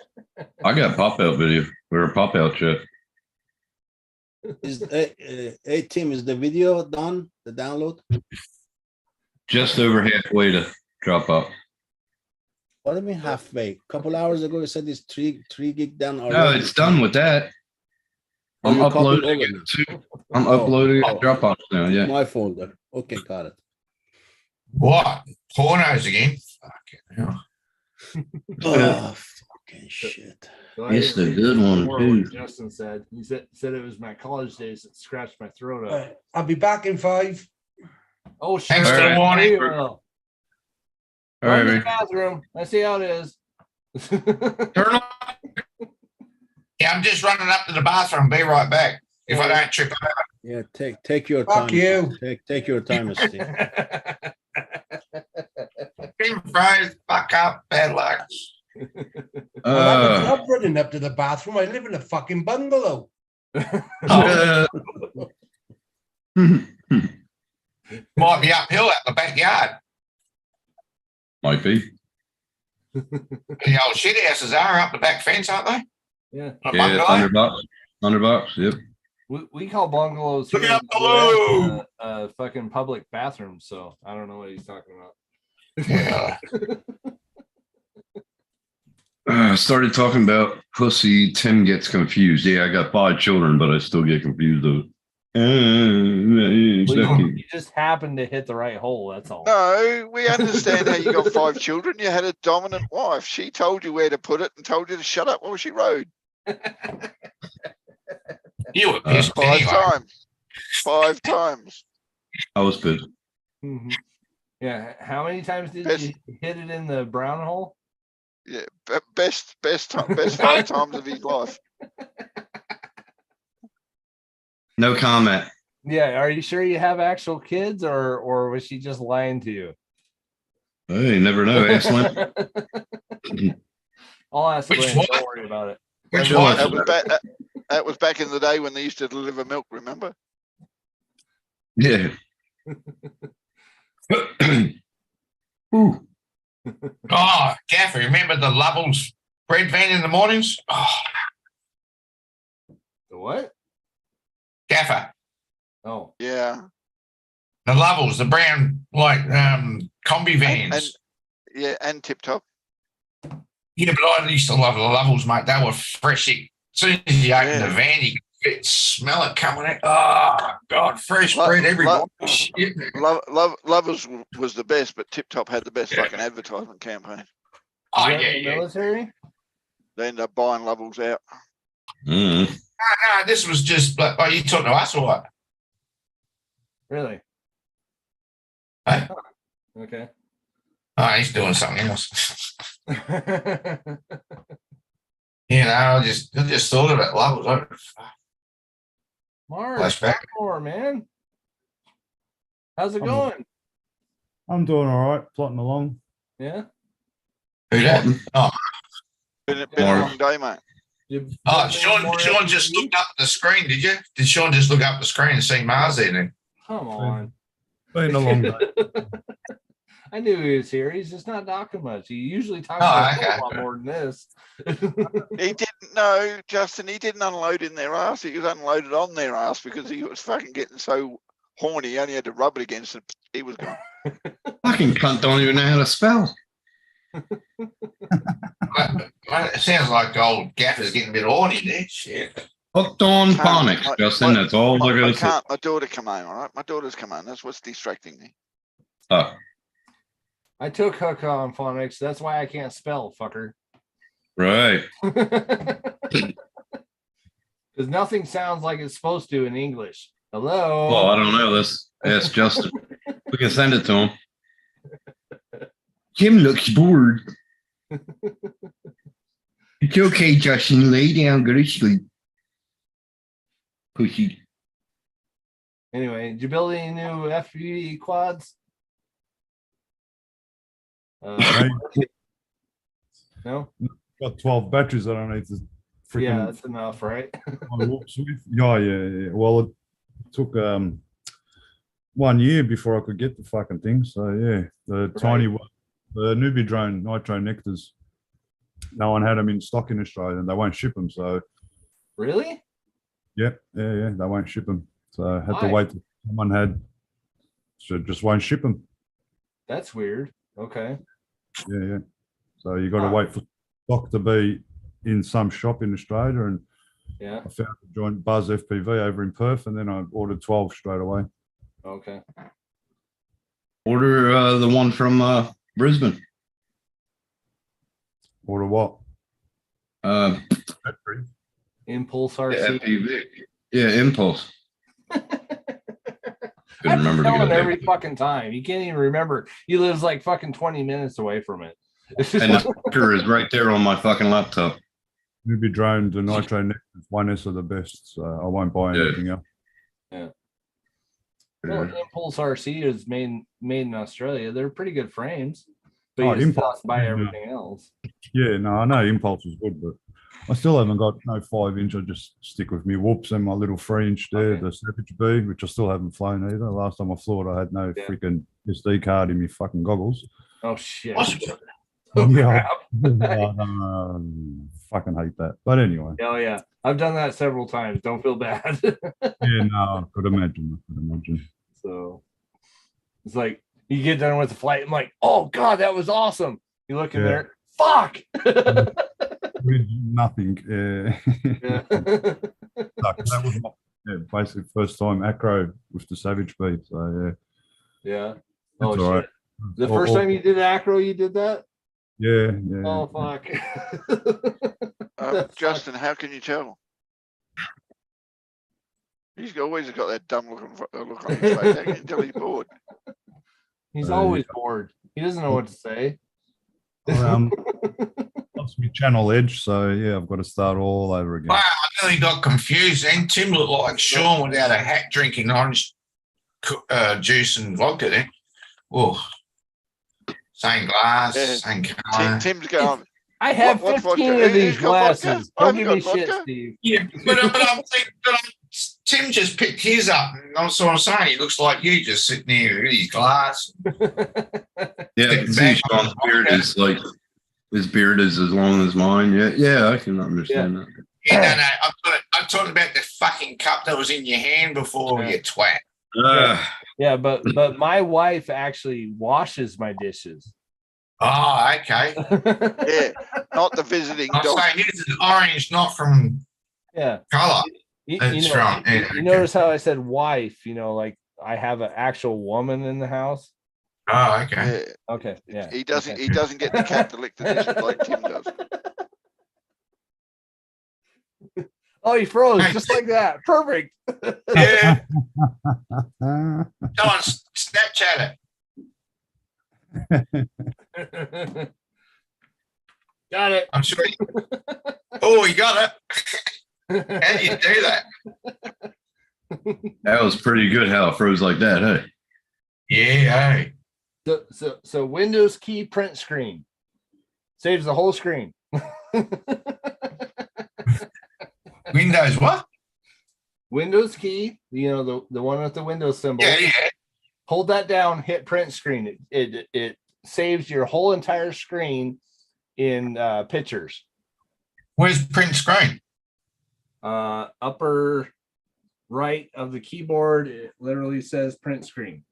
I got pop out video. We're a pop out chat. Is hey Tim, is the video done? The download? Just over halfway to drop up. What do you mean halfway? Couple hours ago you said it's 3 gig down already. No, it's done with that. Oh, I'm you copied uploading over it now. to. I'm uploading it to Dropbox now. Yeah. My folder. Okay, got it. What? Pornos again? Fucking hell. Oh, fucking shit. So It's didn't the read good one, before too. what Justin said. He said it was my college days that scratched my throat up. Right, I'll be back in 5. Oh shit. Thanks for All right. warning. All Run right, to the man. bathroom. I see how it is. Turn on. Yeah, I'm just running up to the bathroom. Be right back. If I don't trip out. Yeah, take your Fuck time. you. Take your time, Steve. Team fries, fuck up, bad luck. I'm having Uh, fun running up to the bathroom. I live in a fucking bungalow. uh, Might be uphill out the backyard. might be. The old shit houses are up the back fence, aren't they? Yeah. A Yeah, it's bungalow? $100. Yep. We call bungalows Look here out in the US, below. fucking public bathroom, so I don't know what he's talking about. Yeah. Started talking about pussy. Tim gets confused. Yeah, I got 5 children, but I still get confused. You just happened to hit the right hole, that's all. No, we understand how you got 5 children. You had a dominant wife. She told you where to put it and told you to shut up while she rode. You were pissed 5 anyway. times. 5 times. I was pissed. Mhm. Yeah, how many times did Best- you hit it in the brown hole? Yeah, best 5 times of his life. No comment. Yeah, are you sure you have actual kids, or was she just lying to you? Hey, you never know. Ask Lynn. I'll ask Which Lynn, one? don't worry about it. Which Well, one? That was back in the day when they used to deliver milk, remember? Yeah. Ooh. Oh, Gaffer, remember the Lovell's bread van in the mornings? Oh, The what? Gaffer, Oh, Yeah. the Lovell's, the brown, like, combi vans. And yeah, and Tip Top. Yeah, but I used to love the Lovell's, mate. They were fresh. As soon as you open Yeah. the van, you could smell it coming in. Oh, God, fresh bread every morning. Shit. Lovers was the best, but Tip Top had the best fucking advertisement campaign. Oh, is that yeah, in the yeah. military? They ended up buying Lovels out. Mm. No, this was just, like, oh, you talking to us or what? Really? Hey? Okay. Oh, he's doing something else. You know, I just thought of it. Lovell's. Mark, Flashback. talk more, man. How's it I'm- going? I'm doing all right, plotting along. Yeah. Who that? Oh, Been a long day, mate. You oh, been Sean. more Sean just FTV? looked up the screen. Did you? Did Sean just look up the screen and see Mars there? Then? Come on. Been a long day. I knew he was here. He's just not talking much. He usually talks Oh, about okay. a lot more than this. He didn't know, Justin. He didn't unload in their ass. He was unloaded on their ass because he was fucking getting so horny. He only had to rub it against it. He was gone. Fucking cunt don't even know how to spell. It sounds like old Gaffer's getting a bit horny there. Shit. Hooked on Can't. phonics, Justin. That's all I I gotta say. can't. My daughter come home. All right, my daughter's come home. That's what's distracting me. Oh, I took hook on phonics. That's why I can't spell, fucker. right. Because nothing sounds like it's supposed to in English. Hello. Well, I don't know. Let's ask Justin. We can send it to him. Kim looks bored. It's okay, Justin. Lay down, go to sleep. Pushy. Anyway, did you build any new FPV quads? No. Got 12 batteries. I don't need to freaking. Yeah, that's enough, right? Yeah. Well, it took 1 year before I could get the fucking thing. So yeah, the tiny one, the Newbie drone Nitro Nectars. No one had them in stock in Australia, and they won't ship them. So really? Yeah, they won't ship them. So I had to Why? wait till someone had. So just won't ship them. That's weird. Okay. Yeah. So you got to wait for stock to be in some shop in Australia, and Yeah. I found a joint Buzz FPV over in Perth, and then I ordered 12 straight away. Okay. Order the one from Brisbane. Order what? Impulse Yeah, RC. FPV. Yeah, Impulse. Couldn't remember Tell to him go every fucking time. He can't even remember. He lives like fucking 20 minutes away from it. It's just And the picture is right there on my fucking laptop. Newbie drone, the Nitro Nectars, 1S are the best. So I won't buy anything else. Yeah. Well, Impulse RC is made in Australia. They're pretty good frames, but you just have to buy everything else. Yeah, no, I know Impulse is good, but I still haven't got no 5-inch. I just stick with me whoops and my little 3-inch there, the Savage B, which I still haven't flown either. Last time I flew it, I had no freaking SD card in my fucking goggles. Oh shit! Yeah, fucking hate that. But anyway, Oh yeah, I've done that several times. Don't feel bad. yeah, no, I could imagine. So it's like you get done with the flight. I'm like, oh god, that was awesome. You look in Yeah. there, fuck. With nothing. Yeah. That was my basically first time acro with the Savage B. So Yeah. It's Oh shit. all right. The first time you did acro, you did that? Yeah. Oh fuck. Justin, how can you tell? He's always got that dumb look on his face. How can you tell he's bored? He's always bored. He doesn't know what to say. Lost me channel edge, so yeah, I've got to start all over again. Wow, I nearly got confused. And Tim looked like Sean without a hat, drinking orange juice and vodka. Then, oh, same glass, same colour. Tim's going. I have What 15 vodka? of these Who's got vodka? glasses. I Don't haven't give me got shit, vodka. Steve. Yeah, but I'm thinking, Tim just picked his up, and that's what I'm saying. He looks like you just sitting there with his glass. Yeah, see, Sean's beard is like his beard is as long as mine. Yeah, I can understand that. Yeah, no, I'm talking about the fucking cup that was in your hand before, you twat. Yeah, but my wife actually washes my dishes. Oh, okay. Yeah, not the visiting I'm dog. saying his is orange, not from Yeah. colour. You notice how I said wife, like I have an actual woman in the house. Oh, okay. Okay. Yeah. He doesn't get the cat to lick the dishes like Tim does. Oh, he froze just like that. Perfect. Yeah. Go on, Snapchat it. Got it. I'm sure. Oh, you got it. How do you do that? That was pretty good how it froze like that, hey? Yeah, hey. So Windows key print screen saves the whole screen. Windows what? Windows key, the one with the Windows symbol. Yeah. Hold that down, hit print screen. It saves your whole entire screen in pictures. Where's print screen? Upper right of the keyboard, it literally says print screen.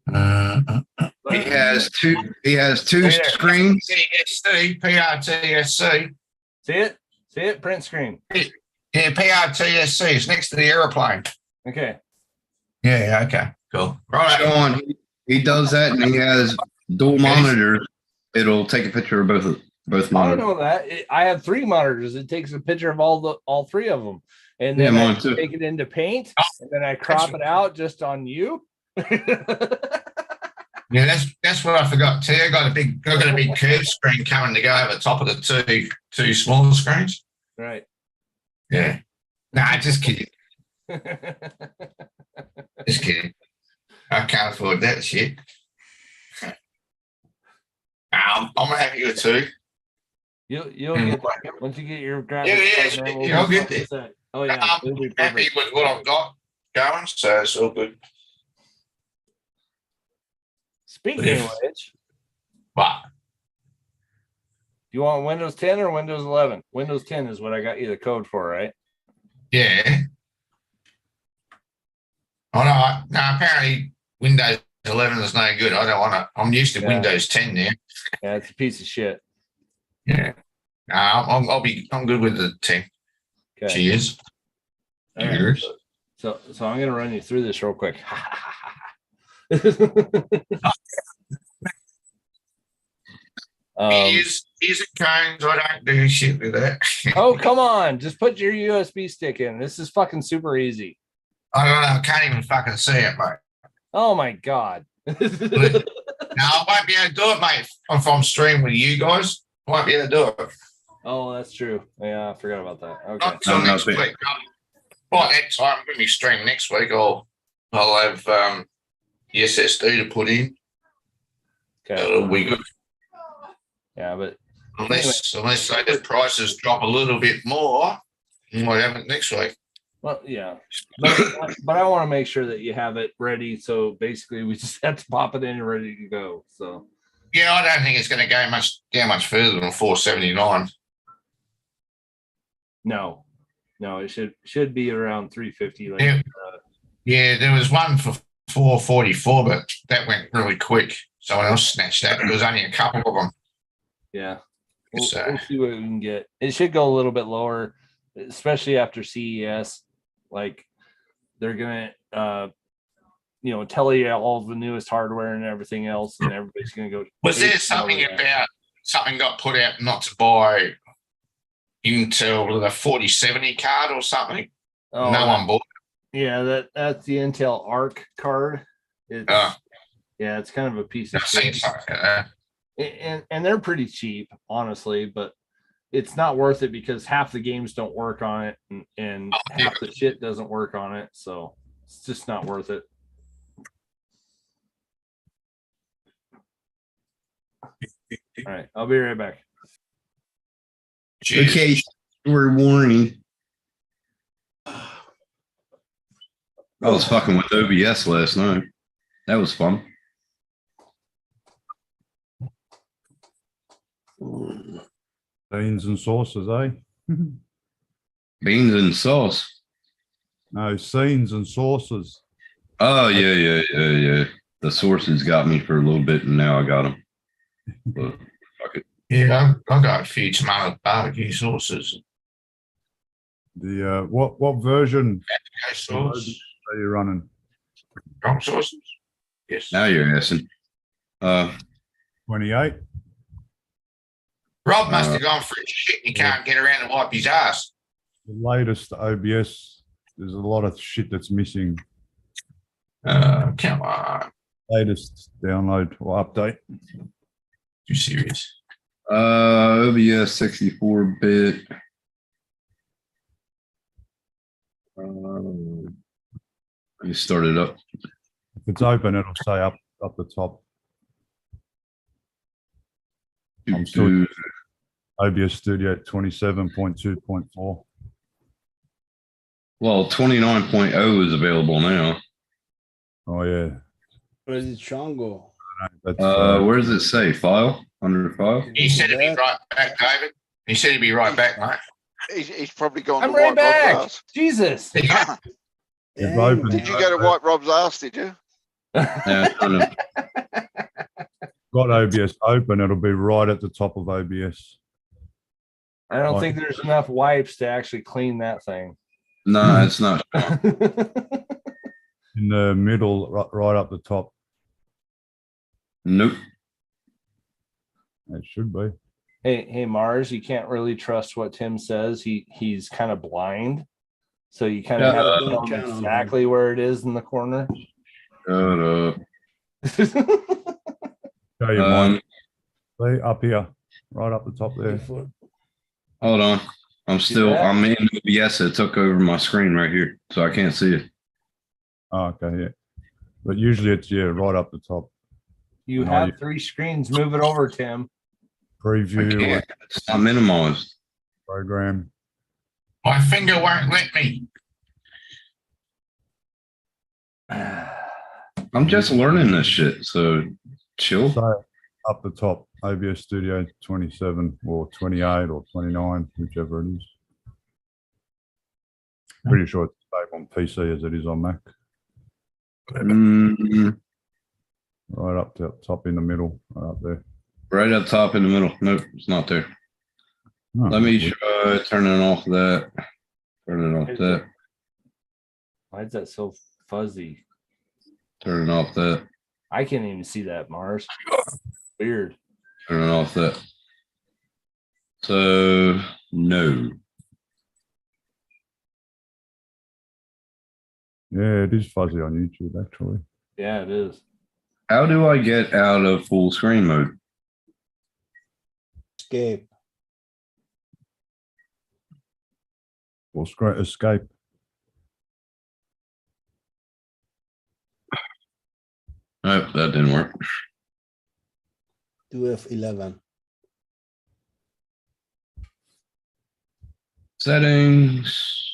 He has two. He has two screens. PRTSC, PRTSC. See it? See it? Print screen. Yeah, PRTSC. It's next to the aeroplane. Okay. Yeah. Okay. Cool. Right. Sean, he does that, and he has dual monitors. It'll take a picture of both I monitors. know that. I have 3 monitors. It takes a picture of all 3 of them, and Yeah, then I mine too. take it into Paint, and then I crop it out just on you. Yeah, that's what I forgot too. I got a big curved screen coming to go over the top of the two smaller screens. Right. Yeah. Nah, just kidding. Just kidding. I can't afford that shit. I'm happy with two. You'll get that. Once you get your graphics Yeah, card, man, we'll I'll be get fucking it. set. Oh yeah, I'm it'll be happy perfect. with what I've got going, so it's all good. Speaking of which, What? you want Windows 10 or Windows 11? Windows 10 is what I got you the code for, right? Yeah. Oh no, apparently Windows 11 is no good. I don't want to. I'm used to Yeah. Windows 10 now. Yeah, it's a piece of shit. Yeah. I'm good with the 10. Okay. Cheers. All right. Cheers. So I'm gonna run you through this real quick. Here's a cones. I don't do shit with that. Oh, come on. Just put your USB stick in. This is fucking super easy. I don't know. I can't even fucking see it, mate. Oh my God. No, I won't be able to do it, mate. If I'm streaming with you guys, I won't be able to do it. Oh, that's true. Yeah, I forgot about that. Okay. Not until next week. Well, next time when we stream next week, I'll have the SSD to put in. Okay. It'll be good. Yeah, but unless those prices drop a little bit more, we might have it next week. Well, yeah, but I want to make sure that you have it ready. So basically, we just have to pop it in and ready to go. So yeah, I don't think it's going to go much further than 479. No, it should be around 350. Like, yeah, there was one for 444, but that went really quick. Someone else snatched that. There was only a couple of them. Yeah, we'll see what we can get. It should go a little bit lower, especially after CES. Like they're gonna, tell you all the newest hardware and everything else, and everybody's gonna go. Was there something about something got put out not to buy Intel with a 4070 card or something? Oh, no one bought it. Yeah, that's the Intel Arc card. It's, yeah, it's kind of a piece of shit. And they're pretty cheap, honestly, but it's not worth it because half the games don't work on it and half the shit doesn't work on it. So it's just not worth it. All right, I'll be right back. Okay, we're warning. I was fucking with OBS last night. That was fun. Beans and sauces, eh? Beans and sauce. No, scenes and sauces. Oh yeah. The sources got me for a little bit, and now I got them. But fuck it. Yeah, I got a few tomato barbecue sauces. The what version sauce are you running? Strong sauces. Yes. Now you're asking. 28. Rob must have gone through shit. He can't get around to wipe his ass. The latest OBS, there's a lot of shit that's missing. Come on. Latest download or update. You serious? OBS 64-bit. Let me start it up. If it's open, it'll say up the top. I'm still OBS Studio 27.2.4. Well, 29.0 is available now. Oh yeah. Where did Sean go? Where does it say? File? Under file? He said he'd be right back, David. He said he'd be right back, mate. He's probably gone I'm to right White back. Rob's ass. Jesus. Did you go to White Rob's ass, did you? Yeah, I know. Got OBS open, it'll be right at the top of OBS. I don't think there's enough wipes to actually clean that thing. No, it's not. In the middle, right up the top. Nope. It should be. Hey, Mars, you can't really trust what Tim says. He's kind of blind. So you kind of have to tell him exactly where it is in the corner. Shut up. Show you mine. See, up here, right up the top there. Hold on. I'm in OBS. It took over my screen right here, so I can't see it. Oh, okay, yeah. But usually it's, right up the top. You And have 3 screens. Move it over, Tim. Preview, It's not minimized. program. My finger won't let me. I'm just learning this shit, so chill. So up the top, OBS Studio 27 or 28 or 29, whichever it is. Pretty sure it's the same on PC as it is on Mac. Right up to top in the middle, right up there. Right up top in the middle. Nope, it's not there. Oh, Let me try turning off that. Turn it off that. Why is that so fuzzy? Turning off that. I can't even see that, Mars. Weird. Turning off that. So no. Yeah, it is fuzzy on YouTube, actually. Yeah, it is. How do I get out of full screen mode? Escape. Full screen escape. Nope, that didn't work. Do F11. Settings.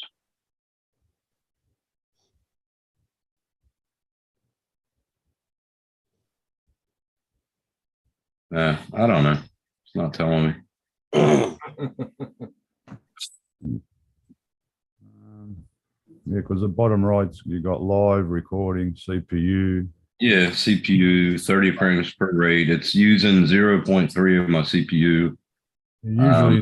I don't know. It's not telling me. Yeah, because the bottom right, you got live recording, CPU. Yeah, CPU 30 frames per rate. It's using 0.3 of my CPU. Usually,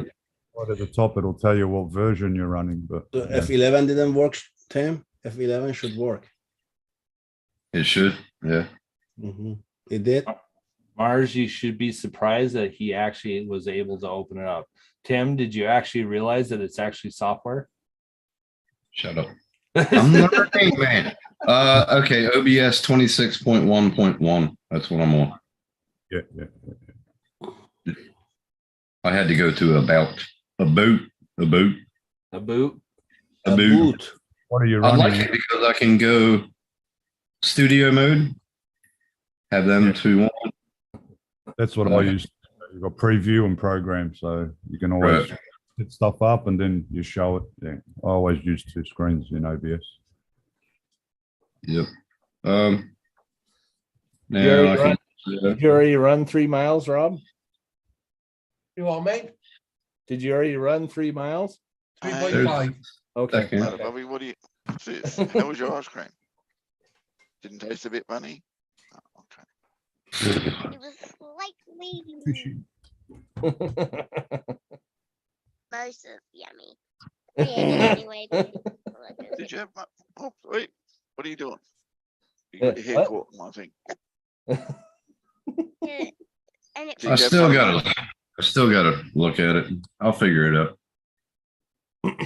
right at the top, it'll tell you what version you're running. But So F11 didn't work, Tim? F11 should work. It should, yeah. It did. Mars, you should be surprised that he actually was able to open it up. Tim, did you actually realize that it's actually software? Shut up. I'm learning, man. Okay, OBS 26.1.1. That's what I'm on. Yeah. I had to go to about. What are you I running? like it because I can go studio mode, have them to one. That's what I use. You've got preview and program, so you can always set stuff up and then you show it. Yeah, I always use 2 screens in OBS. Yep. You Now already, did you already run 3 miles, Rob? You want mate? Did you already run 3 miles? 3.5. Okay. Hello, Bobby, what do you, what's this? How was your ice cream? Didn't taste a bit funny? Oh, okay. It was like maybe most of yummy. Yeah, anyway. Did you have my, oh, wait, what are you doing? You got your hair What? caught in my thing. Yeah, and it I still gotta look at it. I'll figure it out.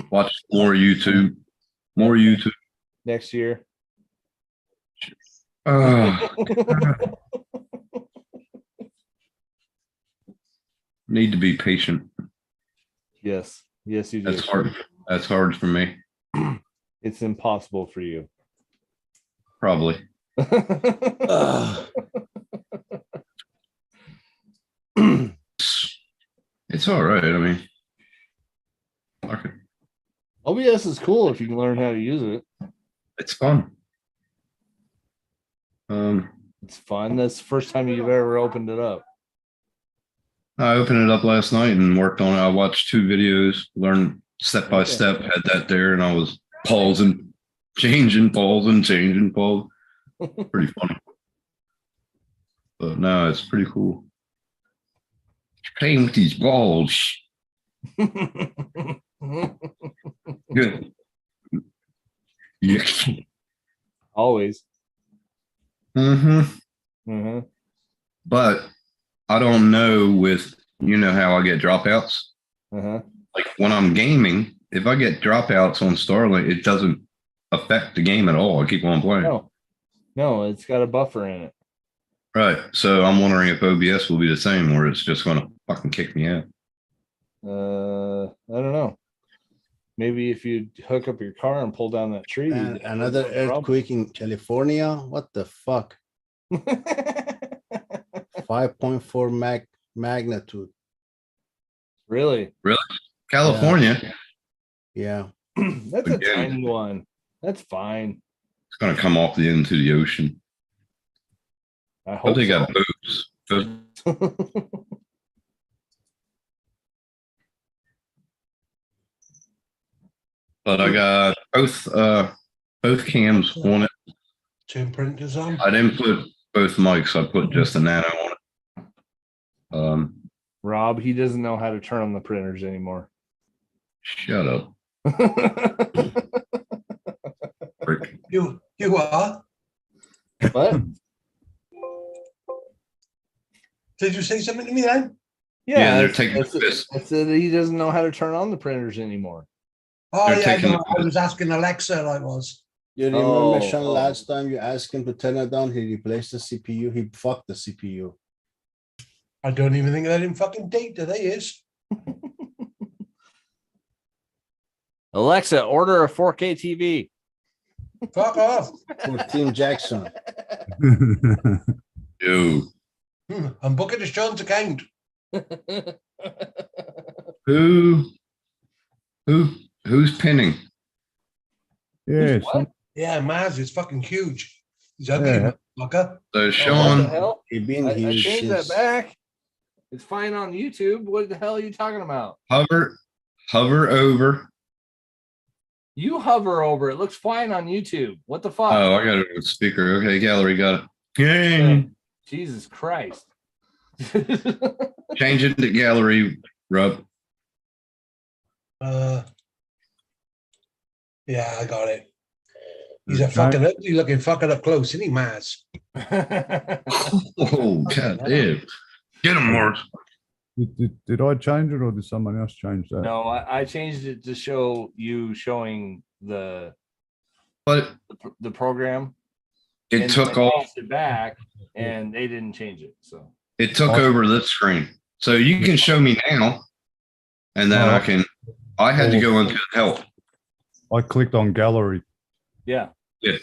Watch more YouTube. More YouTube. Next year. Need to be patient. Yes. Yes, you do. That's hard. That's hard for me. It's impossible for you. Probably. It's all right. I mean, okay. OBS is cool if you can learn how to use it. It's fun. It's fun. That's the first time you've ever opened it up. I opened it up last night and worked on it. I watched 2 videos, learned step by step, had that there, and I was pausing, changing, pausing, changing, pause. Pretty funny. But no, it's pretty cool. Playing with these balls. Good. Yes. Always. But I don't know with, you know how I get dropouts? Like when I'm gaming, if I get dropouts on Starlink, it doesn't affect the game at all. I keep on playing. No, it's got a buffer in it. Right. So I'm wondering if OBS will be the same or it's just gonna fucking kick me out. I don't know. Maybe if you hook up your car and pull down that tree. And you'd have another no problem. earthquake in California. What the fuck? 5.4 magnitude. Really? Really? California? Yeah. That's a Again. tiny one. That's fine. It's gonna come off the into the ocean. I Oh, hope they so. got boobs. But I got both cams on it. Two printers on. I didn't put both mics. I put just a nano on it. Rob, he doesn't know how to turn on the printers anymore. Shut up. Frick. You are? What? Did you say something to me then? Yeah, they're that's- taking that's- the piss. I said he doesn't know how to turn on the printers anymore. Oh They're yeah, taking no, the I was asking Alexa. I was. You remember, Oh, Sean, oh. last time you asked him to turn it down, he replaced the CPU. He fucked the CPU. I don't even think they're in fucking date. Do they? Is Alexa, order a 4K TV. fuck off. For Team Jackson. Yo, I'm booking a Sean's account. who's pinning? Yeah, What? Yeah, Maz is fucking huge. He's ugly, Yeah. motherfucker. So Oh, what the Sean, hell? He been I huge changed that since- back. It's fine on YouTube. What the hell are you talking about? hover over. You hover over it. Looks fine on YouTube. What the fuck? Oh, I got it with speaker. Okay, gallery got it. Yay. Jesus Christ. Change it to gallery, Rob. Yeah, I got it. He's a fucking ugly looking fucker up close, isn't he, Maz? Oh, god damn. Get him, Mark. Did I change it or did someone else change that? No, I changed it to show you showing the But program. it and took I off. changed it back, and they didn't change it. So It took over this screen. So you can show me now. And then I had to go into help. I clicked on gallery. yeah, Yeah.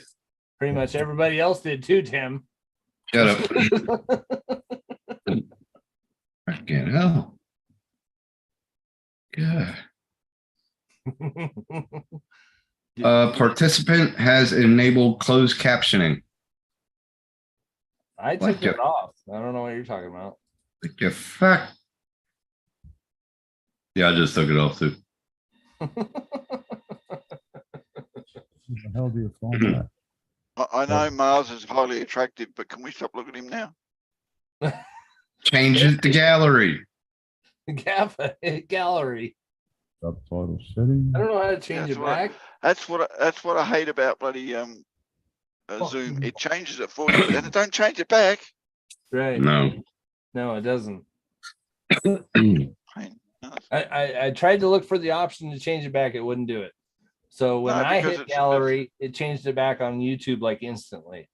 pretty much everybody else did too, Tim. Shut up. Fucking hell. Yeah. Participant has enabled closed captioning. I Like took it off. I don't know what you're talking about. What the fuck? Yeah, I just took it off too. Where the hell do you find that? I know Mars is highly attractive, but can we stop looking at him now? Change it to gallery. Gallery. Subtitle setting. I don't know how to change That's it what I- back. That's what I hate about bloody Zoom. It changes it for you, and it don't change it back. Right. No. No, it doesn't. I tried to look for the option to change it back. It wouldn't do it. So when No, I because hit it's- gallery, it changed it back on YouTube like instantly.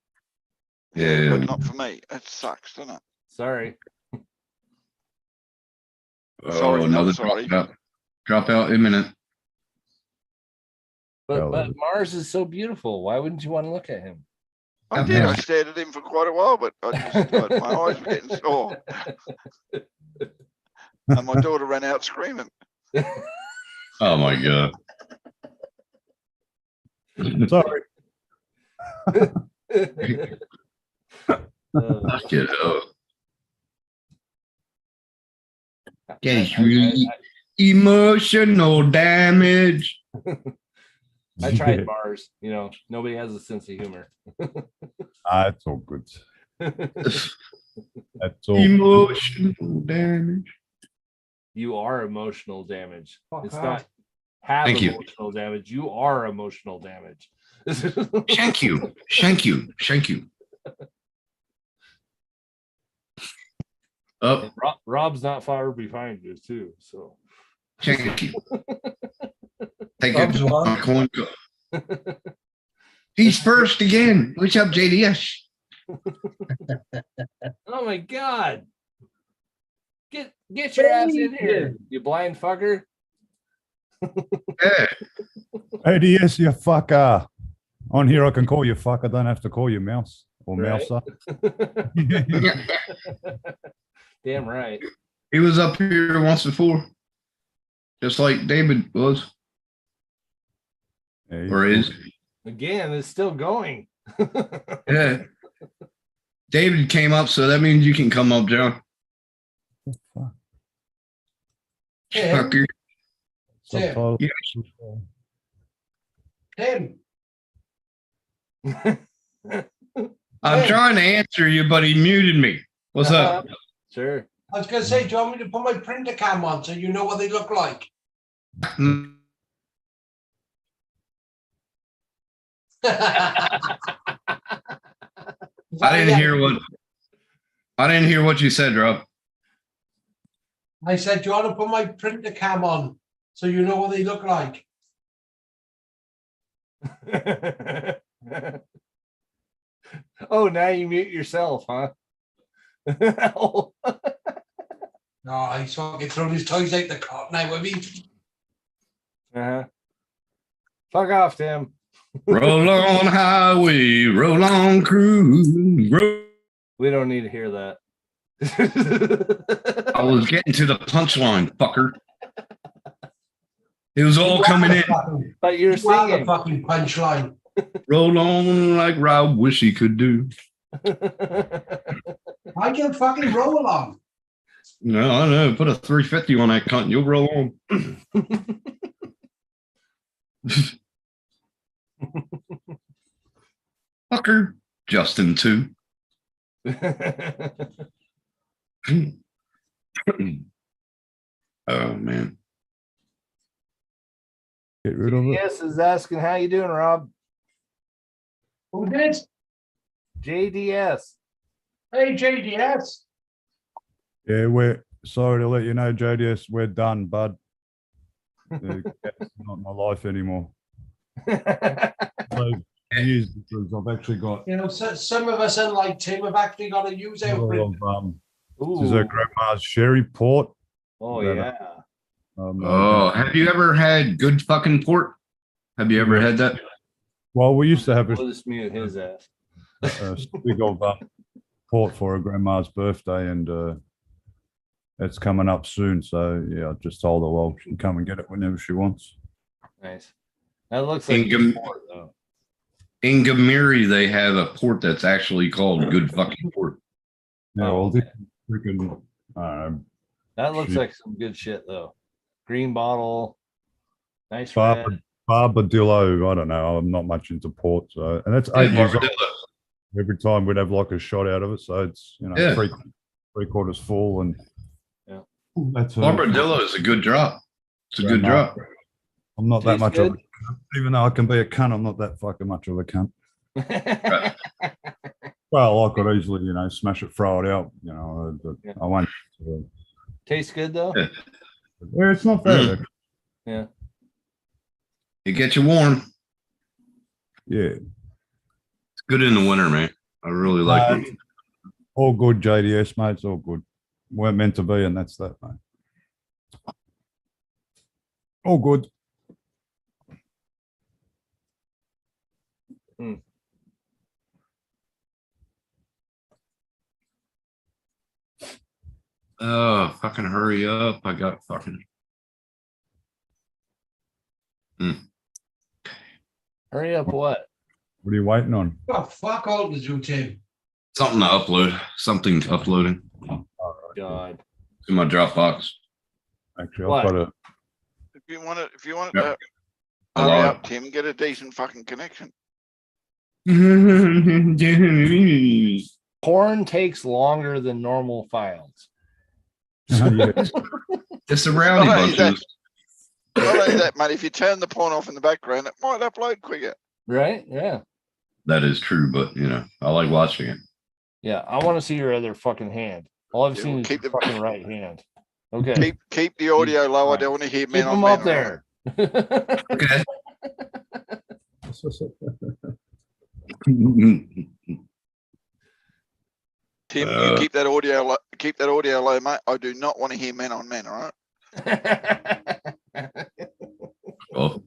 Yeah. But not for me. It sucks, doesn't it? Sorry. Sorry, Oh, not another sorry. drop out imminent. But Mars is so beautiful. Why wouldn't you want to look at him? I did. I stared at him for quite a while, but I just my eyes were getting sore. And my daughter ran out screaming. Oh my god. Sorry. Fuck it up. It's really emotional damage. I tried Mars. You know, nobody has a sense of humor. It's all good. That's all. Emotional damage. You are emotional damage. It's off. not have Thank you. emotional damage. You are emotional damage. Thank you. Thank you. Thank you. Up. Rob's not far behind you too. So Thank you. Take Rob's it. what? Coin go. He's first again. What's up, JDS? Oh my god. Get your ass in here, you blind fucker. Yeah. ADS, you fucker. On here, I can call you fuck. I don't have to call you mouse or Right. mouser. Damn right. He was up here once before, just like David was, Yeah, or is. Again, it's still going. Yeah. David came up, so that means you can come up, John. Yeah. Fucker. Subtitle. Yeah. Tim. I'm trying to answer you, but he muted me. What's up? Sure. I was going to say, do you want me to put my printer cam on so you know what they look like? I didn't hear what you said, Rob. I said, do you want to put my printer cam on so you know what they look like? Oh, now you mute yourself, huh? No, he's fucking throwing his toys out the cot now with me. Uh-huh. Fuck off, Tim. Roll on highway, roll on cruise. We don't need to hear that. I was getting to the punchline, fucker. It was all coming in. But you're singing. The fucking punchline. Roll on like Rob wish he could do. I can fucking roll on. No, I know. Put a 350 on that cunt, and you'll roll on. Fucker. Justin too. Oh man. Get rid of it. Yes is asking how you doing, Rob. Who did? JDS. Hey, JDS. Yeah, we're sorry to let you know, JDS, we're done, bud. The cat's not in my life anymore. So, years because I've actually got You know, some of us, unlike Tim, have actually got to use our bottle printer. of, this is a grandma's sherry port. Oh, that, yeah. Oh, have you ever had good fucking port? Have you ever had that? Well, we used to have We'll just mute his ass. a big old port for her grandma's birthday, and it's coming up soon. So yeah, I just told her, well, she can come and get it whenever she wants. Nice. That looks like In, a port, though. in Gamiri, they have a port that's actually called good fucking port. Yeah, well, this freaking, That looks like some good shit, though. Green bottle. Nice Barba, red. Barbadillo. I don't know. I'm not much into port, so and that's 8 years old. Every time we'd have like a shot out of it, so it's Yeah. three quarters full, and yeah, that's Barbadillo is a good drop. It's a good drop. I'm not that Tastes much of good? even though I can be a cunt, I'm not that fucking much of a cunt. Well, I could easily, smash it, throw it out, but Yeah. I won't. Tastes good, though? Yeah, it's not bad. Yeah. It gets you warm. Yeah. It's good in the winter, man. I really like it. All good, JDS, mate. It's all good. Weren't meant to be, and that's that, mate. All good. Oh, fucking hurry up. I got fucking. Hurry up, what? What are you waiting on? Oh, fuck all to do, Tim. Something to upload. Something uploading God. to my Dropbox. Actually, What? I've got If you want it, Yep. to A hurry lot. up, Tim, get a decent fucking connection. Porn takes longer than normal files. It's a rowdy Not only bunch that- of. Not only that, mate, if you turn the porn off in the background, it might upload quicker. Right? Yeah. That is true, but I like watching it. Yeah. I want to see your other fucking hand. All I've Yeah, seen well, is keep your the- fucking right hand. Okay. Keep the audio low. I Right. don't want to hear Keep men on them men. up there. Okay. Tim, you keep that audio low, mate. I do not want to hear men on men. All right. Well,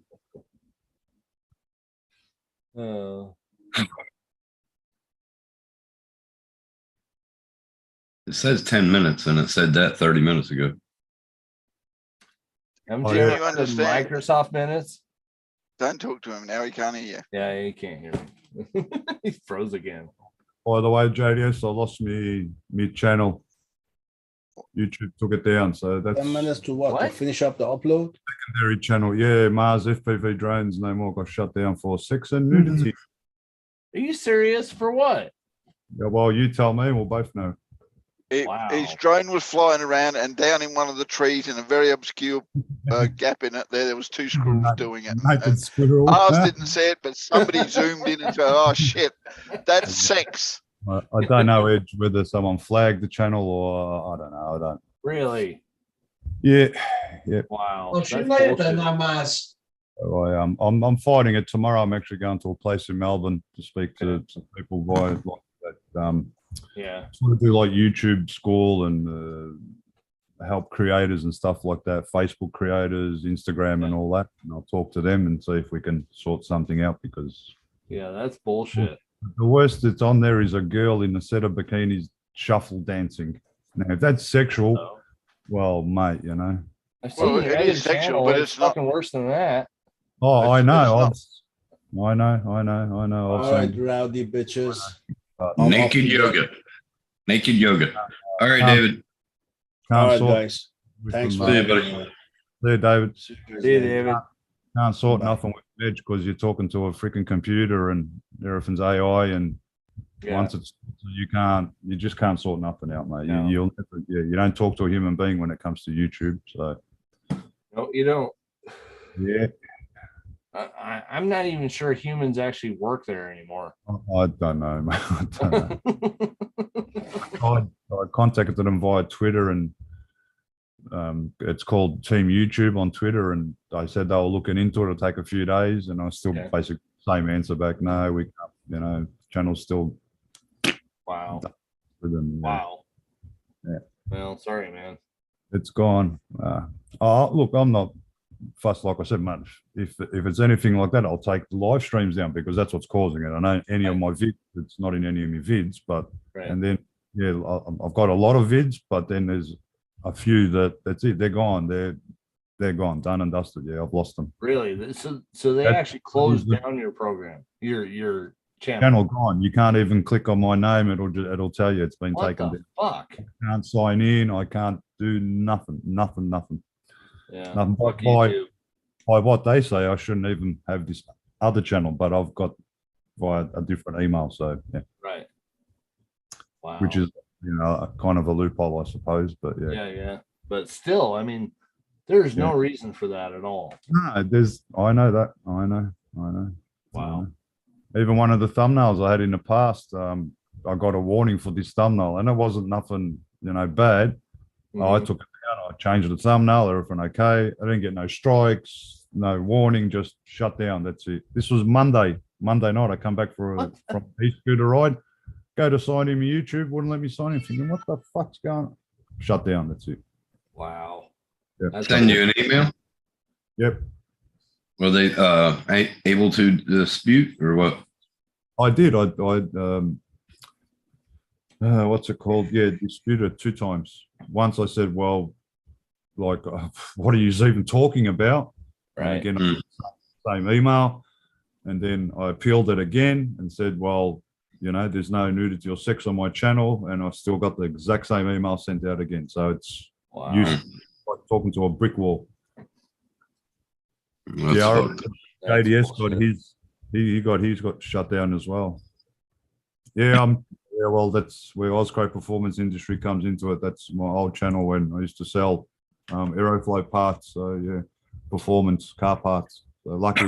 Oh. it says 10 minutes and it said that 30 minutes ago. MJ, yeah. you You understand? Microsoft minutes? Don't talk to him now. He can't hear you. Yeah, he can't hear me. He froze again. By the way, JDS, I lost me channel. YouTube took it down, so that's 10 minutes to what? To finish up the upload? secondary channel. Yeah, Mars FPV drones no more got shut down for sex and nudity. Are you serious? For what? Yeah, well, you tell me, we'll both know. His drone was flying around, and down in one of the trees in a very obscure gap in it, there was two squirrels doing it. Naked squirrel. Ours didn't see it, but somebody zoomed in and said, "Oh shit, that's sex." I don't know, Edge, whether someone flagged the channel or I don't know. I don't. Really? Yeah. Wow. Well, she later than Mars. So I'm fighting it tomorrow. I'm actually going to a place in Melbourne to speak to some people via like that. Yeah. Just want to do like YouTube school and help creators and stuff like that, Facebook creators, Instagram and all that. And I'll talk to them and see if we can sort something out because Yeah, that's bullshit. the worst that's on there is a girl in a set of bikinis shuffle dancing. Now, if that's sexual, well, mate, you know. I've seen Well, the it other is sexual, channel, but it's it's not. fucking worse than that. Oh, I It's know. not. I know. I've All right, seen. rowdy bitches. Naked yoga. Naked yoga. All right, David. All right, sort- guys. Thanks for See you, having buddy. me. There, David. See you, David. Can't sort nothing with Edge because you're talking to a freaking computer and everything's AI and Yeah. once it's you just can't sort nothing out, mate. No. You'll never, you don't talk to a human being when it comes to YouTube. So No, you don't. yeah, I'm not even sure humans actually work there anymore. I don't know, mate. I don't know. I contacted them via Twitter and it's called Team YouTube on Twitter, and I said they were looking into it. It'll take a few days, and I still basically same answer back. No, we can't. You know, channel's still. Wow. With them, Wow. Yeah. Well, sorry, man. It's gone. Look, I'm not fussed. Like I said, man, if it's anything like that, I'll take the live streams down because that's what's causing it. I know any of my vids, it's not in any of my vids, but and then I've got a lot of vids, but then there's a few that's it. They're gone. They're gone, done and dusted. Yeah, I've lost them. Really? So they actually closed down your program, your Channel gone. You can't even click on my name. It'll tell you it's been What taken the down. fuck? I can't sign in. I can't do nothing. Yeah. Nothing. Fuck you By what they say, I shouldn't even have this other channel, but I've got via a different email. So yeah, Right. Wow. which is a kind of a loophole, I suppose. But yeah, Yeah. But still, I mean, there's no reason for that at all. no, I know that. I know. Wow. Even one of the thumbnails I had in the past, I got a warning for this thumbnail, and it wasn't nothing, bad. I took it down. I changed the thumbnail. Everything okay. I didn't get no strikes, no warning. Just shut down. That's it. This was Monday night. I come back from an e-scooter ride. Go to sign in my YouTube. Wouldn't let me sign in. Thinking, what the fuck's going on? Shut down. That's it. Wow. Yep. Send you an email. Yep. Were they able to dispute or what? I did. What's it called? Yeah, disputed 2 times. Once I said, well, like, what are you even talking about? Right. And again, same email. And then I appealed it again and said, well, there's no nudity or sex on my channel. And I still got the exact same email sent out again. So it's like talking to a brick wall. JDS got his, he got shut down as well. Yeah, well, that's where Osco Performance Industry comes into it. That's my old channel when I used to sell Aeroflow parts. So yeah, performance car parts. So lucky I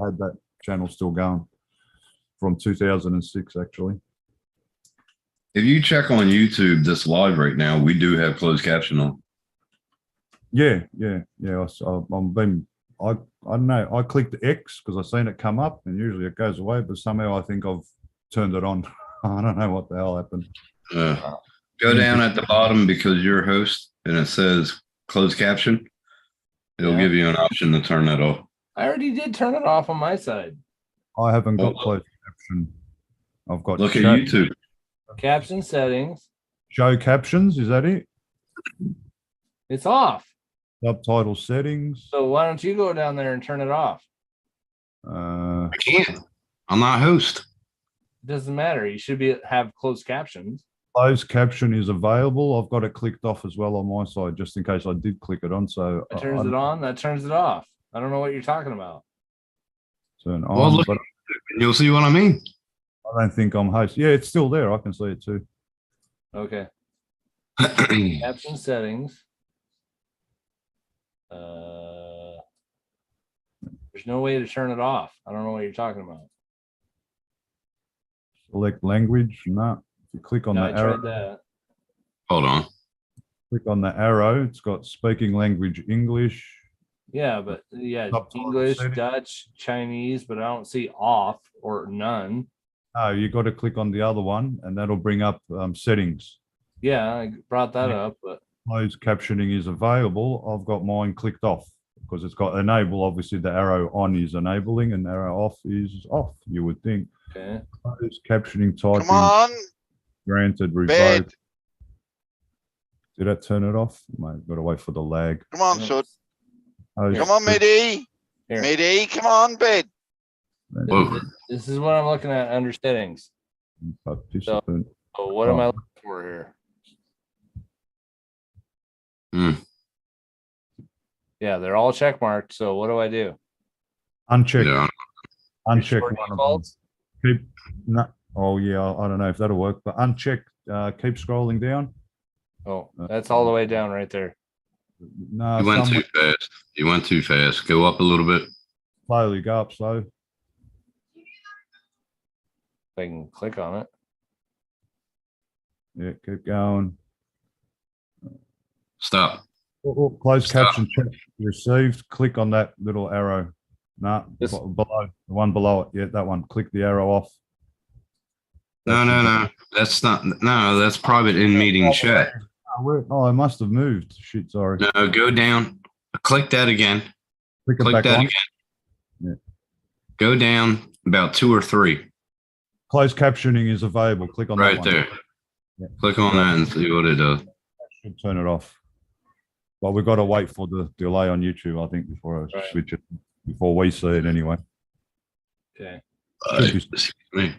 had that channel still going from 2006 actually. If you check on YouTube this live right now, we do have closed caption on. Yeah. I don't know. I clicked X because I seen it come up, and usually it goes away. But somehow I think I've turned it on. I don't know what the hell happened. Go down at the bottom because you're a host and it says closed caption. It'll give you an option to turn that off. I already did turn it off on my side. I haven't got closed caption. I've got Look at chat- YouTube. Caption settings. Show captions, is that it? It's off. Subtitle settings. So why don't you go down there and turn it off? I can't. I'm not host. It doesn't matter. You should have closed captions. Closed caption is available. I've got it clicked off as well on my side, just in case I did click it on. So That turns it on. That turns it off. I don't know what you're talking about. Turn on. Well, look, but you'll see what I mean. I don't think I'm host. Yeah, it's still there. I can see it too. Okay. Caption settings. There's no way to turn it off. I don't know what you're talking about. Select language. No. If you click on No, the I arrow, tried that. Hold on. click on the arrow. It's got speaking language English. Yeah, but yeah, Subtitle English, settings. Dutch, Chinese, but I don't see off or none. Oh, you got to click on the other one, and that'll bring up settings. Yeah, I brought that up, but Closed captioning is available. I've got mine clicked off because it's got enable. Obviously, the arrow on is enabling, and arrow off is off. You would think. okay. Closed captioning typing Come on, granted bed. revoked. Did that turn it off? Mate, got to wait for the lag. Come on, Sud. Host Come on, Midi. Here. Midi, come on, bed. Whoa. This is what I'm looking at under settings. Participant. So what am I looking for here? Hmm. Yeah, they're all check marked. So what do I do? Uncheck. Yeah. Uncheck Restore one of them. defaults? Keep. No. Oh yeah. I don't know if that'll work, but uncheck. Keep scrolling down. Oh, that's all the way down right there. No. You went somewhere- too fast. You went too fast. Go up a little bit. Slowly go up slow. If I can click on it. Yeah. Keep going. Stop. Closed Stop. caption check received. Click on that little arrow. No, This- below the one below it. Yeah, that one. Click the arrow off. No. That's not. No, that's private in meeting chat. Oh, I must have moved. Shit, sorry. No, go down. Click that again. Click it Click back that on. again. Yeah. Go down about 2 or 3. Closed captioning is available. Click on that Right one. there. Yeah. Click on that and see what it does. Should turn it off. Well, we've got to wait for the delay on YouTube, I think, before I Right. switch it. Before we see it, anyway. Okay. Should be- Excuse me.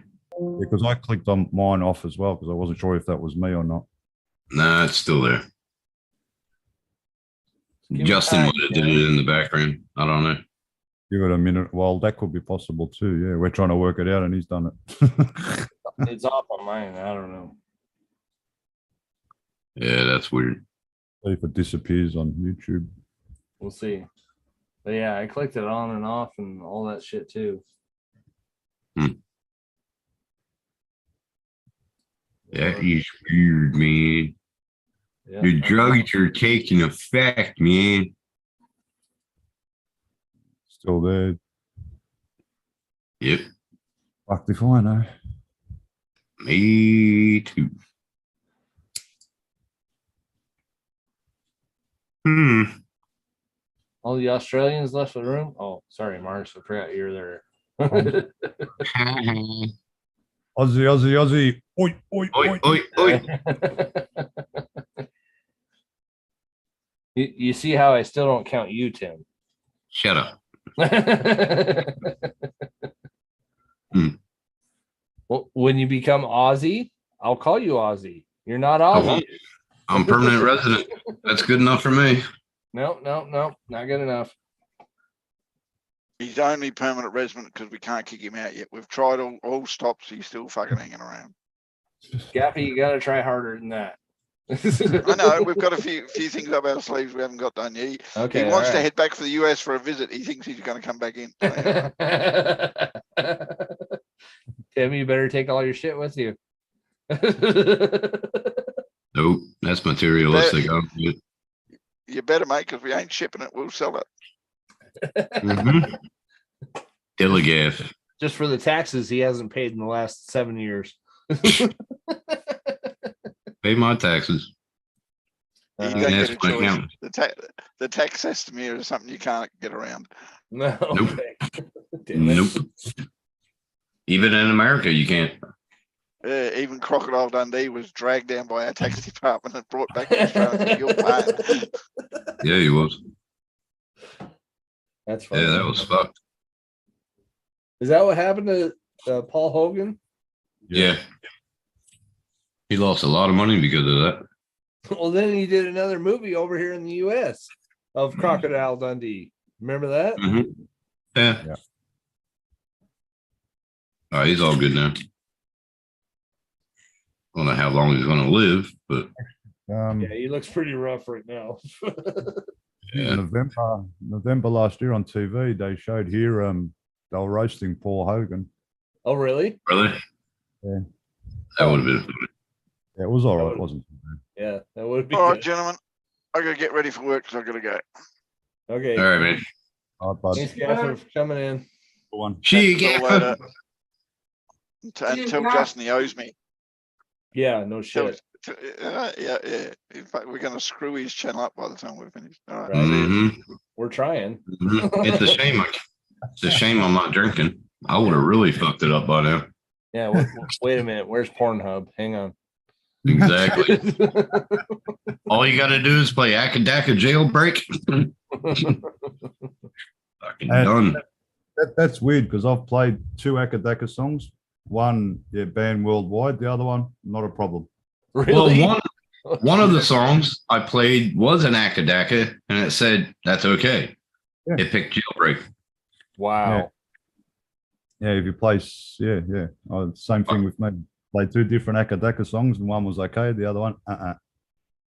Because I clicked on mine off as well because I wasn't sure if that was me or not. Nah, it's still there. me Justin time, would have did it in the background. I don't know. Give it a minute. Well, that could be possible too. Yeah, we're trying to work it out, and he's done it. It's off on mine. I don't know. Yeah, that's weird. See if it disappears on YouTube. We'll see. But yeah, I clicked it on and off and all that shit too. That is weird, man. Yeah. The drugs are taking effect, man. Still there. Yep. Fucked if I know. Me too. All the Australians left the room. Oh, sorry, Mars. I forgot you were there. Aussie, Aussie, Aussie. Oi, oi, Oi, oi. oi, oi. You see how I still don't count you, Tim. Shut up. Well, when you become Aussie, I'll call you Aussie. You're not I Aussie. won't. I'm permanent resident. That's good enough for me. No, not good enough. He's only permanent resident because we can't kick him out yet. We've tried all stops. He's still fucking hanging around. Gaffy, you gotta try harder than that. I know we've got a few things up our sleeves we haven't got done yet. Okay, He wants to alright. head back for the US for a visit. He thinks he's going to come back in. Tim, you better take all your shit with you. Nope. That's materialistic. I'm good. You better, mate, because we ain't shipping it. We'll sell it. Mm-hmm. Dilligaff. Just for the taxes he hasn't paid in the last 7 years. Pay my taxes. You Uh-huh. don't And get a that's my choice. account. The tax estimate is something you can't get around. No. Nope. Damn it. Nope. Even in America, you can't. Even Crocodile Dundee was dragged down by our tax department and brought back to Australia. You're paying. Yeah, he was. That's funny. Yeah, that was fucked. Is that what happened to Paul Hogan? Yeah. He lost a lot of money because of that. Well, then he did another movie over here in the U.S. of Crocodile Dundee. Remember that? Mhm. Yeah. He's all good now. I don't know how long he's going to live, but Yeah, he looks pretty rough right now. yeah. November last year on TV, they showed here they were roasting Paul Hogan. Oh, really? Really? Yeah. That would have been funny. Yeah, it was all right, wasn't it? Yeah, that would be All right, good. gentlemen, I gotta get ready for work because I gotta go. Okay. All right, man. All right, bud. Thanks, Gaffer, for coming in. See you Till again. later. And tell Justin he owes me. Yeah, no shit. Yeah. In fact, we're gonna screw his channel up by the time we're finished. All right. Right. See you. Mhm. We're trying. Mhm. It's a shame. It's a shame I'm not drinking. I would have really fucked it up by now. Yeah, wait a minute. Where's Pornhub? Hang on. Exactly. All you got to do is play Akadaka Jailbreak. Fucking done. That's weird because I've played 2 Akadaka songs. One, banned worldwide. The other one, not a problem. Really? Well, one of the songs I played was an Akadaka, and it said that's okay. Yeah. It picked Jailbreak. Wow. Yeah, if you play, yeah. Same thing with me. Played 2 different Akadaka songs, and one was okay, the other one,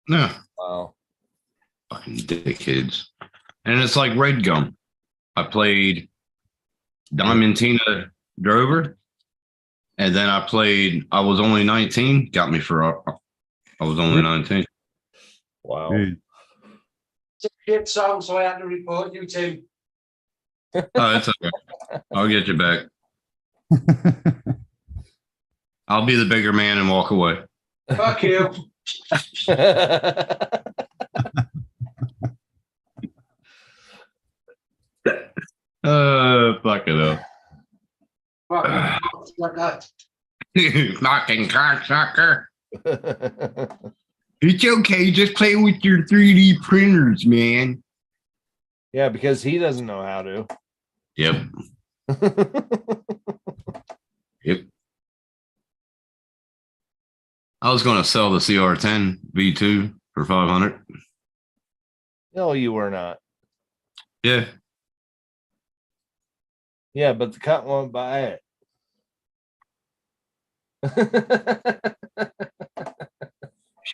No, Wow. fucking dickheads. And it's like Red Gum. I played Diamantina Drover, and then I played I Was Only 19, got me for I Was Only 19. Wow. Shit song, so I had to report you two. Oh, it's okay. I'll get you back. I'll be the bigger man and walk away. Fuck you. Fuck it up. Fucking cocksucker. It's okay. Just play with your 3D printers, man. Yeah, because he doesn't know how to. Yep. Yep. I was going to sell the CR10 V2 for 500. No, you were not. Yeah. Yeah, but the cut won't buy it.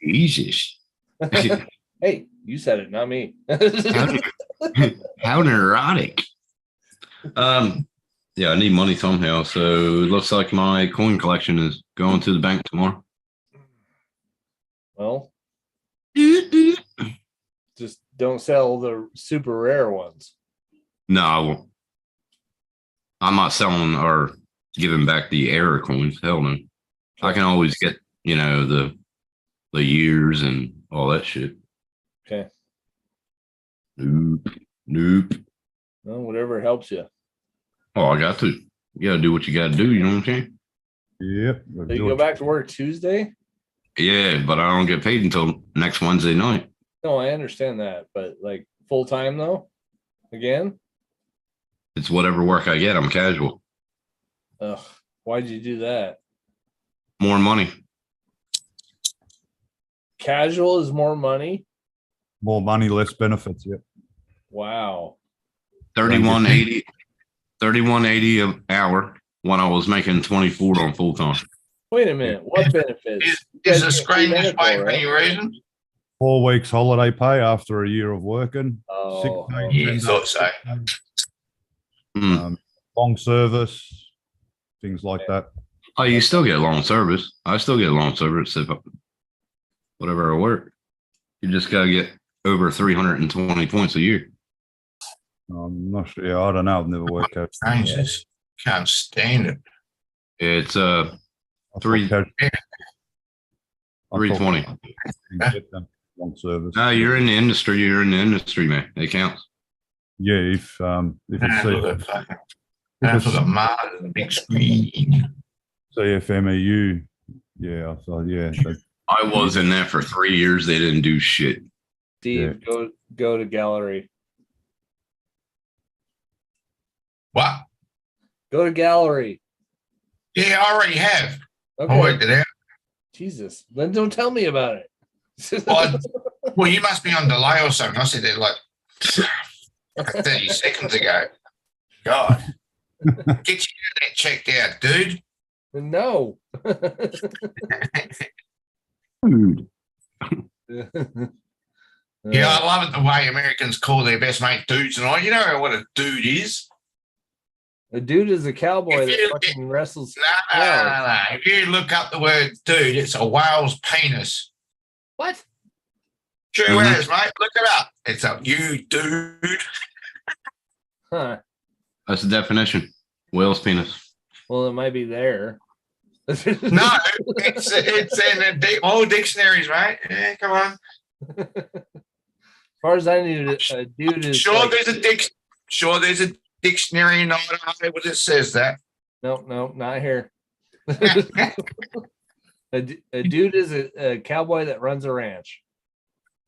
Jesus. Hey, you said it, not me. How neurotic. Yeah, I need money somehow. So it looks like my coin collection is going to the bank tomorrow. Well, just don't sell the super rare ones. No, I won't. I'm not selling or giving back the error coins. Hell no. I can always get, the years and all that shit. Okay. Nope. Well, whatever helps you. Oh, I got to. You got to do what you got to do. You know what I'm saying? Yep. So you go back to work Tuesday? Yeah, but I don't get paid until next Wednesday night. No, I understand that, but like full time though? Again? It's whatever work I get. I'm casual. Ugh, why'd you do that? More money. Casual is more money? More money, less benefits. Yep. Wow. $31.80 an hour when I was making 24 on full time. Wait a minute. What benefits? Is the screen display for any reason? 4 weeks holiday pay after a year of working. Oh, yeah, thought so. Long service, things like that. Oh, you still get long service. I still get long service if whatever I work. You just got to get over 320 points a year. I'm not sure. Yeah, I don't know. I've never worked out. Jesus, can't stand it. It's I 320. You can get them on service. No, you're in the industry. You're in the industry, man. It counts. Yeah, if it's That's what a mark on the big screen. CFMEU, yeah, so yeah, I was in there for 3 years. They didn't do shit. Steve, go to gallery. What? Go to gallery. Yeah, I already have. Okay. I worked it out. Jesus, then don't tell me about it. Well, you must be on delay or something. I said that like 30 seconds ago. God. Get you that checked out, dude. No. Dude. Yeah, I love it the way Americans call their best mate dudes and all. You know what a dude is? A dude is a cowboy that fucking wrestles. No. If you look up the word dude, it's a whale's penis. What? True as, mate. Look it up. It's a you dude. Huh. That's the definition. Whale's penis. Well, it might be there. No, it's in all dictionaries, right? Yeah, come on. As far as I knew, a dude is. Sure, there's a dictionary, not what it says that. No, not here. A dude is a cowboy that runs a ranch.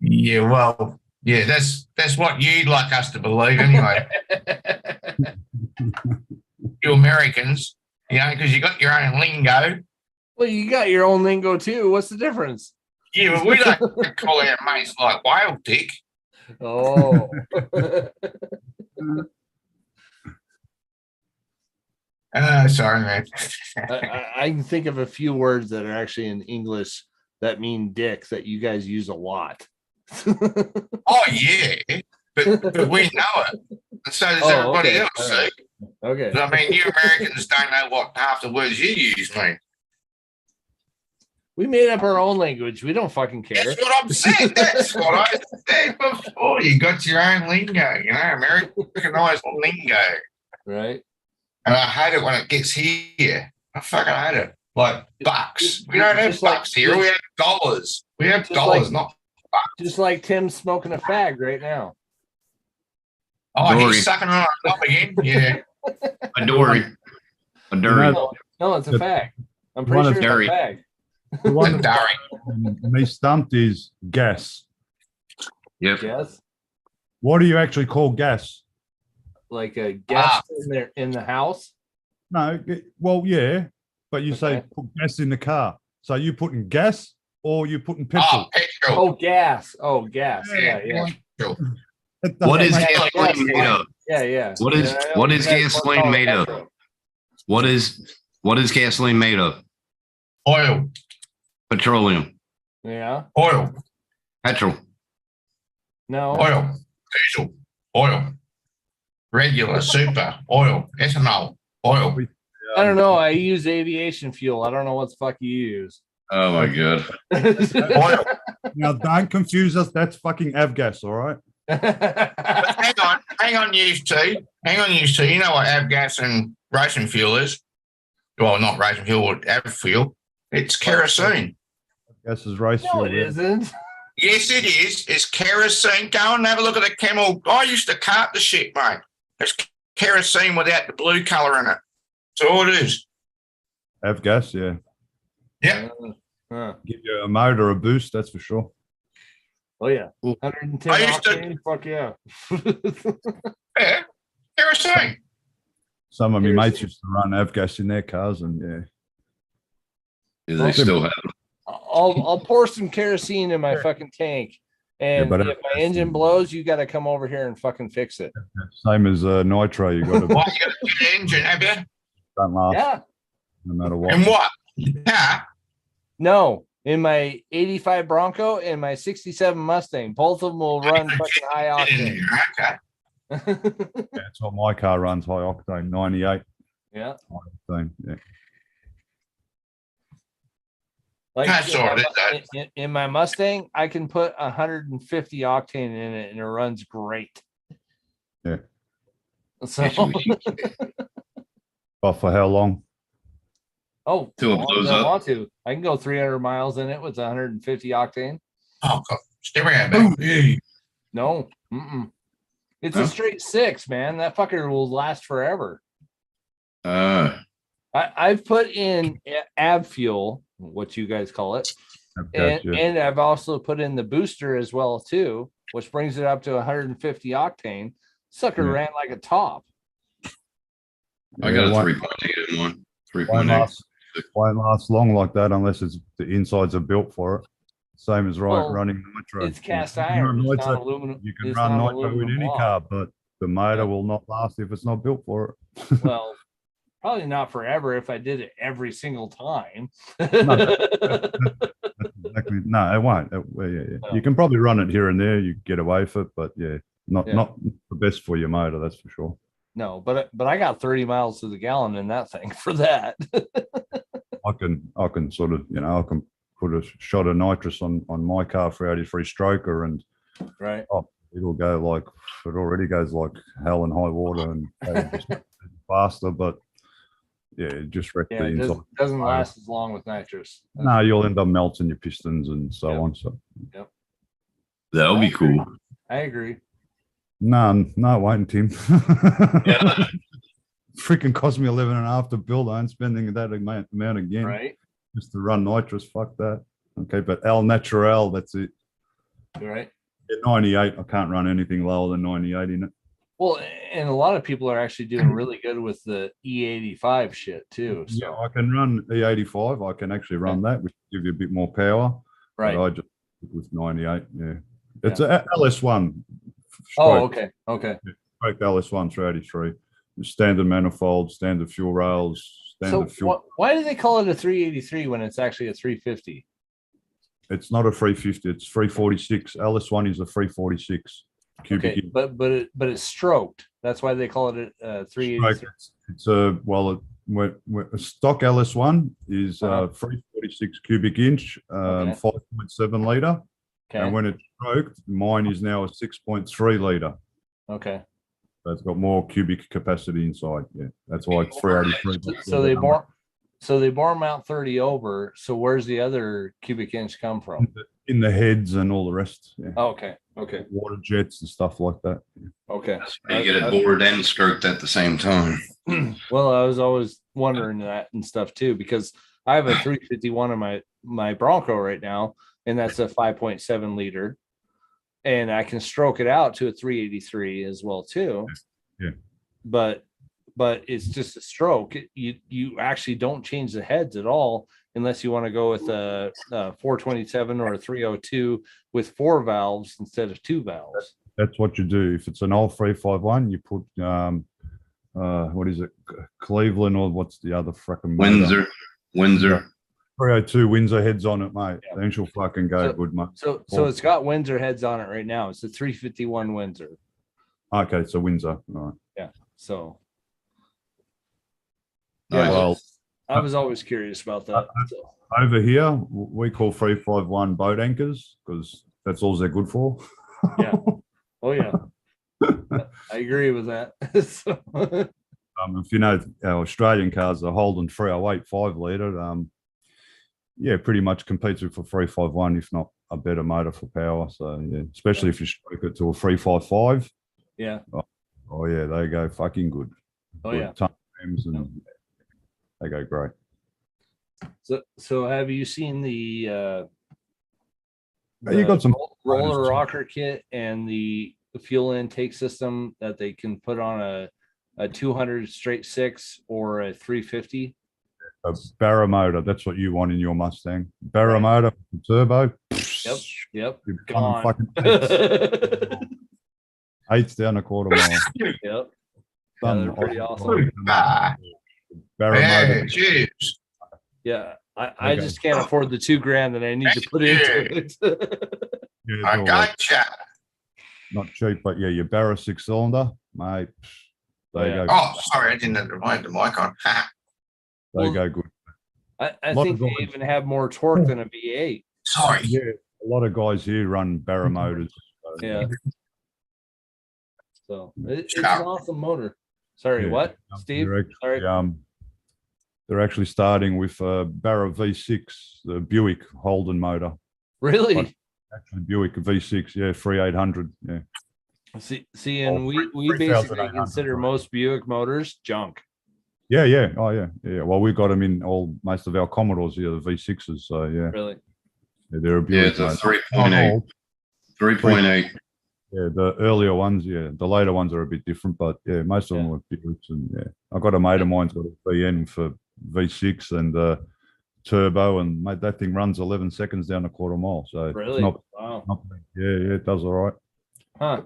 Yeah, well, yeah, that's what you'd like us to believe anyway. You Americans, you know, because you got your own lingo. Well, you got your own lingo too. What's the difference? Yeah, but we don't call our mates like whale dick. Oh. Sorry, man. I can think of a few words that are actually in English that mean dick that you guys use a lot. Oh yeah, but we know it. And so does everybody okay. else. Right. See? Okay. But, I mean, you Americans don't know what half the words you use mean. We made up our own language. We don't fucking care. That's what I'm saying. That's what I said before. You got your own lingo, you know, Americanized lingo. Right. And I hate it when it gets here. I fucking hate it. Like bucks. We don't have bucks here. We have dollars. We have dollars, not bucks. Just like Tim's smoking a fag right now. Oh, Dory. he's sucking on it up again. Yeah. A dory. A dory. No, it's a fag. I'm One pretty of sure it's a fag. The one A that me stumped is gas. Yep. Gas? What do you actually call gas? Like a gas in there in the house? No, well, yeah, but you say put gas in the car. So you putting gas or you putting petrol? Petrol. Oh, gas. Oh, gas. Yeah. What is Yeah, gasoline made of? Yeah. What is gasoline made of? What is gasoline made of? Oil. Petroleum. Yeah. Oil. Petrol. No. Oil. Diesel. Oil. Regular, super, oil, ethanol, oil. I don't know. I use aviation fuel. I don't know what the fuck you use. Oh my god. Oil. Now don't confuse us. That's fucking avgas, all right? Hang on, you two. You know what avgas and racing fuel is? Well, not racing fuel, but av fuel. It's kerosene. Gas is race No, fuel. it yeah. isn't. Yes, it is. It's kerosene. Go and have a look at the Camel. I used to cart the shit, mate. It's kerosene without the blue colour in it. That's all it is. Avgas, yeah. Yeah. Give you a motor a boost, that's for sure. Oh yeah. 110 I used to- octane. Fuck yeah. Yeah. Kerosene. Some of my mates used to run avgas in their cars, and Yeah, they still have. I'll pour some kerosene in my fucking tank, and but if my engine blows, you got to come over here and fucking fix it. same as nitro. You got to What, you got a good engine, have you? don't last Yeah. no matter what. And what? Yeah. No, in my 85 Bronco and my 67 Mustang, both of them will run fucking high octane. Okay. Yeah, that's what my car runs, high octane, 98. Yeah. High octane, yeah. Like That's all it is, in my Mustang, I can put 150 octane in it and it runs great. Yeah. So But for how long? Oh, Till it as long as blows I up. want to. I can go 300 miles in it with 150 octane. Oh, God. Still around, baby. No, mm-mm. It's No? a straight 6, man. That fucker will last forever. I've put in ab fuel, what you guys call it, and I've also put in the booster as well too, which brings it up to 150 octane. Sucker Yeah. ran like a top. I got a won't- 3.8 in one. Won't 3.8. won't last long like that unless it's the insides are built for it. Same as Well, running nitro. it's cast You can iron. run It's not nitro- aluminum. You can it's run not nitro in aluminum any block. car, but the motor Yeah. will not last if it's not built for it. Well, probably not forever if I did it every single time. Exactly. No, it won't. Yeah. You can probably run it here and there. You get away with it, but not the best for your motor. That's for sure. No, but I got 30 miles to the gallon in that thing for that. I can sort of, I can put a shot of nitrous on my car for 83 stroker and Right. it'll go like, it already goes like hell and high water and just faster, but it just wrecked Yeah, the it inside. doesn't last as long with nitrous. No, you'll end up melting your pistons and so on. So Yep. That'll be cool. I agree. no, it won't, Tim. Freaking cost me 11.5 to build. I ain't spending that amount again. Right. Just to run nitrous. Fuck that. Okay, but Al Natural, that's it. Right. At 98, I can't run anything lower than 98 in it. Well, and a lot of people are actually doing really good with the E85 shit too. So. Yeah, I can run E85. I can actually run that, which will give you a bit more power. Right. But I just with 98. Yeah. It's a LS1. Oh, okay. Okay. Straight LS1 383. Standard manifold, standard fuel rails, standard So fuel. why do they call it a 383 when it's actually a 350? It's not a 350, it's 346. LS1 is a 346 cubic Okay, inch. but it's stroked. That's why they call it a 383. It's a a stock LS1 is 346 cubic inch, 5.7 liter. Okay. And when it's stroked, mine is now a 6.3 liter. Okay. So it's got more cubic capacity inside. Yeah, that's why it's 383. So they bore them out 30 over. So where's the other cubic inch come from? In the heads and all the rest. Yeah. Oh, okay. Okay. Water jets and stuff like that. Okay. You get it bored and stroked at the same time. Well, I was always wondering that and stuff too, because I have a 351 in my Bronco right now, and that's a 5.7 liter. And I can stroke it out to a 383 as well too. Yeah. But it's just a stroke. You actually don't change the heads at all unless you want to go with a 427 or a 302 with 4 valves instead of 2 valves. That's what you do. If it's an old 351, you put what is it, Cleveland, or what's the other frickin' motor? Windsor. 302 Windsor heads on it, mate. Then she'll fucking go good, mate. So it's got Windsor heads on it right now. It's a 351 Windsor. Okay, so Windsor. All right. Yeah. So Nice. Well, I was always curious about that. So. Over here, we call 351 boat anchors because that's all they're good for. Yeah. Oh yeah. I agree with that. So. If you know, our Australian cars are Holden 308 5 liter. Yeah, pretty much competes with a 351, if not a better motor for power. So yeah, especially if you stroke it to a 355. Yeah. Oh yeah, they go fucking good. Oh Good yeah. times and they go great. So have you seen the You got some roller rocker kit and the fuel intake system that they can put on a 200 straight 6 or a 350? A Barra motor, that's what you want in your Mustang. Barra motor, turbo. Yep. You're Gone. fucking eights down a quarter mile. Yep. Done. They're pretty awesome. Barra motor. Cheers. Yeah. I Okay. just can't afford the $2,000 that I need to put into it. Yeah, I it's all right. gotcha. Not cheap, but yeah, your Barra 6-cylinder, mate. They go. Oh, sorry, I didn't have the mic on. They go good. I Lot think of they guys- even have more torque than a V8. Sorry. Yeah, a lot of guys here run Barra motors. So, Yeah. So it's an awesome motor. Sorry, Yeah. what, Steve? You're actually, Sorry. they're actually starting with Barra V6, the Buick Holden motor. Really? Like, actually, Buick V6, yeah, 3800, yeah. See, and we basically 3,800, consider right. most Buick motors junk. Yeah, yeah, oh yeah, yeah. Well, we've got them in most of our Commodores here, the V6s. So yeah, Really? yeah, they're a Yeah, Buick. it's a motor. 3.8. 3.8. Yeah, the earlier ones, yeah, the later ones are a bit different, but yeah, most of them were Buicks. And yeah, I got a mate of mine's got a VN for V6 and turbo, and mate, that thing runs 11 seconds down a quarter mile. So it's Really? not, Wow. yeah, it does all right. Huh.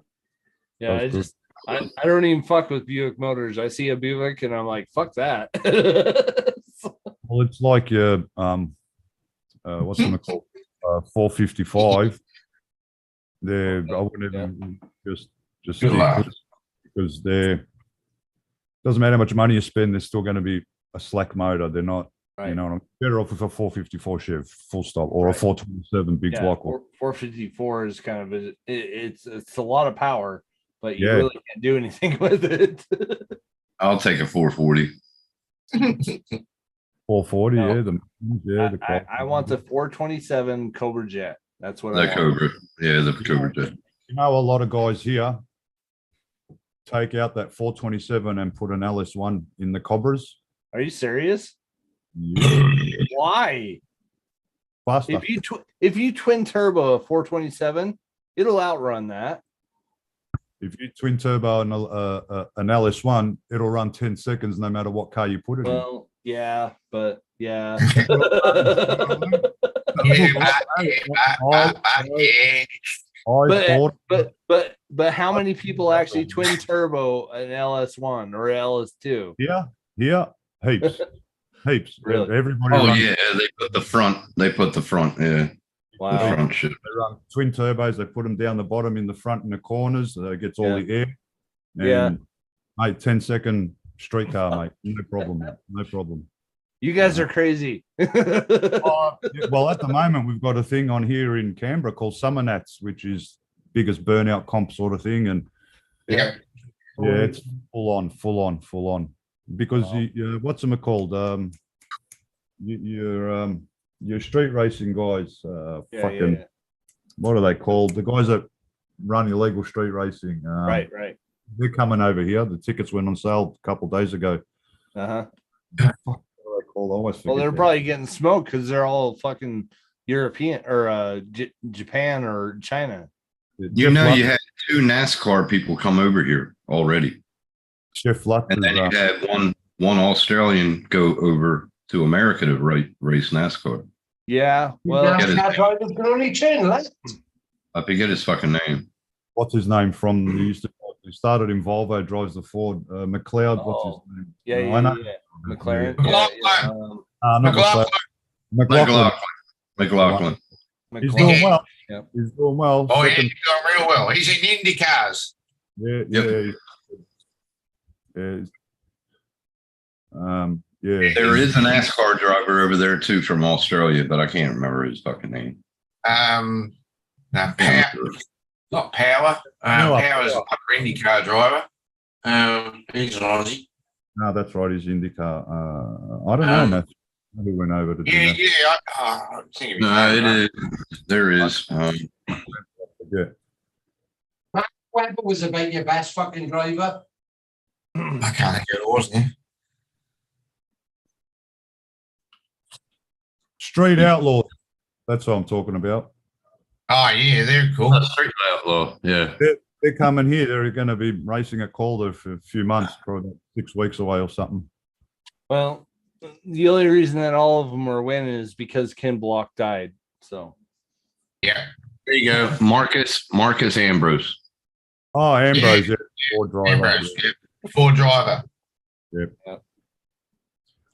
Yeah, Does I good. I don't even fuck with Buick motors. I see a Buick and I'm like, fuck that. Well, it's like your what's it called? 455. They're I wouldn't even just Good stick luck. with it because they're doesn't matter how much money you spend, they're still going to be a slack motor. They're not, you know, I'm better off with a 454 Chev, full stop, or a 427 big Yeah, block. Or 454 is kind of it's a lot of power, but you Yeah. really can't do anything with it. I'll take a 440. 440, No. yeah, the I want the 427 Cobra Jet. That's what I The want. Cobra. Yeah, the Cobra Jet. You know, a lot of guys here take out that 427 and put an LS1 in the Cobras. Are you serious? Yeah. Why? Faster. If you twin turbo a 427, it'll outrun that. If you twin turbo an LS1, it'll run 10 seconds no matter what car you put it in. Well, yeah, but yeah. But how many people actually twin turbo an LS1 or LS2? Yeah, heaps, heaps. Really? Everybody. Oh runs, yeah, they put the front. Yeah. Wow. The front shit. They run twin turbos. They put them down the bottom, in the front, in the corners. It gets all the air. Yeah. Mate, 10-second street car, mate. No problem. No problem. You guys are crazy. Well, at the moment, we've got a thing on here in Canberra called Summer Nats, which is biggest burnout comp sort of thing. And Yeah. it's full on. Because you what's them called? Your street racing guys, fucking, what are they called? The guys that run illegal street racing. Right. They're coming over here. The tickets went on sale a couple of days ago. Uh-huh. What are they called? I always Well, forget they're that. probably getting smoked because they're all fucking European or Japan or China. You know, you had 2 NASCAR people come over here already. Jeff Luck. And then you had one Australian go over to America to race NASCAR. Yeah, well, Get it. only chain left. I forget his fucking name. What's his name from? He started in Volvo, drives the Ford. McLeod. What's his name? Yeah, I know. McLaren. McLaughlin. He's doing well. Yep. He's doing well. Oh, yeah, Second- he's doing real well. He's in IndyCars. Yeah. There is a NASCAR driver over there too from Australia, but I can't remember his fucking name. No, Power, not Power. Power's like an IndyCar driver. He's an Aussie. No, that's right. He's IndyCar. I don't know, Matt. Maybe went over to do Yeah, that. yeah. I think it'd be No, it fun. is. There is. Yeah. Webber was about your best fucking driver. I can't think who it was now. Street Outlaws. That's what I'm talking about. Oh yeah, they're cool. Street Outlaw. Yeah. They're coming here. They're going to be racing at Calder for a few months, probably 6 weeks away or something. Well, the only reason that all of them are winning is because Ken Block died. So yeah, there you go. Marcus Ambrose. Oh, Ambrose, yeah. Ford driver. Ambrose, yeah. Ford driver. Yep.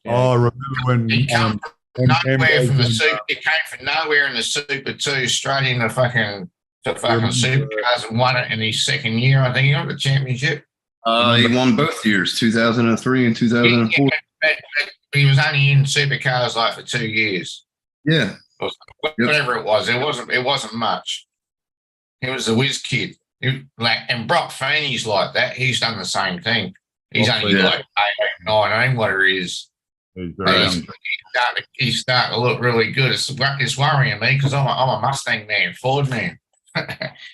Oh, I remember when He came from nowhere Ambrose from the and, super. He came from nowhere in the Super 2, straight into fucking supercars and won it in his second year. I think he won the championship. He won both years, 2003 and 2004. But he was only in supercars like for 2 years. Yeah. Whatever it was, it wasn't much. He was a whiz kid. And Brock Feeney's like that. He's done the same thing. He's only like 18, 19, whatever he is. He's But very he's, young. he's starting to look really good. It's worrying me because I'm a Mustang man, Ford man.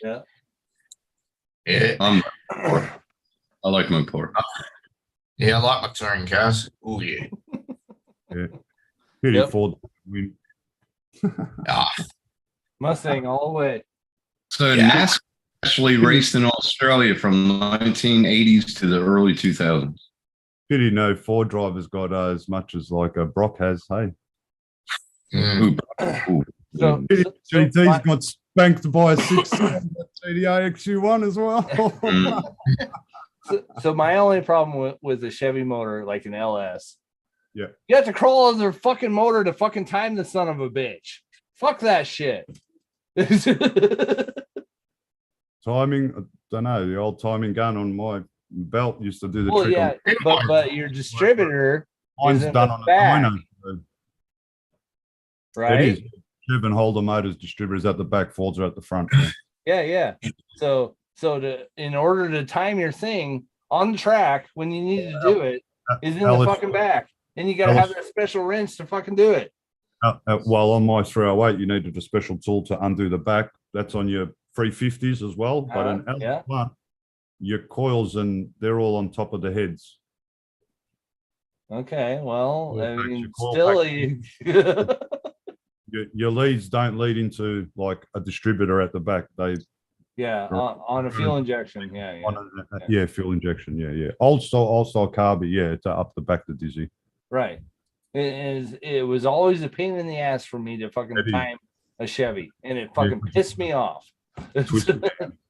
Yeah. Yeah. I like my Porsche. Yeah, I like my touring cars. Oh yeah. Yeah. Pity Yep. Ford win. Mustang all the way. So NASCAR actually raced in Australia from the 1980s to the early 2000s. Pity no Ford drivers got as much as like a Brock has. Hey, Ooh, So, Pity so GT's my- got spanked by a 6 GDA XU1 as well. so my only problem with the Chevy motor, like an LS, Yeah. you have to crawl under their fucking motor to fucking time the son of a bitch. Fuck that shit. Timing, I don't know. The old timing gun on my belt used to do the Well, trick. yeah, but your distributor Mine's is in done the on a back, dyno. So right? It is. Chevy Holder Motors distributors at the back, Fords are at the front. Yeah. So in order to time your thing on the track when you need to do it is in the Alice- fucking back. And you gotta have that special wrench to fucking do it. Well, on my 308, you needed a special tool to undo the back. That's on your 350s as well. But in yeah. L1, your coils and they're all on top of the heads. Okay, well, I Coil mean, packs, your still, coil Your leads don't lead into like a distributor at the back. They yeah, on a fuel injection, yeah. yeah, fuel injection. Yeah. Old style carby. Yeah, it's up the back to dizzy. Right. It was always a pain in the ass for me to fucking It is. time a Chevy, and it fucking pissed me off.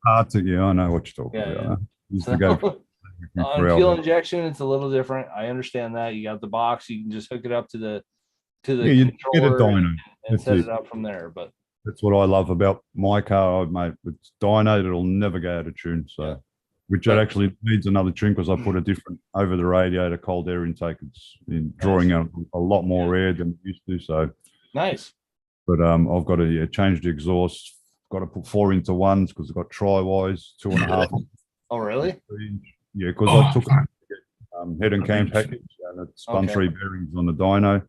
Hard to, yeah, I know what you're talking Yeah, about. yeah. Used to go On forever. fuel injection, it's a little different. I understand that. You got the box, you can just hook it up to the Yeah, you get a controller dyno. and That's set it. it up from there. But That's what I love about my car, mate. It's dyno, it'll never go out of tune. So, which it actually needs another tune because I put a different over the radiator cold air intake. It's drawing out a lot more air than it used to. So nice. But I've got to change the exhaust. Got to put 4 into 1s because I've got tri-wise 2.5. Oh, really? Yeah, because I took head and cam package and it spun Okay. 3 bearings on the dyno.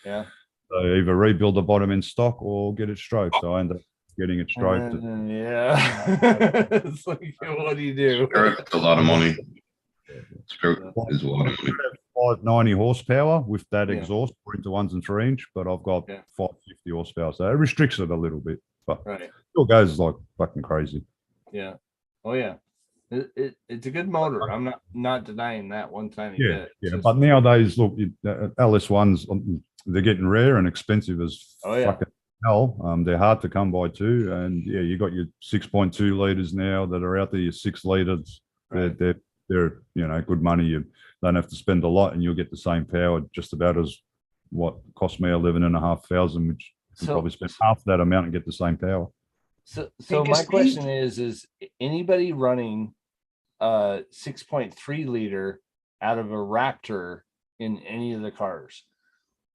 Yeah. So either rebuild the bottom in stock or get it stroked. So I ended up getting it stroked. Yeah. It's like, what do you do? It's a lot of money. Stroke is a lot of money. 590 horsepower with that exhaust, 4 into 1s and 3 inch, but I've got 550 horsepower. So it restricts it a little bit, but Right. still goes like fucking crazy. Yeah. Oh yeah. It's a good motor. I'm not denying that one time you get Yeah, it. yeah. But nowadays, look, LS1s, they're getting rare and expensive as Oh, yeah. fucking hell. They're hard to come by too. And yeah, you got your 6.2 liters now that are out there, your 6 liters. Right. They're good money. You don't have to spend a lot and you'll get the same power just about as what cost me 11,500, which you can So- probably spend half that amount and get the same power. So Biggest my thing- question is anybody running a 6.3 liter out of a Raptor in any of the cars?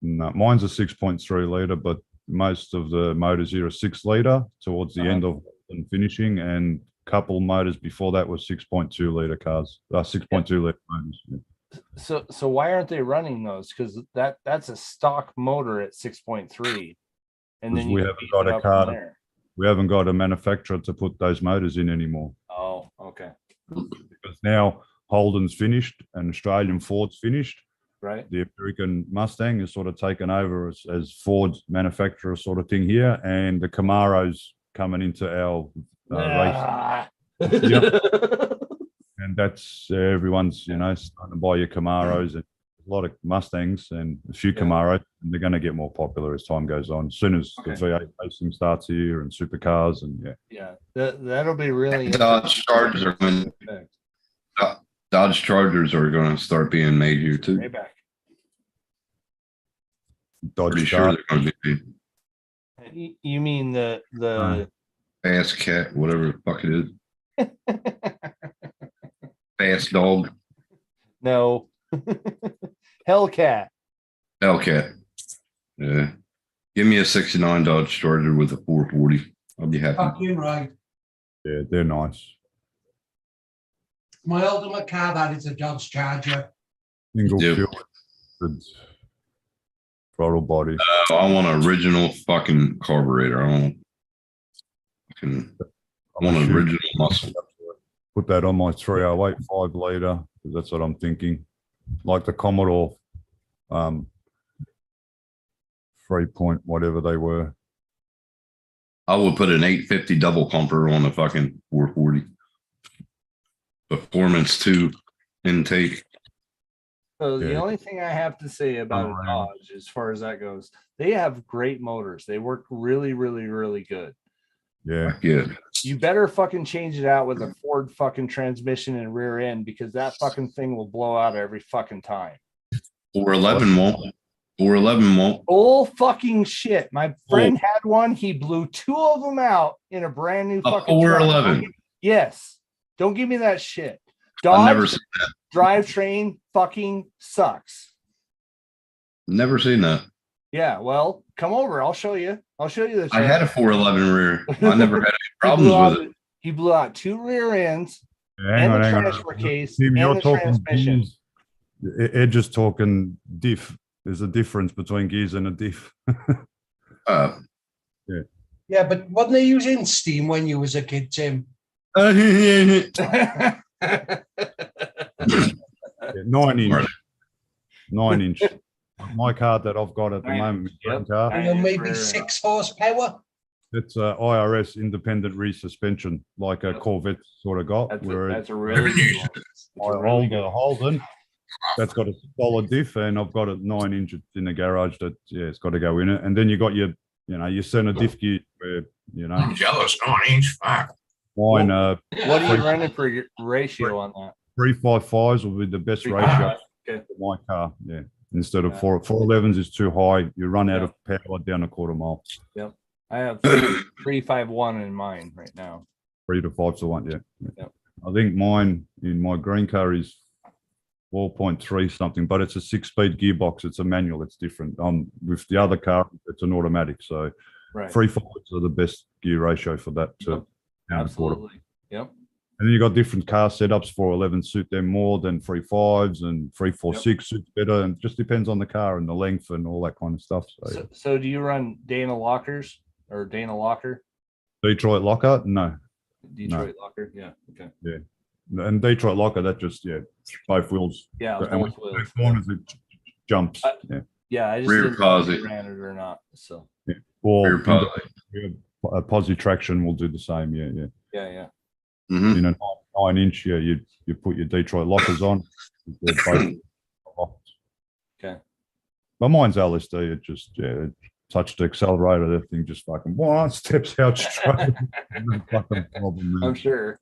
No, mine's a 6.3 liter, but most of the motors here are 6 liter towards the end of and finishing, and couple motors before that was 6.2 liter cars, 6.2 liter motors. Yeah. So why aren't they running those? Because that's a stock motor at 6.3, and Because then you we can haven't beef got it a up from car. there. We haven't got a manufacturer to put those motors in anymore. Oh, okay. Because now Holden's finished and Australian Ford's finished. Right. The American Mustang is sort of taken over as Ford's manufacturer sort of thing here, and the Camaro's coming into our Ah. race. Yep. And that's everyone's, starting to buy your Camaros and a lot of Mustangs and a few Camaros, and they're going to get more popular as time goes on. As soon as the V8 racing starts here and supercars and Yeah, that'll be really Dodge Chargers are going. Dodge Chargers are going to start being made here too. Right back. Dodge Pretty sure they're going to be You mean the Fast Cat, whatever the fuck it is. Fast Dog, no Hellcat? Hellcat. Yeah, give me a '69 Dodge Charger with a 440. I'll be happy. Fucking right. yeah, they're nice. My ultimate car, that is a Dodge Charger. Single Yep. fuel. Good. throttle body. I want an original fucking carburetor. I want an original muscle. Put that on my 308 5-liter because that's what I'm thinking. Like the Commodore 3 point whatever they were. I would put an 850 double pumper on the fucking 440. Performance 2 intake. So the Yeah. only thing I have to say about a Dodge, as far as that goes, they have great motors. They work really, really, really good. Yeah. Yeah. You better fucking change it out with a Ford fucking transmission and rear end because that fucking thing will blow out every fucking time. 411 won't. 411 won't. Bull fucking shit. My friend had one. He blew 2 of them out in a brand new A fucking truck. 411. Yes. Don't give me that shit. I've never Dodge seen that. drivetrain fucking sucks. Never seen that. Yeah, well, come over. I'll show you. I'll show you the I had a truck. 411 rear. I never had any He problems blew with out- it. He blew out 2 rear ends Hang and on, the hang on. transfer case Tim, and you're the talking transmission. gears. Edge is talking diff. There's a difference between gears and a diff. Uh, Yeah. Yeah, but wasn't they using steam when you was a kid, Tim? Yeah, 9-inch. 9-inch. My car that I've got at the moment, my Yep. car, You know, maybe 6 horsepower. it's IRS independent rear suspension, like a Corvette sort of got. That's where a really good one. It's a I really hold good a Holden. That's got a solid diff, and I've got a 9-inch in the garage that it's got to go in it. And then you got your center diff gear where I'm jealous. 9-inch. Fuck. mine What are you running for your ratio on that? 355s will be the best ratio Okay. for my car. Yeah, instead of 411s is too high. You run out of power down a quarter mile. Yep. I have 351 in mine right now. 3 to 5 to 1. Yeah. Yep. I think mine in my green car is 4.3 something, but it's a 6-speed gearbox. It's a manual. It's different. With the other car, it's an automatic. So Right. 3.5s are the best gear ratio for that. To down a quarter. Absolutely. Yep. And then you got different car setups. 411 suit them more than 3.5s, and 3.46 suits better. And it just depends on the car and the length and all that kind of stuff. So, So do you run Dana Lockers or Dana Locker? Detroit Locker, no. Detroit Locker? Yeah. Okay. Yeah. And Detroit Locker, that just both wheels. Yeah, And both when wheels. the corners, it jumps. Yeah. Yeah, I just Rear didn't know if posi. you ran it or not. So Or Rear posi. a posi traction will do the same. Yeah, yeah. yeah. Mhm. 9-inch. Yeah, you put your Detroit Lockers on. They're both locked. Okay. But mine's LSD. It just touch the accelerator. That thing just fucking steps out straight. No fucking problem, man. I'm sure.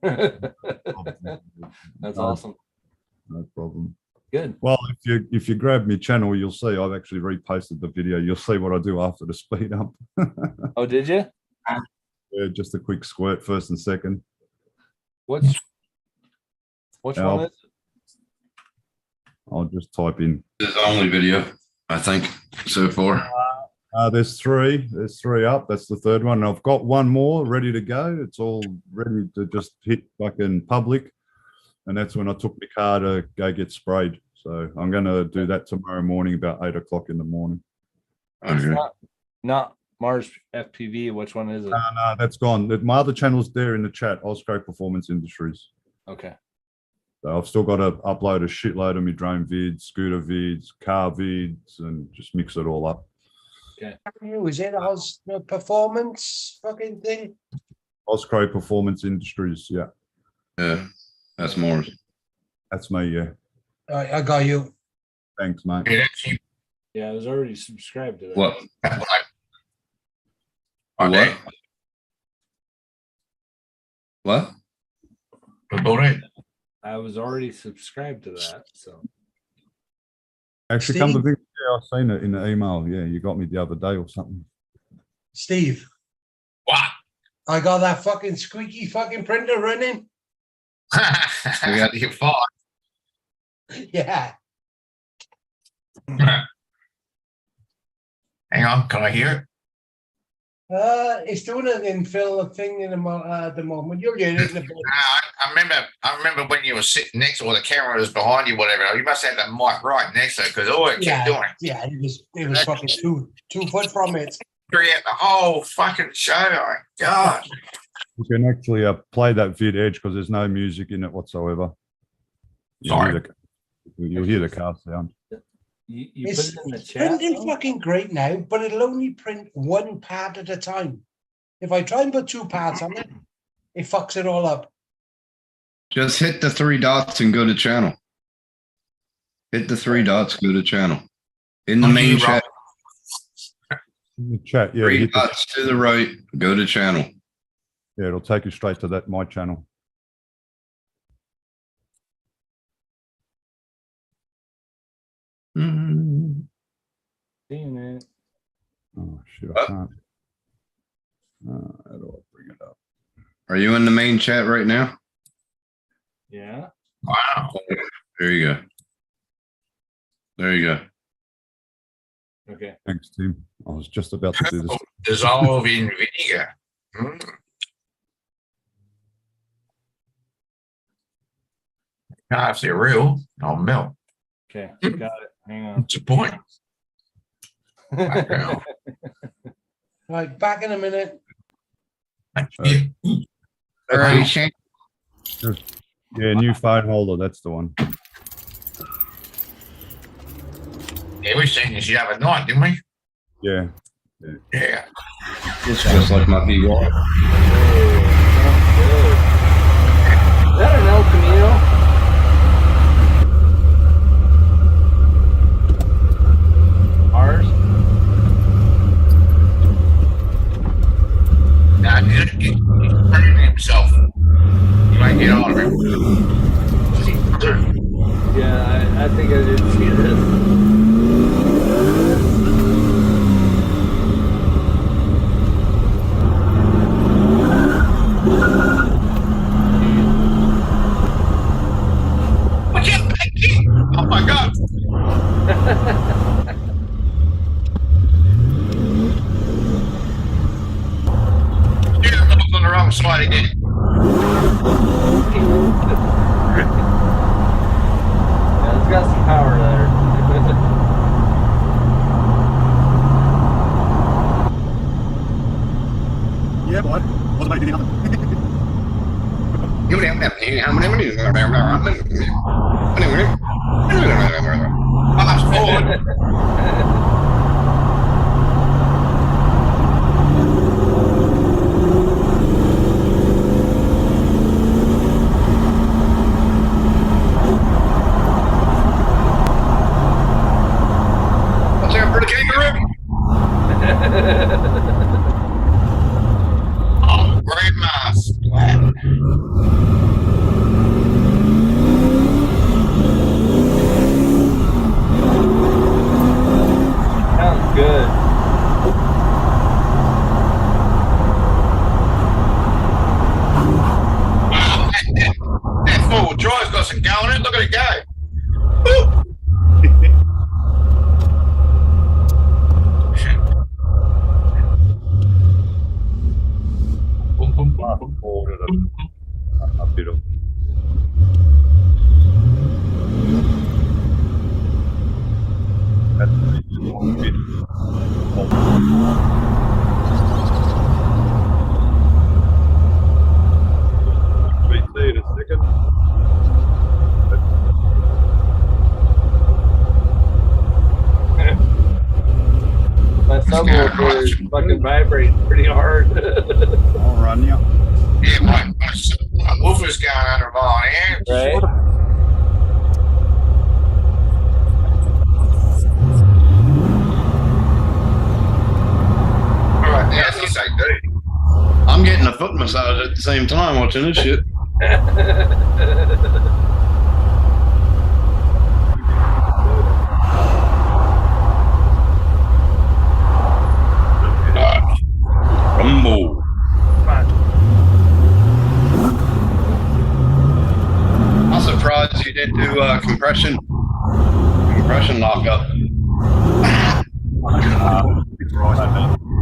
That's awesome. No problem. Good. Well, if you grab my channel, you'll see I've actually reposted the video. You'll see what I do after the speed up. Oh, did you? Yeah, just a quick squirt, first and second. Which one I'll- is it? I'll just type in. This is the only video, I think, so far. There's 3. There's 3 up. That's the third one. And I've got one more ready to go. It's all ready to just hit fucking public. And that's when I took the car to go get sprayed. So I'm going to do that tomorrow morning about 8 o'clock in the morning. It's not Mars FPV. Which one is it? No, that's gone. My other channel's there in the chat, Osco Performance Industries. Okay. So I've still got to upload a shitload of my drone vids, scooter vids, car vids, and just mix it all up. Okay. Was it Oz performance fucking thing? Osco Performance Industries, yeah. Yeah, that's Morris. That's me, yeah. All right, I got you. Thanks, mate. Yeah, I was already subscribed to that. What? Okay. What? About it. I was already subscribed to that. So Actually, come to think, I've seen it in the email. Yeah, you got me the other day or something. Steve. What? I got that fucking squeaky fucking printer running. I got to get fought. Yeah. Hang on, can I hear it? It's doing an infill thing at the moment. You'll get it in a bit. I remember when you were sitting next, or the camera was behind you, whatever. You must have that mic right next to it because all it kept doing. Yeah, it was fucking 2 foot from it. Throughout the whole fucking show. Oh, God. You can actually play that vid edge because there's no music in it whatsoever. You'll hear the car sound. You put it in the chat. Printing fucking great now, but it'll only print 1 part at a time. If I try and put 2 parts on it, it fucks it all up. Just hit the 3 dots and go to channel. Hit the 3 dots, go to channel. In the main chat. In the chat, yeah. 3 dots to the right, go to channel. Yeah, it'll take you straight to my channel. Seeing it. Oh shit, I can't. How do I bring it up? Are you in the main chat right now? Yeah. Wow. There you go. There you go. Okay. Thanks, Tim. I was just about to do this. Dissolve in vinegar. Mm. If they're real, I'll melt. Okay, got it. Hang on. What's the point? Right, back in a minute. All right, Shane. Yeah, new phone holder. That's the one. Yeah, we've seen this the other night, didn't we? Yeah. Yeah. It's just like my VR. Is that an El Camino? Ours? Nah, he's hurting himself. He might get on of him. Yeah, I think I did see this. Oh my God. On the wrong side again. Yeah, it's got some power there. Yeah, boy. What's my doing? Fast forward. What's that for the kangaroo? Oh, grandma splat. Sounds good. Wow, that four-wheel drive's got some go in it. Look at it go. Woo! My subwoofer is fucking vibrating pretty hard. I'll run you. Yeah, my woofer's going under my hand. Right? All right, now you say, dude. I'm getting a foot massage at the same time watching this shit. Rumble. I'm surprised you didn't do compression lockup.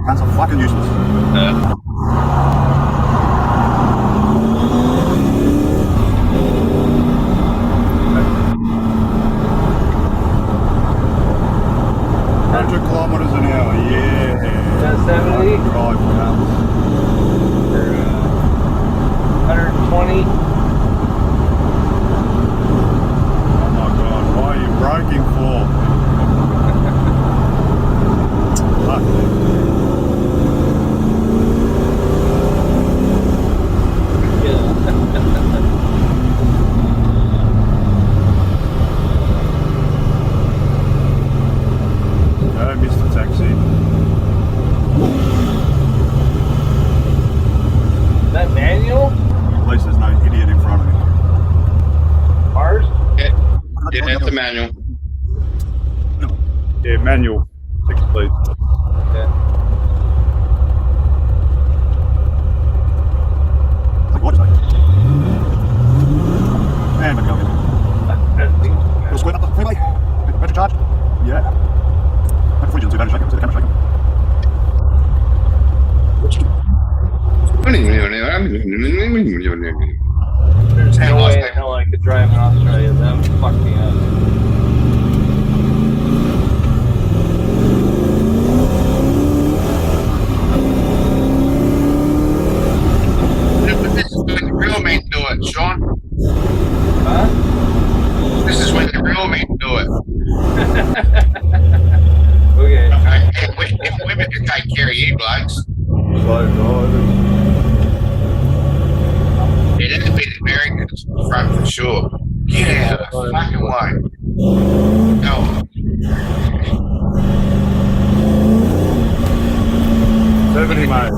That's a fucking useless. Kilometers an hour, yeah. 70? Drive, yeah. 120. Oh my god, why are you braking for? Fuck No, Mr. Taxi. Is that manual? At least there's no idiot in front of me. Ours? Yeah, it's a manual. Yeah, manual. 6 speed. Yeah. And we're going. Go square up the freeway. Battery charged? Yeah. Battery free, see battery shaker, see the camera shaker. There's no way in hell I could drive in Australia. That would fuck me up. This is when the real men do it, Sean. Huh? This is when the real men do it. Okay. Women can take care of you, blokes. Yeah, that's been Americans front for sure. Get out of the fucking way. No. 70, mate.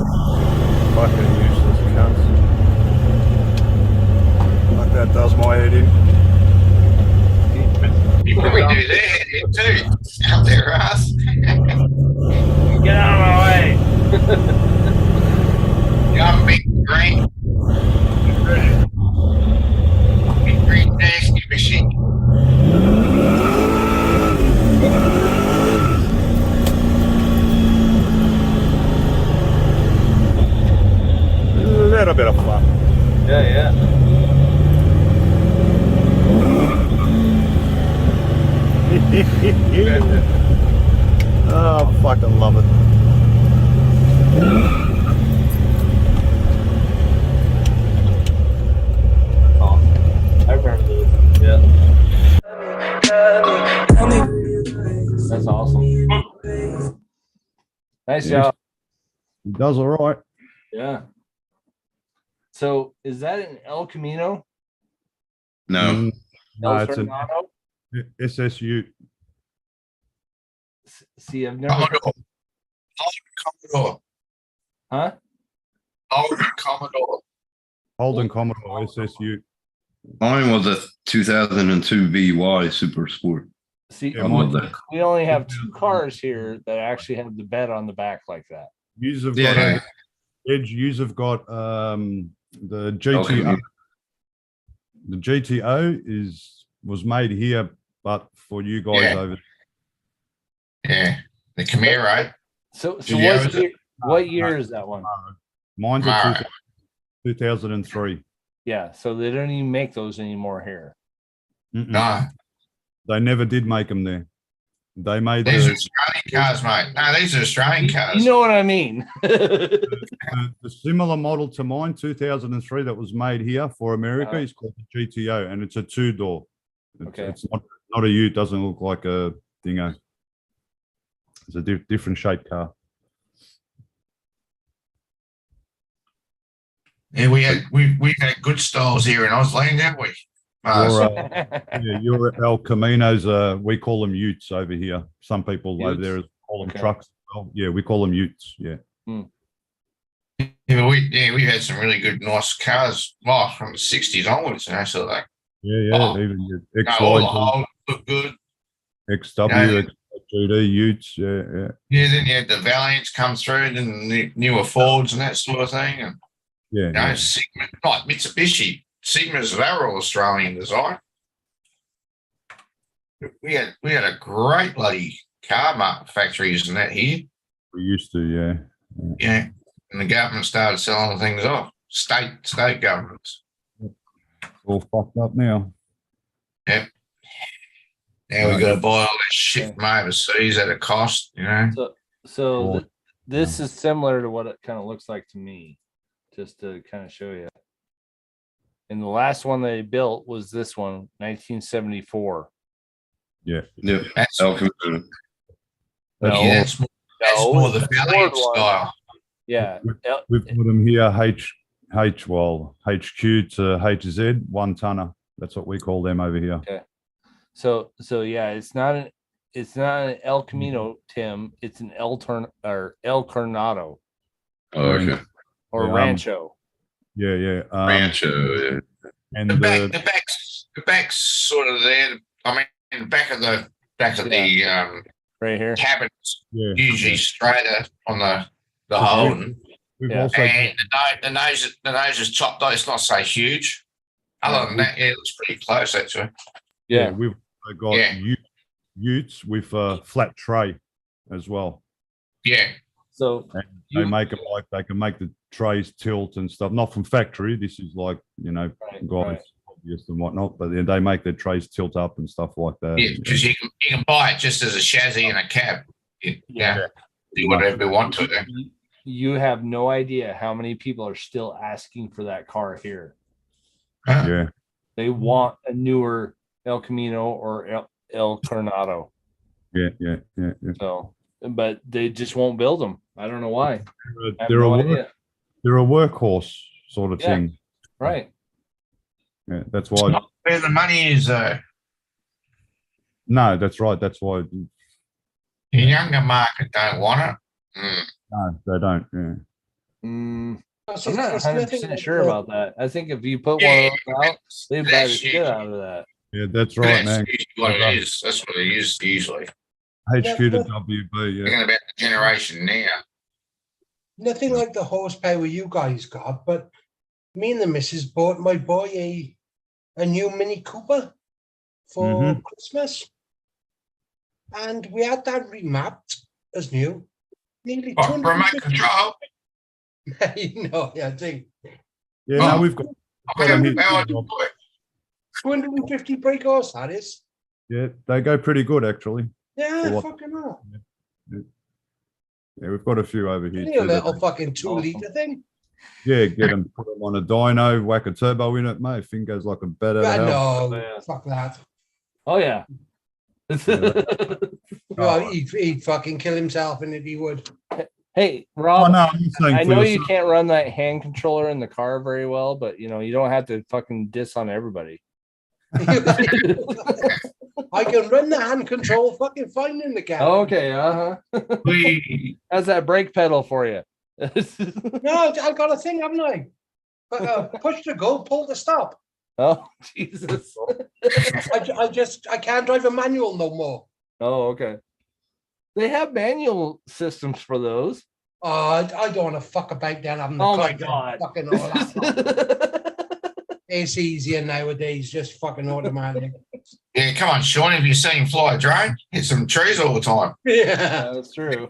Fucking useless cunts. Like that does my head in. You probably do their head in too. Out their ass. Get out of my way. Young big green. Big green nasty machine. A little bit of fun. Yeah, yeah. Oh, fucking love it. I remember this. Yeah. That's awesome. Nice job. He does all right. Yeah. So is that an El Camino? No. No, El it's an Fernando? SSU. See, I've never. Commodore. Huh? Holden Commodore. Holden Commodore SSU. Mine was a 2002 VY Super Sport. See, I love that. we only have 2 cars here that actually have the bed on the back like that. Yous have Yeah. got Edge. Yous have got the GTO. Okay. The GTO was made here, but for you guys Yeah. over. Yeah. The Camaro. So Yeah, what year is that one? Mine's Alright. a 2003. Yeah, so they don't even make those anymore here. Mm-mm. No. They never did make them there. They made These are the, Australian cars, mate. No, these are Australian cars. You know what I mean? the similar model to mine, 2003, that was made here for America Uh-huh. is called the GTO, and it's a 2-door. Okay. It's not a Ute. Doesn't look like a Dingo. It's a different shaped car. Yeah, we've had good styles here in Auslan, haven't we? Your El Caminos, we call them Utes over here. Some people over Utes? there call them Okay. trucks. Well, yeah, we call them Utes. Yeah. Yeah, we've had some really good, nice cars. Well, from the 60s onwards, and that sort of thing. Yeah, Oh, even your All the XI, holes look good. XW, Yeah. XGD, Utes. Yeah. Yeah, then you had the Valiants come through, then the newer Fords and that sort of thing. And Yeah. you know, Sigma, like Mitsubishi, Sigmas, they were all Australian design. We had a great bloody car factories and that here. We used to, yeah. Yeah, and the government started selling things off. State governments. All fucked up now. Yep. Now we got to buy all this shit from overseas at a cost, you know. So this is similar to what it kind of looks like to me, just to kind of show you. And the last one they built was this one, 1974. Yeah. That's El Camino. Yeah, that's more the Valiant style. Yeah. We've got them here, HQ to HZ, 1 tonner. That's what we call them over here. Okay. So yeah, it's not an El Camino, Tim. It's an El Coronado. Oh, okay. Or Yeah, Rancho. Yeah. Rancho. Yeah. And The back's sort of there. I mean, the back of the right here cabin's Yeah. usually straighter on the Holden. We've Yeah. also And the nose is chopped out. It's not so huge. Other than that, yeah, it looks pretty close actually. Yeah. we've got utes with a flat tray as well. Yeah. So And they make it like they can make the trays tilt and stuff. Not from factory. This is like, guys obvious and whatnot, but they make their trays tilt up and stuff like that. Yeah, because you can buy it just as a chassis and a cab. Yeah. Do whatever you want to do. You have no idea how many people are still asking for that car here. Yeah. They want a newer El Camino or El Coronado. Yeah. So, but they just won't build them. I don't know why. I have They're no a idea. they're a workhorse sort of Yeah. thing. Right. Yeah, that's why. Not where the money is, No, that's right. That's why. the younger market don't want it. No, they don't. Yeah. I'm That's not just 100% nothing sure like about that. I think if you put Yeah, one of those out, they buy the that's shit usually- out of that. Yeah, that's right, That's man. usually what it is. That's what it is usually. HQ to WB. Yeah. Thinking about the generation now. nothing like the horsepower you guys got, but me and the missus bought my boy a new Mini Cooper for Christmas. And we had that remapped as new. Nearly What, remote 250. control? No, yeah, I think Yeah, Oh. no, we've got. got them here. How old you boy? 250 brake horse, that is. Yeah, they go pretty good actually. Yeah, For what- fucking hell. Yeah, we've got a few over here. Only a too that- little fucking 2 liter thing. Yeah, get them, put them on a dyno, whack a turbo in it, mate. Thing goes like a bat out Yeah, of hell. no, fuck that. Oh, yeah. Well, he'd fucking kill himself in it, he would. Hey, Oh Rob, no, I'm saying I for know you yourself. can't run that hand controller in the car very well, but you don't have to fucking diss on everybody. I can run the hand control fucking fine in the car. Okay, how's that brake pedal for you? No, I got a thing, haven't I? Push to go, pull to stop. Oh, Jesus. I can't drive a manual no more. Oh, okay. They have manual systems for those. Oh, I don't want to fuck about down having the Oh my clutch and God. fucking all that. It's easier nowadays, just fucking automatic. Yeah, come on, Sean. Have you seen him fly a drone? Hit some trees all the time. Yeah, that's true.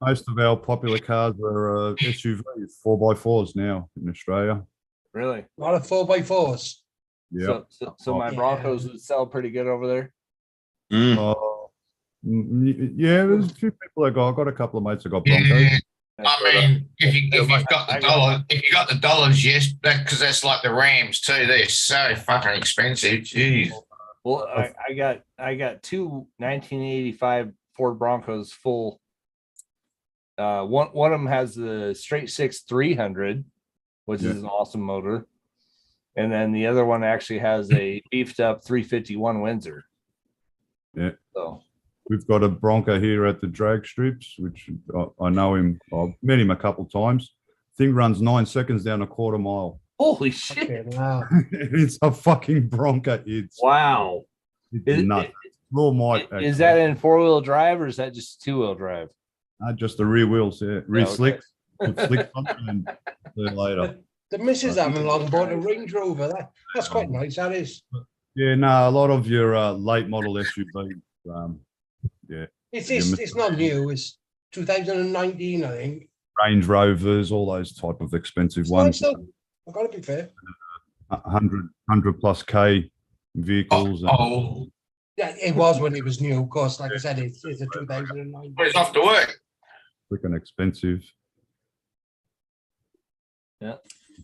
Most of our popular cars are SUVs, 4x4s now in Australia. Really? A lot of 4x4s. Yeah. So my Broncos would sell pretty good over there. Yeah, there's a few people that got. I got a couple of mates that got Broncos. Yeah. I mean, if you've got the dollar, if you got the dollars, yes, because that's like the Rams too. They're so fucking expensive. Jeez. Well, I got two 1985 Ford Broncos full. One of them has the straight six 300, which is an awesome motor, and then the other one actually has a beefed up 351 Windsor. Yeah. So we've got a Bronco here at the drag strips, which I know him. I've met him a couple of times. Thing runs 9 seconds down a quarter mile. Holy shit! Wow. It's a fucking Bronco. It's wow. It's nuts. Raw might. Is that in 4-wheel drive or is that just 2-wheel drive? Just the rear wheels? Yeah, rear okay. slicks. Put slicks on and see you later. The missus having long bought a Range Rover. That's quite nice, that is. Yeah, no, a lot of your late model SUVs. Yeah. It's not new. 2019, I think. Range Rovers, all those type of expensive It's ones. nice though. I've got to be fair. 100 plus K vehicles. Oh, Yeah, it was when it was new. Of course, like I said, it's a 2009. well, it's off to work. Freaking expensive. Yeah.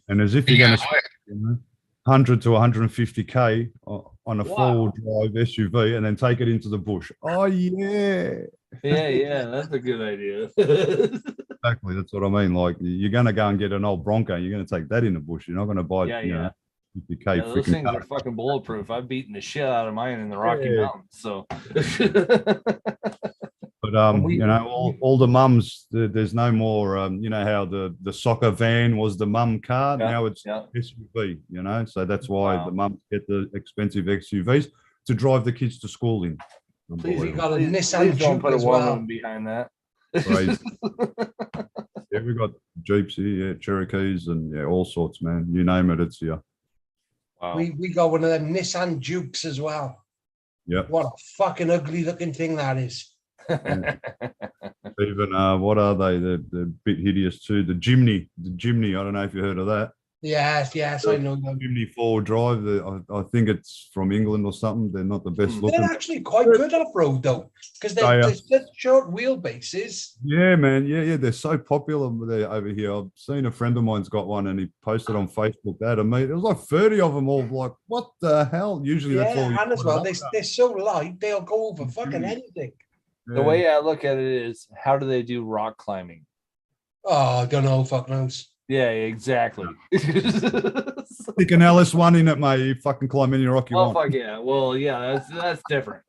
And as if You you're going go to work. spend 100 to 150K on a Wow. four-wheel drive SUV and then take it into the bush. Oh, yeah. Yeah, that's a good idea. Exactly. That's what I mean. Like, you're going to go and get an old Bronco. You're going to take that in the bush. You're not going to buy, Yeah, you yeah. know, 50K Yeah, those freaking things car. are fucking bulletproof. I've beaten the shit out of mine in the Rocky Yeah. Mountains. So But We- you know, all the mums, there's no more. You know how the soccer van was the mum car. Yeah, Now it's yeah. SUV. You know, so that's why Wow. the mums get the expensive SUVs to drive the kids to school in. please, We got a please, Nissan please don't Juke put a as war well. room behind that. Crazy. Yeah, we got Jeeps here, yeah, Cherokees, and yeah, all sorts, man. You name it, it's here. Wow. We got one of them Nissan Jukes as well. Yep. What a fucking ugly looking thing that is. Even what are they? They're a bit hideous too. The Jimny. I don't know if you heard of that. Yes, I know them. Jimny four drive. I think it's from England or something. They're not the best looking. They're actually quite good off road though, because They are. they're such short wheelbases. Yeah, man. Yeah. They're so popular over here. I've seen a friend of mine's got one and he posted on Facebook that. I mean, there was like 30 of them all. Like, what the hell? Usually that's all. Yeah, you and as put well, up they're so light, they'll go over fucking anything. The way I look at it is, how do they do rock climbing? Oh, I don't know, fuck knows. Yeah, exactly. Stick an LS1 in it, mate. You fucking climb any rock you Oh want. fuck yeah! Well, yeah, that's different.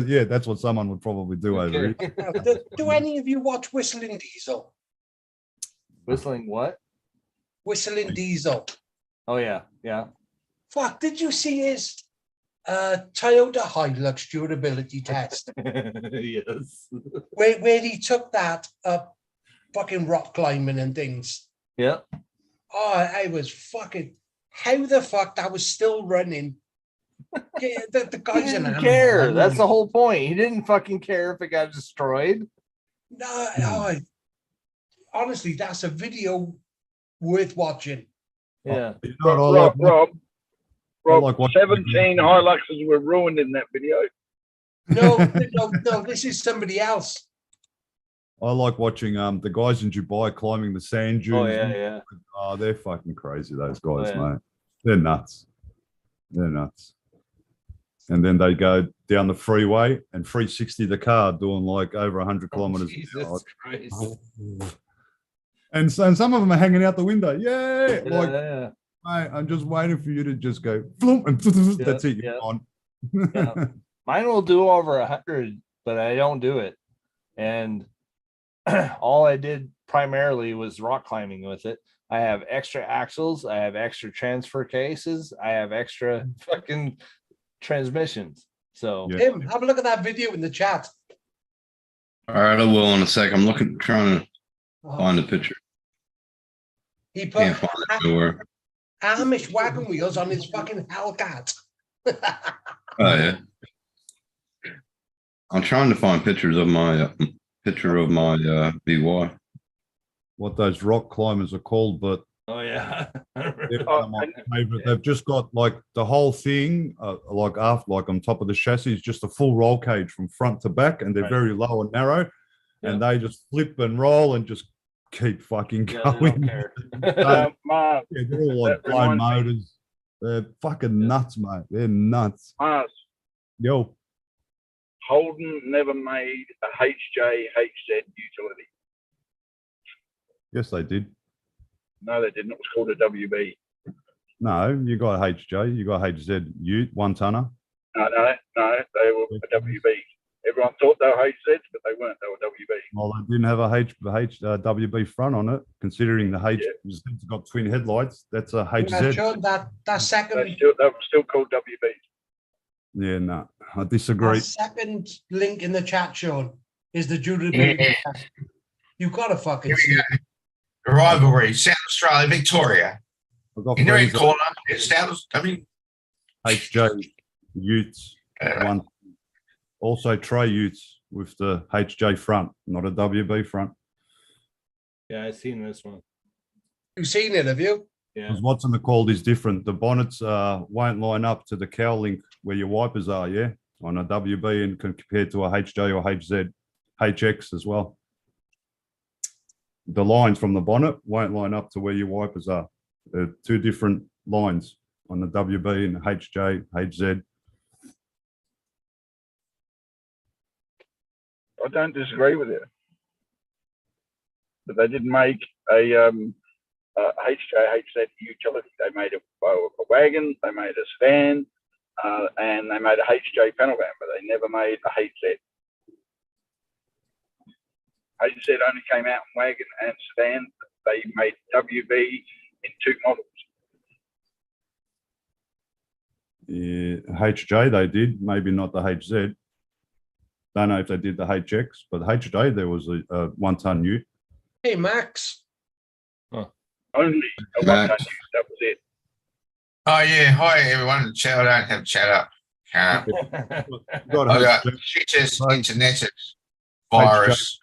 Yeah, that's what someone would probably do over here. Now, do any of you watch Whistling Diesel? Whistling what? Whistling Diesel. Oh yeah, yeah. Fuck, did you see his Toyota Hilux durability test? Yes. Where he took that up fucking rock climbing and things. Yeah. Oh, I was fucking, how the fuck that was still running? Yeah, the He guy's an didn't animal. care. That's the whole point. He didn't fucking care if it got destroyed. No, honestly, that's a video worth watching. Yeah. You know what I like? Rob, like watching 17 Hiluxes were ruined in that video. No, this is somebody else. I like watching the guys in Dubai climbing the sand dunes. Oh yeah, yeah. Oh, they're fucking crazy, those guys, yeah. mate. They're nuts. And then they go down the freeway and 360 the car doing like over 100 kilometers an hour. Jesus Christ. And some of them are hanging out the window. Yeah. Like, Yeah. mate, I'm just waiting for you to just go, floop, and that's it. You're yeah. on. Yeah. Mine will do over 100, but I don't do it. And all I did primarily was rock climbing with it. I have extra axles. I have extra transfer cases. I have extra fucking transmissions. So Tim, have a look at that video in the chat. All right, I will in a sec. I'm trying to find a picture. He put Can't find it nowhere. Amish wagon wheels on his fucking Hellcat. Oh yeah. I'm trying to find pictures of my BY. What those rock climbers are called, but oh yeah. they're my favorite. They've just got like the whole thing, like on top of the chassis, is just a full roll cage from front to back, and they're Right. very low and narrow, and they just flip and roll and just keep fucking Yeah, they going. don't care. Mars, Yeah, they're all like that blown reminds me- motors. They're fucking nuts, mate. They're nuts. Mars, Yo, Holden never made a HZ utility. yes, they did. No, they didn't. It was called a WB. No, you got HJ, you got HZ Ute, 1 tonner. No, they were a WB. Everyone thought they were HZs, but they weren't. They were WB. Well, they didn't have a WB front on it, considering the HZ got twin headlights. That's a Yeah, HZ. John, that second They were still called WBs. Yeah, no, I disagree. that second link in the chat, Sean, is the durability test. You gotta fucking see it. The rivalry, South Australia, Victoria. I've got In the red friends that- corner, it's South. I mean, HJ Utes, 1. Also Trey Utes, with the HJ front, not a WB front. Yeah, I seen this one. You've seen it, have you? Yeah. Because what's in the called is different. The bonnets won't line up to the cowl link where your wipers are, yeah, on a WB and compared to a HJ or HZ, HX as well. The lines from the bonnet won't line up to where your wipers are. They're two different lines on the WB and HJ, HZ. I don't disagree with you, but they didn't make a HJ utility. They made a wagon, they made a sedan, and they made a HJ panel van, but they never made a HZ. HZ only came out in wagon and sedan. They made WB in 2 models. Yeah, HJ they did, maybe not the HZ. Don't know if they did the HX, but the HJ there was a 1 ton ute. Hey, Max. Only a 1 ton ute, that was it. Oh yeah, hi everyone. Chat, I don't have chat up. I got shit's internet virus.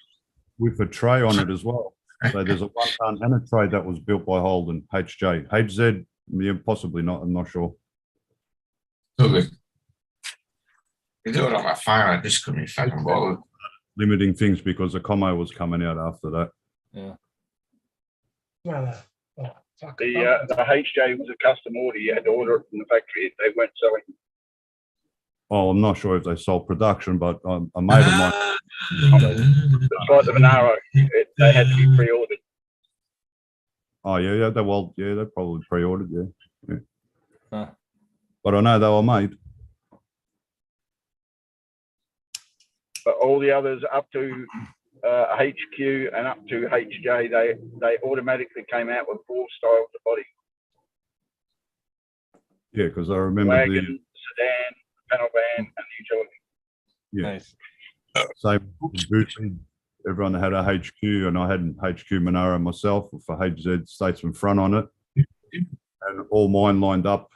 With a tray on it as well. So there's a 1 ton and a tray that was built by Holden, HJ. HZ, yeah, possibly not, I'm not sure. Okay. You do it on my phone, I just couldn't be fucking bothered. Limiting things because the Como was coming out after that. Yeah. Well, The HJ was a custom order. You had to order it from the factory. They weren't selling. Oh, I'm not sure if they sold production, but a mate of mine. It's like the Monaro. They had to be pre-ordered. Oh yeah, they probably pre-ordered, yeah. Huh. But I know they were made. But all the others up to HQ and up to HJ, they automatically came out with 4 styles of body. Yeah, because I remember Wagon, sedan, panel van, and the utility. yeah. Same with Bootsy. Everyone had a HQ, and I had an HQ Monaro myself for HZ Statesman front on it, and all mine lined up.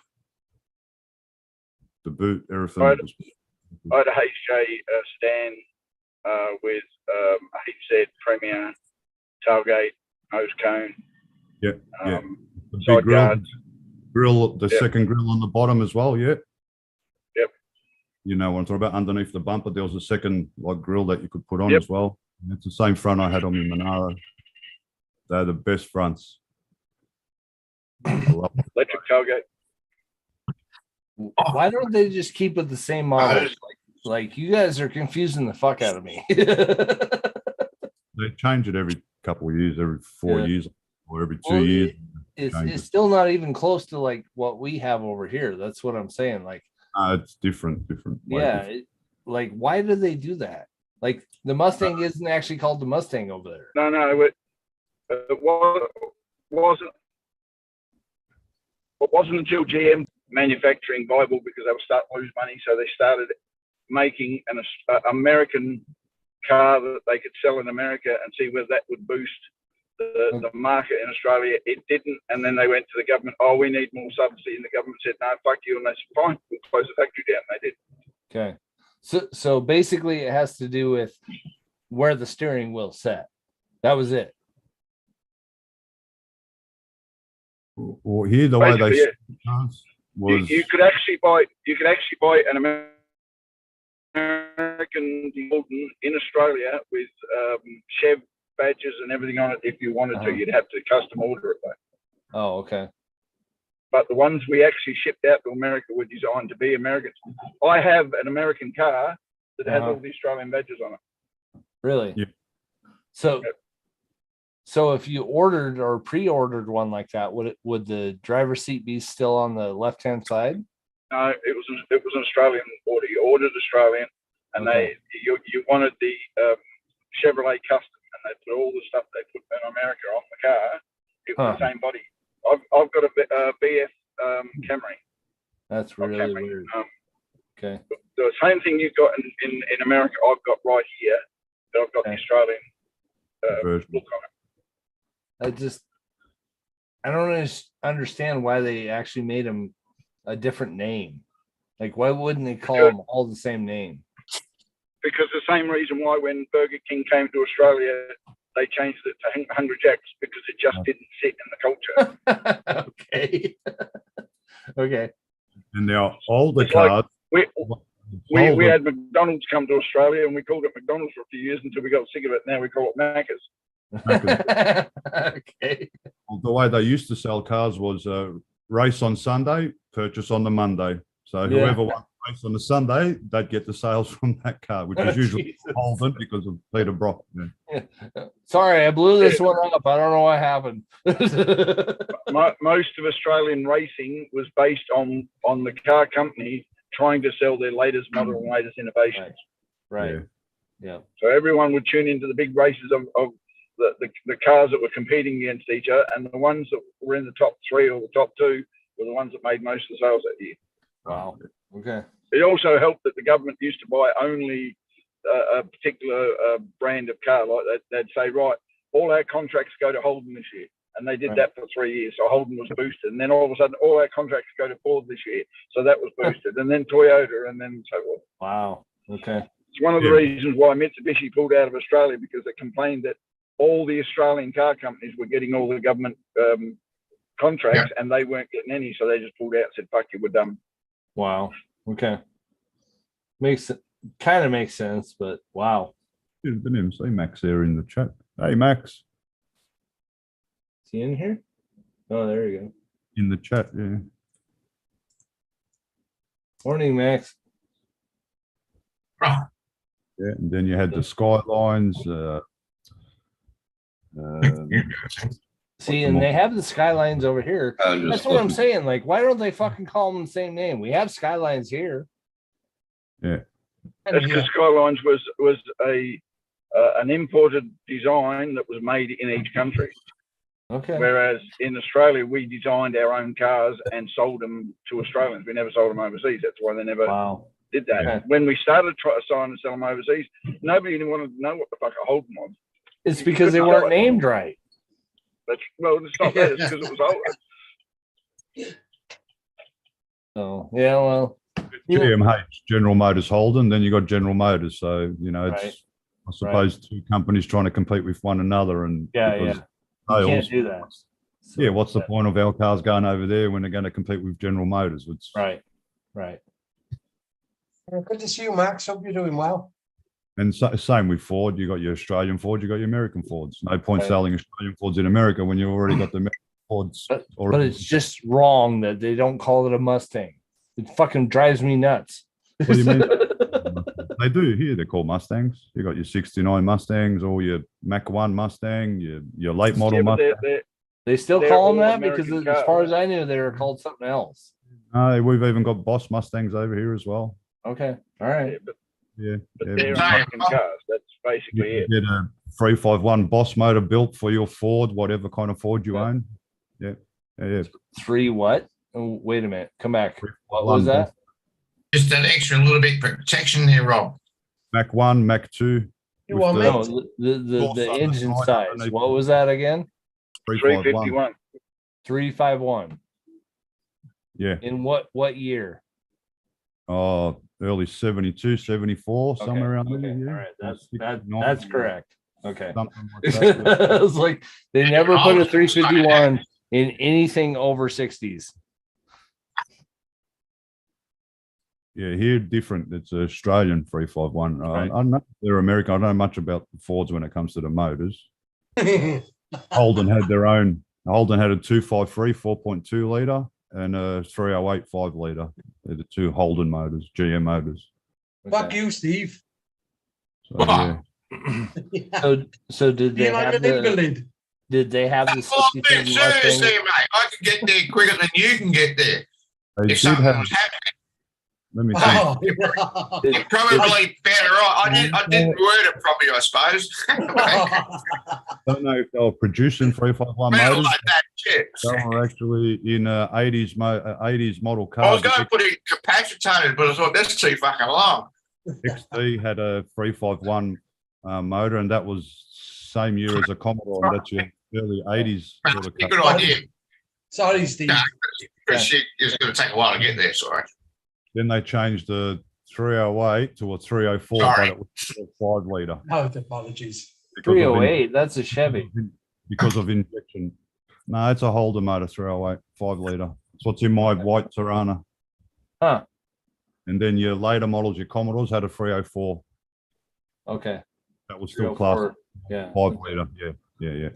The boot, everything. I had a HJ sedan with a HZ Premier tailgate, nose cone. Yeah, yeah. The side big grill, guards. the second grill on the bottom as well. Yeah. Yep. You know what I'm talking about? Underneath the bumper, there was a second like grill that you could put on as well. And it's the same front I had on my Monaro. They're the best fronts. Electric tailgate. Why don't they just keep it the same model? Like you guys are confusing the fuck out of me. They change it every couple of years, every 4 years, or every 2 years. It's still not even close to like what we have over here. That's what I'm saying. Like, it's different. Yeah, like why do they do that? Like the Mustang isn't actually called the Mustang over there. No, it wasn't. It wasn't until GM manufacturing viable because they were starting to lose money, so they started making an American car that they could sell in America and see whether that would boost the market in Australia. It didn't, and then they went to the government. Oh, we need more subsidy, and the government said, "No, fuck you," and they said, "Fine, we'll close the factory down." They did. Okay, so basically, it has to do with where the steering wheel set. That was it. Well, here the way they was you could actually buy an American Holden in Australia with Chev badges and everything on it if you wanted to. You'd have to custom order it though. Oh, okay. But the ones we actually shipped out to America were designed to be Americans. I have an American car that has all the Australian badges on it. Really? Yeah. So if you ordered or pre-ordered one like that, would the driver's seat be still on the left-hand side? No, it was an Australian order. You ordered Australian, and you wanted the Chevrolet Custom, and they put all the stuff they put in America on the car. It was the same body. I've got a BF Camry. That's really weird. Okay. The same thing you've got in America, I've got right here. That I've got the Australian look on it. I don't understand why they actually made them a different name. Like, why wouldn't they call them all the same name? because the same reason why when Burger King came to Australia, they changed it to Hungry Jack's because it just didn't sit in the culture. Okay. Okay. And now older It's like cars. we had McDonald's come to Australia and we called it McDonald's for a few years until we got sick of it. Now we call it Macca's. Okay. Well, the way they used to sell cars was race on Sunday, purchase on the Monday. So whoever won the race on the Sunday, they'd get the sales from that car, which is usually Jesus. Holden because of Peter Brock. Yeah. Sorry, I blew this one up. I don't know what happened. Most of Australian racing was based on the car company trying to sell their latest model and latest innovations. Right. Yeah. So everyone would tune into the big races of the cars that were competing against each other, and the ones that were in the top 3 or the top 2 were the ones that made most of the sales that year. Wow. Okay. It also helped that the government used to buy only a particular brand of car. Like they'd say, right, all our contracts go to Holden this year. And they did that for 3 years. So Holden was boosted. And then all of a sudden, all our contracts go to Ford this year. So that was boosted. And then Toyota and then so forth. Wow. Okay. It's one of the reasons why Mitsubishi pulled out of Australia, because they complained that all the Australian car companies were getting all the government contracts and they weren't getting any. So they just pulled out and said, fuck you, we're done. Wow. Okay. Kind of makes sense, but wow. Didn't even see Max there in the chat. Hey, Max. Is he in here? Oh, there you go. In the chat, yeah. Morning, Max. Yeah, and then you had the Skylines. See, and they have the Skylines over here. That's what I'm saying. Like, why don't they fucking call them the same name? We have Skylines here. Yeah. That's because Skylines was an imported design that was made in each country. Okay. Whereas in Australia, we designed our own cars and sold them to Australians. We never sold them overseas. That's why they never did that. Yeah. When we started trying to sign and sell them overseas, nobody even wanted to know what the fuck a Holden was. It's because they weren't named right. Well, it's not that. It's because it was older. Oh, yeah, well. GMH, General Motors Holden, then you got General Motors. So, you know, it's, I suppose, two companies trying to compete with one another. And You can't do that. So, what's the point of our cars going over there when they're going to compete with General Motors? It's, right. Good to see you, Max. Hope you're doing well. And same with Ford. You got your Australian Ford, you got your American Fords. No point Right. selling Australian Fords in America when you already got the American Fords. But it's just wrong that they don't call it a Mustang. It fucking drives me nuts. What do you mean? They do here. They're called Mustangs. You got your '69 Mustangs or your Mach 1 Mustang, your late model Mustang. They still They're call them all that because American as far cars. as I knew, they were called something else. We've even got Boss Mustangs over here as well. Okay. All right. Yeah. They're American cars. That's basically You it. can get a 351 Boss motor built for your Ford, whatever kind of Ford you own. Yeah. 3 what? Oh, wait a minute. Come back. What was that? Just an extra little bit of protection there, Rob. Mach 1, Mach 2. You want No, the engine size. What was that again? 351. 351. Yeah. In what year? Oh, early 72, 74, somewhere around there. All Yeah. right. That's correct. Okay. Something like that. It's like they never put a 351 in anything over 60s. Yeah, here different. It's an Australian 351. I don't know. They're American. I don't know much about the Fords when it comes to the motors. Holden had their own. Holden had a 253 4.2 litre and a 308 5 litre. They're the two Holden motors, GM motors. Fuck you, Steve. So, yeah. So did they You're like have an invalid. Did they have the Well, I'm 67 being serious Mustang? there, mate. I can get there quicker than you can get there. They If did something have, was happening, let me Oh, think. you probably better right. I didn't word it properly, I suppose. I don't know if they were producing 351 Metal motors. like that, shit. They were actually in 80s model I was cars. going to put it capacitated, but I thought that's too fucking long. XD had a 351 motor, and that was same year as a Commodore, and that's your early 80s sort of Good car. idea. Sorry, Steve. Because it's going to take a while to get there, sorry. Then they changed the 308 to a 304, but it was still 5 litre. Oh, apologies. because of 308, that's a Chevy. because of injection. No, it's a Holden motor 308, 5 litre. That's what's in my white Tirana. Huh. And then your later models, your Commodores had a 304. Okay. That was still class 304, yeah. 5 litre. Yeah.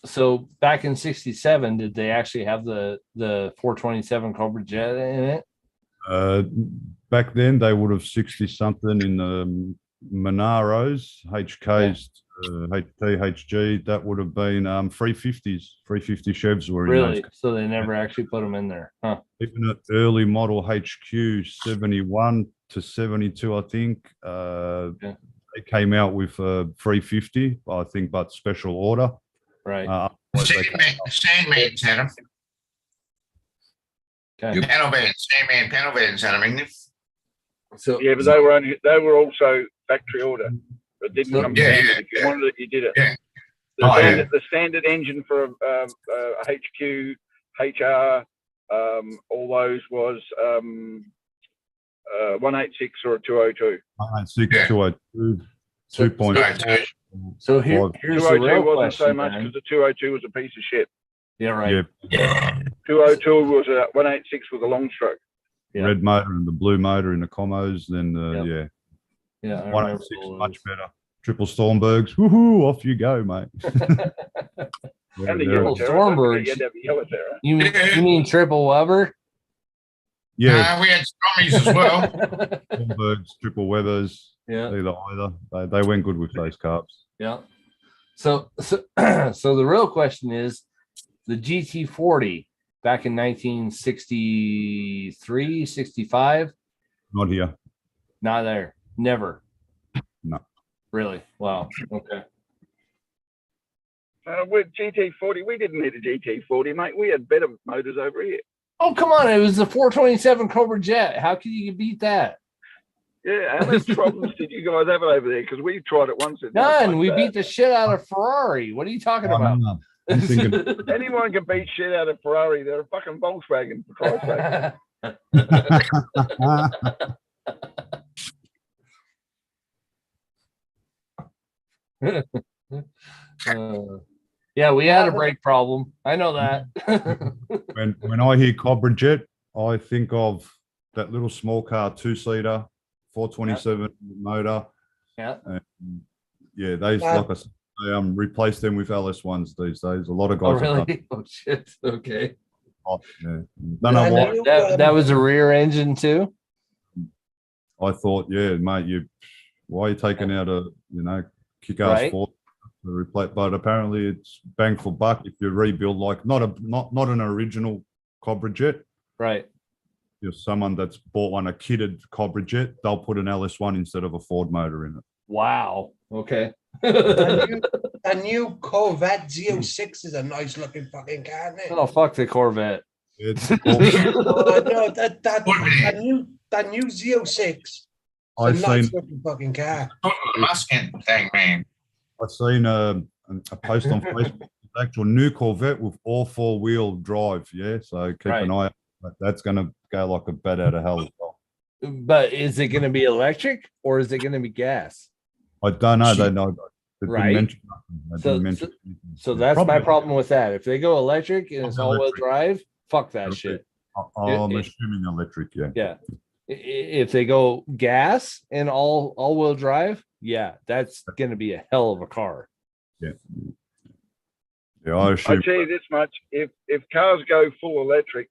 So back in '67, did they actually have the 427 Cobra Jet in it? Back then they would have 60 something in the Monaros, HKs, HT, HG. That would have been 350s, 350 Chevs were in Really? those. So they never actually put them in there, huh? Even at early model HQ 71 to 72, I think. They came out with 350, I think, but special order. Right. Sandman's had them. Okay. Panel vans, Sandman panel vans had them, isn't it? So yeah, but they were also factory order. It didn't come standard. If you wanted it, you did it. Yeah. The standard engine for a HQ, HR, all those was 186 or a 202. 186, 202, 2.4. So here's the 202 real wasn't question. so much because the 202 was a piece of shit. Yeah, right. Yeah. 202 was a 186 with a long stroke. Yeah. Red motor and the blue motor in the Commos, then Yeah, I 186 remember much better. Triple Stormbergs, woohoo, off you go, mate. And the Yeah, yellow they're- terror. Stormbergs. You had to have a yellow terror. You mean triple Weber? Yeah, we had Stormies as well. Stormbergs, triple Weathers, Yeah. either. They went good with those carbs. Yeah. So the real question is the GT40 back in 1963, 65, Not here. not there. Never. No. Really? Wow. Okay. With GT40, we didn't need a GT40, mate. We had better motors over here. Oh, come on. It was the 427 Cobra Jet. How can you beat that? Yeah, how much problems did you guys have over there? Because we tried it once. None. We beat the shit out of Ferrari. What are you talking about? I'm thinking, Anyone can beat shit out of Ferrari. They're a fucking Volkswagen, for Christ's sake. Yeah, we had a brake problem. I know that. when I hear Cobra Jet, I think of that little small car, 2-seater, 427 motor. Yeah. And yeah, those like I said, they replace them with LS1s these days. A lot of guys. Oh, have really? Oh, shit. Okay. done. Don't know why. That was a rear engine too? I thought, yeah, mate, why are you taking out a kick-ass Right. Ford to replace? But apparently, it's bang for buck if you rebuild like not an original Cobra Jet. Right. If someone that's bought a kitted Cobra Jet, they'll put an LS1 instead of a Ford motor in it. Wow. Okay. A new Corvette Z06 is a nice looking fucking car, isn't it? Oh, fuck the Corvette. It's Oh, no, that new Z06 is a I've nice seen looking fucking car. The Mustang thing, man. I've seen a post on Facebook. It's actual new Corvette with all 4-wheel drive. Yeah, so keep an eye out. That's going to go like a bat out of hell as well. But is it going to be electric or is it going to be gas? I don't know. They know. They didn't Right. mention nothing. They didn't mention anything. So that's my Probably- problem with that. If they go electric and it's all-wheel electric. drive, fuck that Okay. shit. I'm It- assuming electric. Yeah. Yeah. If they go gas and all-wheel drive, yeah, that's going to be a hell of a car. Yeah. Yeah. I I assume. tell you this much: if cars go full electric,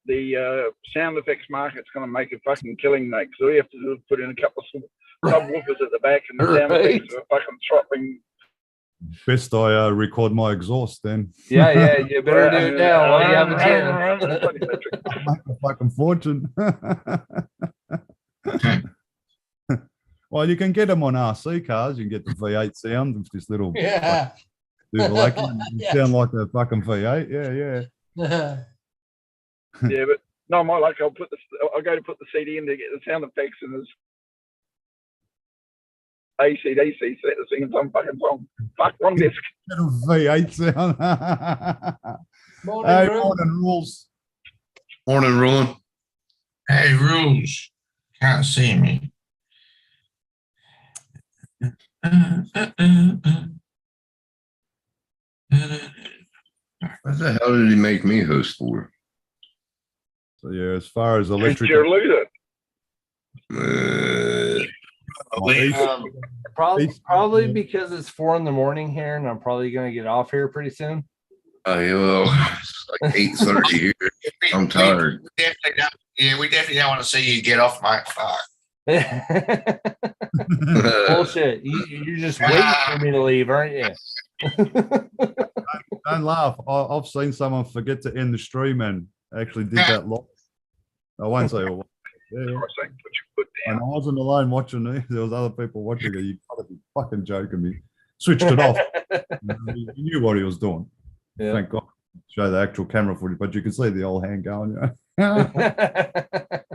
the sound effects market's going to make a fucking killing, mate. Because all you have to do is put in a couple of subwoofers at the back, and the sound Right. effects are fucking throttling. Best I record my exhaust then. Yeah, you better do it now while you have a chance. I'll make a fucking fortune. Well, you can get them on RC cars. You can get the V8 sound with this little. Yeah. You Yeah. sound like a fucking V8. Yeah. Yeah, but no, my luck, I'll go to put the CD in to get the sound effects, and there's AC/DC set to sing some fucking song. Fuck, wrong disc. Little V8 sound. Morning, Hey, Ron. morning rules. Morning, Roland. Hey, rules. Can't see me. What the hell did he make me host for? So yeah, as far as It's electric, your leader. Probably because it's 4 a.m. here, and I'm probably gonna get off here pretty soon. Oh, yeah, well, it's like 8:30 here. I'm tired. We definitely don't, yeah, we definitely don't want to see you get off, mate. Fuck. Bullshit. You're just waiting for me to leave, aren't you? don't laugh. I've seen someone forget to end the stream and actually did that live. I won't say what. Yeah. And I wasn't alone watching it. There was other people watching it. You gotta be fucking joking me. Switched it off. He knew what he was doing. Yeah. Thank God. Show the actual camera footage, but you can see the old hand going. Yeah.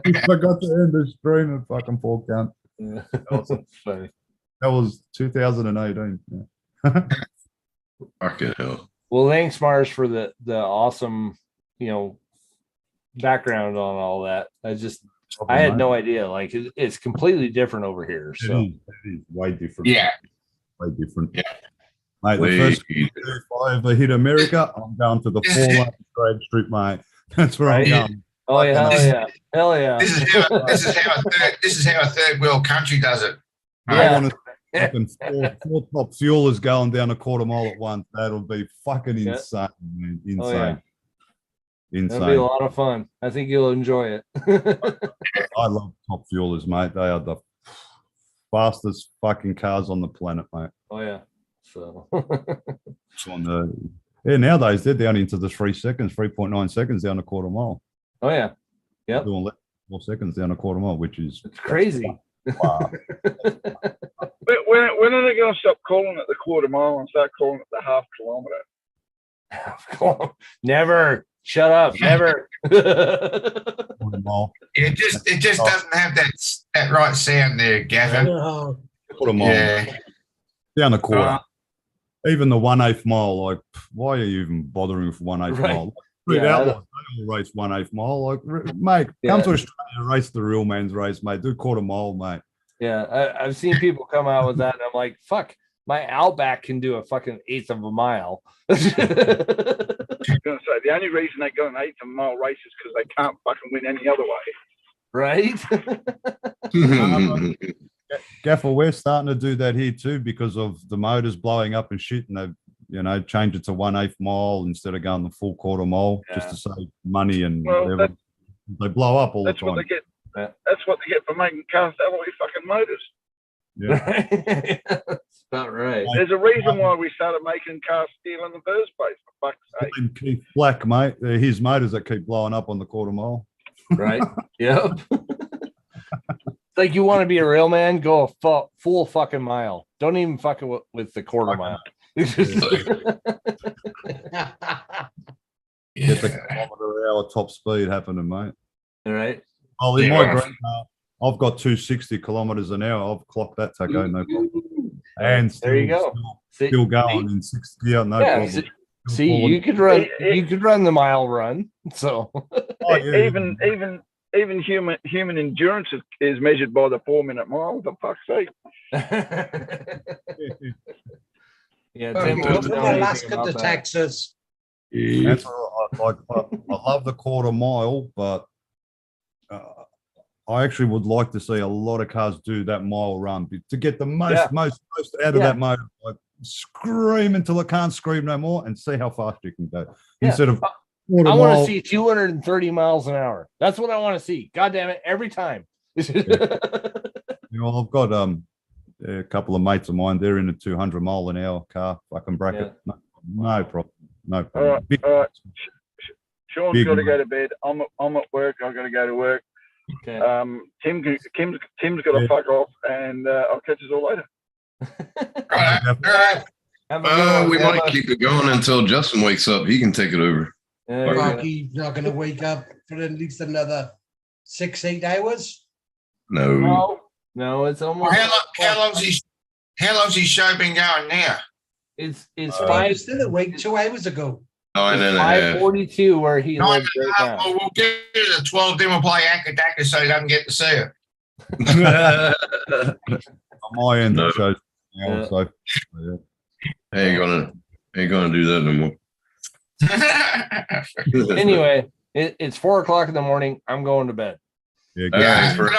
He forgot to end the stream and fucking 4 count. Yeah. That's funny. That was 2018. Yeah. Fucking hell. Well, thanks, Mars, for the awesome, background on all that. I had no idea. Like it's completely different over here. So It is way different. Yeah. Way different. Yeah. Mate, the Way first if I ever hit America, I'm going to the 4-lane trade strip, mate. That's where I'm going. Oh yeah, hell yeah. This is how a third world country does it. I want to fucking four top fuelers going down a quarter mile at once. That'll be fucking insane, man. Insane. Oh, yeah. Insane. That'll be a lot of fun. I think you'll enjoy it. I love top fuelers, mate. They are the fastest fucking cars on the planet, mate. Oh yeah. So nowadays they're down into the 3 seconds, 3.9 seconds down a quarter mile. Oh yeah. Yep. Doing 4 seconds down a quarter mile, which is crazy. Wow. When are they going to stop calling it the quarter mile and start calling it the half kilometer? Never. Shut up. Never. It just doesn't have that right sound there, Gavin. Quarter mile. Yeah. Down a quarter. Even the 1/8 mile, like, why are you even bothering with 1/8 Right. mile? Yeah, Outlaws, they all race 1/8 mile. Like, mate, come to Australia, race the real man's race, mate. Do quarter mile, mate. Yeah, I've seen people come out with that, and I'm like, fuck, my Outback can do a fucking 1/8 of a mile. I was going to say, the only reason they got an 1/8 of a mile race is because they can't fucking win any other way. Right? Gaffer, we're starting to do that here too because of the motors blowing up and shit, and they've changed it to 1/8 mile instead of going the full quarter mile just to save money and whatever. They blow up all the That's what time. they get. That's what they get for making cars alloy fucking motors. Yeah. That's about right. There's a reason why we started making cars steel in the first place, for fuck's sake. And Keith Black, mate, they're his motors that keep blowing up on the quarter mile. Right? Yep. Like, you want to be a real man, go a full fucking mile. Don't even fuck with the quarter mile. Get the kilometre-hour top speed happening, mate. All right. Oh, in my green car, I've got 260 kilometres an hour. I've clocked that, Taco, no problem. And there you go. Still going in 6th gear, no problem. See, you could run the mile run. So even human endurance is measured by the 4-minute mile. For fuck's sake. Yeah, Tim, from Alaska to Texas. That's I love the quarter mile, but I actually would like to see a lot of cars do that mile run to get the most out of that motor. Like, scream until it can't scream no more, and see how fast you can go instead of. I want to see 230 miles an hour. That's what I want to see. God damn it, every time. I've got a couple of mates of mine. They're in a 200 mile an hour car. Fucking bracket. Yeah. No problem. No All problem. right. All right. Sean's got to go man. to bed. I'm at work. I've got to go to work. Okay. Tim's got to fuck off, and I'll catch us all later. All right. We might keep it going until Justin wakes up. He can take it over. Rocky's not going to wake up for at least another 6-8 hours. No. No, it's almost. How long's his show been going now? It's He five. was still awake 2 hours ago. 5:42 where he lives right now. Well, we'll give it a 12, then we'll play Akadaka so he doesn't get to see it. On my end, No. it shows now, Yeah. so yeah. Ain't gonna do that no more. Anyway, it's 4 o'clock in the morning. I'm going to bed. Yeah, All right, for,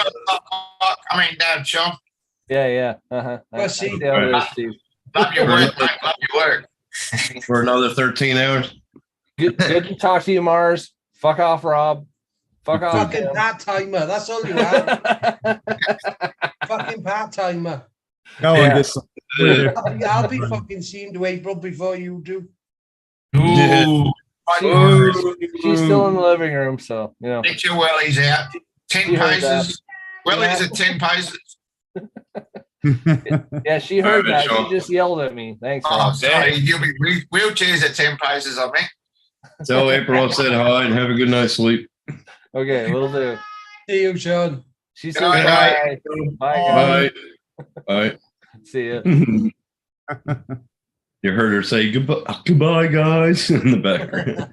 I mean, Dad, Sean. Yeah. Uh-huh. Well, see- see how it is, Steve. Love your work, mate. Love your work. for another 13 hours. Good to talk to you, Mars. Fuck off, Rob. Fuck off. Fucking Tim. part timer. That's all you are. Fucking part timer. Go Yeah. and get some. I'll be fucking seeing to April before you do. Ooh. She's still in the living room, so you know. Get your wellies out. 10 You heard that. paces. Wellies Yeah. at 10 paces. Yeah, she heard All right, that. Sean. She just yelled at me. Thanks, Oh, Rob. sorry. You'll be wheelchairs at 10 paces, I mean. Tell April I said hi and have a good night's sleep. Okay, we'll do. See you, Sean. She Good said night, bye. Bye, guys. Bye. See ya. You heard her say goodbye, guys, in the background.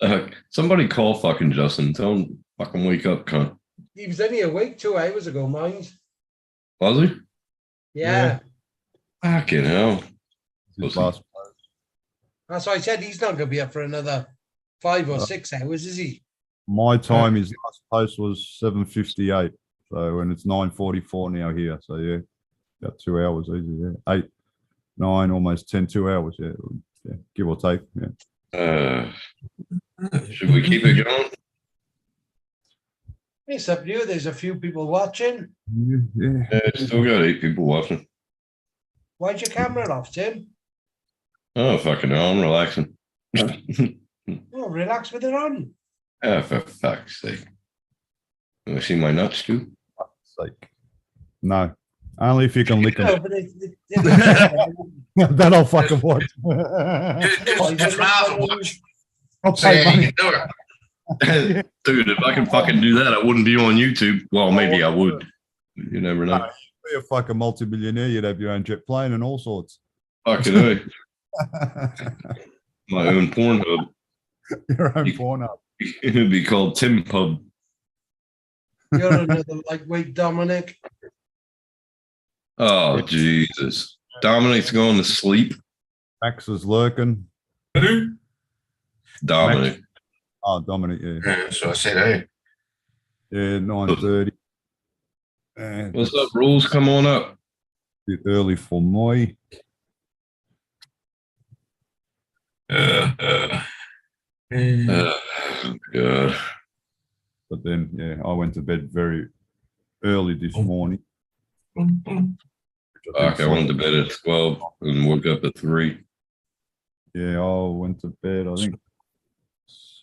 Yeah. Somebody call fucking Justin. Tell him fucking wake up, cunt. He was only awake 2 hours ago, mind. Was he? Yeah. Fucking hell. His last That's why I said he's not going to be up for another 5 or 6 hours, is he? My time, his last post was 7:58. So, and it's 9:44 now here. So, yeah, about 2 hours easy. Yeah, 8, 9, almost 10, 2 hours. Yeah, give or take. Yeah. Should we keep it going? It's up to you. There's a few people watching. Yeah. Still got 8 people watching. Why's your camera off, Tim? Oh, fucking hell. I'm relaxing. Oh, relax with it on. Ah, for fuck's sake. Want to see my nuts too? Sake. No, only if you can lick No, them. but Then I'll fucking watch. Just laugh and watch. I'll See pay how you money. can do it. Dude, if I can fucking do that, I wouldn't be on YouTube. Well, maybe I would. You never know. Be a fucking multi-billionaire. You'd have your own jet plane and all sorts. Fucking hey. My own porn hub. Your own porn up. It'd be called Tim Pub. You're another lightweight, Dominic. Oh, Jesus. Dominic's going to sleep. Max is lurking. Dominic. Oh, Dominic, yeah. Yeah, so I said, hey. Yeah, 9:30. And What's up, Rules? Come on up. bit early for me. God. But then, yeah, I went to bed very early this morning. Fuck, I went to bed at 12 and woke up at 3. Yeah, I went to bed, I think.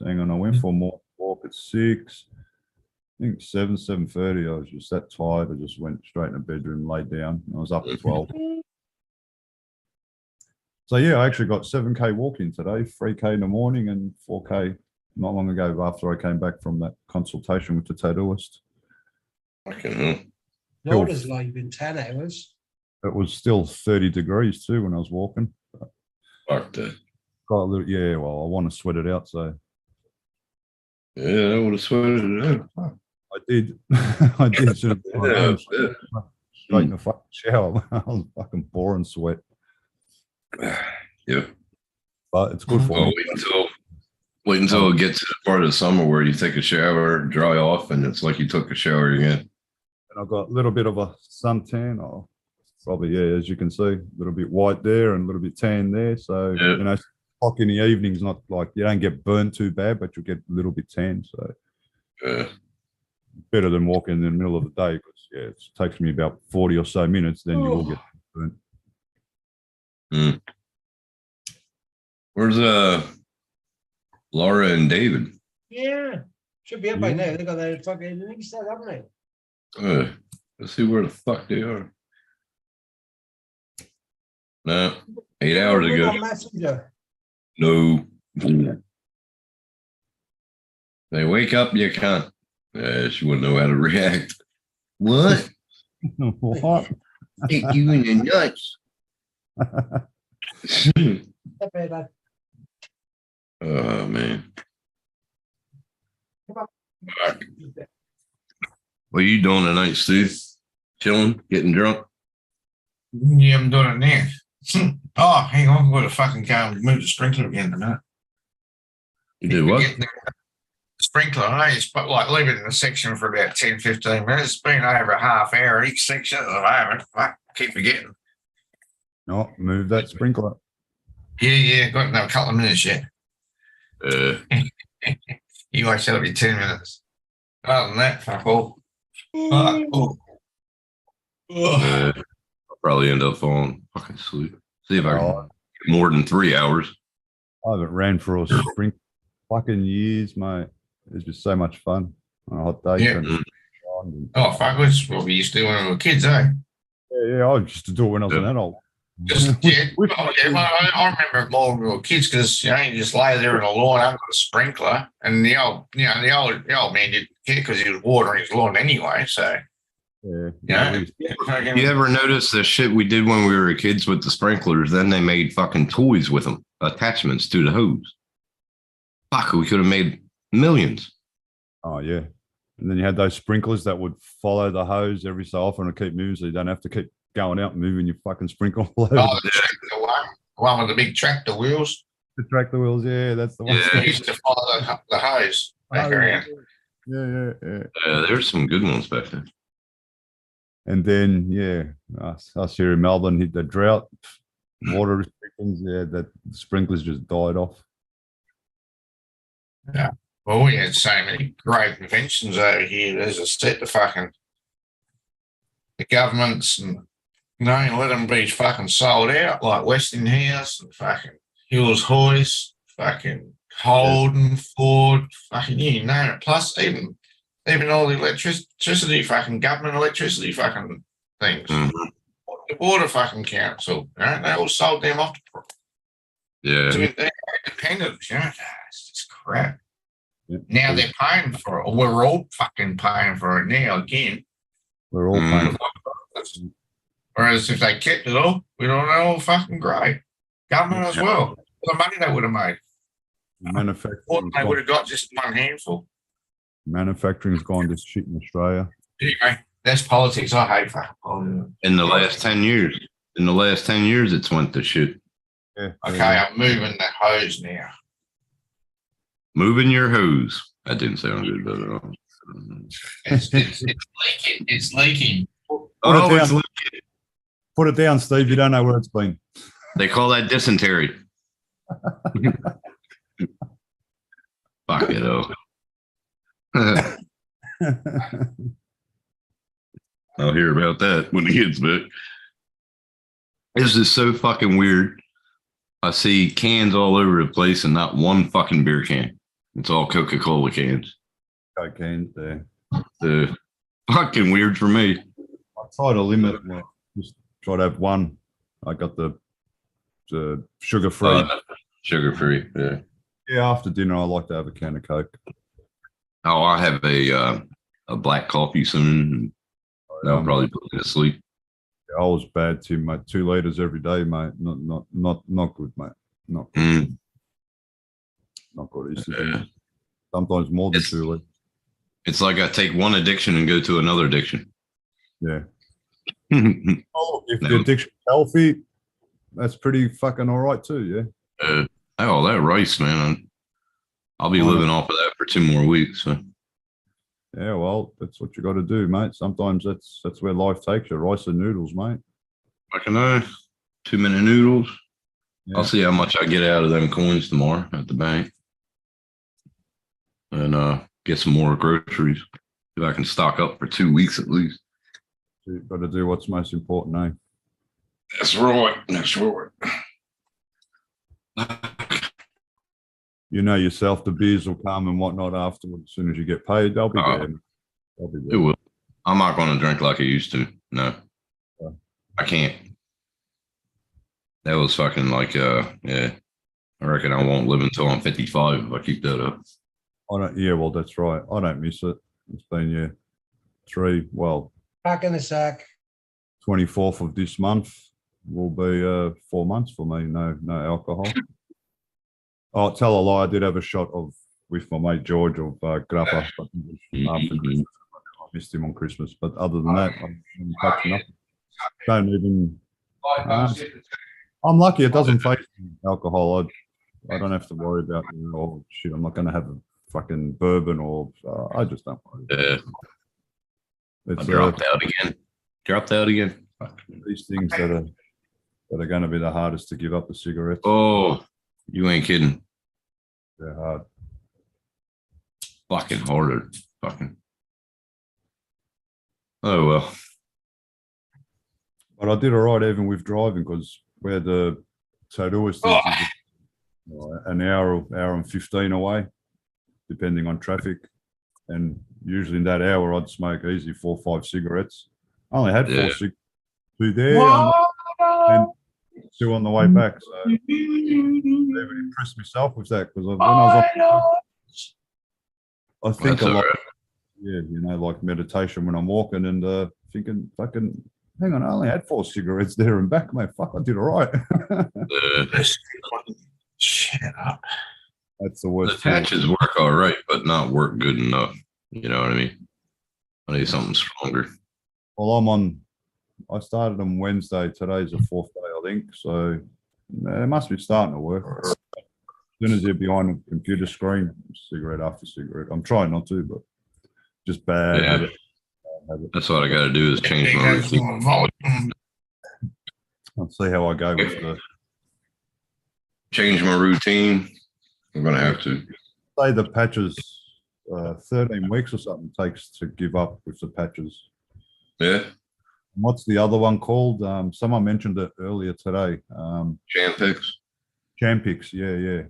Hang on, I went for a more walk at 6. I think 7:30. I was just that tired. I just went straight in the bedroom, laid down. I was up at 12. So yeah, I actually got 7K walking today, 3K in the morning and 4K not long ago after I came back from that consultation with the tattooist. Fucking hell. Laura's live in 10 hours. It was still 30 degrees too when I was walking. Fuck that. Got a little, yeah, well, I want to sweat it out, so Yeah, I would have sweated it out. Fuck. I did. I did. Should have gone home, Yeah. straight in the fucking shower. I was fucking pouring sweat, Yeah. but it's good for Well, me. wait until it gets to the part of the summer where you take a shower, dry off, and it's like you took a shower again. And I've got a little bit of a suntan, or probably, yeah, as you can see, a little bit white there and a little bit tan there. So, Yeah. you know, o'clock in the evening's not like you don't get burned too bad, but you'll get a little bit tan. So, Yeah. better than walking in the middle of the day because, yeah, it takes me about 40 or so minutes, then you will get burnt. Where's Laura and David? Yeah. Should be up by now. They got their fucking east side, haven't they? Let's see where the fuck they are. No, 8 hours Look ago. on Messenger. No. They wake up, you can't. She wouldn't know how to react. What? What? Hit you in the nuts. Oh man. Fuck. What are you doing tonight, Steve? Chilling, getting drunk? Yeah, I'm doing it now. Oh, hang on, I've got to fucking go and move the sprinkler again tonight. You do what? The sprinkler, I just like leave it in a section for about 10, 15 minutes. It's been over a half hour each section at the moment. Fuck, keep forgetting. No, move that sprinkler. Yeah, got another couple of minutes yet. Uh, You guys said it'll be 10 minutes. Other than that, fuck all. Fuck all. I'll probably end up falling fucking asleep. See if I can get more than 3 hours. I haven't ran for a sprint fucking years, mate. It's just so much fun on a hot day. Yeah. Oh, fuck, that's what we used to do when we were kids, eh? Yeah, I used to do it when I was an adult. Just, yeah, well, I remember it more when we were kids because you just lay there in the lawn under the sprinkler, and the old man didn't care because he was watering his lawn anyway. So, Yeah. You ever notice the shit we did when we were kids with the sprinklers? Then they made fucking toys with them, attachments to the hose. Fuck, we could have made millions. Oh, yeah. And then you had those sprinklers that would follow the hose every so often and keep moving so you don't have to keep going out and moving your fucking sprinkler all over. Oh, the tractor one with the big tractor wheels. The tractor wheels, yeah, that's the one. Yeah, used to follow the hose back around. Yeah. There's some good ones back there. And then, yeah, us here in Melbourne hit the drought, water restrictions. Yeah, that the sprinklers just died off. Yeah. Well, we had so many great inventions over here. There's a set to fucking the governments and let them be fucking sold out like Westinghouse and fucking Hills Hoist, fucking Holden, Ford, fucking you name it. Plus even all the electricity, fucking government electricity fucking things. Mm-hmm. The Water fucking Council, they all sold them off Yeah. to they're independent, it's just crap. Now they're paying for it, or we're all fucking paying for it now again. We're all paying. Whereas if they kept it all, we'd all know fucking great. Government as well. The money they would have made. Manufacturing. They would have got just one handful. Manufacturing's gone to shit in Australia. Anyway, that's politics. I hate fucking politics. In the last 10 years. In the last 10 years, it's went to shit. Yeah. Okay, I'm moving the hose now. Moving your hose. That didn't sound good at all. It's leaking. It's leaking. Oh, it's leaking. Put it down, Steve. You don't know where it's been. They call that dysentery. Fuck it up. I'll hear about that when the kids back. This is so fucking weird. I see cans all over the place and not one fucking beer can. It's all Coca-Cola cans. Coke cans there. Fucking weird for me. I try to limit. Just try to have one. I got the sugar-free. Sugar-free, yeah. Yeah, after dinner, I like to have a can of Coke. Oh, I have a black coffee soon. That'll probably put me to sleep. I was bad too, mate. 2 liters every day, mate. Not good, mate. Not good. Not good. Used to be sometimes more than 2 liters. It's like I take one addiction and go to another addiction. Yeah. If the addiction's healthy, that's pretty fucking all right too, yeah. That rice, man. I'll be living off of that for 2 more weeks. So. Yeah, well, that's what you got to do, mate. Sometimes that's where life takes you. Rice and noodles, mate. I can know. 2-minute noodles. Yeah. I'll see how much I get out of them coins tomorrow at the bank. And get some more groceries. If I can stock up for 2 weeks at least. So you've got to do what's most important, eh? That's right. That's right. You know yourself, the beers will come and whatnot afterwards. As soon as you get paid, they'll be there. They'll be there. It will. I'm not going to drink like I used to. No. Yeah. I can't. That was fucking like, yeah. I reckon I won't live until I'm 55 if I keep that up. Yeah, well, that's right. I don't miss it. It's been, 3, Back in the sack. 24th of this month will be 4 months for me. No alcohol. Oh, tell a lie. I did have a shot with my mate George of Grappa. missed him on Christmas. But other than that, I'm touching nothing. Don't even. I'm lucky it doesn't face alcohol. I don't have to worry about, oh shit, I'm not going to have a fucking bourbon or I just don't worry. Yeah. It's, I dropped out again. Dropped out again. These things that are going to be the hardest to give up, the cigarettes. Oh, you ain't kidding. They're hard. Fucking harder. Fucking. Oh well. But I did all right even with driving because we had the St. Augustine an hour and 15 away, depending on traffic. And usually in that hour, I'd smoke easy 4 or 5 cigarettes. I only had 4 cigarettes, 2 there and 2 on the way back. So I never impressed myself with that because when I was I think That's a lot. all right. Yeah, like meditation when I'm walking and thinking, fucking, hang on, I only had 4 cigarettes there and back, mate. Fuck, I did all right. Shut up. That's the worst. The patches work all right, but not work good enough. You know what I mean? I need something stronger. Well, I started on Wednesday. Today's the 4th day, I think. So it must be starting to work. As soon as you're behind a computer screen, cigarette after cigarette. I'm trying not to, but just bad habit. That's what I got to do is change my routine. I'll see how I go with the. Change my routine. I'm gonna have to. Say the patches, 13 weeks or something takes to give up with the patches. Yeah. What's the other one called? Someone mentioned it earlier today. Champix. Champix, yeah.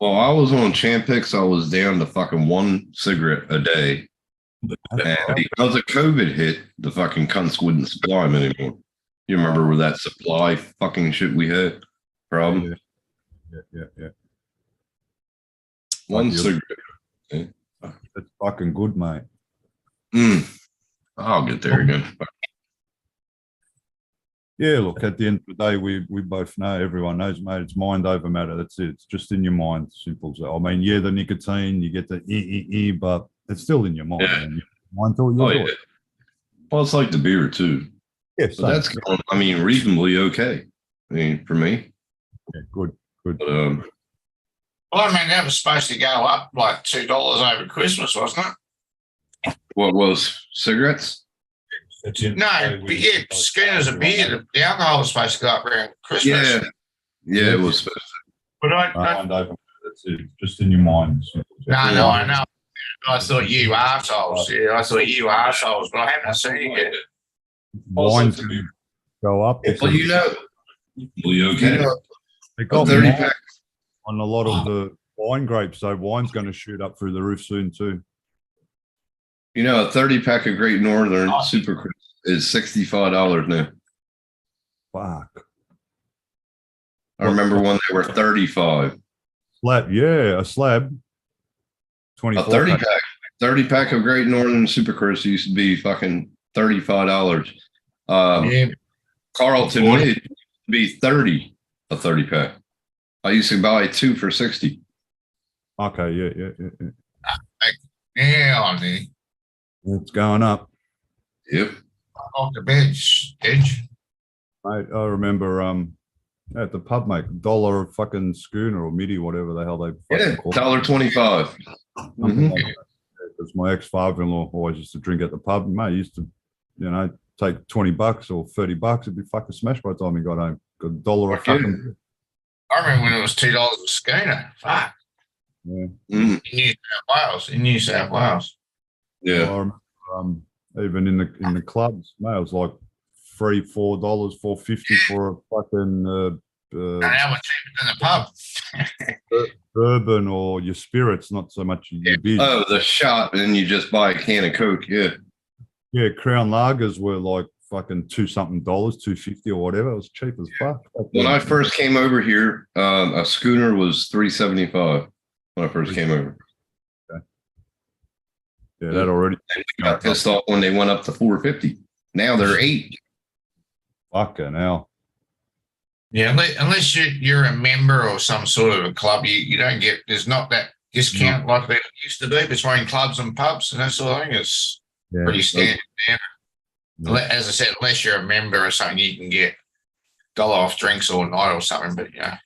Well, I was on Champix. I was down to fucking 1 cigarette a day. And because of COVID hit, the fucking cunts wouldn't supply them anymore. You remember with that supply fucking shit we had problem? Yeah. 1 cigarette. Yeah. That's fucking good, mate. I'll get there again. Yeah, look, at the end of the day, we both know, everyone knows, mate, it's mind over matter. That's it. It's just in your mind. Simple as that. I mean, yeah, the nicotine, you get the but it's still in your mind. Yeah. And your mind thought you'll do it. Well, it's like the beer too. Yeah, but that's going, I mean, reasonably okay. I mean, for me. Yeah, good. But, well, I mean, that was supposed to go up like $2 over Christmas, wasn't it? What was cigarettes? No, but yeah, schooners of beer, the alcohol was supposed to go up around Christmas. Yeah, it was supposed to. But Mind over, that's it. Just in your mind. No, I know. I thought you arseholes. Yeah, I thought you arseholes, but I haven't seen it yet. Wine's going to go up. Well, you know. Well, you okay? They got 30 more packs. on a lot of the wine grapes, so wine's going to shoot up through the roof soon too. You know, a 30-pack of Great Northern Super Crisp is $65 now. Fuck. I remember when they were 35. Slab, yeah, a slab. A 24 30-pack of Great Northern Super Crisp used to be fucking $35. Carlton Mid used to be 30, a 30-pack. I used to buy 2 for 60. Okay, yeah. Yeah, I mean, It's going up. Yep. off the bench, edge. Mate, I remember at the pub, mate, $1 a fucking schooner or midi, whatever the hell they Yeah, call it. $1.25. Because my ex-father-in-law always used to drink at the pub. Mate, he used to, take $20 or $30. It'd be fucking smashed by the time he got home. Got $1 a fucking. I remember when it was $2 a schooner. Fuck. Yeah. In New South Wales. Yeah. Well, I remember, even in the clubs, mate, it was like $3, $4, $4.50 for a fucking And that was cheaper than the pub. bourbon or your spirits, not so much your beer. Oh, the shot, and then you just buy a can of Coke. Yeah. Yeah, Crown Lagers were like fucking $2-something, $2.50 or whatever. It was cheap as fuck. When I first came over here, a schooner was $3.75 when I first came over. Yeah, that already. And we got pissed off when they went up to $4.50. Now they're $8. Fucking hell. Yeah, unless you're a member or some sort of a club, you don't get, there's not that discount like there used to be between clubs and pubs and that sort of thing. It's Yeah. Pretty standard now. As I said, unless you're a member or something, you can get $1 off drinks all night or something. But yeah.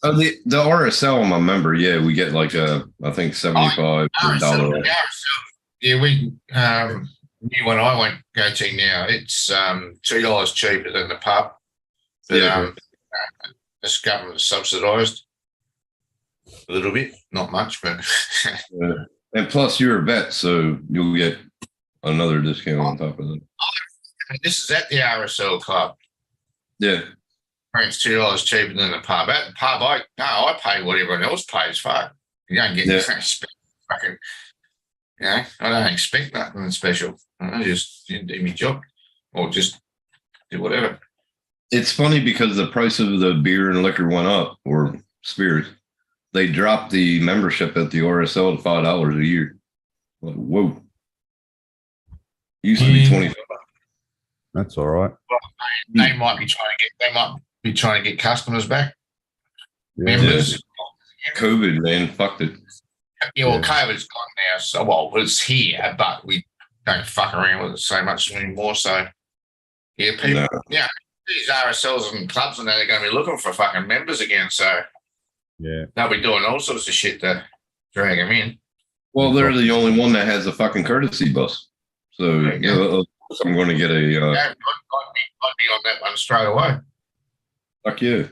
The RSL, I'm a member. Yeah, we get like I think $75 $1. Yeah, we new one I went go to now. It's $2 cheaper than the pub. But this government subsidised a little bit, not much, but and plus you're a vet, so you'll get another discount on top of that. This is at the RSL club. Yeah. It's $2 cheaper than the pub. At the pub, I pay what everyone else pays. Fuck, you don't get fucking. You know, I don't expect nothing special. I just do my job, or just do whatever. It's funny because the price of the beer and liquor went up, or spirits. They dropped the membership at the RSL to $5 a year. Like, whoa! Used to be 25. That's all right. Well, they might be trying to get customers back. Members. COVID, man, fucked it. Yeah, well, COVID's gone now, so well, it's here, but we don't fuck around with it so much anymore. So, yeah, people, these RSLs and clubs and that are going to be looking for fucking members again. So, yeah, they'll be doing all sorts of shit to drag them in. Well, they're the only one that has a fucking courtesy bus. So, I'm going to get a. I'd be on that one straight away. Fuck yeah.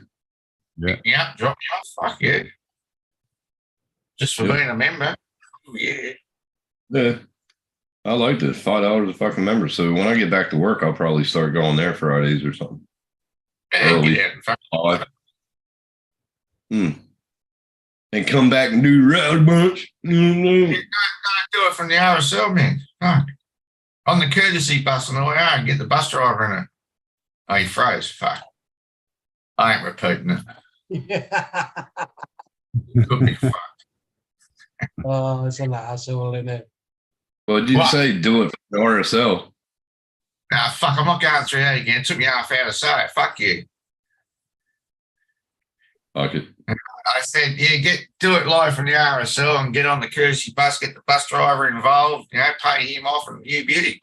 Yeah, drop me off. Fuck yeah. Just for being a member. Oh, yeah. Yeah. I liked it. $5 a fucking member. So when I get back to work, I'll probably start going there Fridays or something. Early. And come back and do Rowdy Bunch. Don't do it from the RSL, man. Fuck. On the courtesy bus on the way home, get the bus driver in it. Oh, he froze. Fuck. I ain't repeating it. Could be fucked. Oh, it's an asshole, isn't it? Well, did you say do it for the RSL? Nah, fuck, I'm not going through that again. It took me half hour to say it. Fuck you. Fuck it. I said, yeah, do it live from the RSL and get on the courtesy bus, get the bus driver involved, you know, pay him off and you beauty.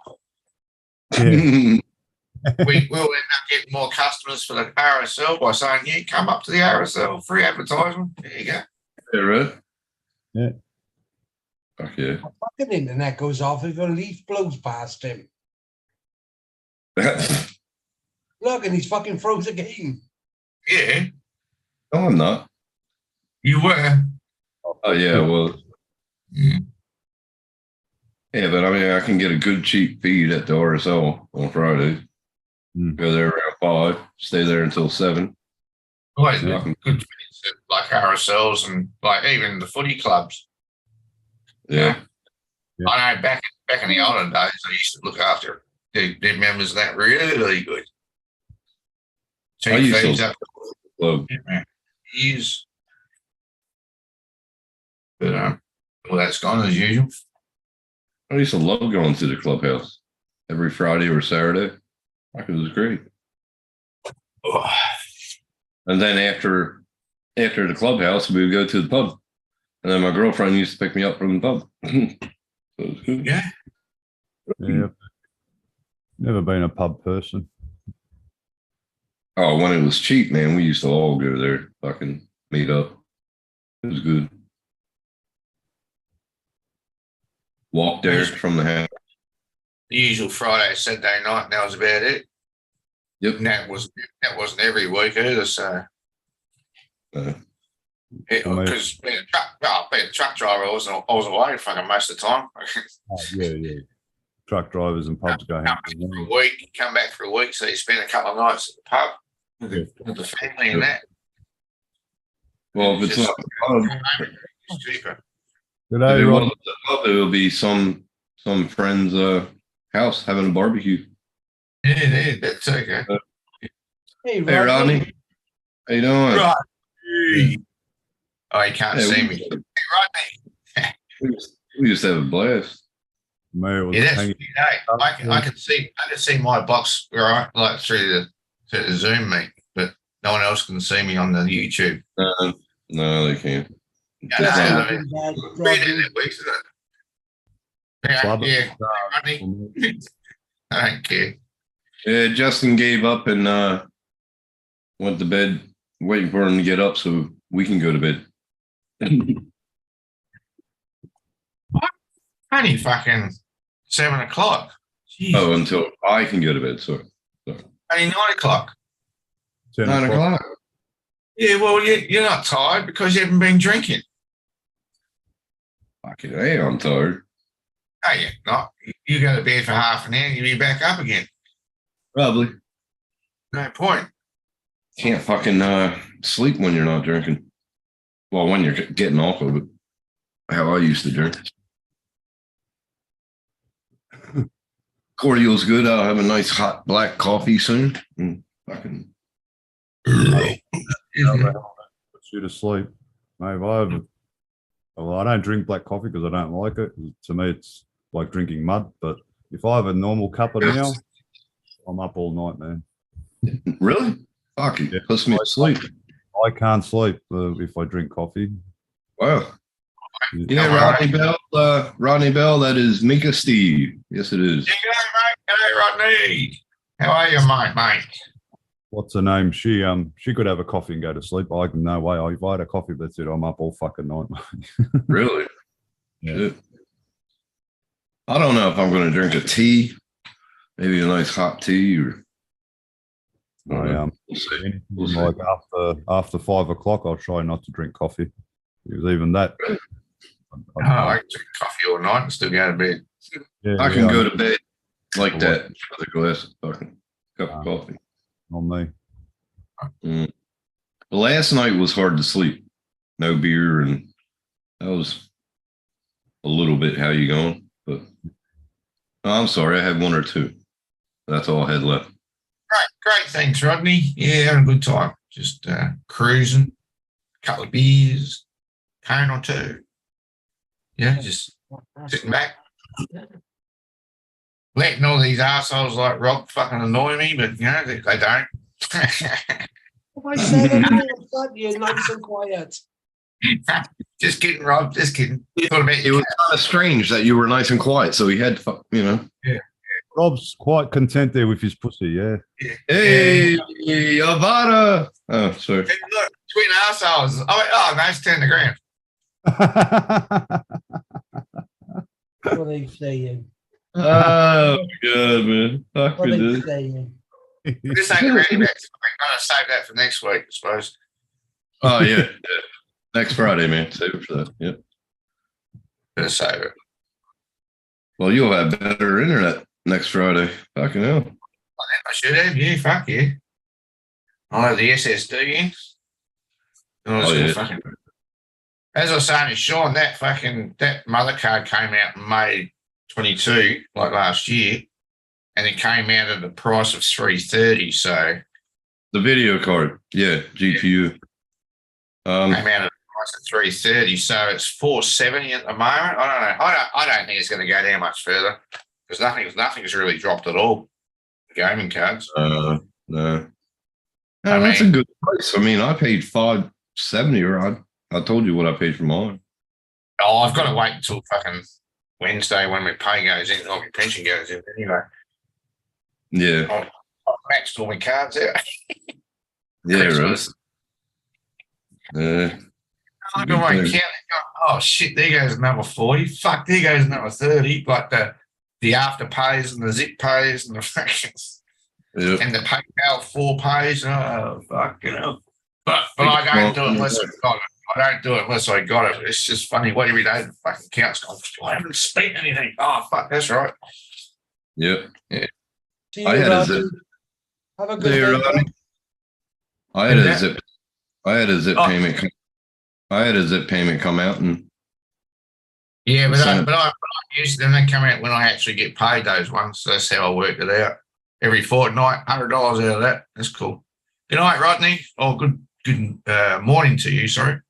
Yeah. We will end up getting more customers for the RSL by saying, yeah, come up to the RSL, free advertisement. There you go. Yeah, right? Yeah. Fuck yeah. The fucking internet goes off if a leaf blows past him. Look, and he's fucking froze again. Yeah. No, I'm not. You were. Oh, yeah, well. Yeah, but I mean, I can get a good cheap feed at the RSL on Friday. Go there around 5, stay there until 7. Always good feeds at like RSLs and like even the footy clubs. Yeah. I know back in the olden days, I used to look after their members of that really good. I used Feeds to up club. years. But well, that's gone as usual. I used to love going to the clubhouse every Friday or Saturday. It was great. And then after the clubhouse, we would go to the pub. And then my girlfriend used to pick me up from the pub. So it was good. Yeah. Yeah. Never been a pub person. Oh, when it was cheap, man, we used to all go there, fucking meet up. It was good. Walk there from the house. The usual Friday, Saturday night, and that was about it. Yep. And that wasn't every week either, so. Because being a truck driver, I was away fucking most of the time. Yeah. Truck drivers and pubs go Come back for a week, come back for a week, so you spend a couple of nights at the pub with the family and that. Well, if it's not a pub, it's cheaper. Good day, Rob. The pub, it will be some friend's house having a barbecue. Yeah, that's okay. Hey, Rodney. How you doing? Rodney. Oh, you can't see me. Hey, Rodney. We just have a blast. Yeah, that's pretty great. I can see my box right like through the Zoom meet, but no one else can see me on the YouTube. No, they can't. Yeah, Yeah, Club it. yeah. Rodney. I don't care. Yeah, Justin gave up and went to bed, waiting for him to get up so we can go to bed. Only fucking 7 o'clock. Oh, until I can go to bed. Sorry. Only 9 o'clock. 9 o'clock. Yeah, well, you're not tired because you haven't been drinking. Fucking hey, I'm tired. Oh, yeah, not. You go to bed for half an hour, you'll be back up again. Probably. No point. Can't fucking sleep when you're not drinking. Well, when you're getting off of it. How I used to drink. Cordial's good. I'll have a nice hot black coffee soon. Fucking. Put you to sleep. Mate, I don't drink black coffee because I don't like it. To me, it's like drinking mud. But if I have a normal cup of now, I'm up all night, man. Really? Fuck it. Puts me to sleep. I can't sleep if I drink coffee. Wow. Yeah, Rodney Bell, that is Mika Steve. Yes, it is. G'day, Rodney. How are you, mate? What's her name? She could have a coffee and go to sleep. I can no way. If I had a coffee, that's it. I'm up all fucking night, mate. Really? Yeah. Shit. I don't know if I'm going to drink a tea, maybe a nice hot tea, or We'll see. Like after 5 o'clock, I'll try not to drink coffee. Because even that, I drink coffee all night and still go to bed. Yeah, I can go to bed like that with a glass of fucking cup of coffee. On me. Last night was hard to sleep. No beer, and that was a little bit how you going. But I'm sorry, I had one or two. That's all I had left. Great, thanks, Rodney. Yeah, having a good time. Just cruising, couple of beers, cone or two. Yeah, just sitting back. Letting all these assholes like Rob fucking annoy me, but they don't. I said that you're nice and quiet. Just kidding, Rob. Just kidding. It was kind of strange that you were nice and quiet, so he had to, Yeah. Rob's quite content there with his pussy, yeah. Hey, Avada. Oh, sorry. Hey, look, twin assholes. Oh, nice 10 to grand. What are you saying? Oh, good, man. Fuck What are you this. saying? This ain't the ready back. I'm going to save that for next week, I suppose. Oh, yeah. Next Friday, man. Save it for that. Yep. Better save it. Well, you'll have better internet next Friday. Fucking hell. I should have, yeah, fuck yeah. I'll have the SSD in. Fucking, as I was saying to Sean, that mother card came out in May 22, like last year, and it came out at the price of $330. So the video card, yeah, GPU. came out at the price of $330. So it's $470 at the moment. I don't know. I don't think it's going to go down much further because nothing's really dropped at all. Gaming cards. No. That's a good price. I mean, I paid $570, or I told you what I paid for mine. Oh, I've got to wait until fucking Wednesday when my pay goes in, or my pension goes in anyway. Yeah. I've maxed all my cards out. Yeah, Christmas. right. I look at my account and go, oh shit, there goes another 40. Fuck, there goes another 30. Like the after pays and the zip pays and the fractions. Yep. And the PayPal 4 pays. Oh, fuck, But I don't do it unless I got it. I don't do it unless I got it. It's just funny what every day the fucking account's gone, I haven't spent anything. Oh, fuck, that's right. Yep. Yeah. See I you, had a Rodney. zip. Have a good There, day. Rodney. I had a zip. I had a zip Oh. payment. I had a zip payment come out, and Yeah, but Send it. I use them. They come out when I actually get paid those ones. So that's how I work it out. Every fortnight, $100 out of that. That's cool. Good night, Rodney. Oh, good morning to you. Sorry.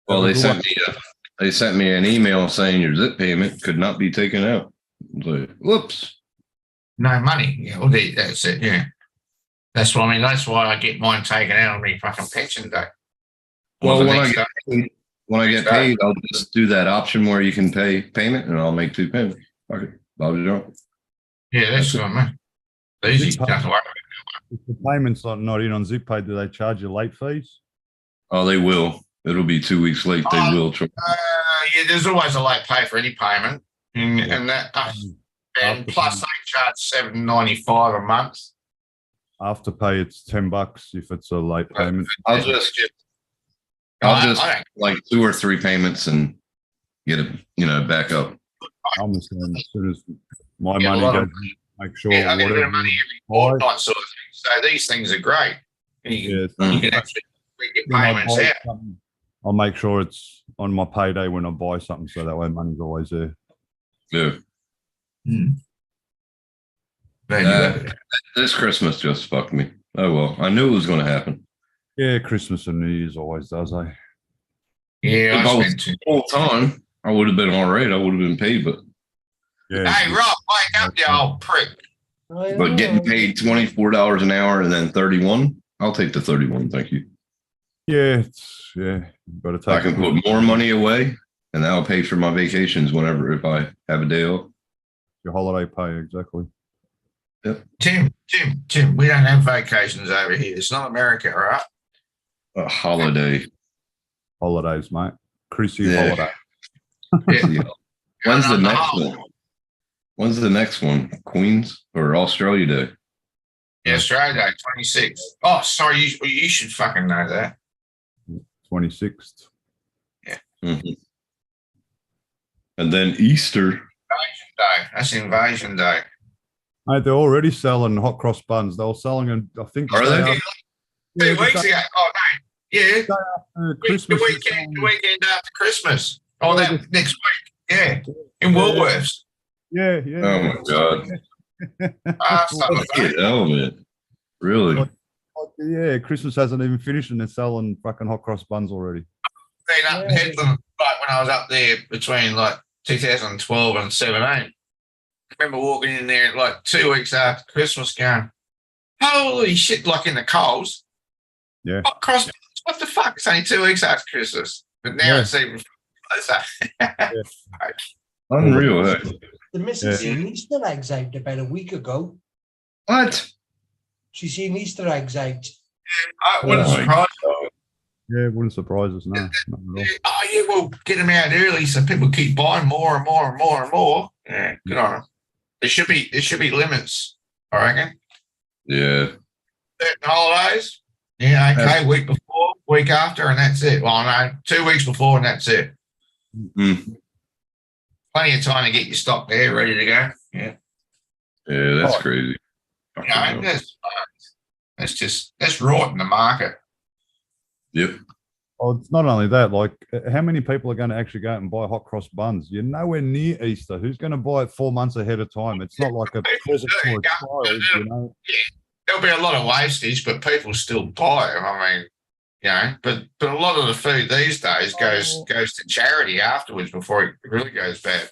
well, they sent me an email saying your zip payment could not be taken out. I was like, whoops. No money. Yeah, well, that's it. Yeah, that's what I mean. That's why I get mine taken out on my fucking pension day. Well, the when next I get paid, I'll just do that option where you can pay payment, and I'll make 2 payments. Okay, Bobby Joe. Yeah, that's good, man. Easy, Zip don't pay- worry. If the payment's not in on Zip Pay, do they charge you late fees? Oh, they will. It'll be 2 weeks late. They will. Yeah, there's always a late pay for any payment, and that, and plus they charge $7.95 a month. After pay, it's $10 if it's a late payment. I'll just like 2 or 3 payments and get it, back up. I'm the same. As soon as my Yeah, a money lot goes, of- make sure Yeah, I get a bit whatever of money every you buy, fortnight sort of thing. So these things are great. You can actually get when I payments buy out. something, I'll make sure it's on my payday when I buy something, so that way money's always there. Yeah. This Christmas just fucked me. Oh well, I knew it was going to happen. Yeah, Christmas and New Year's always does, eh? Yeah, if I was full time, I would have been all right. I would have been paid, but yeah. Hey, Rob, wake up, you old prick. But getting paid $24 an hour and then 31, I'll take the 31. Thank you. Yeah, But I can put more money away, and that'll pay for my vacations whenever if I have a day off. Your holiday pay, exactly. Yep. Tim, we don't have vacations over here. It's not America, all right? A holiday. Holidays, mate. Chrissy Yeah. holiday. When's the next one? When's the next one? Queens or Australia Day? Yeah, Australia Day, 26th. Oh, sorry, you should fucking know that. 26th. Yeah. Mhm. And then Easter. Invasion Day. That's Invasion Day. Mate, they're already selling hot cross buns. They were selling them, I think. Are the they? day after- 2 the weeks day ago. Oh, no. Yeah. after The Christmas. weekend after Christmas. Oh, that next week. Yeah. In Woolworths. Yeah. Oh my god. Fucking hell, man. Really? Yeah, Christmas hasn't even finished and they're selling fucking hot cross buns already. Been up in Headland, like when I was up there between like 2012 and 17. I remember walking in there like 2 weeks after Christmas going, holy shit, like in the Coles. Yeah. Hot cross buns, what the fuck? It's only 2 weeks after Christmas. But now it's even closer. Unreal. Hey? The missus Yeah. seen Easter eggs out about a week ago. What? She seen Easter eggs out. I wouldn't Oh my surprise Yeah, it wouldn't surprise us, no. Not at all. Oh, yeah, well, get them out early so people keep buying more and more and more and more. Yeah, good on them. There should be limits, I reckon. Yeah. Certain holidays, yeah, okay, week before, week after, and that's it. Well, no, 2 weeks before, and that's it. Mm. Plenty of time to get your stock there, ready to go. Yeah, Yeah, that's crazy. you know, that's rotting the market. Yep. Oh, it's not only that, like how many people are going to actually go out and buy hot cross buns? You're nowhere near Easter. Who's going to buy it 4 months ahead of time? It's not like a present for a child, you know. There'll be a lot of wastage, but people still buy them. I mean, you know, but a lot of the food these days goes to charity afterwards before it really goes bad.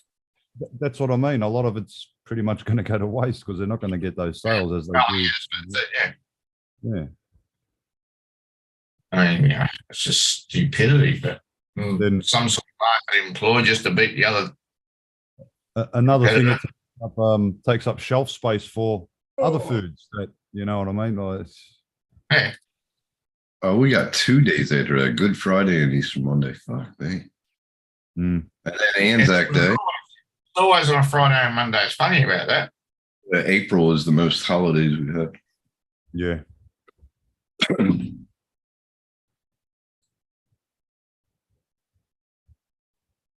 That's what I mean. A lot of it's pretty much going to go to waste because they're not going to get those sales as they Oh, do. yeah, that's it, yeah. Yeah. I mean, yeah, it's just stupidity, but Then some sort of market employed just to beat the other. Another thing Yeah. that takes up shelf space for other foods that, you know what I mean? Like Hey, Oh, we got 2 days after that. Good Friday and Easter Monday. Fuck me. Mm. And then Anzac Day. it's always on a Friday and Monday. It's funny about that. April is the most holidays we have. Yeah.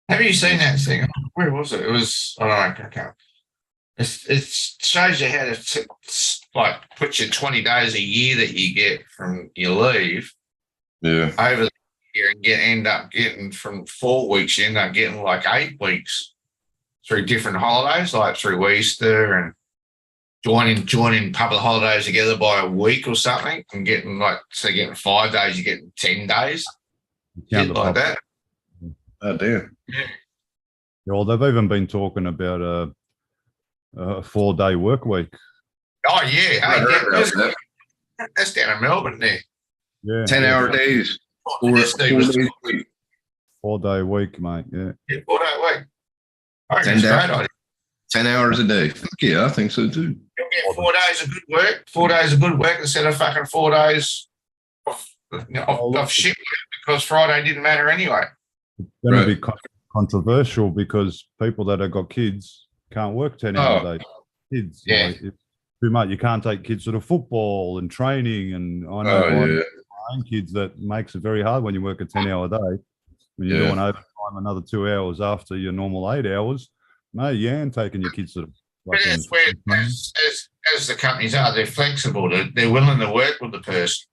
Have you seen that thing? Where was it? It was, I don't know, I can't. It shows you how to like put your 20 days a year that you get from your leave Yeah. over the year and end up getting from 4 weeks, you end up getting like 8 weeks through different holidays, like through Easter and joining public holidays together by a week or something and getting like, so getting 5 days, you're getting 10 days. Count Shit the like pub- that. Oh, damn. Yeah, well, they've even been talking about a 4-day work week. Oh, yeah. Hey, I heard about that. that's down in Melbourne there. Yeah. 10-hour days. 4 This dude was- days a week. 4-day week, mate. Yeah. Yeah, 4 day week. I reckon 10 it's a great days. idea. 10 hours a day. Fuck yeah, I think so too. You'll get 4 days of good work, 4 days of good work instead of fucking 4 days of shit work because Friday didn't matter anyway. It's going to be controversial because people that have got kids can't work 10 hours a day. Kids, like, it's too much. You can't take kids to the football and training. And I know my own kids that makes it very hard when you work a 10-hour day. When you're doing overtime another 2 hours after your normal 8 hours, no, you ain't taking your kids to the. But that's where, as the companies are, they're flexible. They're willing to work with the person.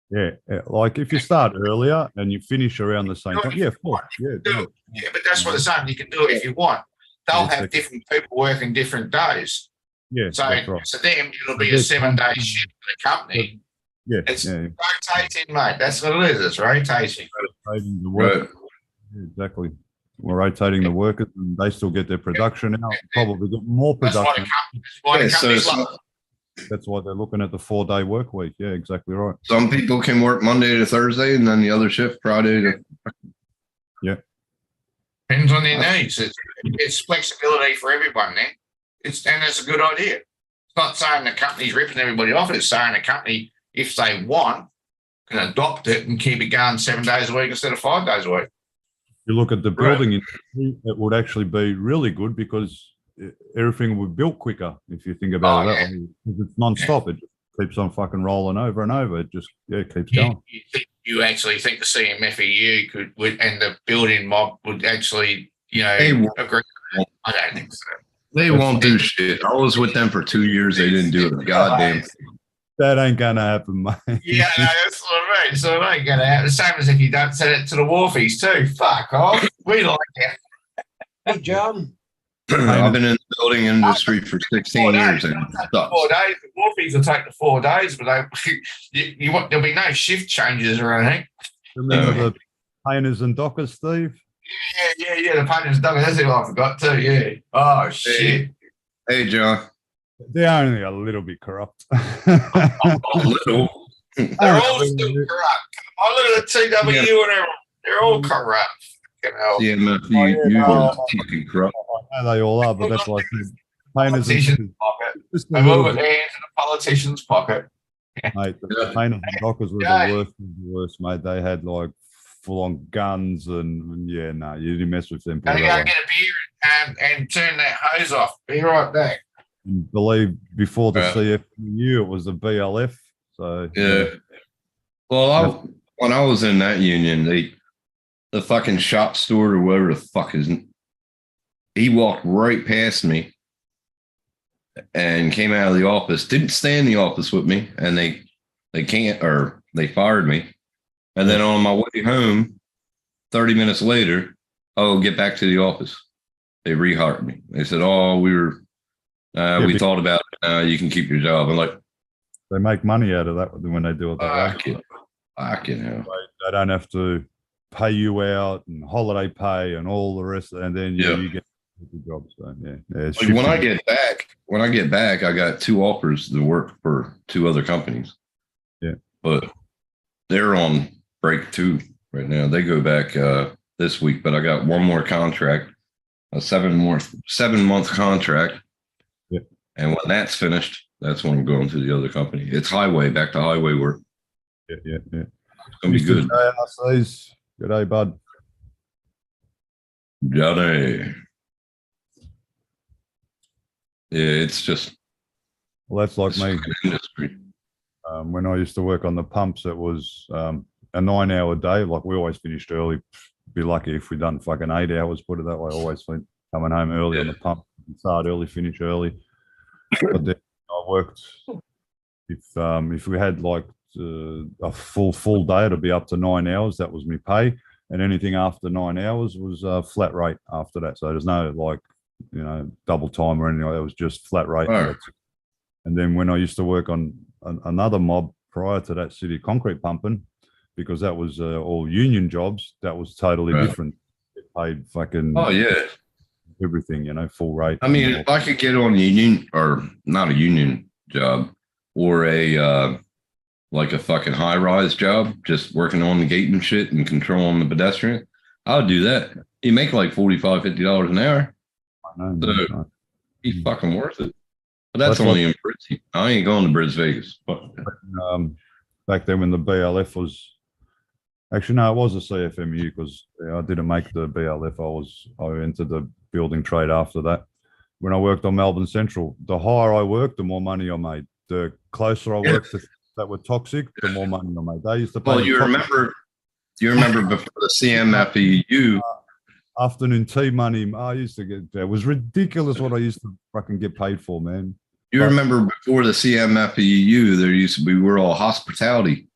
Yeah, like if you start earlier and you finish around the same time, fine. Yeah, but that's what they're saying. You can do it if you want. They'll have different people working different days. Yeah, so that's right. to them, it'll be a 7-day shift for the company. Yeah, it's rotating, mate. That's what it is. It's rotating. Rotating the work. Yeah, exactly. We're rotating the workers, and they still get their production out. Probably get more production. That's why they're looking at the 4-day work week. Yeah, exactly right. Some people can work Monday to Thursday, and then the other shift Friday to. Yeah. Depends on their needs. It's flexibility for everyone. Then it's a good idea. It's not saying the company's ripping everybody off. It's saying the company, if they want, can adopt it and keep it going 7 days a week instead of 5 days a week. You look at the building industry, it would actually be really good because everything would be built quicker if you think about it that way. It's non-stop. It just keeps on fucking rolling over and over. It just keeps going. You actually think the CMFEU could and the building mob would actually, agree? I don't think so. They won't do shit. I was with them for 2 years. They didn't do a goddamn thing. That ain't gonna happen, mate. Yeah, no, that's what I mean. So it ain't gonna happen. The same as if you don't send it to the wharfies too. Fuck off. We like it. Hey, John. I've been in the building industry for 16 years. And it sucks. 4 days. The wharfies will take the 4 days, but there'll be no shift changes or anything. Remember the painters and dockers, Steve? Yeah. The painters and dockers. That's who I forgot too. Yeah. Oh shit. Hey, John. They're only a little bit corrupt. A little. They're all still corrupt. I look at the TWU and they're all corrupt. Yeah, man, you are fucking corrupt. I know they all are, but that's like politicians' pocket. They will put their hands in the politician's pocket. Mate, the painters and dockers were the worst, mate. They had like full-on guns and you didn't mess with them. Gotta go get a beer and turn that hose off. Be right back. And believe before the CFU, it was the BLF. So well, when I was in that union, the fucking shop steward or whatever the fuck he walked right past me and came out of the office. Didn't stay in the office with me, and they fired me. And then on my way home, 30 minutes later, get back to the office. They rehired me. They said, we thought about it. You can keep your job. I'm like, they make money out of that when they do it that way. I can help. They don't have to pay you out and holiday pay and all the rest, and then you get the job. So like when I get back, I got 2 offers to work for 2 other companies. Yeah, but they're on break 2 right now. They go back this week, but I got one more contract, a 7-month contract. Yeah, and when that's finished, that's when I'm going to the other company. It's back to highway work. Yeah. It's gonna be good. Good day, bud. Johnny. Yeah, it's just. Well, that's like me. Industry. When I used to work on the pumps, it was a 9-hour day. Like we always finished early. Be lucky if we done fucking 8 hours. Put it that way. Always coming home early on the pump. Start early, finish early. But then I worked. If we had like a full day, it'd be up to 9 hours. That was my pay, and anything after 9 hours was flat rate after that. So there's no double time or anything. It was just flat rate. Right. And then when I used to work on another mob prior to that, City Concrete Pumping, because that was all union jobs, that was totally different. It paid fucking everything, full rate. I mean, if I could get on union or not a union job or a like a fucking high-rise job, just working on the gate and shit and controlling the pedestrian, I would do that. You make like $45, $50 an hour. I know. Be fucking worth it. But that's That's only in Brisbane. I ain't going to Brisbane Vegas. But Back then when the BLF was, actually no, it was a CFMU because I didn't make the BLF. I entered the building trade after that. When I worked on Melbourne Central, the higher I worked, the more money I made. The closer I worked to that were toxic, the more money I made. They used to pay. well, you remember before the CMFEU. Afternoon tea money. I used to get. It was ridiculous what I used to fucking get paid for, man. You remember before the CMFEU, we were all hospitality.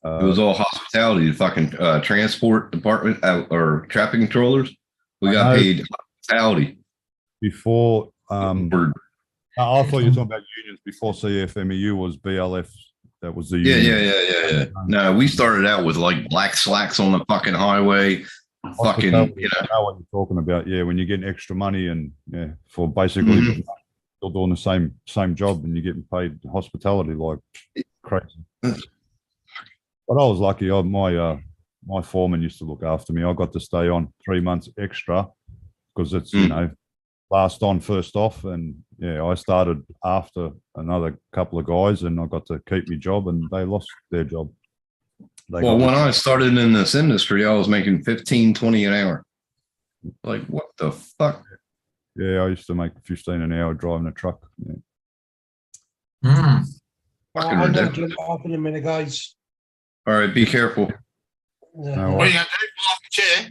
It was all hospitality. The fucking transport department or traffic controllers. We got paid hospitality. Before, I thought you were talking about unions before CFMEU was BLF. That was the union. Yeah. No, we started out with like black slacks on the fucking highway. Fucking, I know what you're talking about. Yeah, when you're getting extra money and for basically still doing the same job and you're getting paid hospitality like crazy. But I was lucky. My foreman used to look after me. I got to stay on 3 months extra because it's last on, first off, and I started after another couple of guys, and I got to keep my job, and they lost their job. Well, when I started in this industry, I was making $15-20 an hour. Like, what the fuck? Yeah, I used to make 15 an hour driving a truck. Fucking I know ridiculous. jump off in a minute, guys. All right, be careful. What are you gonna do? Pull off the chair?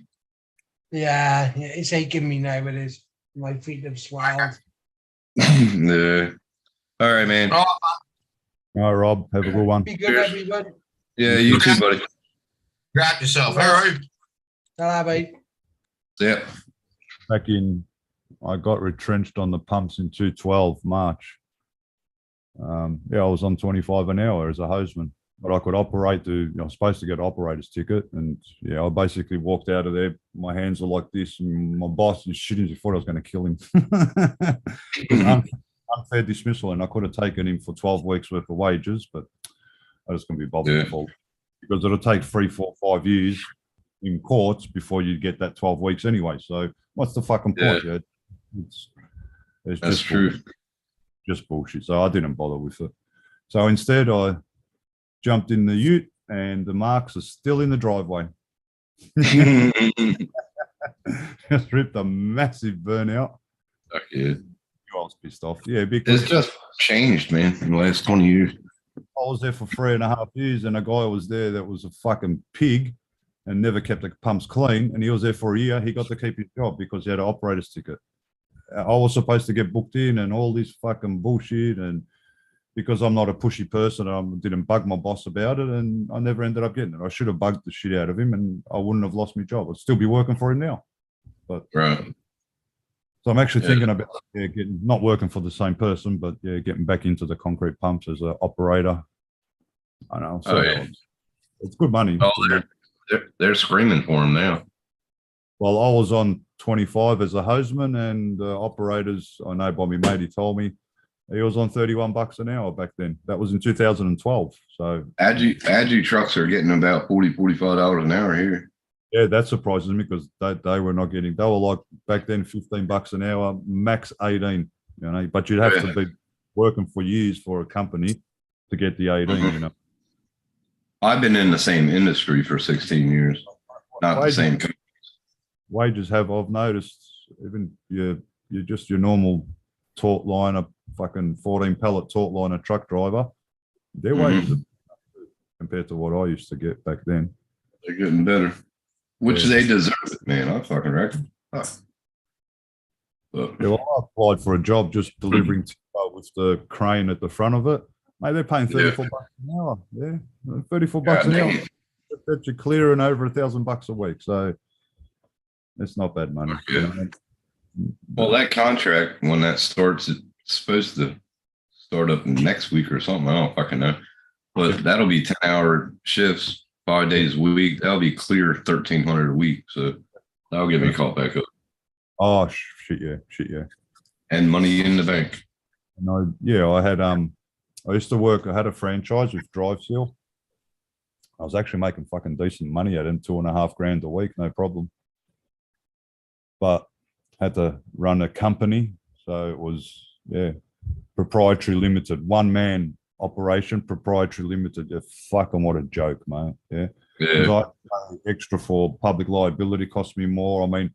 Yeah, it's aching me now. It is. My feet have swelled. Yeah. All right, man. All right, Rob, have a good one. Be good, everyone. Yeah, you too, buddy. Grab yourself. Harry. Bye, mate. Yeah. I got retrenched on the pumps in 2012 March. I was on 25 an hour as a hostman, but I could operate I was supposed to get an operator's ticket, and I basically walked out of there. My hands were like this, and my boss was shitting. He thought I was going to kill him. Unfair dismissal, and I could have taken him for 12 weeks worth of wages, but I just couldn't be bothered because it'll take 3, 4, 5 years in courts before you get that 12 weeks anyway. So what's the fucking point? Yeah. It's That's just true. bullshit. Just bullshit. So I didn't bother with it. So instead, I jumped in the ute, and the marks are still in the driveway. Just ripped a massive burnout. Fuck yeah. I was pissed off. Yeah, because It's just changed, man, in the last 20 years. I was there for 3.5 years, and a guy was there that was a fucking pig and never kept the pumps clean. And he was there for a year. He got to keep his job because he had an operator's ticket. I was supposed to get booked in and all this fucking bullshit. And because I'm not a pushy person, I didn't bug my boss about it, and I never ended up getting it. I should have bugged the shit out of him, and I wouldn't have lost my job. I'd still be working for him now. But so I'm actually thinking about not working for the same person, but getting back into the concrete pumps as an operator. I know. So it's good money. Oh, they're screaming for him now. Well, I was on 25 as a hostman, and operators, I know by my mate, he told me he was on $31 an hour back then. That was in 2012. So Agi trucks are getting about $40-45 an hour here. Yeah, that surprises me because they were not getting. They were like back then $15 an hour, max 18. But you'd have to be working for years for a company to get the 18. I've been in the same industry for 16 years, not the same company. Wages I've noticed, even you're just your normal taut liner, fucking 14 pallet taut liner truck driver. Their wages are compared to what I used to get back then. They're getting better. Which they deserve it, man. I fucking reckon. Yeah, well, I applied for a job just delivering timber with the crane at the front of it. Mate, they're paying $34 an hour. Yeah, $34 an hour. That you're clearing over $1,000 a week. So it's not bad money. Well, that contract, when that starts, it's supposed to start up next week or something. I don't fucking know. But that'll be 10-hour shifts. 5 days a week, that'll be clear 1,300 a week. So that'll get me caught back up. Oh shit, yeah. And money in the bank. No, I had I used to work. I had a franchise with Drive Seal. I was actually making fucking decent money at it, $2.5 grand a week, no problem. But had to run a company. So it was, proprietary limited, one man operation, proprietary limited. Yeah, fucking what a joke, mate. Yeah. Because I pay extra for public liability, cost me more. I mean,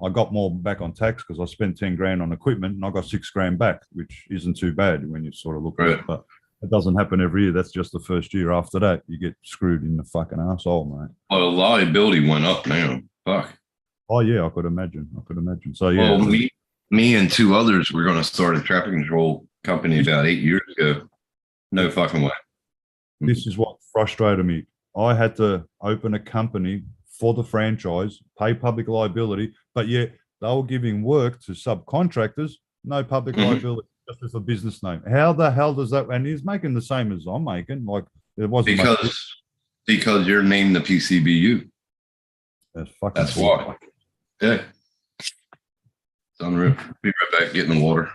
I got more back on tax because I spent 10 grand on equipment and I got 6 grand back, which isn't too bad when you sort of look at it. But it doesn't happen every year. That's just the first year. After that, you get screwed in the fucking asshole, mate. Well, liability went up now. Fuck. Oh yeah, I could imagine. So yeah. Well, me and 2 others were going to start a traffic control company about 8 years ago. No fucking way. This is what frustrated me. I had to open a company for the franchise, pay public liability, but yet they were giving work to subcontractors, no public liability, just with a business name. How the hell does that? And he's making the same as I'm making. Like it wasn't because you're named the PCBU. That's why. Yeah. It's unreal. Be right back getting the water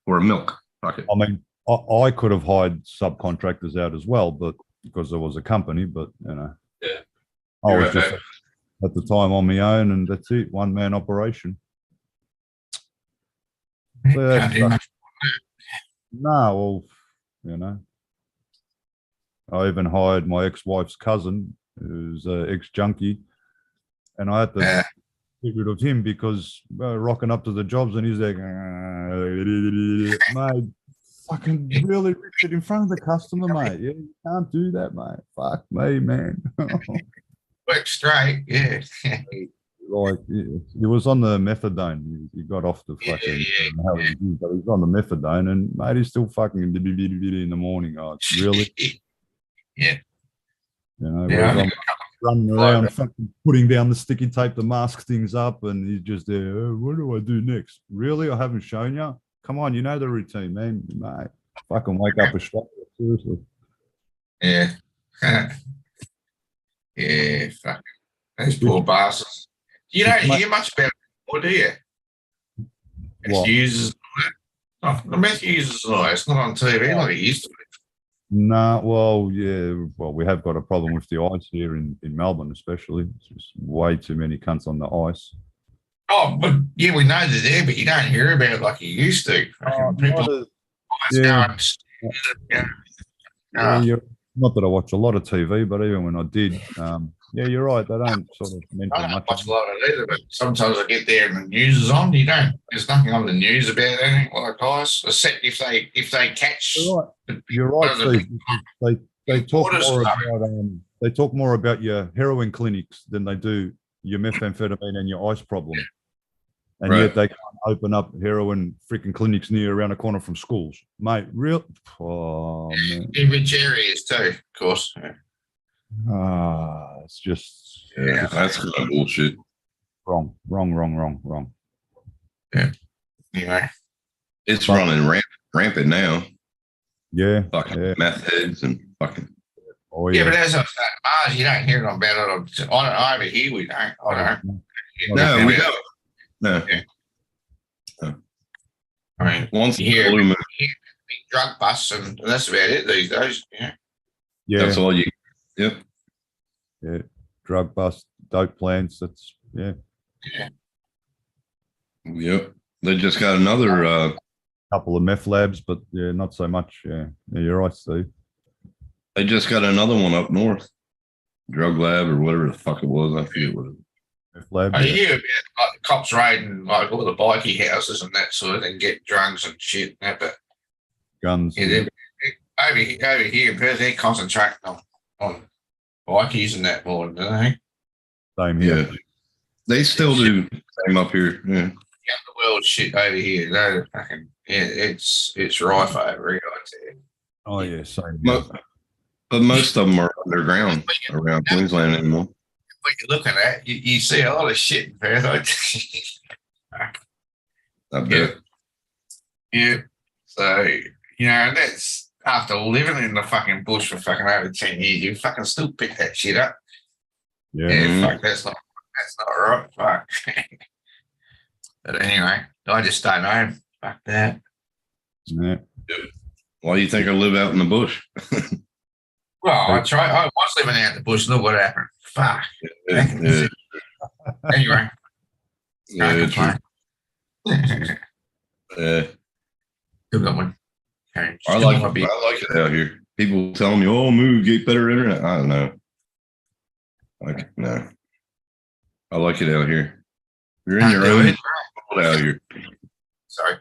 or milk. Okay. I mean, I could have hired subcontractors out as well, but because there was a company, but you know, I was just at the time on my own, and that's it, one man operation. So well, you know, I even hired my ex-wife's cousin, who's an ex-junkie, and I had to get rid of him because rocking up to the jobs and he's like, mate, fucking really ripped it in front of the customer, mate. Yeah, you can't do that, mate. Fuck me, man. Work straight, yeah. Like he was on the methadone. He got off the fucking. But he was on the methadone, and mate, he's still fucking in the morning. Oh, really? Yeah. You know, running around, fucking putting down the sticky tape to mask things up, and he's just there. Oh, what do I do next? Really? I haven't shown you. Come on, you know the routine, man. Mate, fucking wake up a shot. Seriously. Yeah. Yeah, fuck. Those poor bastards. You don't hear much about it, or do you? It's users. The meth users, it's not on TV like it used to be. Nah, well, yeah. Well, we have got a problem with the ice here in Melbourne, especially. It's just way too many cunts on the ice. Oh, but yeah, we know they're there, but you don't hear about it like you used to. People, not that I watch a lot of TV, but even when I did, yeah, you're right. They don't sort of mention I don't much. watch a lot of it either, but sometimes I get there and the news is on. There's nothing on the news about anything like ice, except if they catch. You're right, Steve. They talk more about they talk more about your heroin clinics than they do your methamphetamine and your ice problem. And yet they can't open up heroin freaking clinics near around the corner from schools, mate. Real? Oh man. In rich areas too, of course. It's just that's kind of bullshit. Wrong. Yeah. Anyway, it's running rampant now. Yeah. Fucking meth heads and fucking. Oh yeah, but as I was saying, Mars, you don't hear about it over here. We don't. I don't. No, we don't. No. Yeah. I mean, once you hear big drug busts, and that's about it these days. Yeah. Yeah. That's all you. Yep. Yeah. Drug bust, dope plants. That's Yeah. Yep. They just got another couple of meth labs, but yeah, not so much. Yeah, you're right, Steve. They just got another one up north, drug lab or whatever the fuck it was. I forget what it was. Lab, I hear about like the cops raiding like all the bikie houses and that sort of thing, get drugs and shit and that, but guns. Yeah, over here in Perth, they're concentrating on bikies and that more, don't they? Same here. Yeah. They still do same up here. Yeah. The world shit over here. They're fucking it's rife over here, I tell you. Oh yeah, same. But most of them are underground around Queensland anymore. What you're looking at, you see a lot of shit in Perth. I bet. Yeah. So, you know, that's after living in the fucking bush for fucking over 10 years, you fucking still pick that shit up. Yeah. Fuck, that's not right. Fuck. But anyway, I just stay home. Fuck that. Yeah. Why do you think I live out in the bush? Well, I was living out in the bush. Look what happened. Fuck. Yeah. Anyway. Yeah, true. Yeah. Still got one. I like it out here. People telling me, "Oh, move, get better internet." I don't know. Like, no. I like it out here. You're in your own world out here. Sorry.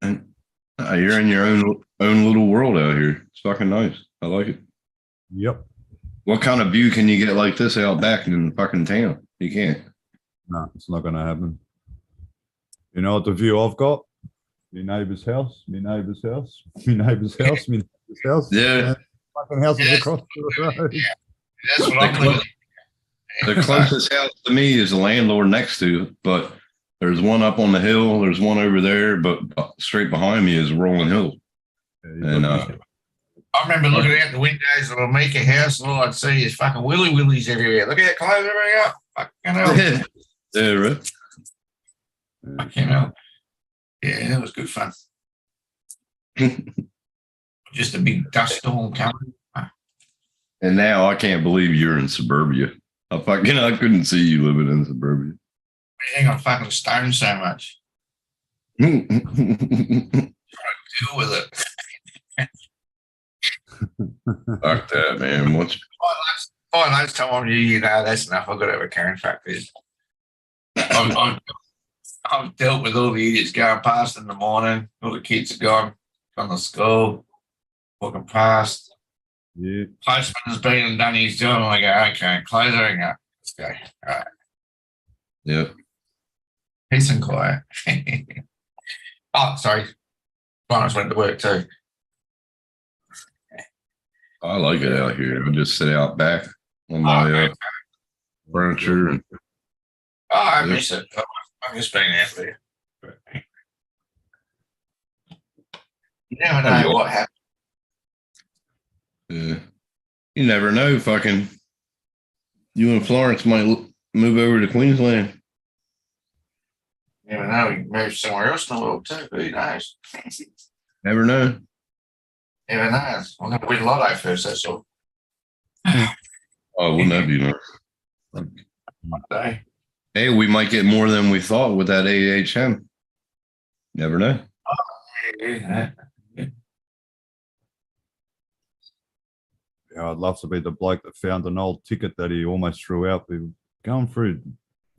And you're in your own little world out here. It's fucking nice. I like it. Yep. What kind of view can you get like this out back in fucking town? You can't. No, it's not gonna happen. You know what the view I've got? My neighbour's house, my neighbour's house, my neighbour's house, my neighbour's house. Yeah. And fucking houses across the road. That's what I'm looking The closest house to me is the landlord next to, but there's one up on the hill. There's one over there, but straight behind me is Rolling Hill. And I remember looking out the windows of a Mika house, and all I'd see is fucking willies everywhere. Look at that, close everything up. Fucking hell. Yeah, right. Fucking hell. Yeah, that was good fun. Just a big dust storm coming. And now I can't believe you're in suburbia. I couldn't see you living in suburbia. I think I'm fucking stoned so much. Trying to deal with it. Fuck that, man. By lunchtime, you know, that's enough. I've got to have a Karen factory. I've dealt with all the idiots going past in the morning. All the kids are gone to school, walking past. Yeah. Postman has been and done his job. And I go, okay, close everything up. Let's go. All right. Yep. Peace and quiet. Oh, sorry. Bonus went to work too. I like it out here. I just sit out back on my furniture. And, Oh, I miss it. I'm just being out there. You never know what happens. You never know. Fucking you and Florence might move over to Queensland. You never know. You can move somewhere else in the world too. Who knows? Never know. Never knows. I'm going to win lotto first. That's all. Oh, wouldn't that be nice? One day. Hey, we might get more than we thought with that AHM. Never know. Yeah. Yeah, I'd love to be the bloke that found an old ticket that he almost threw out. We were going through,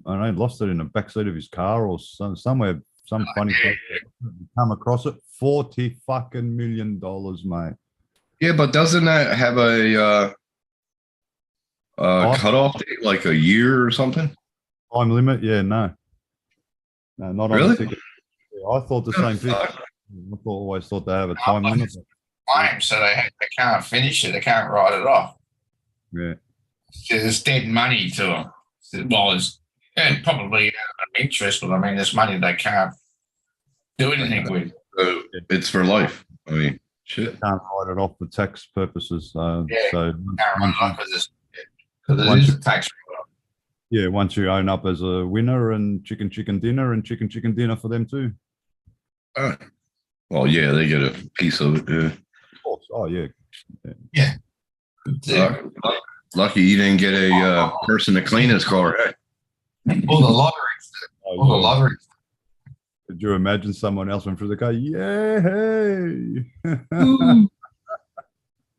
I don't know, lost it in the backseat of his car or somewhere, some funny place. Come across it, $40 fucking million, mate. Yeah, but doesn't that have a cutoff date, like a year or something? Time limit? Yeah, no, not on the ticket. Yeah, I thought the same thing. I always thought they have a time limit. Claim, so they can't finish it. They can't write it off. Yeah. There's dead money to them. Well, it's probably interest, but I mean, there's money they can't do anything with. So it's for life. I mean, shit. Can't write it off for tax purposes. So can't write it off because it is a tax write-off. Yeah, once you own up as a winner and chicken dinner and chicken dinner for them too. Well, yeah, they get a piece of it. Yeah. Of course. Oh, yeah. Yeah. Lucky you didn't get a person to clean his car. All the lotteries. All the lotteries. Could you imagine someone else went through the car? Yeah, hey.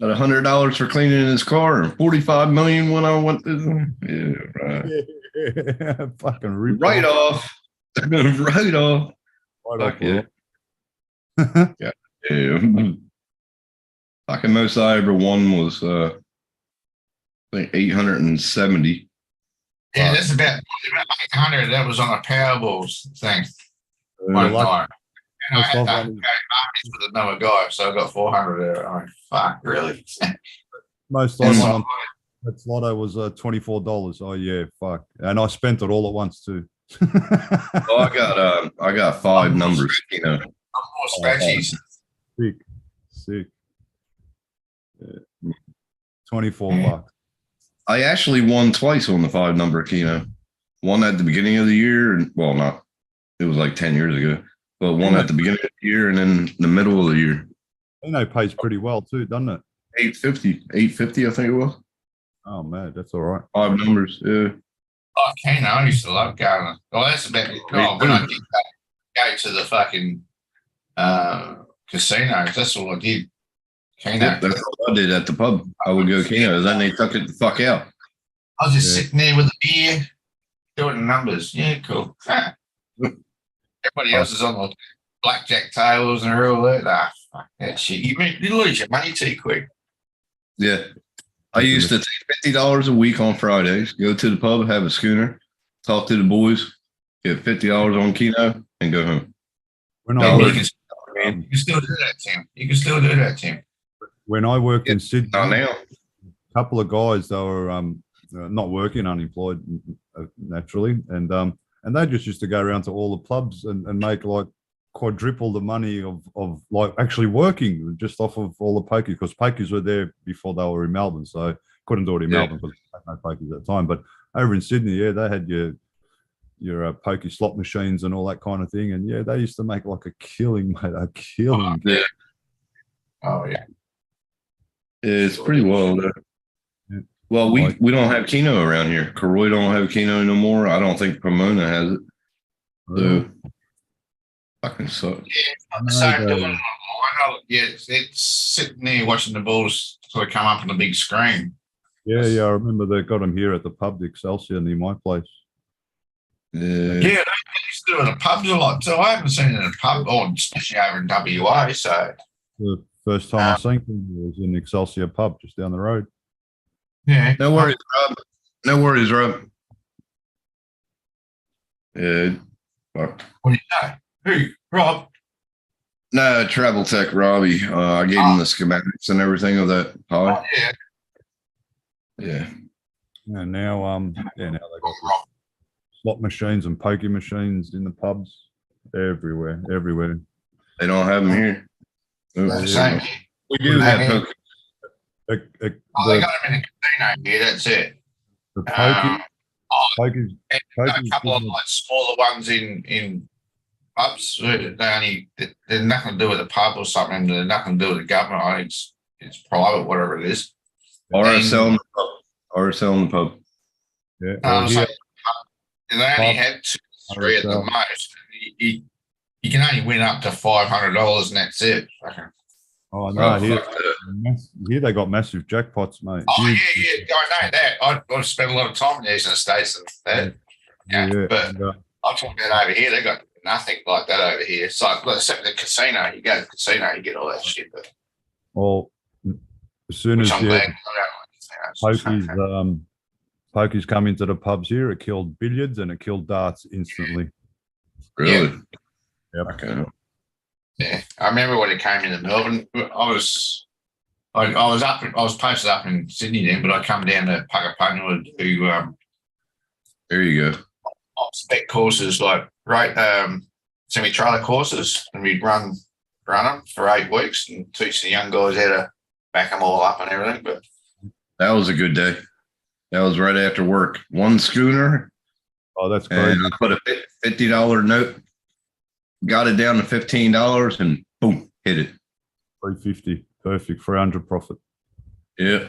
Got $100 for cleaning his car and 45 million when I went to. Yeah, right. Yeah, fucking right off. Right off. Right off. Yeah. Yeah. Fucking most I ever won was I think 870. Yeah, that's about 800. That was on a Powerballs thing. One time. And I had to go with another guy, so I got 400 there. I mean, fuck, really? Most I won on that lotto was $24. Oh yeah, fuck. And I spent it all at once too. Oh, I got 5 numbers, you know. More scratchies. Sick. Yeah. 24 bucks. I actually won twice on the 5-number Keno. One at the beginning of the year, and well, not. It was like 10 years ago. But one at the beginning of the year and then the middle of the year. Keno pays pretty well too, doesn't it? 850, I think it was. Oh man, that's all right. 5 numbers, yeah. Oh, Keno, I used to love going. Well, that's about it. Oh, when I did go to the fucking casinos, that's all I did. Keno. Yep, that's what I did at the pub. I would go Keno, then they took it the fuck out. I was just sitting there with a beer, doing the numbers. Yeah, cool. Everybody else is on the blackjack tables and all that. Ah, fuck that shit. You lose your money too quick. Yeah. I used to take $50 a week on Fridays, go to the pub, have a schooner, talk to the boys, get $50 on Keno, and go home. When You can still do that, Tim. You can still do that, Tim. When I worked in Sydney, Not now. a couple of guys, they were not working, unemployed naturally, and they just used to go around to all the pubs and make like quadruple the money of like actually working just off of all the pokies, because pokies were there before they were in Melbourne, so couldn't do it in Melbourne because they had no pokies at the time. But over in Sydney, yeah, they had your pokey slot machines and all that kind of thing, and yeah, they used to make like a killing, mate, a killing. Yeah. Oh yeah. It's pretty wild. Well, we don't have Keno around here. Karoy don't have Keno no more. I don't think Pomona has it. So fucking sucks. Yeah, it's not the same doing it. I know. Yeah, it's sitting there watching the balls sort of come up on the big screen. Yeah, I remember they got them here at the pub, the Excelsior, near my place. Yeah, they used to do it at the pubs a lot too. I haven't seen it in a pub, or especially over in WA. So The first time I seen them was in Excelsior pub just down the road. Yeah. No worries, Rob. No worries, Rob. Yeah. Fuck. What do you know? Who? Rob? No, Travel Tech Robbie. I gave him the schematics and everything of that pie. Yeah. Yeah. And now now they got slot machines and poker machines in the pubs everywhere. They don't have them here. That's the same. We do have poker. They got them in the casino here. That's it. The pokies, a couple of like smaller ones in pubs. They're nothing to do with the pub or something. They're nothing to do with the government. I think it's private, whatever it is. RSL in the pub. RSL in the pub. Yeah. So they only had 2 or 3 at the most. You can only win up to $500, and that's it. Oh no! Here they got massive jackpots, mate. Oh yeah, I know that. I've spent a lot of time in these states and that. Yeah, but I'm talking about over here. They got nothing like that over here. It's like, except the casino. You go to the casino, you get all that shit. But well, as soon as pokies come into the pubs here, it killed billiards and it killed darts instantly. Really? Yep. Okay. Yeah, I remember when it came into Melbourne. I was posted up in Sydney then, but I come down to Puckapunyal to do there you go. spec courses, like semi-trailer courses, and we'd run them for 8 weeks and teach the young guys how to back them all up and everything. But that was a good day. That was right after work. One schooner. Oh, that's crazy. And I put a $50 note. Got it down to $15 and boom, hit it. 350, perfect, 300 profit. Yeah,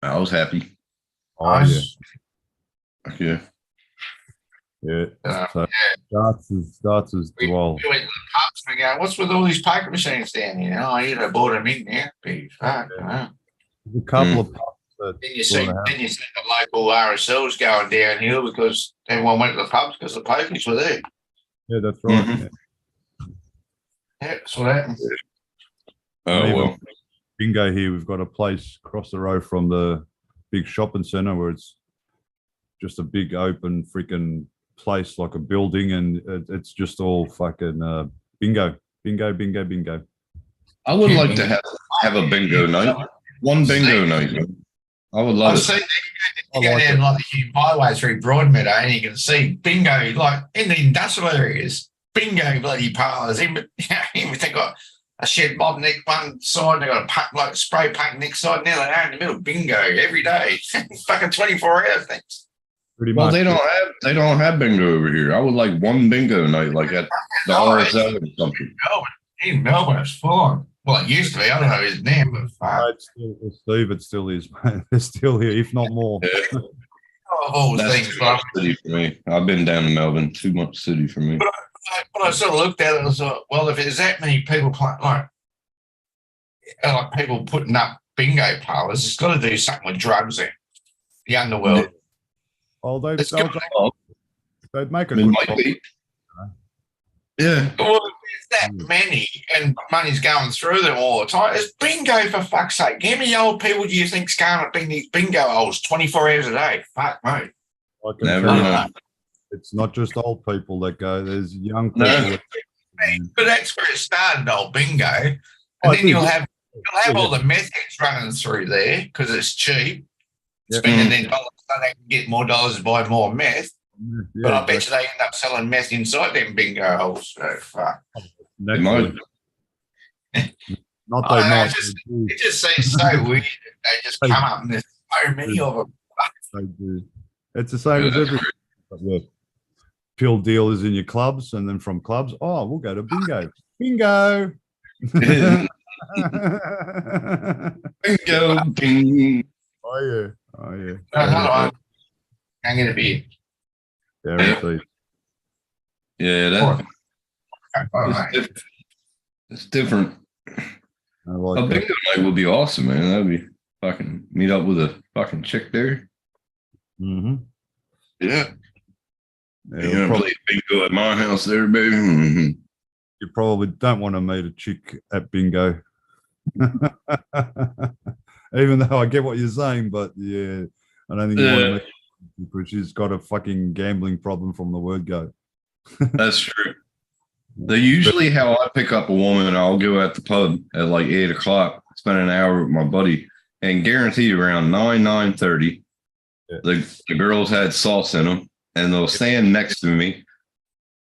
I was happy. Oh nice. Yeah. So darts is well. We went to the pubs and we go, what's with all these poker machines down here? Oh, yeah, they bought them in there. There's a couple of pubs. Then you see the local RSLs going downhill because everyone went to the pubs because the pokies were there. Yeah, that's right. Yeah, that's what happened. Oh, well. Bingo here, we've got a place across the road from the big shopping centre where it's just a big open freaking place, like a building, and it's just all fucking bingo. I would like to have a bingo night. One bingo night. I would love it. You go down like the Hume Highway through Broadmeadow and you can see bingo, like in the industrial areas, bingo bloody parlours. Even they've got a shed mob next one side, they've got a spray paint next side, now they are in the middle, bingo every day. Fucking 24-hour things. Pretty well, much. they don't have bingo over here. I would like one bingo night, like at the RSL or something. In Melbourne, it's full on. Well, it used to be. I don't know his name, but Steve, it still is, man. They're still here, if not more. of all That's things, too but much city for me. I've been down to Melbourne. Too much city for me. but I sort of looked at it and thought, well, if there's that many people playing, like people putting up bingo parlors, it's got to do something with drugs there. The underworld. Oh, they'd It's got- make a It good might be. Yeah. Well, if there's that many and money's going through them all the time, it's bingo for fuck's sake. How many old people do you think's going up in these bingo holes 24 hours a day? Fuck, mate. I can Never tell you, know. it's not just old people that go. There's young people. No. But that's where it started, old bingo. And Oh, then it you'll is. have all the meth heads running through there because it's cheap. Yeah. Spending their dollars so they can get more dollars to buy more meth. But Yeah, I bet you they end up selling meth inside them bingo holes. So fuck. They might. Not I they know, might. it just seems so weird that they just come up and there's so many of them. They do. It's the same as every. Yeah. Pill dealers in your clubs, and then from clubs, oh, we'll go to bingo. Bingo. Bingo. Ding. Oh yeah. Oh yeah. Hello. I'm going to be. Guaranteed. Yeah, that. Oh, It's different. It's different. I like A that. bingo night would be awesome, man. That'd be fucking meet up with a fucking chick there. Mm-hmm. Yeah. Yeah, You know, play bingo at my house there, baby. Mhm. you probably don't want to meet a chick at bingo. Even though I get what you're saying, but yeah, I don't think you want to meet her because she's got a fucking gambling problem from the word go. That's true. They usually how I pick up a woman, I'll go at the pub at like 8 o'clock, spend an hour with my buddy, and guarantee around 9:30, the girls had sauce in them, and they'll stand next to me.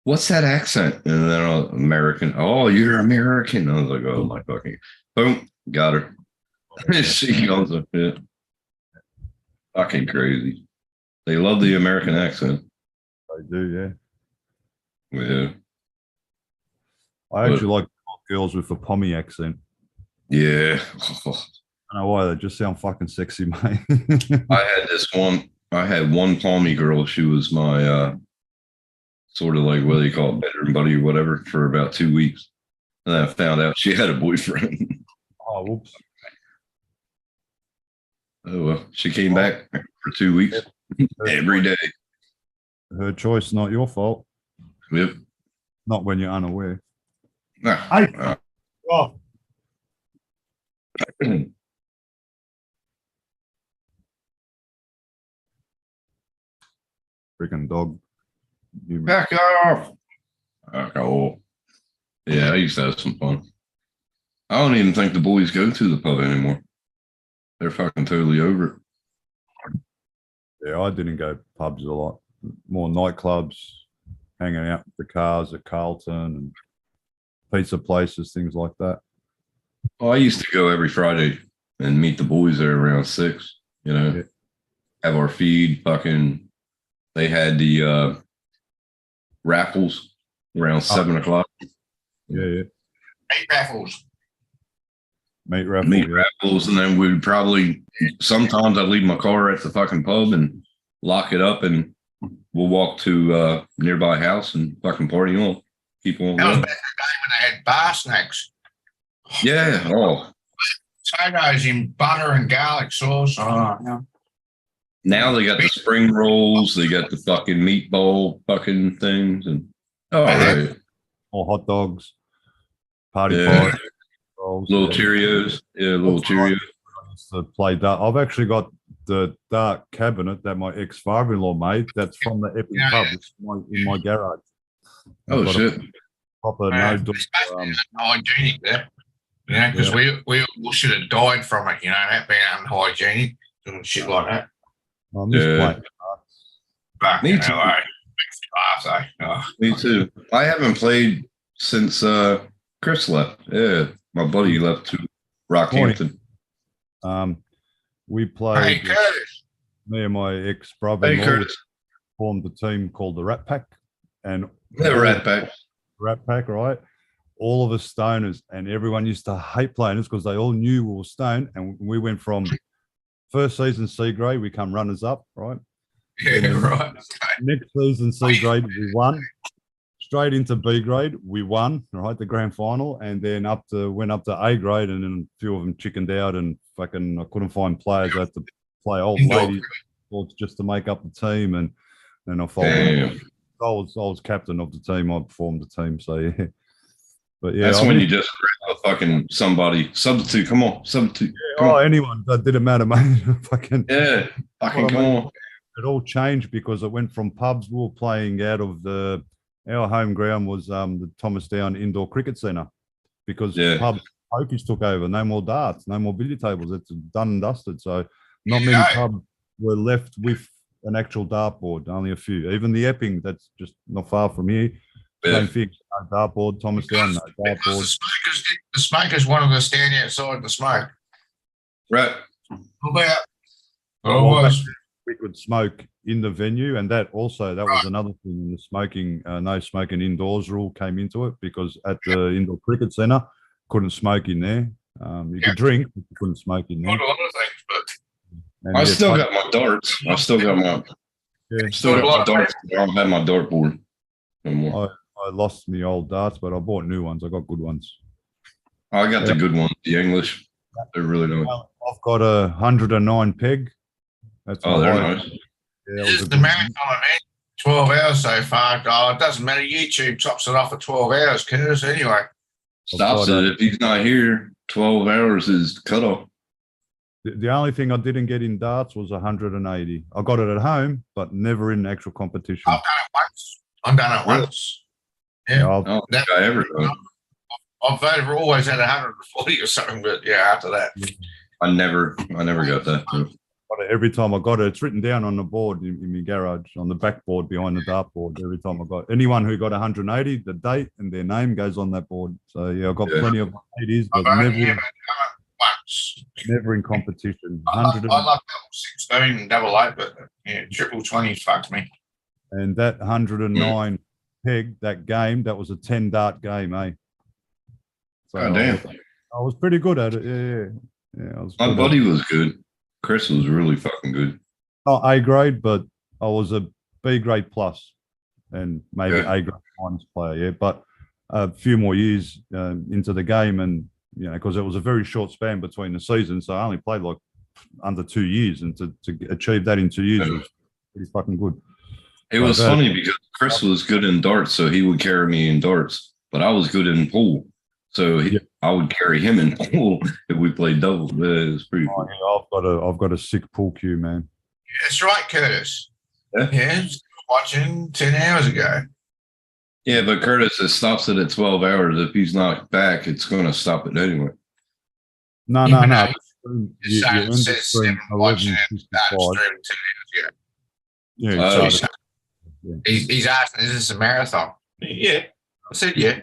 What's that accent? And then I'll, American. Oh, you're American. I was like, oh my fucking boom, got her. She goes up, yeah. Fucking crazy. They love the American accent. They do, yeah. Yeah. I actually like girls with a Pommy accent. Yeah. I don't know why, they just sound fucking sexy, mate. I had one Palmy girl. She was my sort of like, what do you call it, bedroom buddy or whatever, for about 2 weeks. And then I found out she had a boyfriend. Oh, whoops. Oh, well, she came back for 2 weeks every day. Her choice, not your fault. Yep. Not when you're unaware. Nah. Oh. Freaking dog. You- Back off. Back off. Yeah, I used to have some fun. I don't even think the boys go to the pub anymore. They're fucking totally over it. Yeah, I didn't go pubs a lot. More nightclubs, hanging out with the cars at Carlton and pizza places, things like that. Oh, I used to go every Friday and meet the boys there around 6, you know, Yeah. have our feed, fucking, they had the raffles around 7 o'clock. Yeah, yeah. Eight raffles. Meat raffle. Meat yeah. raffles, and then we'd probably, sometimes I'd leave my car at the fucking pub and lock it up, and we'll walk to nearby house and fucking party on. Keep on That was going. back in the day when they had bar snacks. Yeah. Oh, Potatoes in butter and garlic sauce. Oh, yeah. now they got the spring rolls. They got the fucking meatball fucking things, and oh, right. Or hot dogs. Party Yeah. pies. rolls, Little yeah. Cheerios. Yeah, little Cheerios. I used to play dark. I've actually got the dark cabinet that my ex-father-in-law made. That's from the Epic Yeah, Pub. yeah. It's in my garage. Oh I've got a shit. proper no door. It's basically unhygienic there. You know, because we all should have died from it, you know, that being unhygienic and shit like that. I miss Yeah. playing. But, Me you know, too. makes me laugh, though. Oh. Me too. I haven't played since Chris left. Yeah, my buddy left to Rockhampton. We Hey, played. Curtis. Me and my ex-brother-in-law Hey, Curtis. formed a team called the Rat Pack, and The Rat Pack. Rat Pack, right? All of us stoners, and everyone used to hate playing us because they all knew we were stoned, and we went from first season C grade, we come runners up, right? Yeah, right. Next season, C grade, we won. Straight into B grade, we won, right, the grand final, and then went up to A grade, and then a few of them chickened out, and fucking I couldn't find players. I had to play old ladies just to make up the team, and then I folded. I was captain of the team. I formed the team, so yeah. But yeah, That's when you just grab a fucking somebody substitute. Come on, substitute. Come on. Anyone that didn't matter, mate. Fucking come on. It all changed because it went from pubs. We were playing out of our home ground was the Thomas Down Indoor Cricket Centre because pubs, pokies took over. No more darts, no more billiard tables. It's done and dusted. So not many pubs were left with an actual dartboard. Only a few. Even the Epping, that's just not far from here. Same thing. No dartboard. Thomas Down, no dartboard. The smokers wanted to stand outside the smoke. Right. We could smoke in the venue, and that was another thing in the smoking. No smoking indoors rule came into it because at the indoor cricket centre, couldn't smoke in there. You could drink, but you couldn't smoke in there. Not a lot of things, but I still got my darts. I still got my darts. I don't have my dartboard anymore. I lost my old darts, but I bought new ones. I got good ones. I got the good ones, the English. They're really nice. I've got a 109 peg. That's they're nice. Yeah, this is the marathon event. 12 hours so far. Oh, it doesn't matter. YouTube tops it off at 12 hours, Curtis. Anyway. Stops it. If he's not here, 12 hours is cut off. The only thing I didn't get in darts was 180. I got it at home, but never in actual competition. I've done it once. I've done it once. Yeah. I've always had 140 or something, but yeah, after that. I never got that. Every time I got it, it's written down on the board in my garage, on the backboard behind the dartboard. Every time I got anyone who got 180, the date and their name goes on that board. So yeah, I've got plenty of 80s, but never in competition. I love double 16 and double 8, but yeah, triple 20 fucked me. And that 109 peg, that game, that was a 10 dart game, eh? So damn. I was pretty good at it. Yeah. My buddy was good. Chris was really fucking good. Not A grade, but I was a B grade plus and maybe A grade minus player. Yeah, but a few more years into the game, and because it was a very short span between the seasons, so I only played like under 2 years, and to achieve that in 2 years was pretty fucking good. It was funny because Chris was good in darts, so he would carry me in darts, but I was good in pool. So I would carry him in pool if we played doubles. It was pretty cool. I've got a sick pool cue, man. That's right, Curtis. Yeah, watching 10 hours ago. Yeah, but Curtis, it stops it at 12 hours. If he's not back, it's going to stop it anyway. No. It says 7 watching and started streaming 10 hours ago. He's asking, is this a marathon? Yeah. I said yeah.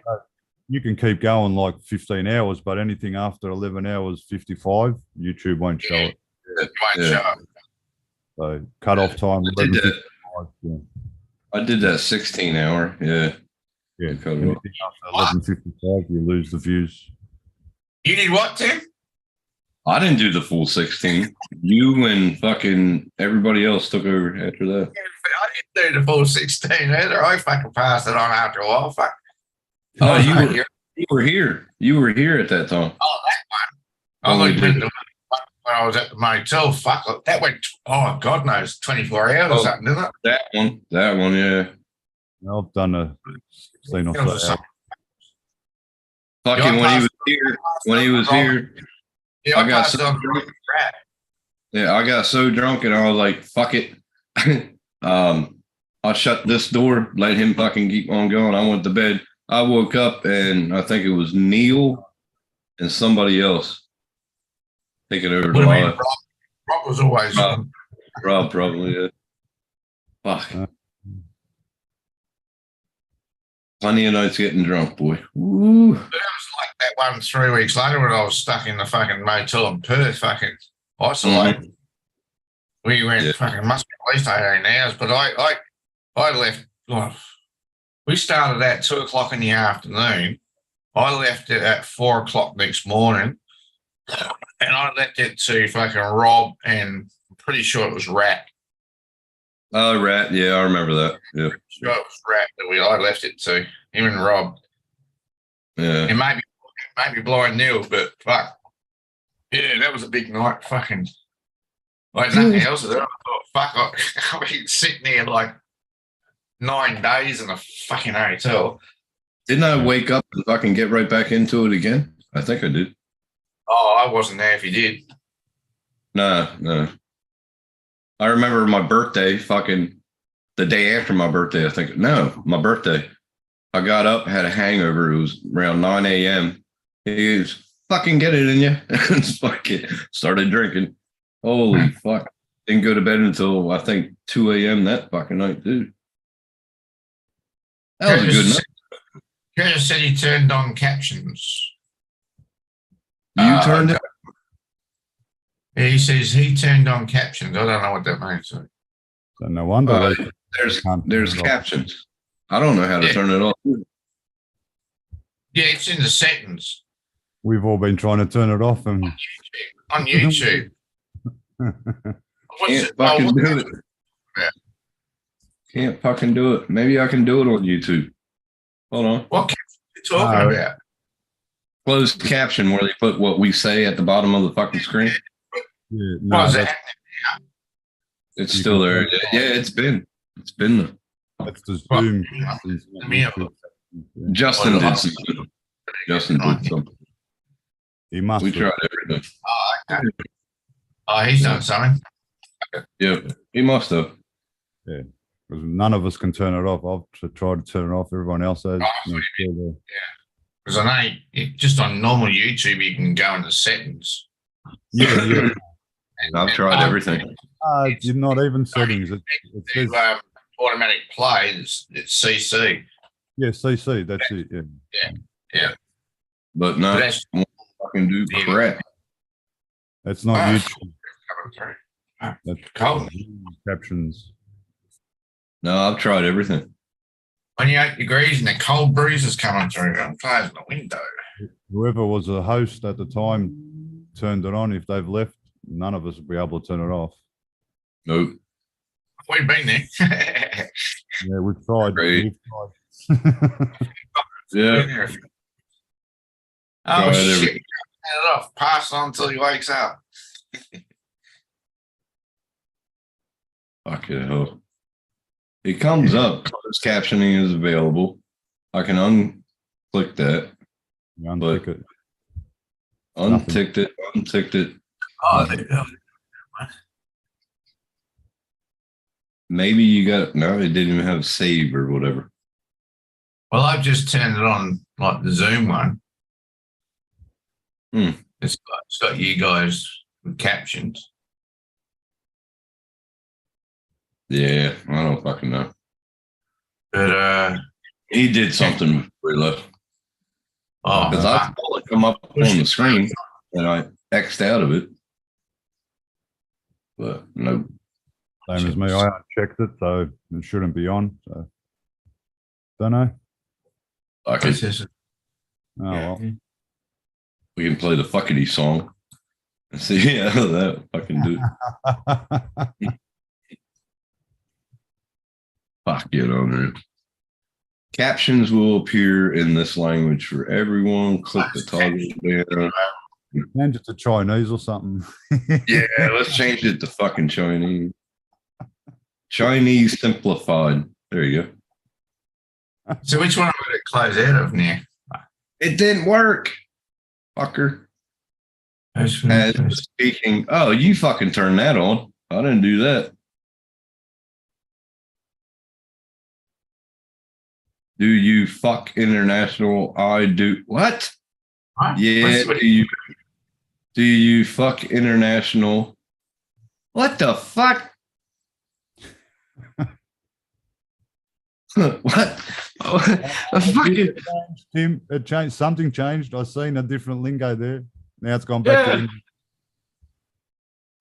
You can keep going like 15 hours, but anything after 11 hours 55, YouTube won't show it. It won't show it. So cut off time. I did that 16 hour. Yeah. Anything after 11:55, you lose the views. You did what, Tim? I didn't do the full 16. You and fucking everybody else took over after that. I didn't do the full 16 either. I fucking passed it on after a while. Fuck. Oh, you were here. You were here at that time. Oh, that one. I only did the one when I was at the motel. Fuck, that went, God knows, 24 hours or something, didn't it? That one, yeah. I've done a 16 or so. Fucking when he was here, yeah, I got so drunk. Yeah, I got so drunk and I was like, fuck it. I shut this door, let him fucking keep on going. I went to bed. I woke up and I think it was Neil and somebody else taking over. Rob was always Rob probably, yeah. Fuck. Plenty of nights getting drunk, boy. Woo. But it was like that one 3 weeks later when I was stuck in the fucking motel in Perth, fucking isolated. We went fucking must be at least 18 hours, but I left. We started at 2 o'clock in the afternoon. I left it at 4 o'clock next morning, and I left it to fucking Rob, and I'm pretty sure it was Rat. Oh, Rat. Yeah, I remember that. Yeah. Sure, it was Rat that I left it to him and Rob. Yeah. And maybe Blind Neil, but fuck. Yeah, that was a big night. Fucking like nothing else. I thought, fuck, I've been sitting there like 9 days in a fucking hotel. Didn't I wake up and fucking get right back into it again? I think I did. Oh, I wasn't there if you did. No. I remember my birthday, fucking the day after my birthday, I think. No, my birthday. I got up, had a hangover. It was around 9 a.m. He goes, fucking get it in you. And fucking started drinking. Holy fuck. Didn't go to bed until I think 2 a.m. that fucking night, dude. That was a good night. Curtis said he turned on captions. You turned it? Yeah, he says he turned on captions. I don't know what that means. So. So no wonder There's captions. I don't know how to turn it off. Yeah, it's in the settings we've all been trying to turn it off, and on YouTube. Can't fucking do it. Can't fucking do it. Maybe I can do it on YouTube. Hold on. What caption are you talking about? Closed caption where they put what we say at the bottom of the fucking screen. Yeah, What is that? It's still there. Yeah, it's been there. That's the Zoom. Justin did something. Justin did something. He must. We have. tried everything. Oh, okay. Oh, he's done something. Yeah, he must have. Yeah, because none of us can turn it off. I've tried to turn it off. Everyone else has. Because I know just on normal YouTube, you can go into settings. Yeah. I've tried everything. You're not even settings. It says, Automatic play. It's CC. yeah, CC. That's it. Yeah. Yeah. But no, That's- won't fucking do crap. That's not Ah, YouTube. That's Cold. captions. No, I've tried everything. 28 degrees and the cold breeze is coming through. I'm closing the window. Whoever was a host at the time turned it on. If they've left, none of us will be able to turn it off. Nope. We've been there. Yeah, we've tried. Great. We've tried. Yeah. Oh, Tried shit. everything. Turn it off. Pass on until he wakes up. Fuck it, hell. It comes up. Closed captioning is available. I can unclick that. You untick it. Unticked it. Unticked it. Oh, Maybe you got no. It didn't even have save or whatever. well, I've just turned it on like the Zoom one. It's got you guys with captions. Yeah, I don't fucking know. But He did something before he left. oh, Because I saw it come up on the screen and I X'd out of it. But no. Same as me. I unchecked it, so it shouldn't be on. So don't know. Like it. Oh well. We can play the fuckity song and see how that fucking do. Fuck it on there. Captions will appear in this language for everyone. Click the toggle down. Change it to Chinese or something. Yeah, let's change it to fucking Chinese. Chinese simplified. There you go. so which one am I going to close out of now? It didn't work. Fucker. As speaking. Oh, you fucking turned that on. I didn't do that. Do you fuck international? I do. What? Yeah. Do you fuck international? What the fuck? What? Fucking Tim, it changed. Something changed. I seen a different lingo there. Now it's gone back to English.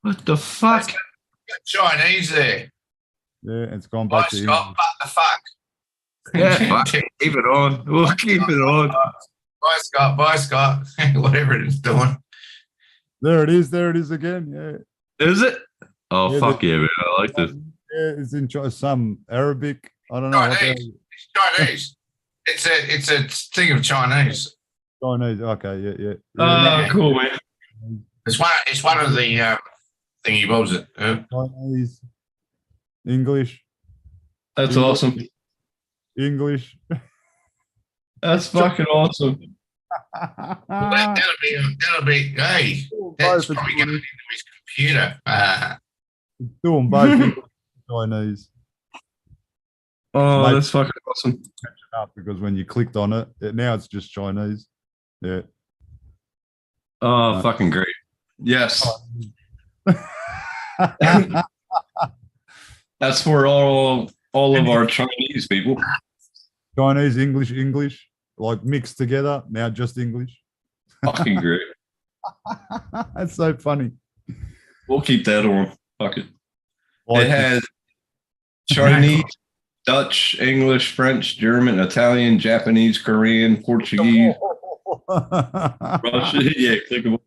What the fuck? Chinese there. Yeah, it's gone back to English. Scott, what the fuck? Yeah, fuck it. Keep it on. We'll keep it on. Bye, Scott. Bye, Scott. Whatever it is doing. There it is. There it is again. Yeah. Is it? Oh, Yeah, fuck yeah, man. I like this. it's in some Arabic. I don't know. What Chinese. It's Chinese. It's a thing of Chinese. Chinese. Okay, yeah. Yeah. Cool, man. It's one of the thingy bobs it. Chinese, English. That's English, awesome. English. That's fucking awesome. That'll be. Hey, that's probably going into his computer. Doing both English and Chinese. Oh, Mate, that's fucking awesome. catching up because when you clicked on it, now it's just Chinese. Yeah. Oh, fucking great. Yes. That's for all of our Chinese people. Chinese, English, like mixed together. Now just English. Fucking great. That's so funny. We'll keep that on. Fuck it. Like It has Chinese, Dutch, English, French, German, Italian, Japanese, Korean, Portuguese, Russian, yeah, clickable,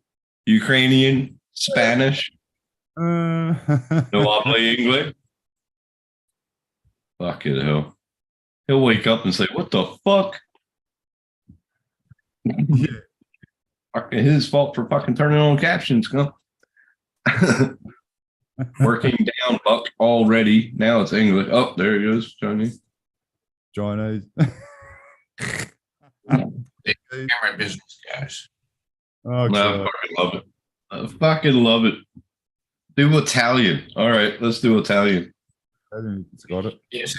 Ukrainian, Spanish, no habla English. Fuck it, hell. He'll wake up and say, "What the fuck?" Yeah. Fucking his fault for fucking turning on captions, huh? Working down Buck already. Now it's English. Oh, there he goes, Chinese. Chinese. Camera business, guys. Oh, No, I God. fucking love it. I fucking love it. Do Italian. All right, let's do Italian. It's got it. Yes.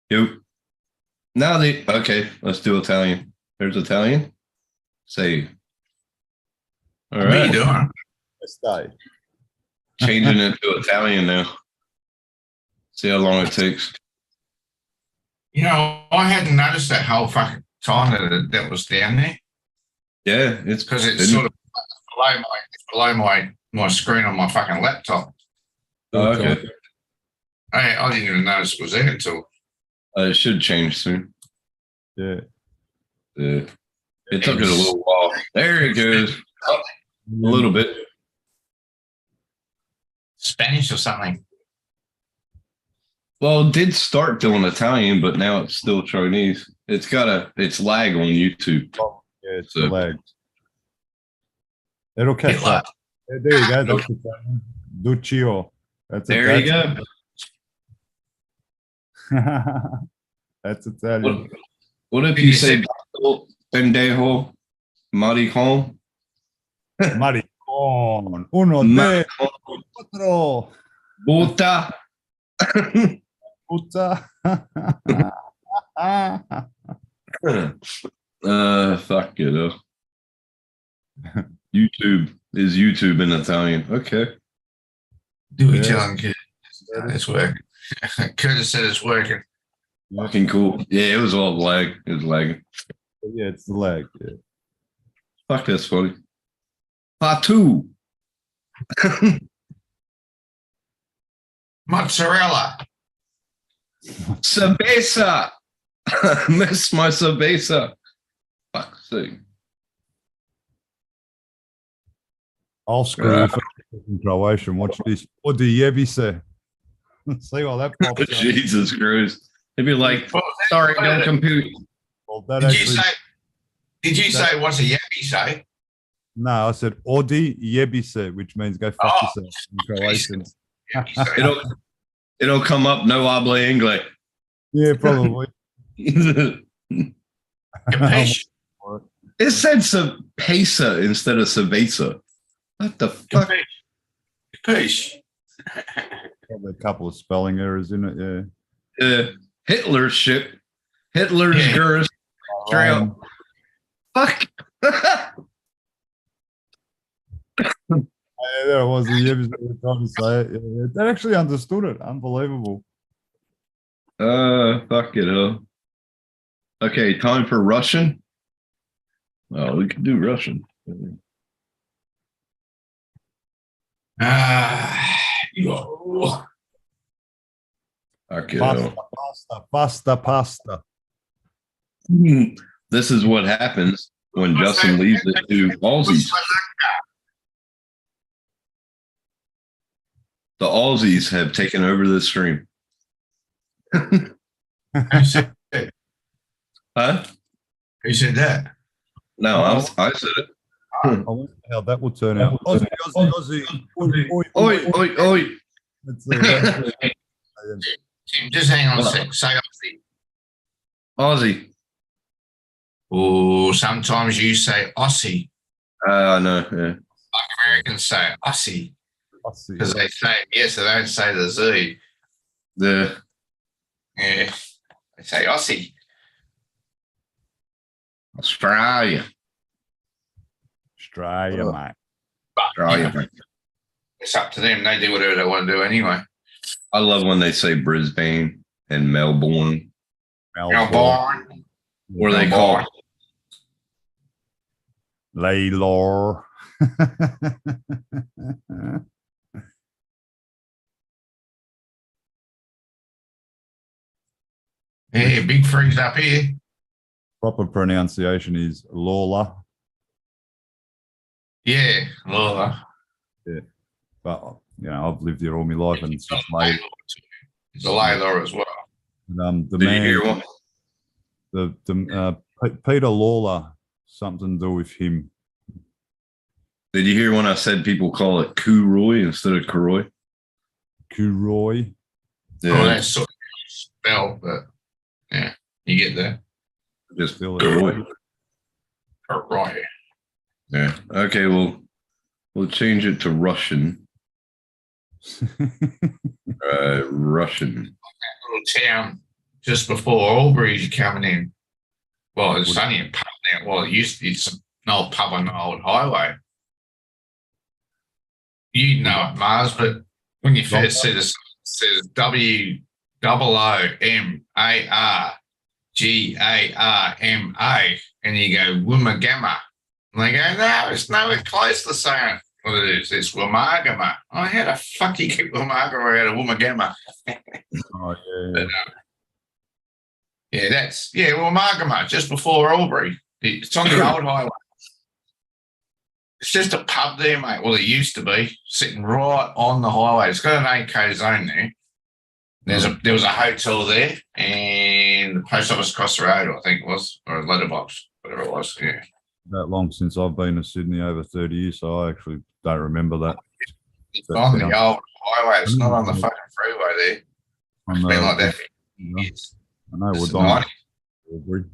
Yo. Now okay, let's do Italian. There's Italian. Say. All What are you right. doing? Stay. Changing it to Italian now. See how long it takes. You know, I hadn't noticed that whole fucking time that was down there Yeah, it's because it's sort of below my screen on my fucking laptop. Oh, okay. I didn't even notice it was there until. It should change soon. Yeah. Yeah. It took it a little while. There it goes. Oh, a little bit. Spanish or something. Well, it did start doing Italian, but now it's still Chinese. It's lag on YouTube. Yeah, it's So- lag. It'll catch up. There you go. That's Italian. Duccio. That's There you go. That's Italian. What if you say pendejo, maricon? Maricon. Uno, Ma- dos, cuatro. Puta. Puta. Fuck it up. YouTube is YouTube in Italian. Okay. Do we Yeah. tell him it's working? Curtis said it's working. Fucking cool. Yeah, it was all lag. It was lagging. Yeah, it's the lag. Yeah. Fuck, that's funny. Patu. Mozzarella. Cerveza. Miss my cerveza. Fuck's sake. I'll screw Yeah. you for in Croatian. Watch this. Odijevice. See all that pops up. Jesus Christ. They'd be like, sorry, don't compute. Well, that Did you actually, say? Did you say what's a yappy say? no, I said Odijevice, which means go fuck Oh, yourself in Croatian. It'll come up no habla inglés. Yeah, probably. Capiche? It said cerveza instead of cerveza. What the fuck? Capiche? Probably a couple of spelling errors in it. Yeah. Hitler's shit. Hitler's Yeah. girls. Straight up. Fuck. Yeah, there it was. The Yebbies that were trying to say it. Yeah, they actually understood it. Unbelievable. Fuck it up. Okay, time for Russian. Oh, we can do Russian. Yo. Okay. Pasta. This is what happens when Justin leaves it to Ballsies. The Aussies have taken over the stream. Who said that? Huh? Who said that? No, I said it. I wonder how that will turn out. Aussie, Aussie, Aussie. Oi, oi, oi. Let's see, that's- Tim, just hang on a sec. Say Aussie. Aussie. Or sometimes you say Aussie. I know, yeah. Like Americans say Aussie. Aussie. Because they say, yes, they don't say the Z. The Yeah. They say Aussie. Australia. Australia, mate. But Australia. you know, it's up to them. They do whatever they want to do anyway. I love when they say Brisbane and Melbourne. Melbourne. What are they called? Laylor. Yeah, big freeze up here. Proper pronunciation is Lawler. Yeah, Lola. Yeah. But, you know, I've lived here all my life and it's just late. It's a Layla as well. The Did man, you hear one? Peter Lawler, something to do with him. Did you hear when I said people call it Cooroy instead of Kuroy? Kuroy. Yeah. Oh, that's sort of spell, but yeah, you get that. Just Still Kuroy. Right. Yeah. Okay, we'll change it to Russian. Russian. Little town just before Albury's coming in. Well, it's only a pub now. Well, it used to be an old pub on the old highway. You know it, Mars, but when you first see this, it says WOOMARGARMA, and you go Woomagama. And they go, no, it's nowhere close to saying what it is. It's Woomagama. Oh, how the fuck you keep Woomagama out of Woomagama? Oh, yeah. But, yeah, Woomagama, just before Albury. It's on the old highway. It's just a pub there, mate. Well, it used to be, sitting right on the highway. It's got an ACO zone there. There was a hotel there and the post office across the road, I think it was, or a letterbox, whatever it was. Yeah. That long since I've been to Sydney, over 30 years, so I actually don't remember that. It's on the old highway. It's not on the fucking freeway there. It's been like that for years. I know It's we're the done. 90s.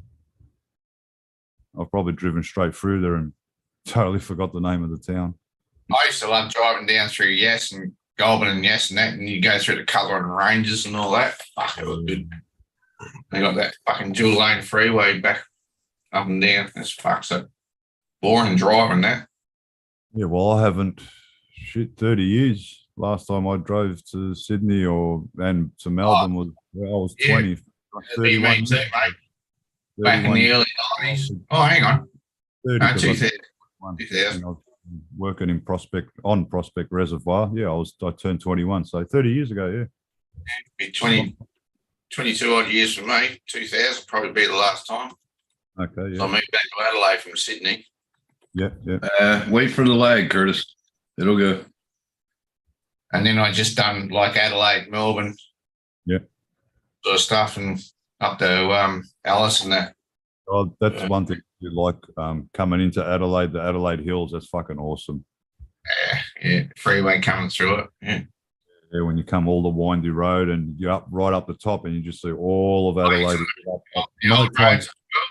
I've probably driven straight through there and totally forgot the name of the town. I used to love driving down through Yes and Goulburn and Yes and that, and you go through the Cullerin Ranges and all that. Fuck, it was good. They got that fucking dual lane freeway back up and down. It's fuck's so boring driving that. Yeah, well, I haven't, 30 years. Last time I drove to Sydney and to Melbourne was when I was 20. That'd be me too, mate. Back in the early 90s. Oh, hang on. 30, No, 'cause I- 2000. I was working in Prospect Reservoir. Yeah, I turned 21, so 30 years ago. Yeah, Be 22 odd years for me. 2000 probably be the last time. okay, So I yeah, moved back to Adelaide from Sydney. yeah. Wait for the lag, Curtis. It'll go. And then I just done like Adelaide, Melbourne. Yeah. Sort of stuff and up to Alice and that. Oh, that's one thing you like coming into Adelaide, the Adelaide Hills. That's fucking awesome. Yeah, freeway coming through it. Yeah. Yeah, when you come all the windy road and you're up right up the top and you just see all of Adelaide. The old roads as well.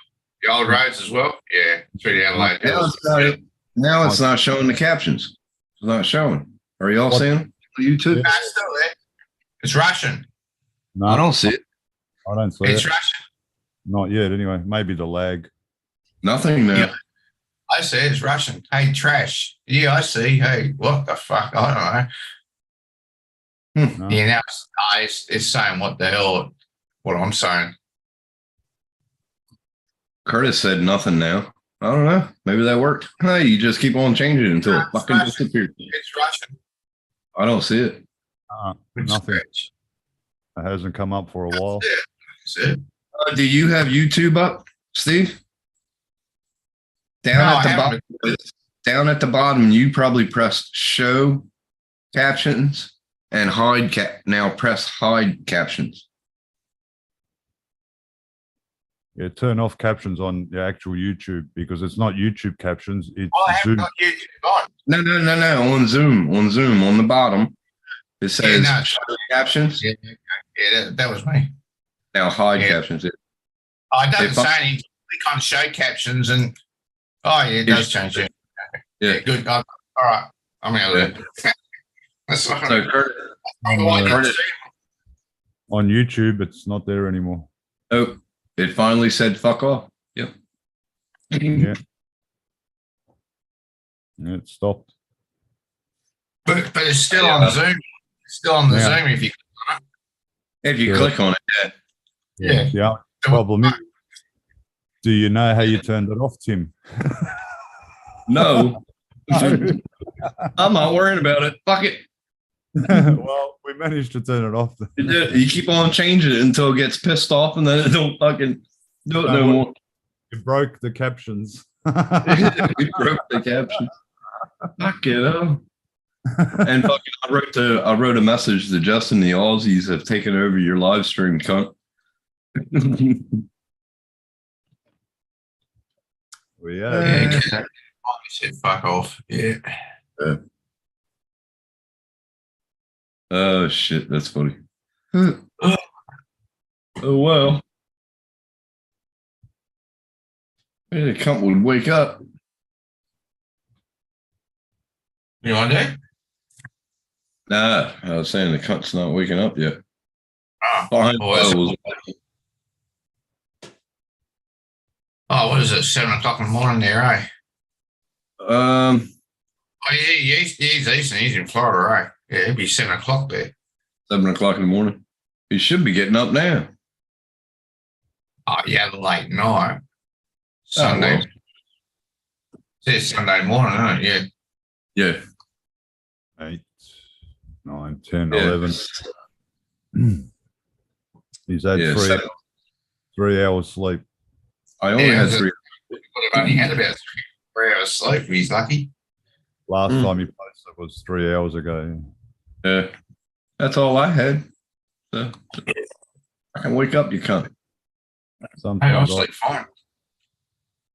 The old roads as well. Yeah, through the Adelaide Hills. Now it's not showing the captions. It's not showing. Are y'all seeing it on YouTube? No, it's still there. It's Russian. No, I don't see it. I don't see It's it. Russian. Not yet, anyway. Maybe the lag. Nothing now. Yeah. I see it's Russian. Hey, trash. Yeah, I see. Hey, what the fuck? I don't know. No. Yeah, now it's saying what the hell, what I'm saying. Curtis said nothing now. I don't know. Maybe that worked. Hey, you just keep on changing it until it fucking disappears. It's Russian. I don't see it. Nothing. It hasn't come up for a while. That's it. Do you have YouTube up, Steve? Down No, at the I bottom. haven't. Down at the bottom, you probably pressed show captions, and hide now press hide captions. Yeah, turn off captions on the actual YouTube because it's not YouTube captions. It's I haven't Zoom. got YouTube on. No. On Zoom, on the bottom, it says no. show captions. Yeah, that was me. Now hide Yeah. captions. Oh, it doesn't If I- say anything. Click on show captions and it does change it. Yeah. Good. All right. I'm out of it. That's all So right. Curtis, On YouTube, it's not there anymore. oh, it finally said fuck off. Yep. Yeah. It stopped. But it's still on Zoom. It's still on the Yeah. Zoom if you If you Yeah. click on it, Yeah. The problem is, do you know how you turned it off, Tim? no. I'm not worrying about it. Fuck it. Well, we managed to turn it off. You keep on changing it until it gets pissed off, and then it don't fucking do it no more. It broke the captions. It broke the captions. Fuck it up. And fucking, I wrote a message to Justin. The Aussies have taken over your live stream, cunt. Yeah. I said fuck off. Yeah. Oh shit, that's funny. Oh well. Yeah, the cunt would wake up. You want to do? Nah, I was saying the cunt's not waking up yet. What is it? 7 o'clock in the morning there, eh? Oh, yeah, he's Eastern. He's in Florida, right? Yeah, it'd be 7 o'clock there. 7 o'clock in the morning. He should be getting up now. Oh, yeah, late night. Sunday. It's Sunday morning, isn't it? Yeah. Yeah. 8, 9, 10, Yeah. 11. He's had Yeah, 3 hours sleep. I only had 3. Would have only had about 3 hours sleep if he's lucky. Last time he posted was 3 hours ago. Yeah. That's all I had. So I can wake up, you cunt. Hey, I Sometimes sleep fine.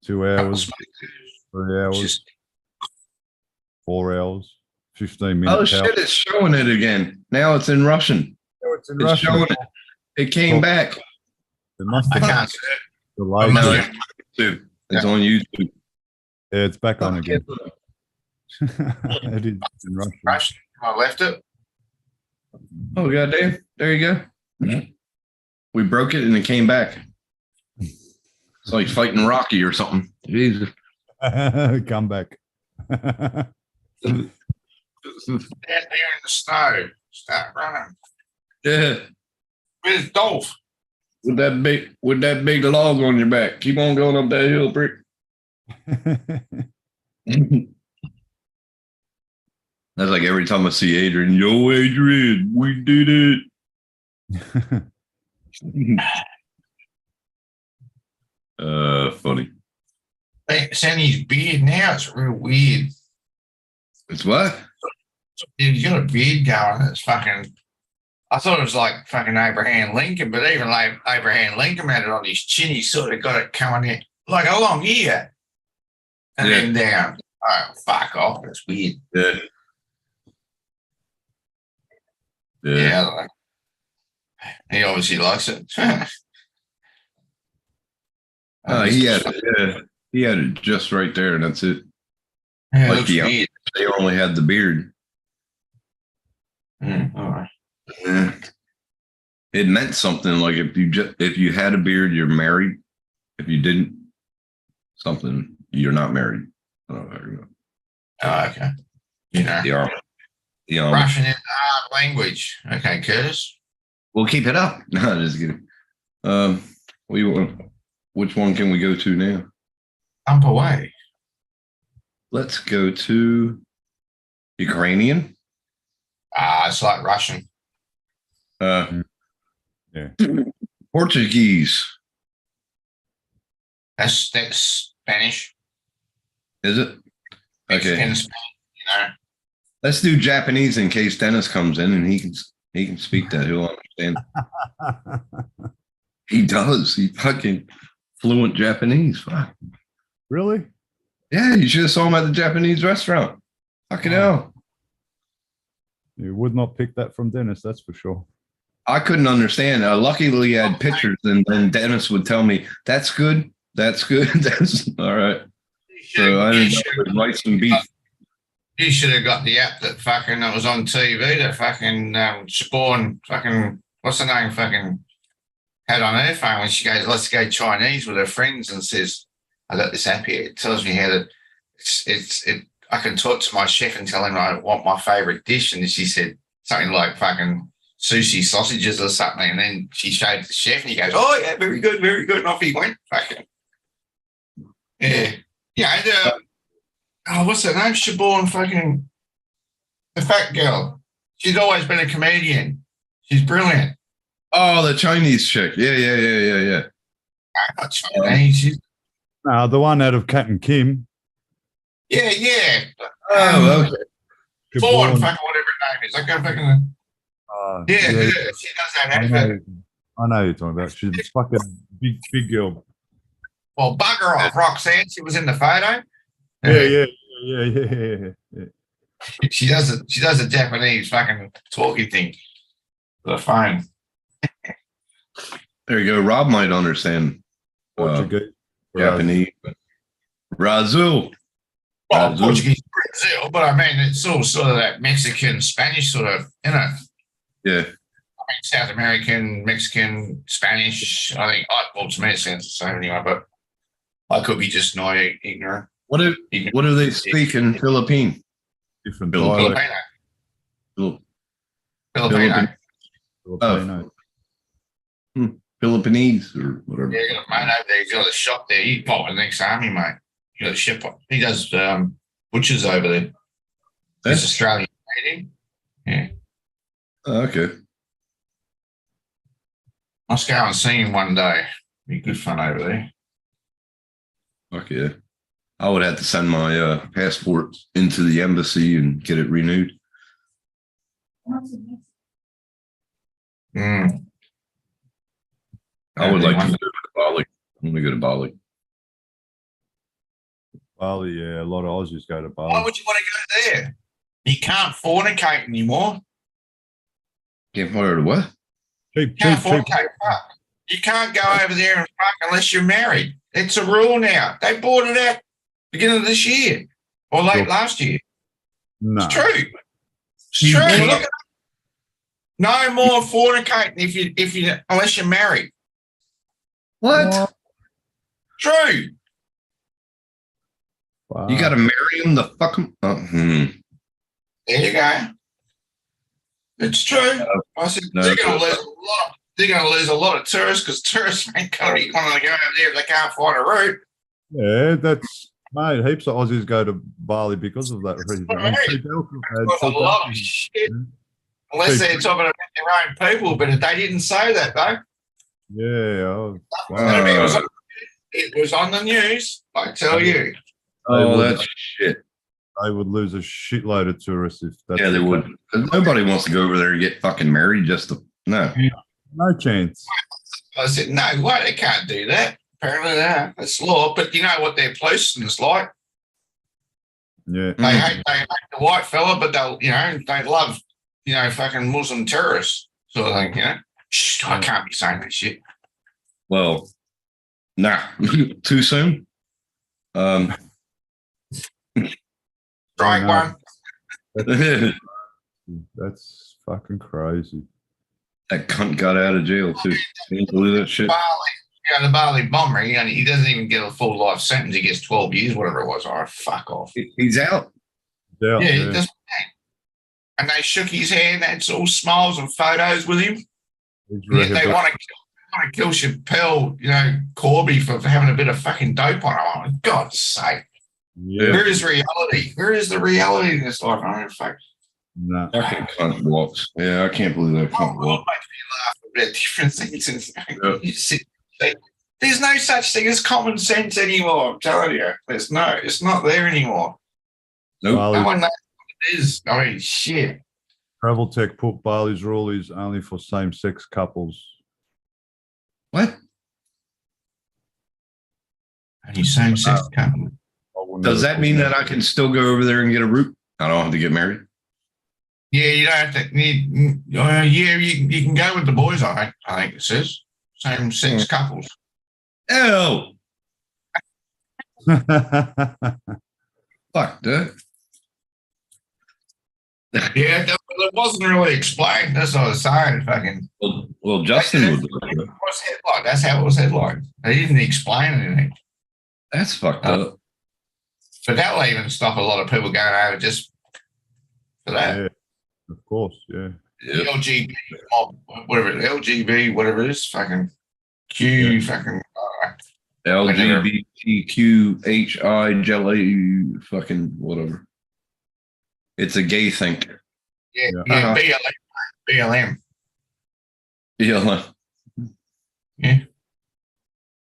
2 hours, 3 hours, 4 hours, 15 minutes. Oh shit, it's showing it again. Now it's in Russian. Oh, it's in It's Russian. showing it. It came back. It must I have can't see it. delayed. No, it. it's on YouTube. Yeah, it's back on again. It is in Russian. Russian. I left it. Oh goddamn! There you go. We broke it and it came back. It's like fighting Rocky or something. Jesus. Come back. Out there in the snow. Start running. Yeah. Where's Dolph? With that big log on your back. Keep on going up that hill, prick. That's like every time I see Adrian, yo, Adrian, we did it. Funny. Seeing his beard now, it's real weird. It's what? He's got a beard going. It's fucking. I thought it was like fucking Abraham Lincoln, but even like Abraham Lincoln had it on his chin. He sort of got it coming in like along here and Yeah. then down. Oh, fuck off. That's weird. Yeah. Yeah. I don't know. He obviously likes it. He had it just right there, and that's it. Yeah, it Like looks weird. they only had the beard. All right. Yeah. It meant something. Like if you had a beard, you're married. If you didn't, something you're not married. I don't know. Oh, okay. You know. Yeah. Russian is a hard language. Okay, Curtis. We'll keep it up. No, just kidding. Which one can we go to now? Jump away. Let's go to Ukrainian. It's like Russian. Yeah. Portuguese. That's Spanish. Is it? Okay. Mexican Spanish, you know. Let's do Japanese in case Dennis comes in and he can speak that. He'll understand. He does. He fucking fluent Japanese. Fuck. Really? Yeah, you should have saw him at the Japanese restaurant. Fucking hell. You would not pick that from Dennis, that's for sure. I couldn't understand. Luckily, he had pictures, and then Dennis would tell me, "That's good. That's good. That's all right." So I ended up with rice and beef. You should have got the app that was on TV that Siobhan what's the name had on her phone when she goes, "Let's go Chinese" with her friends, and says, "I got this app here. It tells me how to. I can talk to my chef and tell him I want my favorite dish." And she said something like sushi sausages or something. And then she showed the chef, and he goes, "Oh yeah, very good, very good." And off he went. Yeah. Yeah. What's her name? Siobhan, the fat girl. She's always been a comedian. She's brilliant. Oh, the Chinese chick. Yeah. Not Chinese. The one out of Cat and Kim. Yeah. Oh, okay. Vaughn, whatever her name is. I go fucking. Yeah. She does that advert. I know you're talking about. She's a fucking big girl. Well, bugger off, Roxanne. She was in the photo. Yeah. She does a Japanese fucking talking thing for the phone. There you go. Rob might understand Japanese. Brazil. Well, Portuguese Brazil, but I mean, it's all sort of that Mexican, Spanish sort of, Yeah. I mean, South American, Mexican, Spanish. I think, to me, it sounds the same anyway, but I could be just not ignorant. What do they speak in Philippine? Different Filipino. Philippines or whatever. Yeah, you got a mate over there. He's got a shop there. He's part of the next army, mate. You got a ship. He does butchers over there. He's Australian Canadian. Yeah. Oh, okay. Must go and see him one day. Be good fun over there. Fuck yeah. I would have to send my passport into the embassy and get it renewed. I would like to go to Bali. I want to go to Bali. Bali, yeah. A lot of Aussies go to Bali. Why would you want to go there? You can't fornicate anymore. Can't fornicate what? You can't fornicate. Fuck. You can't go over there and fuck unless you're married. It's a rule now. They bought it out beginning of this year or late last year. No. It's true. It's true. Look at it. No more fornicating if you unless you're married. What? True. Wow. You got to marry him to fuck him? There you go. It's true. I said they're going to lose a lot of tourists because tourists ain't going to be wanting to go over there if they can't find a route. Yeah, that's mate. Heaps of Aussies go to Bali because of that reason. That's a lot of shit. Unless they're talking about their own people, but if they didn't say that though. Yeah. Oh, wow. It was on the news. I tell you. Oh, that's shit. They would lose a shitload of tourists if that's. Yeah, they would. Nobody wants to go over there and get fucking married just to no. No chance. I said, no way, they can't do that. Apparently, that's law. But you know what their policing is like. Yeah. They hate the white fella, but they love, fucking Muslim terrorists sort of thing, Shh, I can't be saying that shit. Well, nah, too soon. Strike one. That's fucking crazy. That cunt got out of jail too. Can you believe that shit? The Bali bomber, he doesn't even get a full life sentence. He gets 12 years, whatever it was. All right, fuck off. He's out. Yeah, he doesn't. And they shook his hand. That's all smiles and photos with him. They want to kill Chappelle, Corby for having a bit of fucking dope on him. Oh, for God's sake. Yeah. Where is reality? Where is the reality in this life? I don't fuck. No. That cunt walks. Yeah, I can't believe that cunt walks. Makes me laugh about different things. There's no such thing as common sense anymore. I'm telling you, it's not there anymore. Nope. No one knows it is. I mean, shit. Travel Tech put Bali's rule is only for same-sex couples. What? Only same-sex couple. Does that mean that I can still go over there and get a root? I don't have to get married. Yeah, you don't have to. Yeah, you can go with the boys. I think it says same-sex couples. Oh. Fuck that. Yeah, it wasn't really explained. That's what I was saying. Fucking. Well, Justin would. Was headline. That's how it was headlined. They didn't explain anything. That's fucked up. But that'll even stop a lot of people going over just for that. Yeah, of course. Yeah. LGB, whatever, LGB, whatever it is, fucking Q, fucking. LGBTQHI fucking whatever. It's a gay thing. Yeah, Uh-huh. BLM. Yeah. Yeah.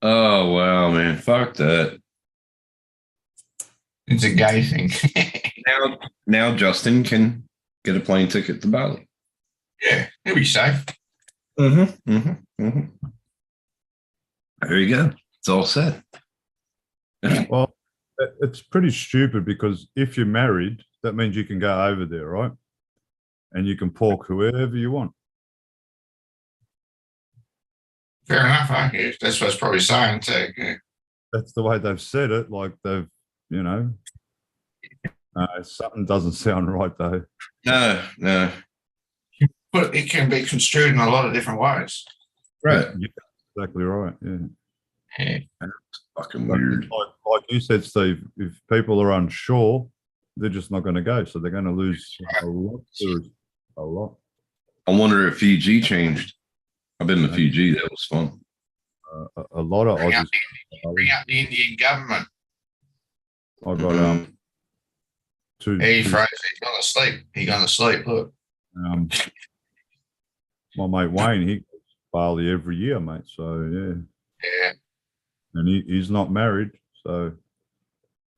Oh wow, man. Fuck that. It's a gay thing. now Justin can get a plane ticket to Bali. Yeah, he'll be safe. There you go. It's all set. Well, it's pretty stupid because if you're married, that means you can go over there, right? And you can pork whoever you want. Fair enough, I guess. That's what it's probably saying too. Yeah. That's the way they've said it. Like they've, you know, something doesn't sound right though. No. But it can be construed in a lot of different ways. Right. Yeah, exactly right. Yeah. Yeah. That's fucking weird. Like you said, Steve, if people are unsure, they're just not going to go. So they're going to lose a lot. A lot. I wonder if Fiji changed. I've been to Fiji. That was fun. A lot of Bring Aussies. up the Indian government. I got two. He froze. He's gonna sleep. He's gonna sleep. Look. My mate Wayne, he goes to Bali every year, mate. So yeah. Yeah. And he's not married, so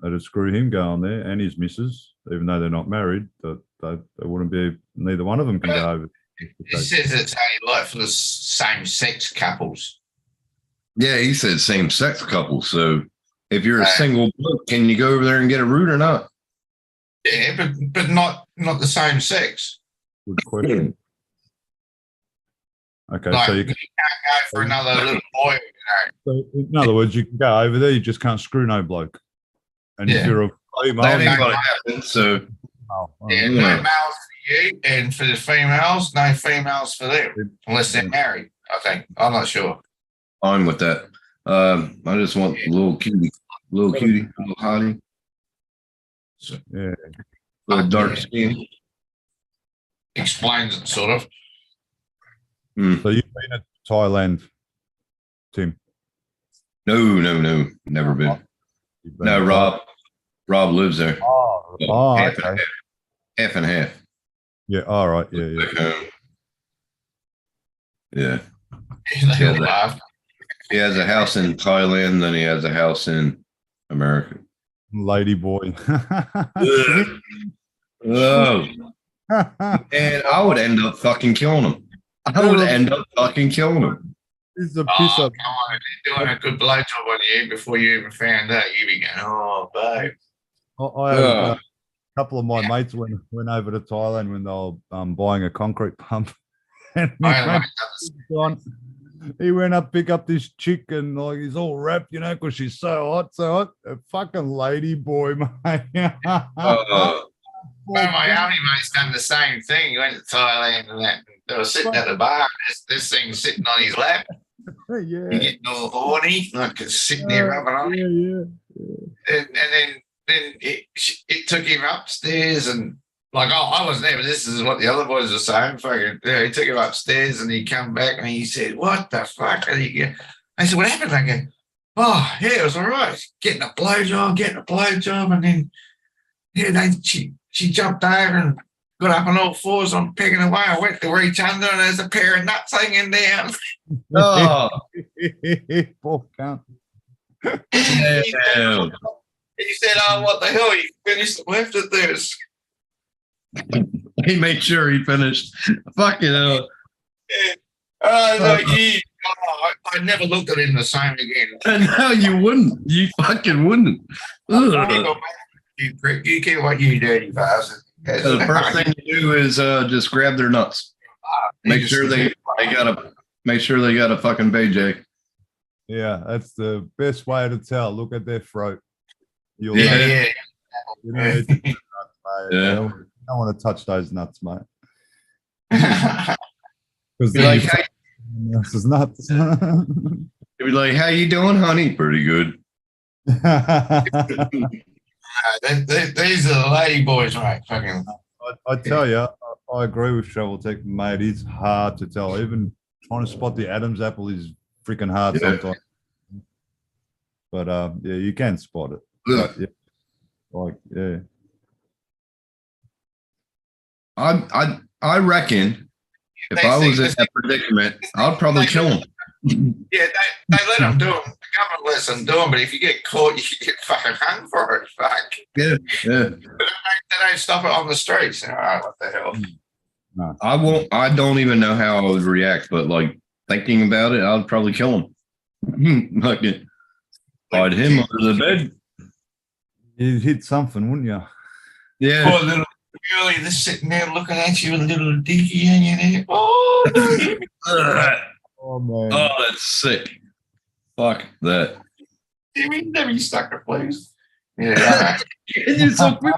that'd screw him going there and his missus, even though they're not married. That they wouldn't be. Neither one of them can go over. It says it's only like for the same-sex couples. Yeah, he said same-sex couple. So if you're a single bloke, can you go over there and get a root or not? Yeah, but not the same sex. Good question. Okay, Like, so you you can. can't go for another little boy. So in other words, you can go over there. You just can't screw no bloke. And if you're a female, That ain't gonna happen. So Yeah, no males for you, and for the females, no females for them, unless they're married. I think. I'm not sure. I'm with that. I just want a little cutie, little hottie. Yeah. Little dark skin. Explains it, sort of. So you've been at Thailand, Tim? No, never been. No, Rob lives there. Oh, half okay. and half. Half and half. Yeah. All right. Yeah. Yeah. He has a house in Thailand, then he has a house in America. Lady boy. Oh. And I would end up fucking killing him. I would end up fucking killing him. He's a piece of. Come on, if you're doing a good blowjob on you before you even found out, you'd be going, oh, babe. I had a couple of my mates went over to Thailand when they were buying a concrete pump. And he went up, pick up this chick, and like he's all wrapped, you know, because she's so hot. A fucking lady boy, mate. Well, my army mate's done the same thing. He went to Thailand and that. They were sitting at the bar. This thing's sitting on his lap. Yeah. You're getting all horny, like it's sitting there rubbing on him. And then it took him upstairs and like, I wasn't there, but this is what the other boys were saying. Fucking, yeah, he took him upstairs and he come back and he said, "What the fuck?" And I said, "What happened?" I go, "Oh, yeah, it was all right. Getting a blowjob, and then then she jumped over and got up on all fours. I'm pegging away. I went to reach under and there's a pair of nuts hanging down." Oh, poor cunt. He said, "Oh, what the hell? You finished the left of this." He made sure he finished. Fucking hell. I never looked at him the same again. No, you wouldn't. You fucking wouldn't. Ugh. You prick, you keep what you dirty bastard. The first thing you do is just grab their nuts. Make sure they got a fucking BJ. Yeah, that's the best way to tell. Look at their throat. You'll Yeah, know. yeah. You know, it's nuts, mate. Yeah. Don't want to touch those nuts, mate. Be Because like, hey, this is nuts. be like, how you doing, honey? Pretty good. These are the lady boys, right? Fucking. I tell you, I agree with Shovel Tech, mate. It's hard to tell. Even trying to spot the Adam's apple is freaking hard Yeah. sometimes. But yeah, you can spot it. But, yeah, like, yeah. I reckon if I was in that predicament, I'd probably kill him. Yeah, they let them do them. The government lets them do them, but if you get caught, you get fucking hung for it. Fuck. Yeah, yeah. They don't stop it on the streets. All right, what the hell? No. I don't even know how I would react, but like thinking about it, I'd probably kill him. Like it. Hide him under the bed. You'd hit something, wouldn't you? Yeah. Poor little girlie that's sitting there looking at you with a little dicky in your neck. Oh, Oh, man. Oh, that's sick. Fuck that. give me you stuck her, please. Yeah, You're so quick.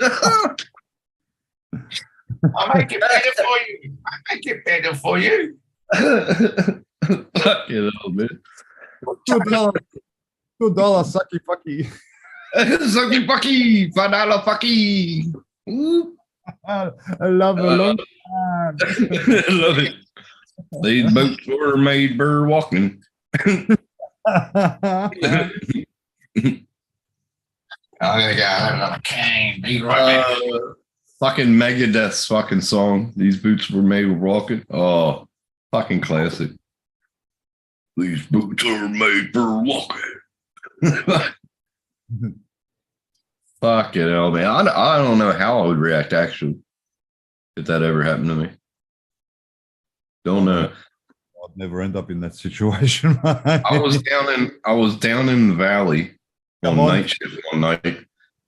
I'll make it better for you. I'll make it better for you. Fuck it a bit. $2, sucky fucky. Sucky fucky, $5 fucky. Ooh. I love it. Long time. I love it. These boots were made for walking. I'm gonna go have another cane. Be right back. Fucking Megadeth's fucking song. These boots were made for walking. Oh, fucking classic. These boots are made for walking. Fuck it, hell, man. I don't know how I would react actually if that ever happened to me. Don't know. I'd never end up in that situation. I was down in the valley on night shift one night,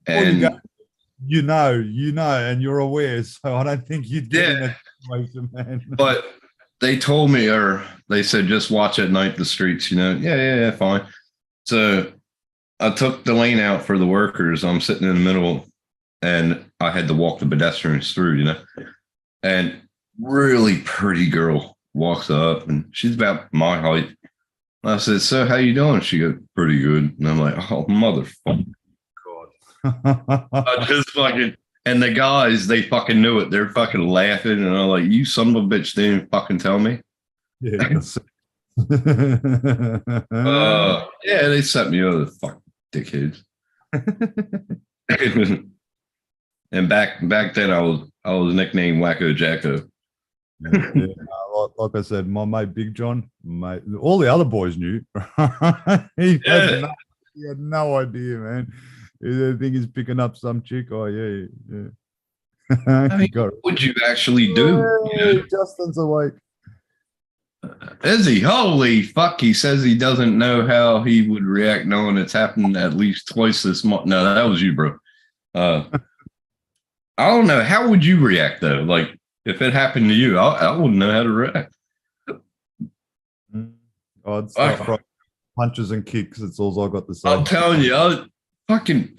and you know, and you're aware, so I don't think you'd get in that situation, man. but they told me, or they said, just watch at night the streets. You know, yeah, fine. So I took the lane out for the workers. I'm sitting in the middle, and I had to walk the pedestrians through. You know, and really pretty girl walks up, and she's about my height. I said, "So how you doing?" She goes, "Pretty good." And I'm like, "Oh, motherfucker." I just fucking, and the guys, they fucking knew it. They're fucking laughing, and I'm like, "You son of a bitch didn't fucking tell me." Yeah. Yeah, they set me up, fuck dickheads. And back then, I was nicknamed Wacko Jacko. Yeah, like I said, my mate Big John, mate, all the other boys knew. he had no idea, man. I think he's picking up some chick. Oh yeah. I mean, what would you actually do? Hey, Justin's awake. Is he? Holy fuck! He says he doesn't know how he would react knowing it's happened at least twice this month. No, that was you, bro. I don't know. How would you react though? Like if it happened to you, I wouldn't know how to react. I'd start throwing punches and kicks. It's all I got to say. I'm telling you, I fucking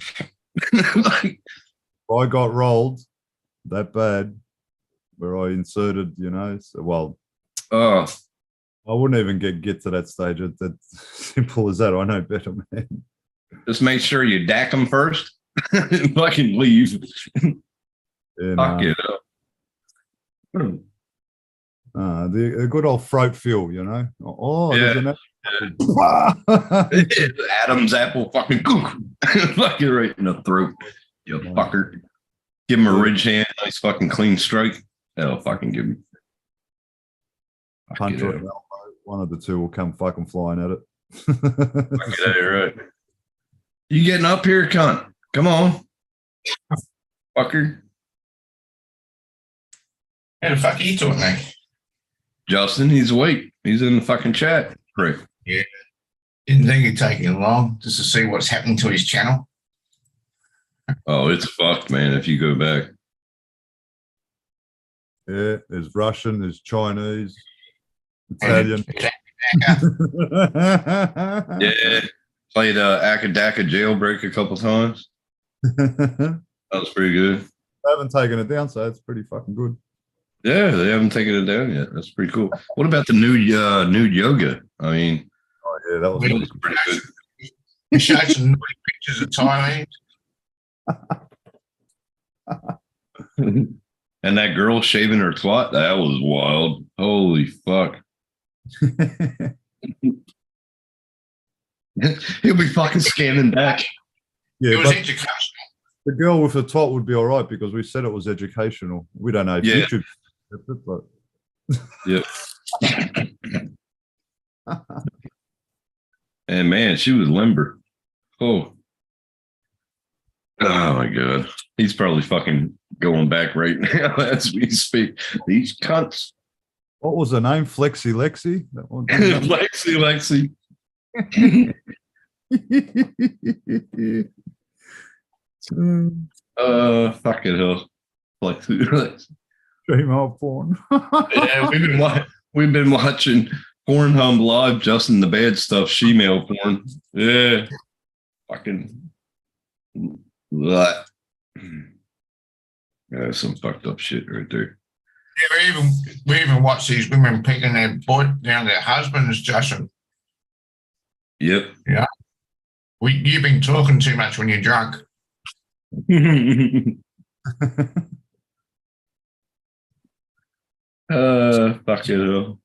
like, I got rolled that bad where I inserted, you know. So, well, I wouldn't even get to that stage. It's that simple as that. I know better, man. Just make sure you dack them first. Fucking leave. Yeah, Fuck it up. The good old throat feel, you know. Oh, Yeah. there's Adam's apple, fucking fucking right in the throat. You fucker. Give him a ridge hand, nice fucking clean strike. That'll fucking give him. punch or an elbow. One of the two will come fucking flying at it. Yeah, right. You getting up here, cunt? Come on, fucker. How the fuck are you talking, mate? Justin, he's awake. He's in the fucking chat. Prick. Yeah. Didn't think it'd take him long just to see what's happening to his channel. Oh, it's fucked, man. If you go back. Yeah, there's Russian, there's Chinese, Italian. Yeah. Played Akadaka Jailbreak a couple times. That was pretty good. I haven't taken it down, so it's pretty fucking good. Yeah, they haven't taken it down yet. That's pretty cool. What about the nude yoga? I mean, oh yeah, that was pretty good. We showed some naughty pictures of Thailand. And that girl shaving her twat, that was wild. Holy fuck. He'll be fucking scanning back. Yeah, It was but educational. the girl with the top would be all right because we said it was educational. We don't know if Yeah. YouTube accepts it, but Yep. And man, she was limber. Oh my god. He's probably fucking going back right now as we speak. These cunts. what was her name? Flexi Lexi? That one. Lexi. Fuck it, hell. Flexi. Stream out porn. Yeah, we've been watching Pornhub Live, Justin the Bad Stuff, shemale porn. Yeah. Fucking that. Yeah, some fucked up shit right there. Yeah, we even watch these women picking their their husbands, Justin. Yep. Yeah. You've been talking too much when you're drunk. Fuck it all.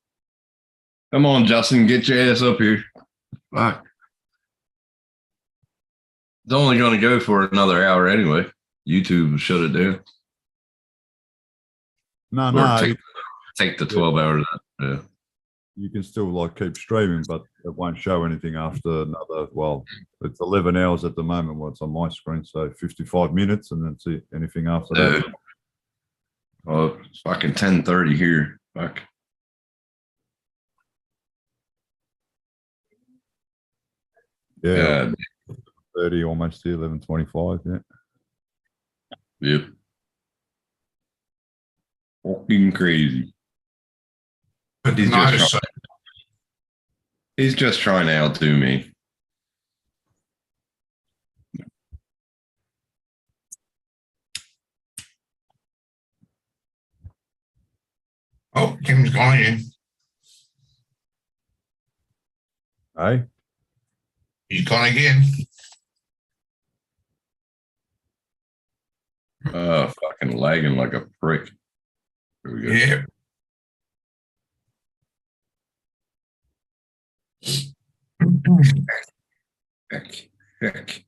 Come on, Justin, get your ass up here. Fuck. It's only going to go for another hour anyway. YouTube will shut it down. No, Or take the 12 hours out. Yeah. you can still like keep streaming, but it won't show anything after another. Well, it's 11 hours at the moment. What's on my screen? So 55 minutes, and then see anything after that. Oh, it's fucking 10:30 here. Fuck. Yeah, 30 almost here, 11:25. Yeah. Yep. Fucking crazy. But He's just trying to outdo me. Oh, Kim's gone in. Hey, He's gone again. Fucking lagging like a prick. There we go. Yeah. Heck.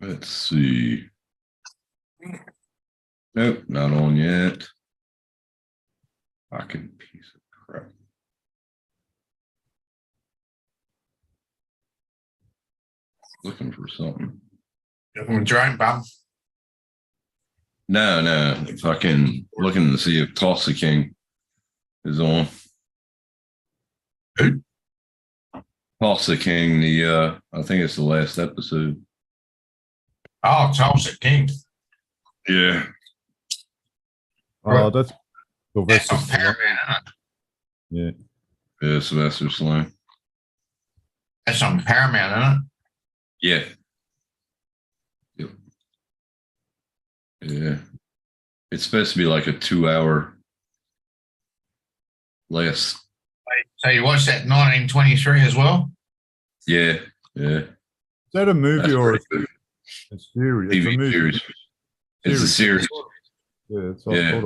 Let's see. Nope, not on yet. Fucking piece of crap. Looking for something. Looking for drone bum. No. Fucking looking to see if Tulsa King is on. Tulsa King, I think it's the last episode. Oh, Tulsa King. Yeah. oh, that's That's Sylvester on Stallone. Paramount, isn't it? Yeah. Yeah, Sylvester Stallone. That's on Paramount, isn't it? Yeah. Yep. Yeah. It's supposed to be like a 2-hour last. So you watched that 1923 as well? Yeah. Is that a movie That's or pretty good. a series? It's a TV movie. series. It's a series. Yeah, it's Yeah.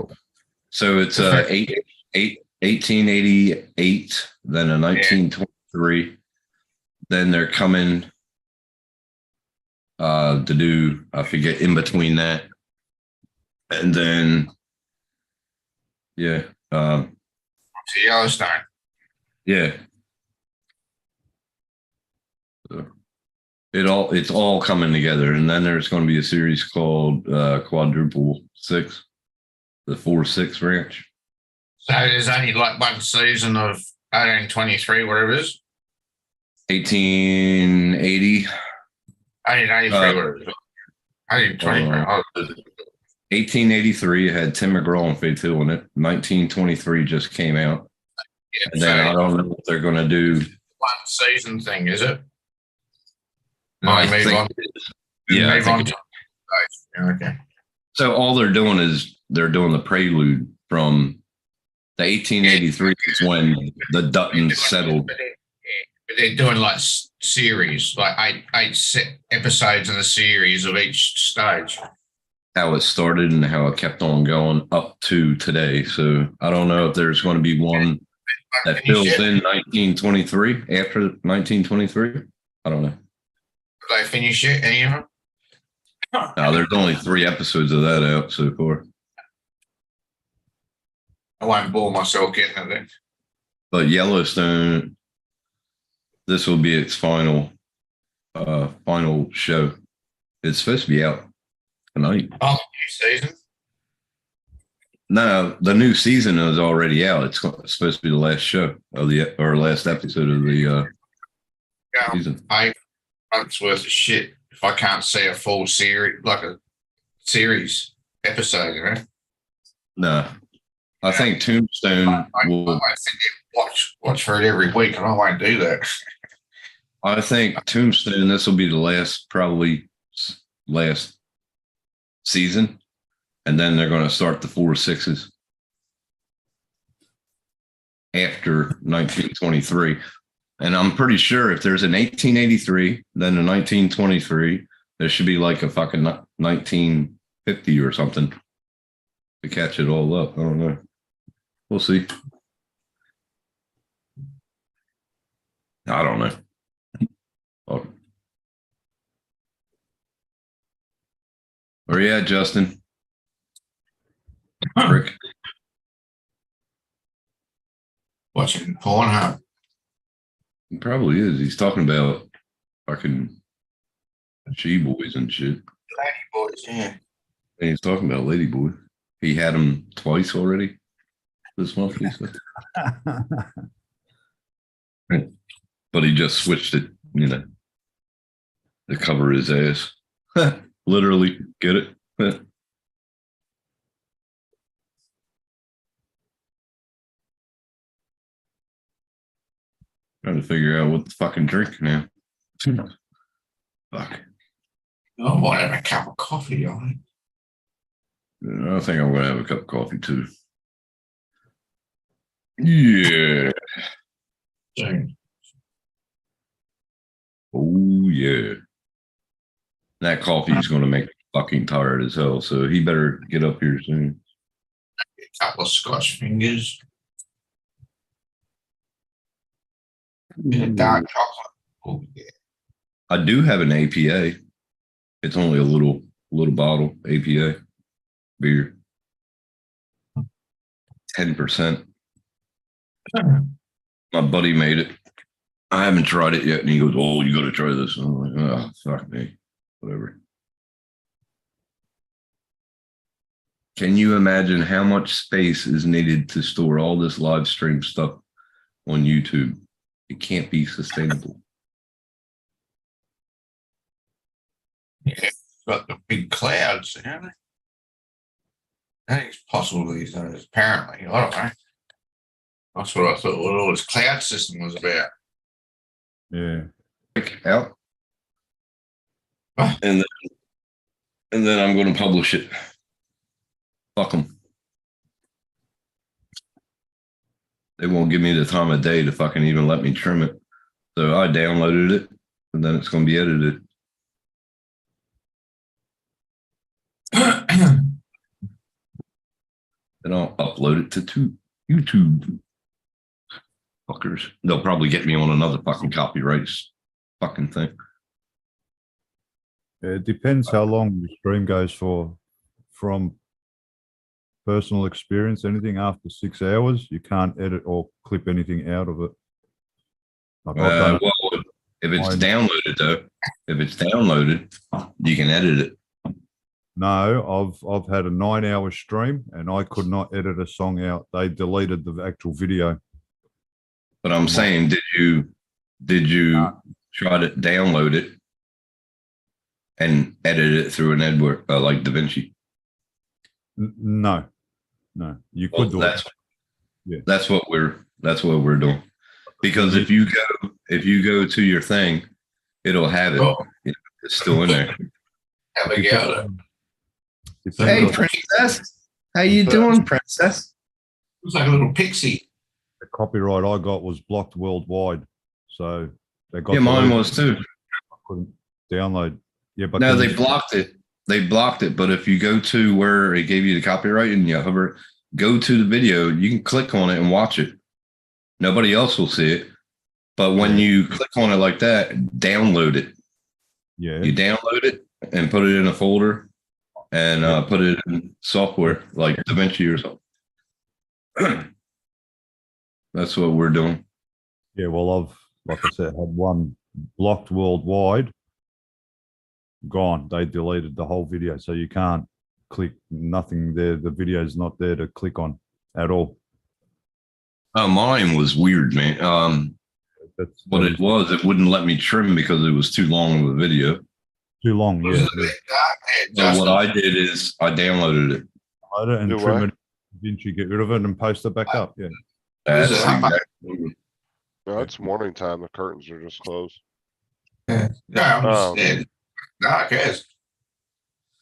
So it's 1888, then a 1923. Then they're coming to do, I forget, in between that. And then, yeah. To Yellowstone. Yeah. So, It's all coming together, and then there's going to be a series called Quadruple Six, the 4-6 ranch. So there's only like one season of 1823, whatever it is. 1880. 1883, whatever it is. 1823. 1883 had Tim McGraw and Faith Hill in it. 1923 just came out. Yeah, And then I don't know what they're going to do. One season thing, is it? I Move think- on. yeah, I Move think on it- to- yeah, okay. So all they're doing is they're doing the prelude from the 1883 is when the Duttons settled. But they're doing like series, like eight episodes in the series of each stage. How it started and how it kept on going up to today. So I don't know if there's going to be one that fills in 1923 after 1923. I don't know. Did they finish it? Any of them? No, there's only 3 episodes of that out so far. I won't bore myself getting it then. But Yellowstone, this will be its final show. It's supposed to be out tonight. Oh, new season. No, the new season is already out. It's supposed to be the last show of the or last episode of the season. Hey, month's worth of shit if I can't see a full series, like a series episode, you know? No, I think Tombstone will. Watch for it every week, and I won't do that. I think Tombstone. This will be the probably last season, and then they're going to start the 4-6s after 1923. And I'm pretty sure if there's an 1883, then a 1923, there should be like a fucking 1950 or something to catch it all up. I don't know. We'll see. I don't know. Oh. Where you at, Justin? Rick. Watching Pornhub. He probably is. He's talking about fucking she-boys and shit. Lady boys, yeah. And he's talking about Ladyboy. He had him twice already this month, he said. But he just switched it, you know, to cover his ass. Literally, get it? Trying to figure out what the fucking drink now. Fuck. I might have a cup of coffee on it. I think I'm gonna have a cup of coffee too. Yeah. Oh yeah. That coffee is gonna make me fucking tired as hell. So he better get up here soon. A couple of Scotch fingers. Dark chocolate. Oh yeah. I do have an APA. It's only a little bottle APA beer. 10%. My buddy made it. I haven't tried it yet, and he goes, "Oh, you got to try this." And I'm like, "Oh, fuck me, whatever." Can you imagine how much space is needed to store all this live stream stuff on YouTube? It can't be sustainable. Yeah, got the big clouds, haven't they? I think it's possible these days, apparently. I don't know. That's what I thought what all this cloud system was about. Yeah. Out. And then I'm going to publish it. Fuck them. They won't give me the time of day to fucking even let me trim it. So I downloaded it, and then it's going to be edited. Then I'll upload it to YouTube. Fuckers. They'll probably get me on another fucking copyright fucking thing. It depends how long the stream goes for. From personal experience, anything after 6 hours, you can't edit or clip anything out of it. Like I've done it. Well, If it's I- downloaded though, if it's downloaded, you can edit it. No, I've had a 9-hour stream and I could not edit a song out. They deleted the actual video. But I'm saying, did you try to download it and edit it through an Edward like DaVinci? No, you Well, could do it. Yeah. That's what we're doing. Because if you go to your thing, it'll have it. It's still in there. Abigail. Hey, princess. How you doing, princess? Looks like a little pixie. The copyright I got was blocked worldwide. So they got Yeah, mine deleted. was too. I couldn't download. Yeah, but No, then- they blocked it. They blocked it. But if you go to where it gave you the copyright and you hover, go to the video, you can click on it and watch it. Nobody else will see it. But when you click on it like that, download it. Yeah. You download it and put it in a folder and put it in software like DaVinci or something. That's what we're doing. Yeah, well, I've, like I said, had one blocked worldwide. Gone. They deleted the whole video. So you can't click nothing there. The video's not there to click on at all. Oh, mine was weird, man. What it was, it wouldn't let me trim because it was too long of a video. Too long, yeah. So what I did is I downloaded it. I don't and Do trim what? it. Didn't you get rid of it and post it back up? Yeah. That's exactly. No, it's morning time. The curtains are just closed. Yeah, I'm just Um, saying. No, I guess.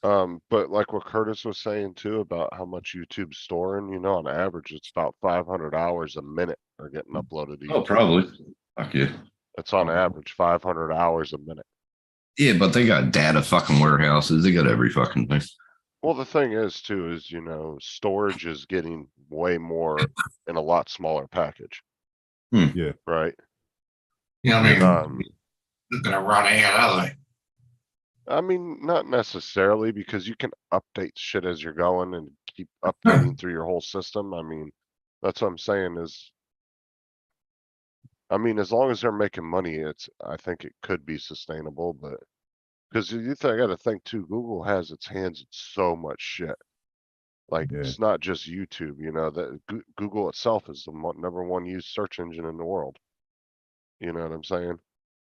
But like what Curtis was saying too about how much YouTube's storing, on average, it's about 500 hours a minute are getting uploaded to YouTube. Oh, probably. Fuck yeah. It's on average 500 hours a minute. Yeah, but they got data fucking warehouses. They got every fucking thing. Well, the thing is too, is, storage is getting way more in a lot smaller package, Yeah. right? I mean, Um, they're gonna run out, are they? I mean, not necessarily because you can update shit as you're going and keep updating through your whole system. I mean, that's what I'm saying is, as long as they're making money, I think it could be sustainable, but because I got to think too, Google has its hands in so much shit. Like Yeah. it's not just YouTube, that Google itself is the number one used search engine in the world. You know what I'm saying?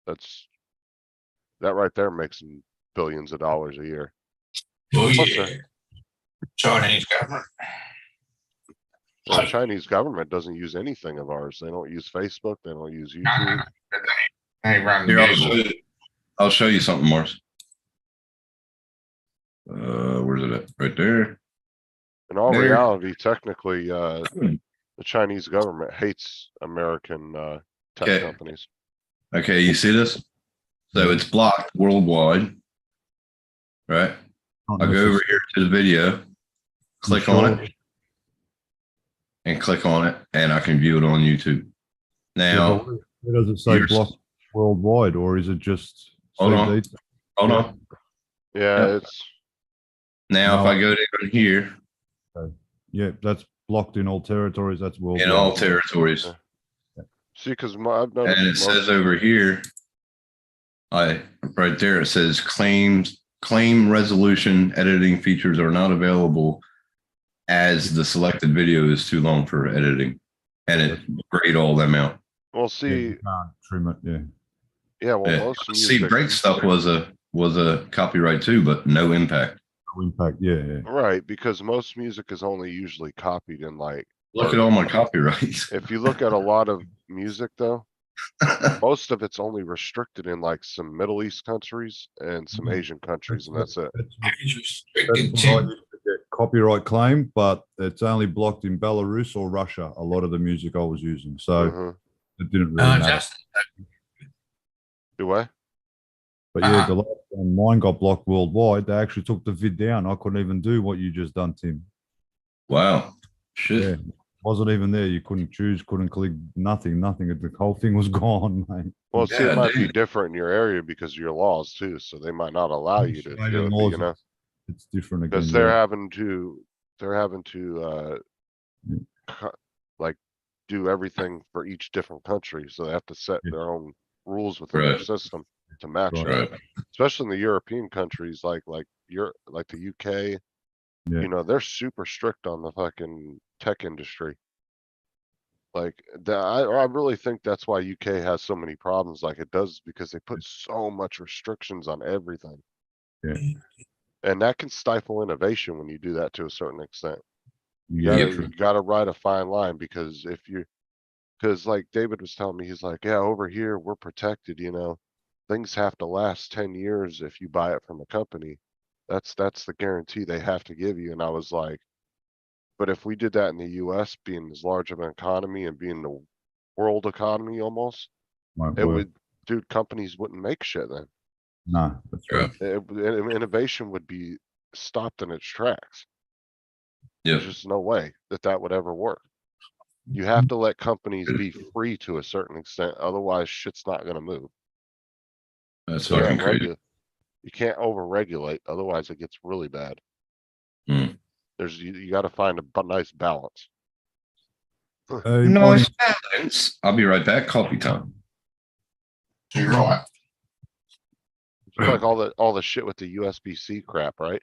That right there makes them billions of dollars a year. Oh Plus yeah. Chinese government. The Chinese government doesn't use anything of ours. They don't use Facebook. They don't use No, YouTube. they run Here, Google. I'll show you something, Morris. Where's it at? Right there. In all There. reality, technically, the Chinese government hates American tech Okay. companies. Okay, you see this? So it's blocked worldwide. Right? I'll go over here to the video, click on it, and click on it, and I can view it on YouTube. Now, Where does it say Here's- block worldwide, or is it just? Hold on. CD? hold on. Yeah, Yep. it's Now, if No. I go down here Yeah, that's blocked in all territories. That's worldwide. in all territories, see because I've noticed and it most- says over here, right there, it says claim resolution editing features are not available as the selected video is too long for editing, and it grayed all them out. well, Yeah, see, you can't trim it. Yeah. yeah, well, Yeah. most See, music, break stuff was a copyright too, but no impact. No impact. Yeah, yeah. right? Because most music is only usually copied in like. Look or at all my copyrights. If you look at a lot of music, though, most of it's only restricted in like some Middle East countries and some Asian countries, and that's it. That's It's what restricted I to. used to get copyright claim, but it's only blocked in Belarus or Russia. A lot of the music I was using, so Mhm. it didn't really matter. Justin, Do I? But yeah, the last one, mine got blocked worldwide. They actually took the vid down. I couldn't even do what you just done, Tim. Wow. Shit. Yeah, wasn't even there. You couldn't choose, couldn't click, nothing. The whole thing was gone, mate. Well, see, Yeah, it might be dude. different in your area because of your laws too, so they might not allow you to Australian do it, laws, it's different again. because they're having to like do everything for each different country, so they have to set Yeah. their own rules within their Right. system to match it. Right. Especially in the European countries like like the UK, Yeah. you know, they're super strict on the fucking tech industry. Like I really think that's why UK has so many problems like it does, because they put so much restrictions on everything. Yeah. And that can stifle innovation when you do that to a certain extent. Yeah. You gotta ride a fine line, because because like David was telling me, he's like, yeah, over here we're protected, you know. Things have to last 10 years if you buy it from a company. That's the guarantee they have to give you. And I was like, but if we did that in the US, being as large of an economy and being the world economy almost, Won't it work. would, dude, companies wouldn't make shit then. No, that's right. Innovation would be stopped in its tracks. Yeah. There's just no way that would ever work. You have to let companies be free to a certain extent, otherwise shit's not gonna move. That's You fucking can't crazy. you can't over-regulate, otherwise it gets really bad. Hmm. You gotta find a nice balance. Hey, Nice Bonnie, balance. I'll be right back. Coffee time. You're right. It's like all the shit with the USB-C crap, right?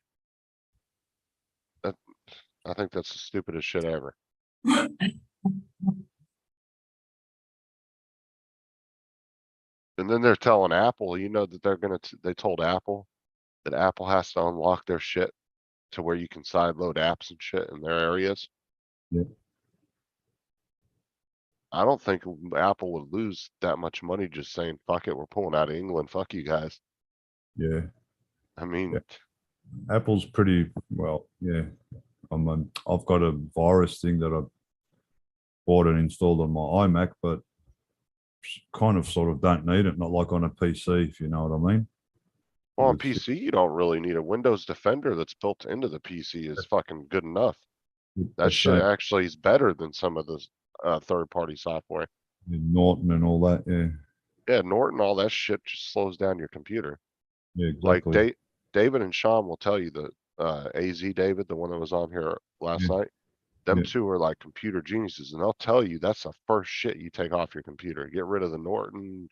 I think that's the stupidest shit ever. And then they're telling Apple, you know, that they told Apple that Apple has to unlock their shit to where you can sideload apps and shit in their areas. Yeah. I don't think Apple would lose that much money just saying, fuck it, we're pulling out of England, fuck you guys. yeah, I mean, Apple's pretty well. Yeah, I've got a virus thing that I bought and installed on my iMac, but kind of sort of don't need it. Not like on a PC, if you know what I mean. well, on PC, you don't really need a Windows Defender that's built into the PC is fucking good enough. That shit actually is better than some of the third-party software. Norton and all that. Yeah, Yeah, Norton, all that shit just slows down your computer. yeah, Like exactly. David and Sean will tell you that AZ David, the one that was on here last night, them Yeah. two are like computer geniuses, and they'll tell you that's the first shit you take off your computer. Get rid of the Norton,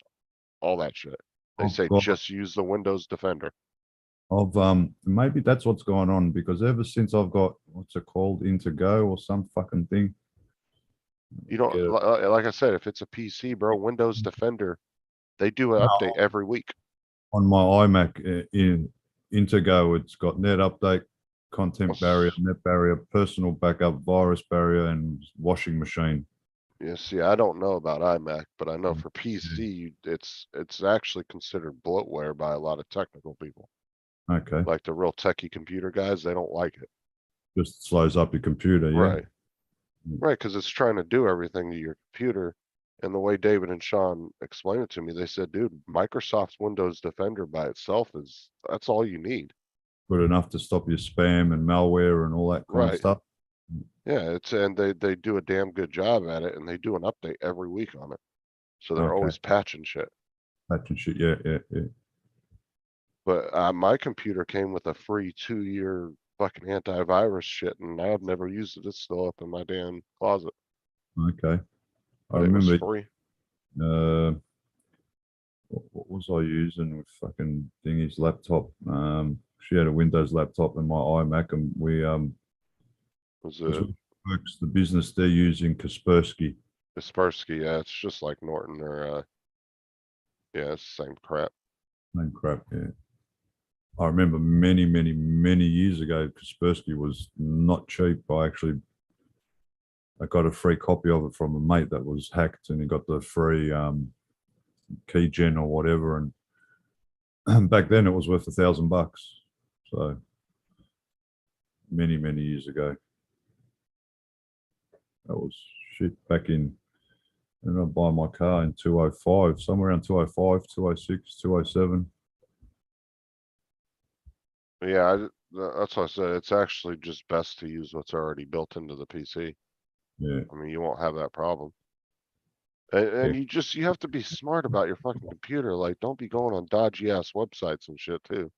all that shit. They I've say got- just use the Windows Defender. Maybe that's what's going on, because ever since I've got what's it called, Intergo or some fucking thing. You don't Get it. like I said, if it's a PC, bro, Windows Defender, they do an update every week. On my iMac in Intergo, it's got net update, content barrier, net barrier, personal backup, virus barrier, and washing machine. Yeah, see, I don't know about iMac, but I know for PC, it's actually considered bloatware by a lot of technical people. Okay, Like the real techie computer guys, they don't like it. just slows up your computer. Yeah, Right. Right, because it's trying to do everything to your computer. And the way David and Sean explained it to me, they said, dude, Microsoft's Windows Defender by itself that's all you need. good enough to stop your spam and malware and all that kind of Right. stuff. Yeah, and they do a damn good job at it, and they do an update every week on it. So they're Okay. always patching shit. Patching shit. Yeah, yeah, yeah. But my computer came with a free 2-year fucking antivirus shit, and I've never used it. It's still up in my damn closet. Okay. I But it was remember. free. What was I using with fucking Dingy's laptop? She had a Windows laptop and my iMac, and we Was because it it works the business they're using Kaspersky. Kaspersky? Yeah, it's just like Norton or yeah, it's the same crap. Same crap. Yeah. I remember many years ago, Kaspersky was not cheap. I got a free copy of it from a mate that was hacked, and he got the free keygen or whatever. And back then it was worth $1,000. So many years ago. That was shit back in, and I buy my car in 205, somewhere around 205, 206, 207. Yeah, that's what I said. It's actually just best to use what's already built into the PC. Yeah. I mean, you won't have that problem. And you have to be smart about your fucking computer. Like, don't be going on dodgy ass websites and shit too.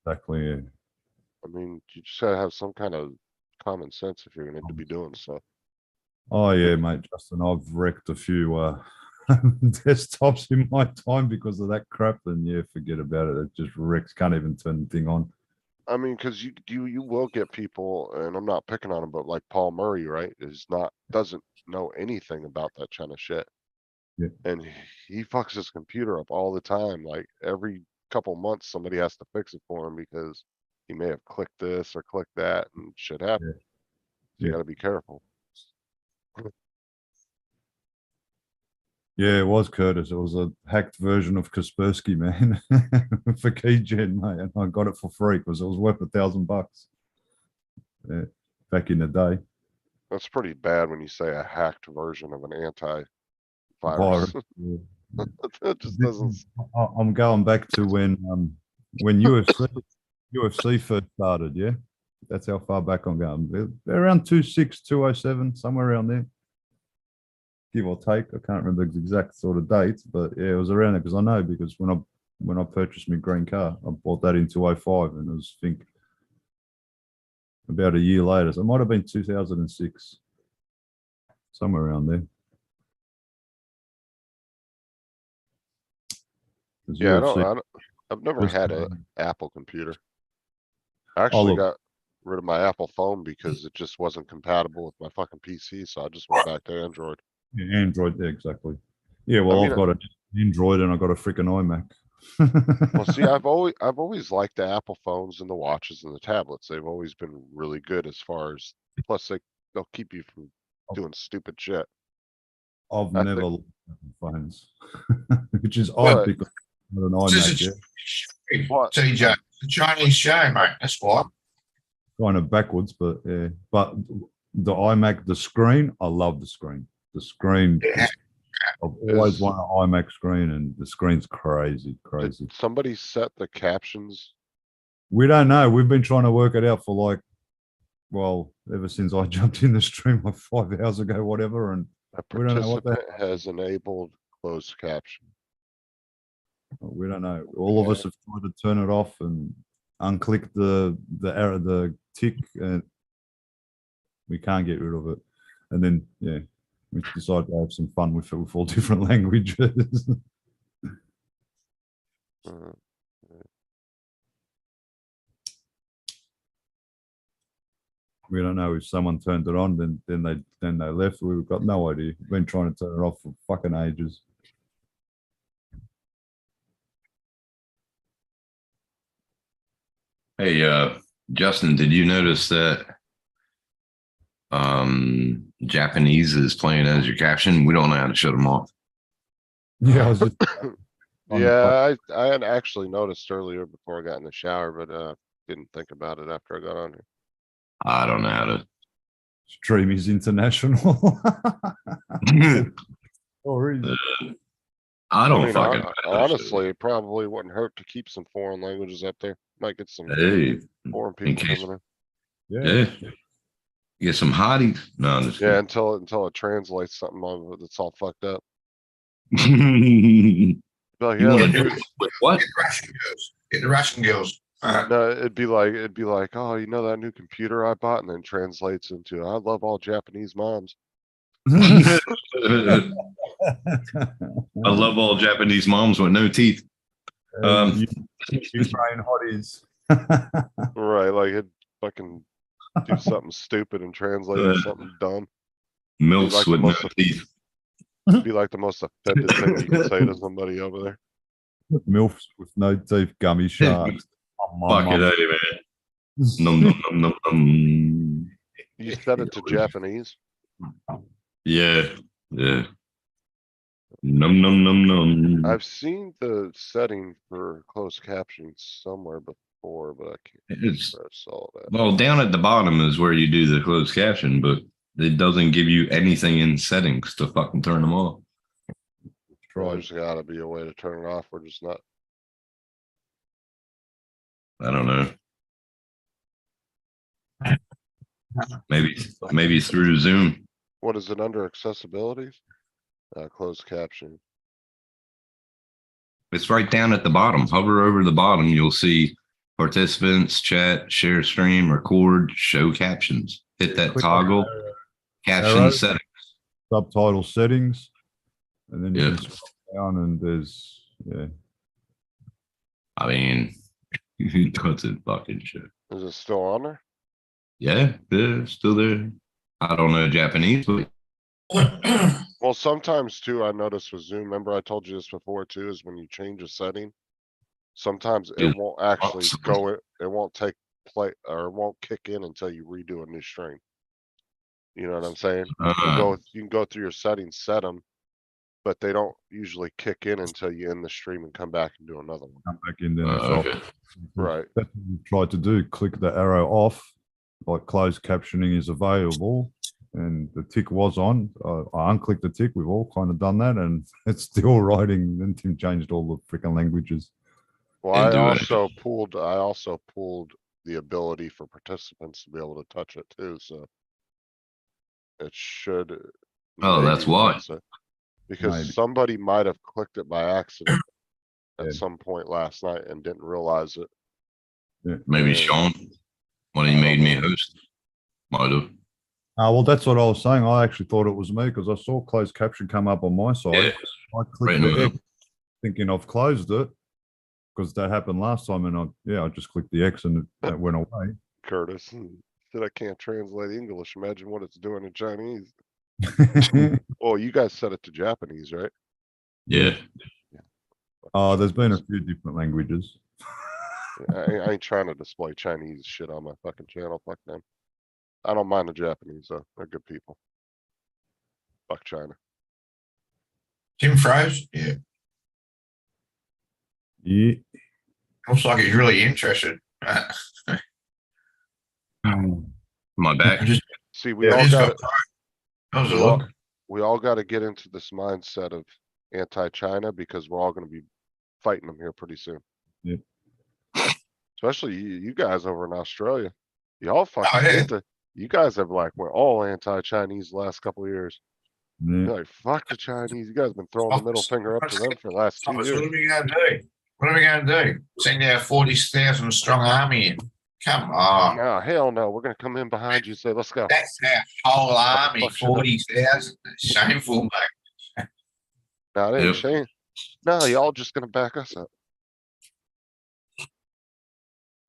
Exactly. Yeah. I mean, you just gotta have some kind of common sense if you're going to be doing stuff. Oh yeah, mate, Justin, I've wrecked a few desktops in my time because of that crap, then yeah, forget about it. It just wrecks. Can't even turn the thing on. I mean, cause you will get people, and I'm not picking on him, but like Paul Murray, right, doesn't know anything about that kind of shit. Yeah. And he fucks his computer up all the time. Like every couple months, somebody has to fix it for him because he may have clicked this or clicked that and shit happens. You Yeah. gotta be careful. Yeah, it was Curtis. It was a hacked version of Kaspersky, man, for keygen, mate, and I got it for free because it was worth $1,000. Yeah, back in the day. That's pretty bad when you say a hacked version of an antivirus. Virus, yeah. That just doesn't. I'm going back to when UFC first started. Yeah, that's how far back I'm going. They're around 26, 207, somewhere around there, give or take. I can't remember the exact sort of dates, but yeah, it was around there because I know because when I purchased my green car, I bought that in 2005, and it was I think about a year later, so it might have been 2006, somewhere around there. Yeah, I've never had an Apple computer. I actually look. got rid of my Apple phone because it just wasn't compatible with my fucking PC, so I just went back to Android. Yeah, Android, yeah, exactly. Yeah, well, I mean, I've got an Android and I've got a freaking iMac. Well, see, I've always liked the Apple phones and the watches and the tablets. They've always been really good as far as, plus they'll keep you from doing stupid shit. I've I never think- liked Apple phones, which is But- odd because I'm not an This iMac, is yeah. What? TJ, the Chinese show, mate. That's why. Kind of backwards, but yeah. But the iMac, the screen, I love the screen. The screen, Yeah. I've always Is- wanted an iMac screen, and the screen's crazy. Did somebody set the captions? We don't know. We've been trying to work it out for well, ever since I jumped in the stream like 5 hours ago, whatever, and A we don't know what that. participant has enabled closed caption. We don't know. All of us have tried to turn it off and unclick the error, the tick, and we can't get rid of it. And then yeah, we decided to have some fun with it with all different languages. Uh, We don't know if someone turned it on, then they left. We've got no idea. Been trying to turn it off for fucking ages. Hey, Justin, did you notice that Japanese is playing as your caption? We don't know how to shut them off. Yeah, I was just Yeah, I had actually noticed earlier before I got in the shower, but didn't think about it after I got on here. I don't know how to. stream is international. Sorry. I don't mean, fucking. honestly, it probably wouldn't hurt to keep some foreign languages up there. Might get some Hey, foreign in people case. coming Yeah. Get some hotties. No, I'm just in. Yeah, until it translates something on it that's all fucked up. kidding. Like, You yeah, wanna that do new- it with what? Get the Russian girls. Get the Russian girls. No, it'd be like, oh, you know that new computer I bought, and then translates into, I love all Japanese moms. I love all Japanese moms with no teeth. Ukraine hotties. Right, like it fucking do something stupid and translate into something dumb. Milfs like with the no most- teeth. Be like the most offended thing you can say to somebody over there. Milfs with no teeth, gummy sharks. Fuck it, hey, man. Num, num, num, num, num. You set it to Japanese. Yeah, yeah. Num, num, num, num. I've seen the setting for closed captioning somewhere before, but I can't It's press all that. well down at the bottom is where you do the closed caption, but it doesn't give you anything in settings to fucking turn them off. There's gotta be a way to turn it off. We're just not. I don't know. Maybe through Zoom. What is it under accessibility? Closed caption. It's right down at the bottom. Hover over the bottom, you'll see participants, chat, share stream, record, show captions. Hit that Click on toggle, arrow. caption Arrow. settings. Subtitle settings. and then you can scroll down and there's I mean, who cuts it fucking shit? Is it still on there? Yeah, it's still there. I don't know Japanese, but Well, sometimes too, I notice with Zoom, remember I told you this before too, is when you change a setting, sometimes Yeah. it won't actually go, it won't take play, or it won't kick in until you redo a new stream. You know what I'm saying? You can go through your settings, set them, but they don't usually kick in until you end the stream and come back and do another one. come back in then. It's off. okay. Right. That's what we tried to do. Click the arrow off, like closed captioning is available, and the tick was on. I unclicked the tick. We've all kind of done that, and it's still writing. Then Tim changed all the freaking languages. Well, I also pulled the ability for participants to be able to touch it too, so it should. Oh, that's maybe why. fix it. Because Maybe. somebody might have clicked it by accident at some point last night and didn't realize it. Maybe Yeah. Sean, when he made me a host, might have. Well, that's what I was saying. I actually thought it was me because I saw closed caption come up on my side. Yeah. I clicked Right in the the middle. X, thinking I've closed it because that happened last time, and I just clicked the X and that went away. Curtis said I can't translate English. Imagine what it's doing in Chinese. Well, you guys set it to Japanese, right? Yeah. There's been a few different languages. I ain't trying to display Chinese shit on my fucking channel. Fuck them. I don't mind the Japanese though. They're good people. Fuck China. Tim froze. Yeah. Yeah. Looks like he's really interested. My back. See, we all got How's it look? we all got to get into this mindset of anti-China because we're all going to be fighting them here pretty soon. Yeah. Especially you guys over in Australia. Y'all fucking yeah. you guys have like went all anti-Chinese the last couple of years. Yeah. You're like, fuck the Chinese. You guys been throwing the middle finger up to them for the last 2 Thomas, years. what are we going to do? What are we going to do? Send our 40,000 strong army in? Come on. No, hell no. We're gonna come in behind you and say, let's go. That's our whole army, fuck shit up. 40,000. Shameful, mate. No, it ain't Yep. shame. No, y'all just gonna back us up.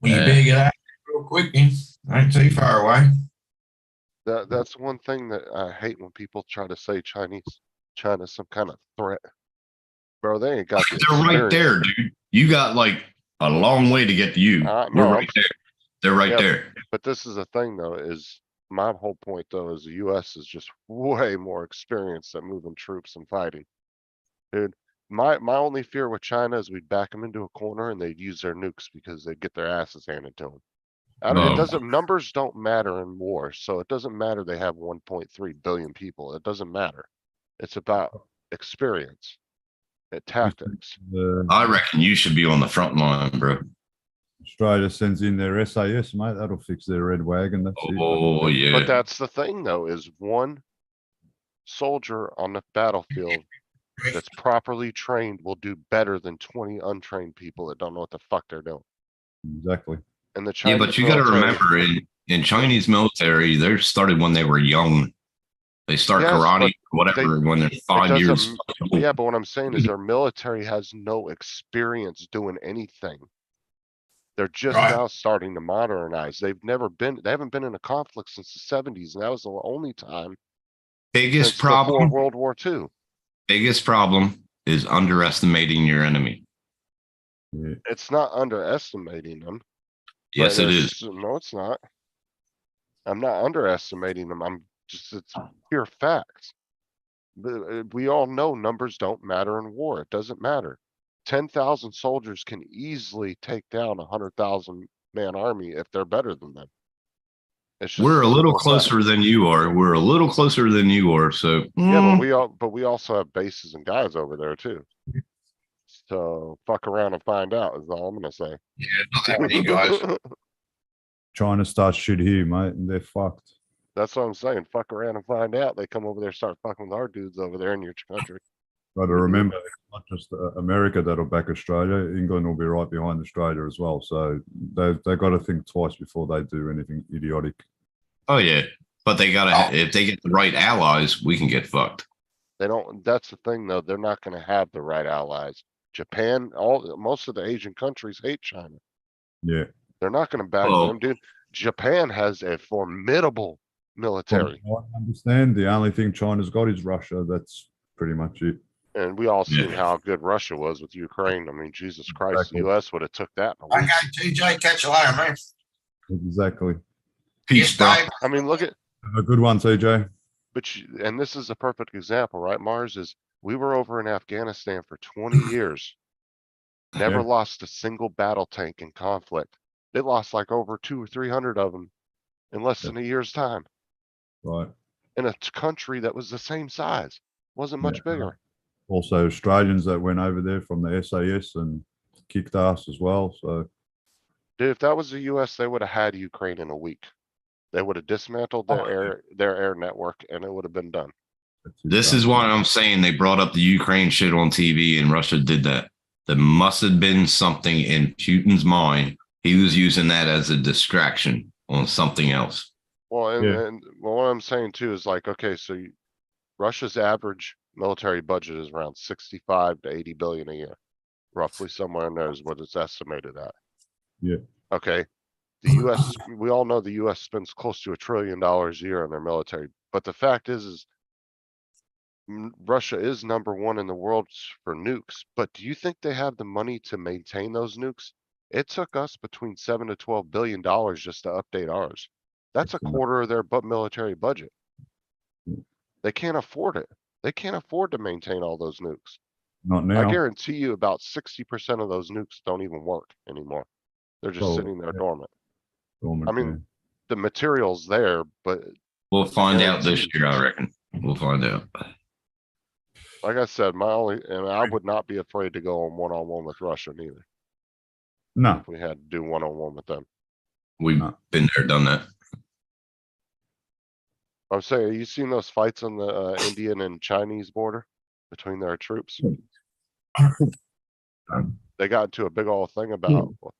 Well, you better get out real quick, then. Ain't too far away. That's one thing that I hate when people try to say China's some kind of threat. Bro, they ain't got the They're right experience. there, dude. You got like a long way to get to you. No, We're right there. They're right Yeah, there. But this is the thing though, is my whole point though, is the US is just way more experienced at moving troops and fighting. Dude, my only fear with China is we'd back them into a corner and they'd use their nukes because they'd get their asses handed to them. No. It doesn't, numbers don't matter in war, so it doesn't matter they have 1.3 billion people. It doesn't matter. It's about experience and tactics. I reckon you should be on the front line, bro. Australia sends in their SAS, mate. That'll fix their red wagon. That's Oh, yeah. But that's the thing though, is one soldier on the battlefield that's properly trained will do better than 20 untrained people that don't know what the fuck they're doing. Exactly. And the Yeah, Chinese but you got to military- remember, in Chinese military, they started when they were young. They start Yes, karate, but whatever, when they're it 5 years. doesn't- Yeah, but what I'm saying is their military has no experience doing anything. They're just Right. now starting to modernize. They haven't been in a conflict since the 70s, and that was the only time Biggest since before problem. World War II. Biggest problem is underestimating your enemy. It's not underestimating them. Yes, but it it's- is. No, it's not. I'm not underestimating them. It's pure facts. We all know numbers don't matter in war. It doesn't matter. 10,000 soldiers can easily take down 100,000 man army if they're better than them. It's just We're a little simple fact. closer than you are. We're a little closer than you are. So Yeah, but we also have bases and guys over there too. So fuck around and find out is all I'm gonna say. Yeah, not that many guys. China starts shit here, mate, and they're fucked. That's what I'm saying. Fuck around and find out. They come over there, start fucking with our dudes over there in your country. Got to remember, it's not just America that'll back Australia. England will be right behind Australia as well. So they've got to think twice before they do anything idiotic. Oh yeah, but they gotta. If they get the right allies, we can get fucked. They don't, that's the thing though, they're not gonna have the right allies. Japan, most of the Asian countries hate China. Yeah. They're not gonna back Oh. them, dude. Japan has a formidable From military. what I understand, the only thing China's got is Russia. That's pretty much it. And we all seen Yeah. how good Russia was with Ukraine. I mean, Jesus Christ, Exactly. the US would have took that in a week. Okay, TJ, catch you later, man. Exactly. Peace, bro. I mean, look at, A good one, TJ. but and this is a perfect example, right? Mars is, we were over in Afghanistan for 20 years. Never Yeah. lost a single battle tank in conflict. They lost like over 200 or 300 of them in less than a year's time Right. in a country that was the same size, wasn't much Yeah. bigger. Also, Australians that went over there from the SAS and kicked ass as well. So Dude, if that was the US, they would have had Ukraine in a week. They would have dismantled their air network and it would have been done. This is why I'm saying they brought up the Ukraine shit on TV and Russia did that. There must have been something in Putin's mind. He was using that as a distraction on something else. Well, and, Yeah. and well, what I'm saying too is like, okay, so Russia's average military budget is around 65 to 80 billion a year. Roughly somewhere in there is what it's estimated at. Yeah. Okay. The US, we all know the US spends close to $1 trillion a year on their military, but the fact is Russia is #1 in the world for nukes, but do you think they have the money to maintain those nukes? It took us between 7 to 12 billion dollars just to update ours. That's a quarter of their military budget. They can't afford it. They can't afford to maintain all those nukes. not I now. guarantee you about 60% of those nukes don't even work anymore. They're just Oh, sitting there dormant. Dormant, I mean, the material's there, but We'll find out this year, I reckon. We'll find out. like I said, and I would not be afraid to go on one-on-one with Russia neither. No. If we had to do one-on-one with them. We've been there, done that. I'm saying, you seen those fights on the Indian and Chinese border between their troops? They got into a big old thing about, what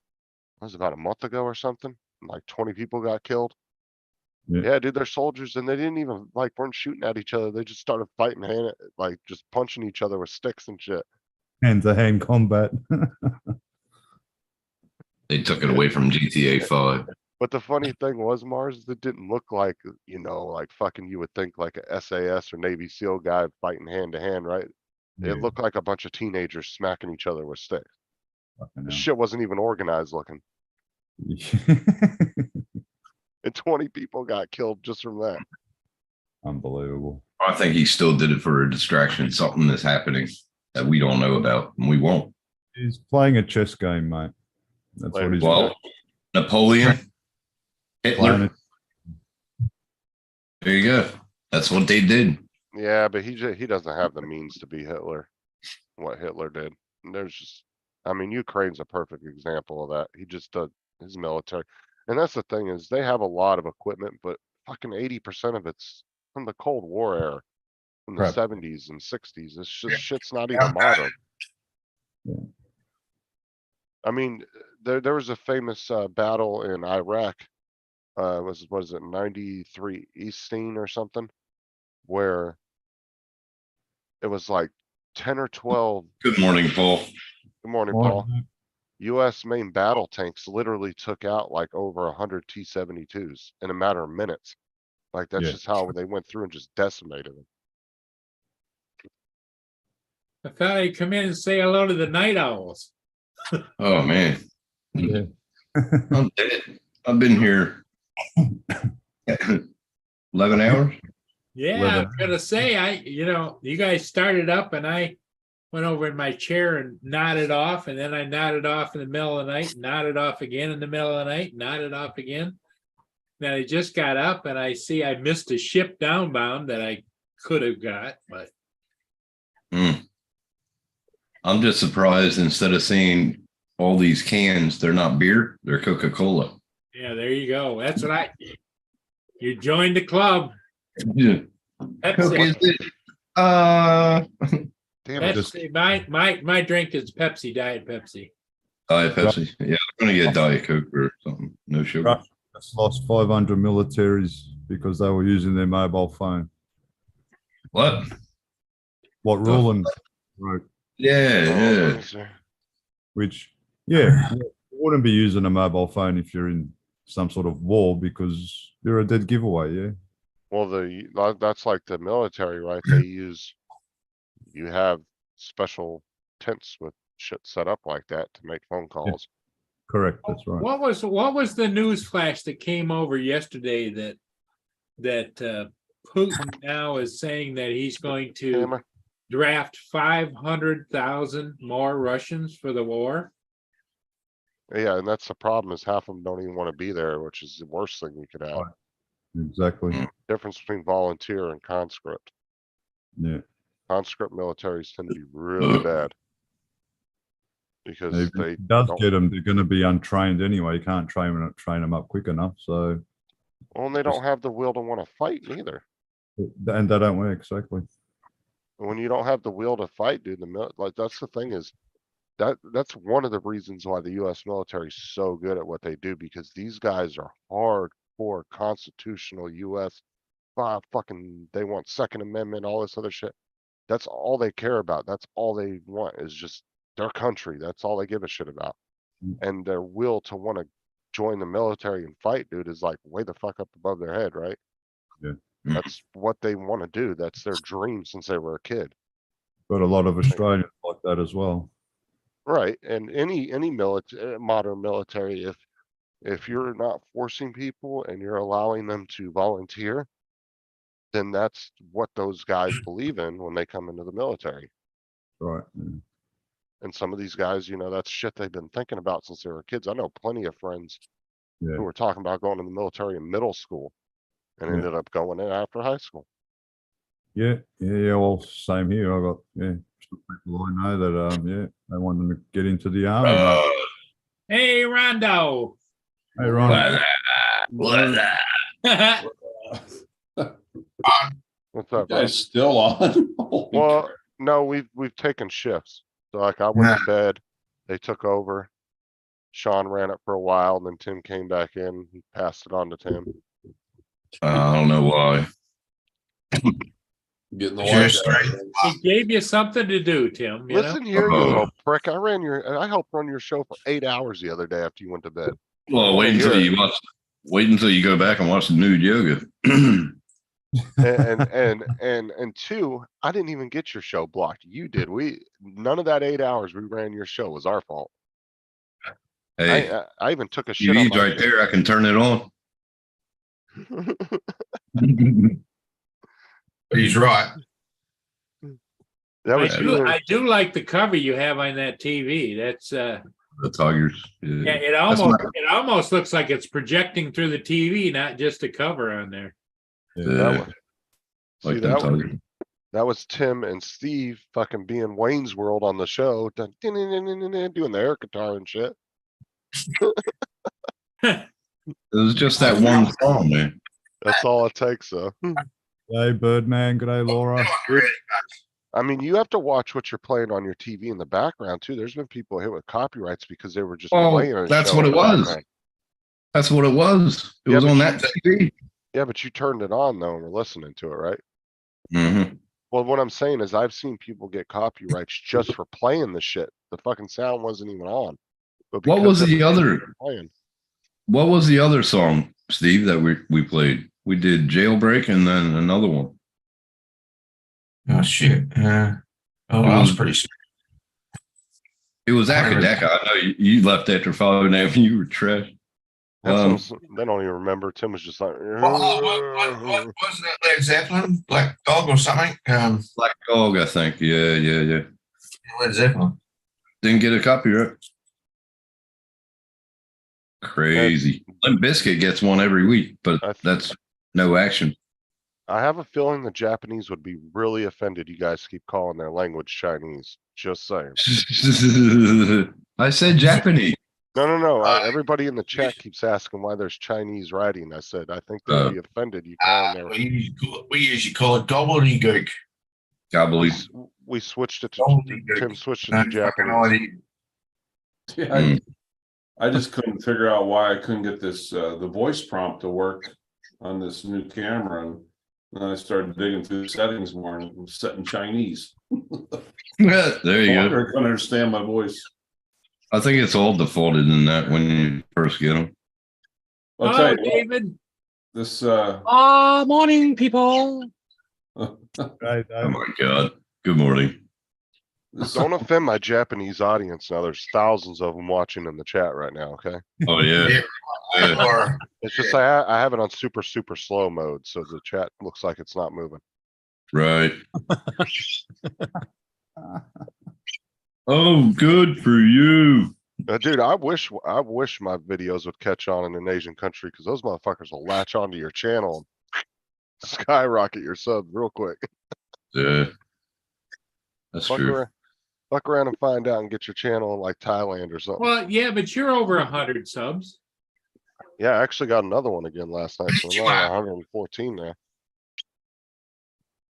was it, about a month ago or something? Like 20 people got killed. Yeah. Yeah, dude, they're soldiers and they didn't even weren't shooting at each other. They just started fighting, just punching each other with sticks and shit. Hand-to-hand combat. They took it away from GTA 5. But the funny thing was, Mars, it didn't look like, like fucking you would think like a SAS or Navy SEAL guy fighting hand to hand, right? Yeah. It looked like a bunch of teenagers smacking each other with sticks. Fucking The hell. shit wasn't even organized looking. And 20 people got killed just from that. Unbelievable. I think he still did it for a distraction, something that's happening that we don't know about, and we won't. He's playing a chess game, mate. That's what he's Well, Napoleon, playing. Hitler. There you go. That's what they did. Yeah, but he doesn't have the means to be Hitler. What Hitler did. And there's just, I mean, Ukraine's a perfect example of that. He just does his military. And that's the thing is they have a lot of equipment, but fucking 80% of it's from the Cold War era, from the Crap. 70s and 60s. It's just shit's not even modern. I mean, there was a famous battle in Iraq. Was it 93 Eastine or something, where it was like 10 or 12. Good morning, Paul. Good morning, Morning. Paul. US main battle tanks literally took out like over 100 T-72s in a matter of minutes. Like that's Yeah. just how they went through and just decimated them. I thought I'd come in and say hello to the night owls. Oh man, Yeah. I'm dead. I've been here 11 hours. Yeah, I was gonna say, you guys started up and I went over in my chair and nodded off, and then I nodded off in the middle of the night, nodded off again in the middle of the night, nodded off again. Then I just got up and I see I missed a ship downbound that I could have got, but I'm just surprised instead of seeing all these cans, they're not beer, they're Coca-Cola. yeah, there you go. That's what you joined the club. Yeah. Coke is Pepsi. it? Damn it. Pepsi. My drink is Pepsi, Diet Pepsi. Diet Pepsi. Yeah, I'm gonna get Diet Coke or something. No sugar. Russia just lost 500 militaries because they were using their mobile phone. What? what Ruland wrote, Yeah, which, yeah, you wouldn't be using a mobile phone if you're in some sort of war because you're a dead giveaway, yeah. Well, that's like the military, right? They you have special tents with shit set up like that to make phone calls. Correct, that's right. What was the news flash that came over yesterday that Putin now is saying that he's going to draft 500,000 more Russians for the war? Yeah, and that's the problem is half of them don't even want to be there, which is the worst thing you could have. Exactly. Difference between volunteer and conscript. Yeah. Conscript militaries tend to be really bad. Because If they it does don't- get them, they're going to be untrained anyway. You can't train them up quick enough. So, Well, and they don't have the will to want to fight either. and they don't work exactly. And when you don't have the will to fight, dude, like that's the thing is that's one of the reasons why the US military is so good at what they do, because these guys are hardcore constitutional US fucking, they want Second Amendment, all this other shit. That's all they care about. That's all they want is just their country. That's all they give a shit about. And their will to want to join the military and fight, dude, is like way the fuck up above their head, right? Yeah. That's what they want to do. That's their dream since they were a kid. But a lot of Australians like that as well. Right. And any modern military, if you're not forcing people and you're allowing them to volunteer, then that's what those guys believe in when they come into the military. Right. Yeah. And some of these guys, that's shit they've been thinking about since they were kids. I know plenty of friends who were talking about going to the military in middle school and ended up going in after high school. Yeah. Well, same here. I got some people I know that they want them to get into the army. mate. Hey, Rondo. Hey, Ron. What's up, Guys, still on? Holy Well, crap. no, we've taken shifts. So like I went to bed, they took over. Sean ran it for a while, and then Tim came back in. He passed it on to Tim. I don't know why. Getting the Just white straight. guy. He gave you something to do, Tim. Listen here, you little prick. I helped run your show for 8 hours the other day after you went to bed. Well, wait until you go back and watch the nude yoga. And two, I didn't even get your show blocked. You did. None of that 8 hours we ran your show was our fault. Hey, I even took a you shit on need my right there. I can turn it on. He's right. That was you. I do like the cover you have on that TV. That's The Tigers. yeah, That's it almost looks like it's projecting through the TV, not just a cover on there. That like See, them Tigers. that was Tim and Steve fucking being Wayne's World on the show, doing the air guitar and shit. It was just that one song, man. That's all it takes, though. Hey, Birdman. Good day, Laura. I mean, you have to watch what you're playing on your TV in the background too. There's been people hit with copyrights because they were just playing a That's show what in it the was. background. That's what it was. It was but on that TV. Yeah, but you turned it on though, and we're listening to it, right? Mm-hmm. Well, what I'm saying is I've seen people get copyrights just for playing the shit. The fucking sound wasn't even on. But What because was it the other? playing. What was the other song, Steve, that we played? We did Jailbreak and then another one. Oh shit. That was pretty sweet. It was Akadeka. I know you left after 5 and you were trash. They don't even remember. Tim was just like, What wasn't it Led Zeppelin? Black Dog or something? Black Dog, I think. Yeah. Led Zeppelin. Didn't get a copyright. Crazy. Limp Bizkit gets one every week, but that's no action. I have a feeling the Japanese would be really offended you guys keep calling their language Chinese. Just saying. I said Japanese. No. Everybody in the chat keeps asking why there's Chinese writing. I said, I think they'd be offended you calling their. We usually call it gobbledygook. Gobbledygook. We switched it to Tim switched it to Japanese. Yeah, I just couldn't figure out why I couldn't get this the voice prompt to work on this new camera, and then I started digging through the settings more, and it was set in Chinese. There you go. They're gonna understand my voice. I think it's all defaulted in that when you first get them. I'll tell Oh, you what, David. this Morning, people. Oh my God. Good morning. Don't offend my Japanese audience. Now there's thousands of them watching in the chat right now. Okay. Oh yeah. Or It's just I have it on super slow mode, so the chat looks like it's not moving. Right. Oh, good for you. Dude, I wish my videos would catch on in an Asian country because those motherfuckers will latch onto your channel and skyrocket your sub real quick. Yeah. That's true. Fuck around and find out and get your channel in like Thailand or something. Well, yeah, but you're over 100 subs. Yeah, I actually got another one again last night, so I'm at 114 now.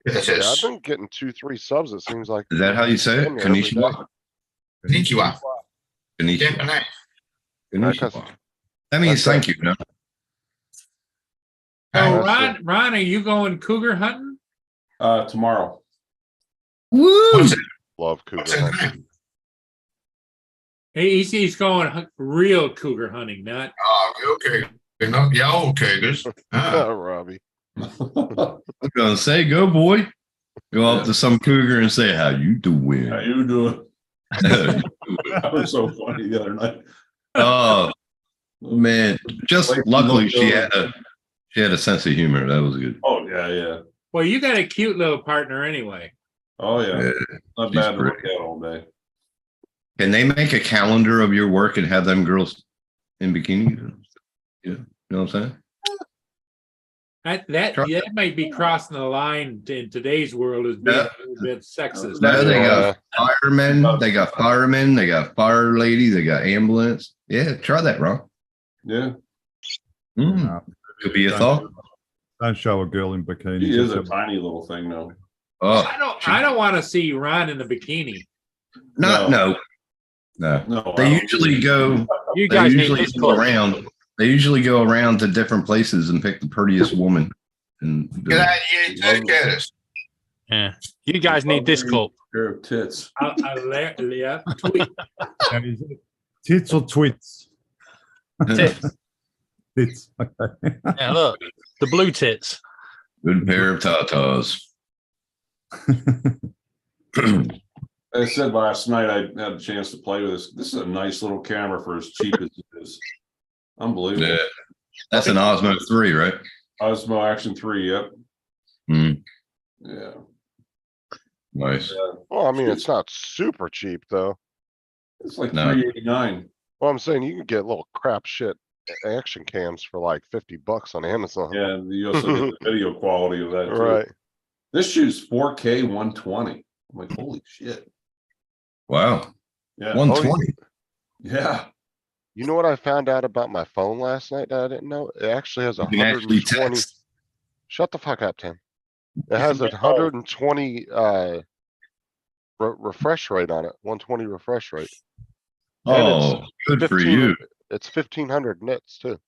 Yeah, I've been getting 2-3 subs. It seems like. Is that how you say it? damn near every day. Konnichiwa. Konnichiwa. Konnichiwa. Konnichiwa. Because- That means thank you, no? Oh, Ron, are you going cougar hunting? tomorrow. Woo! Love cougar hunting. He's going real cougar hunting, not. Oh, okay. They're not the old cougars. Oh, Robbie. I was gonna say, go boy. Go up to some cougar and say, how you doing? How you doing? That was so funny the other night. Oh man. Just Like, luckily look, she had a sense of humor. That was good. Oh yeah, yeah. Well, you got a cute little partner anyway. Oh yeah. Yeah, Not she's bad to great. look at all day. Can they make a calendar of your work and have them girls in bikini? Yeah. You know what I'm saying? That might be crossing the line in today's world as being a little bit sexist. Now they got firemen, they got fire lady, they got ambulance. Yeah, try that, Ron. Yeah. Could be a thought. Don't show a girl in bikini. He is a tiny little thing though. Oh, I don't want to see Ron in a bikini. no. They usually go. You They guys need usually this go coach. around. They usually go around to different places and pick the prettiest woman. And Good idea, too, Curtis. Yeah. You guys need this cult. Pair of tits. Yeah, tweet. And is it tits or twits? Tits. Tits. Okay. Yeah, look. The blue tits. Good pair of tatas. I said last night I had a chance to play with this. This is a nice little camera for as cheap as it is. Unbelievable. Yeah, that's an Osmo 3, right? Osmo Action 3, yep. Mm, Yeah. nice. Well, I mean, it's not super cheap though. It's like No. $389. Well, I'm saying you can get little crap shit action cams for like $50 on Amazon. Yeah, and you also get the video quality of that too. Right. This shoots 4K 120. I'm like, holy shit. Wow. Yeah. 120. Yeah. You know what I found out about my phone last night that I didn't know? It actually has You can actually 120. text. Shut the fuck up, Tim. It has a 120 refresh rate on it. 120 refresh rate. And Oh, good for 15 you. It's 1500 nits too.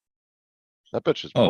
That bitch is Oh,